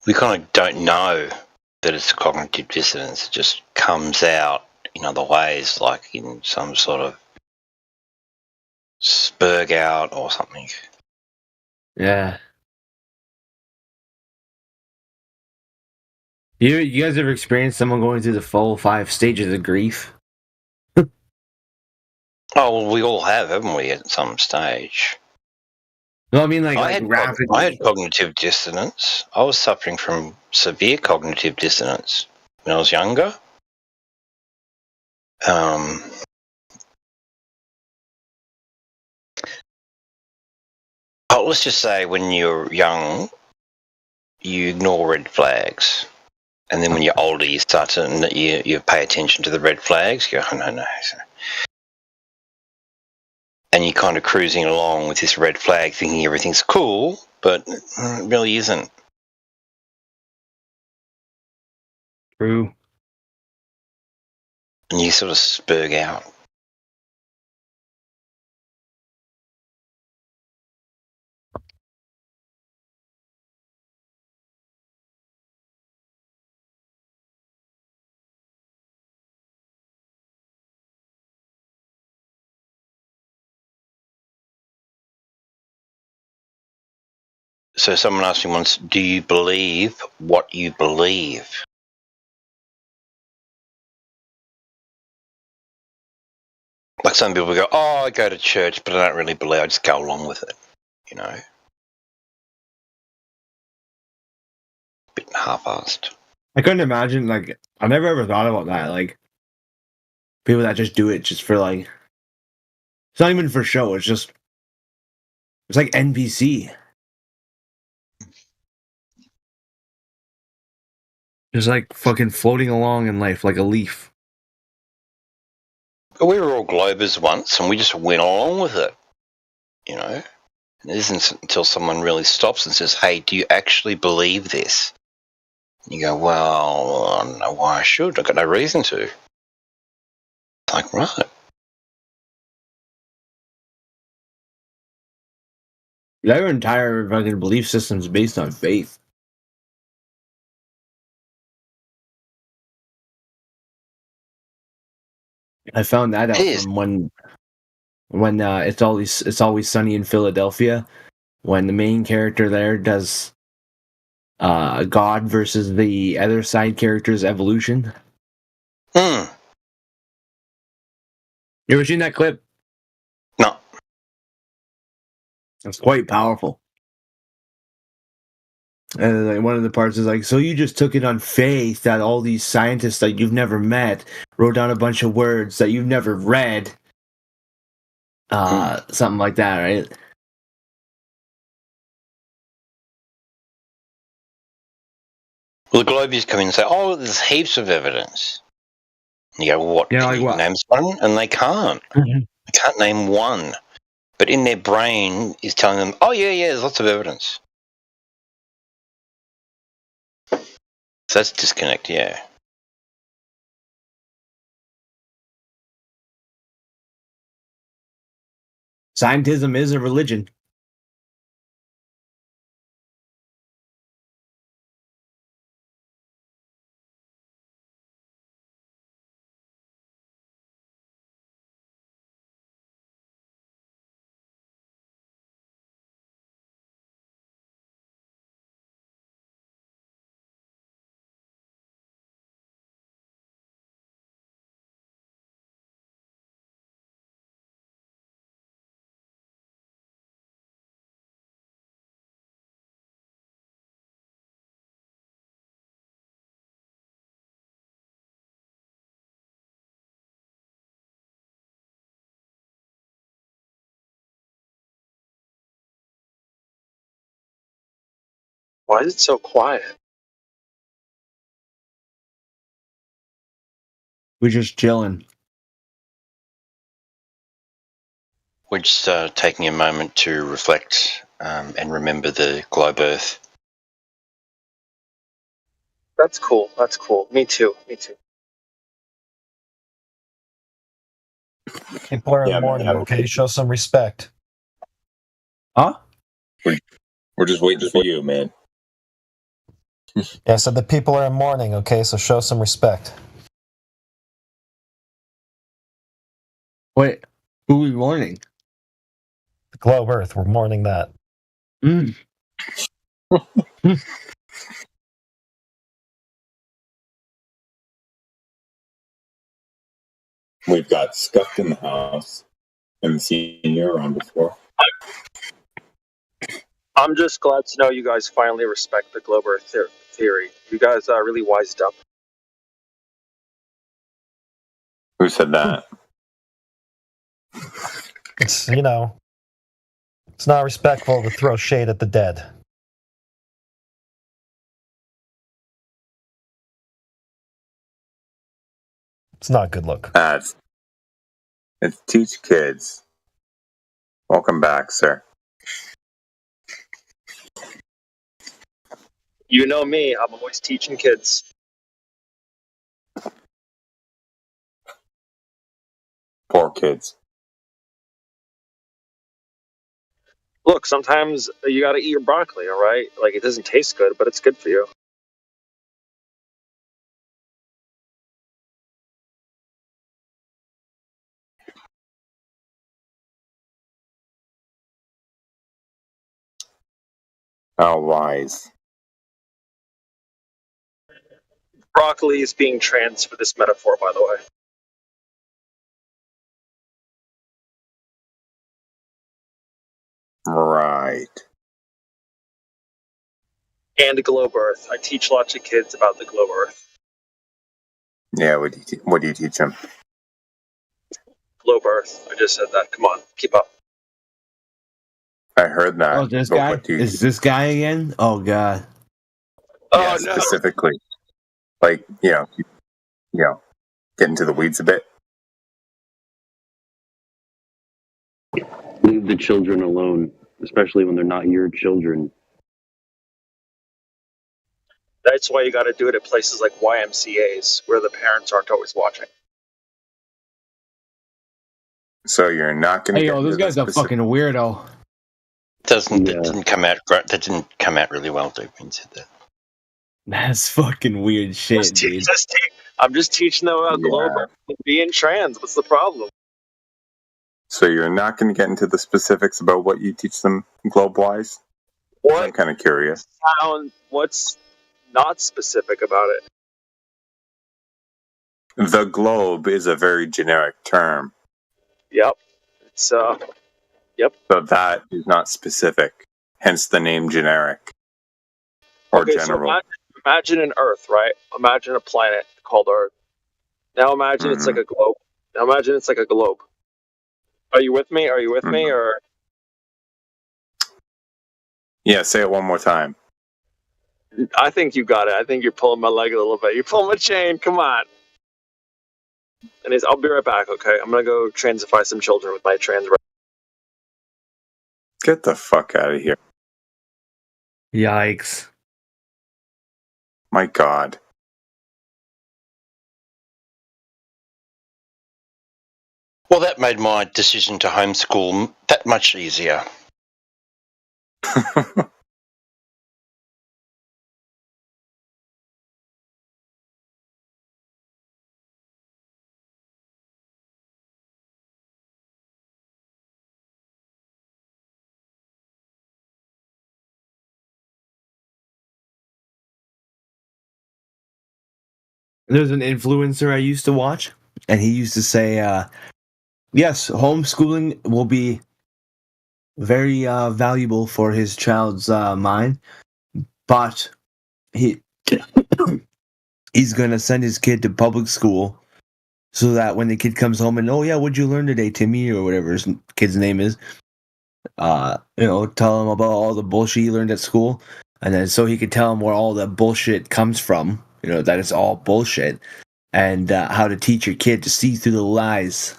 Speaker 1: We kind of don't know that it's cognitive dissonance. It just comes out in other ways, like in some sort of spurg out or something.
Speaker 13: Yeah. You guys ever experienced someone going through the full 5 stages of grief?
Speaker 1: Oh, well, we all have, haven't we, at some stage?
Speaker 13: No, I mean like
Speaker 1: I had cognitive dissonance. I was suffering from severe cognitive dissonance when I was younger. Let's just say when you're young, you ignore red flags. And then when you're older, you start to you pay attention to the red flags. You go, oh, no. And you're kind of cruising along with this red flag, thinking everything's cool, but it really isn't.
Speaker 13: True.
Speaker 1: And you sort of spurg out. So someone asked me once, do you believe what you believe? Like some people go, oh, I go to church, but I don't really believe. I just go along with it, you know. Bit half-assed.
Speaker 13: I couldn't imagine, like, I never ever thought about that. Like, people that just do it just for, like, it's not even for show, it's like NPC. Just like fucking floating along in life like a leaf.
Speaker 1: But we were all Globers once, and we just went along with it, you know. It isn't until someone really stops and says, hey, do you actually believe this? And you go, well, I don't know why I should. I've got no reason to. It's like, right.
Speaker 13: Their entire fucking belief system is based on faith. I found that out from when it's always sunny in Philadelphia, when the main character there does God versus the other side character's evolution. You ever seen that clip?
Speaker 1: No.
Speaker 13: It's quite powerful. And like one of the parts is like, so you just took it on faith that all these scientists that you've never met wrote down a bunch of words that you've never read. Something like that, right?
Speaker 1: Well, the Globies come in and say, oh, there's heaps of evidence. And you go, well, what? Can you name one? And they can't. They can't name one. But in their brain is telling them, oh, yeah, there's lots of evidence. So that's disconnect, yeah.
Speaker 13: Scientism is a religion.
Speaker 2: Why is it so quiet?
Speaker 13: We're just chilling.
Speaker 1: We're just taking a moment to reflect and remember the globe Earth.
Speaker 2: That's cool. That's cool. Me too. Me too.
Speaker 12: People are in mourning, okay? Show some respect.
Speaker 13: Huh?
Speaker 19: We're just waiting for you, man.
Speaker 12: Yeah, so the people are in mourning, okay? So show some respect.
Speaker 13: Wait, who are we mourning?
Speaker 12: The globe Earth, we're mourning that.
Speaker 13: Mm.
Speaker 19: We've got Scuffed in the house. Haven't seen you around before.
Speaker 2: I'm just glad to know you guys finally respect the globe Earth theory. You guys are really wised up.
Speaker 19: Who said that?
Speaker 12: It's, you know, it's not respectful to throw shade at the dead. It's not a good look.
Speaker 19: It's teach kids. Welcome back, sir.
Speaker 2: You know me, I'm always teaching kids.
Speaker 19: Poor kids.
Speaker 2: Look, sometimes you gotta eat your broccoli, alright? Like, it doesn't taste good, but it's good for you.
Speaker 19: How wise.
Speaker 2: Broccoli is being trans for this metaphor, by the way.
Speaker 19: Right.
Speaker 2: And globe Earth. I teach lots of kids about the globe Earth.
Speaker 19: Yeah, what do you teach them?
Speaker 2: Globe Earth. I just said that. Come on, keep up.
Speaker 19: I heard that.
Speaker 13: Oh, this guy? Is this guy again? Oh, God.
Speaker 19: Yeah, specifically. Like, you know, get into the weeds a bit.
Speaker 11: Leave the children alone, especially when they're not your children.
Speaker 2: That's why you gotta do it at places like YMCAs, where the parents aren't always watching.
Speaker 19: So you're not going to
Speaker 13: Hey,
Speaker 19: get
Speaker 13: yo, this
Speaker 19: into
Speaker 13: guy's a fucking weirdo.
Speaker 1: That didn't come out great. That didn't come out really well, dude, when you said that.
Speaker 13: That's fucking weird shit, dude.
Speaker 2: I'm just teaching them about globe Earth and being trans. What's the problem?
Speaker 19: So you're not going to get into the specifics about what you teach them globe-wise?
Speaker 2: What?
Speaker 19: I'm kind of curious.
Speaker 2: What's not specific about it?
Speaker 19: The globe is a very generic term.
Speaker 2: Yep. It's yep.
Speaker 19: So that is not specific, hence the name generic or
Speaker 2: Okay,
Speaker 19: general.
Speaker 2: so imagine an Earth, right? Imagine a planet called Earth. Now imagine it's like a globe. Now imagine it's like a globe. Are you with me? Are you with me? Or
Speaker 19: Yeah, say it one more time.
Speaker 2: I think you got it. I think you're pulling my leg a little bit. You're pulling my chain. Come on. And I'll be right back, okay? I'm gonna go transify some children with my trans.
Speaker 19: Get the fuck out of here.
Speaker 13: Yikes.
Speaker 19: My God.
Speaker 1: Well, that made my decision to homeschool that much easier.
Speaker 13: There's an influencer I used to watch, and he used to say, yes, homeschooling will be very valuable for his child's mind, but he's going to send his kid to public school so that when the kid comes home and, oh, yeah, what'd you learn today, Timmy, or whatever his kid's name is, tell him about all the bullshit he learned at school. and then so he could tell him where all the bullshit comes from. You know, that it's all bullshit, and how to teach your kid to see through the lies.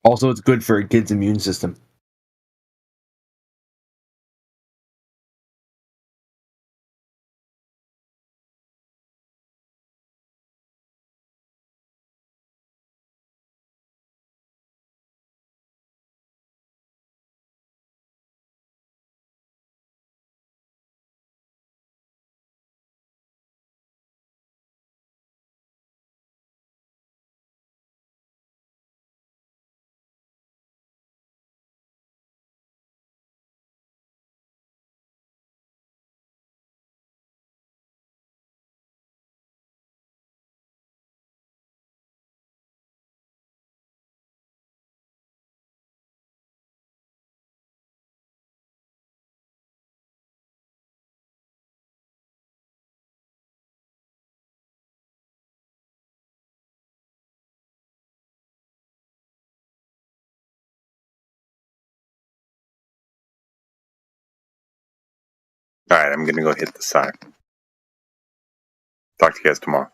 Speaker 13: Also, it's good for a kid's immune system.
Speaker 19: All right, I'm going to go hit the sign. Talk to you guys tomorrow.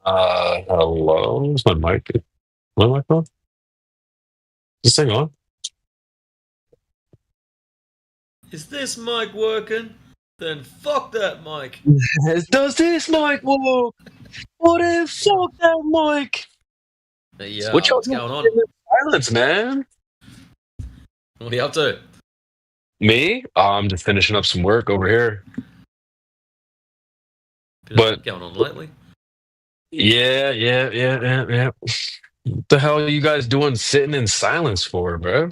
Speaker 7: Hello? Is my mic? My mic on? Is this thing on?
Speaker 15: Is this mic working? Then fuck that mic.
Speaker 7: Does this mic work? What if fuck that mic?
Speaker 15: Yeah,
Speaker 7: What y'all
Speaker 15: what's
Speaker 7: doing
Speaker 15: going on?
Speaker 7: in the silence, man?
Speaker 15: What are you up to?
Speaker 7: Me? I'm just finishing up some work over here.
Speaker 15: Bit of that going on lately?
Speaker 7: Yeah. What the hell are you guys doing sitting in silence for, bro?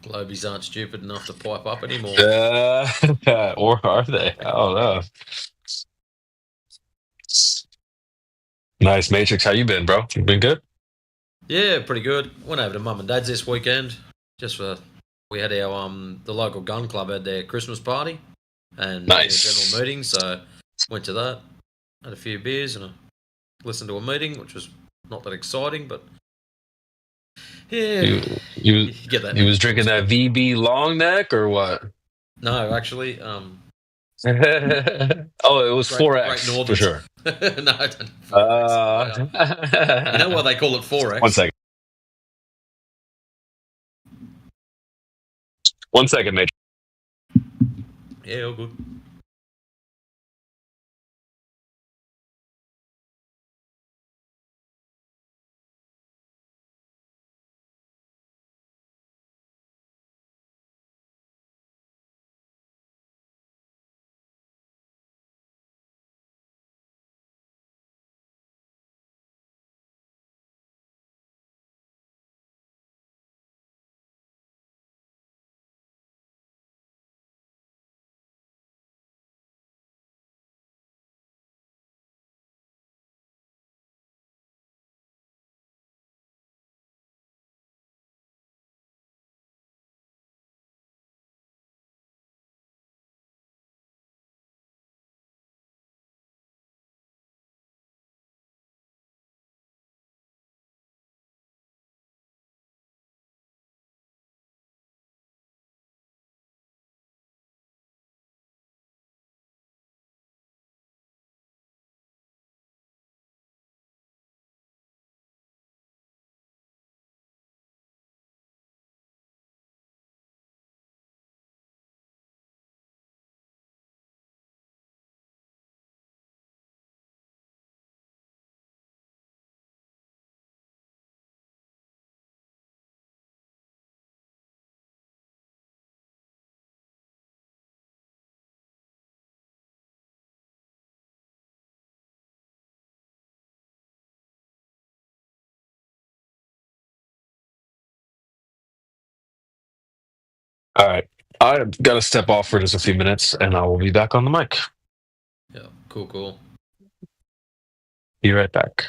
Speaker 15: Globies aren't stupid enough to pipe up anymore.
Speaker 7: Or are they? I don't know. Nice, Matrix. How you been, bro? You been good?
Speaker 15: Yeah, pretty good. Went over to Mum and Dad's this weekend. We had our the local gun club had their Christmas party and
Speaker 7: nice.
Speaker 15: their general meeting, so went to that. Had a few beers and listened to a meeting, which was not that exciting, but yeah,
Speaker 7: You
Speaker 15: get that.
Speaker 7: was drinking that VB long neck or what?
Speaker 15: No, actually,
Speaker 7: oh, it was 4X for sure.
Speaker 15: No, I don't know 4X. You know why they call it 4X?
Speaker 7: 1 second. 1 second, Matrix.
Speaker 15: Yeah, all good.
Speaker 7: All right. I've got to step off for just a few minutes and I will be back on the mic.
Speaker 15: Yeah, cool.
Speaker 7: Be right back.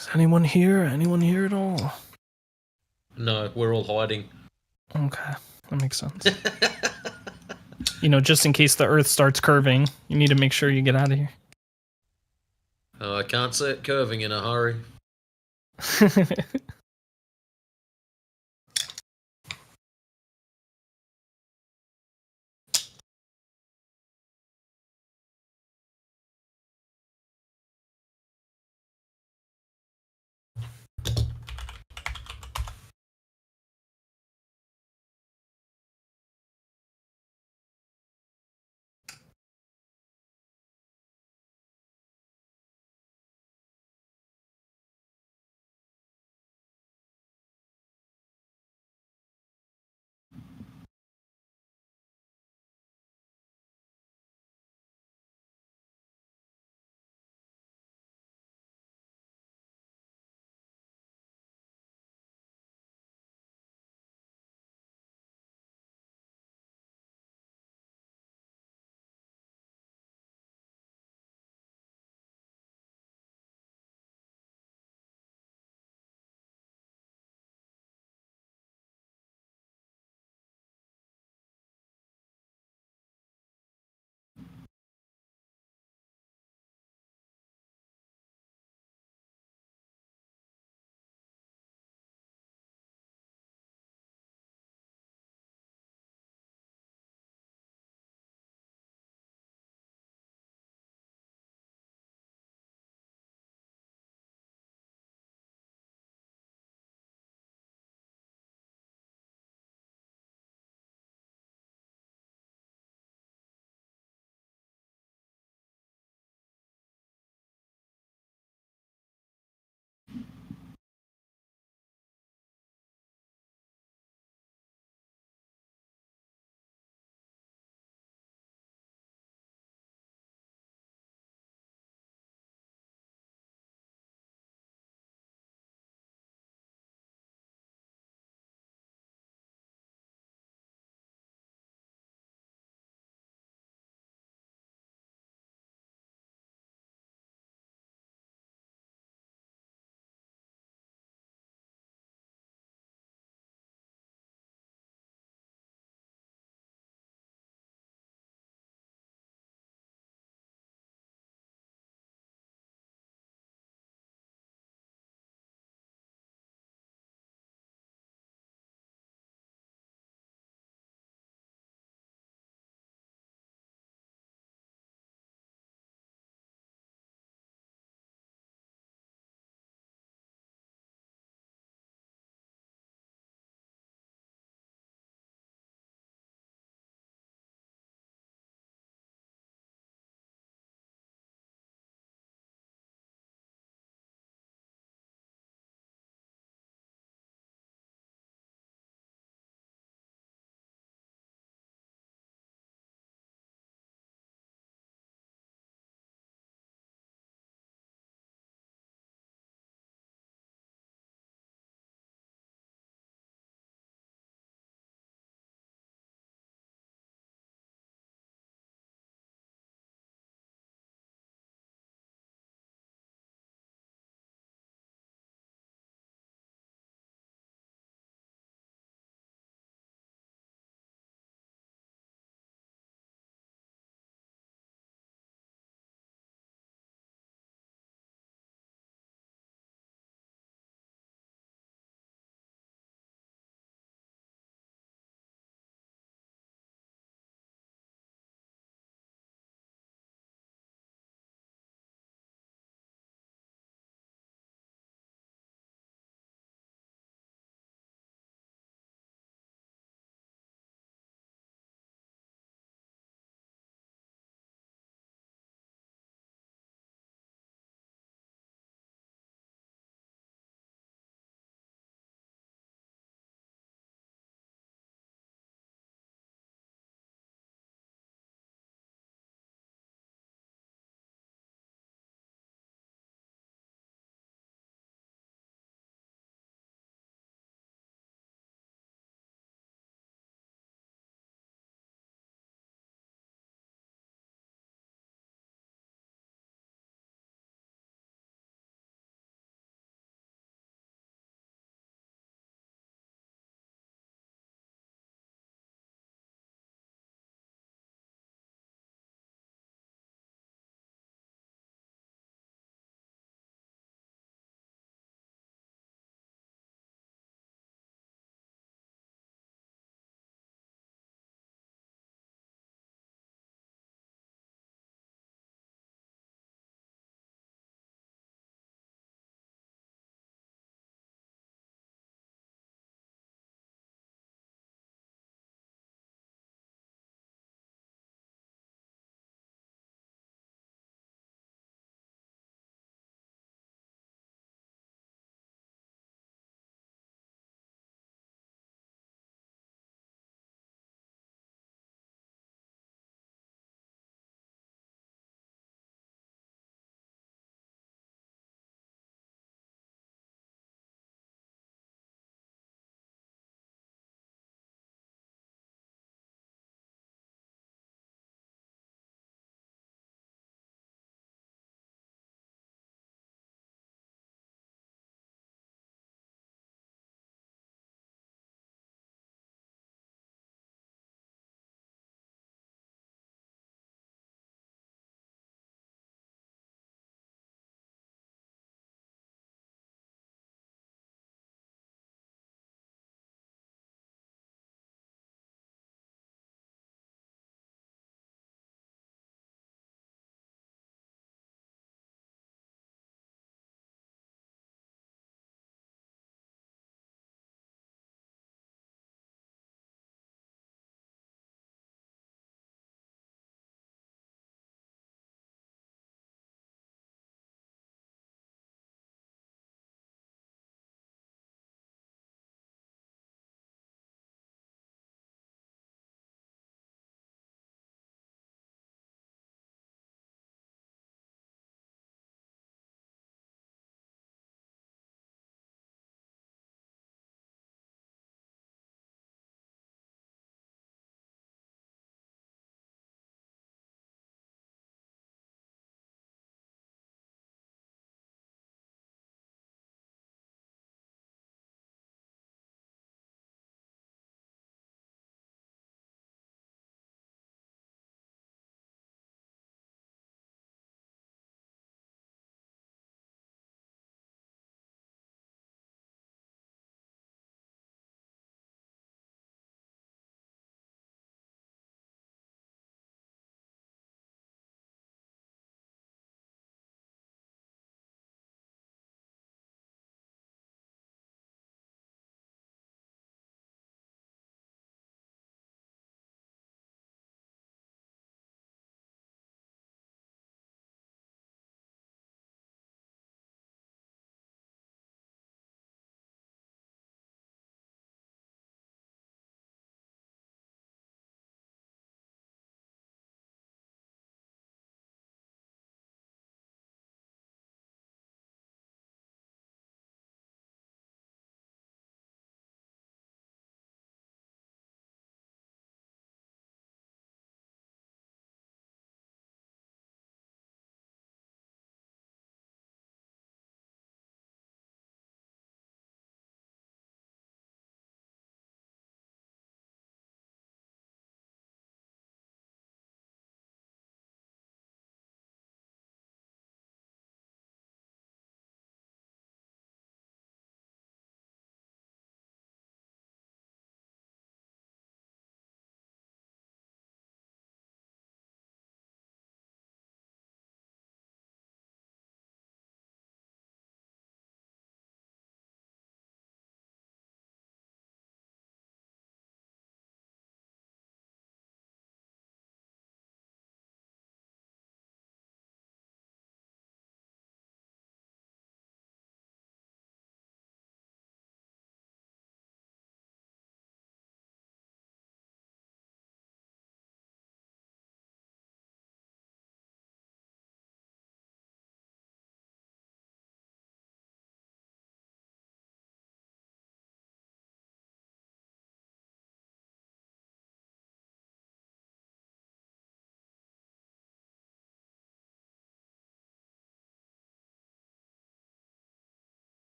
Speaker 8: Is anyone here? Anyone here at all?
Speaker 15: No, we're all hiding.
Speaker 8: Okay, that makes sense. Just in case the Earth starts curving, you need to make sure you get out of here.
Speaker 15: I can't see it curving in a hurry.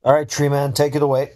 Speaker 12: All right, Tree Man, take it away.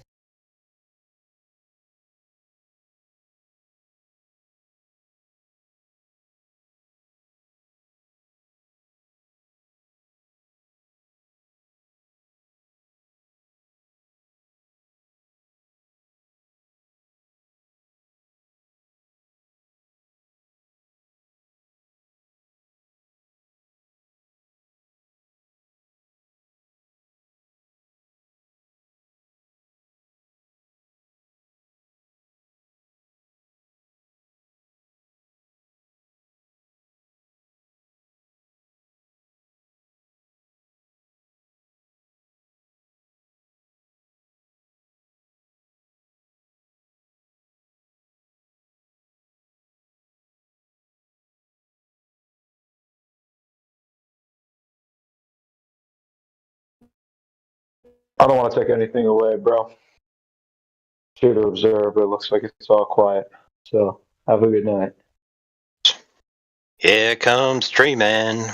Speaker 14: I don't want to take anything away, bro. Here to observe, but it looks like it's all quiet. So have a good night.
Speaker 1: Here comes Tree Man.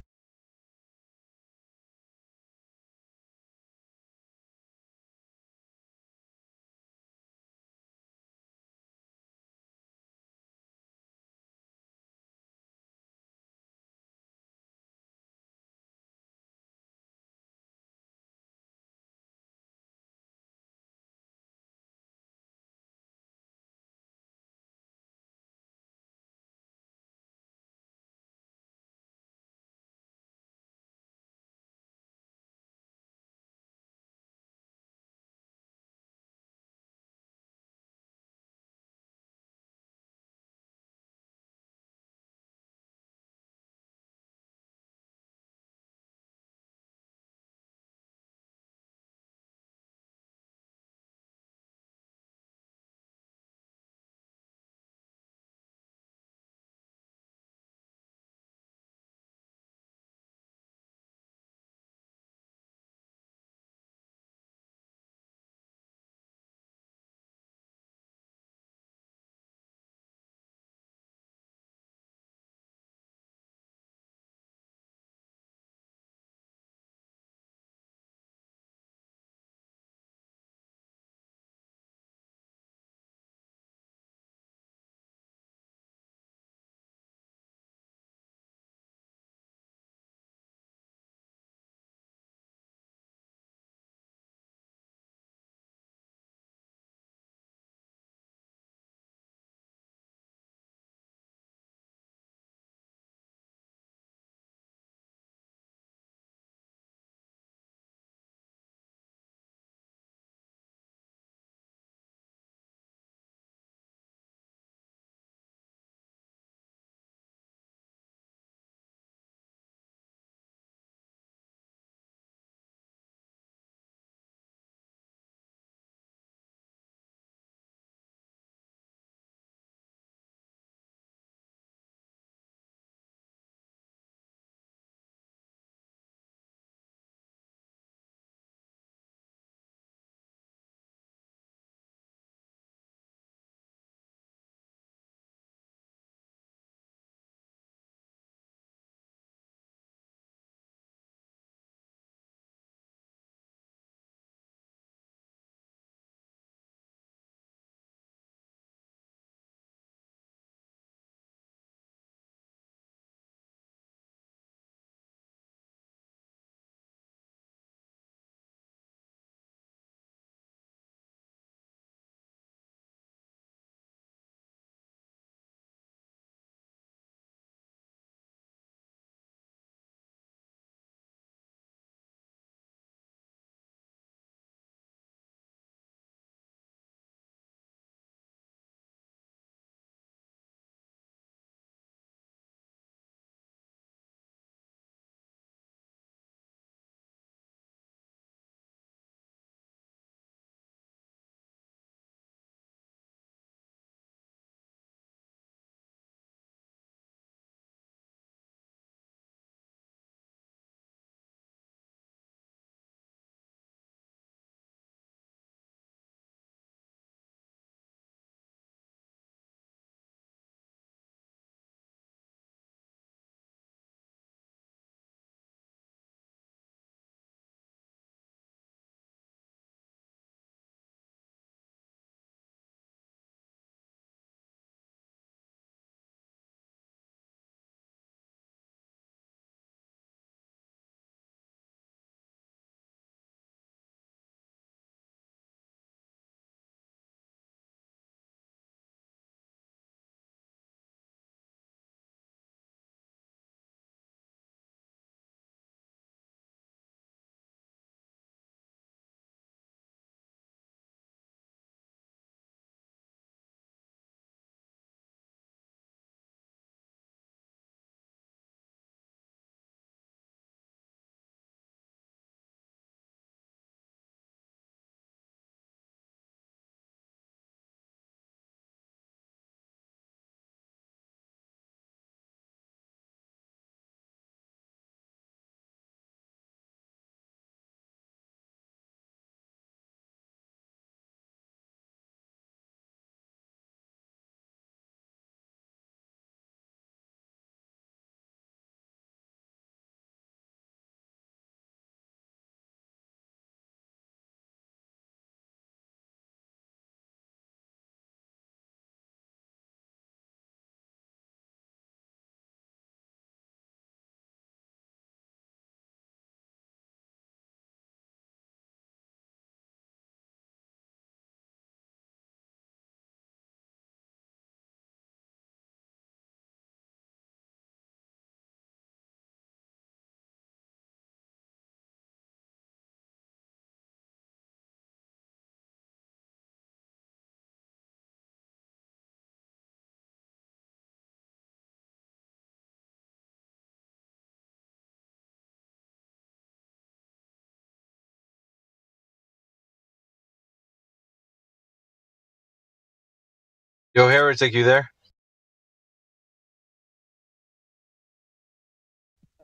Speaker 3: Yo, Heretic, you there?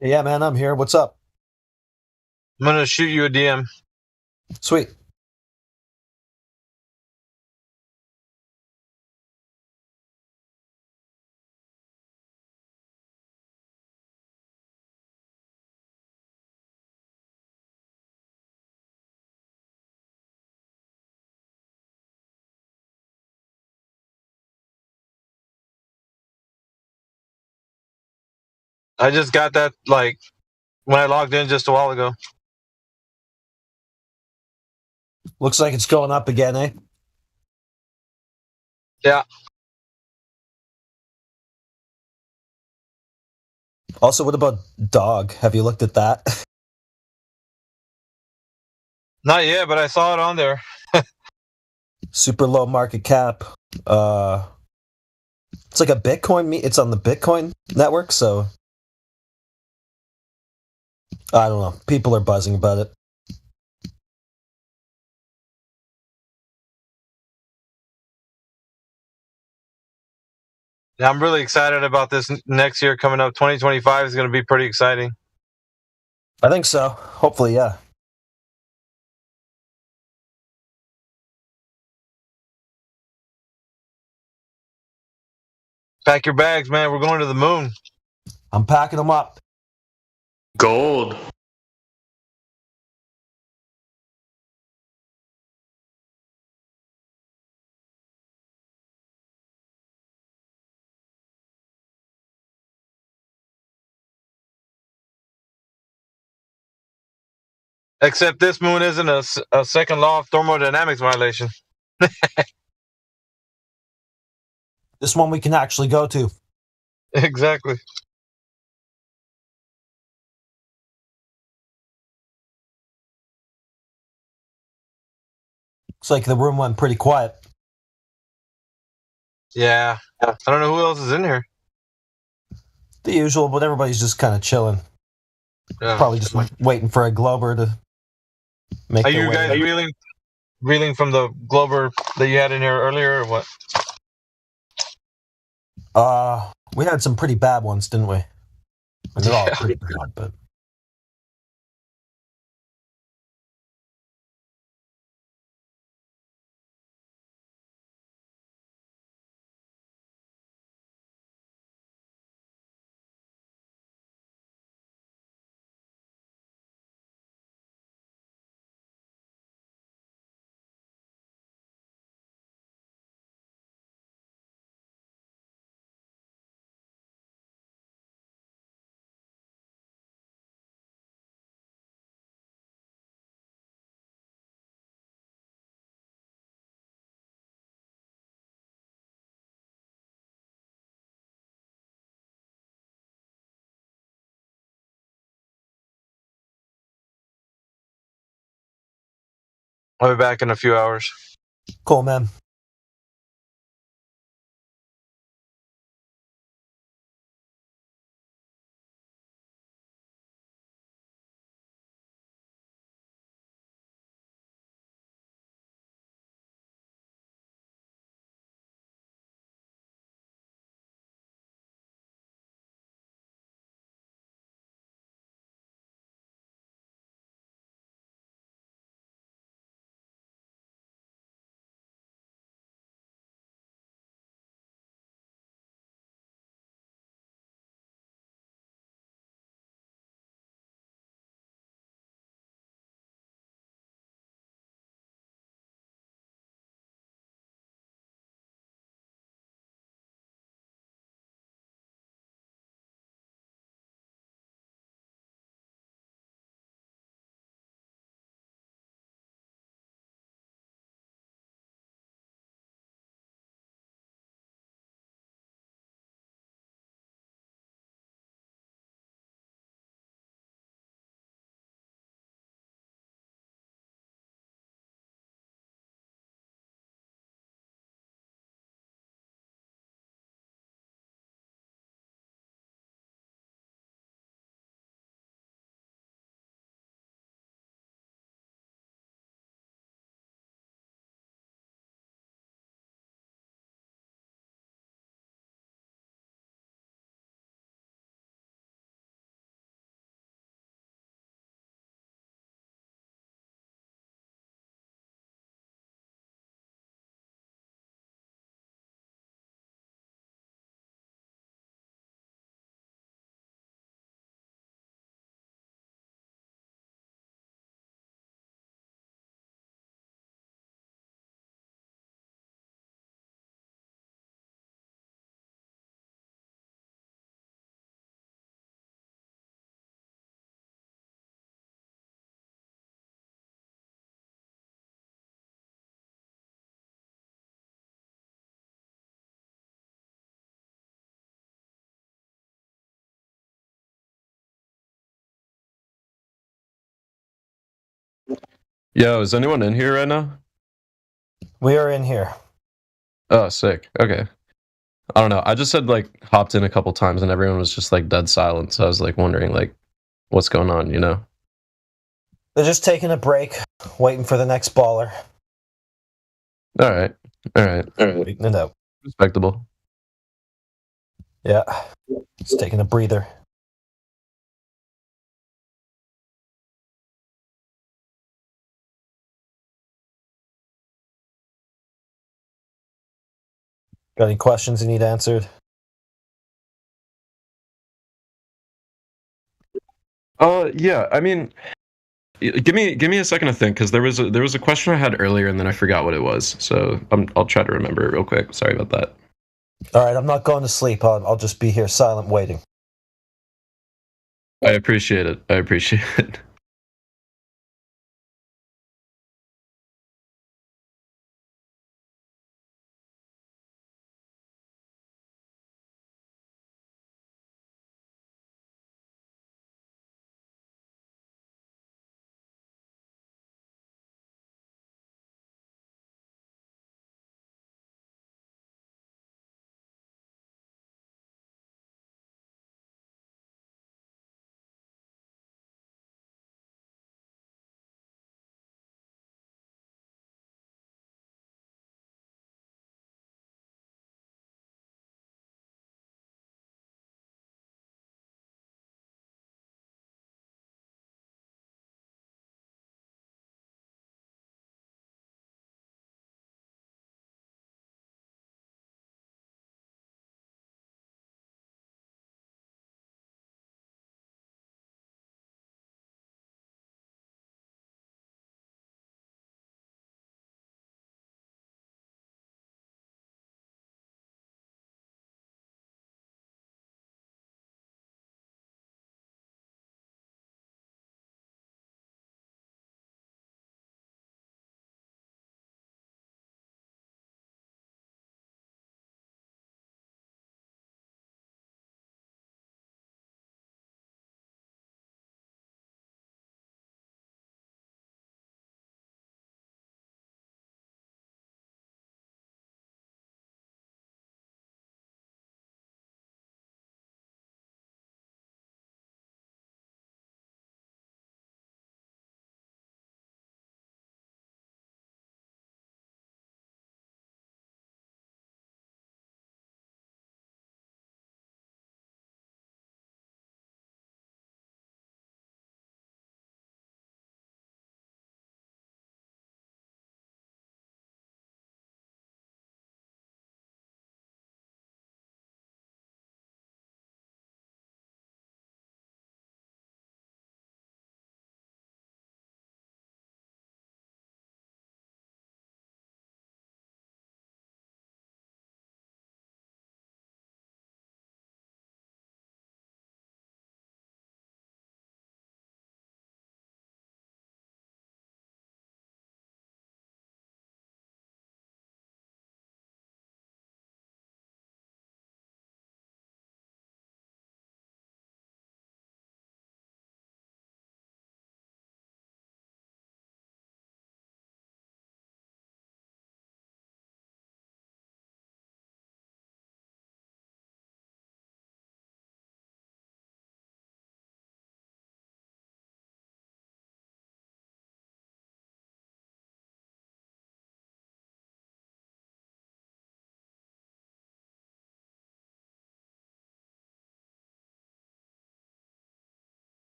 Speaker 12: Yeah, man, I'm here. What's up?
Speaker 3: I'm gonna shoot you a DM.
Speaker 12: Sweet.
Speaker 3: I just got that like when I logged in just a while ago.
Speaker 12: Looks like it's going up again, eh?
Speaker 3: Yeah.
Speaker 12: Also, what about dog? Have you looked at that?
Speaker 3: Not yet, but I saw it on there.
Speaker 12: Super low market cap. It's like a Bitcoin. It's on the Bitcoin network, so I don't know. People are buzzing about it.
Speaker 3: Yeah, I'm really excited about this next year coming up. 2025 is going to be pretty exciting.
Speaker 12: I think so. Hopefully, yeah.
Speaker 3: Pack your bags, man. We're going to the moon.
Speaker 12: I'm packing them up.
Speaker 20: Gold.
Speaker 3: Except this moon isn't a second law of thermodynamics violation.
Speaker 12: This one we can actually go to.
Speaker 3: Exactly.
Speaker 12: Looks like the room went pretty quiet.
Speaker 3: Yeah. I don't know who else is in here.
Speaker 12: The usual, but everybody's just kind of chilling.
Speaker 3: Yeah.
Speaker 12: Probably just waiting for a Glober to make
Speaker 3: Are
Speaker 12: their
Speaker 3: you
Speaker 12: way.
Speaker 3: guys reeling from the Glober that you had in here earlier, or what?
Speaker 12: We had some pretty bad ones, didn't we? And they're all pretty bad, but
Speaker 3: I'll be back in a few hours.
Speaker 12: cool, man.
Speaker 5: Yo, is anyone in here right now?
Speaker 12: We are in here.
Speaker 5: Oh, sick. Okay. I don't know. I just had like hopped in a couple times and everyone was just like dead silent. So I was like wondering like what's going on, you know?
Speaker 12: They're just taking a break, waiting for the next baller.
Speaker 5: All right.
Speaker 12: Waiting it out.
Speaker 5: Respectable.
Speaker 12: Yeah. Just taking a breather. Got any questions you need answered?
Speaker 5: Yeah. I mean, give me a second to think because there was a question I had earlier and then I forgot what it was. So I'll try to remember it real quick. Sorry about that.
Speaker 12: All right, I'm not going to sleep. I'll just be here silent waiting.
Speaker 5: I appreciate it.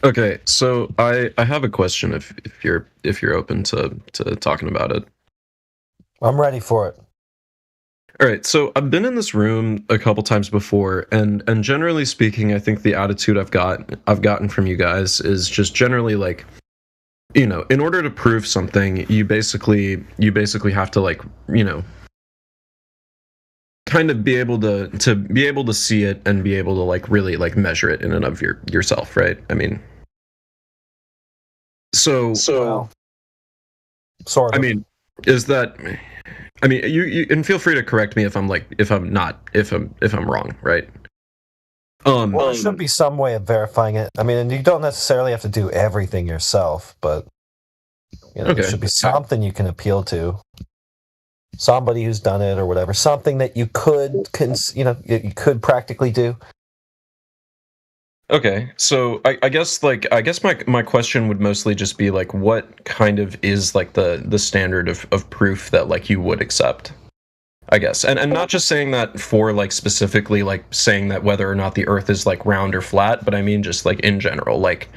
Speaker 5: Okay, so I have a question if you're open to talking about it.
Speaker 12: I'm ready for it.
Speaker 5: All right, so I've been in this room a couple times before, and generally speaking, I think the attitude I've gotten from you guys is just generally like, you know, in order to prove something, you basically have to like, you know, kind of be able to see it and be able to like really like measure it in and of yourself, right? I mean, so
Speaker 12: sort of.
Speaker 5: I mean, is that I mean, you and feel free to correct me if I'm wrong, right?
Speaker 12: Well, there should be some way of verifying it. I mean, and you don't necessarily have to do everything yourself, but there should be something you can appeal to. Somebody who's done it or whatever. Something that you could practically do.
Speaker 5: Okay, so I guess my question would mostly just be like, what kind of is like the standard of proof that like you would accept? I guess, and not just saying that for like specifically like saying that whether or not the Earth is like round or flat, but I mean just like in general, like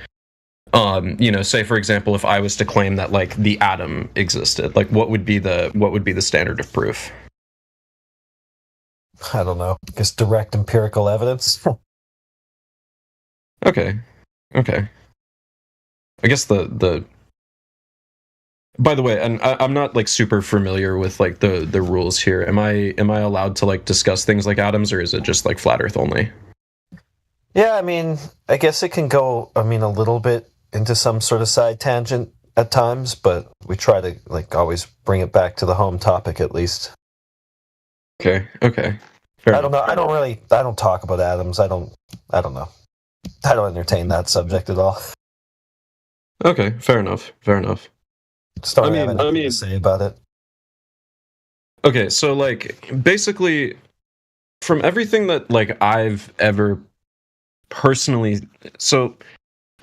Speaker 5: say for example, if I was to claim that like the atom existed, like what would be the standard of proof?
Speaker 12: I don't know. Just direct empirical evidence.
Speaker 5: Okay. I guess the. By the way, and I'm not like super familiar with like the rules here. Am I allowed to like discuss things like atoms, or is it just like flat Earth only?
Speaker 12: Yeah, I mean, I guess it can go. I mean, a little bit into some sort of side tangent at times, but we try to like always bring it back to the home topic at least.
Speaker 5: Okay.
Speaker 12: I don't know. I don't talk about atoms. I don't know. I don't entertain that subject at all.
Speaker 5: Okay, fair enough.
Speaker 12: Just don't have anything to say about it.
Speaker 5: Okay, so like basically, from everything that like I've ever personally, so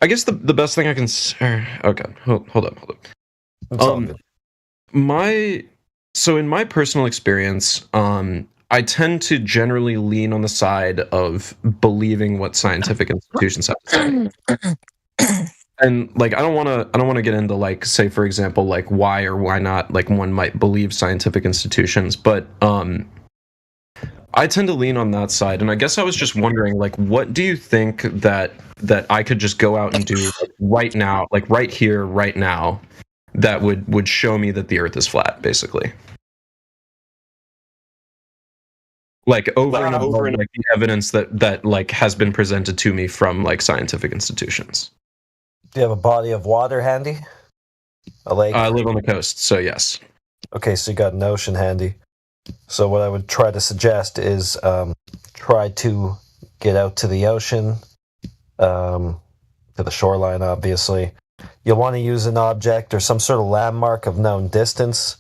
Speaker 5: I guess the best thing I can say. Okay, hold up.
Speaker 12: It's all good.
Speaker 5: In my personal experience, I tend to generally lean on the side of believing what scientific institutions have to say. And like I don't want to get into like, say for example, like why or why not like one might believe scientific institutions, but I tend to lean on that side. And I guess I was just wondering, like, what do you think that I could just go out and do right now, like right here, right now, that would show me that the Earth is flat, basically? Like over and over like the evidence that like has been presented to me from like scientific institutions.
Speaker 12: Do you have a body of water handy? A lake?
Speaker 5: I live on the coast, so yes.
Speaker 12: Okay, so you got an ocean handy. So what I would try to suggest is try to get out to the ocean, to the shoreline, obviously. You'll want to use an object or some sort of landmark of known distance,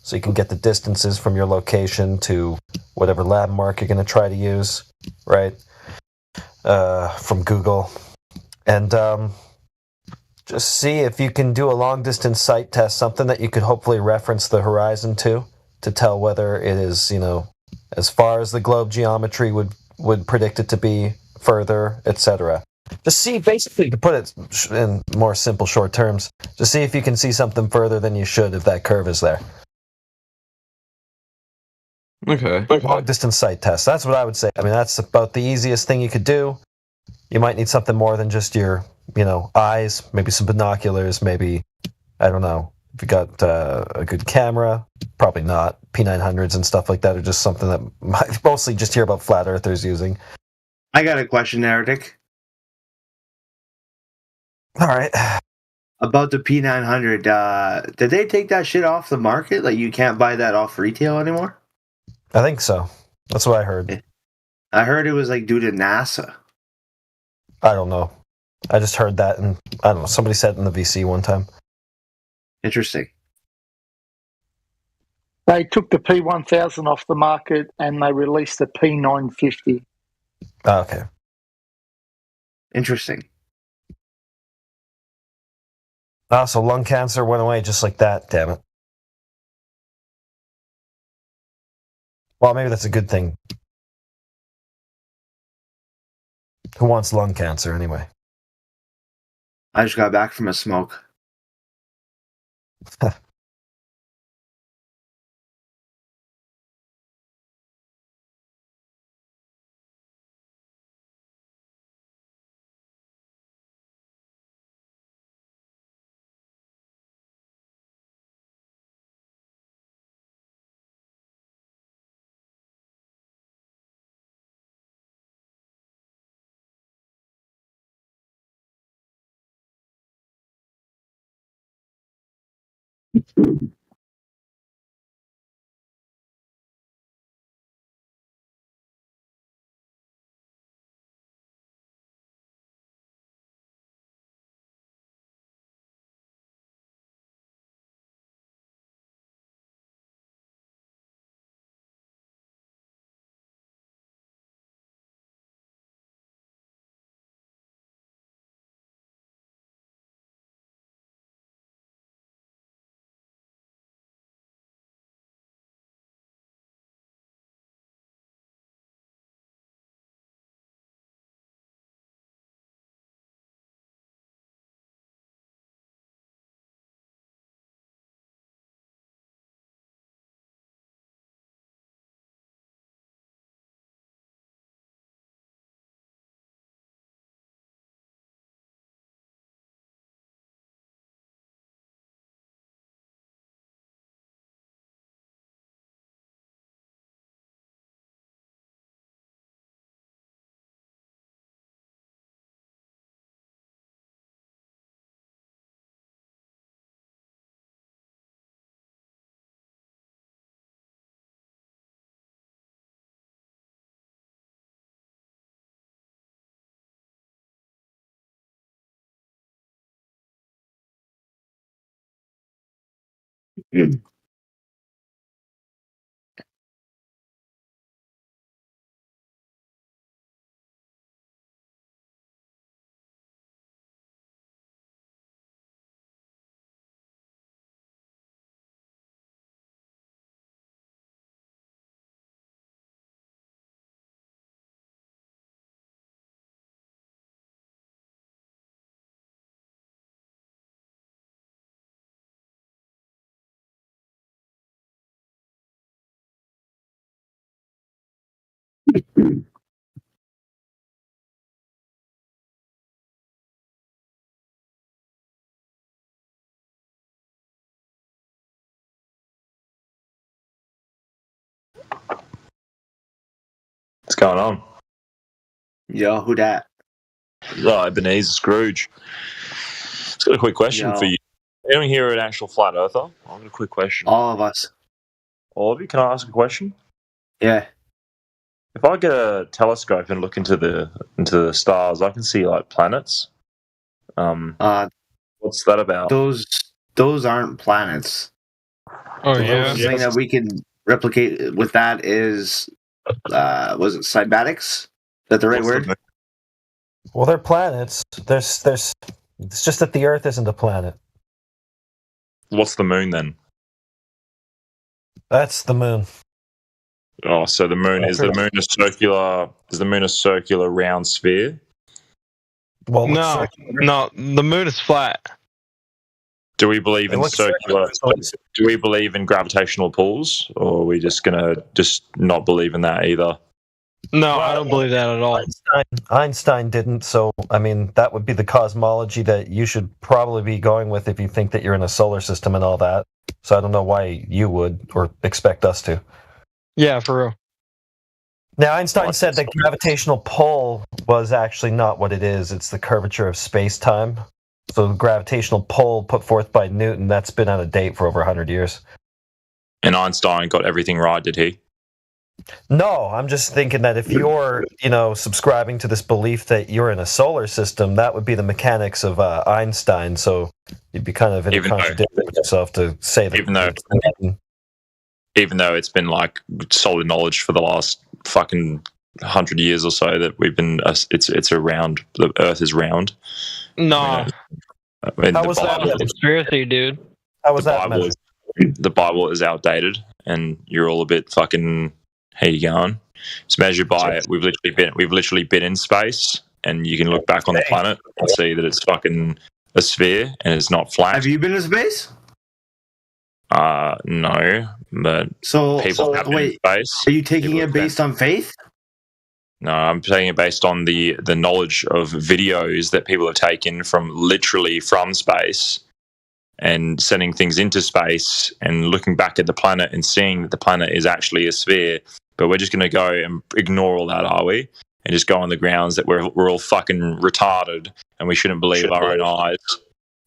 Speaker 12: so you can get the distances from your location to whatever landmark you're going to try to use, right? From Google. And just see if you can do a long-distance sight test, something that you could hopefully reference the horizon to tell whether it is, as far as the globe geometry would predict it to be, further, etc. Just see, basically, to put it in more simple, short terms, just see if you can see something further than you should if that curve is there.
Speaker 5: Okay.
Speaker 12: Long-distance sight test. That's what I would say. I mean, that's about the easiest thing you could do. You might need something more than just your, eyes, maybe some binoculars, maybe, I don't know, if you got a good camera, probably not. P900s and stuff like that are just something that I mostly just hear about flat earthers using.
Speaker 13: I got a question, Eric.
Speaker 12: All right.
Speaker 13: About the P900, did they take that shit off the market? Like, you can't buy that off retail anymore?
Speaker 12: I think so. That's what I heard.
Speaker 13: I heard it was like due to NASA.
Speaker 12: I don't know. I just heard that, and I don't know. Somebody said it in the VC one time.
Speaker 13: Interesting.
Speaker 4: They took the P1000 off the market and they released the P950.
Speaker 12: Okay.
Speaker 13: Interesting.
Speaker 12: So lung cancer went away just like that, damn it. Well, maybe that's a good thing. Who wants lung cancer anyway?
Speaker 13: I just got back from a smoke.
Speaker 16: What's going on?
Speaker 13: Yo, who dat?
Speaker 16: Ebenezer Scrooge. Just got a quick question for you. Anyone here an actual flat earther? I've got a quick question.
Speaker 13: All of us.
Speaker 16: All of you? Can I ask a question?
Speaker 13: Yeah.
Speaker 16: If I get a telescope and look into the stars, I can see like planets. What's that about?
Speaker 13: Those aren't planets.
Speaker 3: Oh
Speaker 13: The
Speaker 3: yeah.
Speaker 13: closest thing that we can replicate with that is was it cybatics? Is that the right word?
Speaker 12: Well, they're planets. There's. It's just that the Earth isn't a planet.
Speaker 16: What's the moon then?
Speaker 12: That's the moon.
Speaker 16: Oh, so the moon is the moon a circular? Is the moon a circular round sphere?
Speaker 12: Well,
Speaker 3: No, the moon is flat.
Speaker 16: Do we believe in circular? Do we believe in gravitational pulls, or are we just gonna not believe in that either?
Speaker 3: No, I don't believe that at all.
Speaker 12: Einstein didn't, so I mean that would be the cosmology that you should probably be going with if you think that you're in a solar system and all that. So I don't know why you would or expect us to.
Speaker 3: Yeah, for real.
Speaker 12: Now Einstein said that gravitational pull was actually not what it is. It's the curvature of space-time. So the gravitational pull put forth by Newton, that's been out of date for over 100 years.
Speaker 16: And Einstein got everything right, did he?
Speaker 12: No, I'm just thinking that if you're, subscribing to this belief that you're in a solar system, that would be the mechanics of Einstein. So you'd be kind of contradicting yourself to say that.
Speaker 16: Even though it's been like solid knowledge for the last fucking 100 years or so that we've been, it's around. The Earth is round.
Speaker 3: No.
Speaker 16: How was that
Speaker 3: conspiracy, dude?
Speaker 12: How was that?
Speaker 16: The Bible is outdated, and you're all a bit fucking. How you going? It's measured by it. We've literally been in space, and you can look back on the planet and see that it's fucking a sphere and it's not flat.
Speaker 13: Have you been in space?
Speaker 16: No, but people have been in space.
Speaker 13: Are you taking it based on faith?
Speaker 16: No, I'm taking it based on the knowledge of videos that people have taken from space and sending things into space and looking back at the planet and seeing that the planet is actually a sphere. But we're just going to go and ignore all that, are we? And just go on the grounds that we're all fucking retarded and we shouldn't believe our own eyes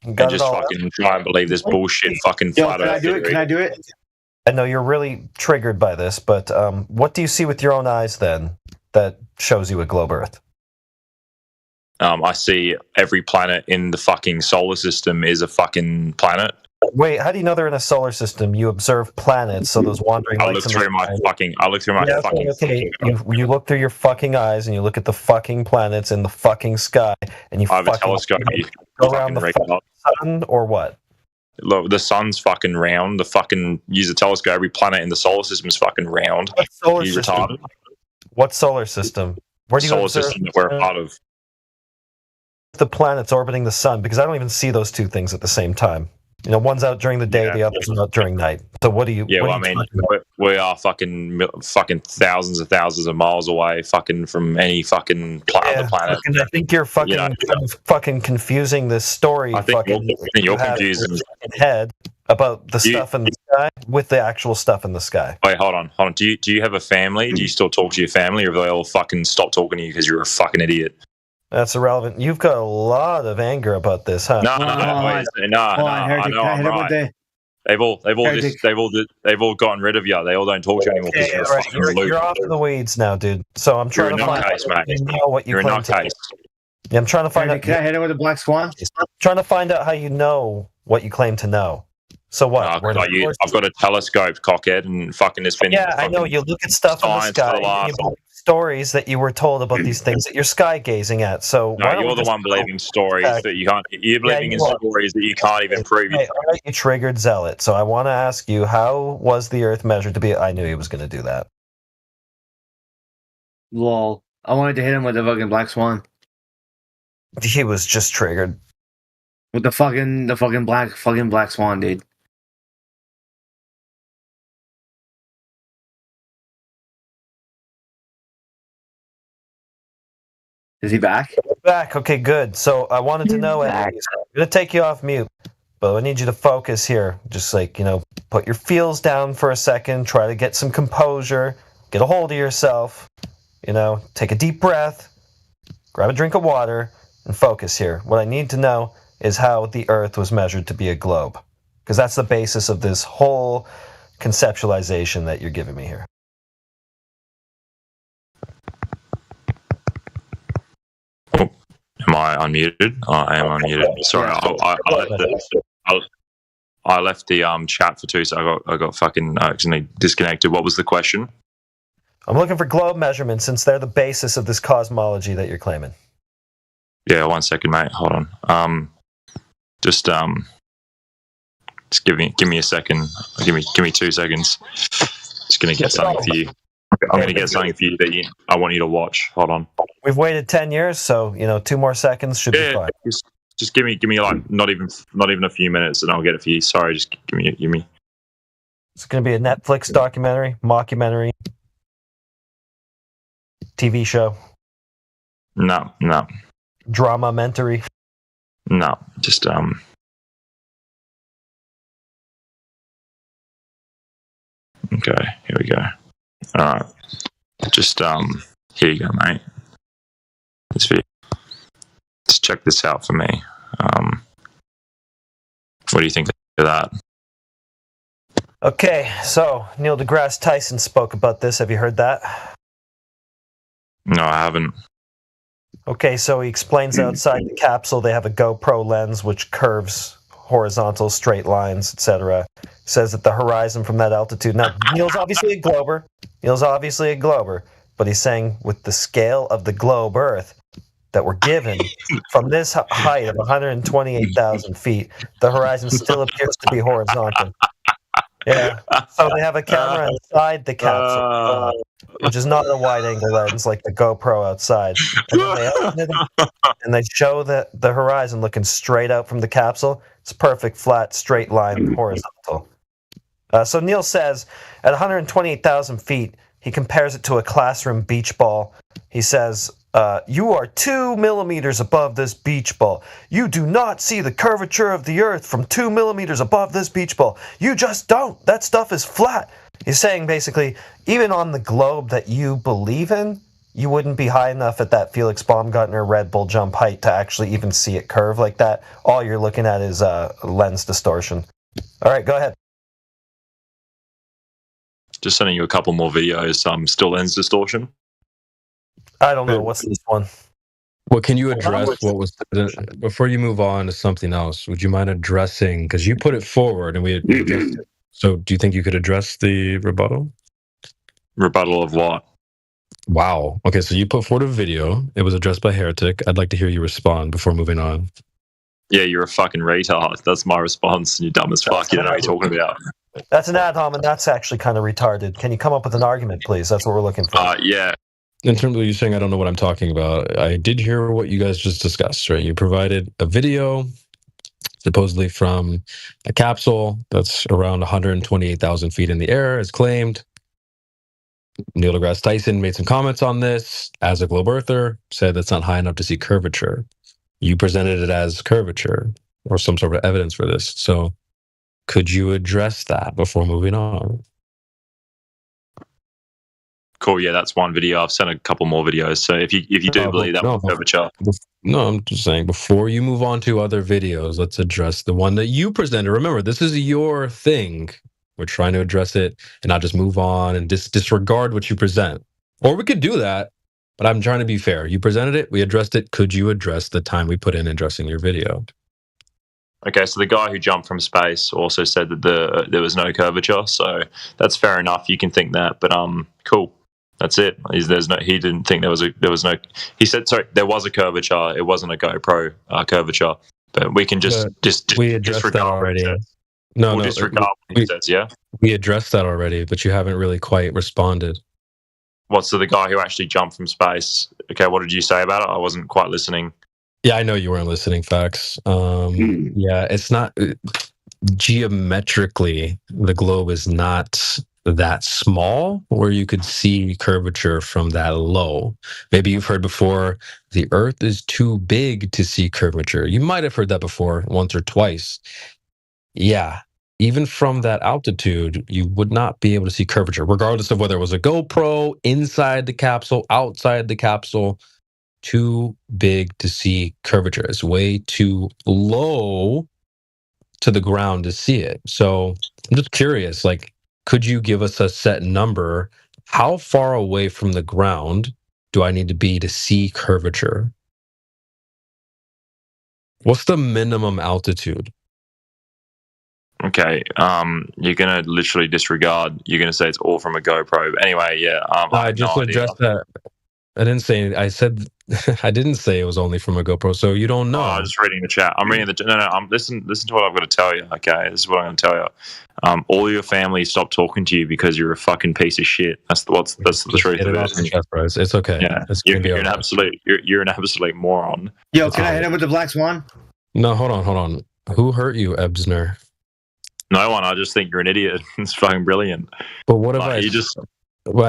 Speaker 16: and just fucking try and believe this bullshit fucking flat earth theory.
Speaker 13: Can I do it?
Speaker 12: I know you're really triggered by this, but what do you see with your own eyes then that shows you a globe Earth?
Speaker 16: I see every planet in the fucking solar system is a fucking planet.
Speaker 12: Wait, how do you know they're in a solar system? You observe planets, so those wandering lights.
Speaker 16: I look through my fucking.
Speaker 12: Okay. You look through your fucking eyes and you look at the fucking planets in the fucking sky, and you.
Speaker 16: I have a telescope.
Speaker 12: Go around the sun or what?
Speaker 16: Look, the sun's fucking round. Use a telescope. Every planet in the solar system is fucking round.
Speaker 12: What solar system?
Speaker 16: Retarded?
Speaker 12: What solar system? Where do you
Speaker 16: solar system that we're a part of?
Speaker 12: The planets orbiting the sun, because I don't even see those two things at the same time. One's out during the day, the other's out during night. So what do you?
Speaker 16: Yeah, we are fucking thousands of miles away, fucking from any fucking other planet.
Speaker 12: I think you're fucking confusing this story.
Speaker 16: I think you're confusing
Speaker 12: head about the stuff in the sky with the actual stuff in the sky.
Speaker 16: Wait, hold on. Do you have a family? Do you still talk to your family, or have they all fucking stopped talking to you because you're a fucking idiot?
Speaker 12: That's irrelevant. You've got a lot of anger about this, huh?
Speaker 16: No, I know I'm right. They've all gotten rid of you. They all don't talk to you anymore because you're a fucking loser.
Speaker 12: You're off in the weeds now, dude. So I'm trying to find out what you claim to. Yeah, I'm trying to find out.
Speaker 13: Can I hit it with a black swan?
Speaker 12: I'm trying to find out how you know what you claim to know. So what?
Speaker 16: I've got a telescope, cockhead, and fucking it's been.
Speaker 12: Yeah, I know. You look at stuff in the
Speaker 16: science for
Speaker 12: sky.
Speaker 16: the last-
Speaker 12: And you believe stories that you were told about these things that you're sky gazing at. So
Speaker 16: No,
Speaker 12: why don't
Speaker 16: you're
Speaker 12: we
Speaker 16: the
Speaker 12: just
Speaker 16: one believing stories that you can't. You're believing in
Speaker 12: you are.
Speaker 16: stories that you can't even prove.
Speaker 12: Hey, all right, you triggered Zealot. So I want to ask you, how was the Earth measured to be? I knew he was going to do that.
Speaker 13: Lol. I wanted to hit him with the fucking Black Swan.
Speaker 12: He was just triggered
Speaker 13: with the fucking Black Swan, dude. Is he back?
Speaker 12: Back. Okay, good. So I wanted to know. I'm going to take you off mute, but I need you to focus here. Just put your feels down for a second. Try to get some composure. Get a hold of yourself. Take a deep breath. Grab a drink of water and focus here. What I need to know is how the Earth was measured to be a globe, because that's the basis of this whole conceptualization that you're giving me here.
Speaker 16: Am I unmuted? I am unmuted. Sorry, I left the chat for 2 seconds. I got fucking accidentally disconnected. What was the question?
Speaker 12: I'm looking for globe measurements since they're the basis of this cosmology that you're claiming.
Speaker 16: Yeah, 1 second, mate. Hold on. Just give me a second. Give me 2 seconds. Just gonna get something for you. I'm gonna get something for you that I want you to watch. Hold on.
Speaker 12: We've waited 10 years, so 2 more seconds should be fine.
Speaker 16: Just give me like not even a few minutes, and I'll get it for you. Sorry, just give me.
Speaker 12: It's gonna be a Netflix documentary, mockumentary, TV show.
Speaker 16: No.
Speaker 12: Drama-mentary.
Speaker 16: No, just Okay, here we go. All right, just here you go, mate. Just check this out for me. What do you think of that?
Speaker 12: Okay, so Neil deGrasse Tyson spoke about this. Have you heard that?
Speaker 16: No, I haven't.
Speaker 12: Okay, so he explains outside the capsule they have a GoPro lens which curves horizontal straight lines, etc. Says that the horizon from that altitude. Now, Neil's obviously a glober, but he's saying with the scale of the globe Earth that we're given from this height of 128,000 feet, the horizon still appears to be horizontal. Yeah. So they have a camera inside the capsule, which is not a wide-angle lens like the GoPro outside. And then they open it up, and they show the horizon looking straight out from the capsule. It's a perfect, flat, straight line, horizontal. So Neil says, at 128,000 feet, he compares it to a classroom beach ball. He says, you are 2 millimeters above this beach ball. You do not see the curvature of the Earth from 2 millimeters above this beach ball. You just don't. That stuff is flat. He's saying basically, even on the globe that you believe in, you wouldn't be high enough at that Felix Baumgartner Red Bull jump height to actually even see it curve like that. All you're looking at is lens distortion. All right, go ahead.
Speaker 16: Just sending you a couple more videos. Still lens distortion.
Speaker 12: I don't know. What's this one?
Speaker 18: Well, can you address what was before you move on to something else? Would you mind addressing, because you put it forward and we addressed it. So, do you think you could address the rebuttal?
Speaker 16: Rebuttal of what?
Speaker 18: Wow. Okay, so you put forward a video. It was addressed by Heretic. I'd like to hear you respond before moving on.
Speaker 16: Yeah, you're a fucking retard. That's my response. You're dumb as fuck. You don't know what you're talking about.
Speaker 12: That's an ad hom, and that's actually kind of retarded. Can you come up with an argument, please? That's what we're looking for.
Speaker 16: Yeah.
Speaker 18: In terms of you saying I don't know what I'm talking about, I did hear what you guys just discussed, right? You provided a video, supposedly from a capsule that's around 128,000 feet in the air, as claimed. Neil deGrasse Tyson made some comments on this as a globe earther, said that's not high enough to see curvature. You presented it as curvature or some sort of evidence for this. So could you address that before moving on?
Speaker 16: Cool. Yeah, that's one video. I've sent a couple more videos. So if you do believe that was curvature.
Speaker 18: No, I'm just saying, before you move on to other videos, let's address the one that you presented. Remember, this is your thing. We're trying to address it and not just move on and disregard what you present. Or we could do that, but I'm trying to be fair. You presented it, we addressed it. Could you address the time we put in addressing your video?
Speaker 16: Okay, so the guy who jumped from space also said that there was no curvature, so that's fair enough. You can think that, but cool. That's it. He didn't think there was no. He said sorry. There was a curvature. It wasn't a GoPro curvature, but we can just
Speaker 18: we addressed that already. No,
Speaker 16: we'll disregard what he says. Yeah,
Speaker 18: we addressed that already, but you haven't really quite responded.
Speaker 16: What's the guy who actually jumped from space? Okay, what did you say about it? I wasn't quite listening.
Speaker 18: Yeah, I know you weren't listening. Facts. Yeah, it's not geometrically. The globe is not that small where you could see curvature from that low. Maybe you've heard before the Earth is too big to see curvature. You might have heard that before once or twice. Yeah, even from that altitude, you would not be able to see curvature, regardless of whether it was a GoPro inside the capsule, outside the capsule. Too big to see curvature. It's way too low to the ground to see it. So I'm just curious, like, could you give us a set number? How far away from the ground do I need to be to see curvature? What's the minimum altitude?
Speaker 16: Okay, you're gonna literally disregard. You're gonna say it's all from a GoPro. But anyway, yeah.
Speaker 18: I just addressed that. I didn't say. I said I didn't say it was only from a GoPro. So you don't know.
Speaker 16: I'm just reading the chat. I'm reading the. No. Listen to what I've got to tell you. Okay, this is what I'm going to tell you. All your family stopped talking to you because you're a fucking piece of shit. That's the truth of it.
Speaker 18: It's okay.
Speaker 16: Yeah, you're an absolute. You're an absolute moron.
Speaker 13: Yo, can I hit him with the Black Swan?
Speaker 18: No, hold on. Who hurt you, Ebsner?
Speaker 16: No one. I just think you're an idiot. It's fucking brilliant.
Speaker 18: But what if I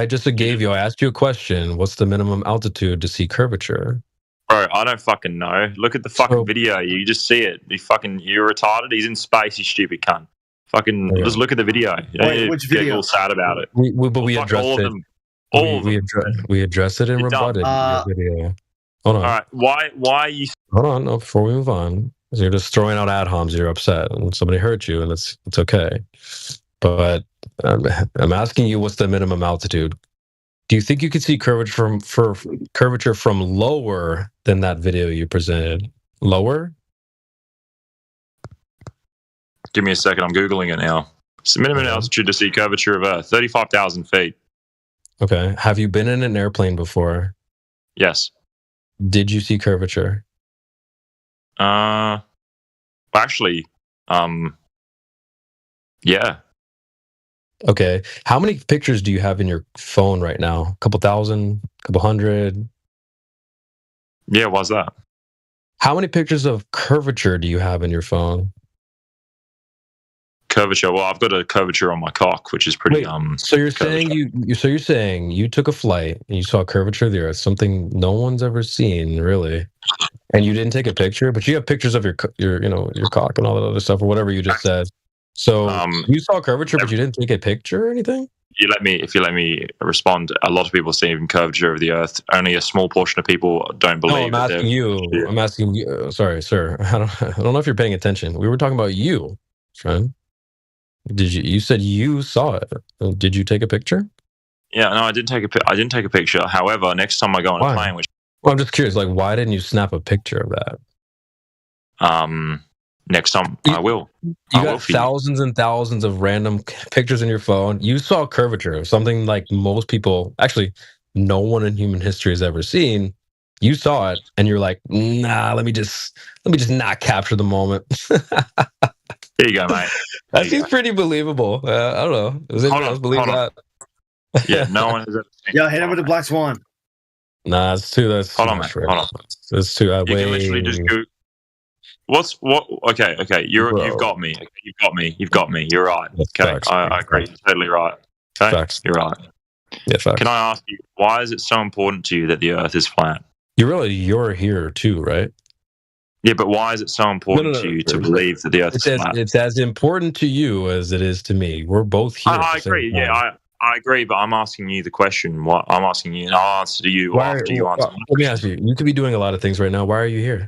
Speaker 18: just gave you? I asked you a question. What's the minimum altitude to see curvature?
Speaker 16: Bro, I don't fucking know. Look at the fucking video. You just see it. You're retarded. He's in space. You stupid cunt. Fucking just look at the video.
Speaker 13: Wait, which video?
Speaker 16: Get all sad about it.
Speaker 18: We addressed
Speaker 16: all
Speaker 18: it.
Speaker 16: of them. All of them.
Speaker 18: We addressed it and rebutted your video. Hold on.
Speaker 16: All right. Why are you?
Speaker 18: Hold on. No, before we move on, so you're just throwing out ad homs. You're upset, and somebody hurt you, and it's okay. But I'm asking you, what's the minimum altitude? Do you think you could see curvature from lower than that video you presented? Lower?
Speaker 16: Give me a second. I'm Googling it now. It's the minimum altitude to see curvature of Earth, 35,000 feet.
Speaker 18: Okay. Have you been in an airplane before?
Speaker 16: Yes.
Speaker 18: Did you see curvature?
Speaker 16: Actually, yeah.
Speaker 18: Okay. How many pictures do you have in your phone right now? A couple thousand? A couple hundred?
Speaker 16: Yeah, why's that?
Speaker 18: How many pictures of curvature do you have in your phone?
Speaker 16: Curvature. Well, I've got a curvature on my cock, which is pretty.
Speaker 18: So you're saying you're saying you took a flight and you saw curvature of the Earth, something no one's ever seen, really, and you didn't take a picture, but you have pictures of your cock and all that other stuff or whatever you just said. So you saw curvature, but you didn't take a picture or anything?
Speaker 16: If you let me respond, a lot of people see curvature of the Earth. Only a small portion of people don't believe.
Speaker 18: No, I'm asking you. Sorry, sir. I don't know if you're paying attention. We were talking about you, friend. You said you saw it. Did you take a picture?
Speaker 16: Yeah, no, I didn't take a picture. However, next time I go on a plane,
Speaker 18: well, I'm just curious. Like, why didn't you snap a picture of
Speaker 16: that? Next time I will.
Speaker 18: You got thousands and thousands of random pictures in your phone. You saw curvature, something like most people, actually, no one in human history has ever seen. You saw it, and you're like, nah, let me just not capture the moment.
Speaker 16: Here you go, mate.
Speaker 18: That seems pretty believable. I don't know. Does anyone else believe that?
Speaker 16: Yeah, no one has ever seen.
Speaker 13: Yo, hit him with the Black Swan.
Speaker 18: Nah, it's too.
Speaker 16: Hold on, mate. Hold on.
Speaker 18: It's too.
Speaker 16: You can literally just go. What? Okay. You've got me. You've got me. You're right. Okay, I agree. You're totally right. Okay,
Speaker 18: facts.
Speaker 16: You're right.
Speaker 18: Yeah, facts.
Speaker 16: Can I ask you, why is it so important to you that the Earth is flat?
Speaker 18: You're here too, right?
Speaker 16: Yeah, but why is it so important to you to believe that the Earth is flat?
Speaker 18: It's as important to you as it is to me. We're both here.
Speaker 16: I agree. Yeah, I agree, but I'm asking you the question. What I'm asking you, and I'll answer to you after you answer.
Speaker 18: Let me ask you. You could be doing a lot of things right now. Why are you here?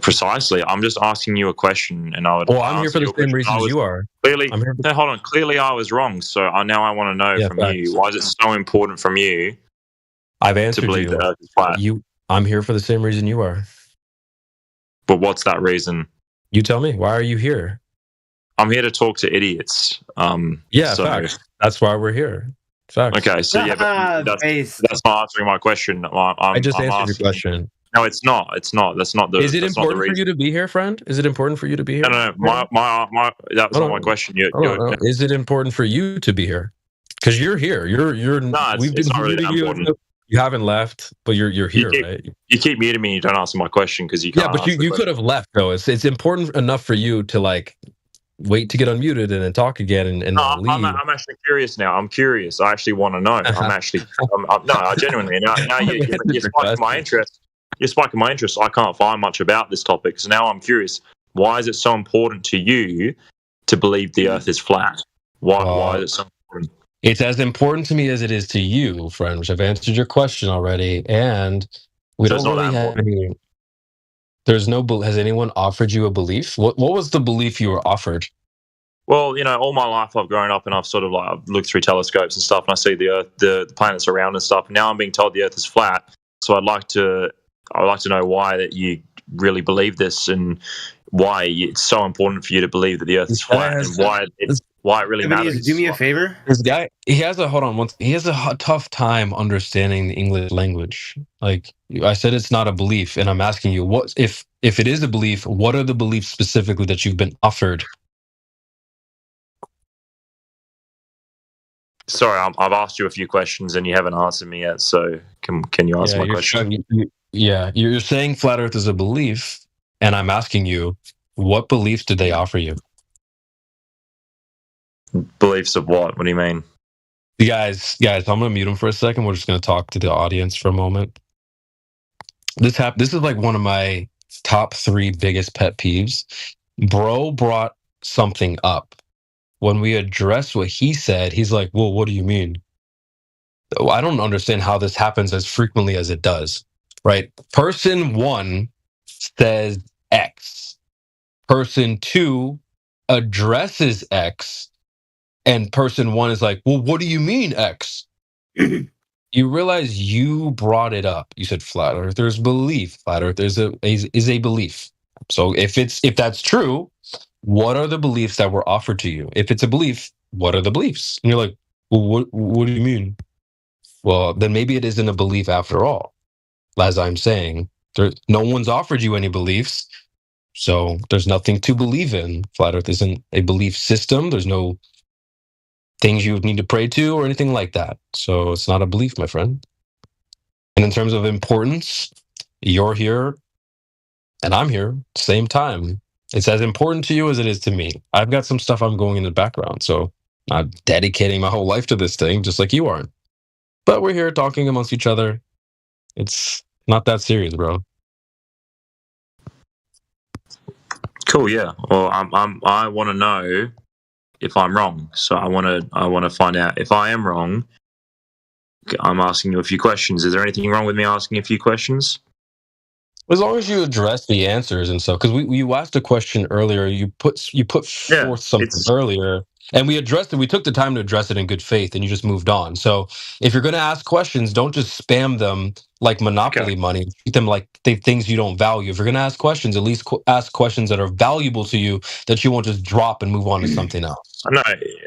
Speaker 16: Precisely. I'm just asking you a question, and I would.
Speaker 18: Well, I'm here for the same reasons you are.
Speaker 16: Clearly, hold on. Clearly, I was wrong. So now I want to know from you. Why is it so important from you?
Speaker 18: I've answered
Speaker 16: to believe
Speaker 18: you.
Speaker 16: That Earth is flat?
Speaker 18: I'm here for the same reason you are.
Speaker 16: But what's that reason?
Speaker 18: You tell me. Why are you here?
Speaker 16: I'm here to talk to idiots.
Speaker 18: Yeah, facts. That's why we're here. Facts.
Speaker 16: Okay, so yeah, but that's not answering my question.
Speaker 18: I just
Speaker 16: I'm
Speaker 18: answered
Speaker 16: asking,
Speaker 18: your question.
Speaker 16: No, it's not. It's not. That's not the.
Speaker 18: Is it
Speaker 16: that's not the
Speaker 18: important for
Speaker 16: reason.
Speaker 18: you to be here, friend? Is it important for you to be here?
Speaker 16: No. My that was not my question.
Speaker 18: Is it important for you to be here? Because you're here. You're.
Speaker 16: No, it's not really that important.
Speaker 18: You haven't left, but you're here, right?
Speaker 16: You keep muting me. And you don't answer my question because you can't.
Speaker 18: Yeah, but you could have left though. It's important enough for you to like wait to get unmuted and then talk again and then leave.
Speaker 16: I'm actually curious now. I'm curious. I actually want to know. I genuinely now you're spiking my interest. You're spiking my interest. I can't find much about this topic, so now I'm curious. Why is it so important to you to believe the Earth is flat? Why is it so important?
Speaker 18: It's as important to me as it is to you, friend. Which I've answered your question already, and we don't really have any. There's no. Has anyone offered you a belief? What was the belief you were offered?
Speaker 16: Well, all my life I've grown up and I've sort of I've looked through telescopes and stuff, and I see the Earth, the planets around and stuff. Now I'm being told the Earth is flat, so I'd like to know why that you really believe this and why it's so important for you to believe that the Earth is flat and why it really matters.
Speaker 13: Do me a favor.
Speaker 18: This guy, he has a tough time understanding the English language. Like I said, it's not a belief, and I'm asking you, what if it is a belief? What are the beliefs specifically that you've been offered?
Speaker 16: Sorry, I've asked you a few questions and you haven't answered me yet. So can you answer my question?
Speaker 18: You're saying flat Earth is a belief, and I'm asking you, what beliefs did they offer you?
Speaker 16: Beliefs of what? What do you mean?
Speaker 18: Guys, I'm gonna mute him for a second. We're just gonna talk to the audience for a moment. This is like one of my top 3 biggest pet peeves. Bro brought something up. When we address what he said, he's like, well, what do you mean? I don't understand how this happens as frequently as it does, right? Person 1 says X. Person 2 addresses X. And person 1 is like, well, what do you mean X? You realize you brought it up. You said flat earthers belief. Flat earth is a belief. So if that's true, what are the beliefs that were offered to you? If it's a belief, what are the beliefs? And you're like, well, what do you mean? Well, then maybe it isn't a belief after all. As I'm saying, no one's offered you any beliefs, so there's nothing to believe in. Flat Earth isn't a belief system. There's no things you would need to pray to or anything like that. So it's not a belief, my friend. And in terms of importance, you're here and I'm here, same time. It's as important to you as it is to me. I've got some stuff I'm going in the background, so I'm dedicating my whole life to this thing, just like you aren't. But we're here talking amongst each other. It's not that serious, bro.
Speaker 16: Cool. Yeah. Well, I want to know if I'm wrong. So I want to find out if I am wrong. I'm asking you a few questions. Is there anything wrong with me asking a few questions?
Speaker 18: As long as you address the answers and stuff, because you asked a question earlier, you put forth something earlier, and we addressed it. We took the time to address it in good faith, and you just moved on. So if you're going to ask questions, don't just spam them like Monopoly money. Treat them like things you don't value. If you're going to ask questions, at least ask questions that are valuable to you, that you won't just drop and move on to something else.
Speaker 16: No,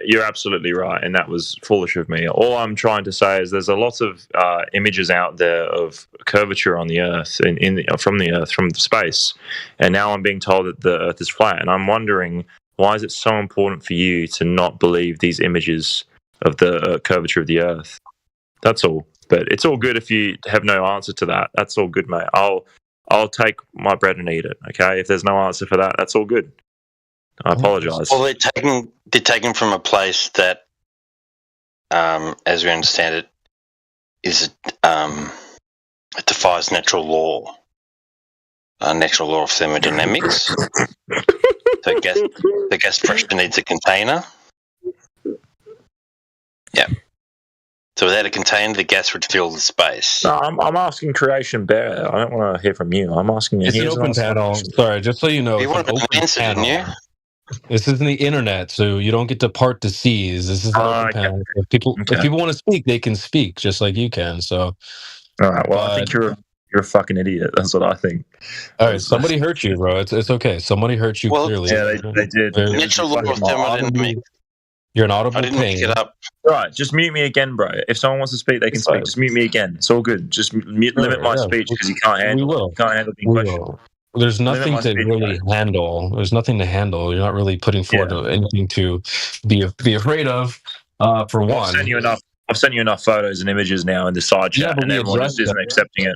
Speaker 16: you're absolutely right, and that was foolish of me. All I'm trying to say is there's a lot of images out there of curvature on the Earth, from the Earth, from space, and now I'm being told that the Earth is flat, and I'm wondering, why is it so important for you to not believe these images of the curvature of the Earth? That's all. But it's all good if you have no answer to that. That's all good, mate. I'll take my bread and eat it, okay? If there's no answer for that, that's all good. I apologize.
Speaker 1: Well, they're taken from a place that, as we understand it, it defies natural law of thermodynamics. So the gas pressure needs a container. Yeah. So without a container, the gas would fill the space.
Speaker 16: No, I'm asking Creation Bear. I don't want to hear from you. I'm asking you.
Speaker 18: It's an open panel. Sorry, just so you know.
Speaker 1: You wanted an answer, didn't you?
Speaker 18: This isn't the internet, so you don't get to part the seas. This is an open panel. If people want to speak, they can speak, just like you can. So,
Speaker 16: all right. Well, I think you're a fucking idiot. That's what I think.
Speaker 18: All right, somebody hurt you, bro. It's okay. Somebody hurt you clearly.
Speaker 16: Yeah, they did.
Speaker 1: Natural law of thermodynamics.
Speaker 18: You're an audible
Speaker 1: I didn't
Speaker 18: ping.
Speaker 1: pick it up.
Speaker 16: Right, just mute me again, bro. If someone wants to speak, they can speak. Just mute me again. It's all good. Just limit my speech because you can't handle.
Speaker 18: We will.
Speaker 16: You can't handle being questioned.
Speaker 18: There's nothing to really handle. There's nothing to handle. You're not really putting forward anything to be afraid of. For one,
Speaker 16: I've sent you enough photos and images now in the side chat, and everyone just isn't accepting it.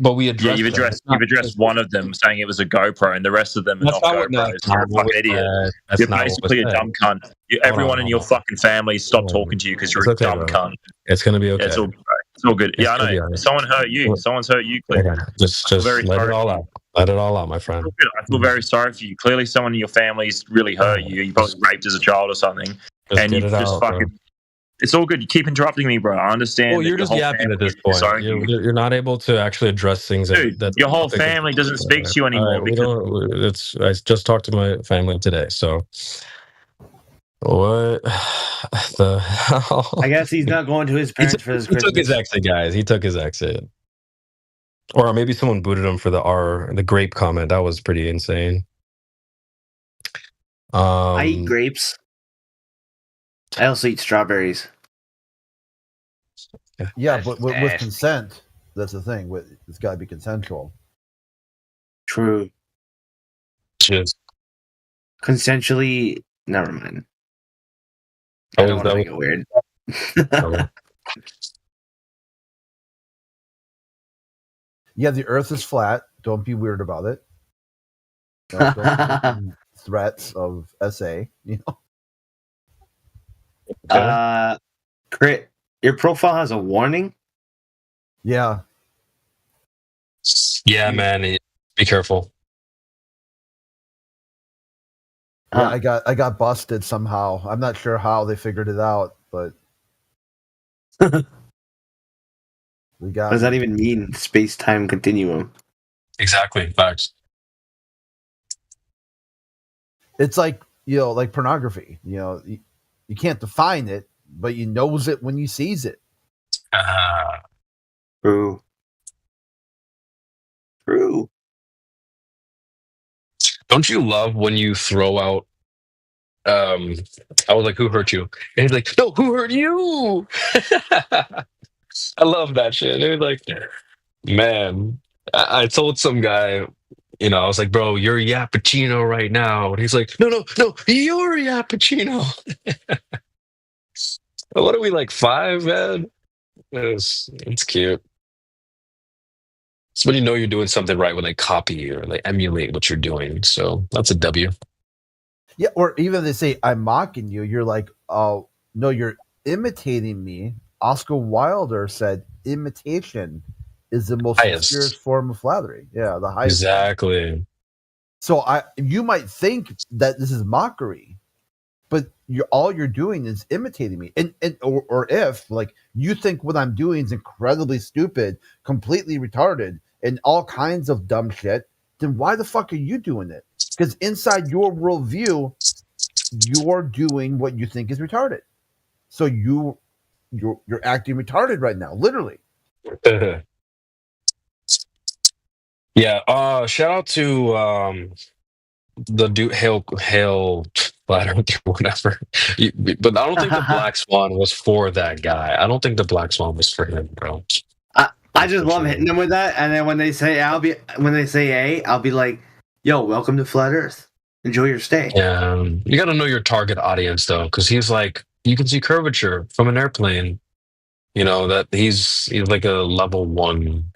Speaker 18: But we addressed.
Speaker 16: You've addressed one of them saying it was a GoPro, and the rest of them are not GoPros. You're a fucking idiot. You're basically a dumb cunt. Everyone in your fucking family stopped talking to you because you're a dumb cunt.
Speaker 18: It's gonna be okay.
Speaker 16: It's all good. It's all good. Yeah, I know. Someone hurt you. Someone's hurt you, Cliff.
Speaker 18: Just let it all out. Let it all out, my friend.
Speaker 16: I feel very sorry for you. Clearly, someone in your family's really hurt you. You probably raped as a child or something, and you just fucking. It's all good. You keep interrupting me, bro. I understand.
Speaker 18: Well, you're just yapping at this point.
Speaker 16: Sorry.
Speaker 18: You're not able to actually address things.
Speaker 16: Dude, your whole family doesn't speak to you anymore.
Speaker 18: I just talked to my family today, so what the hell?
Speaker 13: I guess he's not going to his parents for his Christmas.
Speaker 18: He took his exit, guys. He took his exit. Or maybe someone booted him for the grape comment. That was pretty insane.
Speaker 13: I eat grapes. I also eat strawberries.
Speaker 6: Yeah, but with consent, that's the thing. It's got to be consensual.
Speaker 13: True.
Speaker 18: Just
Speaker 13: consensually. Never mind. I don't want to make it weird.
Speaker 6: Yeah, the Earth is flat. Don't be weird about it. Don't threats of SA. You know.
Speaker 13: Crit, your profile has a warning?
Speaker 6: Yeah.
Speaker 18: Yeah, man. Be careful.
Speaker 6: Yeah, I got busted somehow. I'm not sure how they figured it out, but we got.
Speaker 13: What does that even mean? Space-time continuum.
Speaker 18: Exactly. Facts.
Speaker 6: It's like, like pornography. You can't define it, but you knows it when you sees it.
Speaker 13: True.
Speaker 18: Don't you love when you throw out? I was like, "Who hurt you?" And he's like, "No, who hurt you?" I love that shit. It was like, man, I told some guy, I was like, "Bro, you're Yappuccino right now," and he's like, "No, you're Yappuccino." What are we, like 5, man? It's cute. It's when you know you're doing something right when they copy or they emulate what you're doing. So that's a W.
Speaker 6: Yeah, or even if they say, "I'm mocking you," you're like, "Oh, no, you're imitating me." Oscar Wilde said, "Imitation is the most sincerest form of flattery." Yeah, the highest.
Speaker 18: Exactly.
Speaker 6: So you might think that this is mockery, but all you're doing is imitating me. Or if like you think what I'm doing is incredibly stupid, completely retarded, and all kinds of dumb shit, then why the fuck are you doing it? Because inside your worldview, you're doing what you think is retarded. So you're acting retarded right now, literally.
Speaker 18: Yeah. Shout out to the dude Hail Flat Earth or whatever. But I don't think the Black Swan was for that guy. I don't think the Black Swan was for him, bro.
Speaker 13: I just love hitting them with that, and then when they say A, I'll be like, "Yo, welcome to Flat Earth. Enjoy your stay."
Speaker 18: Yeah, you got to know your target audience though, because he's like, you can see curvature from an airplane. That he's like a level 1,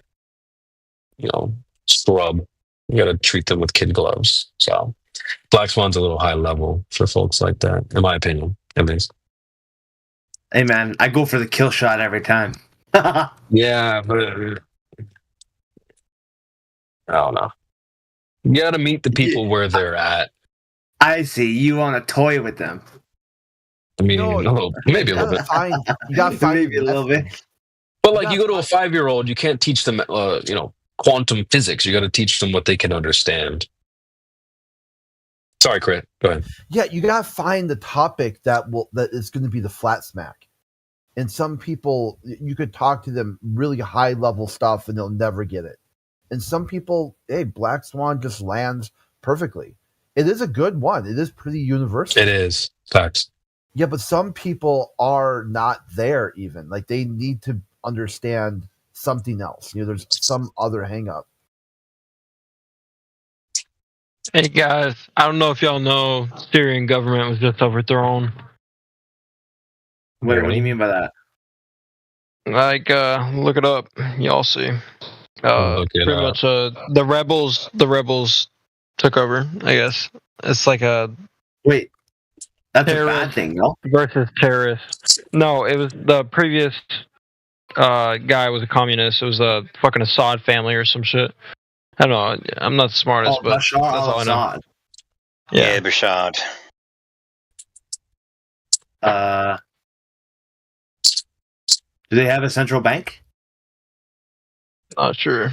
Speaker 18: scrub. You got to treat them with kid gloves. So Black Swan's a little high level for folks like that, in my opinion, at least.
Speaker 13: Hey man, I go for the kill shot every time.
Speaker 18: Yeah, but I don't know. You got to meet the people where they're at.
Speaker 13: I see you on a toy with them.
Speaker 18: I mean, maybe a little bit.
Speaker 6: You got to find
Speaker 13: maybe a little bit.
Speaker 18: But like, you go to a 5-year-old, you can't teach them, quantum physics. You got to teach them what they can understand. Sorry, Crit. Go ahead.
Speaker 6: Yeah, you got to find the topic that is going to be the flat smack. And some people, you could talk to them really high level stuff, and they'll never get it. And some people, hey, Black Swan just lands perfectly. It is a good one. It is pretty universal.
Speaker 18: It is. Facts.
Speaker 6: Yeah, but some people are not there even. Like, they need to understand something else. You know, there's some other hang up.
Speaker 21: Hey guys, I don't know if y'all know, Syrian government was just overthrown.
Speaker 13: Wait, what do you mean by that?
Speaker 21: Like, look it up. Y'all see.
Speaker 18: Look it
Speaker 21: Pretty
Speaker 18: up.
Speaker 21: much, the rebels took over. I guess it's like a
Speaker 13: Wait, that's a
Speaker 21: terrorist
Speaker 13: bad thing, no?
Speaker 21: versus terrorist. No, it was the previous guy was a communist. It was a fucking Assad family or some shit. I don't know. I'm not the smartest, but
Speaker 13: Bashar
Speaker 21: that's all I know.
Speaker 13: al-Assad.
Speaker 1: Yeah, Bashar.
Speaker 13: Do they have a central bank?
Speaker 21: Not sure.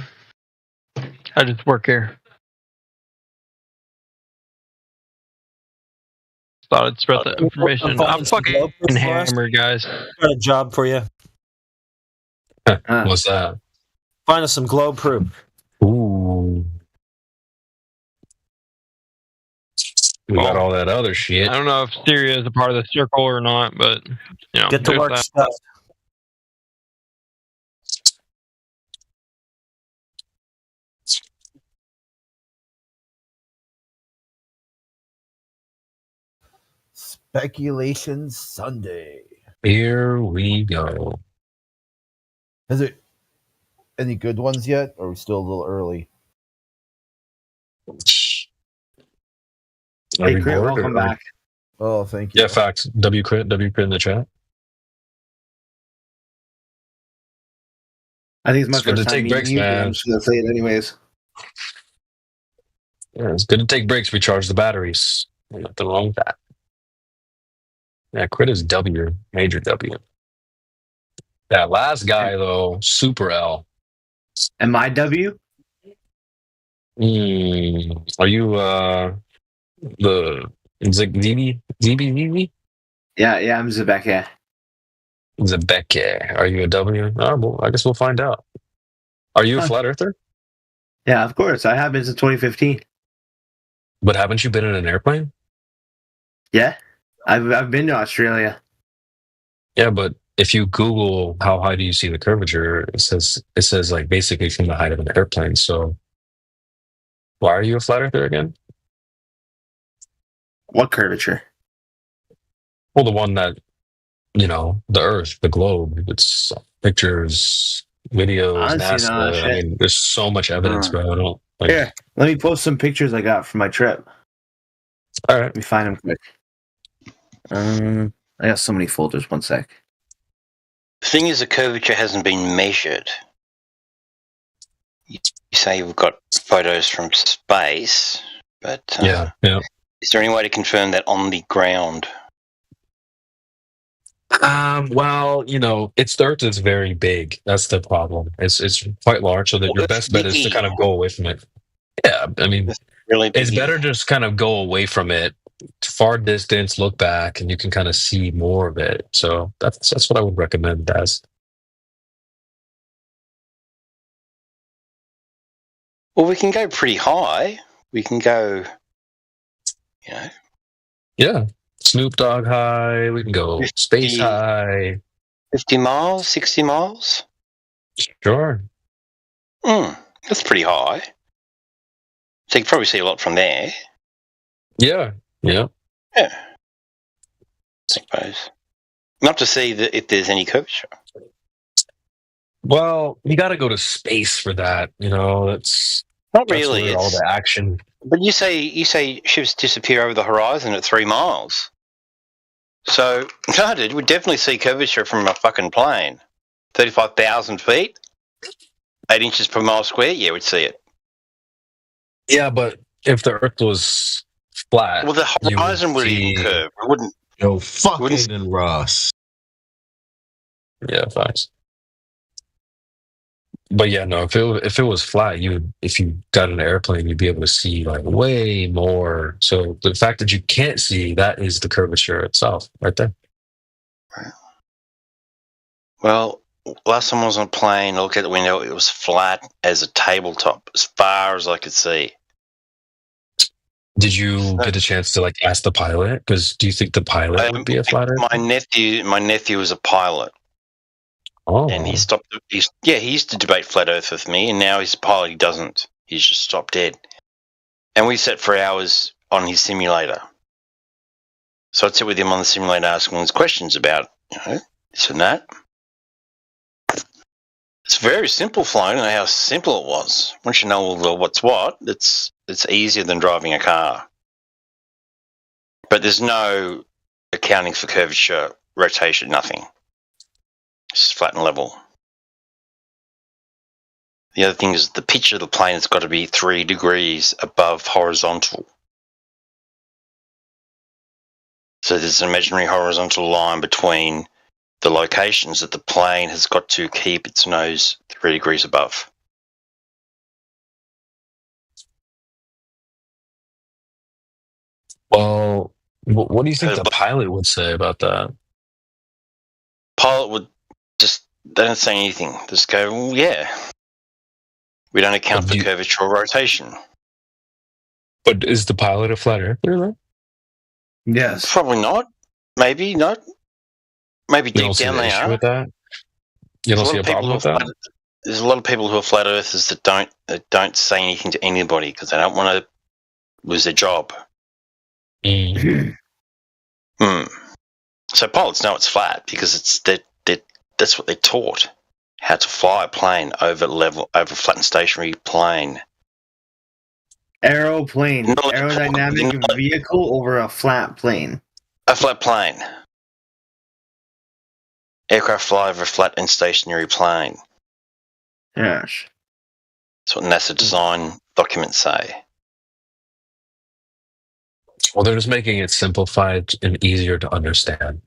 Speaker 21: I just work here. Thought I'd spread that information. I'm fucking hammered, guys.
Speaker 9: Got a job for you.
Speaker 18: What's that?
Speaker 9: Find us some globe proof.
Speaker 18: Ooh. We got all that other shit.
Speaker 21: I don't know if Syria is a part of the circle or not, but you know,
Speaker 9: Get to
Speaker 21: there's
Speaker 9: work
Speaker 21: that.
Speaker 9: stuff.
Speaker 6: Speculation Sunday.
Speaker 18: Here we go.
Speaker 6: Is it any good ones yet, or are we still a little early?
Speaker 18: Hey, Crit, welcome
Speaker 13: back.
Speaker 6: Oh, thank you.
Speaker 18: Yeah, facts. W Crit in the chat.
Speaker 13: I think it's my
Speaker 18: It's good
Speaker 13: first
Speaker 18: to
Speaker 13: time
Speaker 18: take breaks,
Speaker 13: meeting you, but
Speaker 18: man.
Speaker 13: I'm just gonna say it anyways.
Speaker 18: Yeah, it's good to take breaks, recharge the batteries. Nothing wrong with that. Yeah, Crit is W, major W. That last guy though, Super L.
Speaker 13: Am I W?
Speaker 18: Are you the ZB?
Speaker 13: Yeah, I'm Zebek.
Speaker 18: Zebeke. Are you a W? Oh, well, I guess we'll find out. Are you a flat earther?
Speaker 13: Yeah, of course. I have been since 2015.
Speaker 18: But haven't you been in an airplane?
Speaker 13: Yeah, I've been to Australia.
Speaker 18: Yeah, but if you Google how high do you see the curvature, it says like basically from the height of an airplane. So why are you a flat earther again?
Speaker 13: What curvature?
Speaker 18: Well, the one that, you know, the Earth, the globe. It's pictures, videos,
Speaker 13: I've seen all that
Speaker 18: NASA. I
Speaker 13: shit.
Speaker 18: mean, there's so much evidence, bro. I don't like.
Speaker 13: Here, let me post some pictures I got from my trip.
Speaker 18: All right,
Speaker 13: let me find them quick. I got so many folders. One sec.
Speaker 1: The thing is, the curvature hasn't been measured. You say you've got photos from space, but
Speaker 18: yeah.
Speaker 1: is there any way to confirm that on the ground?
Speaker 18: Well, you know, the Earth is very big. That's the problem. It's quite large, so that your best bet is to kind of go away from it. Yeah, I mean, it's better to just kind of go away from it, far distance, look back, and you can kind of see more of it. So that's what I would recommend as.
Speaker 1: Well, we can go pretty high. We can go, you know.
Speaker 18: Yeah, Snoop Dogg high. We can go space high.
Speaker 1: 50 miles, 60 miles?
Speaker 18: Sure.
Speaker 1: That's pretty high. So you can probably see a lot from there.
Speaker 18: Yeah.
Speaker 1: Yeah. I suppose. Not to see if there's any curvature.
Speaker 18: Well, you got to go to space for that. You know, that's
Speaker 1: really.
Speaker 18: Where all the action.
Speaker 1: But you say ships disappear over the horizon at 3 miles. So, no, dude, we'd definitely see curvature from a fucking plane. 35,000 feet, 8 inches per mile square. Yeah, we'd see it.
Speaker 18: Yeah, but if the Earth was flat,
Speaker 1: well, the horizon would even curve. It wouldn't.
Speaker 22: Yo, fuck Aiden Ross.
Speaker 18: Yeah, facts. But yeah, no. If it was flat, if you got an airplane, you'd be able to see like way more. So the fact that you can't see, that is the curvature itself, right there.
Speaker 1: Well, last time I was on a plane, I looked out the window, it was flat as a tabletop, as far as I could see.
Speaker 18: Did you get a chance to ask the pilot? Because do you think the pilot would be a flat earther?
Speaker 1: My nephew was a pilot.
Speaker 18: Oh.
Speaker 1: And he stopped. He used to debate flat Earth with me, and now he's a pilot. He doesn't. He's just stopped dead. And we sat for hours on his simulator. So I'd sit with him on the simulator asking him questions about, this and that. It's very simple flying, and how simple it was. Once you know what's what, it's easier than driving a car. But there's no accounting for curvature, rotation, nothing. It's just flat and level. The other thing is the pitch of the plane has got to be 3 degrees above horizontal. So there's an imaginary horizontal line between the locations that the plane has got to keep its nose 3 degrees above.
Speaker 18: Well, what do you think the pilot would say about that?
Speaker 1: Pilot would just, they don't say anything. They just go, well, yeah. We don't account for curvature or rotation.
Speaker 18: But is the pilot a flat earther, though?
Speaker 2: Yes.
Speaker 1: Probably not. Maybe not. Maybe deep down they are.
Speaker 18: With that? You don't see a problem with that?
Speaker 1: There's a lot of people who are flat earthers that don't say anything to anybody because they don't want to lose their job. So pilots know it's flat because that's what they're taught, how to fly a plane over flattened stationary plane.
Speaker 13: Aeroplane, aerodynamic vehicle over a flat plane.
Speaker 1: A flat plane. Aircraft fly over a flat and stationary plane.
Speaker 13: Yes.
Speaker 1: That's what NASA design documents say.
Speaker 18: Well, they're just making it simplified and easier to understand.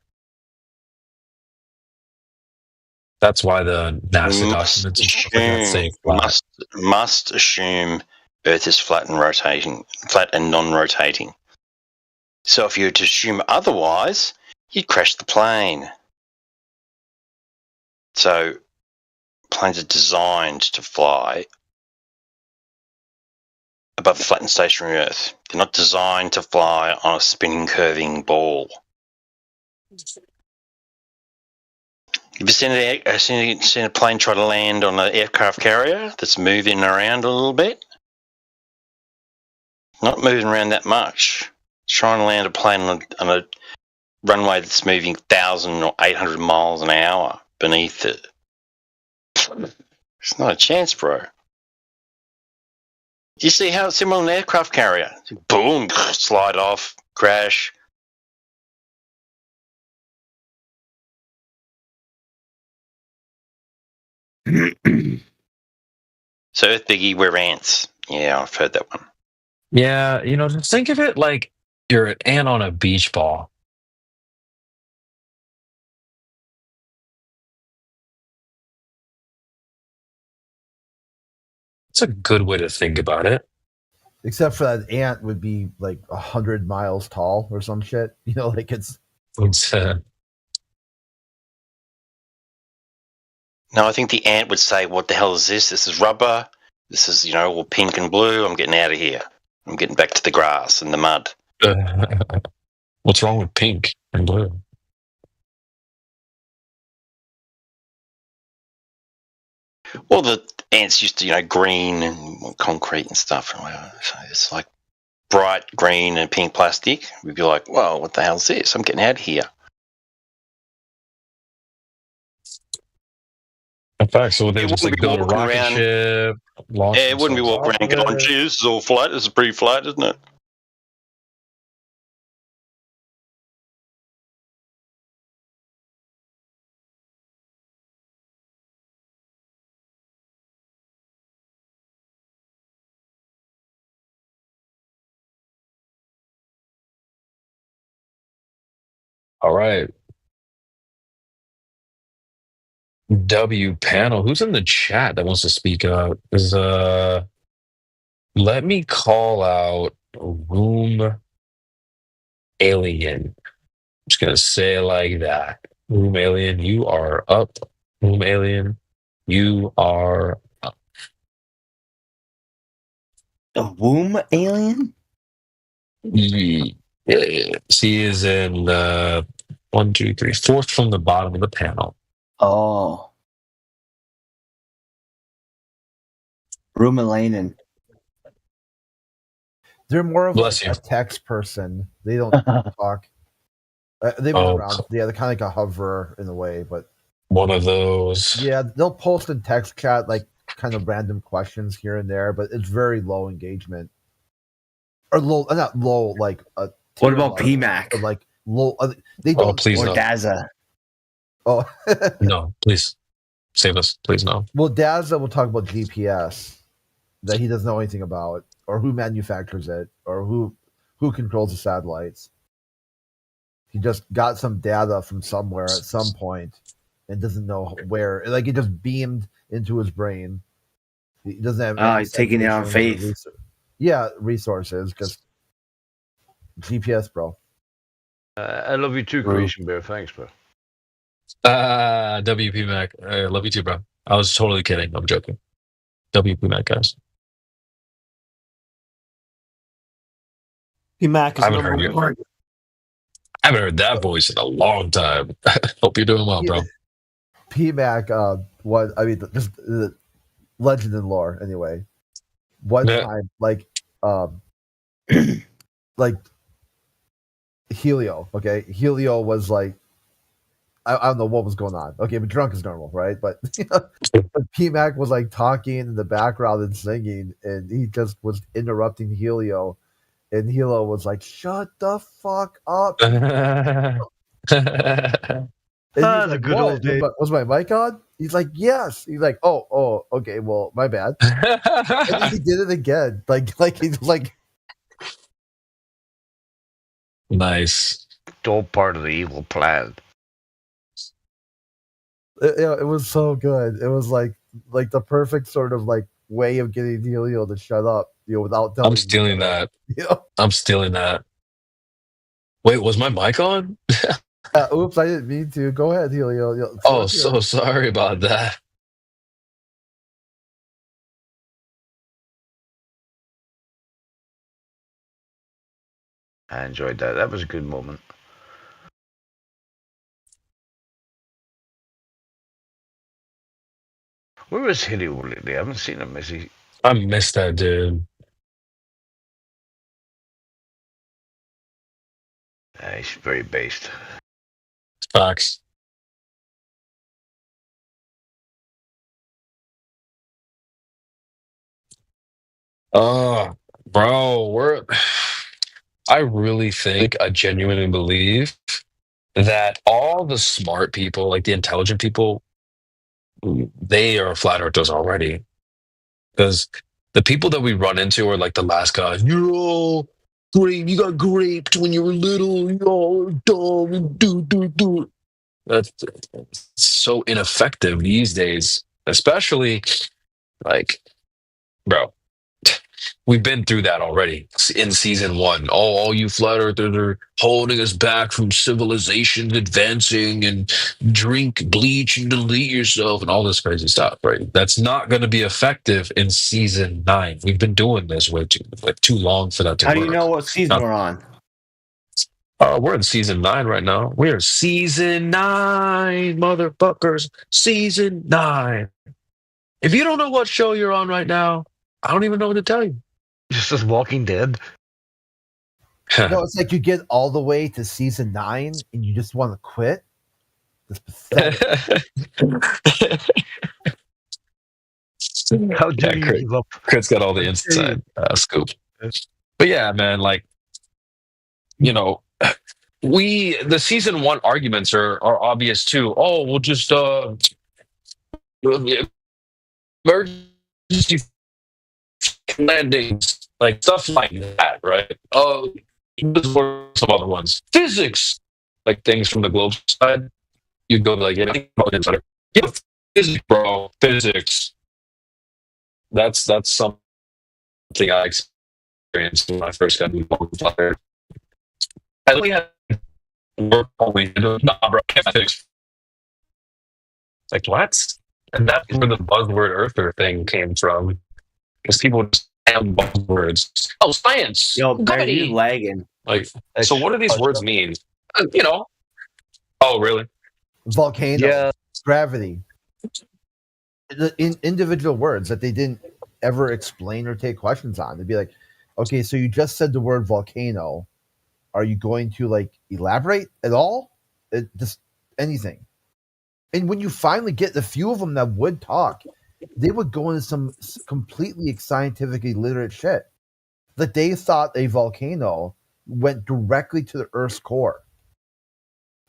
Speaker 18: That's why the NASA documents and stuff like that say flat.
Speaker 1: Must assume Earth is flat and non-rotating. So if you were to assume otherwise, you'd crash the plane. So planes are designed to fly above a flattened stationary Earth. They're not designed to fly on a spinning, curving ball. Have you seen a plane try to land on an aircraft carrier that's moving around a little bit? Not moving around that much. It's trying to land a plane on a runway that's moving 1,000 or 800 miles an hour beneath it. It's not a chance, bro. Do you see how it's similar to an aircraft carrier? Boom, slide off, crash. So Earth Biggie, we're ants. Yeah, I've heard that one.
Speaker 18: Yeah, just think of it like you're an ant on a beach ball. It's a good way to think about it.
Speaker 6: Except for that ant would be like 100 miles tall or some shit. It's.
Speaker 1: No, I think the ant would say, "What the hell is this? This is rubber. This is all pink and blue. I'm getting out of here. I'm getting back to the grass and the mud."
Speaker 18: What's wrong with pink and blue?
Speaker 1: Well, the ants used to, green and concrete and stuff. So it's like bright green and pink plastic. We'd be like, "Well, what the hell is this? I'm getting out of here."
Speaker 18: In fact, so they just build a rocket ship.
Speaker 1: Yeah, it wouldn't be walking around going, "Gee, this is all flat. This is pretty flat, isn't it?"
Speaker 18: All right. W panel. Who's in the chat that wants to speak up? Let me call out Room Alien. I'm just gonna say it like that. Room Alien, you are up Womb alien, you are
Speaker 13: A womb alien?
Speaker 18: She is in 1, 2, 3, fourth from the bottom of the panel.
Speaker 13: Oh. Rumelainen.
Speaker 6: They're more of
Speaker 18: Bless
Speaker 6: like a
Speaker 18: you.
Speaker 6: text person. They don't talk. They've been around. Yeah, they're kind of like a hoverer in a way, but
Speaker 18: one of those.
Speaker 6: Yeah, they'll post in text chat like kind of random questions here and there, but it's very low engagement. Or low, not low, like a.
Speaker 13: What about PMAC?
Speaker 6: Like low. They don't.
Speaker 18: please
Speaker 13: or
Speaker 18: no.
Speaker 13: Daza.
Speaker 6: Oh
Speaker 18: No, please save us. Please no.
Speaker 6: Well, Daza will talk about GPS that he doesn't know anything about, or who manufactures it, or who controls the satellites. He just got some data from somewhere at some point and doesn't know where. Like it just beamed into his brain. He doesn't have.
Speaker 13: Oh, he's taking it on faith.
Speaker 6: Yeah, resources. Just GPS, bro.
Speaker 10: I love you too, Creation Bear. Thanks, bro.
Speaker 18: WP Mac. I love you too, bro. I was totally kidding. I'm joking. WP Mac, guys.
Speaker 9: PMAC is
Speaker 18: I haven't heard
Speaker 9: number
Speaker 18: you.
Speaker 9: one.
Speaker 18: I haven't heard that voice in a long time. Hope you're doing well, bro.
Speaker 6: PMAC, what I mean, just the legend and lore. Anyway, one time, like Helio. Okay, Helio was like, I don't know what was going on. Okay, but drunk is normal, right? But but PMAC was like talking in the background and singing, and he just was interrupting Helio. And Helio was like, "Shut the fuck up!"
Speaker 10: That's a good old day.
Speaker 6: Was my mic on? He's like, "Yes." He's like, "Oh, okay. Well, my bad." And then he did it again. Like he's like,
Speaker 18: nice.
Speaker 10: It's all part of the evil plan.
Speaker 6: It was so good. It was like the perfect sort of like way of getting Helio to shut up, without telling.
Speaker 18: I'm stealing that.
Speaker 6: Yeah.
Speaker 18: I'm stealing that. Wait, was my mic on?
Speaker 6: Oops, I didn't mean to. Go ahead, Helio.
Speaker 18: Oh, so sorry about that.
Speaker 10: I enjoyed that. That was a good moment. Where is Helio lately? I haven't seen him. Is he?
Speaker 18: I missed that dude.
Speaker 10: He's very based.
Speaker 18: Facts. Bro, I really think, I genuinely believe that all the smart people, like the intelligent people, they are flat earthers already. Because the people that we run into are like the last guys. You're all great. You got graped when you were little. You all are dumb. Do. That's so ineffective these days. Especially, like, bro, we've been through that already in season 1. All you flat earthers are holding us back from civilization advancing, and drink bleach and delete yourself and all this crazy stuff, right? That's not going to be effective in season 9. We've been doing this way too long for that to work.
Speaker 13: How do you know what season we're on?
Speaker 18: We're in season 9 right now. We're season 9, motherfuckers. Season 9. If you don't know what show you're on right now, I don't even know what to tell you.
Speaker 10: Just as Walking Dead.
Speaker 6: No, it's like you get all the way to season 9 and you just want to quit. That's pathetic.
Speaker 10: How dare you give up?
Speaker 18: Kurt's got all the inside scoop. But yeah, man, like, the season 1 arguments are obvious too. Oh, we'll just emergency landings, like stuff like that, right? Oh, some other ones. Physics, like things from the globe side. You go like, yeah, physics, bro, physics. That's something I experienced when I first got involved with fire. I only had work only. Nah, bro, physics. Like what? And that's where the buzzword earther thing came from. Because people just have buzzwords. Oh, science.
Speaker 13: Yo, Barry, you
Speaker 18: Gravity.
Speaker 13: lagging.
Speaker 18: Like, so what do these words mean? You know. Oh, really?
Speaker 6: Volcano,
Speaker 13: Yeah.
Speaker 6: gravity. In individual words that they didn't ever explain or take questions on. They'd be like, okay, so you just said the word volcano. Are you going to like elaborate at all? Just anything. And when you finally get the few of them that would talk, they would go into some completely scientifically literate shit. That they thought a volcano went directly to the Earth's core.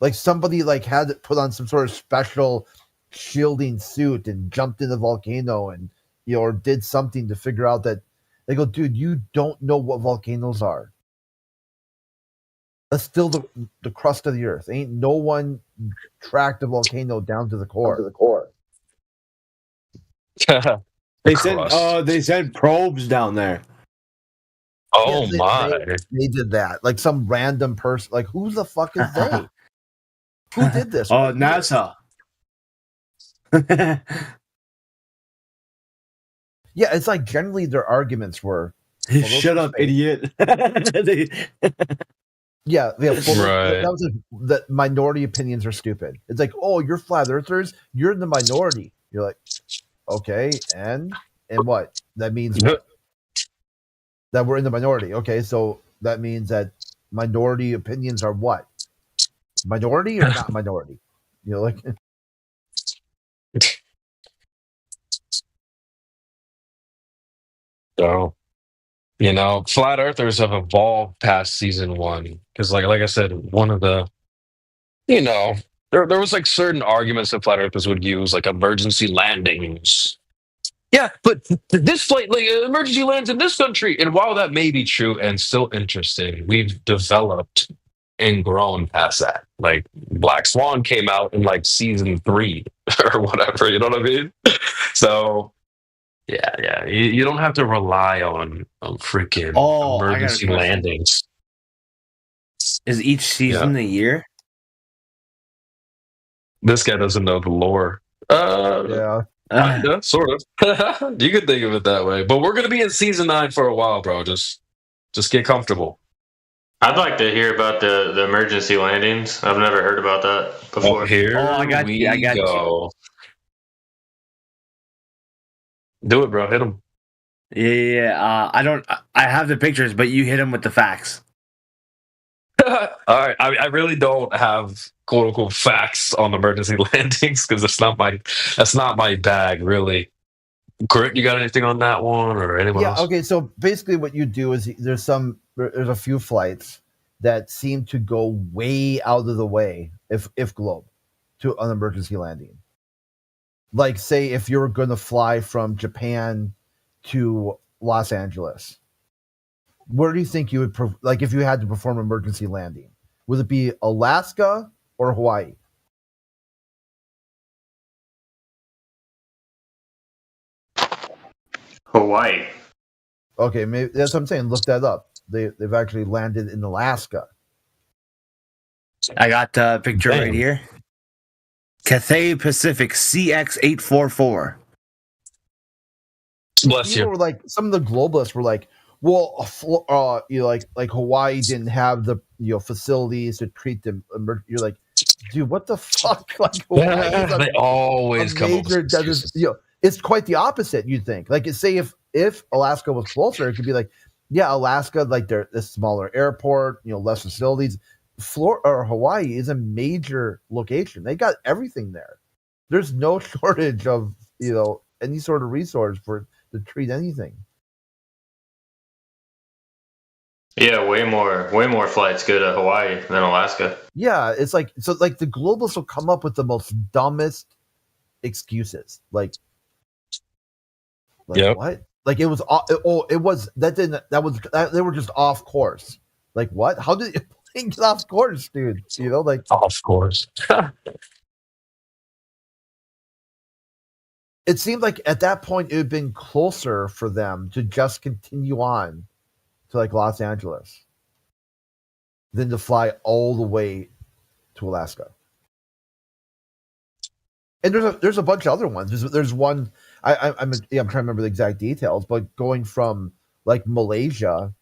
Speaker 6: Like somebody like had to put on some sort of special shielding suit and jumped in the volcano and or did something to figure out that they go, dude, you don't know what volcanoes are. That's still the crust of the earth. Ain't no one tracked a volcano down to the core.
Speaker 13: They sent probes down there.
Speaker 18: Oh
Speaker 6: Yeah,
Speaker 18: my!
Speaker 6: They did that. Like some random person. Like who the fuck is they? Who did this?
Speaker 13: Oh, NASA.
Speaker 6: Yeah, it's like generally their arguments were.
Speaker 13: Shut up, idiot.
Speaker 6: Yeah.
Speaker 18: Right.
Speaker 6: That was that minority opinions are stupid. It's like, oh, you're flat earthers. You're in the minority. You're like, okay, and what? That means what? That we're in the minority. Okay, so that means that minority opinions are what? Minority or not minority? You know, like.
Speaker 18: So, flat earthers have evolved past season 1 because, like I said, one of the, there was like certain arguments that flat earthers would use, like emergency landings. Yeah, but this flight, like emergency lands in this country, and while that may be true and still interesting, we've developed and grown past that. Like Black Swan came out in like season 3 or whatever. You know what I mean? So. Yeah. You don't have to rely on freaking emergency landings.
Speaker 13: Is each season a year?
Speaker 18: This guy doesn't know the lore.
Speaker 6: Yeah.
Speaker 18: Kinda, sort of. You could think of it that way. But we're gonna be in season 9 for a while, bro. Just get comfortable.
Speaker 11: I'd like to hear about the emergency landings. I've never heard about that before.
Speaker 13: I got you.
Speaker 18: Do it, bro. Hit him.
Speaker 13: Yeah. I have the pictures, but you hit him with the facts.
Speaker 18: All right. I really don't have quote unquote facts on emergency landings because that's not my bag, really. Grit, you got anything on that one or anyone else?
Speaker 6: Okay. So basically, what you do is there's a few flights that seem to go way out of the way, if globe, to an emergency landing. Like, say, if you're going to fly from Japan to Los Angeles, where do you think you would, like, if you had to perform emergency landing? Would it be Alaska or Hawaii?
Speaker 11: Hawaii.
Speaker 6: Okay, maybe that's what I'm saying. Look that up. They've actually landed in Alaska.
Speaker 13: I got the picture right here. Cathay Pacific CX844.
Speaker 18: Bless
Speaker 6: People were like, some of the globalists were like, well, like Hawaii didn't have the facilities to treat them. You're like, dude, what the fuck? Like, Hawaii
Speaker 18: they always come up with
Speaker 6: it's quite the opposite. You'd think, like, say if Alaska was closer, it could be like, yeah, Alaska, like they're a smaller airport, less facilities. Hawaii is a major location. They got everything there. There's no shortage of any sort of resource to treat anything.
Speaker 11: Yeah, way more flights go to Hawaii than Alaska.
Speaker 6: Yeah, it's like the globalists will come up with the most dumbest excuses. Like
Speaker 18: yep.
Speaker 6: What? Like it was they were just off course. Like what? How did it get off course, dude? Like
Speaker 18: off course.
Speaker 6: It seemed like at that point it would have been closer for them to just continue on to like Los Angeles than to fly all the way to Alaska. And there's a bunch of other ones. There's one I'm trying to remember the exact details, but going from like Malaysia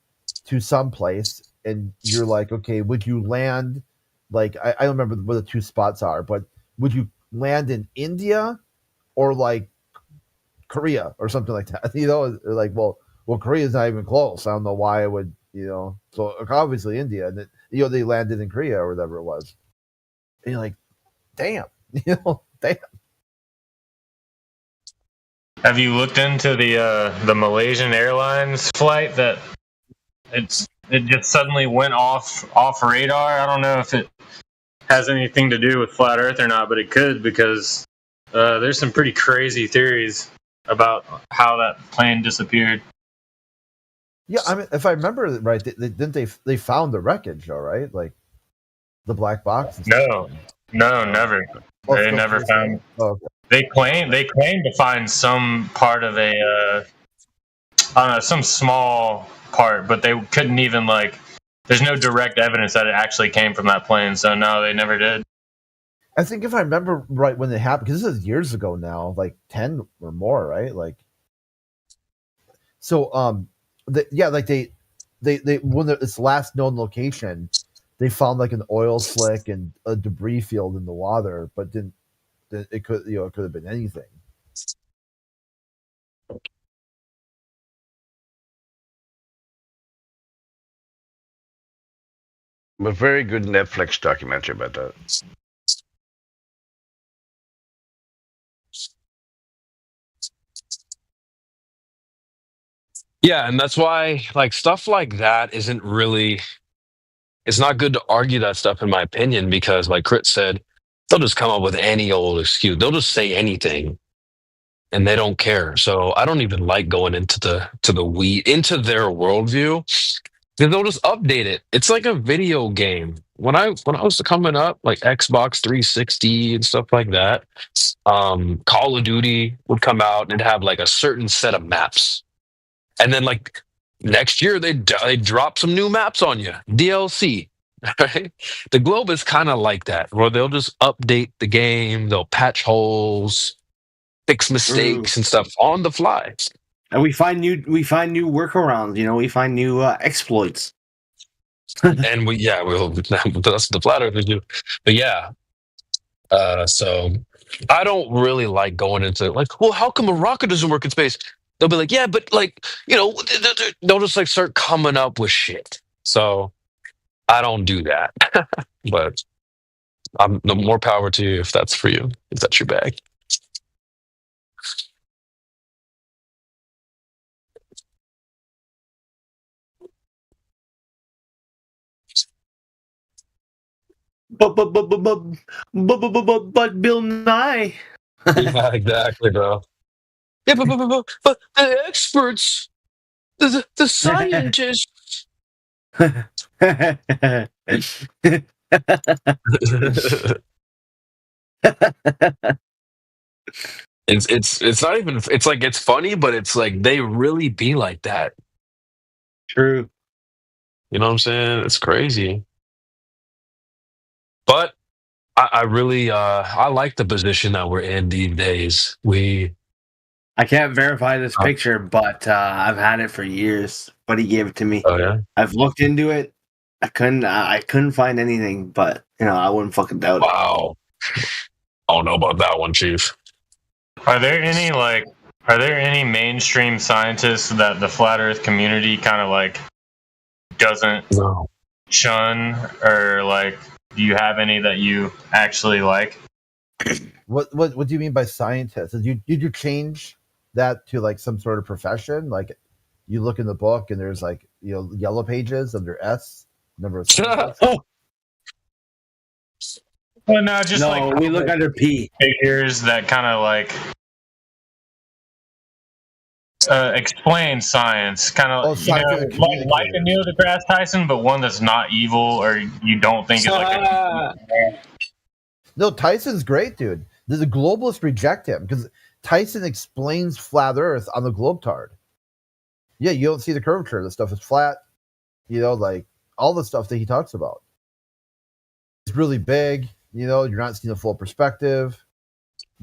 Speaker 6: to some place, and you're like, okay, would you land? Like I don't remember where the two spots are, but would you land in India or like Korea or something like that? You know, like well, Korea's not even close. I don't know why I would, you know. So obviously India, and they landed in Korea or whatever it was. And you're like, damn, damn.
Speaker 11: Have you looked into the Malaysian Airlines flight that it just suddenly went off radar? I don't know if it has anything to do with flat Earth or not, but it could, because there's some pretty crazy theories about how that plane disappeared.
Speaker 6: Yeah, I mean, if I remember right, they found the wreckage, all right, like the black box.
Speaker 11: No, never. They never found.
Speaker 6: Oh, okay.
Speaker 11: They claim to find some part of I don't know, some small part, but they couldn't even there's no direct evidence that it actually came from that plane. So no, they never did.
Speaker 6: I think if I remember right when it happened, because this is years ago now, like 10 or more, right? Like, so they when its last known location, they found like an oil slick and a debris field in the water, but it could have been anything.
Speaker 10: A very good Netflix documentary about that.
Speaker 18: Yeah, and that's why stuff like that isn't really. It's not good to argue that stuff, in my opinion, because like Crit said, they'll just come up with any old excuse. They'll just say anything, and they don't care. So I don't even like going into into their worldview. Then they'll just update it. It's like a video game. When I was coming up, like Xbox 360 and stuff like that, Call of Duty would come out and have like a certain set of maps, and then like next year they drop some new maps on you, DLC. Right? The Globe is kind of like that, where they'll just update the game, they'll patch holes, fix mistakes and stuff on the fly.
Speaker 13: And we find new workarounds. We find new exploits.
Speaker 18: And that's the flat earthers do. But yeah, so I don't really like going into well, how come a rocket doesn't work in space? They'll be like, yeah, but they'll just start coming up with shit. So I don't do that. But the more power to you if that's for you, if that's your bag.
Speaker 13: But Bill Nye.
Speaker 18: Yeah, exactly, bro. Yeah, but the experts, the scientists. It's not even. It's like it's funny, but it's like they really be like that.
Speaker 13: True.
Speaker 18: You know what I'm saying? It's crazy. But I really I like the position that we're in these days.
Speaker 13: I can't verify this picture, but I've had it for years. Buddy gave it to me.
Speaker 18: Oh yeah.
Speaker 13: I've looked into it. I couldn't find anything, but I wouldn't fucking doubt it.
Speaker 18: Wow. I don't know about that one, Chief.
Speaker 11: Are there any mainstream scientists that the flat Earth community kind of doesn't shun, or do you have any that you actually like?
Speaker 6: What do you mean by scientists? Did you change that to some sort of profession? Like you look in the book and there's yellow pages under S number of scientists.
Speaker 11: Well, no, just
Speaker 13: we look under P.
Speaker 11: Figures that kind of explain science, kind of like a Neil deGrasse Tyson, but one that's not evil, or you don't think is
Speaker 6: No, Tyson's great, dude. The globalists reject him because Tyson explains flat Earth on the Globetard. Yeah, you don't see the curvature. The stuff is flat. All the stuff that he talks about. It's really big. You're not seeing the full perspective.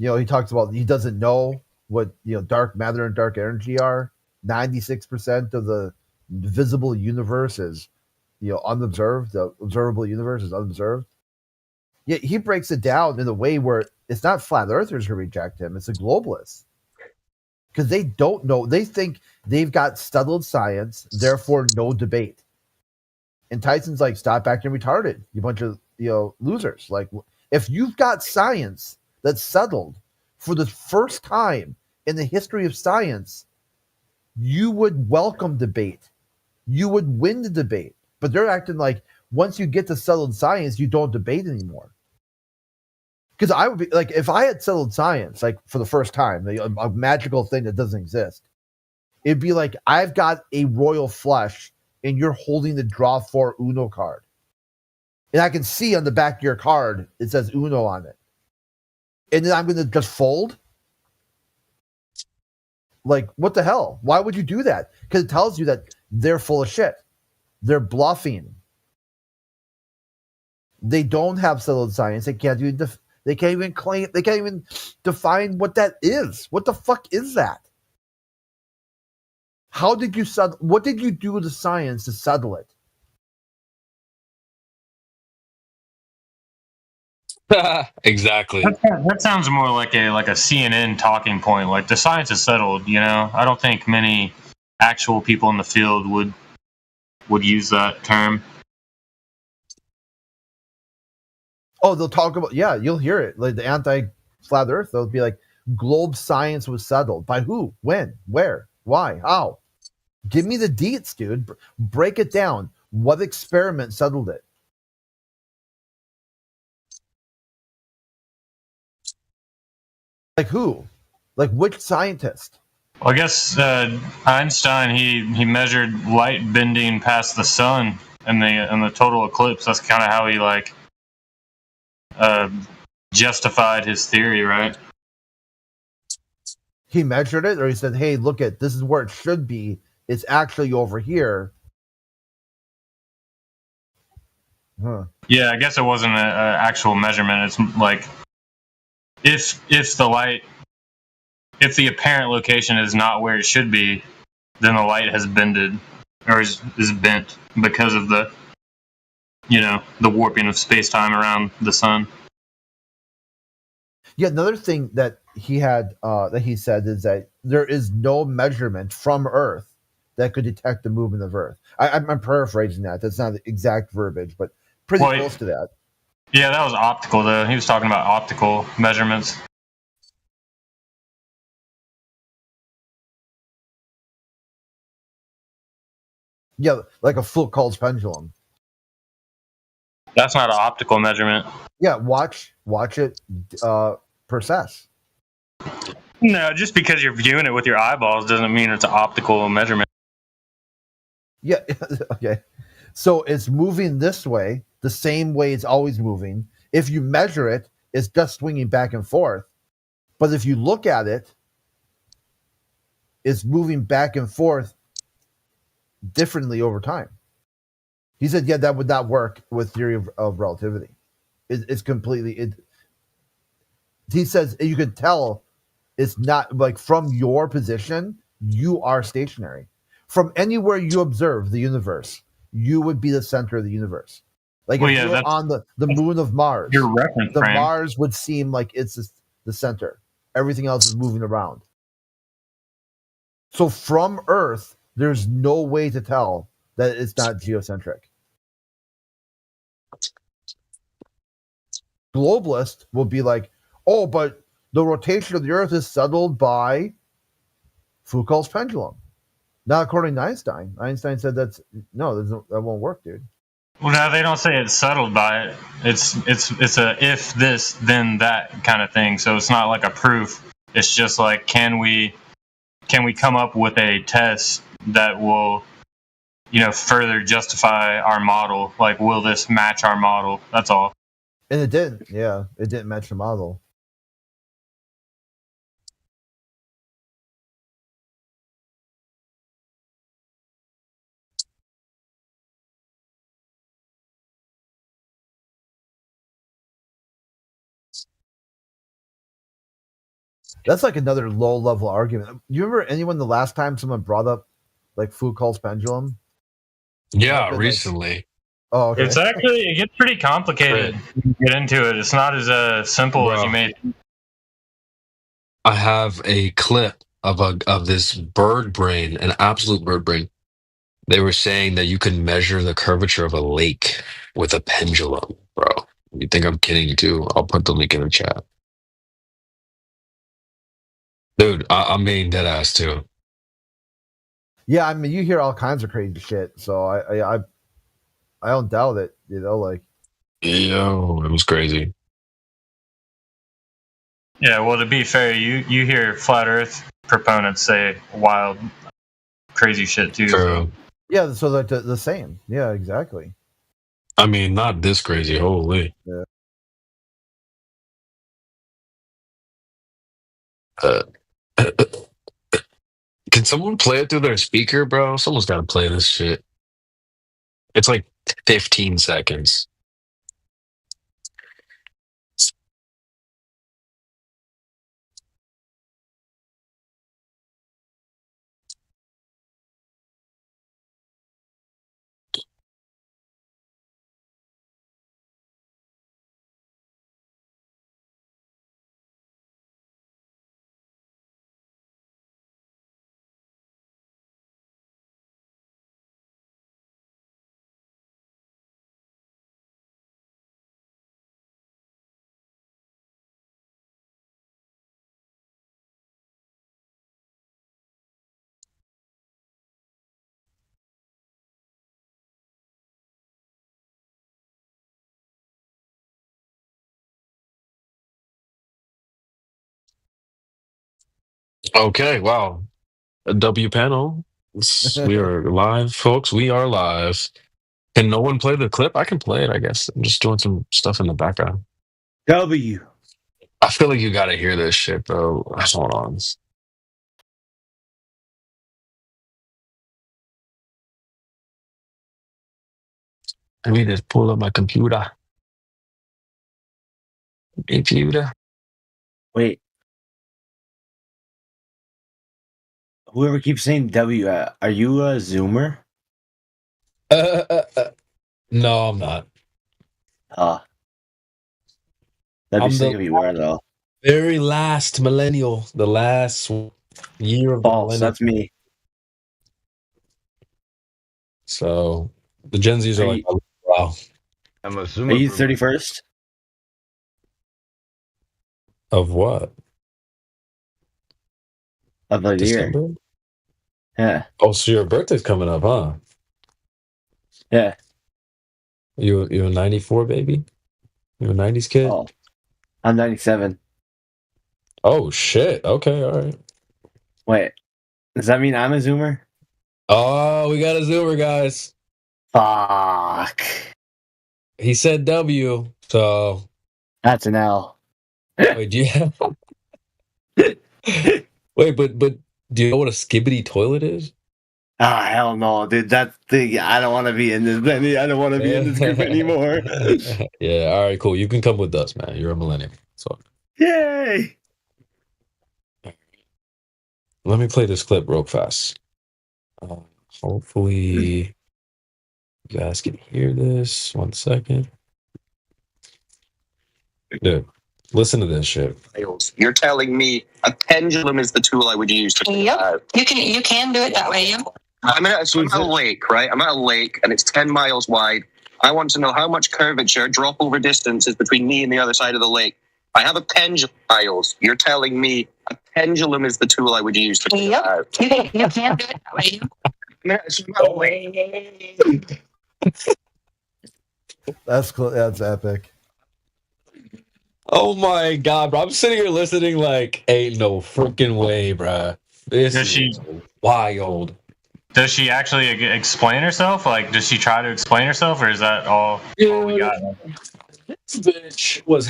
Speaker 6: He talks about he doesn't know what dark matter and dark energy are. 96% of the visible universe is unobserved. The observable universe is unobserved. Yet he breaks it down in a way where it's not flat earthers who reject him, it's the globalists. Because they don't know. They think they've got settled science, therefore no debate. And Tyson's like, stop acting retarded, you bunch of losers. Like, if you've got science that's settled for the first time in the history of science, you would welcome debate. You would win the debate. But they're acting like once you get to settled science, you don't debate anymore. Because I would be like, if I had settled science, like for the first time, a magical thing that doesn't exist, it'd be like, I've got a royal flush and you're holding the draw 4 Uno card. And I can see on the back of your card, it says Uno on it. And then I'm going to just fold? Like, what the hell? Why would you do that? Because it tells you that they're full of shit. They're bluffing. They don't have settled science. They can't even claim. They can't even define what that is. What the fuck is that? How did you settle? What did you do with the science to settle it?
Speaker 18: Exactly.
Speaker 11: That sounds more like a CNN talking point. Like the science is settled. I don't think many actual people in the field would use that term.
Speaker 6: Oh, they'll talk about, you'll hear it. Like the anti-flat earth, they'll be like, globe science was settled. By who? When? Where? Why? How? Give me the deets, dude. Break it down. What experiment settled it? Like who? Like which scientist?
Speaker 11: Well, I guess Einstein he measured light bending past the sun in the total eclipse. That's kind of how he justified his theory, right?
Speaker 6: He measured it, or he said, "Hey, look at this is where it should be. It's actually over here." Huh.
Speaker 11: Yeah, I guess it wasn't an actual measurement. It's like if the apparent location is not where it should be, then the light has bended or is bent because of the warping of space-time around the sun.
Speaker 6: Yeah, another thing that he had that he said is that there is no measurement from Earth that could detect the movement of Earth. I'm paraphrasing that. That's not the exact verbiage, but pretty close to that.
Speaker 11: Yeah, that was optical, though. He was talking about optical measurements.
Speaker 6: Yeah, like a Foucault's pendulum.
Speaker 11: That's not an optical measurement.
Speaker 6: Yeah, watch it process.
Speaker 11: No, just because you're viewing it with your eyeballs doesn't mean it's an optical measurement.
Speaker 6: Yeah, okay. So it's moving this way, the same way it's always moving. If you measure it, it's just swinging back and forth. But if you look at it, it's moving back and forth differently over time. He said, yeah, that would not work with theory of relativity. It's completely... He says you can tell it's not, like, from your position, you are stationary. From anywhere you observe the universe, you would be the center of the universe. Like, if you're on the moon of Mars,
Speaker 11: your reference frame.
Speaker 6: Mars would seem like it's the center. Everything else is moving around. So from Earth, there's no way to tell that it's not geocentric. Globalist will be like, oh, but the rotation of the Earth is settled by Foucault's pendulum. Not according to Einstein. Einstein said that won't work, dude.
Speaker 11: Well, no, they don't say it's settled by it. It's a if this then that kind of thing. So it's not like a proof. It's just like can we come up with a test that will further justify our model? Like, will this match our model? That's all.
Speaker 6: And it didn't. Yeah, it didn't match the model. That's like another low level argument. Do you remember anyone the last time someone brought up like Foucault's pendulum?
Speaker 18: Yeah,
Speaker 6: Been,
Speaker 18: recently.
Speaker 6: Like, oh, okay.
Speaker 11: It gets pretty complicated when you get into it. It's not as simple as you may think.
Speaker 18: I have a clip of this bird brain, an absolute bird brain. They were saying that you can measure the curvature of a lake with a pendulum, bro. You think I'm kidding too? I'll put the link in the chat. Dude, I'm being dead ass too.
Speaker 6: Yeah, I mean, you hear all kinds of crazy shit, so I don't doubt it. You know, like,
Speaker 18: yo, it was crazy.
Speaker 11: Yeah, well, to be fair, you hear flat Earth proponents say wild, crazy shit too. So.
Speaker 6: Yeah, so like the same. Yeah, exactly.
Speaker 18: I mean, not this crazy. Holy.
Speaker 6: Yeah.
Speaker 18: Can someone play it through their speaker, bro? Someone's got to play this shit. It's like 15 seconds. Okay, wow. A W panel. We are live, folks. We are live. Can no one play the clip? I can play it, I guess. I'm just doing some stuff in the background.
Speaker 13: W.
Speaker 18: I feel like you gotta hear this shit, bro. Hold on. Let me just pull up my computer.
Speaker 13: Wait. Whoever keeps saying W, are you a Zoomer?
Speaker 18: No, I'm not.
Speaker 13: That'd
Speaker 18: I'm
Speaker 13: be sick
Speaker 18: the
Speaker 13: if you were, though.
Speaker 18: very last millennial, the last year of the
Speaker 13: False.
Speaker 18: millennium.
Speaker 13: That's me.
Speaker 18: So the Gen Zs are like, wow.
Speaker 10: I'm
Speaker 13: Are you 31st?
Speaker 18: Of what?
Speaker 13: Of the year.
Speaker 18: December?
Speaker 13: Yeah.
Speaker 18: Oh, so your birthday's coming up, huh?
Speaker 13: Yeah.
Speaker 18: You a 94 baby? You a 90s kid?
Speaker 13: Oh, I'm 97.
Speaker 18: Oh shit. Okay, all right.
Speaker 13: Wait, does that mean I'm a Zoomer?
Speaker 18: Oh, we got a Zoomer, guys.
Speaker 13: Fuck.
Speaker 18: He said W, so
Speaker 13: That's an L.
Speaker 18: wait, do you have wait, but do you know what a skibbity toilet is?
Speaker 13: Ah, hell no, dude. That's the I don't want to be in this. I don't want to be in this group anymore.
Speaker 18: Yeah, all right, cool. You can come with us, man. You're a millennial. So
Speaker 13: Yay!
Speaker 18: let me play this clip real fast. Hopefully you guys can hear this. 1 second. Dude, listen to this shit.
Speaker 17: You're telling me a pendulum is the tool I would use to.
Speaker 19: Yep, you can do it that way. Yep.
Speaker 17: I'm at a lake, right? I'm at a lake, and it's 10 miles wide. I want to know how much curvature, drop over distance, is between me and the other side of the lake. I have a pendulum, Miles. You're telling me a pendulum is the tool I would use to.
Speaker 19: Yep, you can do it that way.
Speaker 6: That's cool. That's epic.
Speaker 18: Oh my god, bro. I'm sitting here listening like, ain't no freaking way, bro. This is wild.
Speaker 11: Does she actually explain herself? Like, does she try to explain herself, or is that all we got?
Speaker 18: This bitch was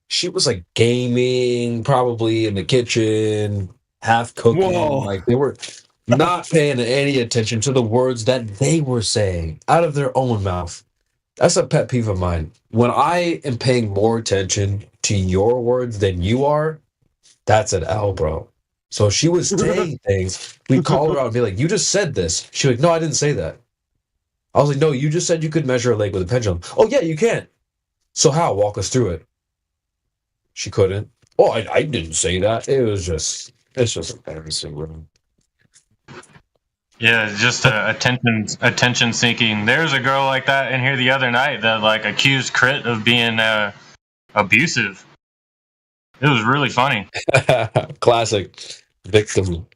Speaker 18: she was like gaming, probably in the kitchen, half cooking.
Speaker 13: Whoa.
Speaker 18: Like they were not paying any attention to the words that they were saying out of their own mouth. That's a pet peeve of mine. When I am paying more attention to your words than you are, That's an L, bro. So she was saying things. We'd call her out and be like, "You just said this." She's like, "No, I didn't say that." I was like, "No, you just said you could measure a lake with a pendulum." "Oh yeah, you can." "So how? Walk us through it." She couldn't. "Oh, I didn't say that." It's just embarrassing, bro.
Speaker 11: Yeah, it's just attention seeking. There's a girl like that in here the other night that like accused Crit of being abusive. It was really funny.
Speaker 18: Classic victim.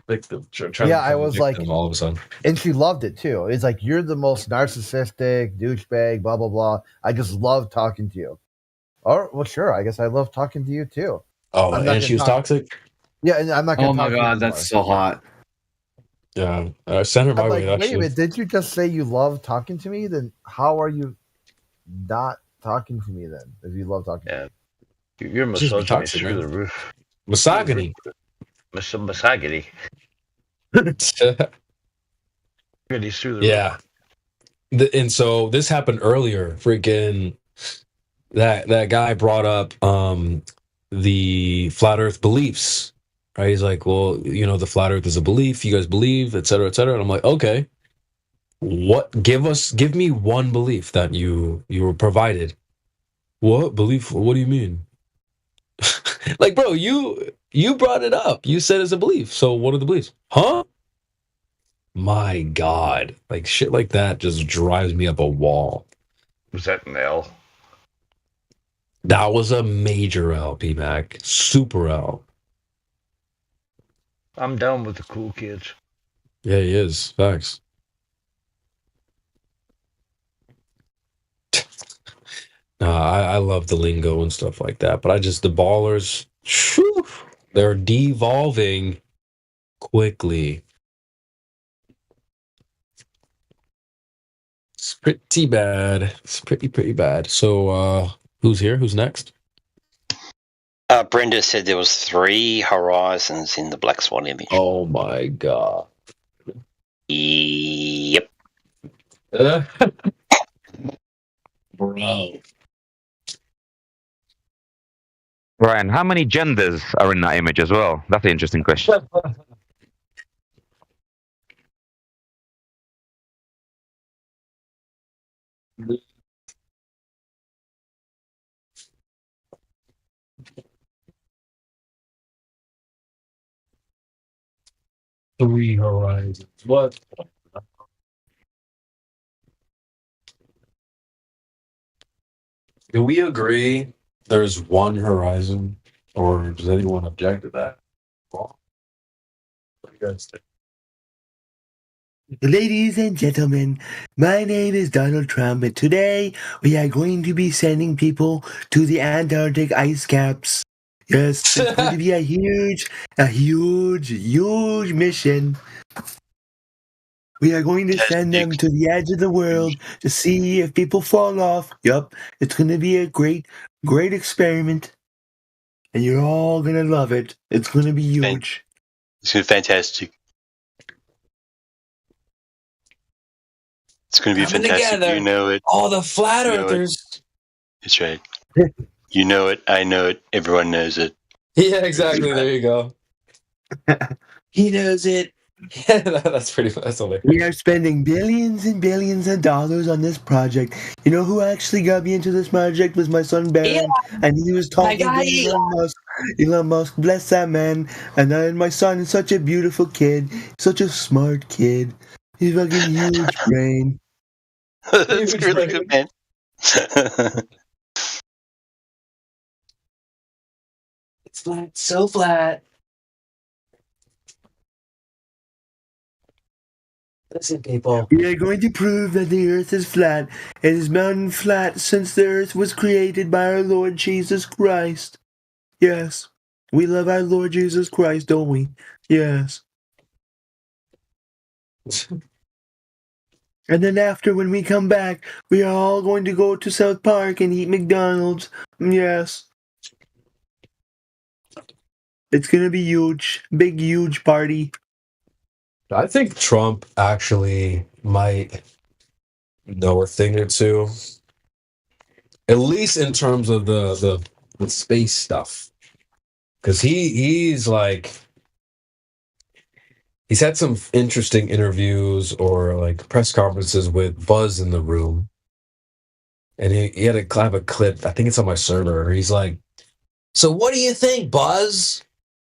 Speaker 18: Victim.
Speaker 6: Yeah, I was like,
Speaker 18: all of a sudden.
Speaker 6: and she loved it too. It's like, you're the most narcissistic douchebag, blah blah blah. I just love talking to you. Or well, sure, I guess I love talking to you too.
Speaker 18: Oh, and she was toxic.
Speaker 6: Yeah, and I'm not gonna.
Speaker 13: Oh my
Speaker 6: talk to you
Speaker 13: god,
Speaker 6: anymore.
Speaker 13: that's so hot.
Speaker 18: Yeah, send her my
Speaker 6: I'm
Speaker 18: way.
Speaker 6: like, wait a
Speaker 18: Actually,
Speaker 6: minute, did you just say you love talking to me? Then how are you not talking to me then? If you love talking to me.
Speaker 10: Your
Speaker 18: Just be
Speaker 10: misogyny is
Speaker 18: toxic,
Speaker 10: through
Speaker 18: man.
Speaker 10: the roof.
Speaker 18: Misogyny.
Speaker 10: Misogyny. He's through the
Speaker 18: Yeah. And so this happened earlier. Freaking that guy brought up the flat earth beliefs. Right? He's like, "Well, the flat earth is a belief. You guys believe, et cetera, et cetera." And I'm like, "Okay. Give me one belief that you were provided." "What belief? What do you mean?" Like, bro, you brought it up. You said it's a belief. So what are the beliefs? Huh? My God. Like shit like that just drives me up a wall.
Speaker 10: Was that an L?
Speaker 18: That was a major L, P-Mac. Super L.
Speaker 10: I'm down with the cool kids.
Speaker 18: Yeah, he is. Facts. I love the lingo and stuff like that, but the ballers, whew, they're devolving quickly. It's pretty bad. It's pretty bad. So, who's here? Who's next?
Speaker 1: Brenda said there was 3 horizons in the Black Swan image.
Speaker 18: Oh my God.
Speaker 1: Yep.
Speaker 18: Bro.
Speaker 7: Ryan, how many genders are in that image as well? That's an interesting question.
Speaker 18: Three horizons. What? Do we agree there's one horizon, or does anyone object to that? What do you guys think?
Speaker 8: Ladies and gentlemen, my name is Donald Trump, and today we are going to be sending people to the Antarctic ice caps. Yes, it's going to be a huge mission. We are going to send them to the edge of the world to see if people fall off. Yup, it's going to be a great experiment. And you're all going to love it. It's going to be huge.
Speaker 1: It's going to be fantastic. It's going to be
Speaker 18: Coming
Speaker 1: fantastic.
Speaker 18: together.
Speaker 1: You know it.
Speaker 18: All the flat
Speaker 1: You know it.
Speaker 18: earthers.
Speaker 1: That's right. You know it. I know it. Everyone knows it.
Speaker 18: Yeah, exactly. There you go.
Speaker 8: He knows it.
Speaker 18: Yeah, that's hilarious.
Speaker 8: We are spending billions and billions of dollars on this project. You know who actually got me into this project was my son Baron, and he was talking to Elon Musk. Elon Musk, bless that man. And then my son is such a beautiful kid, such a smart kid. He's fucking huge brain.
Speaker 1: That's really good, man.
Speaker 18: It's flat, so flat. Listen, people.
Speaker 8: We are going to prove that the earth is flat. It has been flat since the earth was created by our Lord Jesus Christ. Yes. We love our Lord Jesus Christ, don't we? Yes. And then after, when we come back, we are all going to go to South Park and eat McDonald's. Yes. It's going to be huge. Big, huge party.
Speaker 18: I think Trump actually might know a thing or two, at least in terms of the space stuff. because he's like he's had some interesting interviews or like press conferences with Buzz in the room, and he had a clip. I think it's on my server. Where he's like, "So what do you think, Buzz?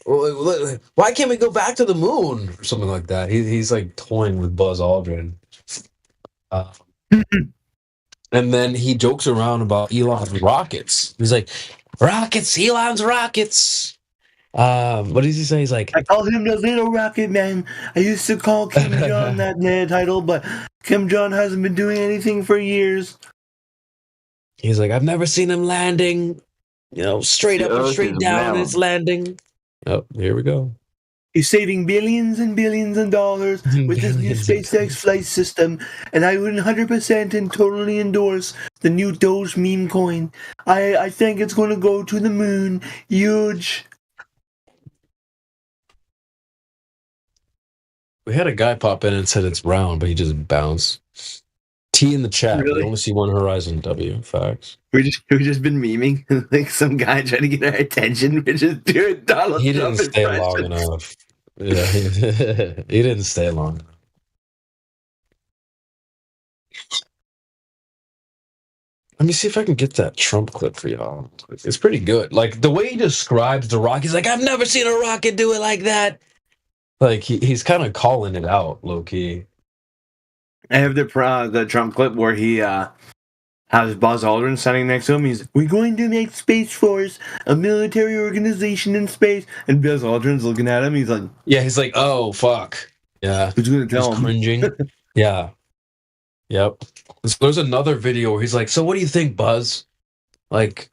Speaker 18: Why can't we go back to the moon or something like that?" He's like toying with Buzz Aldrin. And then he jokes around about Elon's rockets. He's like, "Rockets, Elon's rockets." What does he say? He's like,
Speaker 8: I call him the little rocket man. I used to call Kim Jong that title, but Kim Jong hasn't been doing anything for years.
Speaker 18: he's like, "I've never seen him landing, straight
Speaker 8: The
Speaker 18: up and
Speaker 8: Earth
Speaker 18: straight
Speaker 8: is
Speaker 18: down.
Speaker 8: round.
Speaker 18: It's landing." Oh, here we go.
Speaker 8: He's saving billions and billions of dollars with his new SpaceX flight system, and I would 100% and totally endorse the new Doge meme coin. I think it's going to go to the moon. Huge.
Speaker 18: We had a guy pop in and said it's round, but he just bounced. T in the chat.
Speaker 8: Really?
Speaker 18: We only see one horizon. W. Facts.
Speaker 8: We've just been memeing like some guy trying to get our attention. We're just doing Donald
Speaker 18: He
Speaker 8: Trump
Speaker 18: didn't stay long
Speaker 8: impressions.
Speaker 18: enough. Yeah, he didn't stay long enough. Let me see if I can get that Trump clip for y'all. It's pretty good. Like the way he describes the rocket, he's like, "I've never seen a rocket do it like that." Like he's kind of calling it out, low key.
Speaker 8: I have the Trump clip where he has Buzz Aldrin standing next to him. He's, "We're going to make Space Force a military organization in space," and Buzz Aldrin's looking at him. He's like,
Speaker 18: Yeah, he's like, "Oh fuck." Yeah,
Speaker 8: who's gonna tell
Speaker 18: he's
Speaker 8: him?
Speaker 18: cringing. Yeah. Yep. So there's another video where he's like, "So what do you think, Buzz? Like,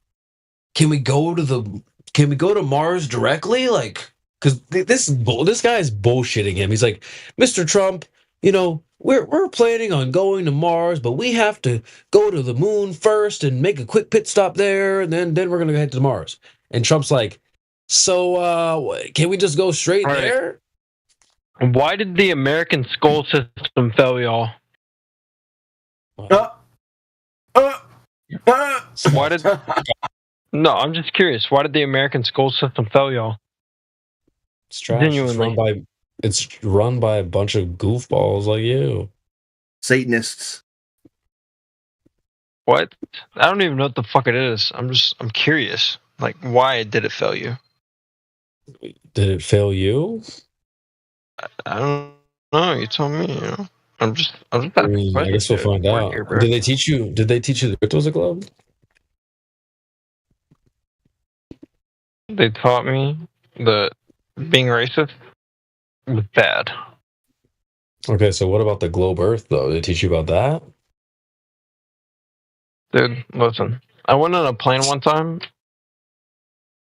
Speaker 18: can we go to Mars directly? Like, because this guy is bullshitting him. He's like, Mr. Trump, we're planning on going to Mars, but we have to go to the moon first and make a quick pit stop there, and then we're gonna head to Mars." And Trump's like, "So can we just go straight
Speaker 21: All right.
Speaker 18: there?"
Speaker 21: Why did the American school system fail, y'all? Why did? No, I'm just curious. Why did the American school system fail, y'all?
Speaker 18: It's trash. It's run by a bunch of goofballs like you.
Speaker 8: Satanists.
Speaker 21: What? I don't even know what the fuck it is. I'm curious. Like, why did it fail you?
Speaker 18: Did it fail you?
Speaker 21: I don't know. You told me. I'm just
Speaker 18: I
Speaker 21: asking
Speaker 18: mean, I guess
Speaker 21: questions
Speaker 18: we'll
Speaker 21: here.
Speaker 18: find out.
Speaker 21: Here, bro.
Speaker 18: Did they teach you the Crypto's a Club?
Speaker 21: They taught me that being racist was bad.
Speaker 18: Okay, so what about the globe Earth though? Did they teach you about that?
Speaker 21: Dude, listen. I went on a plane one time.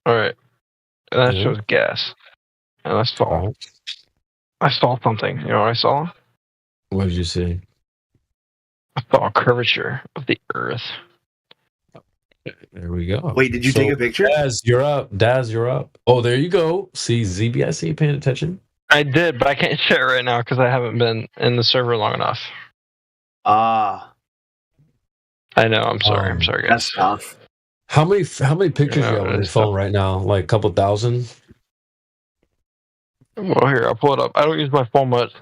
Speaker 21: All right, and that shit was gas. And I saw something. You know what I saw?
Speaker 18: What did you see?
Speaker 21: I saw a curvature of the Earth.
Speaker 18: There we go.
Speaker 8: Wait, did you take a picture?
Speaker 18: Daz, you're up. Daz, you're up. Oh, there you go. See, ZBIC paying attention.
Speaker 21: I did, but I can't share it right now because I haven't been in the server long enough.
Speaker 8: Ah,
Speaker 21: I know. I'm sorry. I'm sorry, guys.
Speaker 8: that's tough.
Speaker 18: How many pictures
Speaker 21: Yeah,
Speaker 18: you have on your
Speaker 21: it's
Speaker 18: phone right now? Like a couple thousand?
Speaker 21: Well, here, I'll pull it up. I don't use my phone much.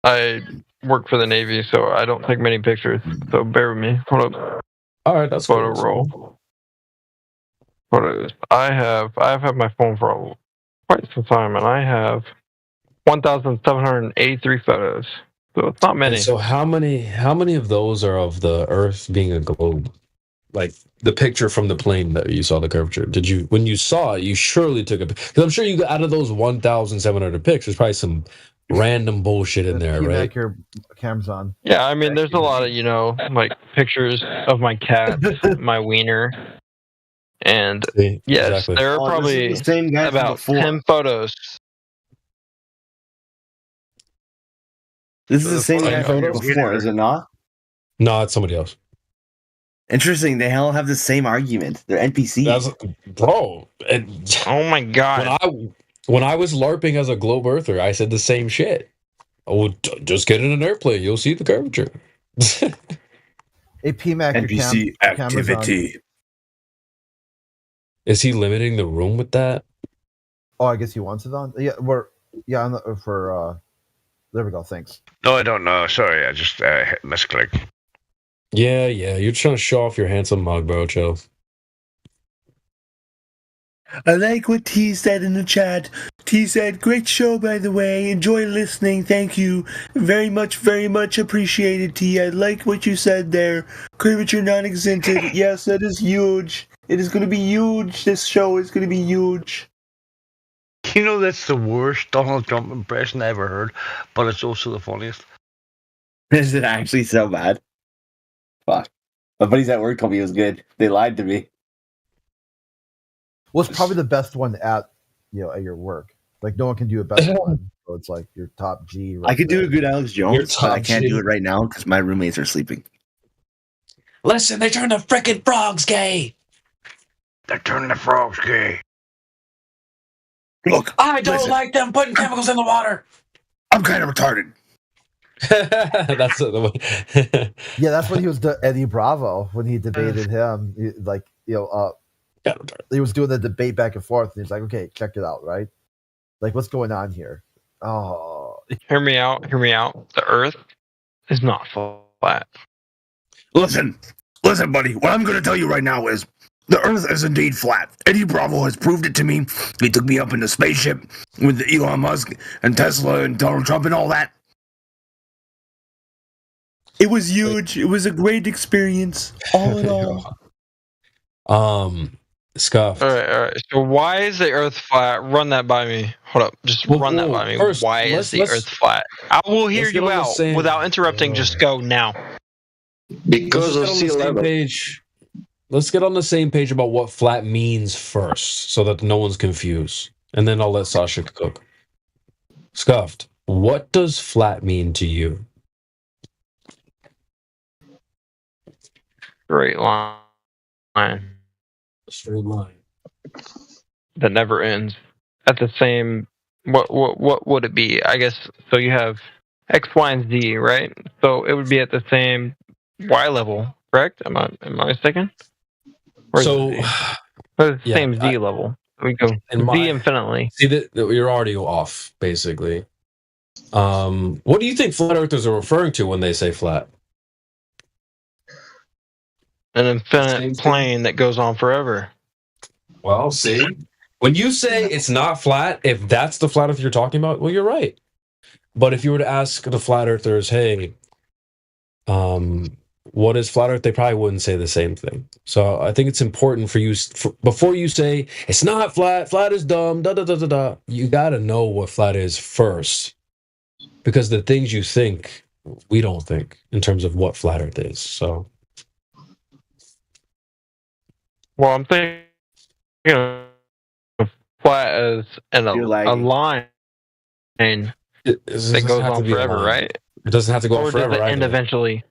Speaker 21: I work for the Navy, so I don't take many pictures. So bear with me. Hold up.
Speaker 18: All right, that's
Speaker 21: photo
Speaker 18: cool.
Speaker 21: roll. Photos. I've had my phone for quite some time, and I have 1,783 photos. So it's not many.
Speaker 18: And so how many of those are of the Earth being a globe? Like the picture from the plane that you saw the curvature. Did you, when you saw it, you surely took a picture? Because I'm sure you got out of those 1,700 pics, there's probably some random bullshit in there, right?
Speaker 6: Back your camera's on.
Speaker 21: Yeah, I mean, there's a lot of, like pictures of my cat, my wiener, and yes,
Speaker 18: exactly.
Speaker 21: there are probably
Speaker 8: this is the same guy from
Speaker 21: about
Speaker 8: before.
Speaker 21: 10 photos.
Speaker 8: This is the same guy from
Speaker 21: photo?
Speaker 8: before, is it not?
Speaker 18: No, it's somebody else.
Speaker 8: Interesting. They all have the same argument. They're NPCs.
Speaker 18: Bro,
Speaker 21: oh my god!
Speaker 18: When I was LARPing as a globe earther, I said the same shit. Oh, just get in an airplane, you'll see the curvature.
Speaker 6: Hey, PMAC, your
Speaker 8: NPC
Speaker 6: camera's on.
Speaker 8: activity.
Speaker 18: Is he limiting the room with that?
Speaker 6: Oh, I guess he wants it on. Yeah, for there we go. Thanks.
Speaker 10: No, I don't know. Sorry, I just misclicked.
Speaker 18: Yeah, you're trying to show off your handsome mug, bro, chill.
Speaker 8: I like what T said in the chat. T said, great show, by the way. Enjoy listening. Thank you. Very much appreciated, T. I like what you said there. Curvature non-exented. Yes, that is huge. It is going to be huge. This show is going to be huge.
Speaker 10: You know, that's the worst Donald Trump impression I ever heard, but it's also the funniest.
Speaker 13: Is it actually so bad? Fuck. My buddies at work told me it was good. They lied to me.
Speaker 6: Well, it's probably the best one at your work. Like no one can do a better one. So it's like your top G.
Speaker 13: I could do a good Alex Jones, but I can't do it right now because my roommates are sleeping.
Speaker 14: Listen, they turned the frickin' frogs gay.
Speaker 10: They're turning the frogs gay.
Speaker 8: Look,
Speaker 14: I don't like them putting chemicals in the water.
Speaker 8: I'm kind of retarded.
Speaker 18: That's the way.
Speaker 6: Yeah, that's when he was Eddie Bravo when he debated him. He was doing the debate back and forth, and he's like, "Okay, check it out, right? Like, what's going on here?" Oh,
Speaker 21: Hear me out. The Earth is not flat.
Speaker 8: Listen, buddy. What I'm going to tell you right now is the Earth is indeed flat. Eddie Bravo has proved it to me. He took me up in the spaceship with Elon Musk and Tesla and Donald Trump and all that. It was huge. It was a great experience, all in all.
Speaker 18: Scuff.
Speaker 21: All right. So why is the Earth flat? Run that by me. Hold up. Just run that by me.
Speaker 18: First,
Speaker 21: why is the Earth flat? I will hear you out without interrupting. Just go now.
Speaker 10: Because of sea level.
Speaker 18: Let's get on the same page about what flat means first, so that no one's confused, and then I'll let Sasha cook. Scuffed. What does flat mean to you?
Speaker 21: Straight line.
Speaker 18: Straight line
Speaker 21: that never ends. At the same, what would it be? I guess so. You have X, Y, and Z, right? So it would be at the same Y level, correct? Am I mistaken?
Speaker 18: So
Speaker 21: the same Z level. We go Z infinitely.
Speaker 18: See that you're already off, basically. What do you think flat earthers are referring to when they say flat?
Speaker 21: An infinite plane that goes on forever.
Speaker 18: Well, see, when you say it's not flat, if that's the flat earth you're talking about, well, you're right. But if you were to ask the flat earthers, hey, what is flat earth? They probably wouldn't say the same thing. So I think it's important for you, before you say it's not flat, flat is dumb, you got to know what flat is first. Because the things you think, we don't think in terms of what flat earth is. So.
Speaker 21: Well, I'm thinking flat as a line that goes on forever, right?
Speaker 18: It doesn't have to go on forever.
Speaker 21: Or does it end eventually?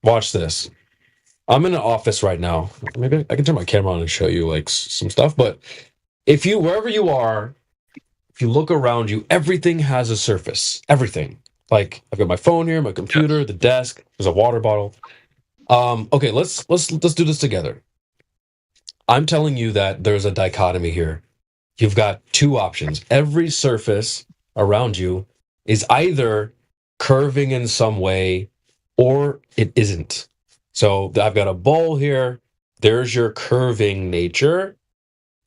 Speaker 18: Watch this. I'm in an office right now. Maybe I can turn my camera on and show you like some stuff. But wherever you are, if you look around you, everything has a surface. Everything. Like I've got my phone here, my computer, the desk. There's a water bottle. Okay, let's do this together. I'm telling you that there's a dichotomy here. You've got two options. Every surface around you is either curving in some way or it isn't. So I've got a bowl here. There's your curving nature.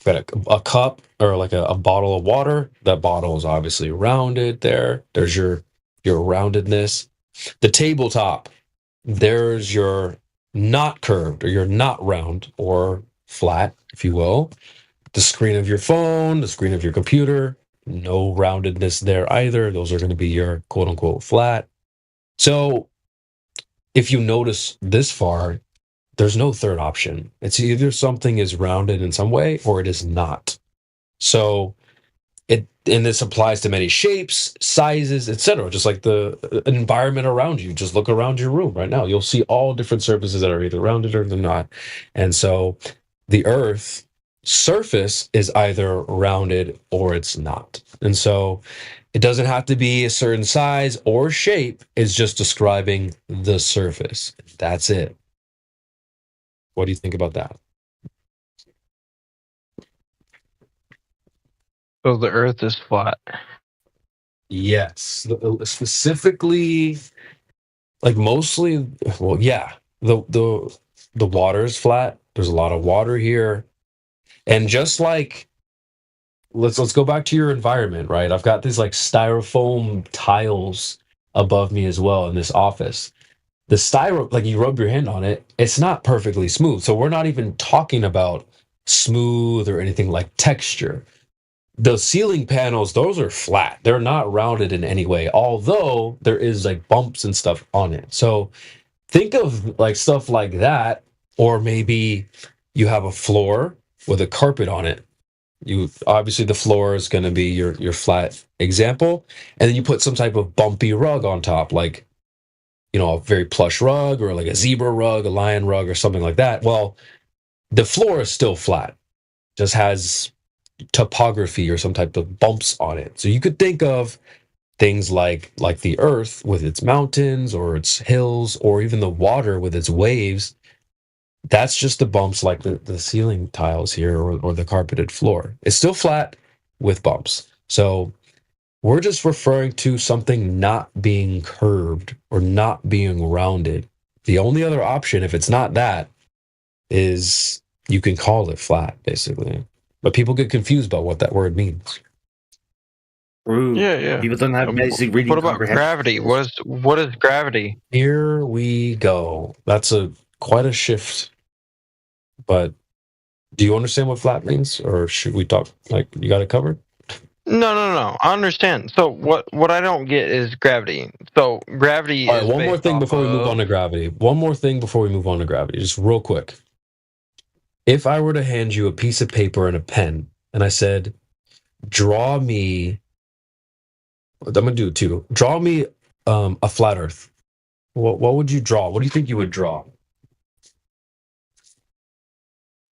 Speaker 18: I've got a cup or like a bottle of water. That bottle is obviously rounded there. There's your roundedness. The tabletop, there's your not curved or your not round or flat, if you will. The screen of your phone, the screen of your computer, no roundedness there either. Those are going to be your quote unquote flat. So if you notice this far, there's no third option. It's either something is rounded in some way or it is not. So this applies to many shapes, sizes, etc. Just like the environment around you. Just look around your room right now. You'll see all different surfaces that are either rounded or they're not. And so the Earth surface is either rounded or it's not. And so it doesn't have to be a certain size or shape. It's just describing the surface. That's it. What do you think about that?
Speaker 21: So the Earth is flat.
Speaker 18: Yes, specifically, like mostly. Well, yeah, the water is flat. There's a lot of water here, and just like let's go back to your environment, right? I've got these like styrofoam tiles above me as well in this office. The styro, like you rub your hand on it, it's not perfectly smooth. So we're not even talking about smooth or anything like texture. The ceiling panels, those are flat. They're not rounded in any way, although there is like bumps and stuff on it. So think of like stuff like that, or maybe you have a floor with a carpet on it. You obviously the floor is going to be your flat example, and then you put some type of bumpy rug on top, like a very plush rug or like a zebra rug, a lion rug, or something like that. Well, the floor is still flat, just has topography or some type of bumps on it. So you could think of things like the earth with its mountains or its hills, or even the water with its waves. That's just the bumps, like the ceiling tiles here, or the carpeted floor. It's still flat with bumps. So we're just referring to something not being curved or not being rounded. The only other option, if it's not that, is you can call it flat, basically. But people get confused about what that word means.
Speaker 21: Yeah.
Speaker 13: People don't have basic reading
Speaker 21: What about
Speaker 13: comprehension.
Speaker 21: gravity? What is gravity?
Speaker 18: Here we go. That's quite a shift. But do you understand what flat means, or should we talk like you got it covered?
Speaker 21: No. I understand. So what I don't get is gravity. So gravity.
Speaker 18: All right.
Speaker 21: is
Speaker 18: One more
Speaker 21: based
Speaker 18: thing
Speaker 21: off
Speaker 18: before we move
Speaker 21: of-
Speaker 18: on to gravity. One more thing before we move on to gravity. Just real quick. If I were to hand you a piece of paper and a pen, and I said, "Draw me," I'm gonna do it too. Draw me a flat Earth. What would you draw? What do you think you would draw?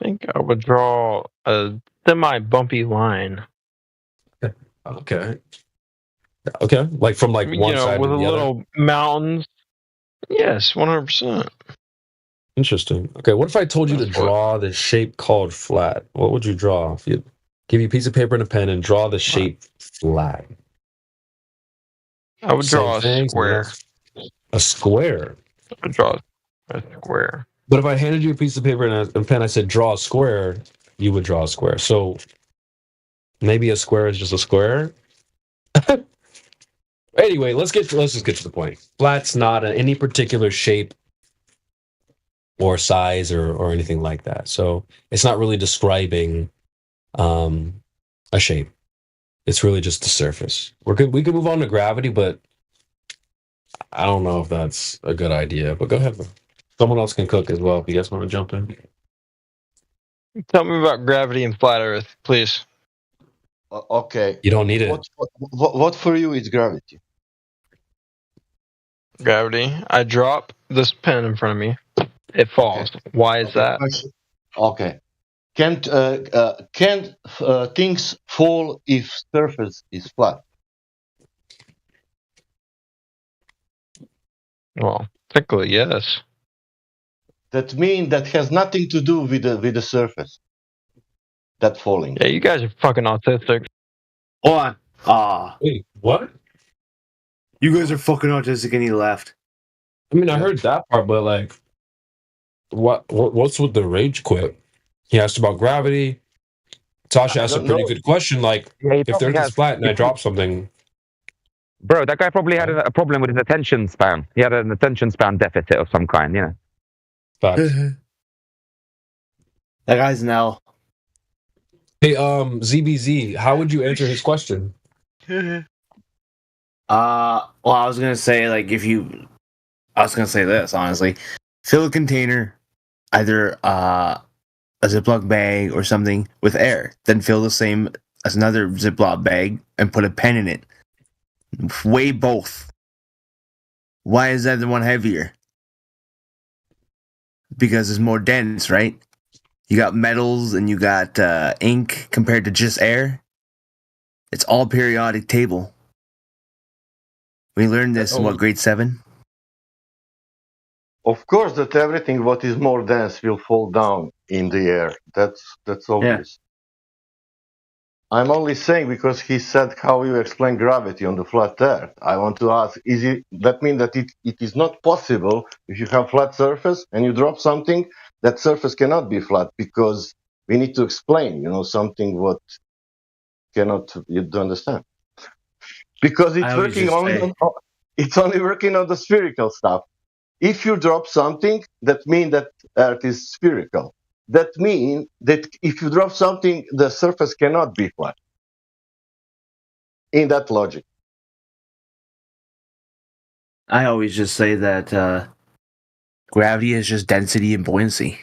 Speaker 21: I think I would draw a semi-bumpy line.
Speaker 18: Okay. Like from like one side
Speaker 21: with
Speaker 18: to
Speaker 21: a
Speaker 18: the other.
Speaker 21: little mountains. Yes, 100%.
Speaker 18: Interesting. Okay, what if I told you to draw the shape called flat? What would you draw? If you give you a piece of paper and a pen and draw the shape flat.
Speaker 21: I would draw
Speaker 18: Same
Speaker 21: a
Speaker 18: thing,
Speaker 21: square.
Speaker 18: A square.
Speaker 21: I would draw a square.
Speaker 18: But if I handed you a piece of paper and a pen, I said draw a square, you would draw a square. So maybe a square is just a square. Anyway, let's just get to the point. Flat's not any particular shape or size or anything like that. So it's not really describing a shape. It's really just the surface. We could move on to gravity, but I don't know if that's a good idea. But go ahead. Someone else can cook as well if you guys want to jump in.
Speaker 21: Tell me about gravity and flat Earth, please.
Speaker 22: Okay.
Speaker 18: You don't need it.
Speaker 22: What for you is gravity?
Speaker 21: Gravity. I drop this pen in front of me. It falls. Why is that?
Speaker 22: Okay. Can't things fall if surface is flat?
Speaker 21: Well, technically, yes.
Speaker 22: That means that has nothing to do with the surface. That falling.
Speaker 21: Yeah, you guys are fucking autistic.
Speaker 13: Hold on.
Speaker 18: Wait, what?
Speaker 13: You guys are fucking autistic and he left.
Speaker 18: I mean, I heard that part, but like, what's with the rage quit? He asked about gravity. Tasha asked a pretty good question. Like, if the Earth is flat and I drop something,
Speaker 7: bro, that guy probably had a problem with his attention span. He had an attention span deficit of some kind, you know.
Speaker 13: That guy's an L.
Speaker 18: Hey, ZBZ, how would you answer his question?
Speaker 13: Well, I was gonna say I was gonna say this honestly. Fill a container, either a Ziploc bag or something with air. Then fill the same as another Ziploc bag and put a pen in it. Weigh both. Why is that the one heavier? Because it's more dense, right? You got metals and you got ink compared to just air. It's all periodic table. We learned this in what, grade 7?
Speaker 22: Of course, that everything what is more dense will fall down in the air. That's obvious. I'm only saying because he said how you explain gravity on the flat Earth. I want to ask: that mean that it is not possible if you have flat surface and you drop something, that surface cannot be flat because we need to explain, something what cannot you don't understand because it's working it's only working on the spherical stuff. If you drop something, that means that Earth is spherical. That means that if you drop something, the surface cannot be flat. In that logic.
Speaker 13: I always just say that gravity is just density and buoyancy.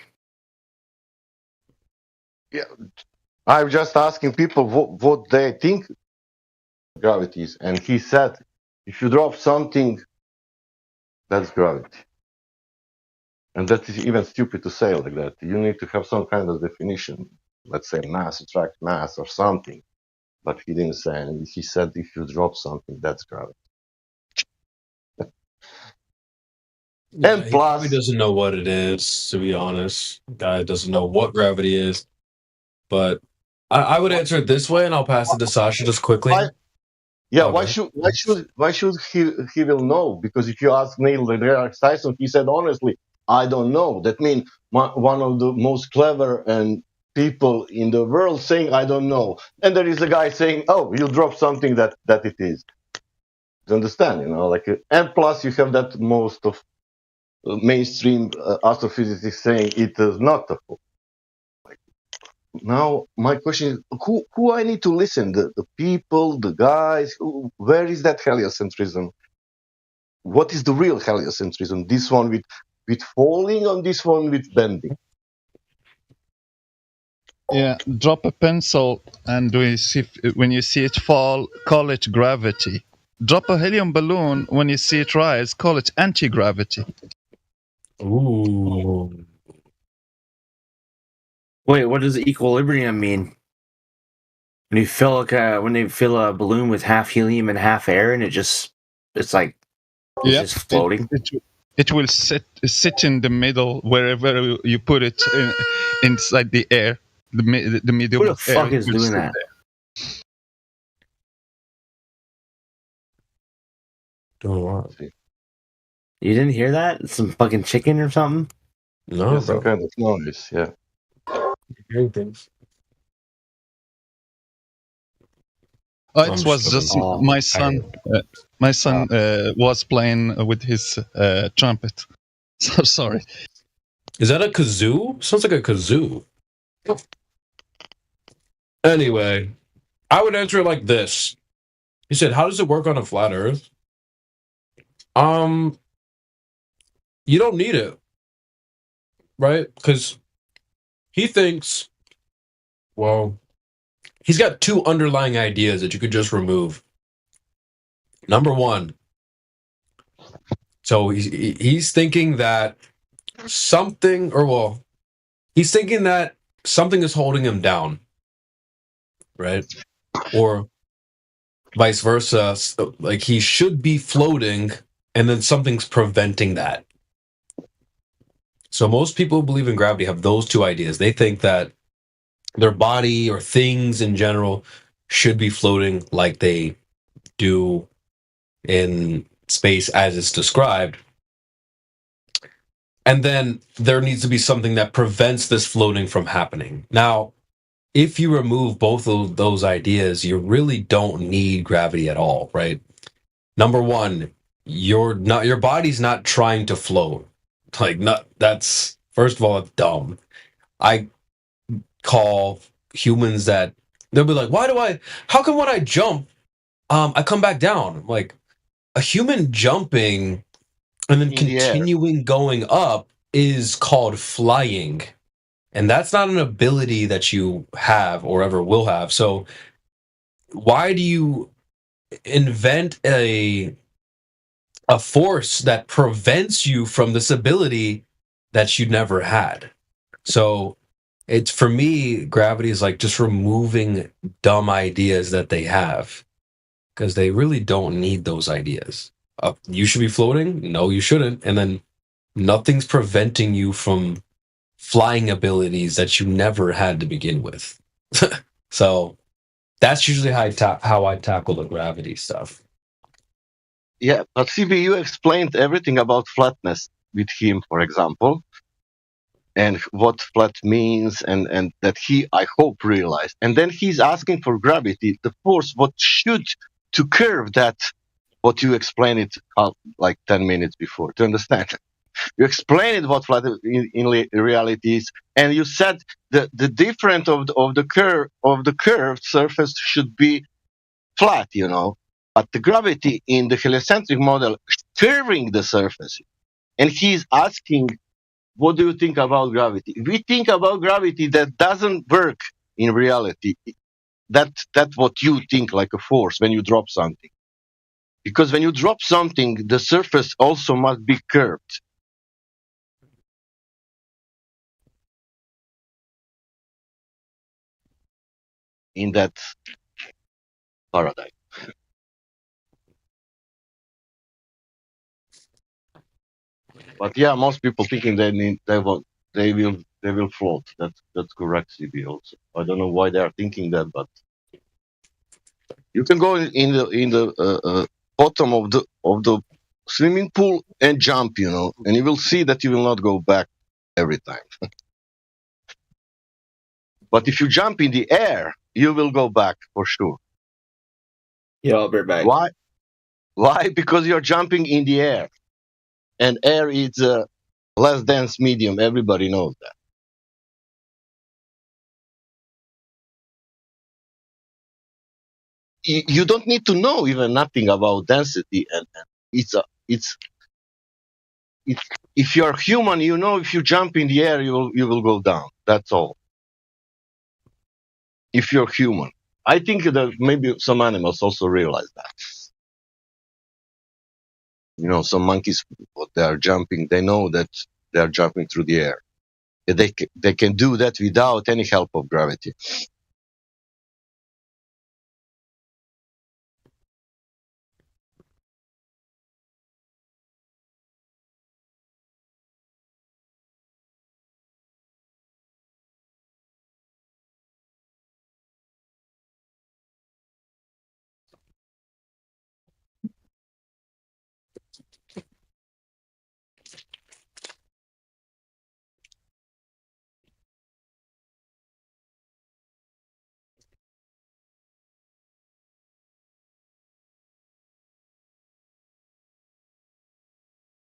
Speaker 22: Yeah, I'm just asking people what they think gravity is, and he said, if you drop something, that's gravity. And that is even stupid to say like that. You need to have some kind of definition. Let's say mass attract mass or something. But he didn't say, and he said if you drop something, that's gravity.
Speaker 18: Yeah,
Speaker 22: And
Speaker 18: he
Speaker 22: plus,
Speaker 18: probably doesn't know what it is, to be honest. Guy doesn't know what gravity is. But I would answer it this way, and I'll pass it to Sasha just quickly.
Speaker 22: why should he will know? Because if you ask Neil deGrasse Tyson, he said honestly, I don't know. That means one of the most clever and people in the world saying I don't know, and there is a guy saying, oh, you drop something that it is. You understand? And plus you have that most of mainstream astrophysicists saying it is not a fault. Now my question is, who I need to listen? The people, the guys. Where is that heliocentrism? What is the real heliocentrism? This one with falling, on this one with bending.
Speaker 15: Yeah, drop a pencil, and when you see it fall, call it gravity. Drop a helium balloon, when you see it rise, call it anti-gravity.
Speaker 18: Ooh.
Speaker 13: Wait, what does equilibrium mean? When you fill a balloon with half helium and half air, and it's just floating.
Speaker 15: It will sit in the middle wherever you put it inside the air. The medium.
Speaker 13: Who the fuck is doing that?
Speaker 18: Doing what?
Speaker 13: You didn't hear that? Some fucking chicken or something?
Speaker 18: No,
Speaker 22: some kind of noise. Yeah.
Speaker 18: Hearing things.
Speaker 15: It was just my son. My son was playing with his trumpet. So sorry.
Speaker 18: Is that a kazoo? Sounds like a kazoo. Anyway, I would answer it like this. He said, how does it work on a flat Earth? You don't need it. Right? Because he thinks, well, he's got two underlying ideas that you could just remove. Number one, so he's thinking that he's thinking that something is holding him down, right? Or vice versa, like he should be floating and then something's preventing that. So most people who believe in gravity have those two ideas. They think that their body or things in general should be floating like they do in space as it's described. And then there needs to be something that prevents this floating from happening. Now, if you remove both of those ideas, you really don't need gravity at all, right? Number one, your body's not trying to float. That's first of all, it's dumb. I call humans that they'll be like, how come when I jump, I come back down? I'm like, a human jumping and then continuing going up is called flying. And that's not an ability that you have or ever will have. So why do you invent a force that prevents you from this ability that you never had? So it's, for me, gravity is like just removing dumb ideas that they have, because they really don't need those ideas. You should be floating? No, you shouldn't. And then nothing's preventing you from flying abilities that you never had to begin with. So That's usually how I tackle the gravity stuff.
Speaker 22: Yeah, but CB, you explained everything about flatness with him, for example, and what flat means, and that he, I hope, realized. And then he's asking for gravity, the force, what should to curve that, what you explained it like 10 minutes before, to understand. You explained what flat in reality is, and you said the difference of the curved surface should be flat, but the gravity in the heliocentric model curving the surface. And he's asking, what do you think about gravity? We think about gravity that doesn't work in reality. That's what you think like a force when you drop something. Because when you drop something, the surface also must be curved. In that paradigm. But yeah, most people thinking they will float. That's correct, CB also. I don't know why they are thinking that, but you can go in the bottom of the swimming pool and jump, and you will see that you will not go back every time. But if you jump in the air, you will go back for sure.
Speaker 13: Yeah, I'll be back.
Speaker 22: Why? Why? Because you're jumping in the air, and air is a less dense medium. Everybody knows that. You don't need to know even nothing about density, and it's if you're human, if you jump in the air, you will go down. That's all. If you're human, I think that maybe some animals also realize that. Some monkeys, what they are jumping, they know that they are jumping through the air. They can do that without any help of gravity.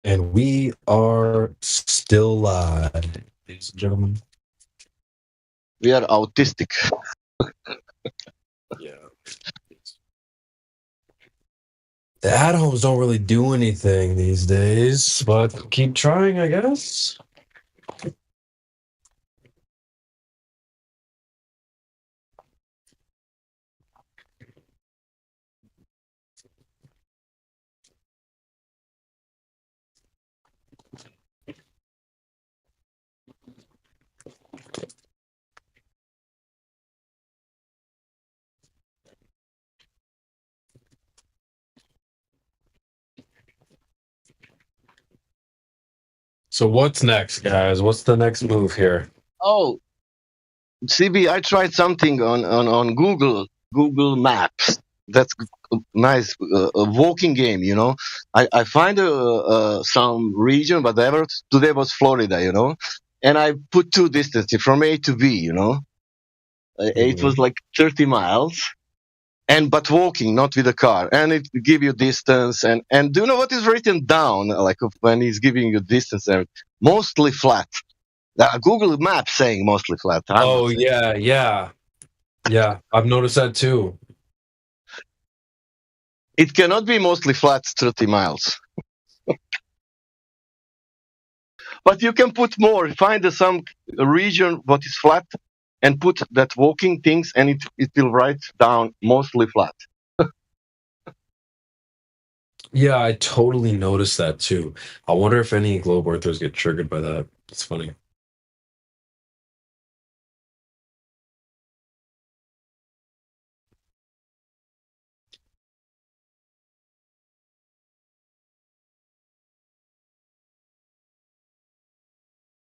Speaker 18: And we are still live, ladies and gentlemen.
Speaker 22: We are autistic.
Speaker 18: Yeah. The at-homes don't really do anything these days, but keep trying, I guess. So what's next, guys? What's the next move here?
Speaker 22: Oh, CB, I tried something on Google Maps. That's nice, a walking game. I find some region, but today was Florida. And I put two distances from A to B. It was like 30 miles. But walking, not with a car, and it give you distance, and do you know what is written down, like when he's giving you distance? Mostly flat. Google Maps saying mostly flat.
Speaker 18: Oh yeah. I've noticed that too.
Speaker 22: It cannot be mostly flat 30 miles. But you can put more. Find some region what is flat, and put that walking things, and it will write down mostly flat.
Speaker 18: Yeah, I totally noticed that too. I wonder if any globe earthers get triggered by that. It's funny.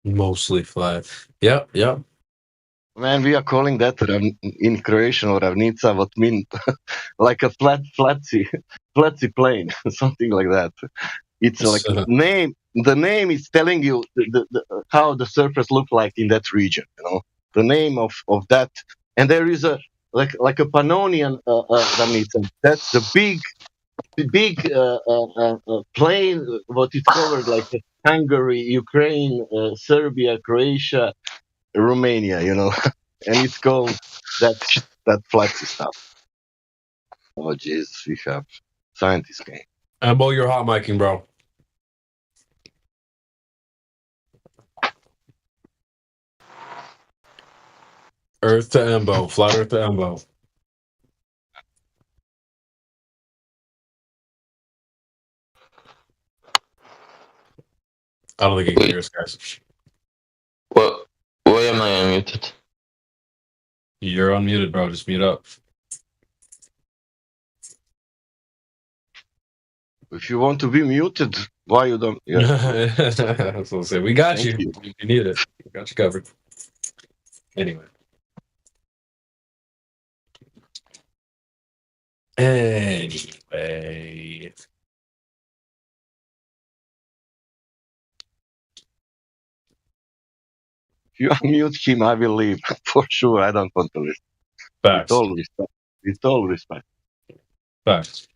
Speaker 18: Mostly flat. Yep.
Speaker 22: Man, we are calling that in Croatian ravnica, what mean like a flatsy plane, something like that. It's like name. The name is telling you how the surface look like in that region. The name of that, and there is a like a Pannonian ravnica. That's the big plain. What is covered like Hungary, Ukraine, Serbia, Croatia, Romania. And it's called that flatsy stuff. Oh jeez, we have scientists game.
Speaker 18: Embo, you're hot micing, bro. Earth to Embo, flat Earth to Embo. I don't think he can hear us, guys.
Speaker 5: Well, why am I unmuted?
Speaker 18: You're unmuted, bro. Just mute up.
Speaker 22: If you want to be muted, why you don't? Yeah.
Speaker 18: That's what I'll say. We got you. If you need it, we got you covered. Anyway.
Speaker 22: If you unmute him, I will leave for sure. I don't want to listen.
Speaker 18: Facts.
Speaker 22: With all respect. With all respect.
Speaker 18: Facts.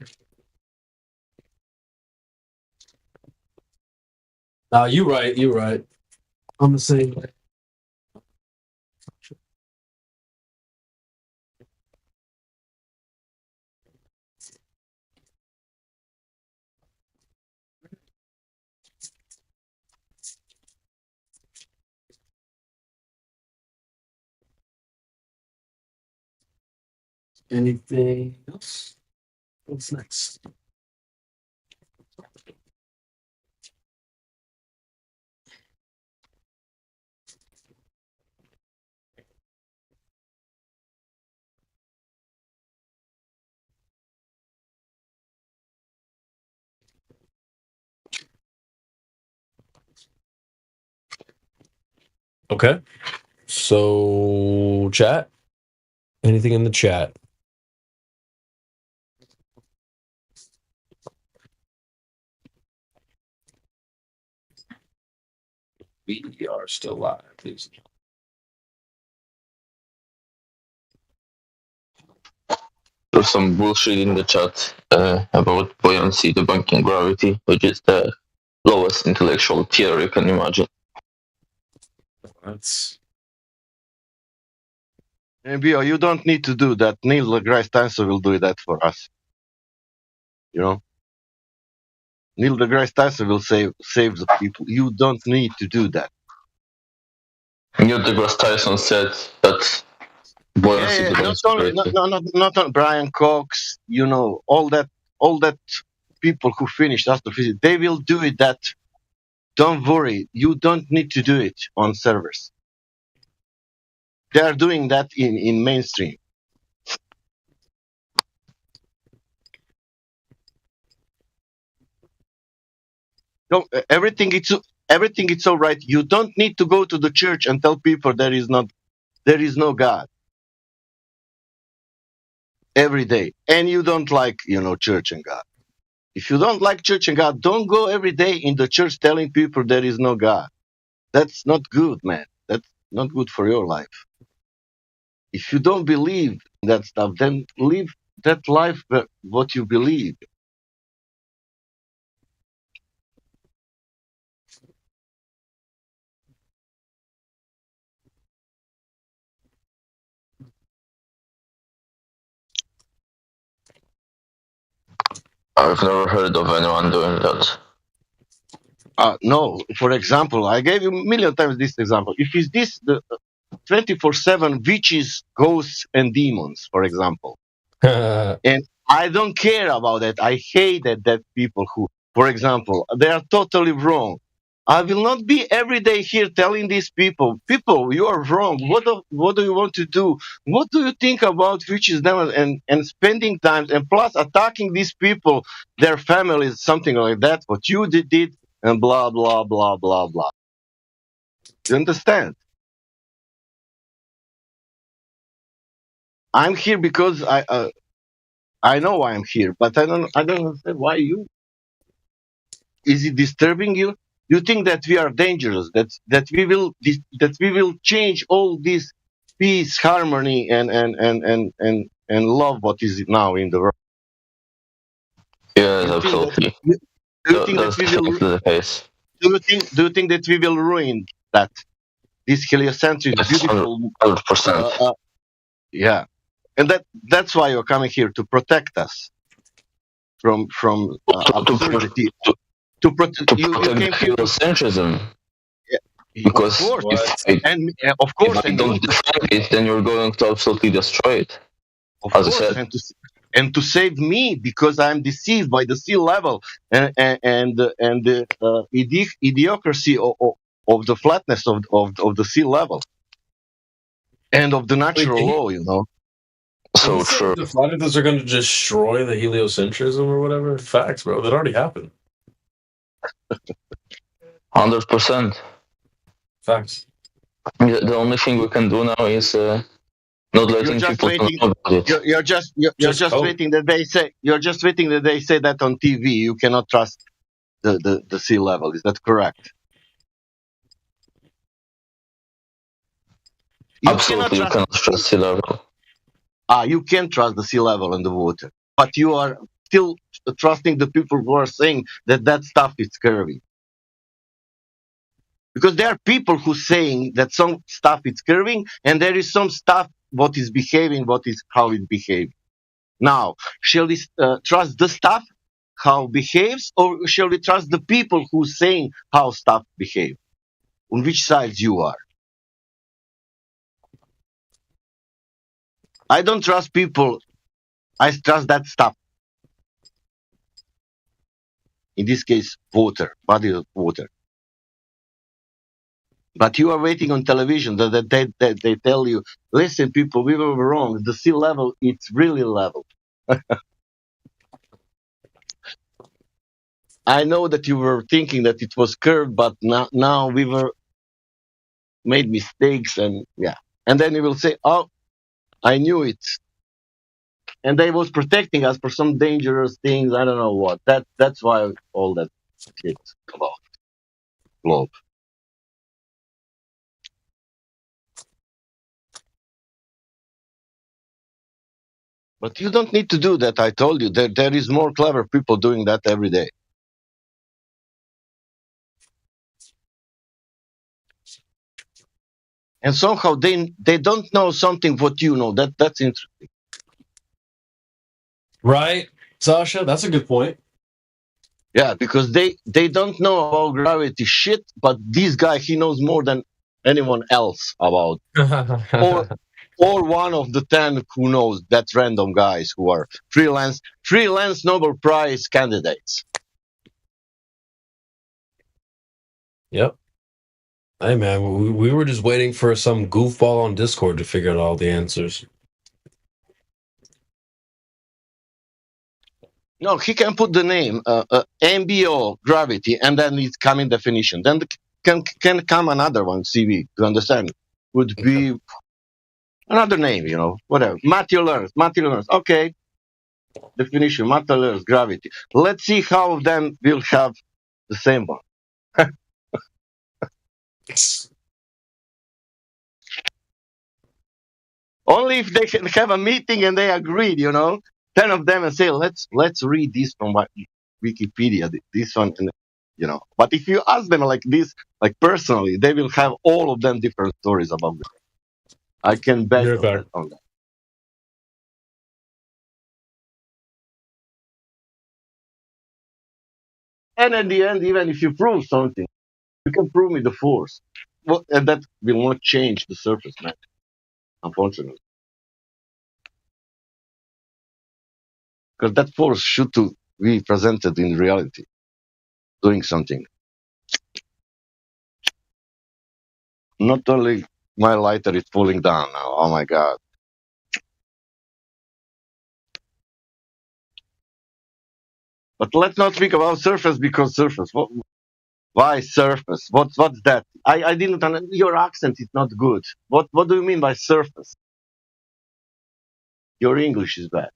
Speaker 18: You're right. You're right. I'm the same way. Anything else? What's next? Okay. So, chat. Anything in the chat? We are still live, please.
Speaker 5: There's some bullshit in the chat about buoyancy debunking gravity, which is the lowest intellectual tier you can imagine.
Speaker 18: That's
Speaker 22: Maybe you don't need to do that. Neil deGrasse Tyson will do that for us. Neil deGrasse Tyson will save the people. You don't need to do that.
Speaker 5: Neil deGrasse Tyson said that buoyancy debunks
Speaker 22: not on Brian Cox. All that people who finished astrophysics, they will do it. That don't worry. You don't need to do it on servers. They are doing that in mainstream. No, everything it's all right. You don't need to go to the church and tell people there is no God every day. And you don't like church and God. If you don't like church and God, don't go every day in the church telling people there is no God. That's not good, man. That's not good for your life. If you don't believe that stuff, then live that life what you believe.
Speaker 5: I've never heard of anyone doing that.
Speaker 22: No, for example, I gave you a million times this example. If it's this the 24/7 witches, ghosts, and demons, for example, and I don't care about that. I hate that people who, for example, they are totally wrong. I will not be every day here telling these people, you are wrong. What do you want to do? What do you think about witches, demons, and spending time and plus attacking these people, their families, something like that? What you did. And blah, blah, blah, blah, blah. You understand? I'm here because I know why I'm here, but I don't understand why you. Is it disturbing you? You think that we are dangerous? That we will change all this peace, harmony, and love what is now in the world?
Speaker 5: Yes,
Speaker 22: You think that
Speaker 5: absolutely.
Speaker 22: do you think that
Speaker 5: That's
Speaker 22: we will
Speaker 5: definitely the case.
Speaker 22: do you think that we will ruin that this heliocentric
Speaker 5: Yes,
Speaker 22: beautiful
Speaker 5: 100%.
Speaker 22: yeah, and that's why you're coming here to protect us from absurdity. To protect
Speaker 5: To
Speaker 22: you
Speaker 5: protect
Speaker 22: came
Speaker 5: the
Speaker 22: here to
Speaker 5: heliocentrism.
Speaker 22: of
Speaker 5: Because
Speaker 22: course
Speaker 5: if
Speaker 22: of course
Speaker 5: I
Speaker 22: and
Speaker 5: don't defend it, then you're going to absolutely destroy it.
Speaker 22: of
Speaker 5: As I
Speaker 22: course
Speaker 5: said,
Speaker 22: and to save me because I'm deceived by the sea level and the idiocracy of the flatness of the sea level and of the
Speaker 18: Wait,
Speaker 22: natural law, you know.
Speaker 18: did he say the flat earthers are going to destroy the heliocentrism or whatever? Facts, bro. That already happened.
Speaker 5: 100%.
Speaker 18: Facts.
Speaker 5: The only thing we can do now is not
Speaker 22: You're
Speaker 5: letting
Speaker 22: just
Speaker 5: people to
Speaker 22: waiting.
Speaker 5: know about it.
Speaker 22: You're just waiting that they say. You're just waiting that they say that on TV. You cannot trust the sea level. Is that correct?
Speaker 5: Absolutely, you cannot trust sea level.
Speaker 22: You can trust the sea level and the water, but you are still trusting the people who are saying that stuff is curvy. Because there are people who saying that some stuff is curving, and there is some stuff what is behaving, what is how it behaves. Now, shall we trust the stuff how it behaves, or shall we trust the people who saying how stuff behave? On which side you are? I don't trust people. I trust that stuff. In this case, water, body of water. But you are waiting on television that they tell you, listen, people, we were wrong. The sea level, it's really level. I know that you were thinking that it was curved, but now we were made mistakes, and yeah. And then you will say, oh, I knew it. And they was protecting us for some dangerous things. I don't know what. That's why all that shit about globe. But you don't need to do that. I told you there is more clever people doing that every day. And somehow they don't know something what you know. That's interesting.
Speaker 18: Right, Sasha? That's a good point.
Speaker 22: Yeah, because they don't know about gravity shit, but this guy he knows more than anyone else about. or one of the 10 who knows, that random guys who are freelance Nobel Prize candidates.
Speaker 18: Yep. Hey, man, we were just waiting for some goofball on Discord to figure out all the answers.
Speaker 22: No, he can put the name MBO gravity, and then it's coming definition. Then can come another one. CV to understand would be another name, you know, whatever. Matthew Learns. Okay, definition. Matthew Learns gravity. Let's see how then we'll have the same one. Only if they can have a meeting and they agreed, you know, 10 of them and say, let's read this from Wikipedia, this one, and you know. But if you ask them like this, like personally, they will have all of them different stories about that. I can bet on that. And at the end, even if you prove something, you can prove me the force. Well, and that will not change the surface matter, unfortunately. Because that force should to be presented in reality, doing something. Not only my lighter is falling down now. Oh my god. But let's not speak about surface because surface. Why surface? What's that? I didn't. Your accent is not good. What do you mean by surface? Your English is bad.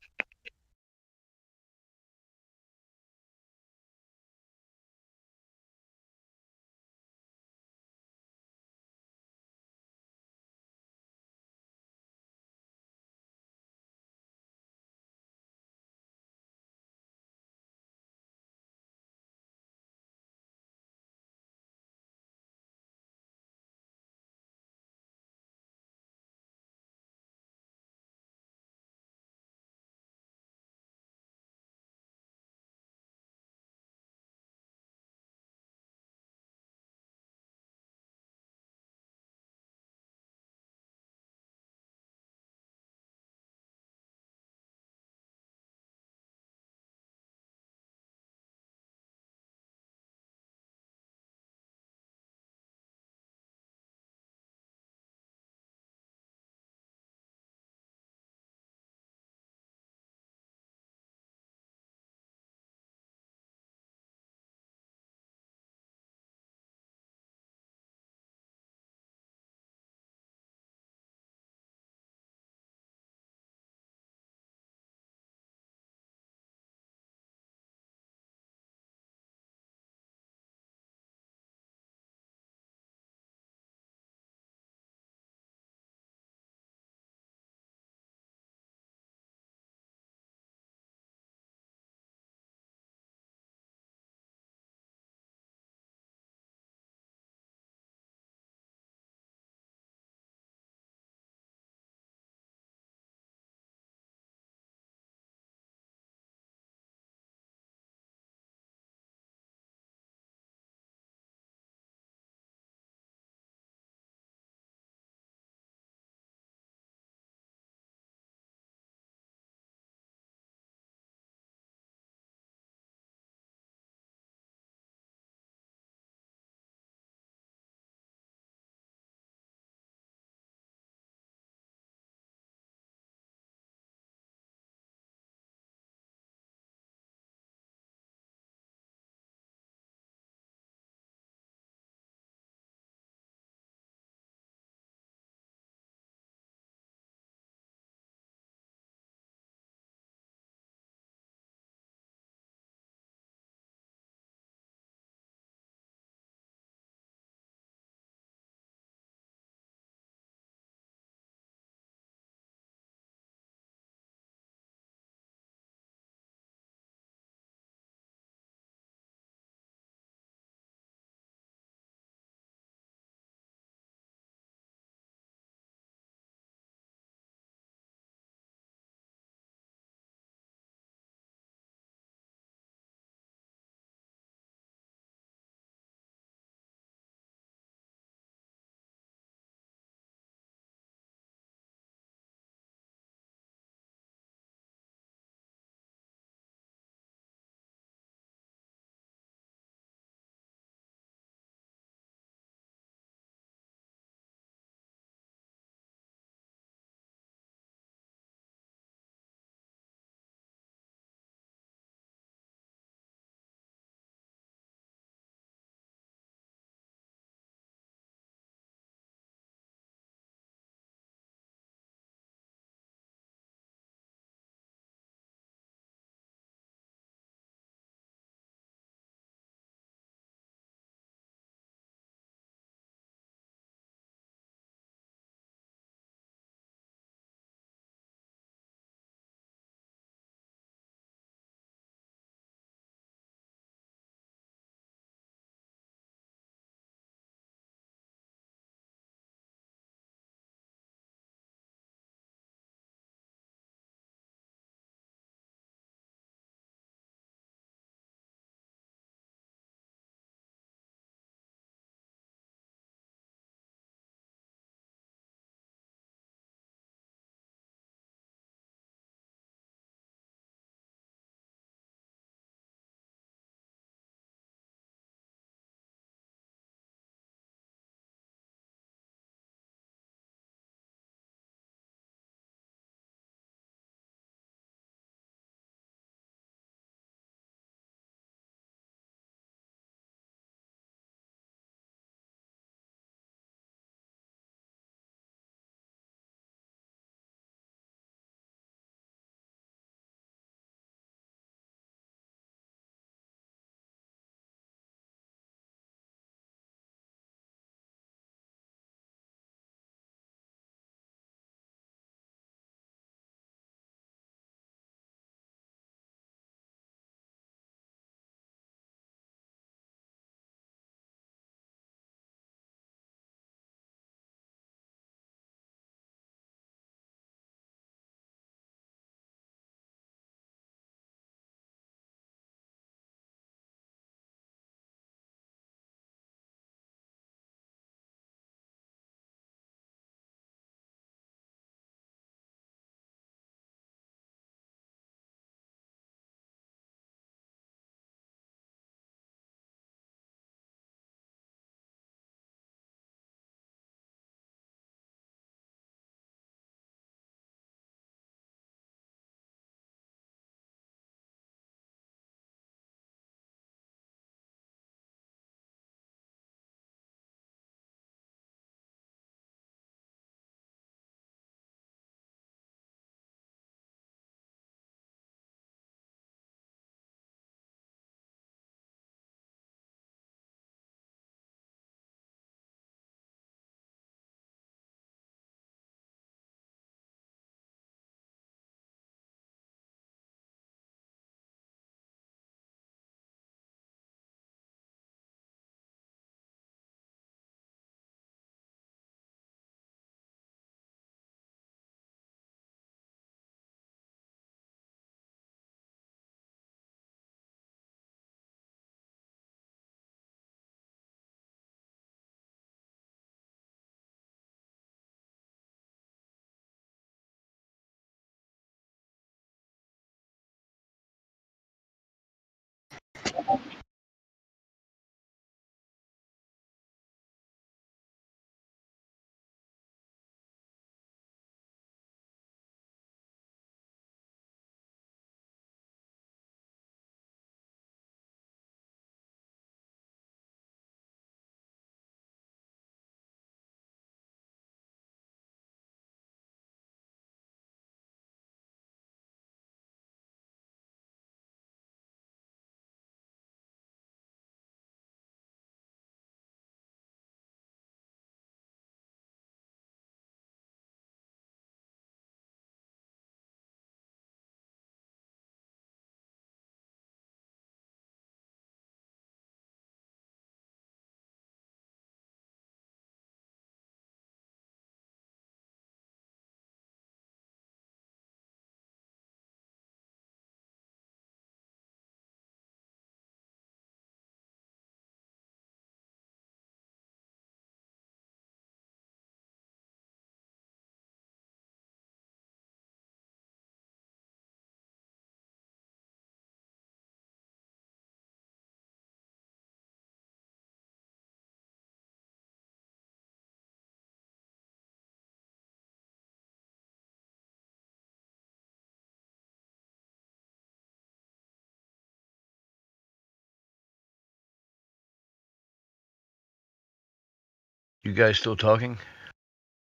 Speaker 10: You guys still talking?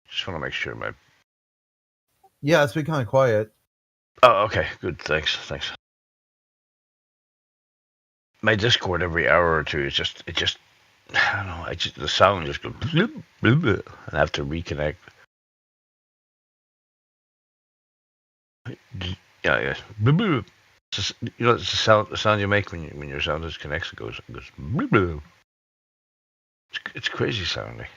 Speaker 10: Just want to make sure my.
Speaker 6: Yeah, it's been kind of quiet.
Speaker 10: Oh, okay. Good. Thanks. My Discord every hour or two is just I don't know. The sound just goes bloop, bloop, bloop, and I have to reconnect. Yeah. Bloop, bloop. It's the sound you make when your sound disconnects. It goes bloop, bloop. It's crazy sounding.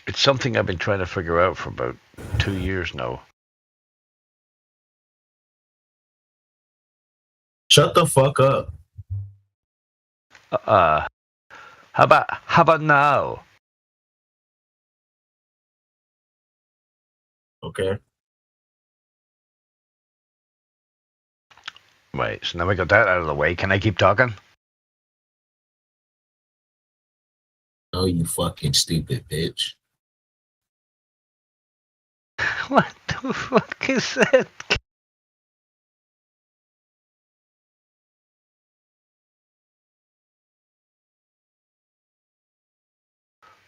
Speaker 10: It's something I've been trying to figure out for about 2 years now.
Speaker 4: Shut the fuck up.
Speaker 10: How about now?
Speaker 4: Okay.
Speaker 10: Right, so now we got that out of the way. Can I keep talking?
Speaker 4: Oh, you fucking stupid bitch.
Speaker 10: What the fuck is that?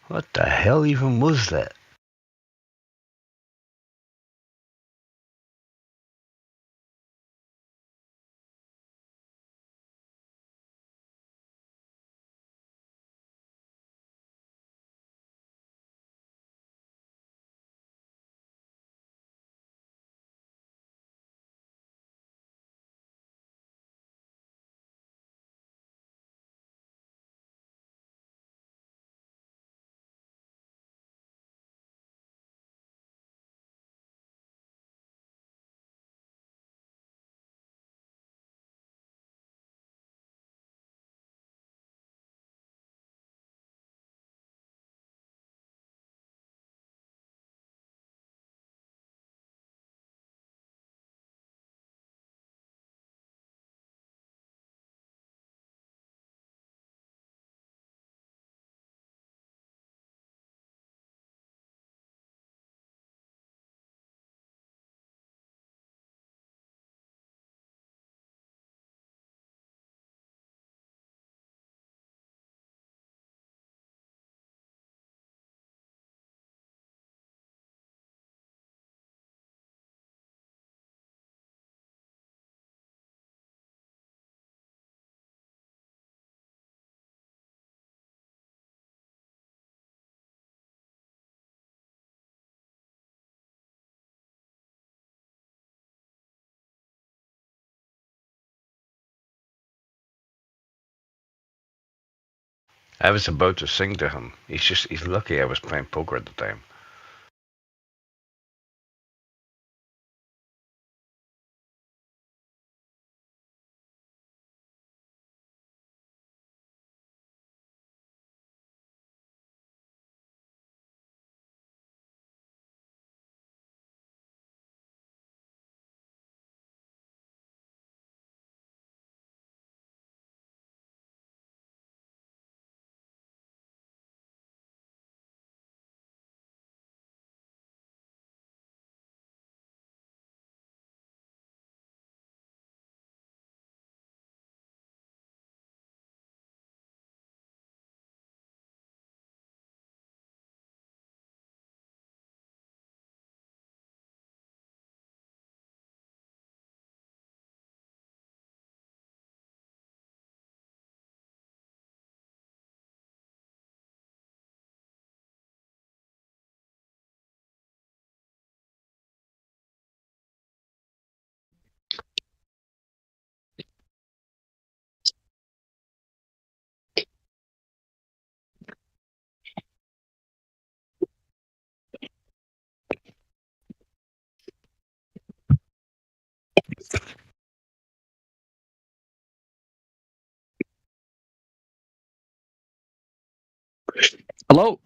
Speaker 10: What the hell even was that? I was about to sing to him. He's lucky I was playing poker at the time.
Speaker 20: Hello.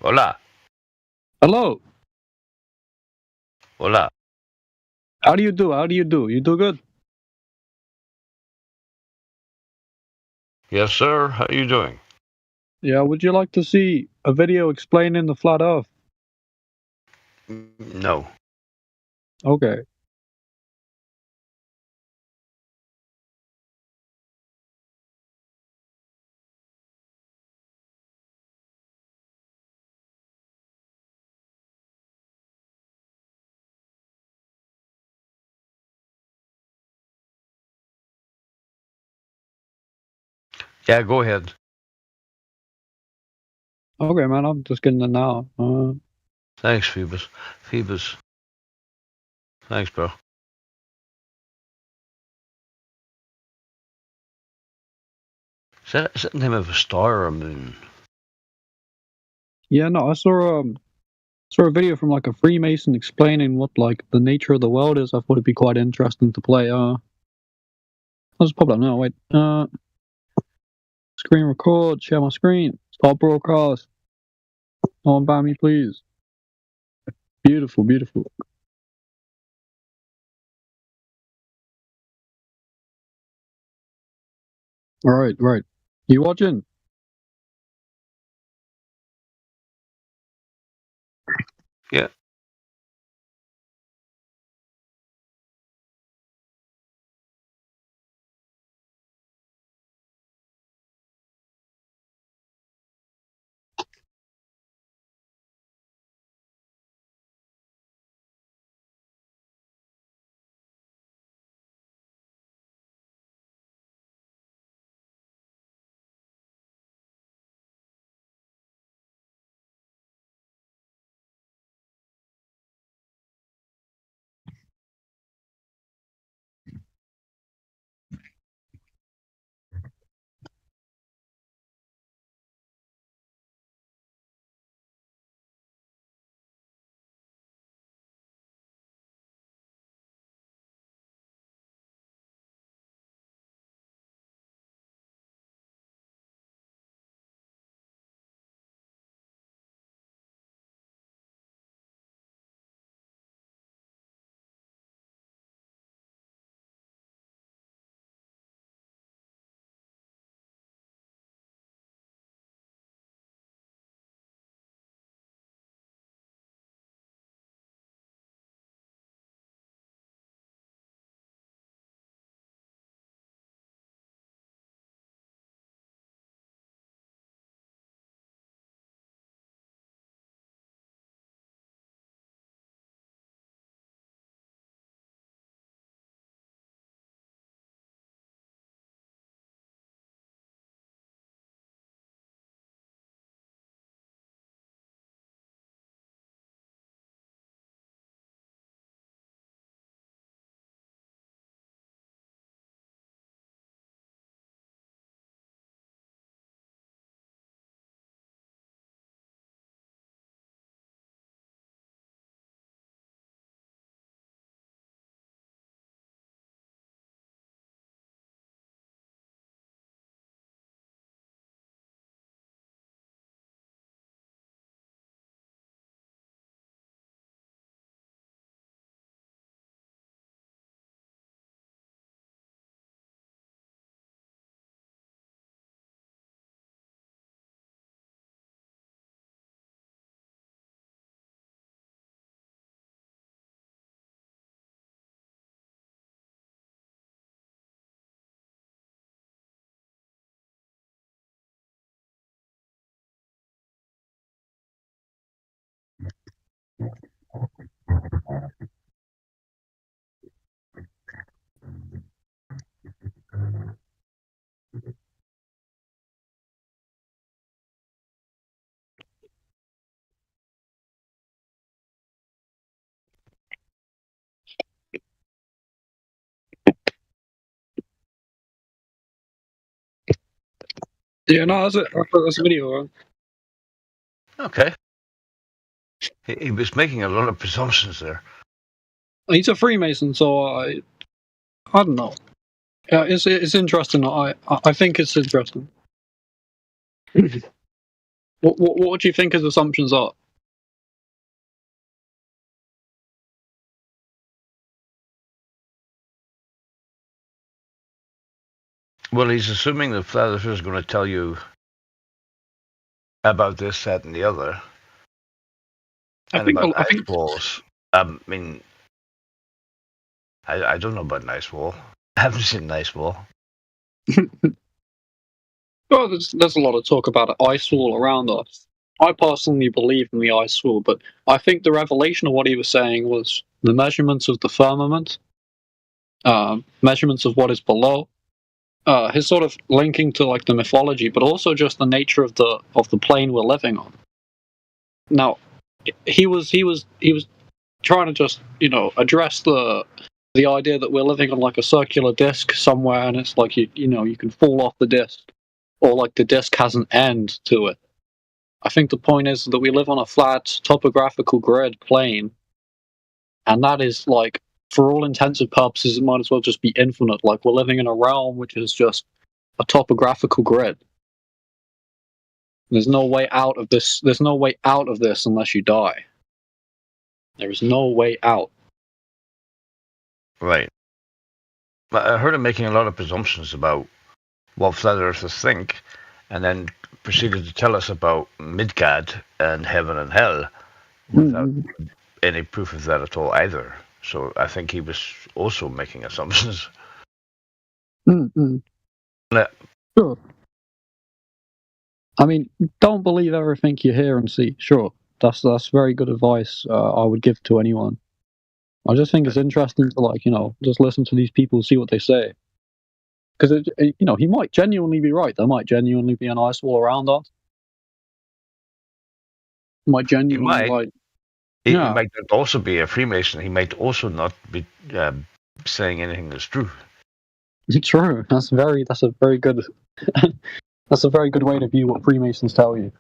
Speaker 10: Hola.
Speaker 20: Hello.
Speaker 10: Hola.
Speaker 20: How do you do? You do good?
Speaker 10: Yes, sir. How are you doing?
Speaker 3: Yeah, would you like to see a video explaining the flat Earth?
Speaker 10: No.
Speaker 3: Okay.
Speaker 10: Yeah, go ahead.
Speaker 3: Okay, man, I'm just getting it now.
Speaker 10: Thanks, Phoebus. Phoebus. Thanks, bro. Is that the name of a star or a moon?
Speaker 3: Yeah, no, I saw a video from like a Freemason explaining what like the nature of the world is. I thought it'd be quite interesting to play. I'll just pop it up now. Wait. Screen record. Share my screen. Stop broadcast. Don't ban me, please. Beautiful, beautiful. All right, right. You watching?
Speaker 10: Yeah.
Speaker 3: Yeah, no, that's it. That's a video.
Speaker 10: Okay. He was making a lot of presumptions there.
Speaker 3: He's a Freemason, so I don't know. Yeah, it's interesting. I think it's interesting. What do you think his assumptions are?
Speaker 10: Well, he's assuming the flat earther is going to tell you about this, that, and the other. And about ice walls. I mean, I don't know about an ice wall. I haven't seen an ice wall.
Speaker 3: Well, there's a lot of talk about an ice wall around us. I personally believe in the ice wall, but I think the revelation of what he was saying was the measurements of the firmament, measurements of what is below, his sort of linking to like the mythology, but also just the nature of the plane we're living on. Now, he was trying to just address the idea that we're living on like a circular disc somewhere, and it's like you can fall off the disc, or like the disc has an end to it. I think the point is that we live on a flat topographical grid plane, and that is like, for all intents and purposes, it might as well just be infinite. Like, we're living in a realm which is just a topographical grid. There's no way out of this. There's no way out of this unless you die. There is no way out.
Speaker 10: Right. I heard him making a lot of presumptions about what flat earthers think, and then proceeded to tell us about Midgard and heaven and hell without any proof of that at all either. So I think he was also making assumptions.
Speaker 3: Sure. I mean, don't believe everything you hear and see. Sure, that's very good advice I would give to anyone. I just think it's interesting to just listen to these people, see what they say. Because he might genuinely be right. There might genuinely be an ice wall around us. He might genuinely
Speaker 10: He might not also be a Freemason. He might also not be saying anything that's true.
Speaker 3: True. That's a very good. That's a very good way to view what Freemasons tell you.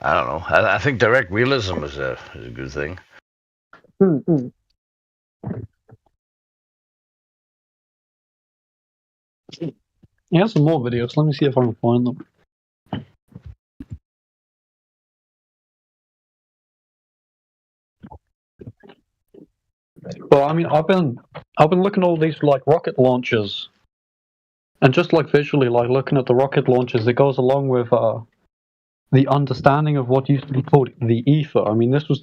Speaker 10: I don't know. I think direct realism is a good thing.
Speaker 3: He has some more videos. Let me see if I can find them. Well, I mean, I've been looking at all these like rocket launches, and just like visually, like looking at the rocket launches, it goes along with the understanding of what used to be called the ether. I mean, this was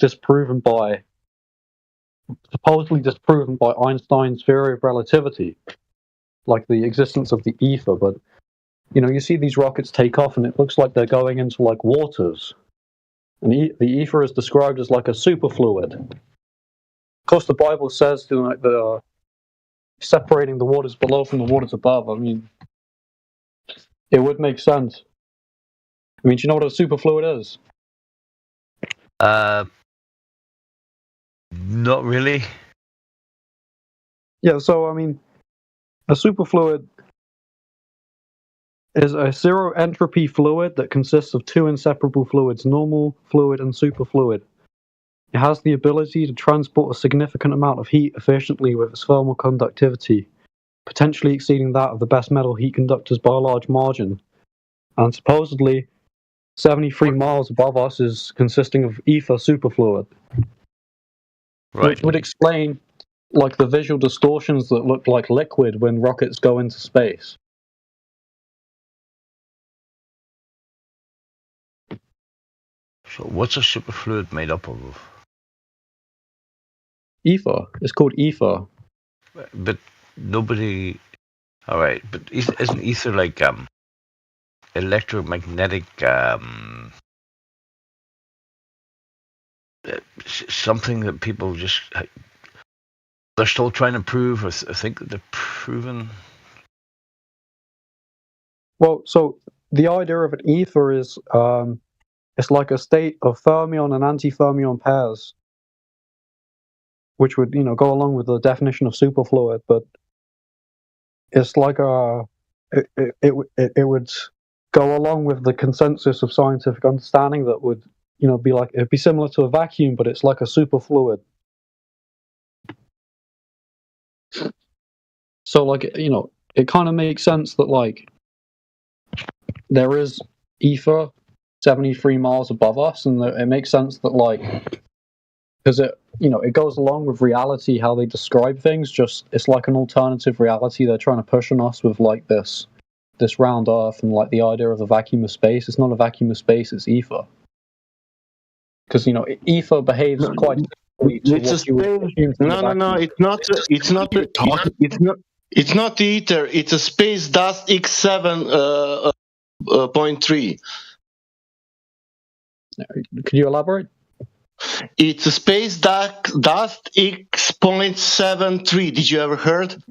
Speaker 3: supposedly disproven by Einstein's theory of relativity, like the existence of the ether. But you see these rockets take off, and it looks like they're going into like waters, and the ether is described as like a superfluid. Of course, the Bible says the separating the waters below from the waters above. I mean, it would make sense. I mean, do you know what a superfluid is?
Speaker 10: Not really.
Speaker 3: Yeah, so I mean, a superfluid is a zero entropy fluid that consists of two inseparable fluids, normal fluid and superfluid. It has the ability to transport a significant amount of heat efficiently with its thermal conductivity, potentially exceeding that of the best metal heat conductors by a large margin. And supposedly, 73 miles above us is consisting of ether superfluid. Right. Which would explain like the visual distortions that look like liquid when rockets go into space.
Speaker 10: So what's a superfluid made up of?
Speaker 3: Ether. It's called ether.
Speaker 10: But nobody... Alright, but isn't ether like electromagnetic something that people just... They're still trying to prove, or think that they're proven?
Speaker 3: Well, so the idea of an ether is it's like a state of fermion and antifermion pairs, which would go along with the definition of superfluid, but it's like it would go along with the consensus of scientific understanding that would be like, it'd be similar to a vacuum, but it's like a superfluid. So like it kind of makes sense that like there is ether 73 miles above us, and it makes sense that like because it goes along with reality how they describe things. Just it's like an alternative reality they're trying to push on us with like this round Earth and like the idea of a vacuum of space. It's not a vacuum of space; it's ether. Because ether behaves quite differently to
Speaker 22: It's a
Speaker 3: what you would
Speaker 22: space.
Speaker 3: assume to be a
Speaker 22: No,
Speaker 3: vacuum.
Speaker 22: it's not. It's not ether. It's a space dust X7.3.
Speaker 3: Could you elaborate?
Speaker 22: It's a space dust X.73. Did you ever heard?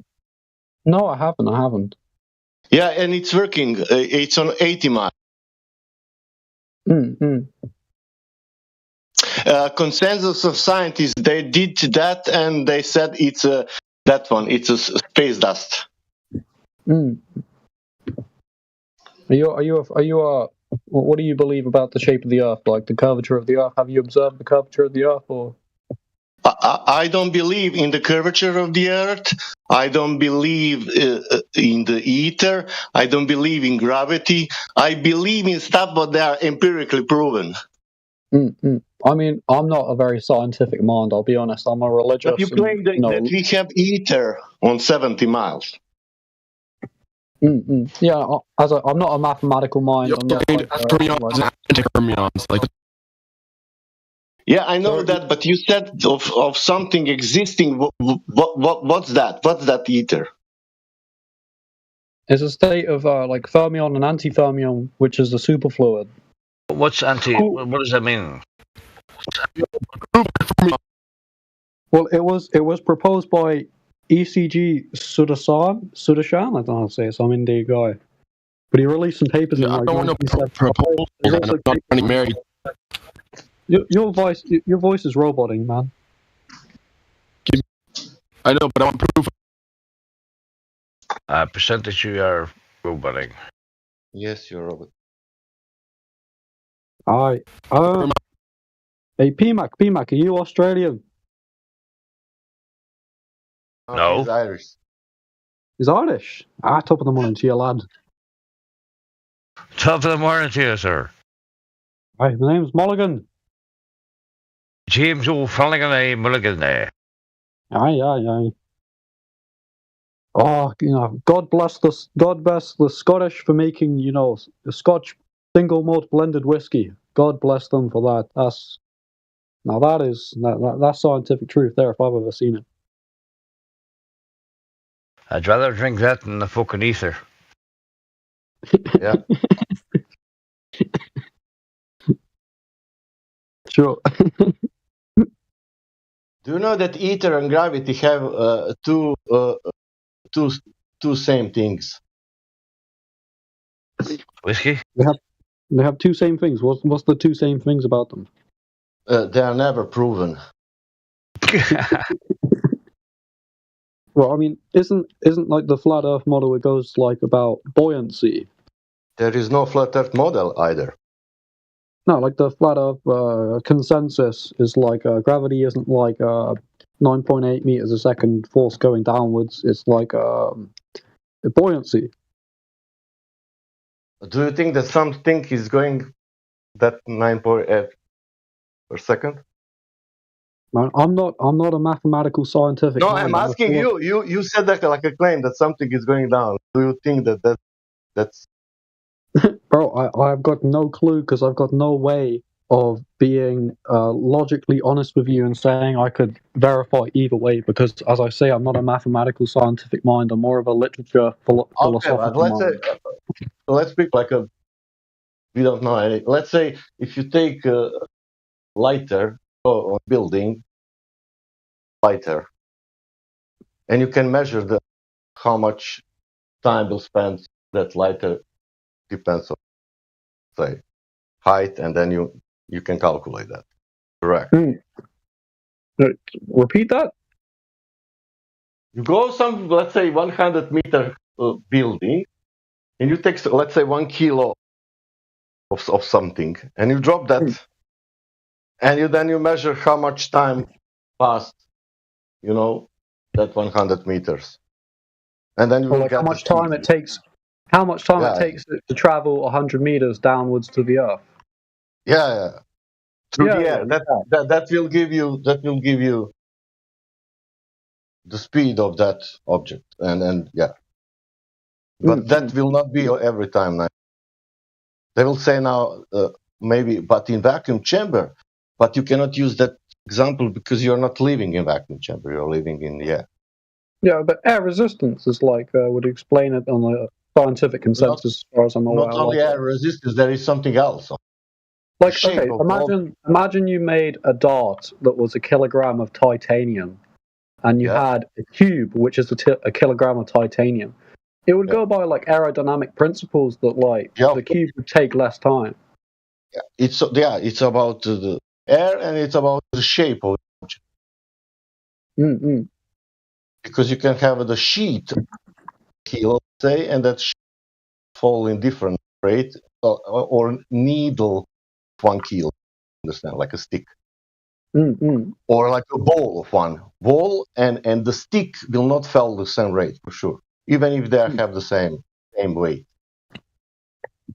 Speaker 3: No, I haven't.
Speaker 22: Yeah, and it's working. It's on 80 miles. Consensus of scientists, they did that and they said it's that one. It's a space dust.
Speaker 3: What do you believe about the shape of the Earth, like the curvature of the Earth? Have you observed the curvature of the Earth, or?
Speaker 22: I don't believe in the curvature of the Earth. I don't believe in the ether. I don't believe in gravity. I believe in stuff, but they are empirically proven.
Speaker 3: I mean, I'm not a very scientific mind. I'll be honest. I'm a religious.
Speaker 22: But you claim that we have ether on 70 miles.
Speaker 3: Yeah, I'm not a mathematical mind. I'm not
Speaker 22: Yeah, I know that, but you said of something existing. What's that? What's that ether?
Speaker 3: It's a state of like fermion and antifermion, which is the superfluid.
Speaker 10: What's what does that mean?
Speaker 3: Well, it was proposed by ECG Sudashan. I don't know how to say it. Some Indian guy, but he released some papers in like. I don't want to propose. I'm not getting married. Your voice is roboting, man.
Speaker 12: I know, but I want proof.
Speaker 10: Percentage you are roboting.
Speaker 22: Yes, you're a robot.
Speaker 3: Alright. Hey, PMAC, are you Australian?
Speaker 22: No. He's Irish.
Speaker 3: He's Irish? Top of the morning to you, lad.
Speaker 10: Top of the morning to you, sir.
Speaker 3: Hi, my name's Mulligan.
Speaker 10: James O'Flanagan Mulligan there.
Speaker 3: Aye. Oh, God bless the Scottish for making, the Scotch single malt blended whiskey. God bless them for that. That's scientific truth there if I've ever seen it.
Speaker 10: I'd rather drink that than the fucking ether.
Speaker 22: Yeah.
Speaker 3: Sure.
Speaker 22: Do you know that ether and gravity have two same things?
Speaker 10: Whiskey?
Speaker 3: They have two same things. What's the two same things about them?
Speaker 22: They are never proven.
Speaker 3: Well, I mean, isn't like the flat Earth model? It goes like about buoyancy.
Speaker 22: There is no flat Earth model either.
Speaker 3: No, like the flat Earth consensus is like gravity isn't like 9.8 meters a second force going downwards. It's like buoyancy.
Speaker 22: Do you think that something is going that 9.8 per second?
Speaker 3: Man, I'm not a mathematical scientific.
Speaker 22: No, I'm asking you. You said that like a claim that something is going down. Do you think that's?
Speaker 3: Bro, I've got no clue because I've got no way of being logically honest with you and saying I could verify either way because, as I say, I'm not a mathematical scientific mind. I'm more of a literature philosophical mind.
Speaker 22: Let's speak like a. We don't know any. Let's say if you take a lighter or a building lighter, and you can measure how much time will spend that lighter. Depends on, say, height, and then you can calculate that. Correct.
Speaker 3: Repeat that.
Speaker 22: You go let's say 100-meter building, and you take, let's say, 1 kilo of something, and you drop that, and then you measure how much time passed, that 100 meters, and then you will get
Speaker 3: how much time it takes. How much time it takes to travel 100 meters downwards to the Earth?
Speaker 22: Yeah. through the air. That will give you the speed of that object, and yeah. But that will not be every time. They will say now maybe, but in vacuum chamber, but you cannot use that example because you're not living in vacuum chamber. You're living in the air.
Speaker 3: Yeah, but air resistance is like would explain it on the scientific consensus, as far as I'm aware.
Speaker 22: Not only air resistance, there is something else.
Speaker 3: Like, okay, imagine you made a dart that was a kilogram of titanium, and you had a cube which is a kilogram of titanium. It would go by like aerodynamic principles that like the cube would take less time.
Speaker 22: It's about the air and it's about the shape of the object. Because you can have the sheet kilo, say, and that fall in different rate, or needle 1 kilo. Understand, like a stick. Or like a ball of one ball, and the stick will not fall the same rate for sure, even if they have the same weight.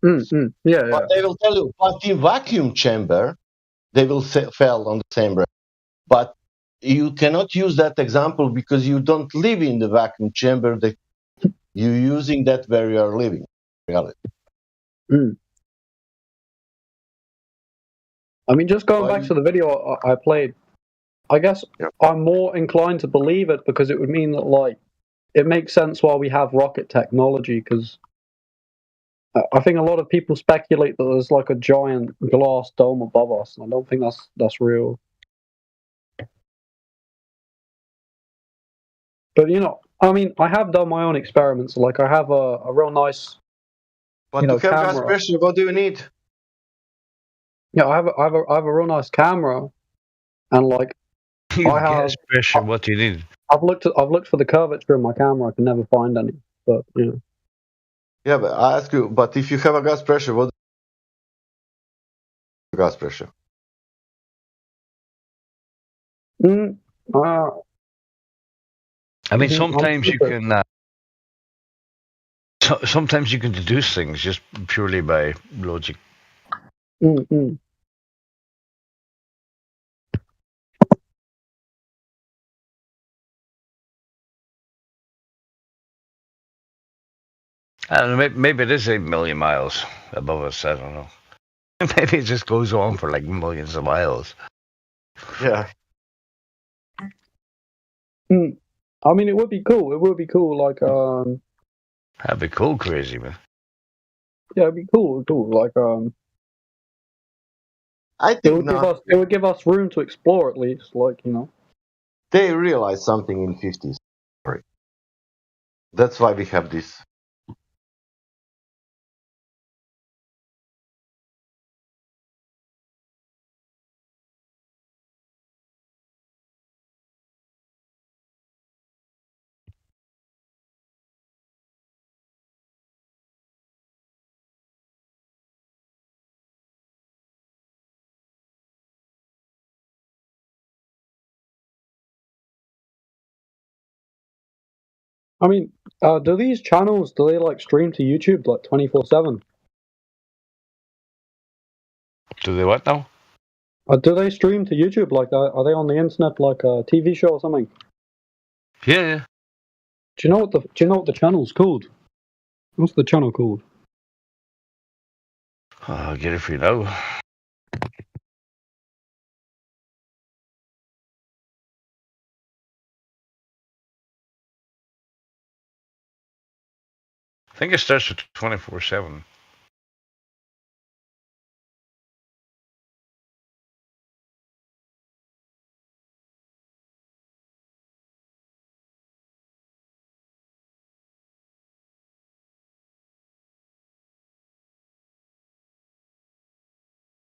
Speaker 3: Yeah,
Speaker 22: but they will tell you, but in vacuum chamber, they will fall on the same rate. But you cannot use that example because you don't live in the vacuum chamber. That you're using that where you are living. Reality.
Speaker 3: I mean, just going back to the video I played, I guess I'm more inclined to believe it because it would mean that, like, it makes sense why we have rocket technology, because I think a lot of people speculate that there's like a giant glass dome above us, and I don't think that's real. But, you know, I mean, I have done my own experiments. Like, I have a real nice,
Speaker 22: but to have gas pressure, what do you need?
Speaker 3: Yeah, I have a real nice camera, and like
Speaker 10: gas pressure. What do you need?
Speaker 3: I've looked for the curvature in my camera. I can never find any. But you know.
Speaker 22: Yeah, but I ask you. But if you have a gas pressure, what? Gas pressure.
Speaker 10: I mean, sometimes you can. Sometimes you can deduce things just purely by logic. I don't know. Maybe it is 8 million miles above us. I don't know. Maybe it just goes on for like millions of miles.
Speaker 22: Yeah.
Speaker 3: I mean, it would be cool. It would be cool. Like,
Speaker 10: that'd be cool, crazy man.
Speaker 3: Yeah, it'd be cool. Like,
Speaker 22: I think
Speaker 3: it would give us room to explore at least. Like, you know.
Speaker 22: They realized something in 50s. That's why we have this.
Speaker 3: I mean, do these channels, do they like stream to YouTube like 24/7?
Speaker 10: Do they what now?
Speaker 3: Do they stream to YouTube? Like, are they on the internet like a TV show or something?
Speaker 10: Yeah.
Speaker 3: Do you know what the channel's called? What's the channel called?
Speaker 10: I'll get it for you now. I think it starts at 24/7.